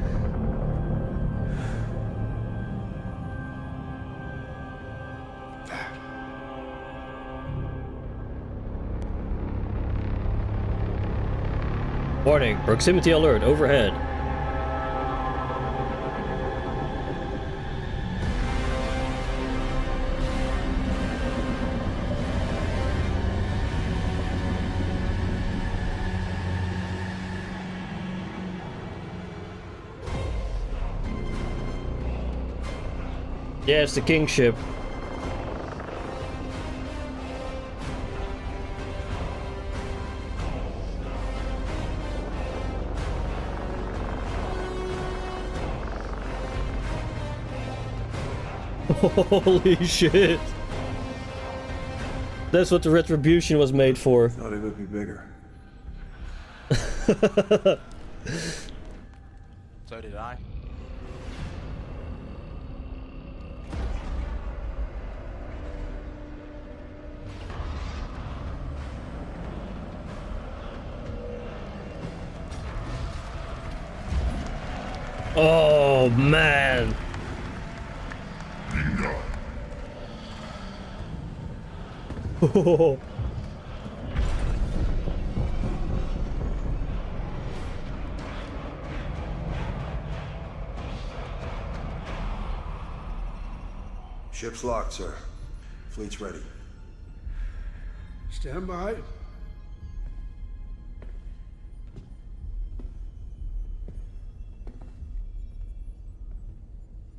Warning, proximity alert overhead. Yeah, it's the king ship. Holy shit. That's what the retribution was made for. Thought it would be bigger. So did I. Oh man. Ship's locked, sir. Fleet's ready. Stand by.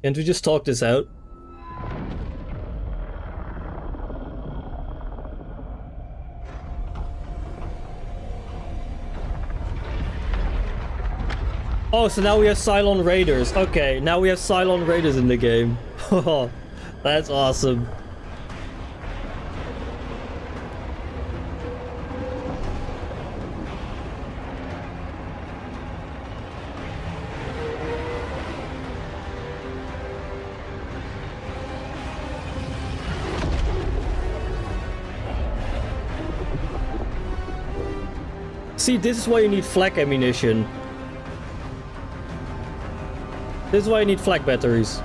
Can't we just talk this out? Oh, so now we have Cylon Raiders. Okay, now we have Cylon Raiders in the game. That's awesome. See, this is why you need flak ammunition. This is why you need flak batteries.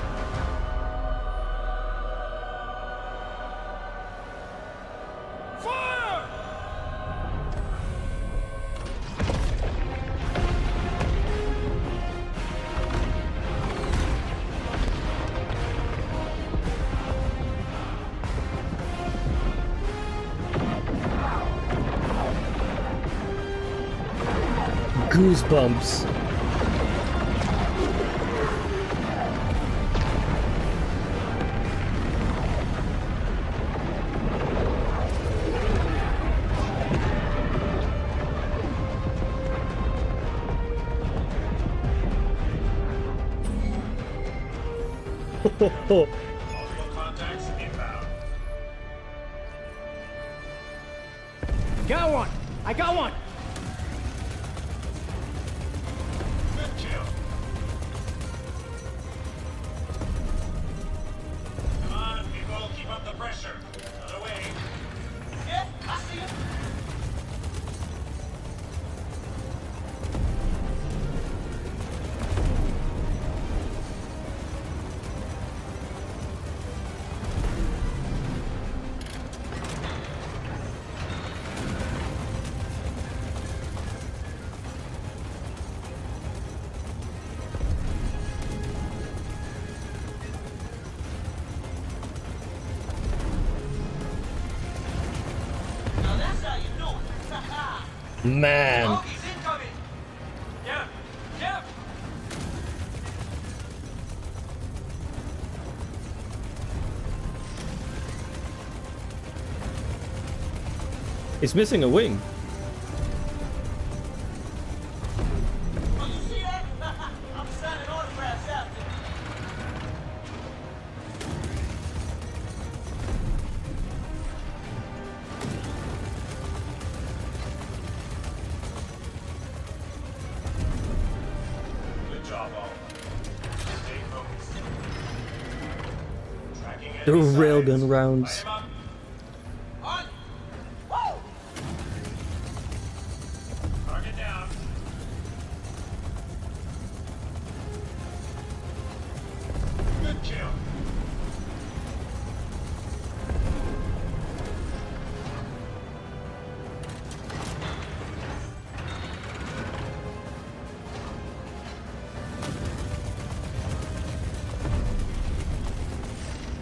Goosebumps. Multiple contacts inbound. Got one! I got one! Good kill. Come on, people, keep up the pressure. Other way. Yeah, I see it! Man. Yeah, yeah. It's missing a wing. Oh, you see that? I'm signing autographs after. Good job, all. Stay focused. Tracking The enemy railgun signs. rounds. Line 'em up. On! Woo! Target down. Good kill.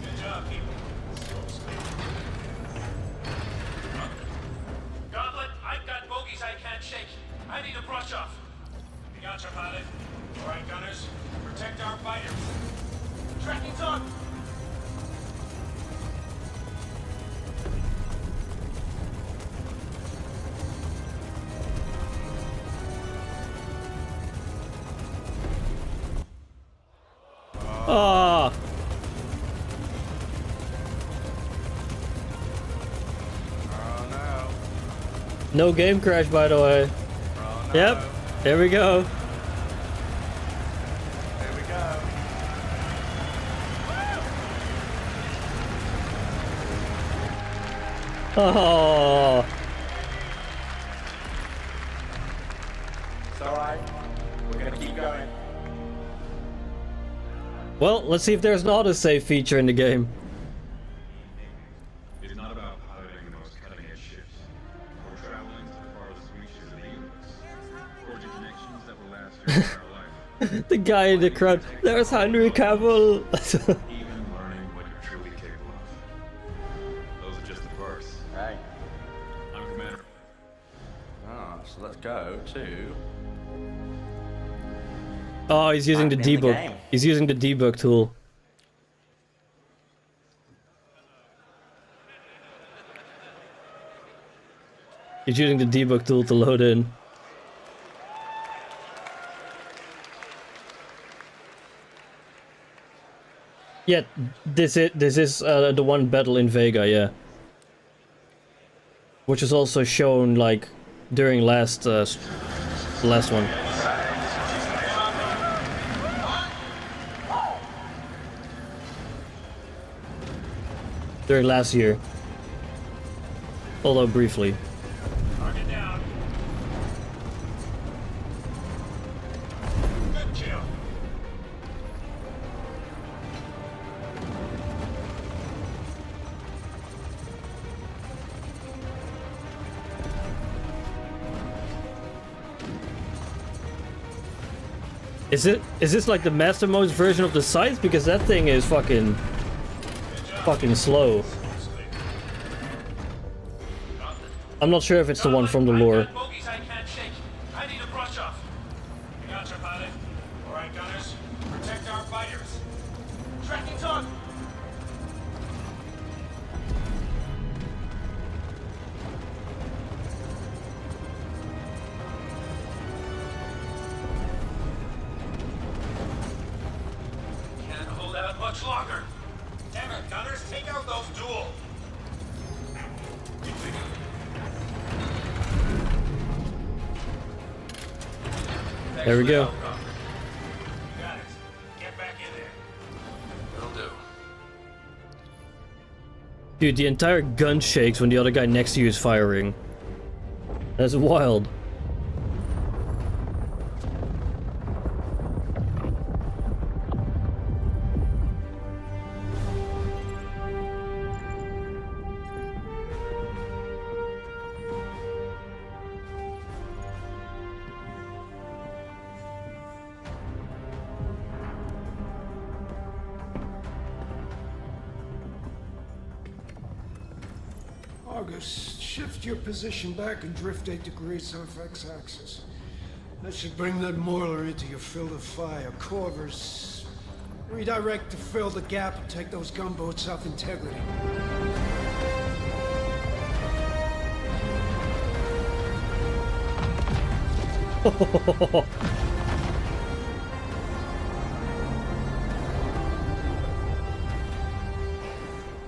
Good job, people. Slow speed. Gauntlet, I've got bogies I can't shake. I need a brush off. You got your pilot. All right, gunners. Protect our fighters. Tracking's on! Ah. Oh No game crash, by the way. no. Oh no. Yep. There we go. There we go. Oh. It's alright. We're gonna keep going. Well, let's see if there's an autosave feature in the game. It's not about piloting the most cutting-edge ships, or traveling to the farthest reaches of the universe, forging connections that will last your entire life. The guy in the crowd, there's Henry Cavill! Even learning what you're truly capable of. Those are just the first. Hey. I'm Commander. So let's go to... Oh, he's using the Back in the debug. game. He's using the debug tool. He's using the debug tool to load in. Yeah, this is the one battle in Vega, yeah. Which is also shown like during last one. During last year. Although briefly. Target down. Good kill. Is this like the master mode's version of the Scythe? Because that thing is fucking slow. I'm not sure if it's the one from the lore. Bogies I can't shake. I need a brush off. You got your pilot. All right, gunners. Protect our fighters. Tracking target. Can't hold out much longer. Damn it, gunners, take out those duel. There we go. You got it. Get back in there. Will do. Dude, the entire gun shakes when the other guy next to you is firing. That's wild. August, shift your position back and drift 8 degrees off X-axis. That should bring that Moiler into your field of fire. Corvers, redirect to fill the gap and take those gunboats off integrity.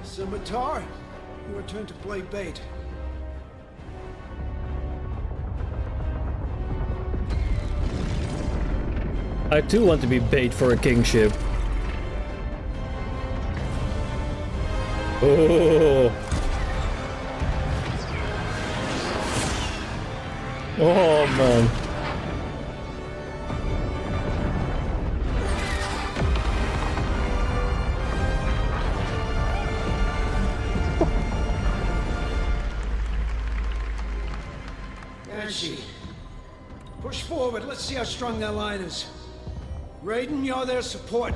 Scimitar, your turn to play bait. I too want to be bait for a kingship. Oh. Oh man. Banshee, push forward. Let's see how strong that line is. Raiden, you're their support.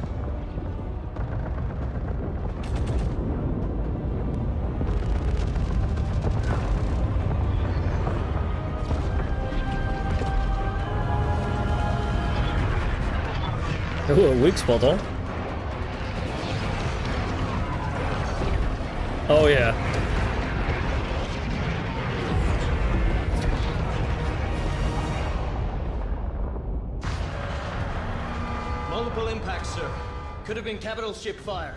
Ooh, a weak spot, huh? Oh yeah. Multiple impacts, sir. Could have been capital ship fire.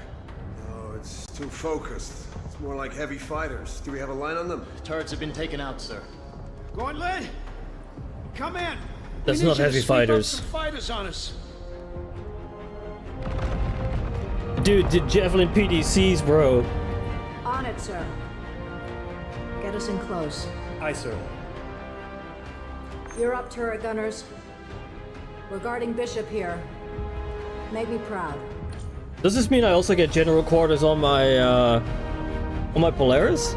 No, it's too focused. It's more like heavy fighters. Do we have a line on them? Turrets have been taken out, sir. Gauntlet, come in. That's We need not you to heavy sweep up fighters. some fighters on us. Dude, the Javelin PDCs, bro. On it, sir. Get us in close. Aye, sir. You're up, turret gunners. We're guarding Bishop here. Make me proud. Does this mean I also get general quarters on my Polaris?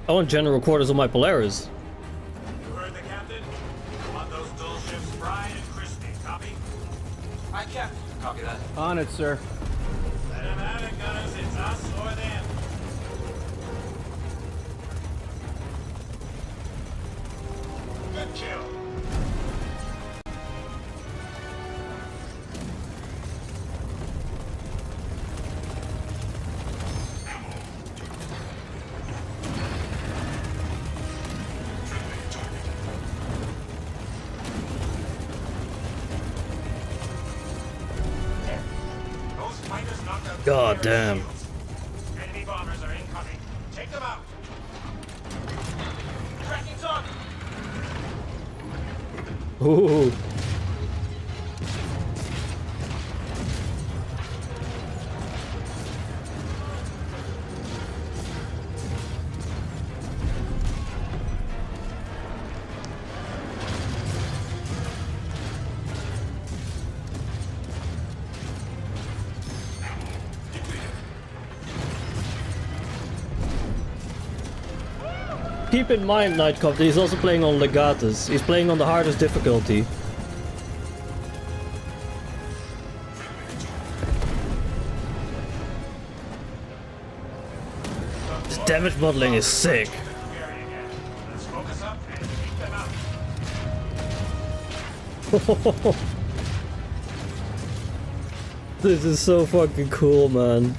I want general quarters on my Polaris. You heard the captain? Want those dual ships fried and crispy, copy? Aye, Captain. Copy that. On it, sir. Let them have it, gunners. It's us or them. Good kill. God damn. Enemy bombers are incoming. Take them out. Tracking target. Ooh. Keep in mind, Nightcop, that he's also playing on Legatus. He's playing on the hardest difficulty. This damage modeling is sick. Let's focus up and keep them out. This is so fucking cool, man.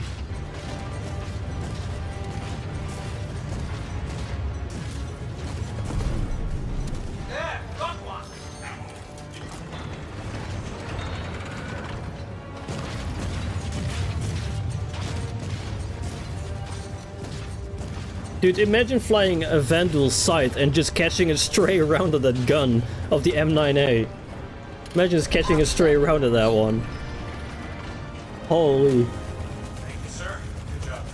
Dude, imagine flying a Vandal Scythe and just catching it stray around at that gun of the M9A. Imagine just catching a stray around at that one. Holy. Thank you, sir. Good job.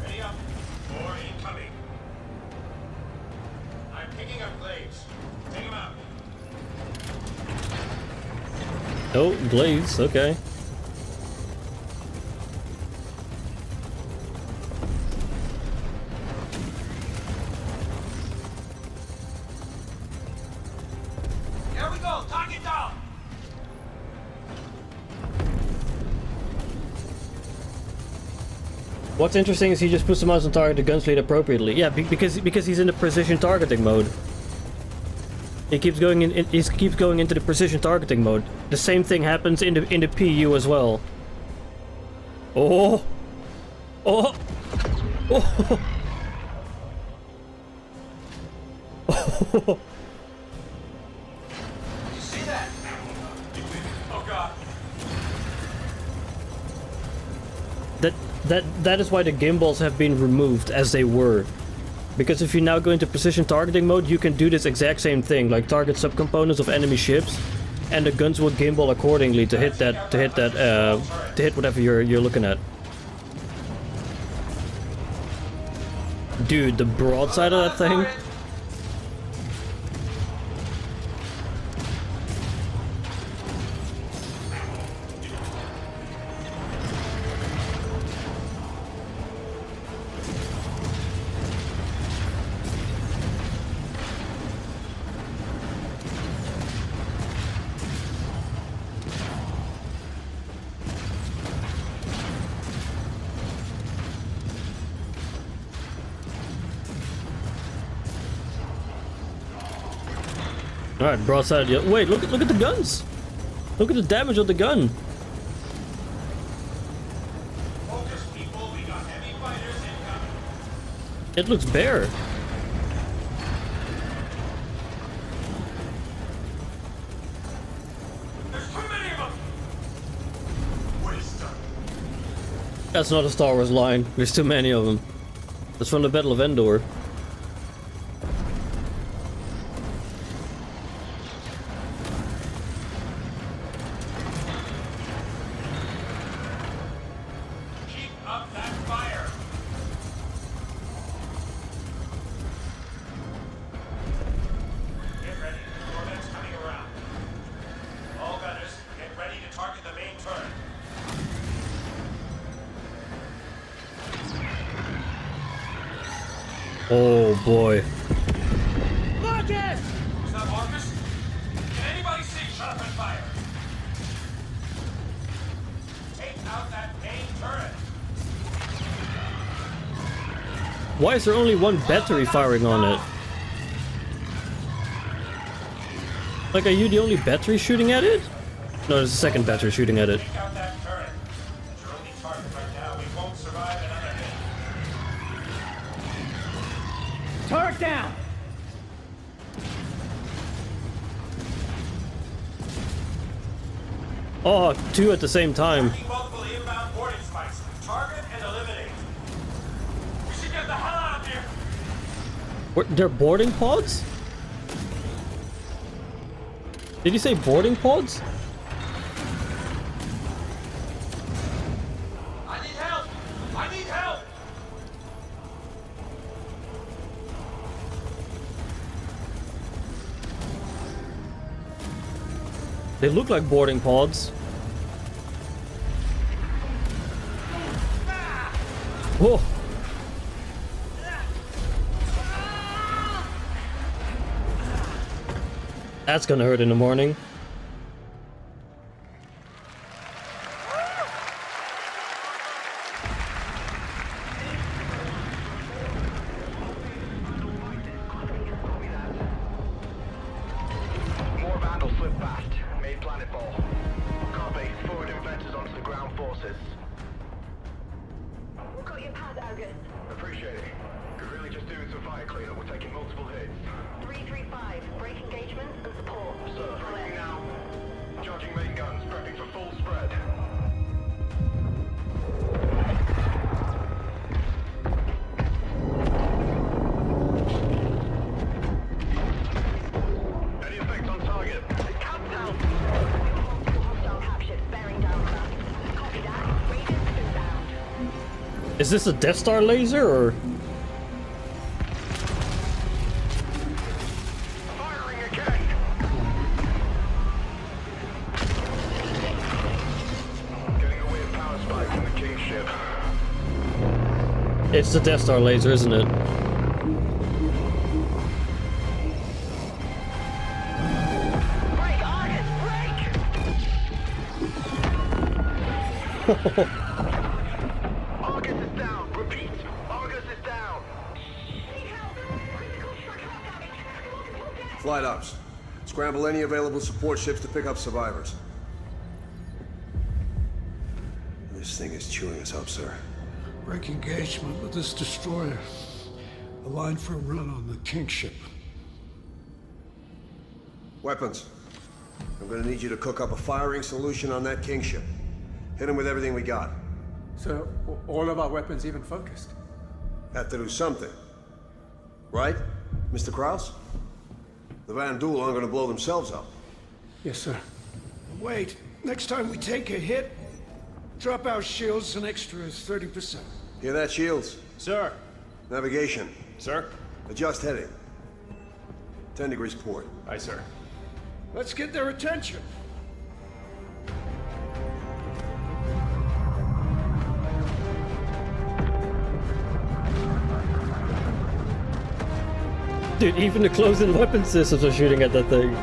Ready up. 4 incoming. I'm picking up Glaives. Take him out. Oh, Glaives, okay. Here we go. Target down. What's interesting is he just puts the mouse on target the gun speed appropriately. Yeah, because he's in the precision targeting mode. He keeps going in. He keeps going into the precision targeting mode. The same thing happens in the PU as well. Oh, oh, oh. Oh. You see that? Oh God. That is why the gimbals have been removed as they were. Because if you now go into precision targeting mode, you can do this exact same thing, like target subcomponents of enemy ships, and the guns will gimbal accordingly to hit whatever you're looking at. Dude, the broadside of that thing. Alright, broadside. Yeah. Wait, look at the guns. Look at the damage of the gun. Focus, people. We got It looks bare. There's too many of them! Waste. That's not a Star Wars line. There's too many of them. That's from the Battle of Endor. Keep up that fire! Get ready. Corvette's coming around. All gunners, get ready to target the main turret. Oh boy. Marcus! Is that Marcus? Can anybody see? Shut up and fire! Take out that main turret! Why is there only one battery firing on it? Like, are you the only battery shooting at it? No, there's a second battery shooting at it. Take out that turret. It's your only target right now. We won't survive another hit. Turret down! Oh, two at the same time. Multiple inbound boarding spikes. Target and eliminate. We should get the hell out of here. What, they're boarding pods? Did you say boarding pods? I need help! I need help! They look like boarding pods. Whoa. That's gonna hurt in the morning. More Vandals slip past. Main planet ball. Copy. Forward inventors onto the ground forces. We've got your pad, Argus. Appreciate it. Could really just doing some fire cleanup. We're taking multiple hits. 335, break engagement and support. Sir, briefing now. Charging main guns. Prepping for full spread. Any effect on target? Countdown! Hostile captured, bearing down on us. Copy that. Radius inbound. Is this a Death Star laser or? Firing again! Getting a weird power spike from the King ship. It's the Death Star laser, isn't it? Break, Argus, break! Argus is down. Repeat. Argus is down. Flight ops. Scramble any available support ships to pick up survivors. This thing is chewing us up, sir. Break engagement with this destroyer. Aligned for a run on the King ship. Weapons. I'm gonna need you to cook up a firing solution on that King ship. Hit him with everything we got. So, all of our weapons even focused? Have to do something. Right, Mr. Krause? The Van Duel aren't gonna blow themselves up. Yes, sir. Wait, next time we take a hit, drop our shields an extra 30%. Hear that, Shields? Sir. Navigation. Sir. Adjust heading. 10 degrees port. Aye, sir. Let's get their attention. Dude, even the close-in weapon systems are shooting at that thing.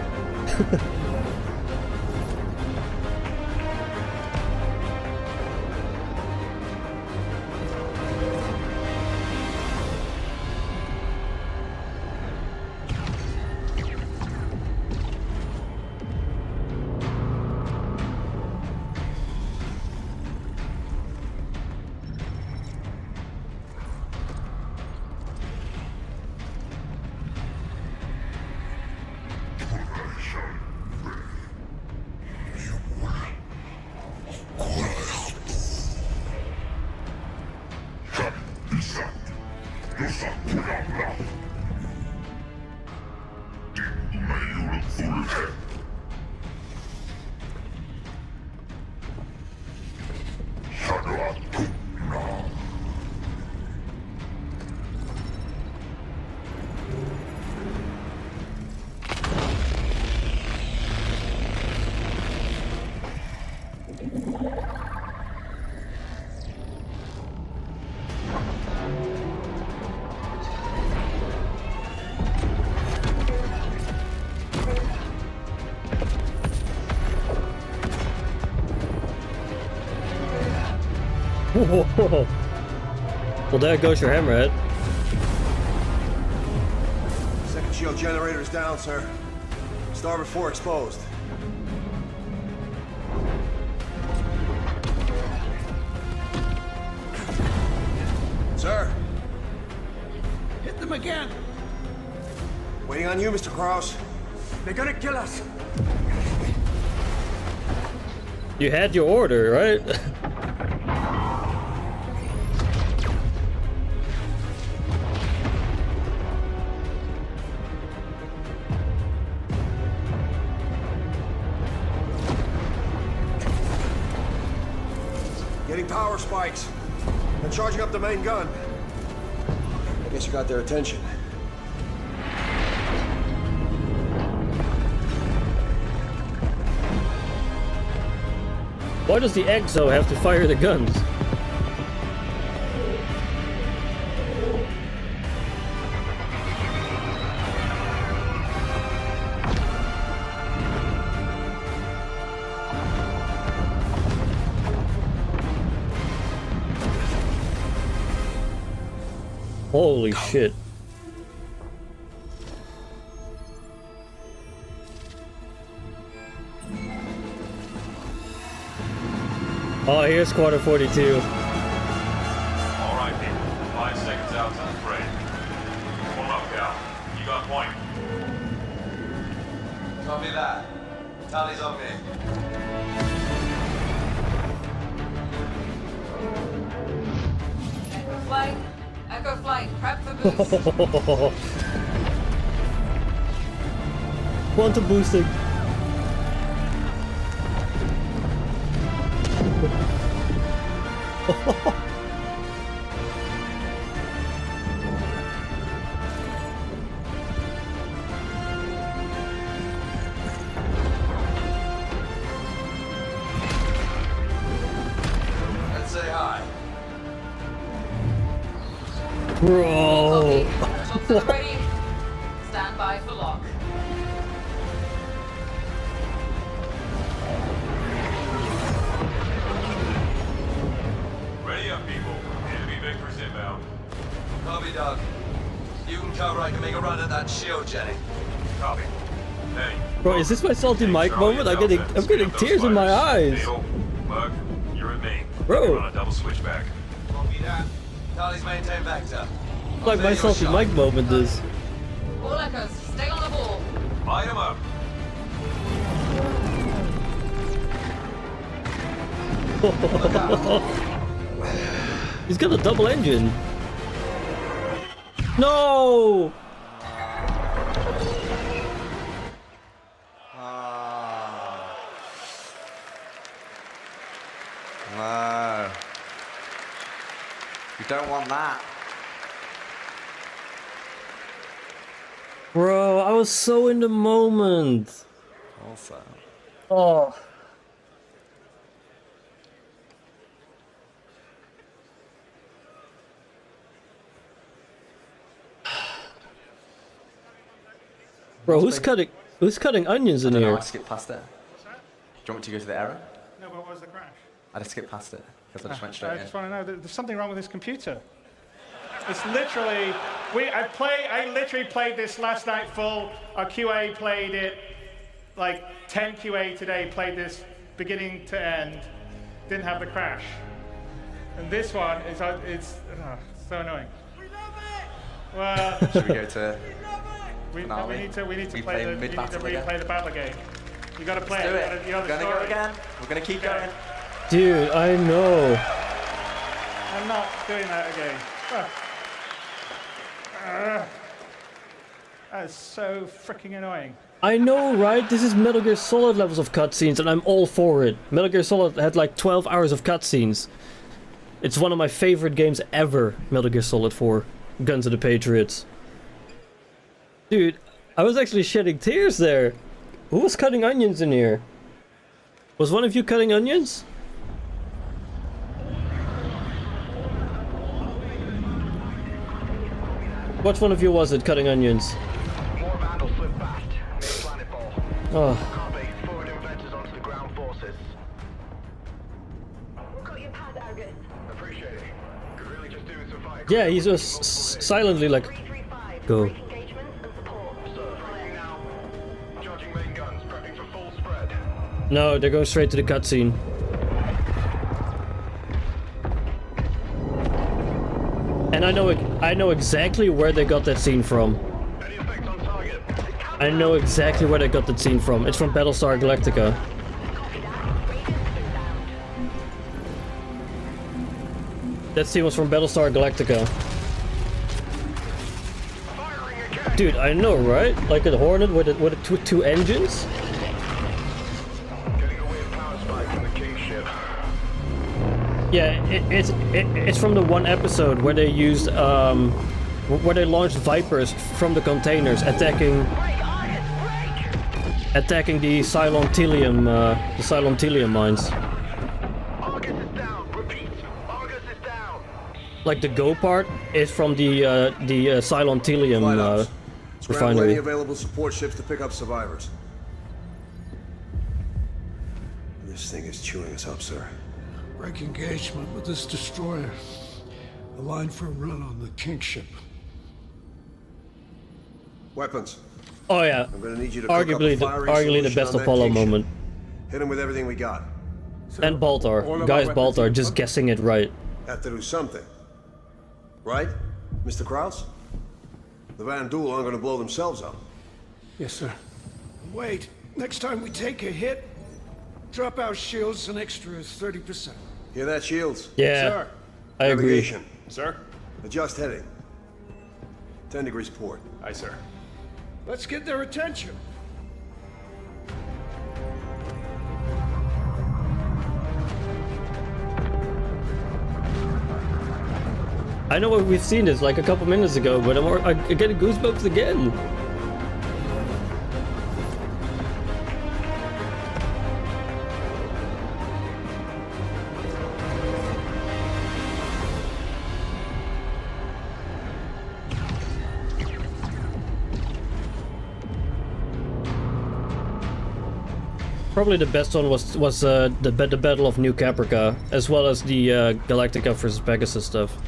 Whoa. Well, there goes your hammerhead. Second shield generator is down, sir. Starboard 4 exposed. Sir. Hit them again. Waiting on you, Mr. Krause. They're gonna kill us. You had your order, right? Getting power spikes. And charging up the main gun. I guess you got their attention. Why does the Exo have to fire the guns? Holy shit. Oh, here's Squadron 42. All right, people. 5 seconds out to the fray. Form up, Cal. You got point. Copy that. Tally's on me. Flight. Echo flight. Prep for boost. Quantum boosting. Let's say hi. Bro. Copy. Ready. Stand by for lock. Ready up, people. Enemy vectors inbound. Copy, Doug. You can cover. I can make a run at that shield, Jenny. Copy. Hey. Bro, is this my salty Mike moment? I'm getting tears in my eyes. Neil, Mug, you're in main. Bro. We're on a double switchback. Copy that. Tally's maintain vector. Like my salty Mike moment is. All echoes. Stay on the ball. Light him up. He's got a double engine. No! No. You don't want that. Bro, I was so in the moment. Also. Oh. Bro, who's cutting onions in here? I skipped past it. Do you want me to go to the error? No, but what was the crash? I just skipped past it because I just went straight I in. just want to know that there's something wrong with this computer. It's literally, I literally played this last night full. Our QA played it, like 10 QA today played this beginning to end. Didn't have the crash. And this one is, it's so annoying. Well, Should we go to we finale? need to We play play the, we need to mid-battle again? replay the battle game. You got to play Let's do it. it. You know the Gonna story. go again. We're gonna keep going. Dude, I know. I'm not doing that again. That is so freaking annoying. I know, right? This is Metal Gear Solid levels of cutscenes, and I'm all for it. Metal Gear Solid had like 12 hours of cutscenes. It's one of my favorite games ever, Metal Gear Solid 4. Guns of the Patriots. Dude, I was actually shedding tears there. Who was cutting onions in here? Was one of you cutting onions? Which one of you was it cutting onions? Oh. Yeah, he's just silently like, go. No, they're going straight to the cutscene. And I know exactly where they got that scene from. I know exactly where they got that scene from. It's from Battlestar Galactica. That scene was from Battlestar Galactica. Dude, I know, right? Like a Hornet with two engines? Yeah, it's from the one episode where they used where they launched Vipers from the containers, attacking the Cylon-Telium mines. Like the go part is from the Cylon-Telium refinery. Any available support ships to pick up survivors. This thing is chewing us up, sir. Break engagement with this destroyer. Align for a run on the King ship. Weapons. Oh yeah. I'm gonna need you to arguably the best Apollo moment. Hit him with everything we got. And Baltar. Guys, Baltar just guessing it right. Have to do something. Right? Mr. Krause? The Van Duel aren't gonna blow themselves up. Yes, sir. Wait. Next time we take a hit, drop our shields an extra 30%. Hear that, Shields? Yeah. Sir. I agree. Navigation. Sir? Adjust heading. 10 degrees port. Aye, sir. Let's get their attention. I know we've seen this like a couple minutes ago, but I'm getting goosebumps again. Probably the best one was the Battle of New Caprica, as well as the Galactica versus Pegasus stuff.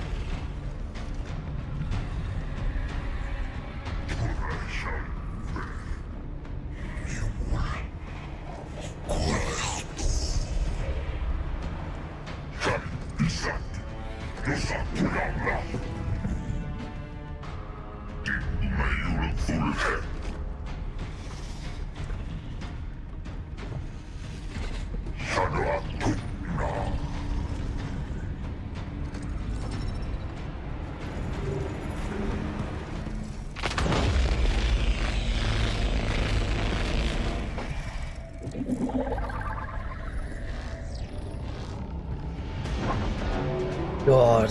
God.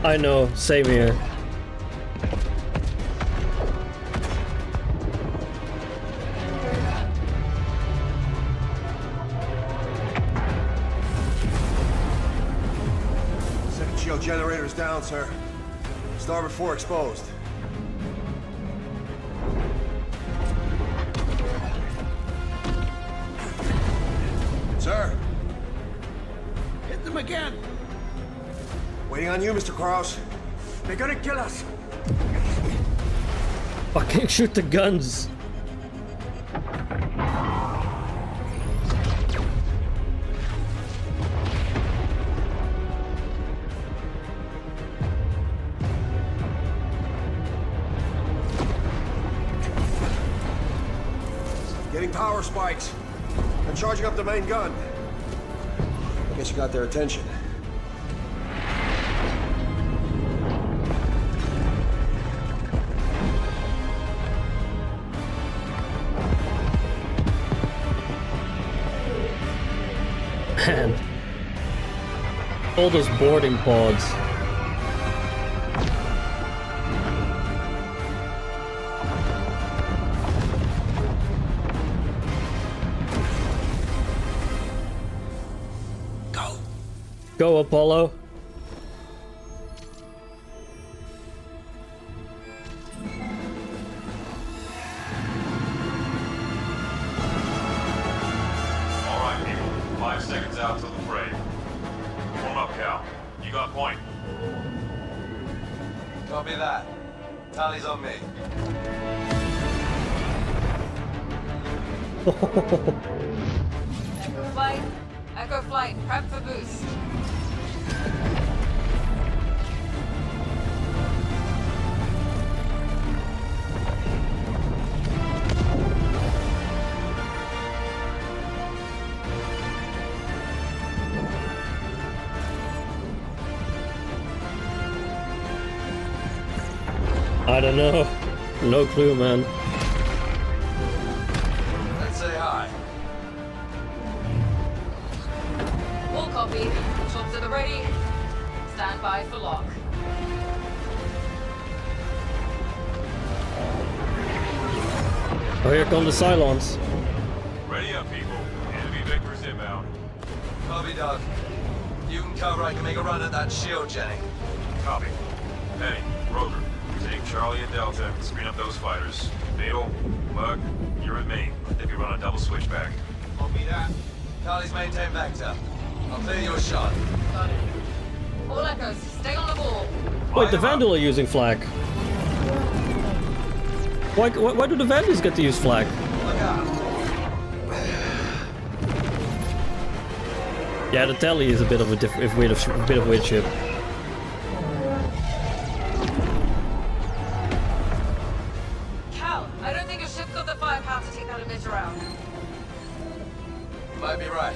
I know, same here. Second shield generator's down, sir. Starboard 4 exposed. Sir? Hit them again. Waiting on you, Mr. Krause. They're gonna kill us. Fucking shoot the guns. Getting power spikes. I'm charging up the main gun. I guess you got their attention. Man. All those boarding pods. Go, Apollo. All right, people. 5 seconds out till the parade. Warm up, Cal. You got point. Copy that. Tally's on me. Flight. Echo flight. Prep for boost. I don't know. No clue, man. Let's say hi. Full copy. Shots at the ready. Stand by for lock. Oh, here come the Cylons. Ready up, people. Enemy vectors inbound. Copy, Doug. You can cover, I can make a run at that shield, Jenny. Copy. Penny, Rover, take Charlie and Delta and screen up those fighters. Beetle, Mug, you're with me. I think we run a double switchback. Copy that. Charlie's maintain vector. I'll clear you a shot. Got it. All echoes, stay on the ball. Wait, the Vandal are using flag. Why do the Vandals get to use flag? Look out. Yeah, the Tally is a bit of a weird ship. Cal, I don't think a ship's got the firepower to take that emitter out. You might be right.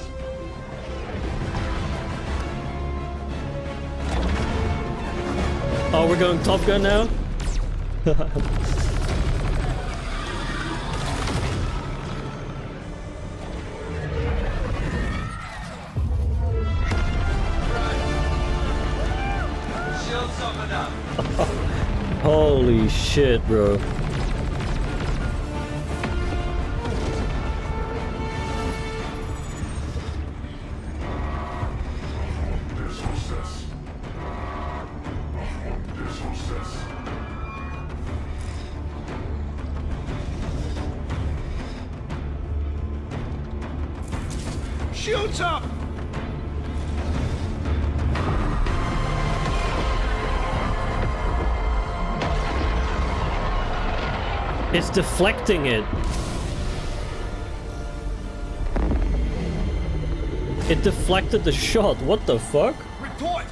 Oh, we're going Top Gun now? Shield's opened up. Holy shit, bro. Shields up! It's deflecting it. It deflected the shot. What the fuck? Report!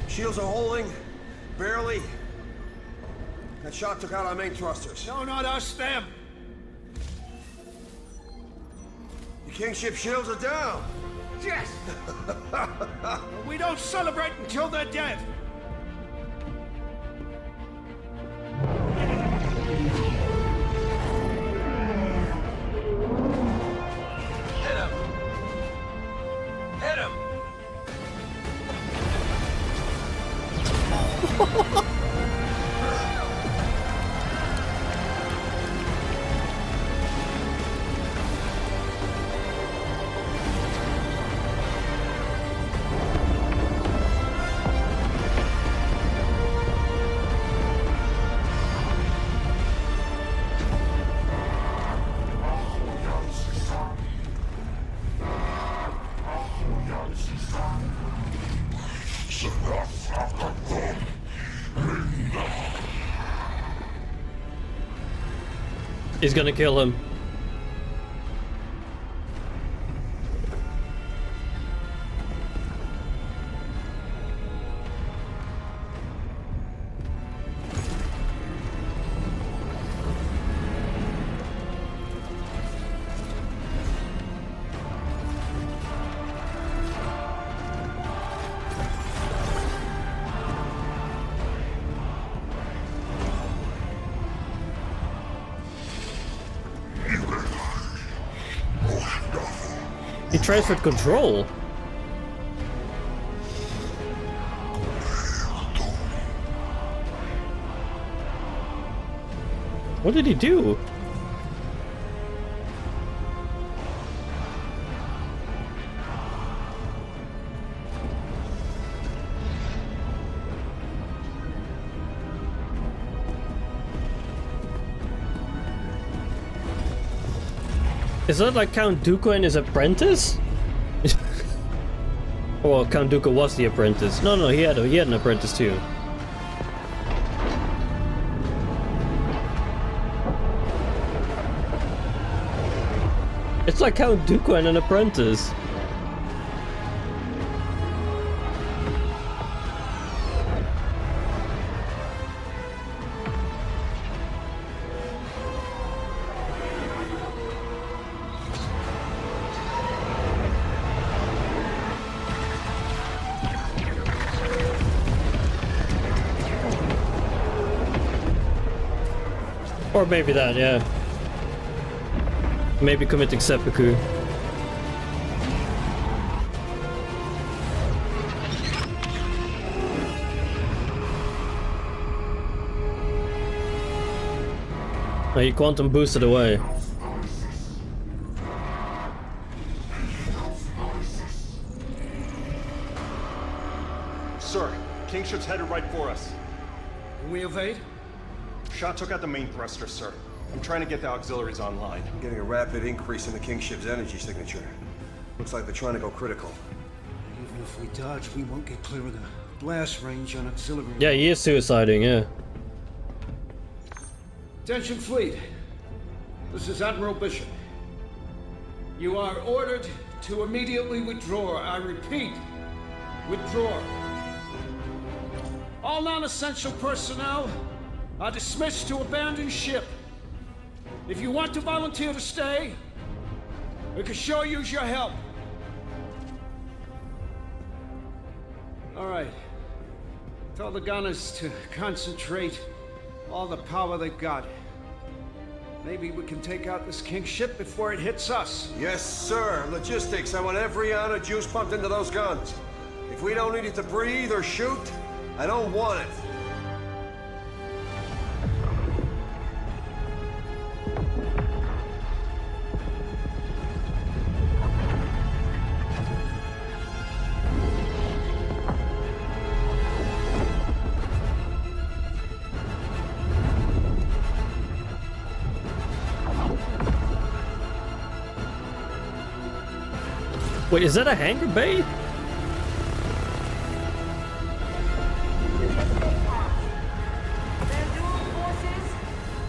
Shields are holding. Barely. That shot took out our main thrusters. No, not us, them. The Kingship shields are down. Yes! We don't celebrate until they're dead. Hit him. Hit him. He's gonna kill him. He transferred control. What did he do? Is that like Count Dooku and his apprentice? Well, Count Dooku was the apprentice. No, he had an apprentice too. It's like Count Dooku and an apprentice. Or maybe that, yeah. Maybe committing seppuku. Oh, he quantum boosted away. Sir, Kingship's headed right for us. Can we evade? Shot took out the main thruster, sir. I'm trying to get the auxiliaries online. I'm getting a rapid increase in the Kingship's energy signature. Looks like they're trying to go critical. Even if we dodge, we won't get clear of the blast range on auxiliary. Yeah, he is suiciding, yeah. Attention fleet. This is Admiral Bishop. You are ordered to immediately withdraw. I repeat, withdraw. All non-essential personnel are dismissed to abandon ship. If you want to volunteer to stay, we could sure use your help. All right. Tell the gunners to concentrate all the power they've got. Maybe we can take out this king ship before it hits us. Yes, sir. Logistics. I want every ounce of juice pumped into those guns. If we don't need it to breathe or shoot, I don't want it. Wait, is that a hangar bay? Bandul forces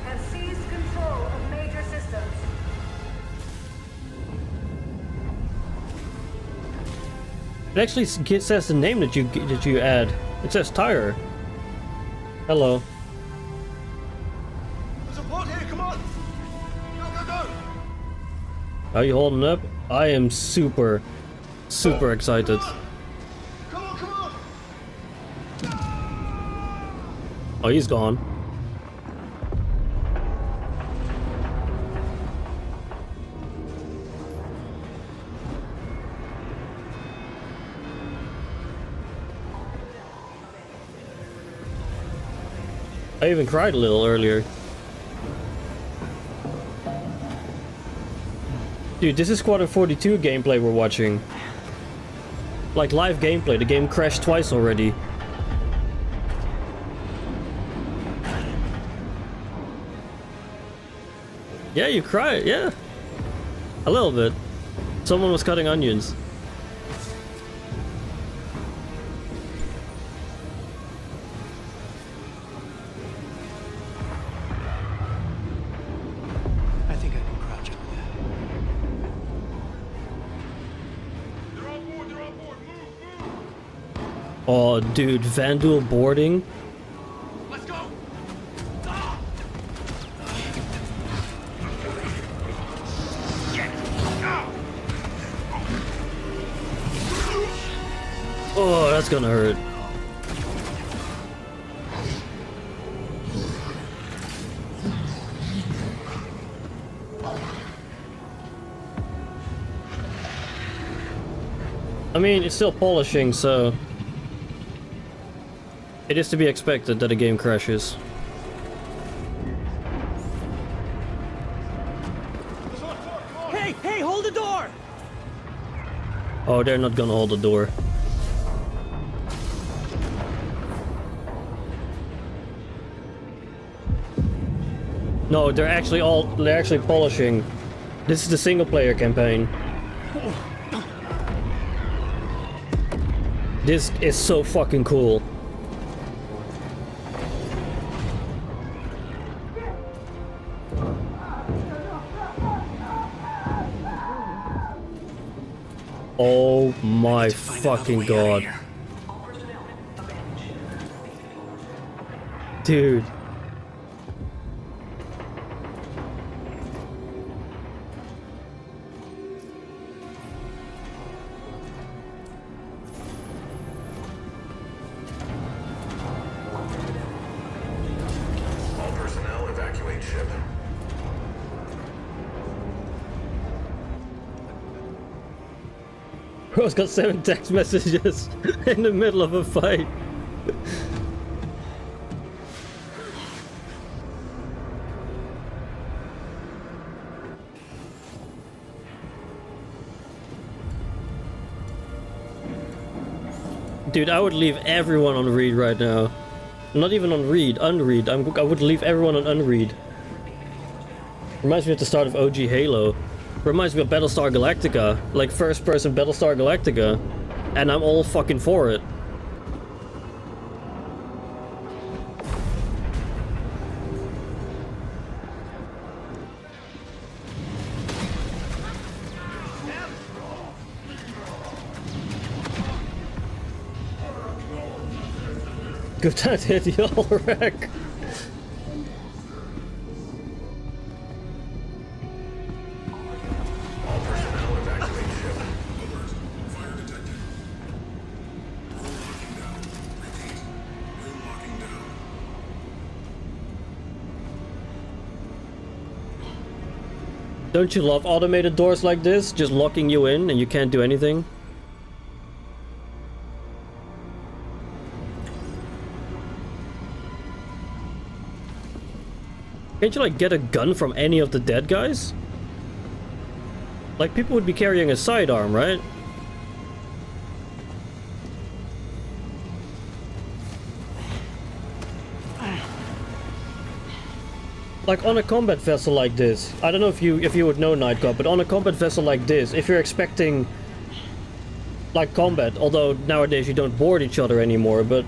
have seized control of major systems. It actually says the name that you add. It says Tyre. Hello. There's a pod here, come on! Go! Are you holding up? I am super excited. Come on! Oh, he's gone. I even cried a little earlier. Dude, this is Squadron 42 gameplay we're watching. Like live gameplay, the game crashed twice already. Yeah, you cried, yeah. A little bit. Someone was cutting onions. I think I can crouch under that. Oh, dude, Vandal boarding. Let's go! Oh, that's gonna hurt. I mean, it's still polishing, so it is to be expected that a game crashes. Hey, hold the door! Oh, they're not gonna hold the door. No, they're actually polishing. This is the single player campaign. This is so fucking cool. Oh my fucking god. Dude. All personnel evacuate ship. Bro's got 7 text messages in the middle of a fight. Dude, I would leave everyone on read right now. Not even on read, unread. I would leave everyone on unread. Reminds me of the start of OG Halo. Reminds me of Battlestar Galactica, like first person Battlestar Galactica, and I'm all fucking for it. Good time to hit the all wreck. Don't you love automated doors like this? Just locking you in and you can't do anything? Can't you like get a gun from any of the dead guys? Like people would be carrying a sidearm, right? Like on a combat vessel like this, I don't know if you would know Nightcop, but on a combat vessel like this, if you're expecting like combat, although nowadays you don't board each other anymore, but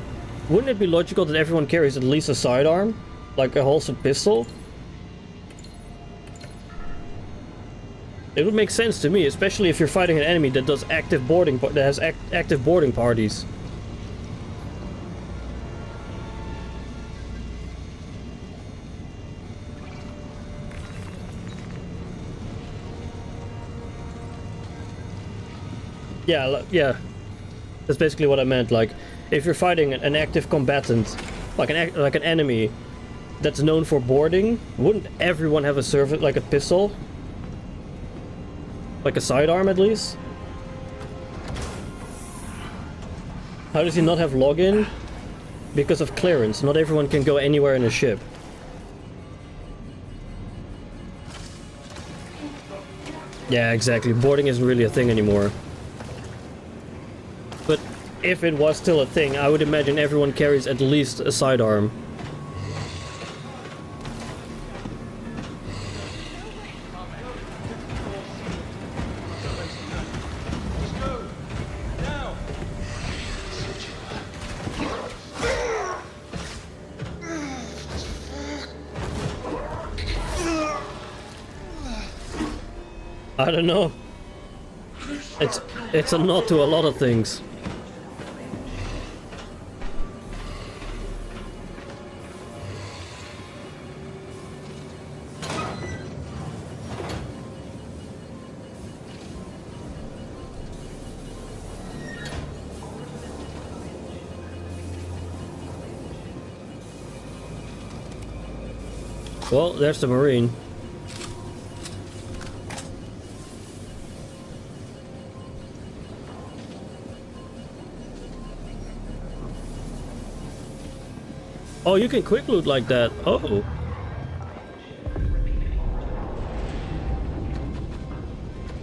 wouldn't it be logical that everyone carries at least a sidearm? Like a holstered pistol? It would make sense to me, especially if you're fighting an enemy that does active boarding, that has active boarding parties. Yeah. That's basically what I meant. Like, if you're fighting an active combatant, like an enemy that's known for boarding, wouldn't everyone have like a pistol? Like a sidearm at least? How does he not have login? Because of clearance. Not everyone can go anywhere in a ship. Yeah, exactly. Boarding isn't really a thing anymore. But if it was still a thing, I would imagine everyone carries at least a sidearm. I don't know. It's a nod to a lot of things. Well, there's the Marine. Oh, you can quick loot like that. Oh.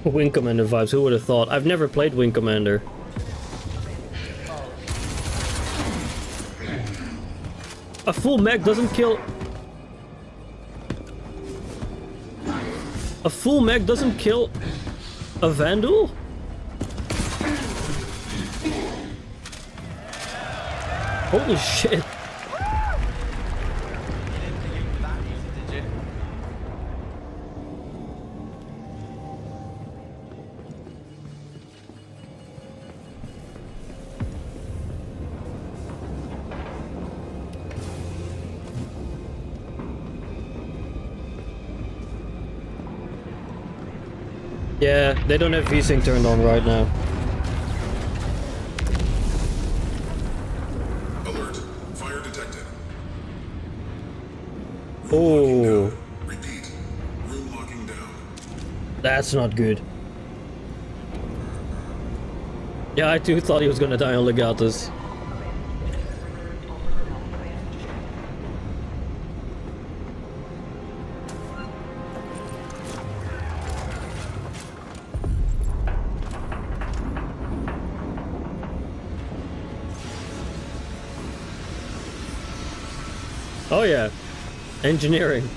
Wing Commander vibes, who would have thought? I've never played Wing Commander. A full mech doesn't kill... A full mech doesn't kill a Vandal? Holy shit. Yeah, they don't have VSync turned on right now. Alert. Fire detected. Oh. Repeat. Room locking down. That's not good. Yeah, I too thought he was gonna die on Legatus. Oh yeah, engineering.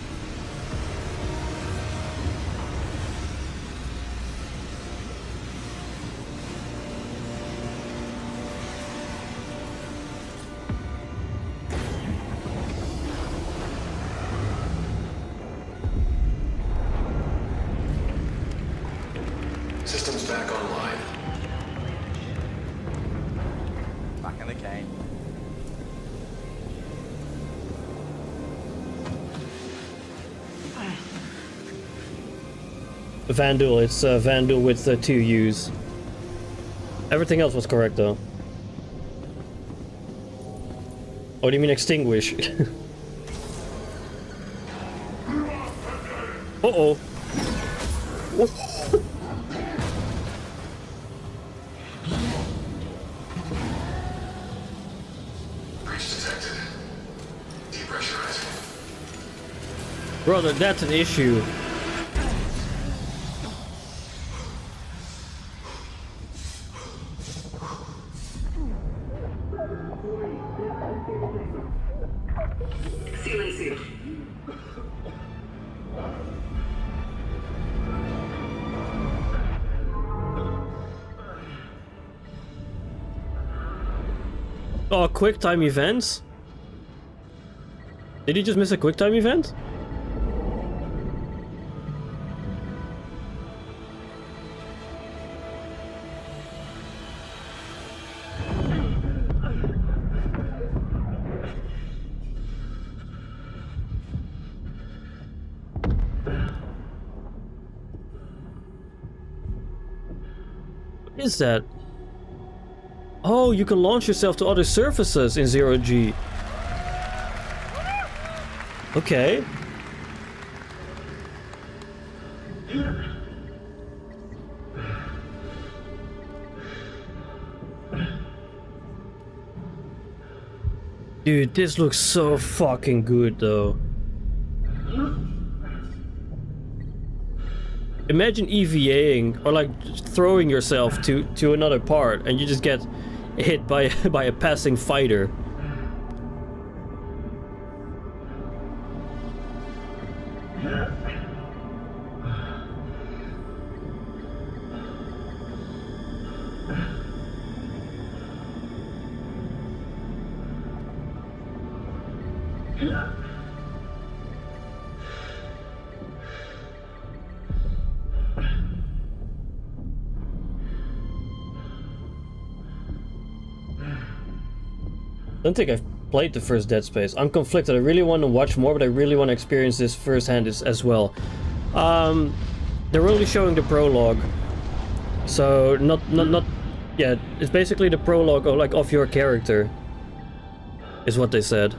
Systems back online. Back in the game. Vandal, it's Vandal with 2 U's. Everything else was correct though. Oh, do you mean extinguish? Uh-oh. Breach detected. Depressurizing. Brother, that's an issue. Ceiling sealed. Oh, quick time events? Did he just miss a quick time event? What is that? Oh, you can launch yourself to other surfaces in 0G. Okay. Dude, this looks so fucking good though. Imagine EVAing or like throwing yourself to another part and you just get hit by a passing fighter. I don't think I've played the first Dead Space. I'm conflicted. I really want to watch more, but I really want to experience this firsthand as well. They're only showing the prologue, so not yeah. It's basically the prologue of your character, is what they said.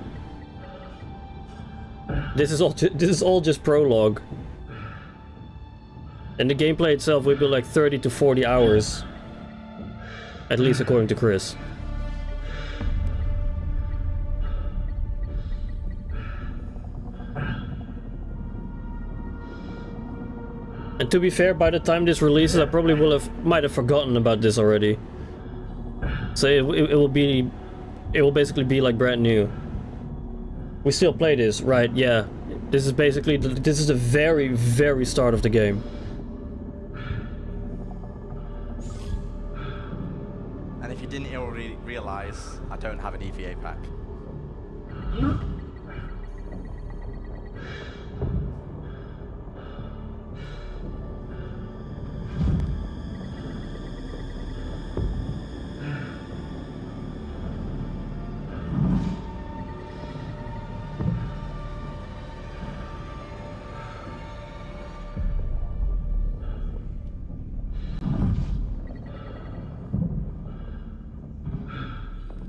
This is all just prologue, and the gameplay itself will be like 30 to 40 hours, at least according to Chris. And to be fair, by the time this releases, I probably might have forgotten about this already. So it will basically be like brand new. We still play this, right? Yeah. This is basically this is the very, very start of the game. And if you didn't already realize, I don't have an EVA pack.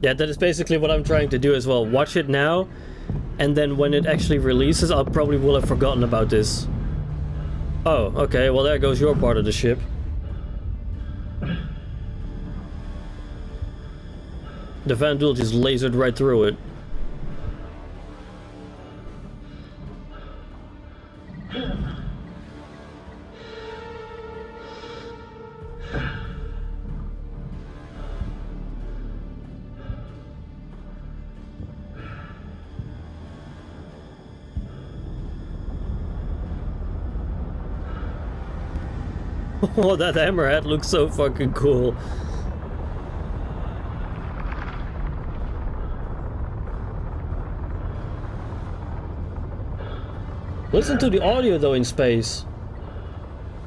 Yeah, that is basically what I'm trying to do as well. Watch it now, and then when it actually releases, I probably will have forgotten about this. Oh, okay, well there goes your part of the ship. The Vandal just lasered right through it. Oh, that hammerhead looks so fucking cool. Listen to the audio though in space.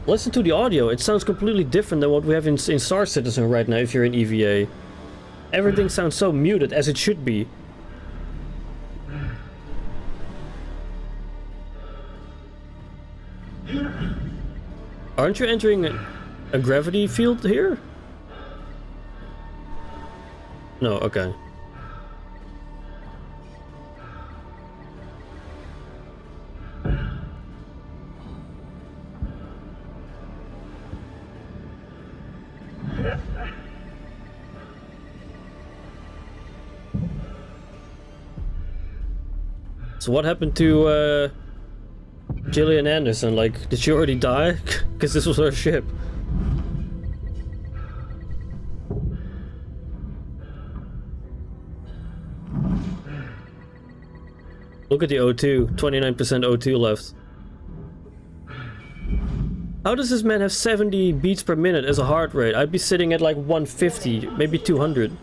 Listen to the audio. It sounds completely different than what we have in Star Citizen right now if you're in EVA. Everything sounds so muted, as it should be. Aren't you entering a gravity field here? No, okay. So what happened to Gillian Anderson? Like, did she already die? Because this was her ship. Look at the O2, 29% O2 left. How does this man have 70 beats per minute as a heart rate? I'd be sitting at like 150, maybe 200.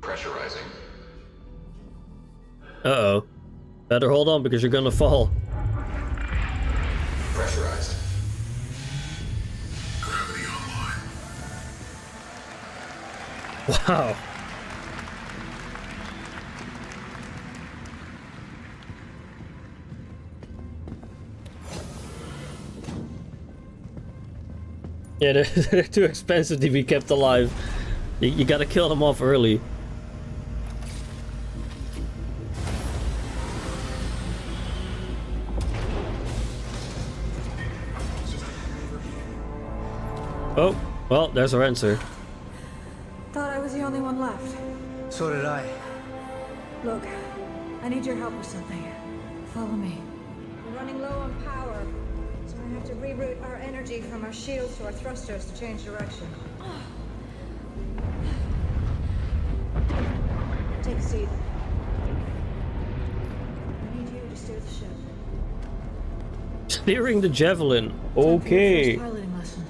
Pressurizing. Uh-oh. Better hold on because you're gonna fall. Pressurized. Gravity online. Wow. Yeah, they're too expensive to be kept alive. You gotta kill them off early. Oh, well, there's our answer. Thought I was the only one left. So did I. Look, I need your help with something. Follow me. We're running low on power, so we have to reroute our energy from our shields to our thrusters to change direction. Take a seat. I need you to steer the ship. Steering the Javelin. Okay. First piloting lesson.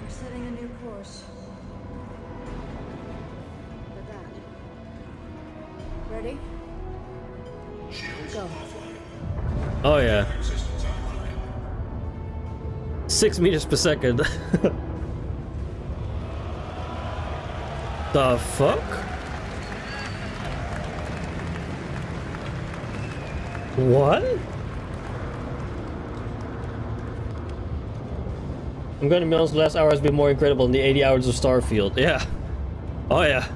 We're setting a new course. Like that. Ready? Go. Oh yeah. 6 meters per second. The fuck? What? I'm gonna be honest, the last hour has been more incredible than the 80 hours of Starfield. Yeah. Oh yeah.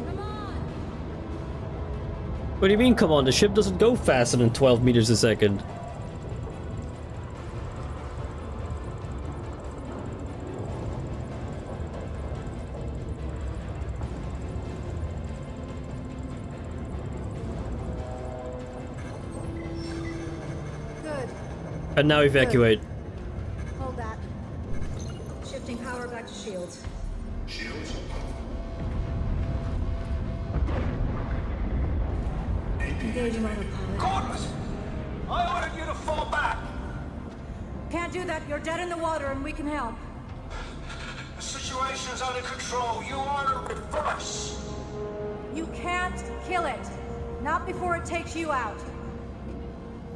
Come What do you mean, come on? The ship doesn't go faster than 12 meters a second. Good. And now evacuate. Hold that. Shifting power back to shields. Shields? Engaging autopilot. Corvus! I ordered you to fall back! Can't do that. You're dead in the water and we can help. The situation's under control. You are to reverse! You can't kill it. Not before it takes you out.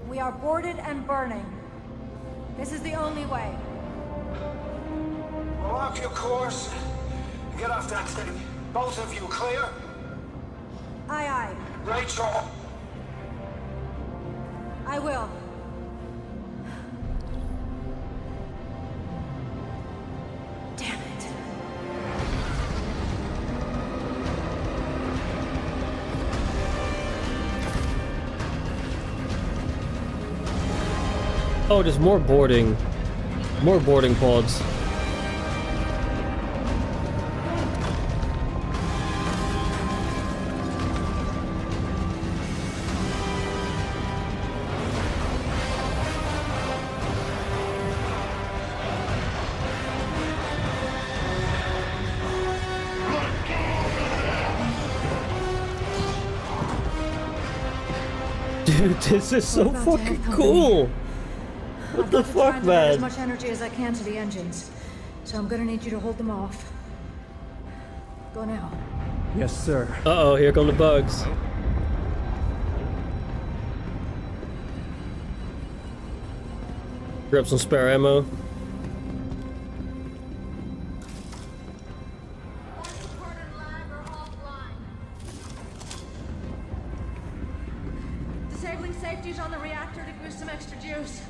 We are boarded and burning. This is the only way. Lock your course and get off that thing. Both of you, clear? Aye, aye. Rachel! I will. Damn it. Oh, there's more boarding. More boarding pods. Dude, this is so fucking cool! What the fuck, As man? much energy as I can to the engines. So I'm gonna need you to hold them off. Go now. Yes, sir. Uh-oh, here come the bugs. Grab some spare ammo. Disabling safeties on the reactor to boost some extra juice.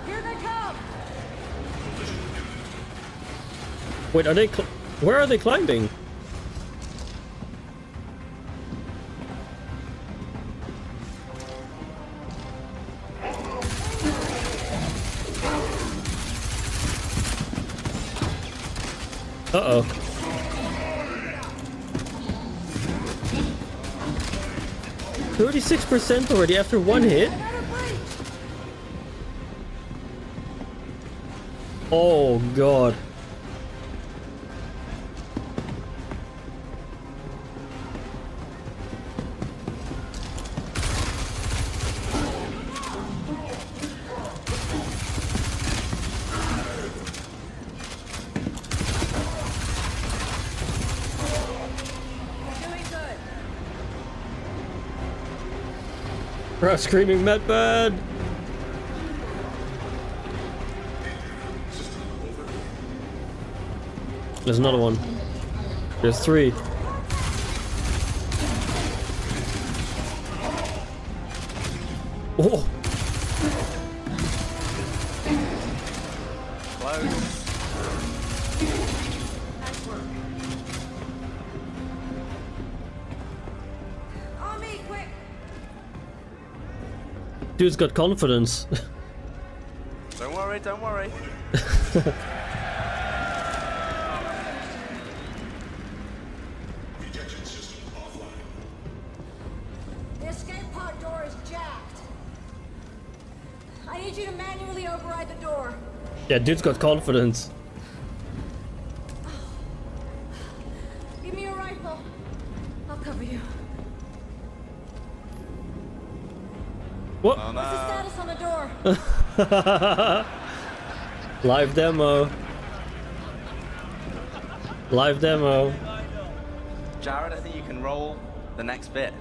Here they come! Wait, are they where are they climbing? Uh-oh. %36 already after one hit? Oh god. Bro, screaming medbad! There's another one. There's 3. Oh! On me, quick! Dude's got confidence. Don't worry, don't worry. Ejection system offline. The escape pod door is jacked. I need you to manually override the door. Yeah, dude's got confidence. Give me your rifle. I'll cover you. What? Oh, What's the no. status on the door? Live demo. Live demo. Jared, I think you can roll the next bit.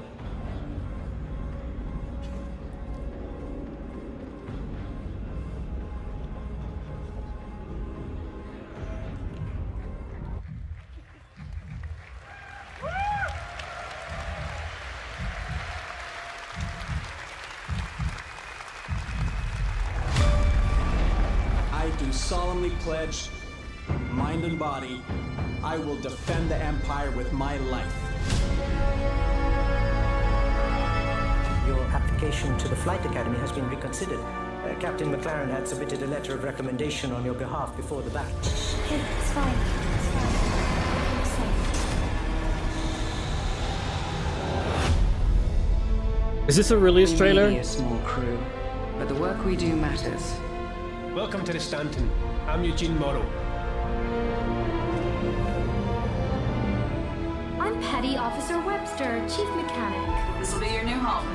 I do solemnly pledge, mind and body, I will defend the Empire with my life. Your application to the Flight Academy has been reconsidered. Captain McLaren had submitted a letter of recommendation on your behalf before the battle. Okay, it's fine. It's fine. I'm safe. Is this a release We trailer? may be a small crew, but the work we do matters. Welcome to the Stanton. I'm Eugene Morrow. I'm Petty Officer Webster, Chief Mechanic. This will be your new home.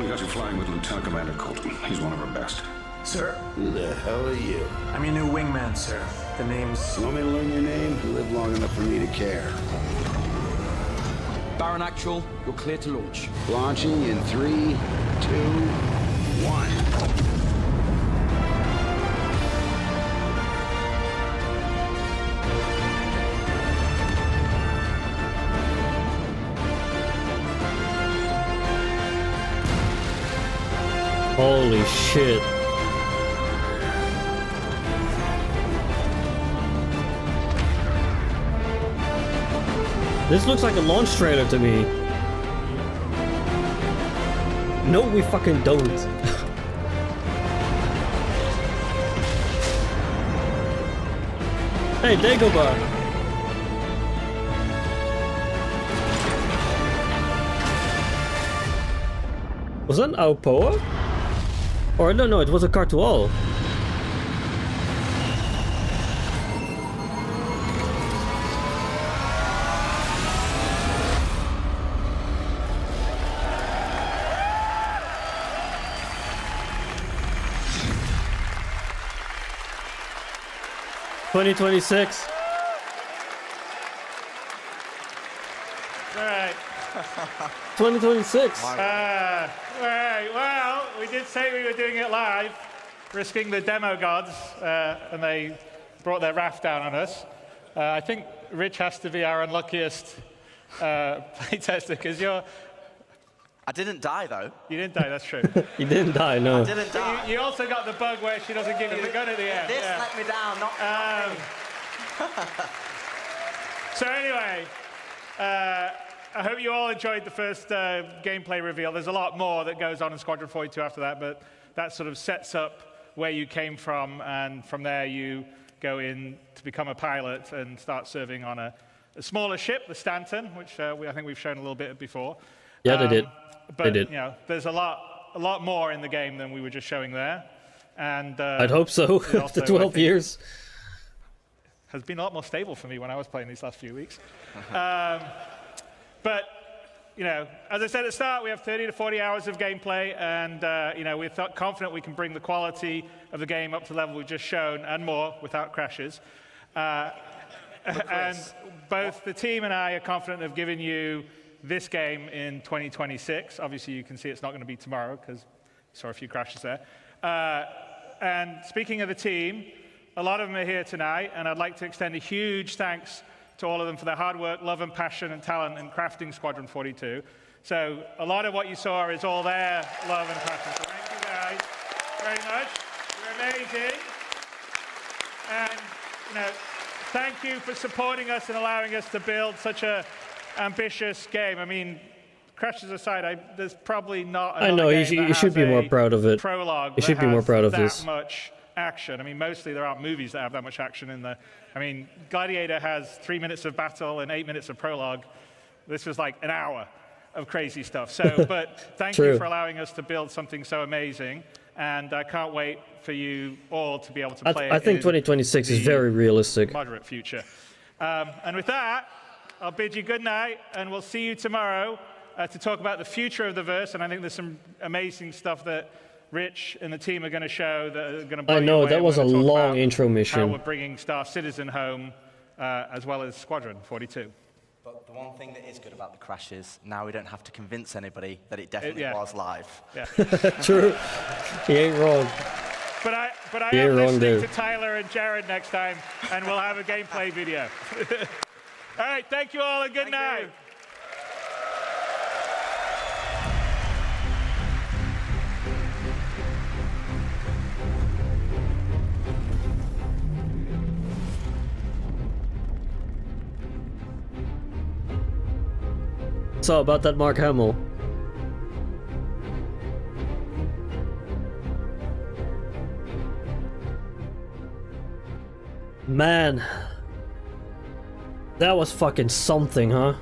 We got you flying with Lieutenant Commander Colton. He's one of our best. Sir? Who the hell are you? I'm your new wingman, sir. The name's... You want me to learn your name? You live long enough for me to care. Baron Actual, you're clear to launch. Launching in 3, 2, 1. Holy shit. This looks like a launch trailer to me. No, we fucking don't. Hey, Dagobah. Was that an Aopoa? Or no, it was a Cartual. $2026. All right. 2026. All right. Well, we did say we were doing it live, risking the demo gods, and they brought their raft down on us. I think Rich has to be our unluckiest playtester because you're. I didn't die, though. You didn't die, that's true. You didn't die, no. I didn't die. You also got the bug where she doesn't give you the gun at the end. This let me down, not me. So anyway, I hope you all enjoyed the first gameplay reveal. There's a lot more that goes on in Squadron 42 after that, but that sort of sets up where you came from, and from there you go in to become a pilot and start serving on a smaller ship, the Stanton, which I think we've shown a little bit before. Yeah, they did. But they did. You know, there's a lot more in the game than we were just showing there, and I'd hope so. After 12 years, has been a lot more stable for me when I was playing these last few weeks. But you know, as I said at the start, we have 30 to 40 hours of gameplay, and you know, we're confident we can bring the quality of the game up to the level we've just shown and more without crashes. And both the team and I are confident of giving you this game in 2026. Obviously, you can see it's not going to be tomorrow because you saw a few crashes there. And speaking of the team, a lot of them are here tonight, and I'd like to extend a huge thanks to all of them for their hard work, love and passion and talent in crafting Squadron 42. So a lot of what you saw is all their love and passion. So thank you guys very much. You're amazing. And you know, thank you for supporting us and allowing us to build such a ambitious game. I mean, crashes aside, there's probably not another I know game you should be more proud of it. Prologue you should be more proud of that this. much action. I mean, mostly there aren't movies that have that much action in there. I mean, Gladiator has 3 minutes of battle and 8 minutes of prologue. This was like an hour of crazy stuff. So, but thank you for allowing us to build something so amazing, and I can't wait for you all to be able to play it. I think 2026 is very realistic. Moderate future. And with that, I'll bid you good night, and we'll see you tomorrow to talk about the future of the verse. And I think there's some amazing stuff that Rich and the team are going to show that are going to blow I know, you away. that was a long intro How mission. we're bringing Star Citizen home, as well as Squadron 42. But the one thing that is good about the crashes, now we don't have to convince anybody that it definitely was live. Yeah. True. He ain't wrong. But I He am ain't wrong listening there. to Tyler and Jared next time, and we'll have a gameplay video. All right, thank you all, and good night. So about that Mark Hamill. Man, that was fucking something, huh?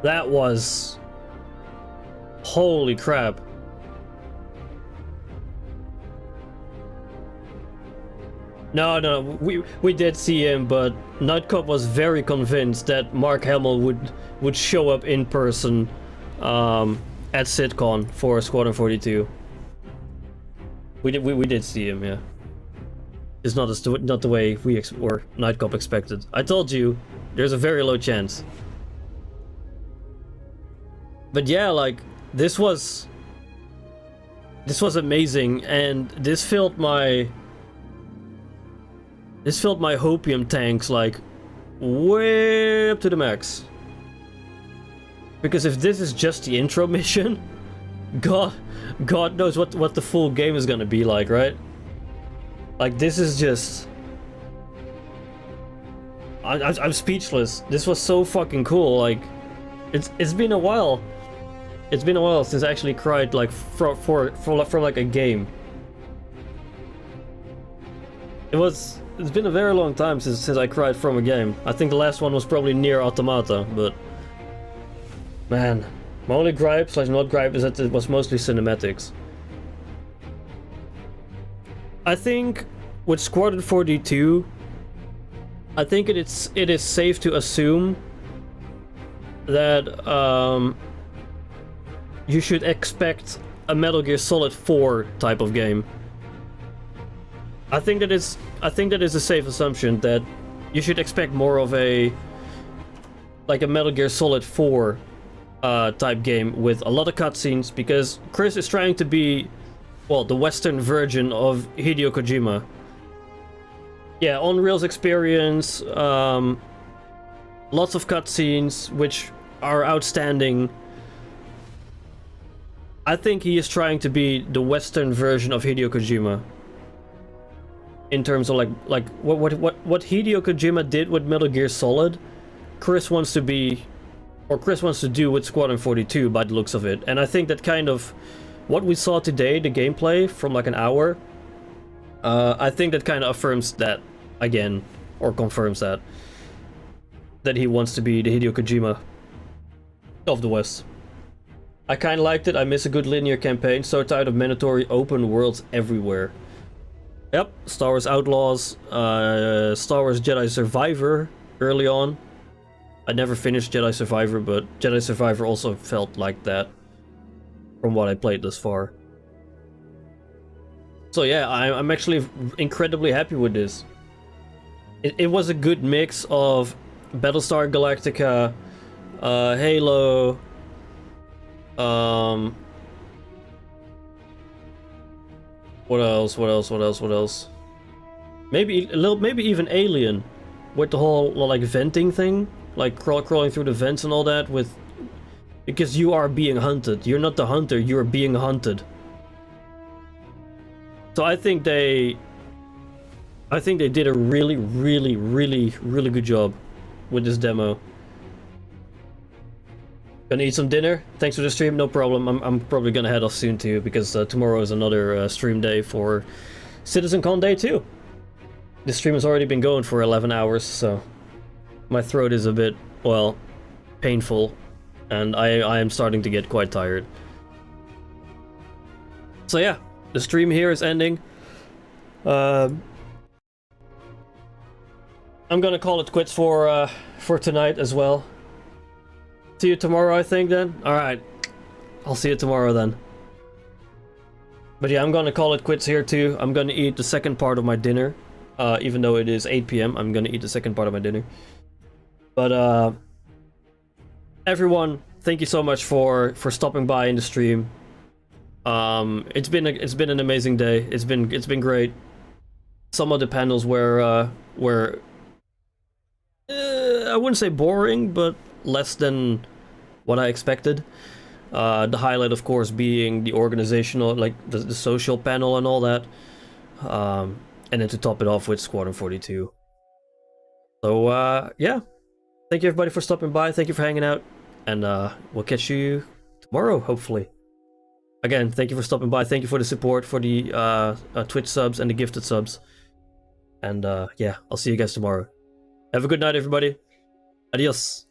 That was... Holy crap. No, we did see him, but Nightcop was very convinced that Mark Hamill would show up in person at CitizenCon for Squadron 42. We did see him, yeah. It's not the way we or Nightcop expected. I told you, there's a very low chance. But yeah, like this was amazing, and this filled my hopium tanks like way up to the max. Because if this is just the intro mission, God knows what the full game is gonna be like, right? Like this is just... I'm speechless. This was so fucking cool. Like it's been a while. It's been a while since I actually cried like from like a game. It's been a very long time since I cried from a game. I think the last one was probably Nier Automata, but man, my only gripe / not gripe is that it was mostly cinematics. I think with Squadron 42, I think it is safe to assume that you should expect a Metal Gear Solid 4 type of game. I think that is a safe assumption that you should expect more of a Metal Gear Solid 4 type game with a lot of cutscenes, because Chris is trying to be, well, the Western version of Hideo Kojima. Yeah, on-rails experience, lots of cutscenes which are outstanding. I think he is trying to be the Western version of Hideo Kojima. In terms of like what Hideo Kojima did with Metal Gear Solid, Chris wants to do with Squadron 42 by the looks of it. And I think that kind of what we saw today, the gameplay from like an hour, I think that kind of affirms that again, or confirms that he wants to be the Hideo Kojima of the West. I kind of liked it. I miss a good linear campaign. So tired of mandatory open worlds everywhere. Yep, Star Wars Outlaws, Star Wars Jedi Survivor early on. I never finished Jedi Survivor, but Jedi Survivor also felt like that from what I played thus far. So yeah, I'm actually incredibly happy with this. It was a good mix of Battlestar Galactica, Halo, what else? Maybe even Alien, with the whole like venting thing, like crawling through the vents and all that. Because you are being hunted. You're not the hunter. You are being hunted. So I think they did a really good job with this demo. Gonna eat some dinner. Thanks for the stream. No problem. I'm probably gonna head off soon too, because tomorrow is another stream day for CitizenCon Day 2. The stream has already been going for 11 hours, so my throat is a bit, well, painful, and I am starting to get quite tired. So yeah, the stream here is ending. I'm gonna call it quits for tonight as well. See you tomorrow, I think, then? Alright. I'll see you tomorrow, then. But yeah, I'm gonna call it quits here, too. I'm gonna eat the second part of my dinner. Even though it is 8 PM, I'm gonna eat the second part of my dinner. But, everyone, thank you so much for stopping by in the stream. It's been an amazing day. It's been great. Some of the panels were I wouldn't say boring, but less than what I expected. The highlight, of course, being the organizational, like the social panel and all that. And then to top it off with Squadron 42. So, yeah. thank you everybody for stopping by. Thank you for hanging out. And we'll catch you tomorrow, hopefully. Again, thank you for stopping by. Thank you for the support, for the Twitch subs and the gifted subs. And yeah, I'll see you guys tomorrow. Have a good night, everybody. Adios.